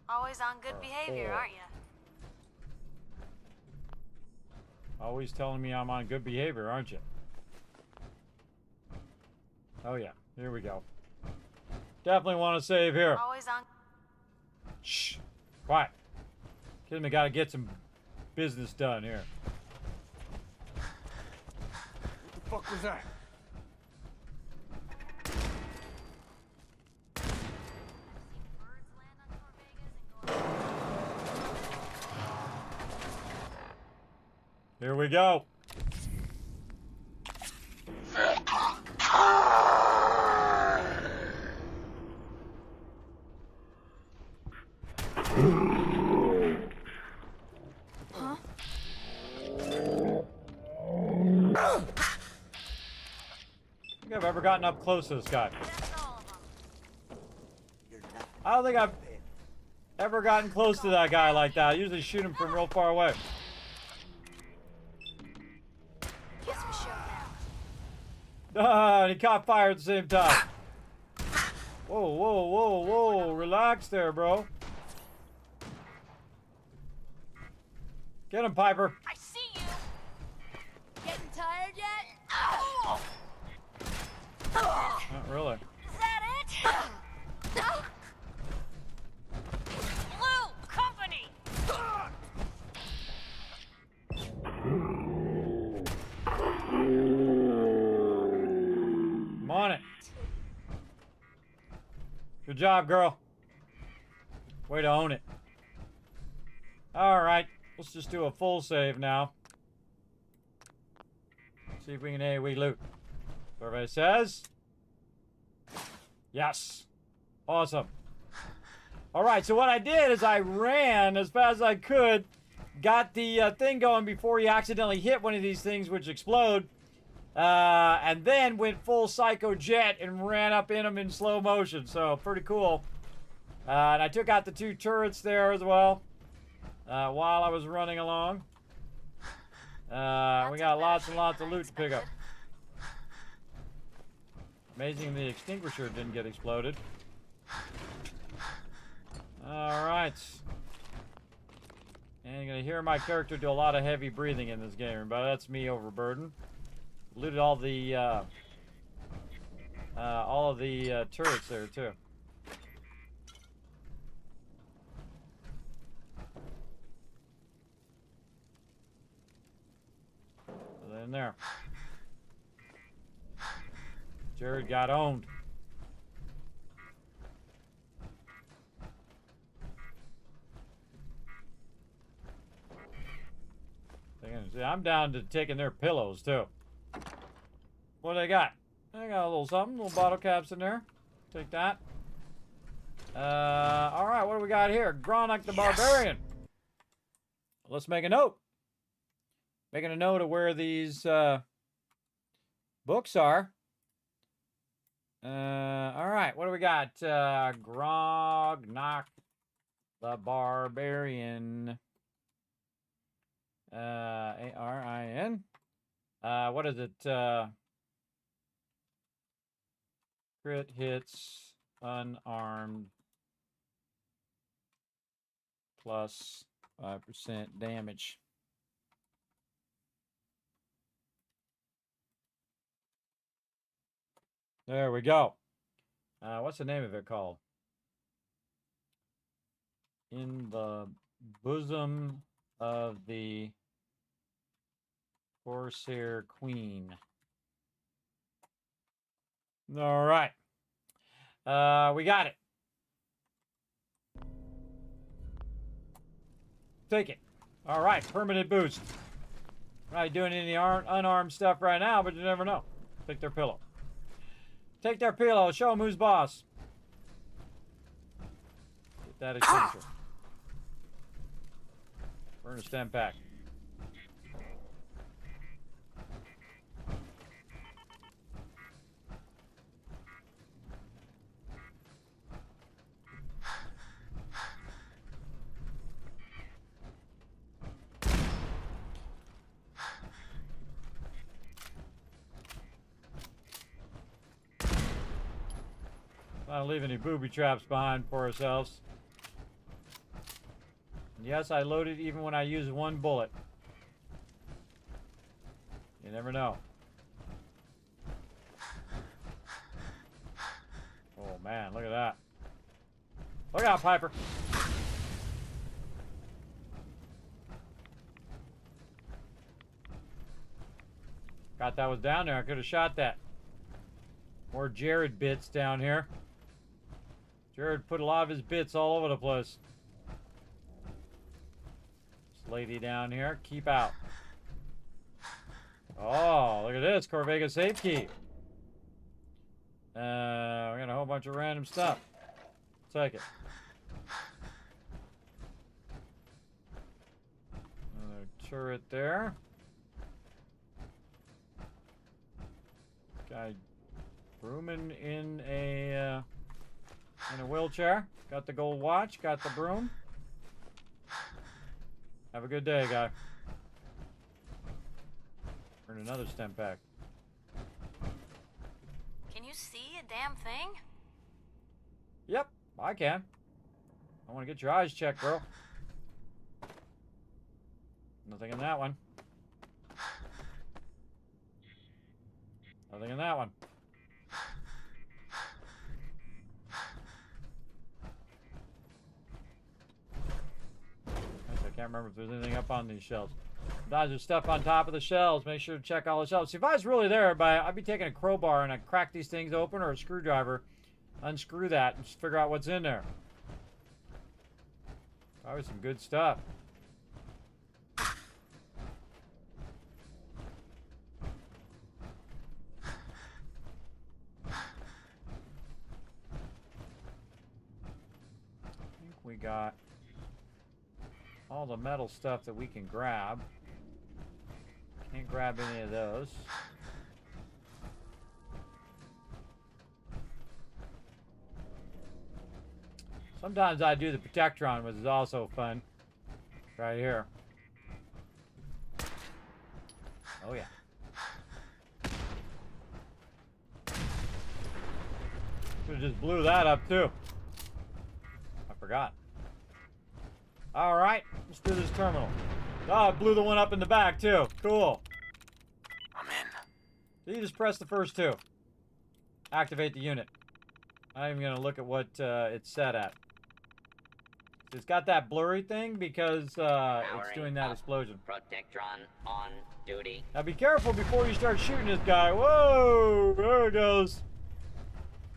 Always on good behavior, aren't you? Always telling me I'm on good behavior, aren't you? Oh yeah, here we go. Definitely want to save here. Always on. Shh. Quiet. Kismet gotta get some business done here. What the fuck was that? Here we go. I don't think I've ever gotten up close to this guy. I don't think I've ever gotten close to that guy like that. I usually shoot him from real far away. And he caught fire at the same time. Whoa, whoa, whoa, whoa. Relax there, bro. Get him, Piper. I see you. Getting tired yet? Oh. Not really. Is that it? Blue company. I'm on it. Good job, girl. Way to own it. All right. Let's just do a full save now. See if we can AoE loot. Survey says. Yes. Awesome. All right, so what I did is I ran as fast as I could, got the thing going before he accidentally hit one of these things which explode, and then went full psycho jet and ran up in them in slow motion. So pretty cool. And I took out the 2 turrets there as well. While I was running along. We got lots and lots of loot to pick up. Amazing the extinguisher didn't get exploded. Alright. And you're going to hear my character do a lot of heavy breathing in this game, but that's me overburdened. Looted all the turrets there too. In there. Jared got owned. See, I'm down to taking their pillows too. What do they got? They got a little something, little bottle caps in there. Take that. All right, what do we got here? Gronach the Barbarian. Let's make a note. Making a note of where these books are. All right, what do we got? Grognak the Barbarian. A-R-I-N. What is it? Crit hits unarmed plus 5% damage. There we go. What's the name of it called? In the bosom of the Corsair Queen. All right. We got it. Take it. All right, permanent boost. Not doing any unarmed stuff right now, but you never know. Take their pillow. Take their pillow. Show them who's boss. Get that extinguisher. Burn a stem pack. Not leave any booby traps behind for ourselves. And yes, I loaded even when I use one bullet. You never know. Oh man, look at that. Look out, Piper. Got that was down there. I could have shot that. More Jared bits down here. Jared put a lot of his bits all over the place. This lady down here, keep out. Oh, look at this, Corvega safekeep. We got a whole bunch of random stuff. Take it. Another turret there. Guy brooming in a wheelchair. Got the gold watch, got the broom. Have a good day, guy. Earn another stem pack. Can you see a damn thing? Yep, I can. I want to get your eyes checked, girl. Nothing in that one. Nothing in that one. I can't remember if there's anything up on these shelves. Sometimes there's stuff on top of the shelves. Make sure to check all the shelves. See, if I was really there, I'd be taking a crowbar and I'd crack these things open, or a screwdriver, unscrew that, and just figure out what's in there. Probably some good stuff. I think we got all the metal stuff that we can grab. Can't grab any of those. Sometimes I do the Protectron, which is also fun. Right here. Oh yeah. Should've just blew that up too. I forgot. Alright, let's do this terminal. Oh, I blew the one up in the back too. Cool. I'm in. So you just press the first two. Activate the unit. I'm even gonna look at what it's set at. It's got that blurry thing because it's doing that explosion. Protectron on duty. Now be careful before you start shooting this guy. Whoa! There it goes.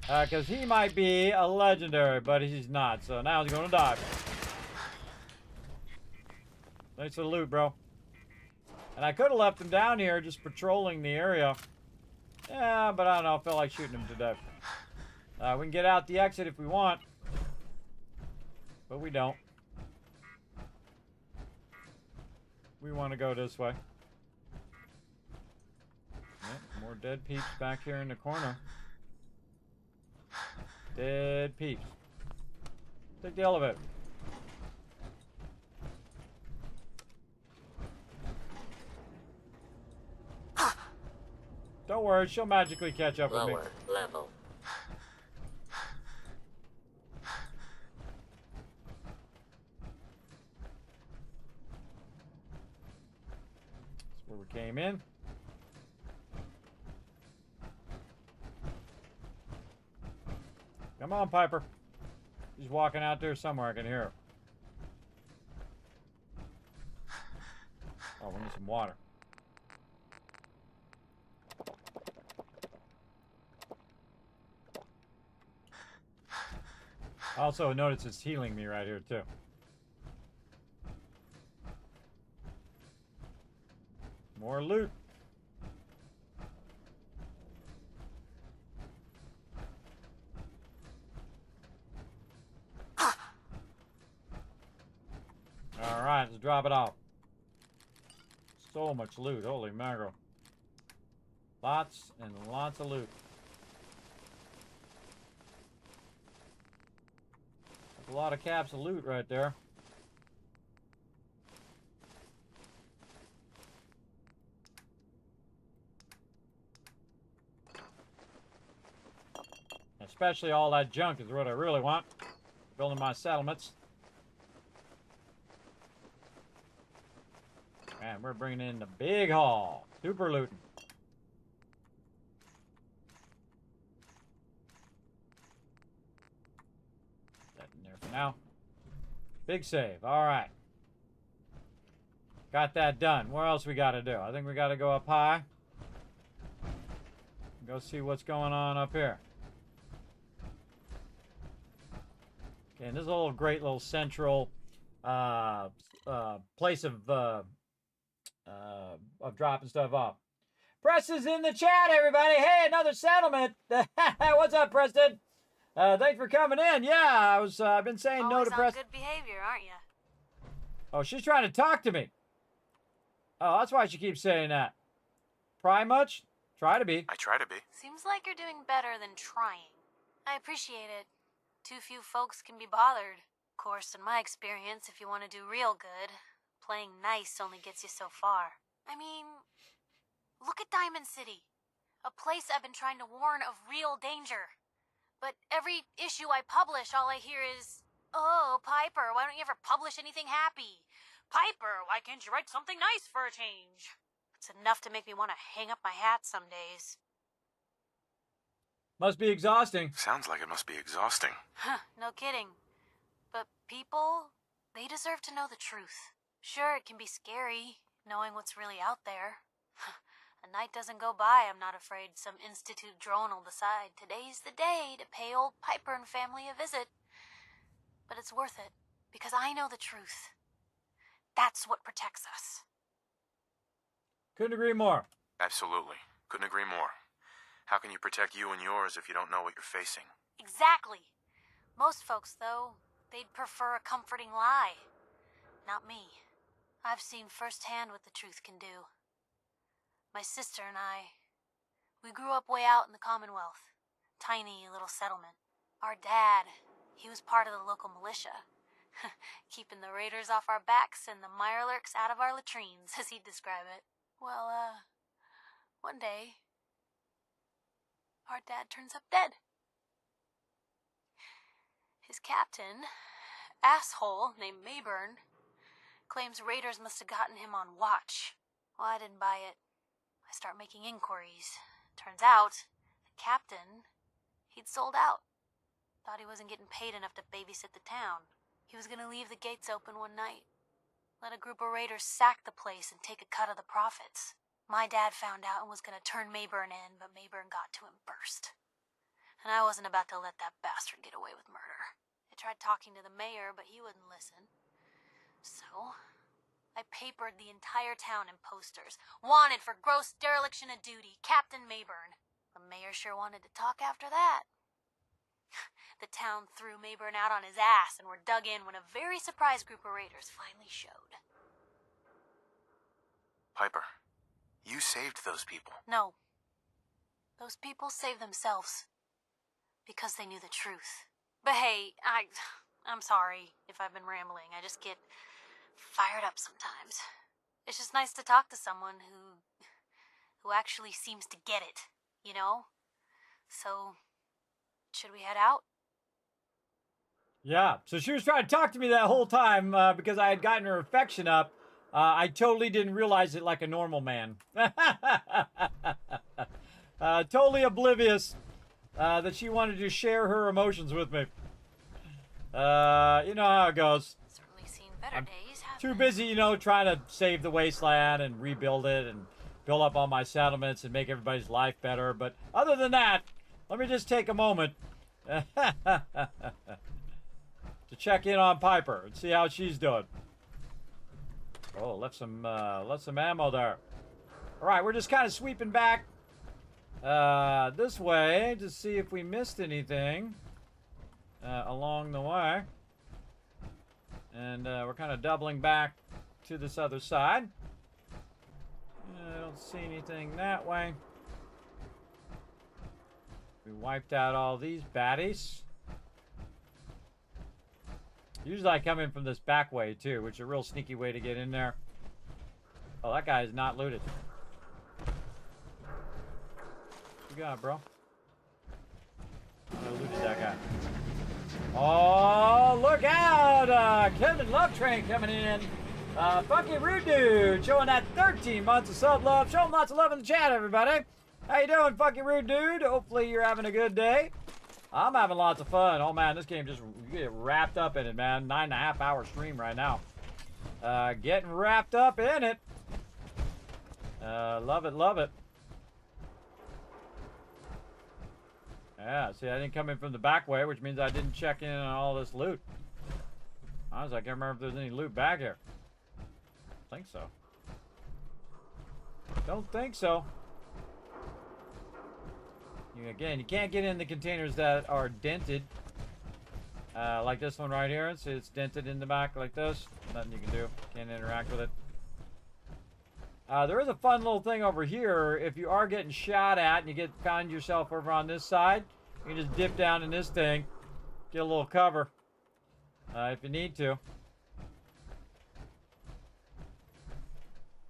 Because he might be a legendary, but he's not. So now he's gonna die. Thanks for the loot, bro. And I could have left him down here just patrolling the area. Yeah, but I don't know. I felt like shooting him to death. We can get out the exit if we want. But we don't. We want to go this way. Yep, more dead peeps back here in the corner. Dead peeps. Take the elevator. Don't worry, she'll magically catch up with me. Lower level. That's where we came in. Come on, Piper. She's walking out there somewhere. I can hear her. Oh, we need some water. Also, notice it's healing me right here, too. More loot. Alright, let's drop it off. So much loot. Holy mackerel. Lots and lots of loot. That's a lot of caps of loot right there. Especially all that junk is what I really want. Building my settlements. Man, we're bringing in the big haul. Super looting. That in there for now. Big save. All right. Got that done. What else we got to do? I think we got to go up high. Go see what's going on up here. Okay, and this is a little great little central place of dropping stuff off. Preston's in the chat, everybody. Hey, another settlement. What's up, Preston? Thanks for coming in. Yeah, I've been saying no to Preston. Good behavior, aren't you? Oh, she's trying to talk to me. Oh, that's why she keeps saying that. Pry much? Try to be. I try to be. Seems like you're doing better than trying. I appreciate it. Too few folks can be bothered. Of course, in my experience, if you want to do real good, playing nice only gets you so far. I mean, look at Diamond City. A place I've been trying to warn of real danger. But every issue I publish, all I hear is, "Oh, Piper, why don't you ever publish anything happy? Piper, why can't you write something nice for a change?" It's enough to make me want to hang up my hat some days. Must be exhausting. Sounds like it must be exhausting. Huh, no kidding. But people, they deserve to know the truth. Sure, it can be scary, knowing what's really out there. A night doesn't go by I'm not afraid some Institute drone will decide today's the day to pay old Piper and family a visit. But it's worth it, because I know the truth. That's what protects us. Couldn't agree more. Absolutely. Couldn't agree more. How can you protect you and yours if you don't know what you're facing? Exactly. Most folks, though, they'd prefer a comforting lie. Not me. I've seen firsthand what the truth can do. My sister and I, we grew up way out in the Commonwealth. Tiny little settlement. Our dad, he was part of the local militia. Keeping the raiders off our backs and the mirelurks out of our latrines, as he'd describe it. Well, one day, our dad turns up dead. His captain, asshole named Mayburn, claims raiders must have gotten him on watch. Well, I didn't buy it. I start making inquiries. Turns out, the captain, he'd sold out. Thought he wasn't getting paid enough to babysit the town. He was gonna leave the gates open one night. Let a group of raiders sack the place and take a cut of the profits. My dad found out and was gonna turn Mayburn in, but Mayburn got to him first. And I wasn't about to let that bastard get away with murder. I tried talking to the mayor, but he wouldn't listen. So, I papered the entire town in posters. Wanted for gross dereliction of duty, Captain Mayburn. The mayor sure wanted to talk after that. The town threw Mayburn out on his ass and were dug in when a very surprised group of raiders finally showed. Piper, you saved those people. No. Those people saved themselves. because they knew the truth. But hey, I'm sorry if I've been rambling. I just get fired up sometimes. It's just nice to talk to someone who actually seems to get it, you know? So, should we head out? Yeah, so she was trying to talk to me that whole time because I had gotten her affection up. I totally didn't realize it like a normal man. Totally oblivious that she wanted to share her emotions with me. You know how it goes. Certainly seen better days, haven't Too busy, you know, trying to save the wasteland and rebuild it and build up all my settlements and make everybody's life better. But other than that, let me just take a moment to check in on Piper and see how she's doing. Oh, left some ammo there. All right, we're just kind of sweeping back this way to see if we missed anything along the way. And we're kind of doubling back to this other side. I don't see anything that way. We wiped out all these baddies. Usually I come in from this back way too, which is a real sneaky way to get in there. Oh, that guy is not looted. What you got, bro? I looted that guy. Oh, look out! Kevin Love Train coming in. Funky Rude Dude showing that 13 months of sub love. Show him lots of love in the chat, everybody. How you doing, Funky Rude Dude? Hopefully you're having a good day. I'm having lots of fun. Oh man, this game just you get wrapped up in it, man. 9.5 hour stream right now. Getting wrapped up in it. Love it, love it. Yeah, see, I didn't come in from the back way, which means I didn't check in on all this loot. Honestly, I can't remember if there's any loot back here. I think so. Don't think so. Again, you can't get in the containers that are dented. Like this one right here. See, it's dented in the back like this. Nothing you can do. Can't interact with it. There is a fun little thing over here. If you are getting shot at and you find yourself over on this side, you can just dip down in this thing. Get a little cover. If you need to.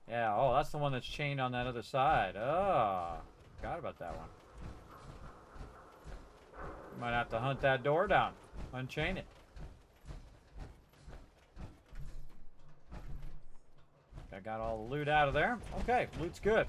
Yeah, oh, that's the one that's chained on that other side. Oh, forgot about that one. Might have to hunt that door down. Unchain it. I got all the loot out of there. Okay, loot's good.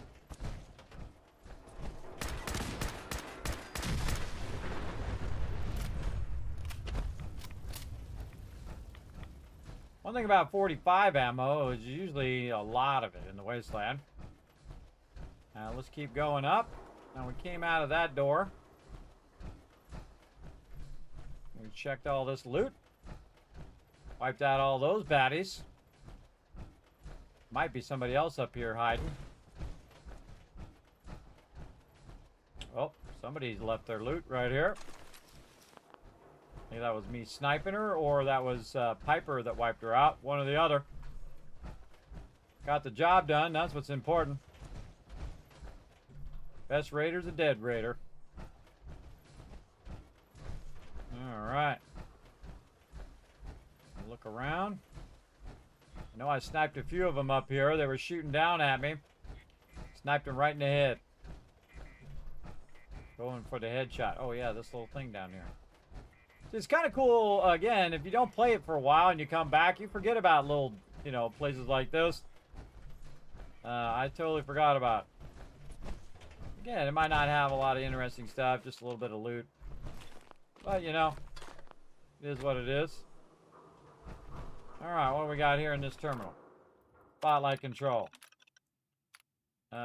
One thing about 45 ammo is usually a lot of it in the wasteland. Now let's keep going up. Now we came out of that door. We checked all this loot. Wiped out all those baddies. Might be somebody else up here hiding. Oh, somebody's left their loot right here. Maybe that was me sniping her, or that was Piper that wiped her out. One or the other. Got the job done. That's what's important. Best raider's a dead raider. Alright. Look around. I know I sniped a few of them up here. They were shooting down at me. Sniped them right in the head. Going for the headshot. Oh yeah, this little thing down here. So it's kind of cool, again, if you don't play it for a while and you come back, you forget about little, you know, places like this. I totally forgot about it. Again, it might not have a lot of interesting stuff, just a little bit of loot. But, you know, it is what it is. Alright, what do we got here in this terminal? Spotlight control.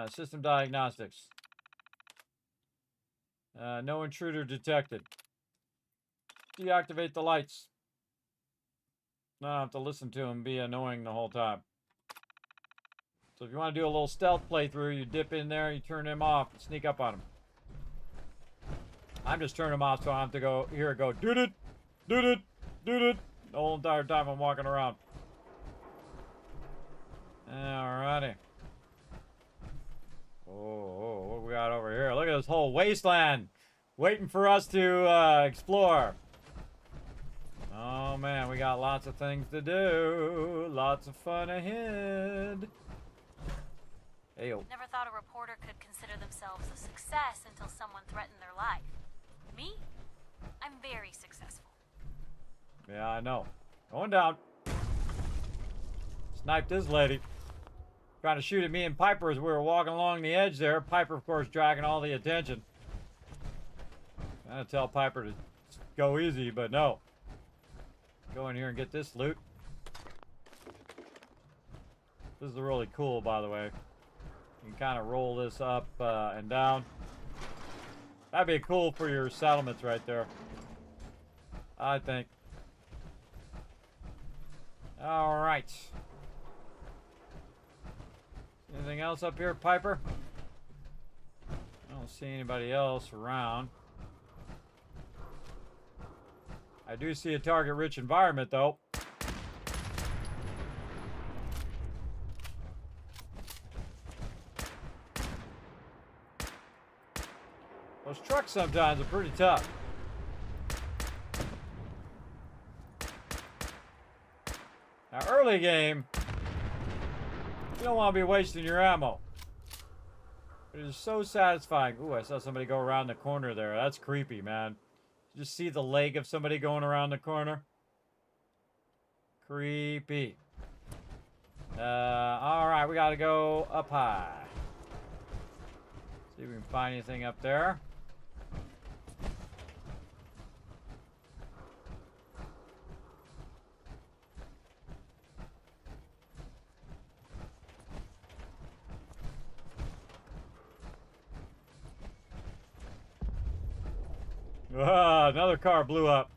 System diagnostics. No intruder detected. Deactivate the lights. I don't have to listen to him be annoying the whole time. So if you want to do a little stealth playthrough, you dip in there, you turn him off, and sneak up on him. I'm just turning him off so I don't have to go, here it go, doot-it, doot-it, doot-it, the whole entire time I'm walking around. Alrighty. Oh, what we got over here? Look at this whole wasteland. Waiting for us to explore. Oh man, we got lots of things to do. Lots of fun ahead. Ayo. Never thought a reporter could consider themselves a success until someone threatened their life. Me? I'm very successful. Yeah, I know. Going down. Sniped this lady. Trying to shoot at me and Piper as we were walking along the edge there. Piper, of course, dragging all the attention. Trying to tell Piper to go easy, but no. Go in here and get this loot. This is really cool, by the way. You can kind of roll this up and down. That'd be cool for your settlements right there, I think. All right. Anything else up here, Piper? I don't see anybody else around. I do see a target-rich environment, though. Those trucks sometimes are pretty tough. Now, early game, you don't want to be wasting your ammo. It is so satisfying. Ooh, I saw somebody go around the corner there. That's creepy, man. Just see the leg of somebody going around the corner. Creepy. Alright, we gotta go up high. See if we can find anything up there. Another car blew up.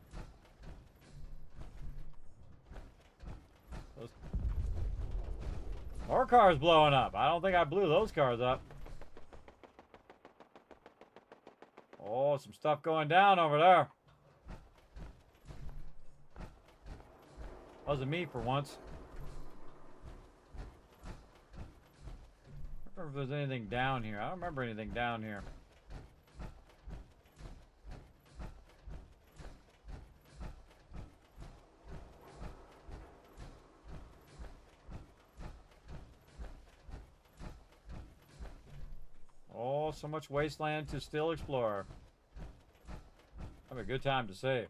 More cars blowing up. I don't think I blew those cars up. Oh, some stuff going down over there. Wasn't me for once. I don't remember if there's anything down here. I don't remember anything down here. Oh, so much wasteland to still explore. Have a good time to save.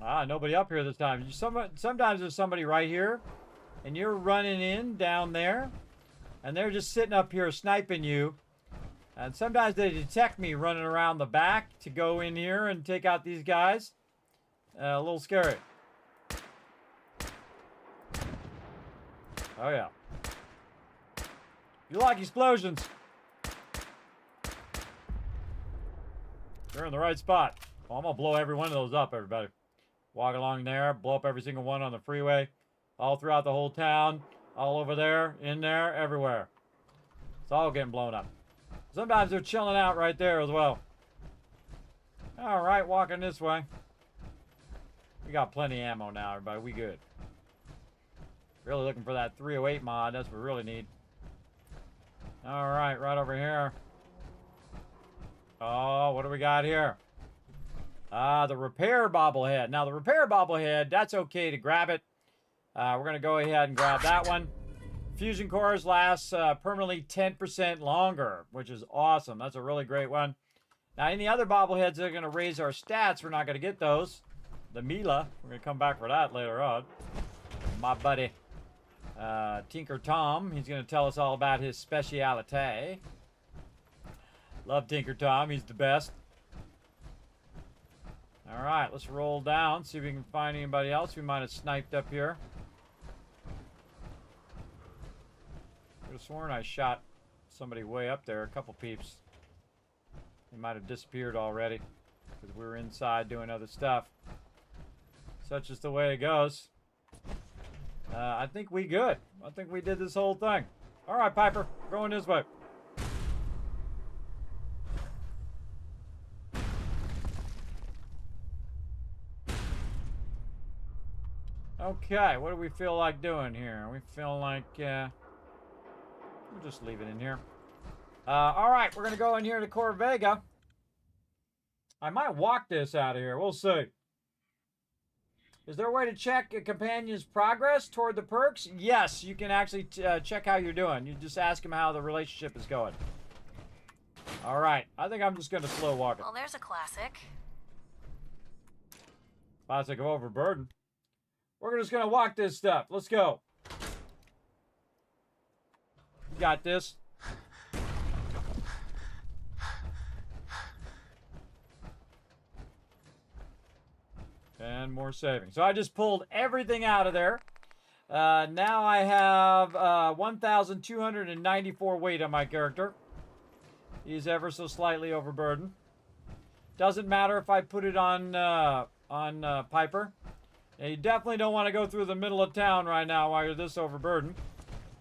Ah, nobody up here this time. Sometimes there's somebody right here, and you're running in down there, and they're just sitting up here sniping you. And sometimes they detect me running around the back to go in here and take out these guys. A little scary. Oh, yeah. You like explosions. You're in the right spot. Well, I'm going to blow every one of those up, everybody. Walk along there, blow up every single one on the freeway, all throughout the whole town, all over there, in there, everywhere. It's all getting blown up. Sometimes they're chilling out right there as well. All right, walking this way. We got plenty of ammo now, everybody. We good. Really looking for that 308 mod. That's what we really need. All right, right over here. Oh, what do we got here? The repair bobblehead. Now, the repair bobblehead, that's okay to grab it. We're going to go ahead and grab that one. Fusion cores last permanently 10% longer, which is awesome. That's a really great one. Now, any other bobbleheads that are going to raise our stats, we're not going to get those. The Mila, we're going to come back for that later on. My buddy, Tinker Tom, he's going to tell us all about his speciality. Love Tinker Tom, he's the best. All right, let's roll down, see if we can find anybody else we might have sniped up here. I could have sworn I shot somebody way up there, a couple peeps. They might have disappeared already because we were inside doing other stuff. Such is the way it goes. I think we good. I think we did this whole thing. All right, Piper, going this way. Okay, what do we feel like doing here? We feel like, we'll just leave it in here. All right, we're going to go in here to Corvega. I might walk this out of here. We'll see. Is there a way to check a companion's progress toward the perks? Yes, you can actually check how you're doing. You just ask him how the relationship is going. All right, I think I'm just going to slow walk it. Well, there's a classic. Classic of overburden. We're just going to walk this stuff. Let's go. You got this. And more saving. So I just pulled everything out of there. Now I have 1,294 weight on my character. He's ever so slightly overburdened. Doesn't matter if I put it on Piper. And you definitely don't want to go through the middle of town right now while you're this overburdened.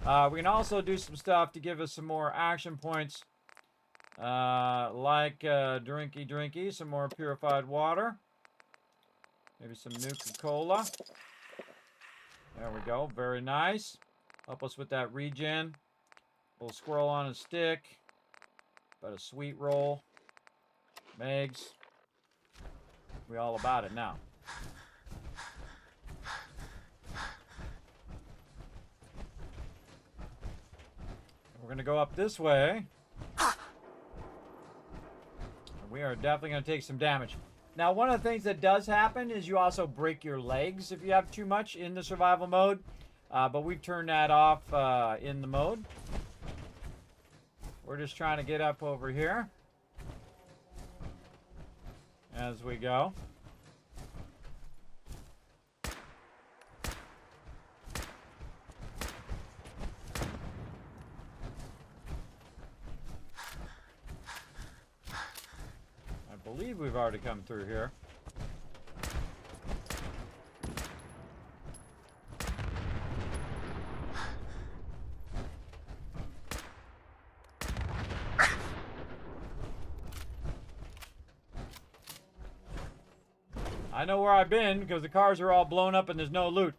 We can also do some stuff to give us some more action points. Like drinky, some more purified water. Maybe some Nuka-Cola. There we go. Very nice. Help us with that regen. Little squirrel on a stick. About a sweet roll. Megs. We all about it now. We're going to go up this way. We are definitely going to take some damage. Now, one of the things that does happen is you also break your legs if you have too much in the survival mode. But we've turned that off in the mode. We're just trying to get up over here as we go. I believe we've already come through here. I know where I've been because the cars are all blown up and there's no loot.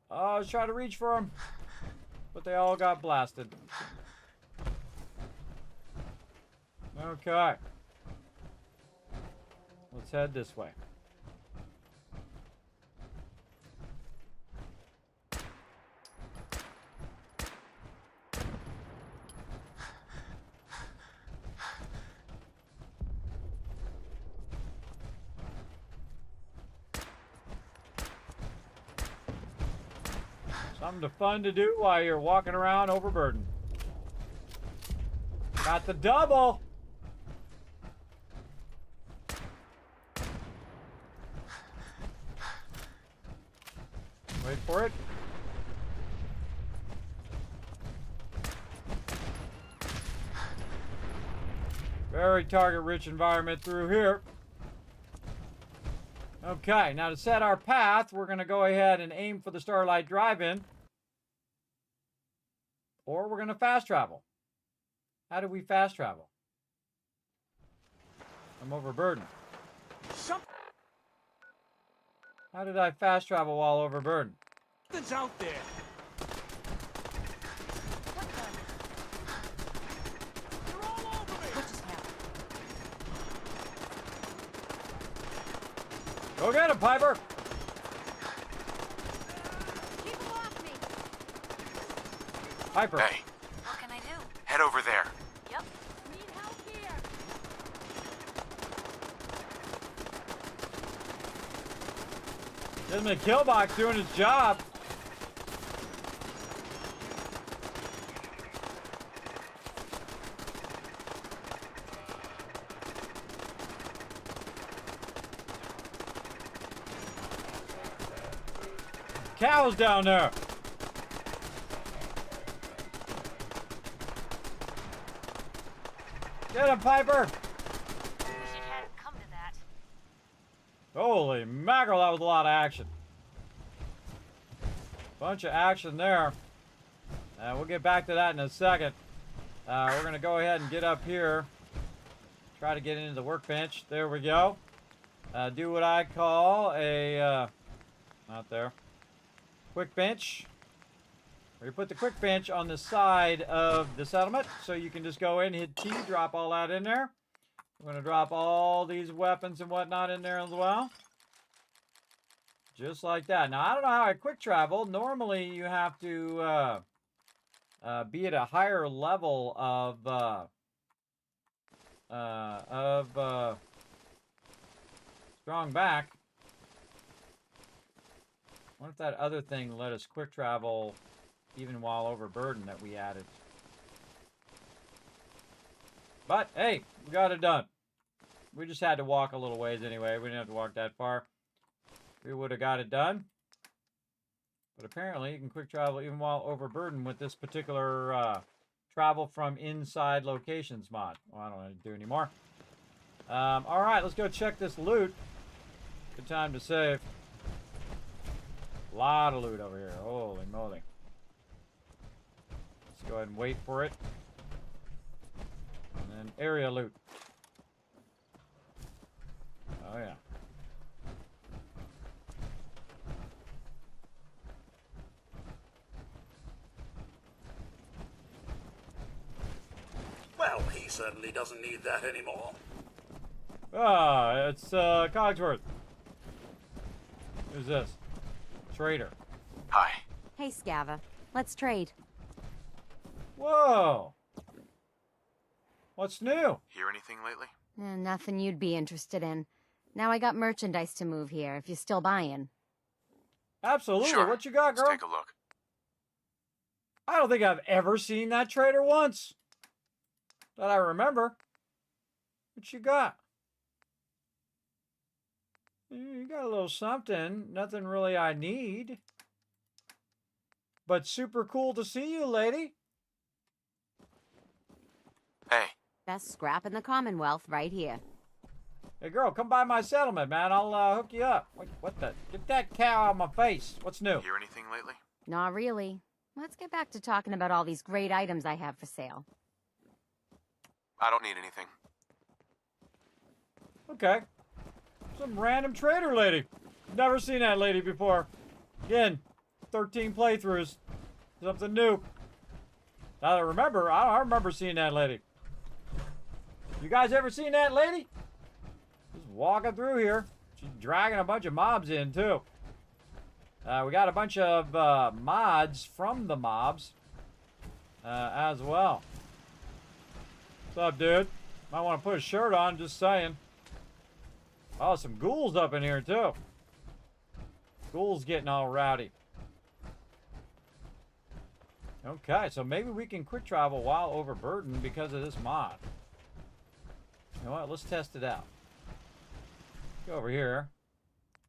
Oh, I was trying to reach for them, but they all got blasted. Okay. Let's head this way. Something fun to do while you're walking around overburdened. Got the double. Wait for it. Very target-rich environment through here. Okay, now to set our path, we're going to go ahead and aim for the Starlight Drive-In. Or we're going to fast travel. How do we fast travel? I'm overburdened. How did I fast travel while overburdened? Something's out there. They're all over me. What just happened? Go get him, Piper. Keep him off me. Piper. Hey. What can I do? Head over there. Yep. Need help here. Isn't a killbox doing his job? Cows down there. Get him, Piper. Holy mackerel, that was a lot of action. Bunch of action there. We'll get back to that in a second. We're going to go ahead and get up here. Try to get into the workbench. There we go. Do what I call a... not there. Quick bench. Where you put the quick bench on the side of the settlement. So you can just go in, hit T, drop all that in there. We're going to drop all these weapons and whatnot in there as well. Just like that. Now, I don't know how I quick travel. Normally, you have to be at a higher level of strong back. What if that other thing let us quick travel even while overburdened that we added? But, hey, we got it done. We just had to walk a little ways anyway. We didn't have to walk that far. We would have got it done. But apparently, you can quick travel even while overburdened with this particular travel from inside locations mod. Well, I don't want to do anymore. All right, let's go check this loot. Good time to save. A lot of loot over here. Holy moly. Let's go ahead and wait for it. And then area loot. Oh, yeah. Well, he certainly doesn't need that anymore. Ah, it's Cogsworth. Who's this? Trader. Hi. Hey, Scava. Let's trade. Whoa! What's new? Hear anything lately? Nothing you'd be interested in. Now I got merchandise to move here, if you're still buying. Absolutely. Sure. What you got, girl? Let's take a look. I don't think I've ever seen that trader once. That I remember. What you got? You got a little something. Nothing really I need. But super cool to see you, lady. Hey. Best scrap in the Commonwealth right here. Hey, girl, come by my settlement, man. I'll hook you up. What the? Get that cow out of my face. What's new? Hear anything lately? Not really. Let's get back to talking about all these great items I have for sale. I don't need anything. Okay. Some random trader lady. Never seen that lady before. Again, 13 playthroughs. Something new. Now that I remember seeing that lady. You guys ever seen that lady? Just walking through here. She's dragging a bunch of mobs in, too. We got a bunch of mods from the mobs as well. What's up, dude? Might want to put a shirt on, just saying. Oh, some ghouls up in here, too. Ghouls getting all rowdy. Okay, so maybe we can quick travel while overburdened because of this mod. You know what? Let's test it out. Go over here.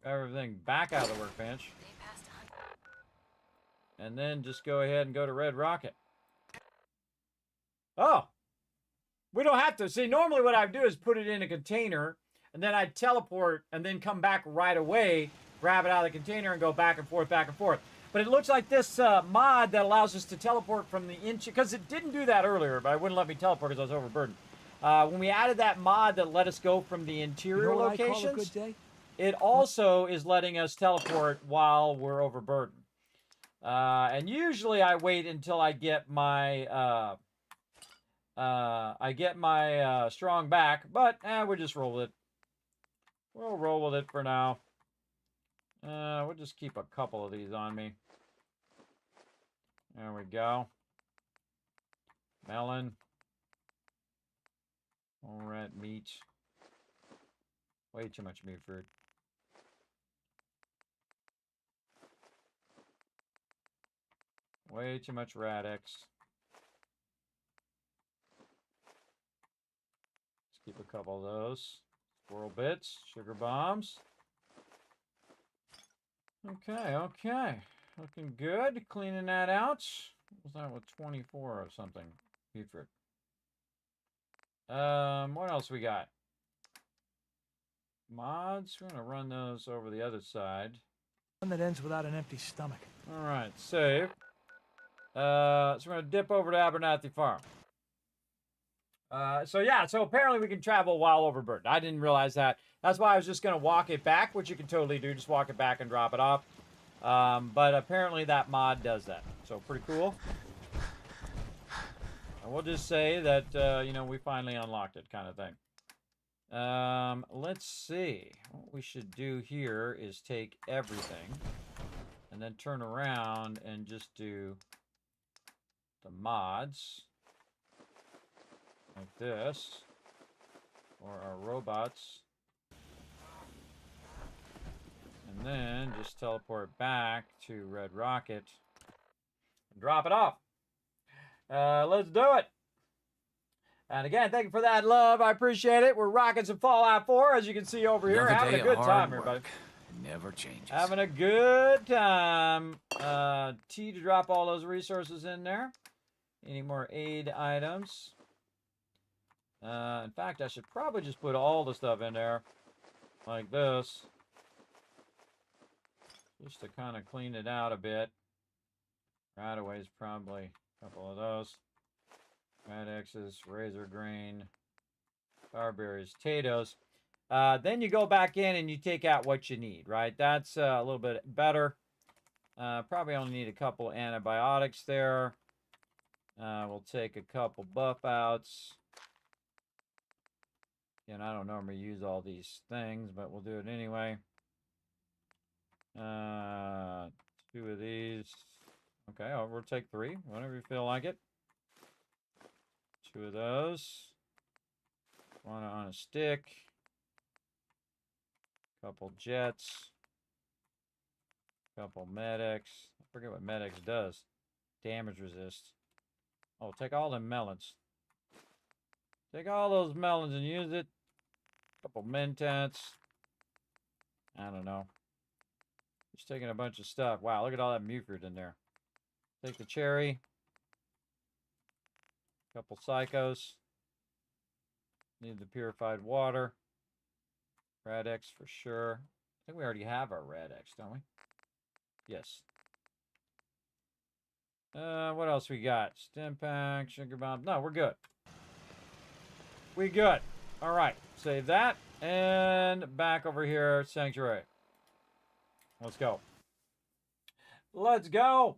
Everything back out of the workbench. And then just go ahead and go to Red Rocket. Oh! We don't have to. See, normally what I do is put it in a container, and then I teleport, and then come back right away, grab it out of the container, and go back and forth, back and forth. But it looks like this mod that allows us to teleport from the inch, because it didn't do that earlier, but it wouldn't let me teleport because I was overburdened. When we added that mod that let us go from the interior locations, it also is letting us teleport while we're overburdened. And usually I wait until I get my strong back, but we'll just roll with it. We'll roll with it for now. We'll just keep a couple of these on me. There we go. Melon. All right, meat. Way too much meat fruit. Way too much Radix. Let's keep a couple of those. Squirrel bits, sugar bombs. Okay, okay. Looking good. Cleaning that out. What was that with 24 or something? Beef fruit. What else we got? mods. We're going to run those over the other side. One that ends without an empty stomach. All right, save. So we're going to dip over to Abernathy Farm. So apparently we can travel while overburdened. I didn't realize that. That's why I was just going to walk it back, which you can totally do. Just walk it back and drop it off. But apparently that mod does that. So pretty cool. And we'll just say that, you know, we finally unlocked it kind of thing. Let's see. What we should do here is take everything and then turn around and just do the mods like this, or our robots, and then just teleport back to Red Rocket and drop it off. Let's do it. And again, thank you for that love. I appreciate it. We're rocking some Fallout 4, as you can see over here. Having a good time, everybody. Never changes. Having a good time. T to drop all those resources in there. Any more aid items? In fact, I should probably just put all the stuff in there like this, just to kind of clean it out a bit. Right away is probably a couple of those. Red X's, razor grain, barberries, potatoes. Then you go back in and you take out what you need, right? That's a little bit better. Probably only need a couple antibiotics there. We'll take a couple buff outs. And I don't normally use all these things, but we'll do it anyway. 2 of these. Okay, we'll take 3, whenever you feel like it. 2 of those. 1 on a stick. Couple jets. Couple medics. I forget what medics does. Damage resist. Oh, take all them melons. Take all those melons and use it. Couple mentats. I don't know. Just taking a bunch of stuff. Wow, look at all that mute in there. Take the cherry. Couple psychos. Need the purified water. Rad-X for sure. I think we already have our Rad-X, don't we? Yes. What else we got? Stim pack, sugar bomb. No, we're good. We good. All right, save that. And back over here, Sanctuary. Let's go. Let's go.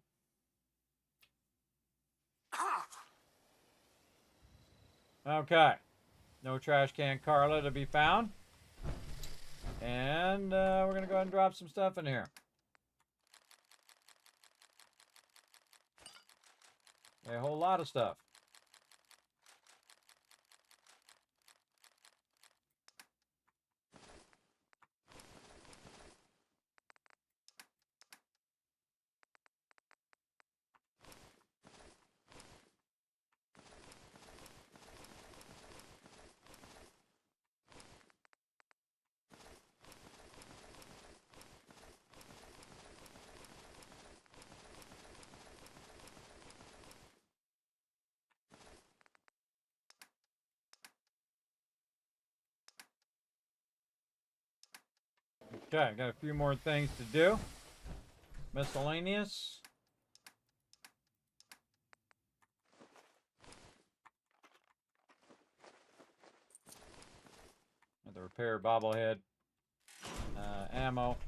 Okay. No trash can Carla to be found. And we're going to go ahead and drop some stuff in here. A whole lot of stuff. Okay, got a few more things to do. Miscellaneous. The repair bobblehead. Ammo.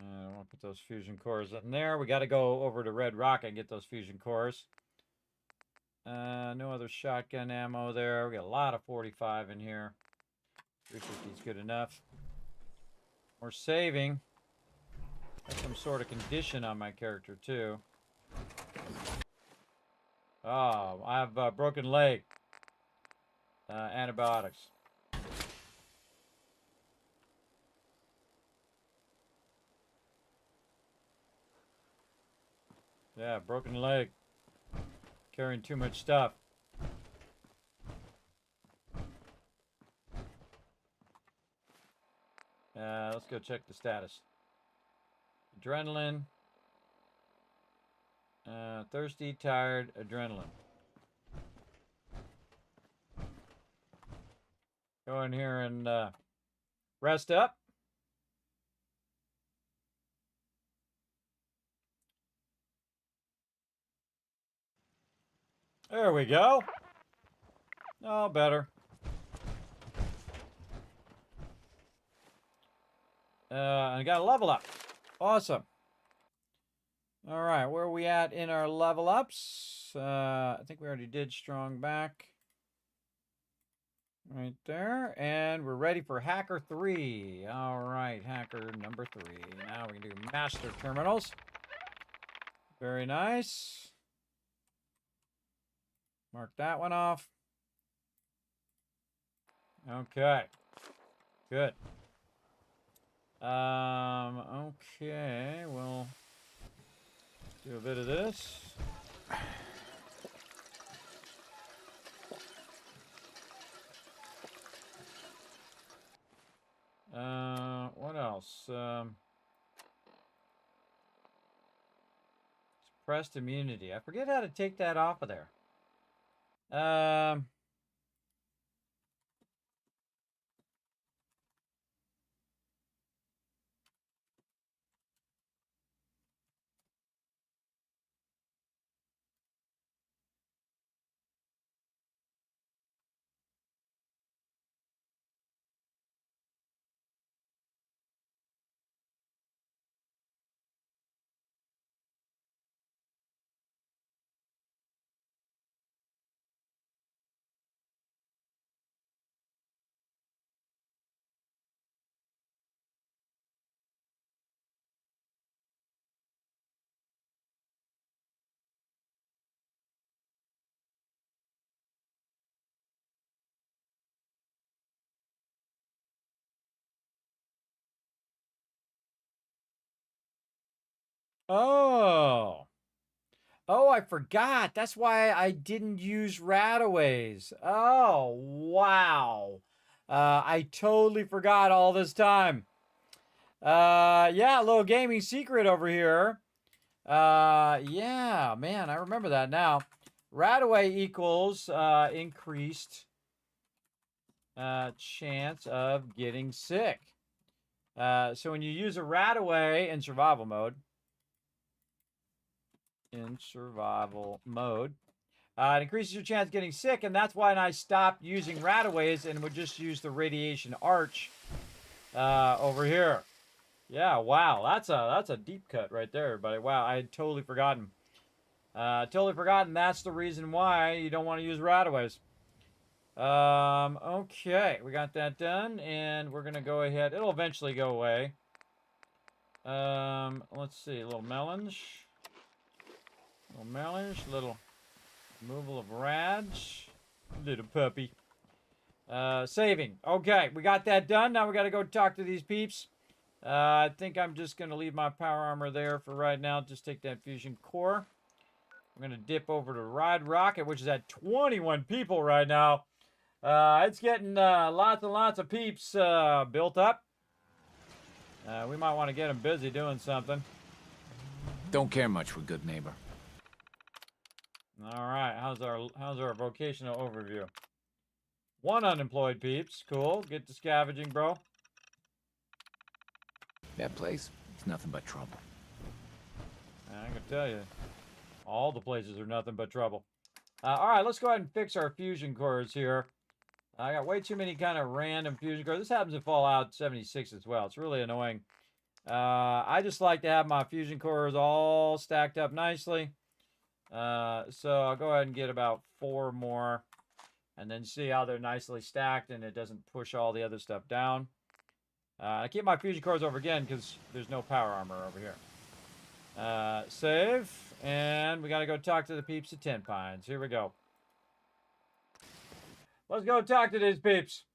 I want to put those fusion cores in there. We got to go over to Red Rock and get those fusion cores. No other shotgun ammo there. We got a lot of 45 in here. 350 is good enough. We're saving. Got some sort of condition on my character too. Oh, I have a broken leg. Antibiotics. Yeah, broken leg. Carrying too much stuff. Let's go check the status. Adrenaline. Thirsty, tired, adrenaline. Go in here and rest up. There we go. Oh, better. And I got a level up. Awesome. All right, where are we at in our level ups? I think we already did strong back. Right there. And we're ready for Hacker 3. All right, Hacker number 3. Now we can do Master Terminals. Very nice. Mark that one off. Okay. Good. Okay, we'll do a bit of this. What else? Suppressed immunity. I forget how to take that off of there. Oh. Oh, I forgot. That's why I didn't use rataways. Oh, wow. I totally forgot all this time. Yeah, a little gaming secret over here. Yeah, man, I remember that now. Rataway equals increased chance of getting sick. So when you use a rataway in survival mode, it increases your chance of getting sick, and that's why I stopped using rataways and would just use the radiation arch over here. Yeah, wow, that's a deep cut right there, everybody. Wow, I had totally forgotten. That's the reason why you don't want to use rataways. Okay, we got that done, and we're gonna go ahead. It'll eventually go away. Let's see, a little melons. Little removal of rads. Little puppy. Saving. Okay, we got that done. Now we got to go talk to these peeps. I think I'm just going to leave my power armor there for right now. Just take that fusion core. I'm going to dip over to Ride Rocket, which is at 21 people right now. It's getting lots and lots of peeps built up. We might want to get them busy doing something. Don't care much for good neighbor. All right, how's our vocational overview? 1 unemployed peeps, cool. Get to scavenging, bro. That place is nothing but trouble. I can tell you, all the places are nothing but trouble. All right, let's go ahead and fix our fusion cores here. I got way too many kind of random fusion cores. This happens in Fallout 76 as well. It's really annoying. I just like to have my fusion cores all stacked up nicely. So I'll go ahead and get about 4 more and then see how they're nicely stacked and it doesn't push all the other stuff down. I keep my fusion cores over again because there's no power armor over here. Save, and we got to go talk to the peeps at 10 Pines. Here we go. Let's go talk to these peeps.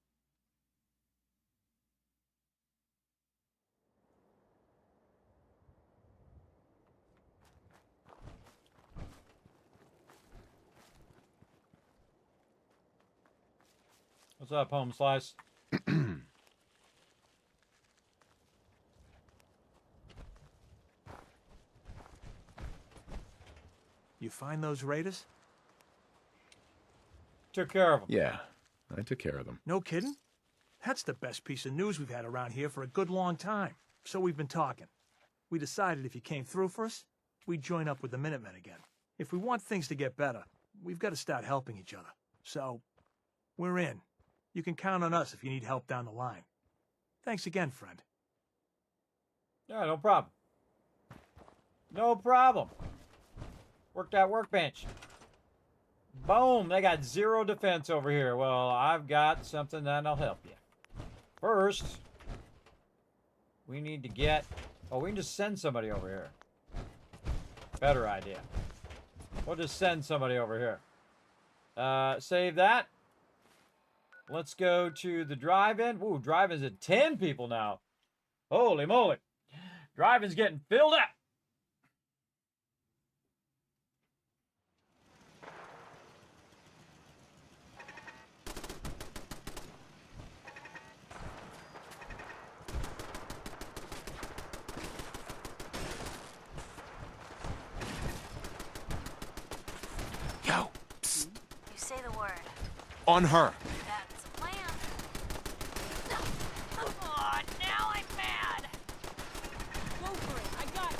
What's up, Home Slice? You find those raiders? Took care of them. Yeah, I took care of them. No kidding? That's the best piece of news we've had around here for a good long time. So we've been talking. We decided if you came through for us, we'd join up with the Minutemen again. If we want things to get better, we've got to start helping each other. So, we're in. You can count on us if you need help down the line. Thanks again, friend. Yeah, no problem. No problem. Work that workbench. Boom, they got 0 defense over here. Well, I've got something that'll help you. First, we need to get... Oh, we can just send somebody over here. Better idea. We'll just send somebody over here. Save that. Let's go to the drive-in. Ooh, drive-in's at 10 people now. Holy moly. Drive-in's getting filled up. Yo, psst. You say the word. On her. That's a plan. Oh, now I'm mad. Go for it. I got it.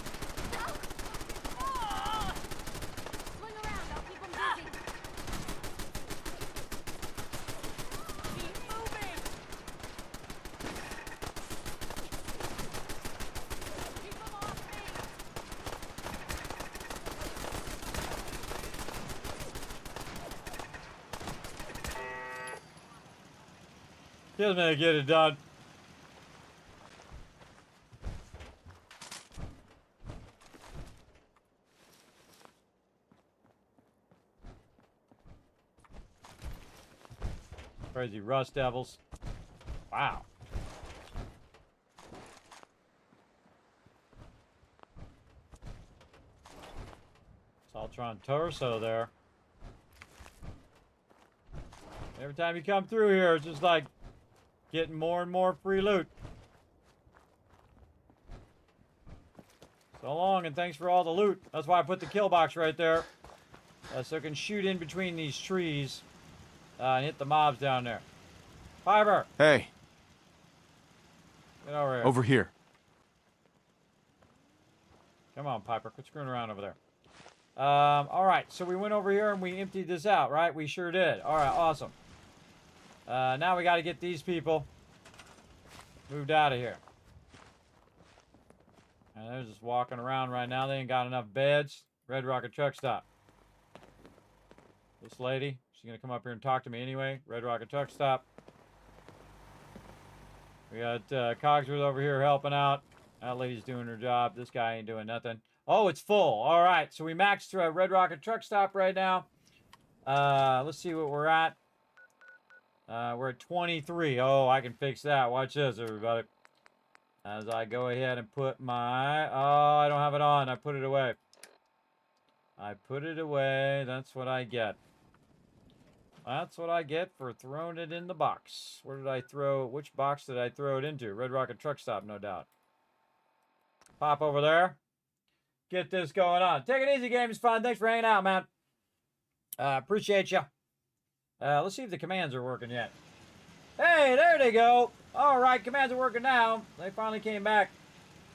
Oh. Swing around. I'll keep them busy. Keep moving. Keep them off me. Just gonna get it done. Crazy rust devils. Wow. Saltron torso there. Every time you come through here, it's just like getting more and more free loot. So long, and thanks for all the loot. That's why I put the kill box right there. So I can shoot in between these trees and hit the mobs down there. Piper! Hey. Get over here. Over here. Come on, Piper. Quit screwing around over there. Alright, so we went over here and we emptied this out, right? We sure did. Alright, awesome. Now we got to get these people moved out of here. And they're just walking around right now. They ain't got enough beds. Red Rocket Truck Stop. This lady, she's going to come up here and talk to me anyway. Red Rocket Truck Stop. We got Cogsworth over here helping out. That lady's doing her job. This guy ain't doing nothing. Oh, it's full. All right, so we maxed through a Red Rocket Truck Stop right now. Let's see what we're at. We're at 23. Oh, I can fix that. Watch this, everybody. As I go ahead and put my... Oh, I don't have it on. I put it away. I put it away. That's what I get. That's what I get for throwing it in the box. Where did I throw... Which box did I throw it into? Red Rocket Truck Stop, no doubt. Pop over there. Get this going on. Take it easy, game is fun. Thanks for hanging out, man. Appreciate you. Let's see if the commands are working yet. Hey, there they go. All right, commands are working now. They finally came back.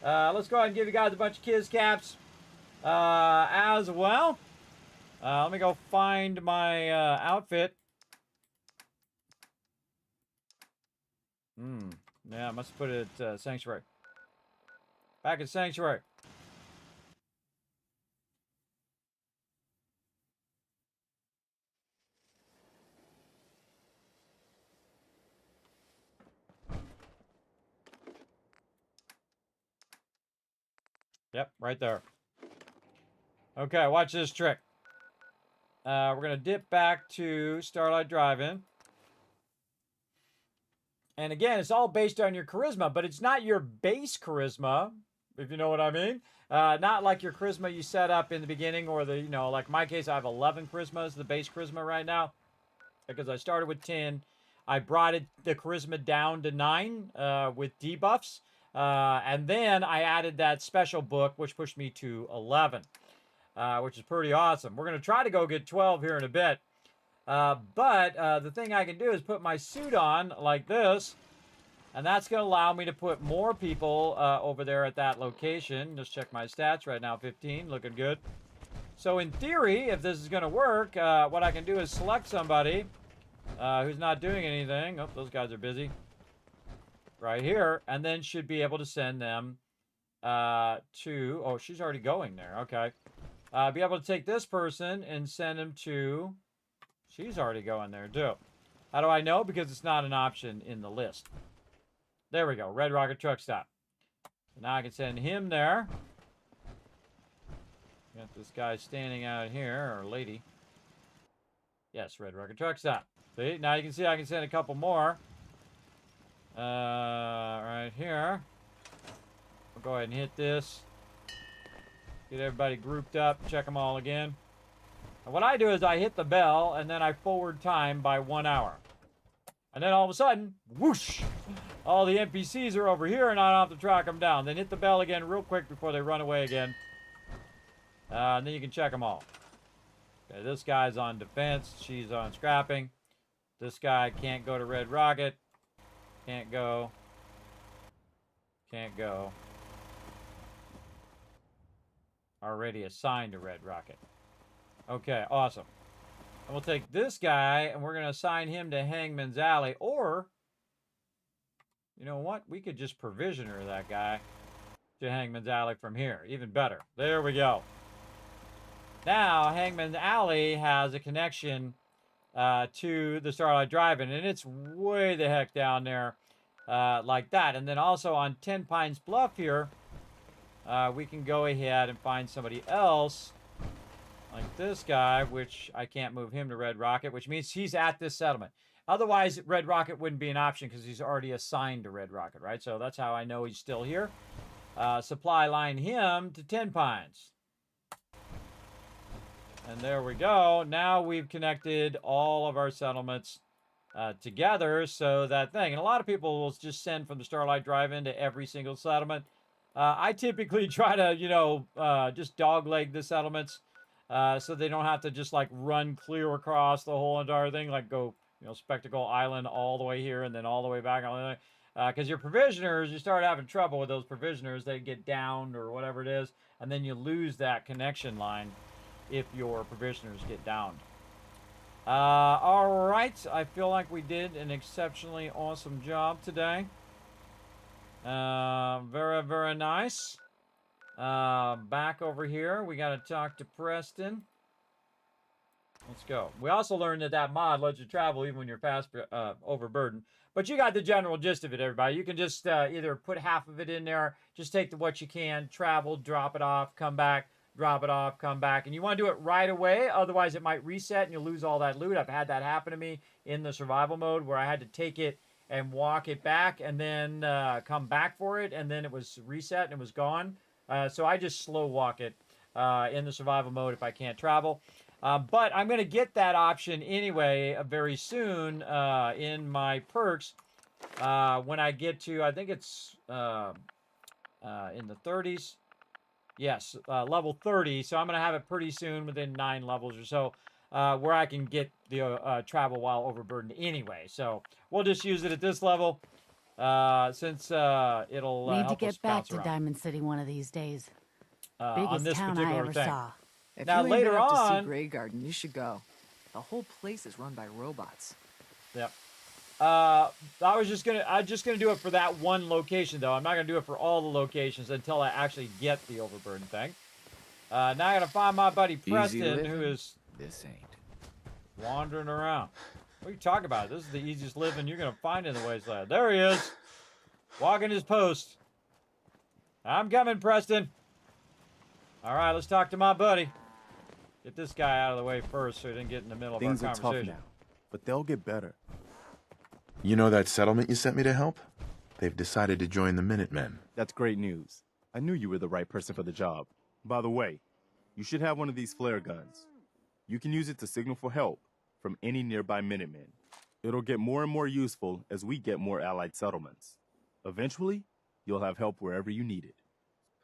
Let's go ahead and give you guys a bunch of Kiz caps as well. Let me go find my outfit. Yeah, I must have put it at Sanctuary. Back at Sanctuary. Yep, right there. Okay, watch this trick. We're going to dip back to Starlight Drive-In. And again, it's all based on your charisma, but it's not your base charisma, if you know what I mean. Not like your charisma you set up in the beginning or the, like in my case, I have 11 charisma as the base charisma right now. Because I started with 10. I brought the charisma down to 9 with debuffs. And then I added that special book, which pushed me to 11. which is pretty awesome. We're going to try to go get 12 here in a bit. But the thing I can do is put my suit on like this, and that's going to allow me to put more people over there at that location. Just check my stats right now, 15, looking good. So in theory, if this is going to work, what I can do is select somebody who's not doing anything. Oh, those guys are busy. Right here, and then should be able to send them to... Oh, she's already going there. Okay. Be able to take this person and send them to... She's already going there, too. How do I know? Because it's not an option in the list. There we go. Red Rocket Truck Stop. So now I can send him there. Got this guy standing out here, or lady. Yes, Red Rocket Truck Stop. See? Now you can see I can send a couple more. Right here. We'll go ahead and hit this. Get everybody grouped up. Check them all again. And what I do is I hit the bell, and then I forward time by 1 hour. And then all of a sudden, whoosh! All the NPCs are over here, and I don't have to track them down. Then hit the bell again real quick before they run away again. And then you can check them all. Okay, this guy's on defense. She's on scrapping. This guy can't go to Red Rocket. Can't go. Can't go. Already assigned to Red Rocket. Okay, awesome. And we'll take this guy, and we're going to assign him to Hangman's Alley. Or, you know what? We could just provisioner that guy to Hangman's Alley from here. Even better. There we go. Now, Hangman's Alley has a connection to the Starlight Drive-In, and it's way the heck down there like that. And then also on 10 Pines Bluff here, we can go ahead and find somebody else like this guy, which I can't move him to Red Rocket, which means he's at this settlement. Otherwise, Red Rocket wouldn't be an option because he's already assigned to Red Rocket, right? So that's how I know he's still here. Supply line him to 10 Pines. And there we go. Now we've connected all of our settlements together. So that thing. And a lot of people will just send from the Starlight Drive-In to every single settlement. I typically try to, you know, just dogleg the settlements. So they don't have to just like run clear across the whole entire thing, like go, you know, Spectacle Island all the way here and then all the way back. Because your provisioners, you start having trouble with those provisioners. They get downed or whatever it is, and then you lose that connection line if your provisioners get downed. All right, I feel like we did an exceptionally awesome job today. Very, very nice. Back over here, we got to talk to Preston. Let's go. We also learned that that mod lets you travel even when you're fast overburdened. But you got the general gist of it, everybody. You can just either put half of it in there, just take what you can, travel, drop it off, come back, drop it off, come back. And you want to do it right away, otherwise it might reset and you'll lose all that loot. I've had that happen to me in the survival mode where I had to take it and walk it back and then come back for it, and then it was reset and it was gone. So I just slow walk it in the survival mode if I can't travel. But I'm going to get that option anyway very soon in my perks when I get to, I think it's in the 30s. Yes, level 30. So I'm going to have it pretty soon, within 9 levels or so, where I can get the travel while overburdened anyway. So we'll just use it at this level since it'll Need to help us get back bounce to around. Diamond City one of these days. On Biggest this town I particular ever thing. saw. If Now, you ain't later been up to on- see Grey Garden, you should go. The whole place is run by robots. Yep. I'm just gonna do it for that one location though. I'm not gonna do it for all the locations until I actually get the overburden thing. Now I gotta find my buddy Preston, living? who is This ain't. wandering around. What are you talking about? This is the easiest living you're gonna find in the wasteland. There he is, walking his post. I'm coming, Preston. All right, let's talk to my buddy. Get this guy out of the way first so he didn't get in the middle Things of our are tough conversation. now, but they'll get better. You know that settlement you sent me to help? They've decided to join the Minutemen. That's great news. I knew you were the right person for the job. By the way, you should have one of these flare guns. You can use it to signal for help from any nearby Minutemen. It'll get more and more useful as we get more allied settlements. Eventually, you'll have help wherever you need it.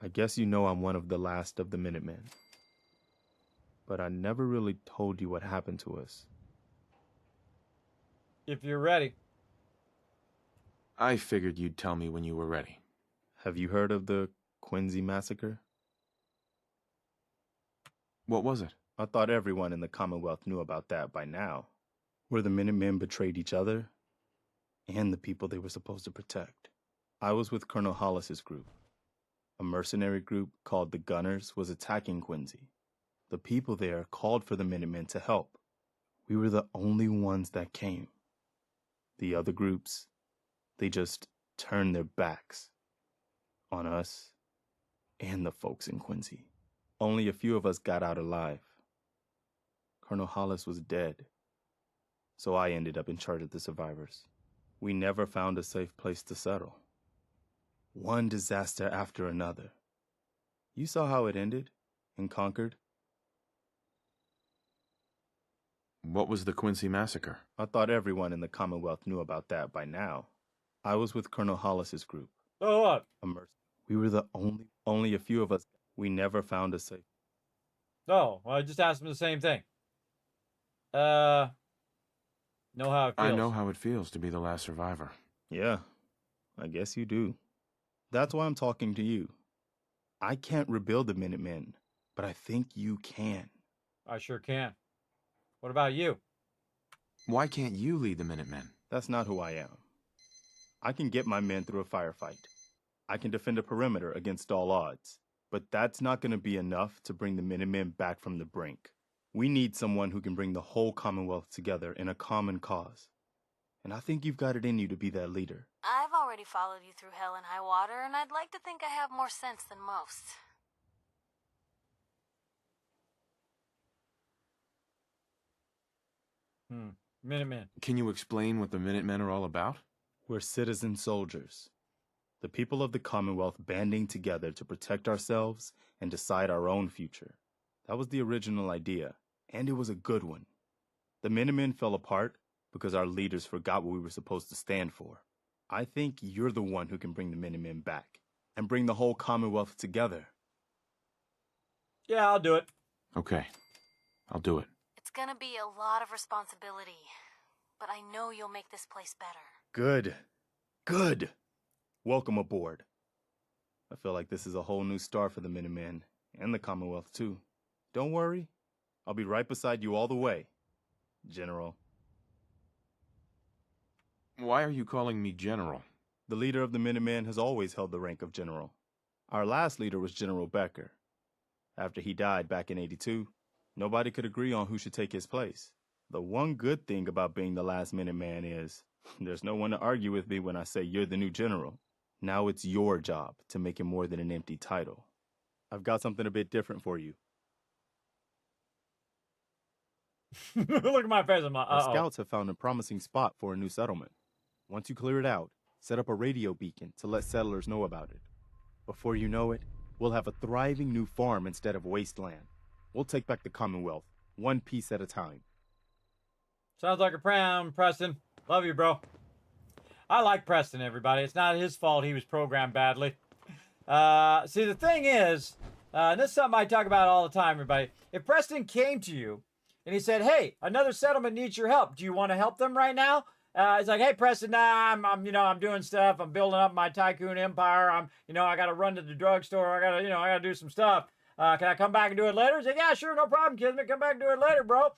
I guess you know I'm one of the last of the Minutemen. but I never really told you what happened to us. If you're ready. I figured you'd tell me when you were ready. Have you heard of the Quincy massacre? What was it? I thought everyone in the Commonwealth knew about that by now. Where the Minutemen betrayed each other and the people they were supposed to protect. I was with Colonel Hollis's group. A mercenary group called the Gunners was attacking Quincy. The people there called for the Minutemen to help. We were the only ones that came. The other groups, they just turned their backs on us and the folks in Quincy. Only a few of us got out alive. Colonel Hollis was dead, so I ended up in charge of the survivors. We never found a safe place to settle. One disaster after another. You saw how it ended in Concord? What was the Quincy massacre? I thought everyone in the Commonwealth knew about that by now. I was with Colonel Hollis's group. So what? We were the only a few of us. We never found a safe. No, well, I just asked him the same thing. Know how it feels. I know how it feels to be the last survivor. Yeah, I guess you do. That's why I'm talking to you. I can't rebuild the Minutemen, but I think you can. I sure can. What about you? Why can't you lead the Minutemen? That's not who I am. I can get my men through a firefight. I can defend a perimeter against all odds. But that's not going to be enough to bring the Minutemen back from the brink. We need someone who can bring the whole Commonwealth together in a common cause. And I think you've got it in you to be that leader. I've already followed you through hell and high water, and I'd like to think I have more sense than most. Minutemen. Can you explain what the Minutemen are all about? We're citizen soldiers. The people of the Commonwealth banding together to protect ourselves and decide our own future. That was the original idea, and it was a good one. The Minutemen fell apart because our leaders forgot what we were supposed to stand for. I think you're the one who can bring the Minutemen back and bring the whole Commonwealth together. Yeah, I'll do it. Okay, I'll do it. It's gonna be a lot of responsibility, but I know you'll make this place better. Good. Good. Welcome aboard. I feel like this is a whole new start for the Minutemen and the Commonwealth, too. Don't worry. I'll be right beside you all the way, General. Why are you calling me General? The leader of the Minutemen has always held the rank of General. Our last leader was General Becker. After he died back in '82, nobody could agree on who should take his place. The one good thing about being the last Minuteman is there's no one to argue with me when I say you're the new general. Now it's your job to make it more than an empty title. I've got something a bit different for you. Look at my face. I'm like, Our scouts have found a promising spot for a new settlement. Once you clear it out, set up a radio beacon to let settlers know about it. Before you know it, we'll have a thriving new farm instead of wasteland. We'll take back the Commonwealth, one piece at a time. Sounds like a plan, Preston. Love you, bro. I like Preston, everybody. It's not his fault he was programmed badly. See, the thing is, and this is something I talk about all the time, everybody. If Preston came to you and he said, hey, another settlement needs your help. Do you want to help them right now? It's like, hey, Preston, nah, I'm doing stuff. I'm building up my tycoon empire. I got to run to the drugstore. I got to do some stuff. Can I come back and do it later? He's like, yeah, sure, no problem, Kismet. Come back and do it later, bro.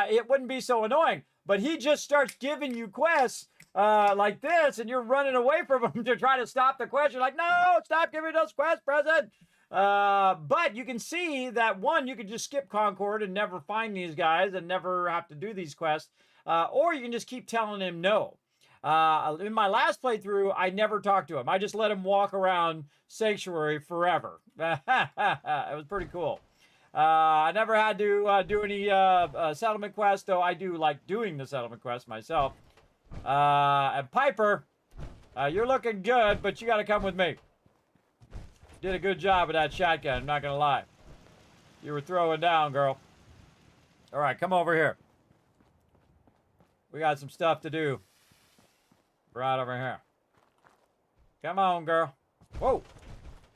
It wouldn't be so annoying. But he just starts giving you quests like this, and you're running away from him to try to stop the quest. You're like, no, stop giving us quests, Preston. But you can see that, one, you could just skip Concord and never find these guys and never have to do these quests. Or you can just keep telling him no. In my last playthrough, I never talked to him. I just let him walk around Sanctuary forever. It was pretty cool. I never had to do any settlement quests, though I do like doing the settlement quests myself. And Piper, you're looking good, but you got to come with me. Did a good job with that shotgun, I'm not going to lie. You were throwing down, girl. All right, come over here. We got some stuff to do. Right over here. Come on, girl. Whoa.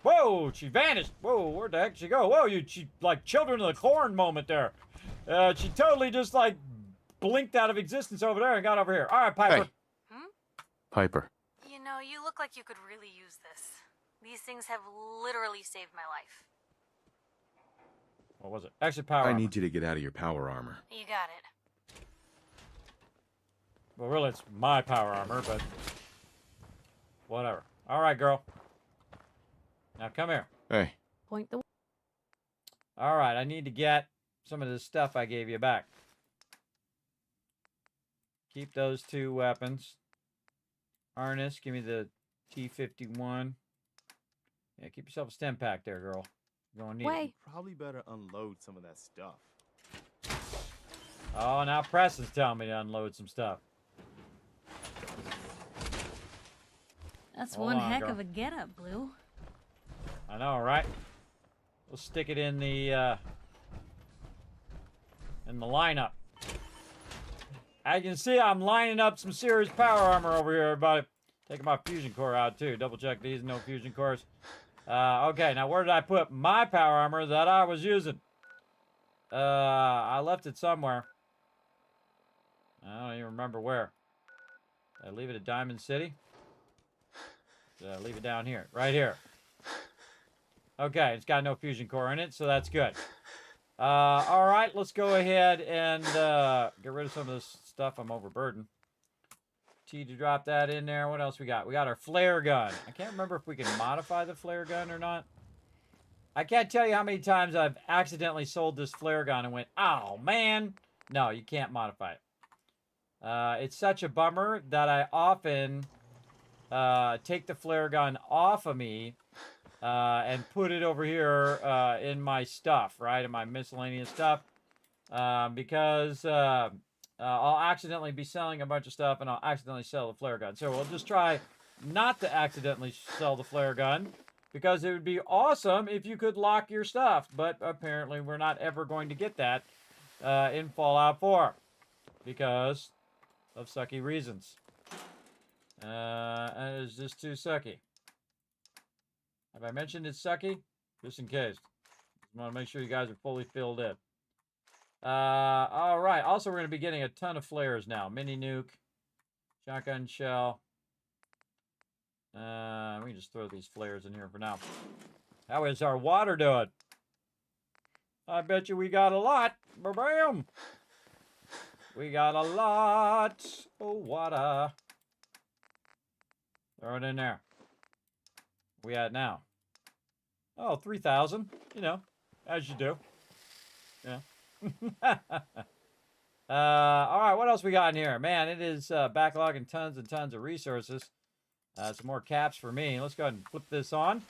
Whoa, she vanished. Whoa, where the heck did she go? Whoa, she like Children of the Corn moment there. She totally just like blinked out of existence over there and got over here. All right, Piper. Hey. Piper. You know, you look like you could really use this. These things have literally saved my life. What was it? Actually, power I armor. need you to get out of your power armor. You got it. Well, really, it's my power armor, but whatever. All right, girl. Now come here. Hey. Point the... All right, I need to get some of this stuff I gave you back. Keep those 2 weapons. Harness, give me the T51. Yeah, keep yourself a stem pack there, girl. You're gonna need it. You probably better unload some of that stuff. Oh, now Preston's telling me to unload some stuff. That's Hold one on, heck girl. of a getup, Blue. I know, right? We'll stick it in the lineup. As you can see, I'm lining up some serious power armor over here, everybody. Taking my fusion core out, too. Double check these, no fusion cores. Okay, now where did I put my power armor that I was using? I left it somewhere. I don't even remember where. Did I leave it at Diamond City? Did I leave it down here? Right here. Okay, it's got no fusion core in it, so that's good. All right, let's go ahead and get rid of some of this stuff. I'm overburdened. T to drop that in there. What else we got? We got our flare gun. I can't remember if we can modify the flare gun or not. I can't tell you how many times I've accidentally sold this flare gun and went, oh, man. No, you can't modify it. It's such a bummer that I often take the flare gun off of me and put it over here in my stuff, right? In my miscellaneous stuff. Because I'll accidentally be selling a bunch of stuff and I'll accidentally sell the flare gun. So we'll just try not to accidentally sell the flare gun because it would be awesome if you could lock your stuff. But apparently we're not ever going to get that in Fallout 4 because of sucky reasons. It's just too sucky. Have I mentioned it's sucky? Just in case. Just want to make sure you guys are fully filled in. All right. Also, we're going to be getting a ton of flares now. Mini nuke, shotgun shell. We can just throw these flares in here for now. How is our water doing? I bet you we got a lot. Bam! We got a lot of water. Throw it in there. We at now? Oh, 3,000. You know, as you do. Yeah. All right, what else we got in here? Man, it is backlogging tons and tons of resources. Some more caps for me. Let's go ahead and flip this on.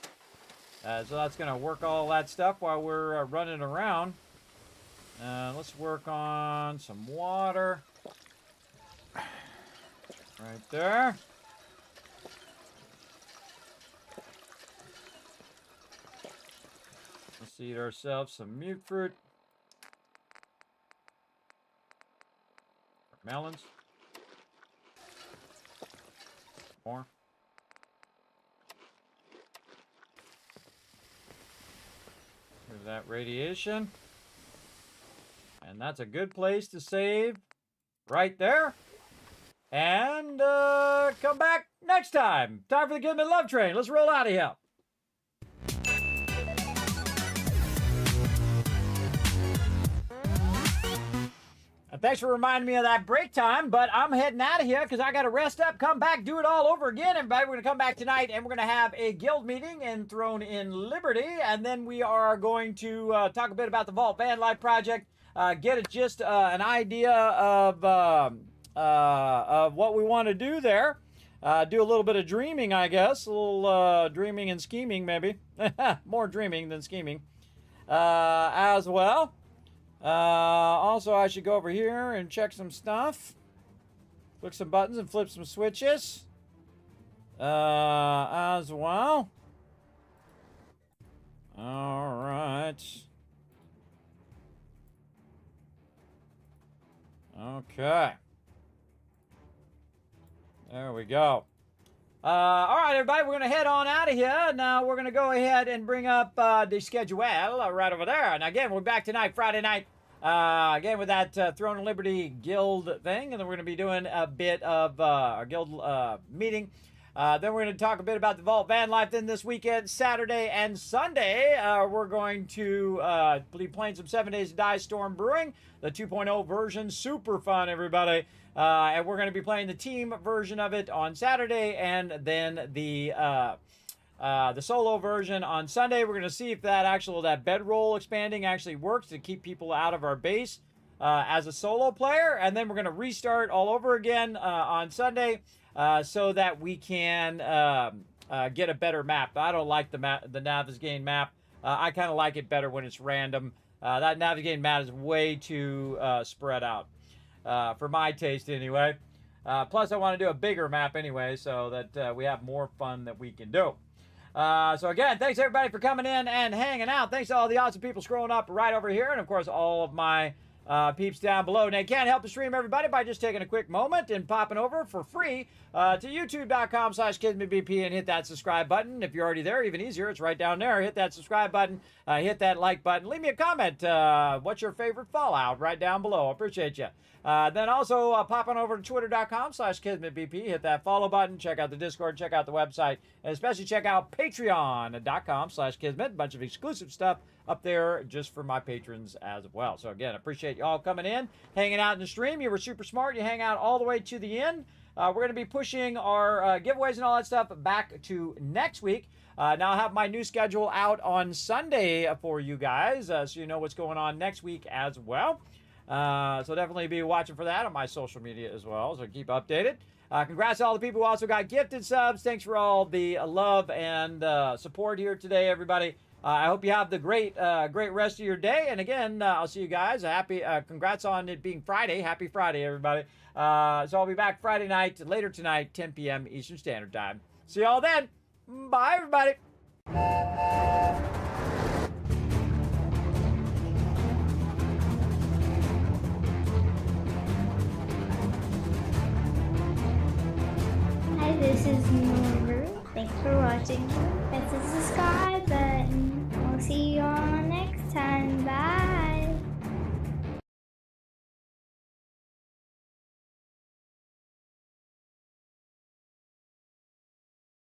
So that's going to work all that stuff while we're running around. Let's work on some water. Right there. Let's eat ourselves some mute fruit. Melons. More. Here's that radiation. And that's a good place to save right there. And come back next time. Time for the Kismet Love Train. Let's roll out of here. Thanks for reminding me of that break time, but I'm heading out of here because I got to rest up, come back, do it all over again. Everybody, we're going to come back tonight and we're going to have a guild meeting in Throne in Liberty, and then we are going to talk a bit about the VaultVanLife project, get a gist, an idea of what we want to do there, do a little bit of dreaming, I guess, a little dreaming and scheming maybe, more dreaming than scheming as well. Also, I should go over here and check some stuff. Click some buttons and flip some switches. As well. All right. Okay. There we go. All right, everybody, we're going to head on out of here. Now we're going to go ahead and bring up the schedule right over there. And again, we're back tonight, Friday night, again with that Throne of Liberty Guild thing. And then we're going to be doing a bit of our guild meeting. Then we're going to talk a bit about the Vault Van Life. Then this weekend, Saturday and Sunday, we're going to be playing some 7 Days to Die Storm Brewing, the 2.0 version. Super fun, everybody. And we're going to be playing the team version of it on Saturday, and then the solo version on Sunday. We're going to see if that bedroll expanding actually works to keep people out of our base as a solo player. And then we're going to restart all over again on Sunday so that we can get a better map. I don't like the Navigaine map. I kind of like it better when it's random. That Navigaine map is way too spread out. For my taste, anyway. Plus, I want to do a bigger map anyway, so that we have more fun that we can do. So again, thanks everybody for coming in and hanging out. Thanks to all the awesome people scrolling up right over here, and of course, all of my peeps down below. Now, you can't help the stream, everybody, by just taking a quick moment and popping over for free to youtube.com/KismetBP and hit that subscribe button. If you're already there, even easier, it's right down there. Hit that subscribe button, hit that like button. Leave me a comment. What's your favorite Fallout? Right down below. Appreciate you. Then also pop on over to twitter.com/KismetBP. Hit that follow button. Check out the Discord. Check out the website. And especially check out patreon.com/Kismet. A bunch of exclusive stuff up there just for my patrons as well. So again, appreciate you all coming in, hanging out in the stream. You were super smart. You hang out all the way to the end. We're going to be pushing our giveaways and all that stuff back to next week. Now I have my new schedule out on Sunday for you guys, so you know what's going on next week as well. So definitely be watching for that on my social media as well, so keep updated. Congrats to all the people who also got gifted subs. Thanks for all the love and support here today, everybody. I hope you have the great rest of your day. And again, I'll see you guys. Congrats on it being Friday. Happy Friday, everybody. So I'll be back Friday night, later tonight, 10 p.m. Eastern Standard Time. See y'all then. Bye, everybody. Hi, this is Norbert. Thanks for watching. Hit the subscribe button.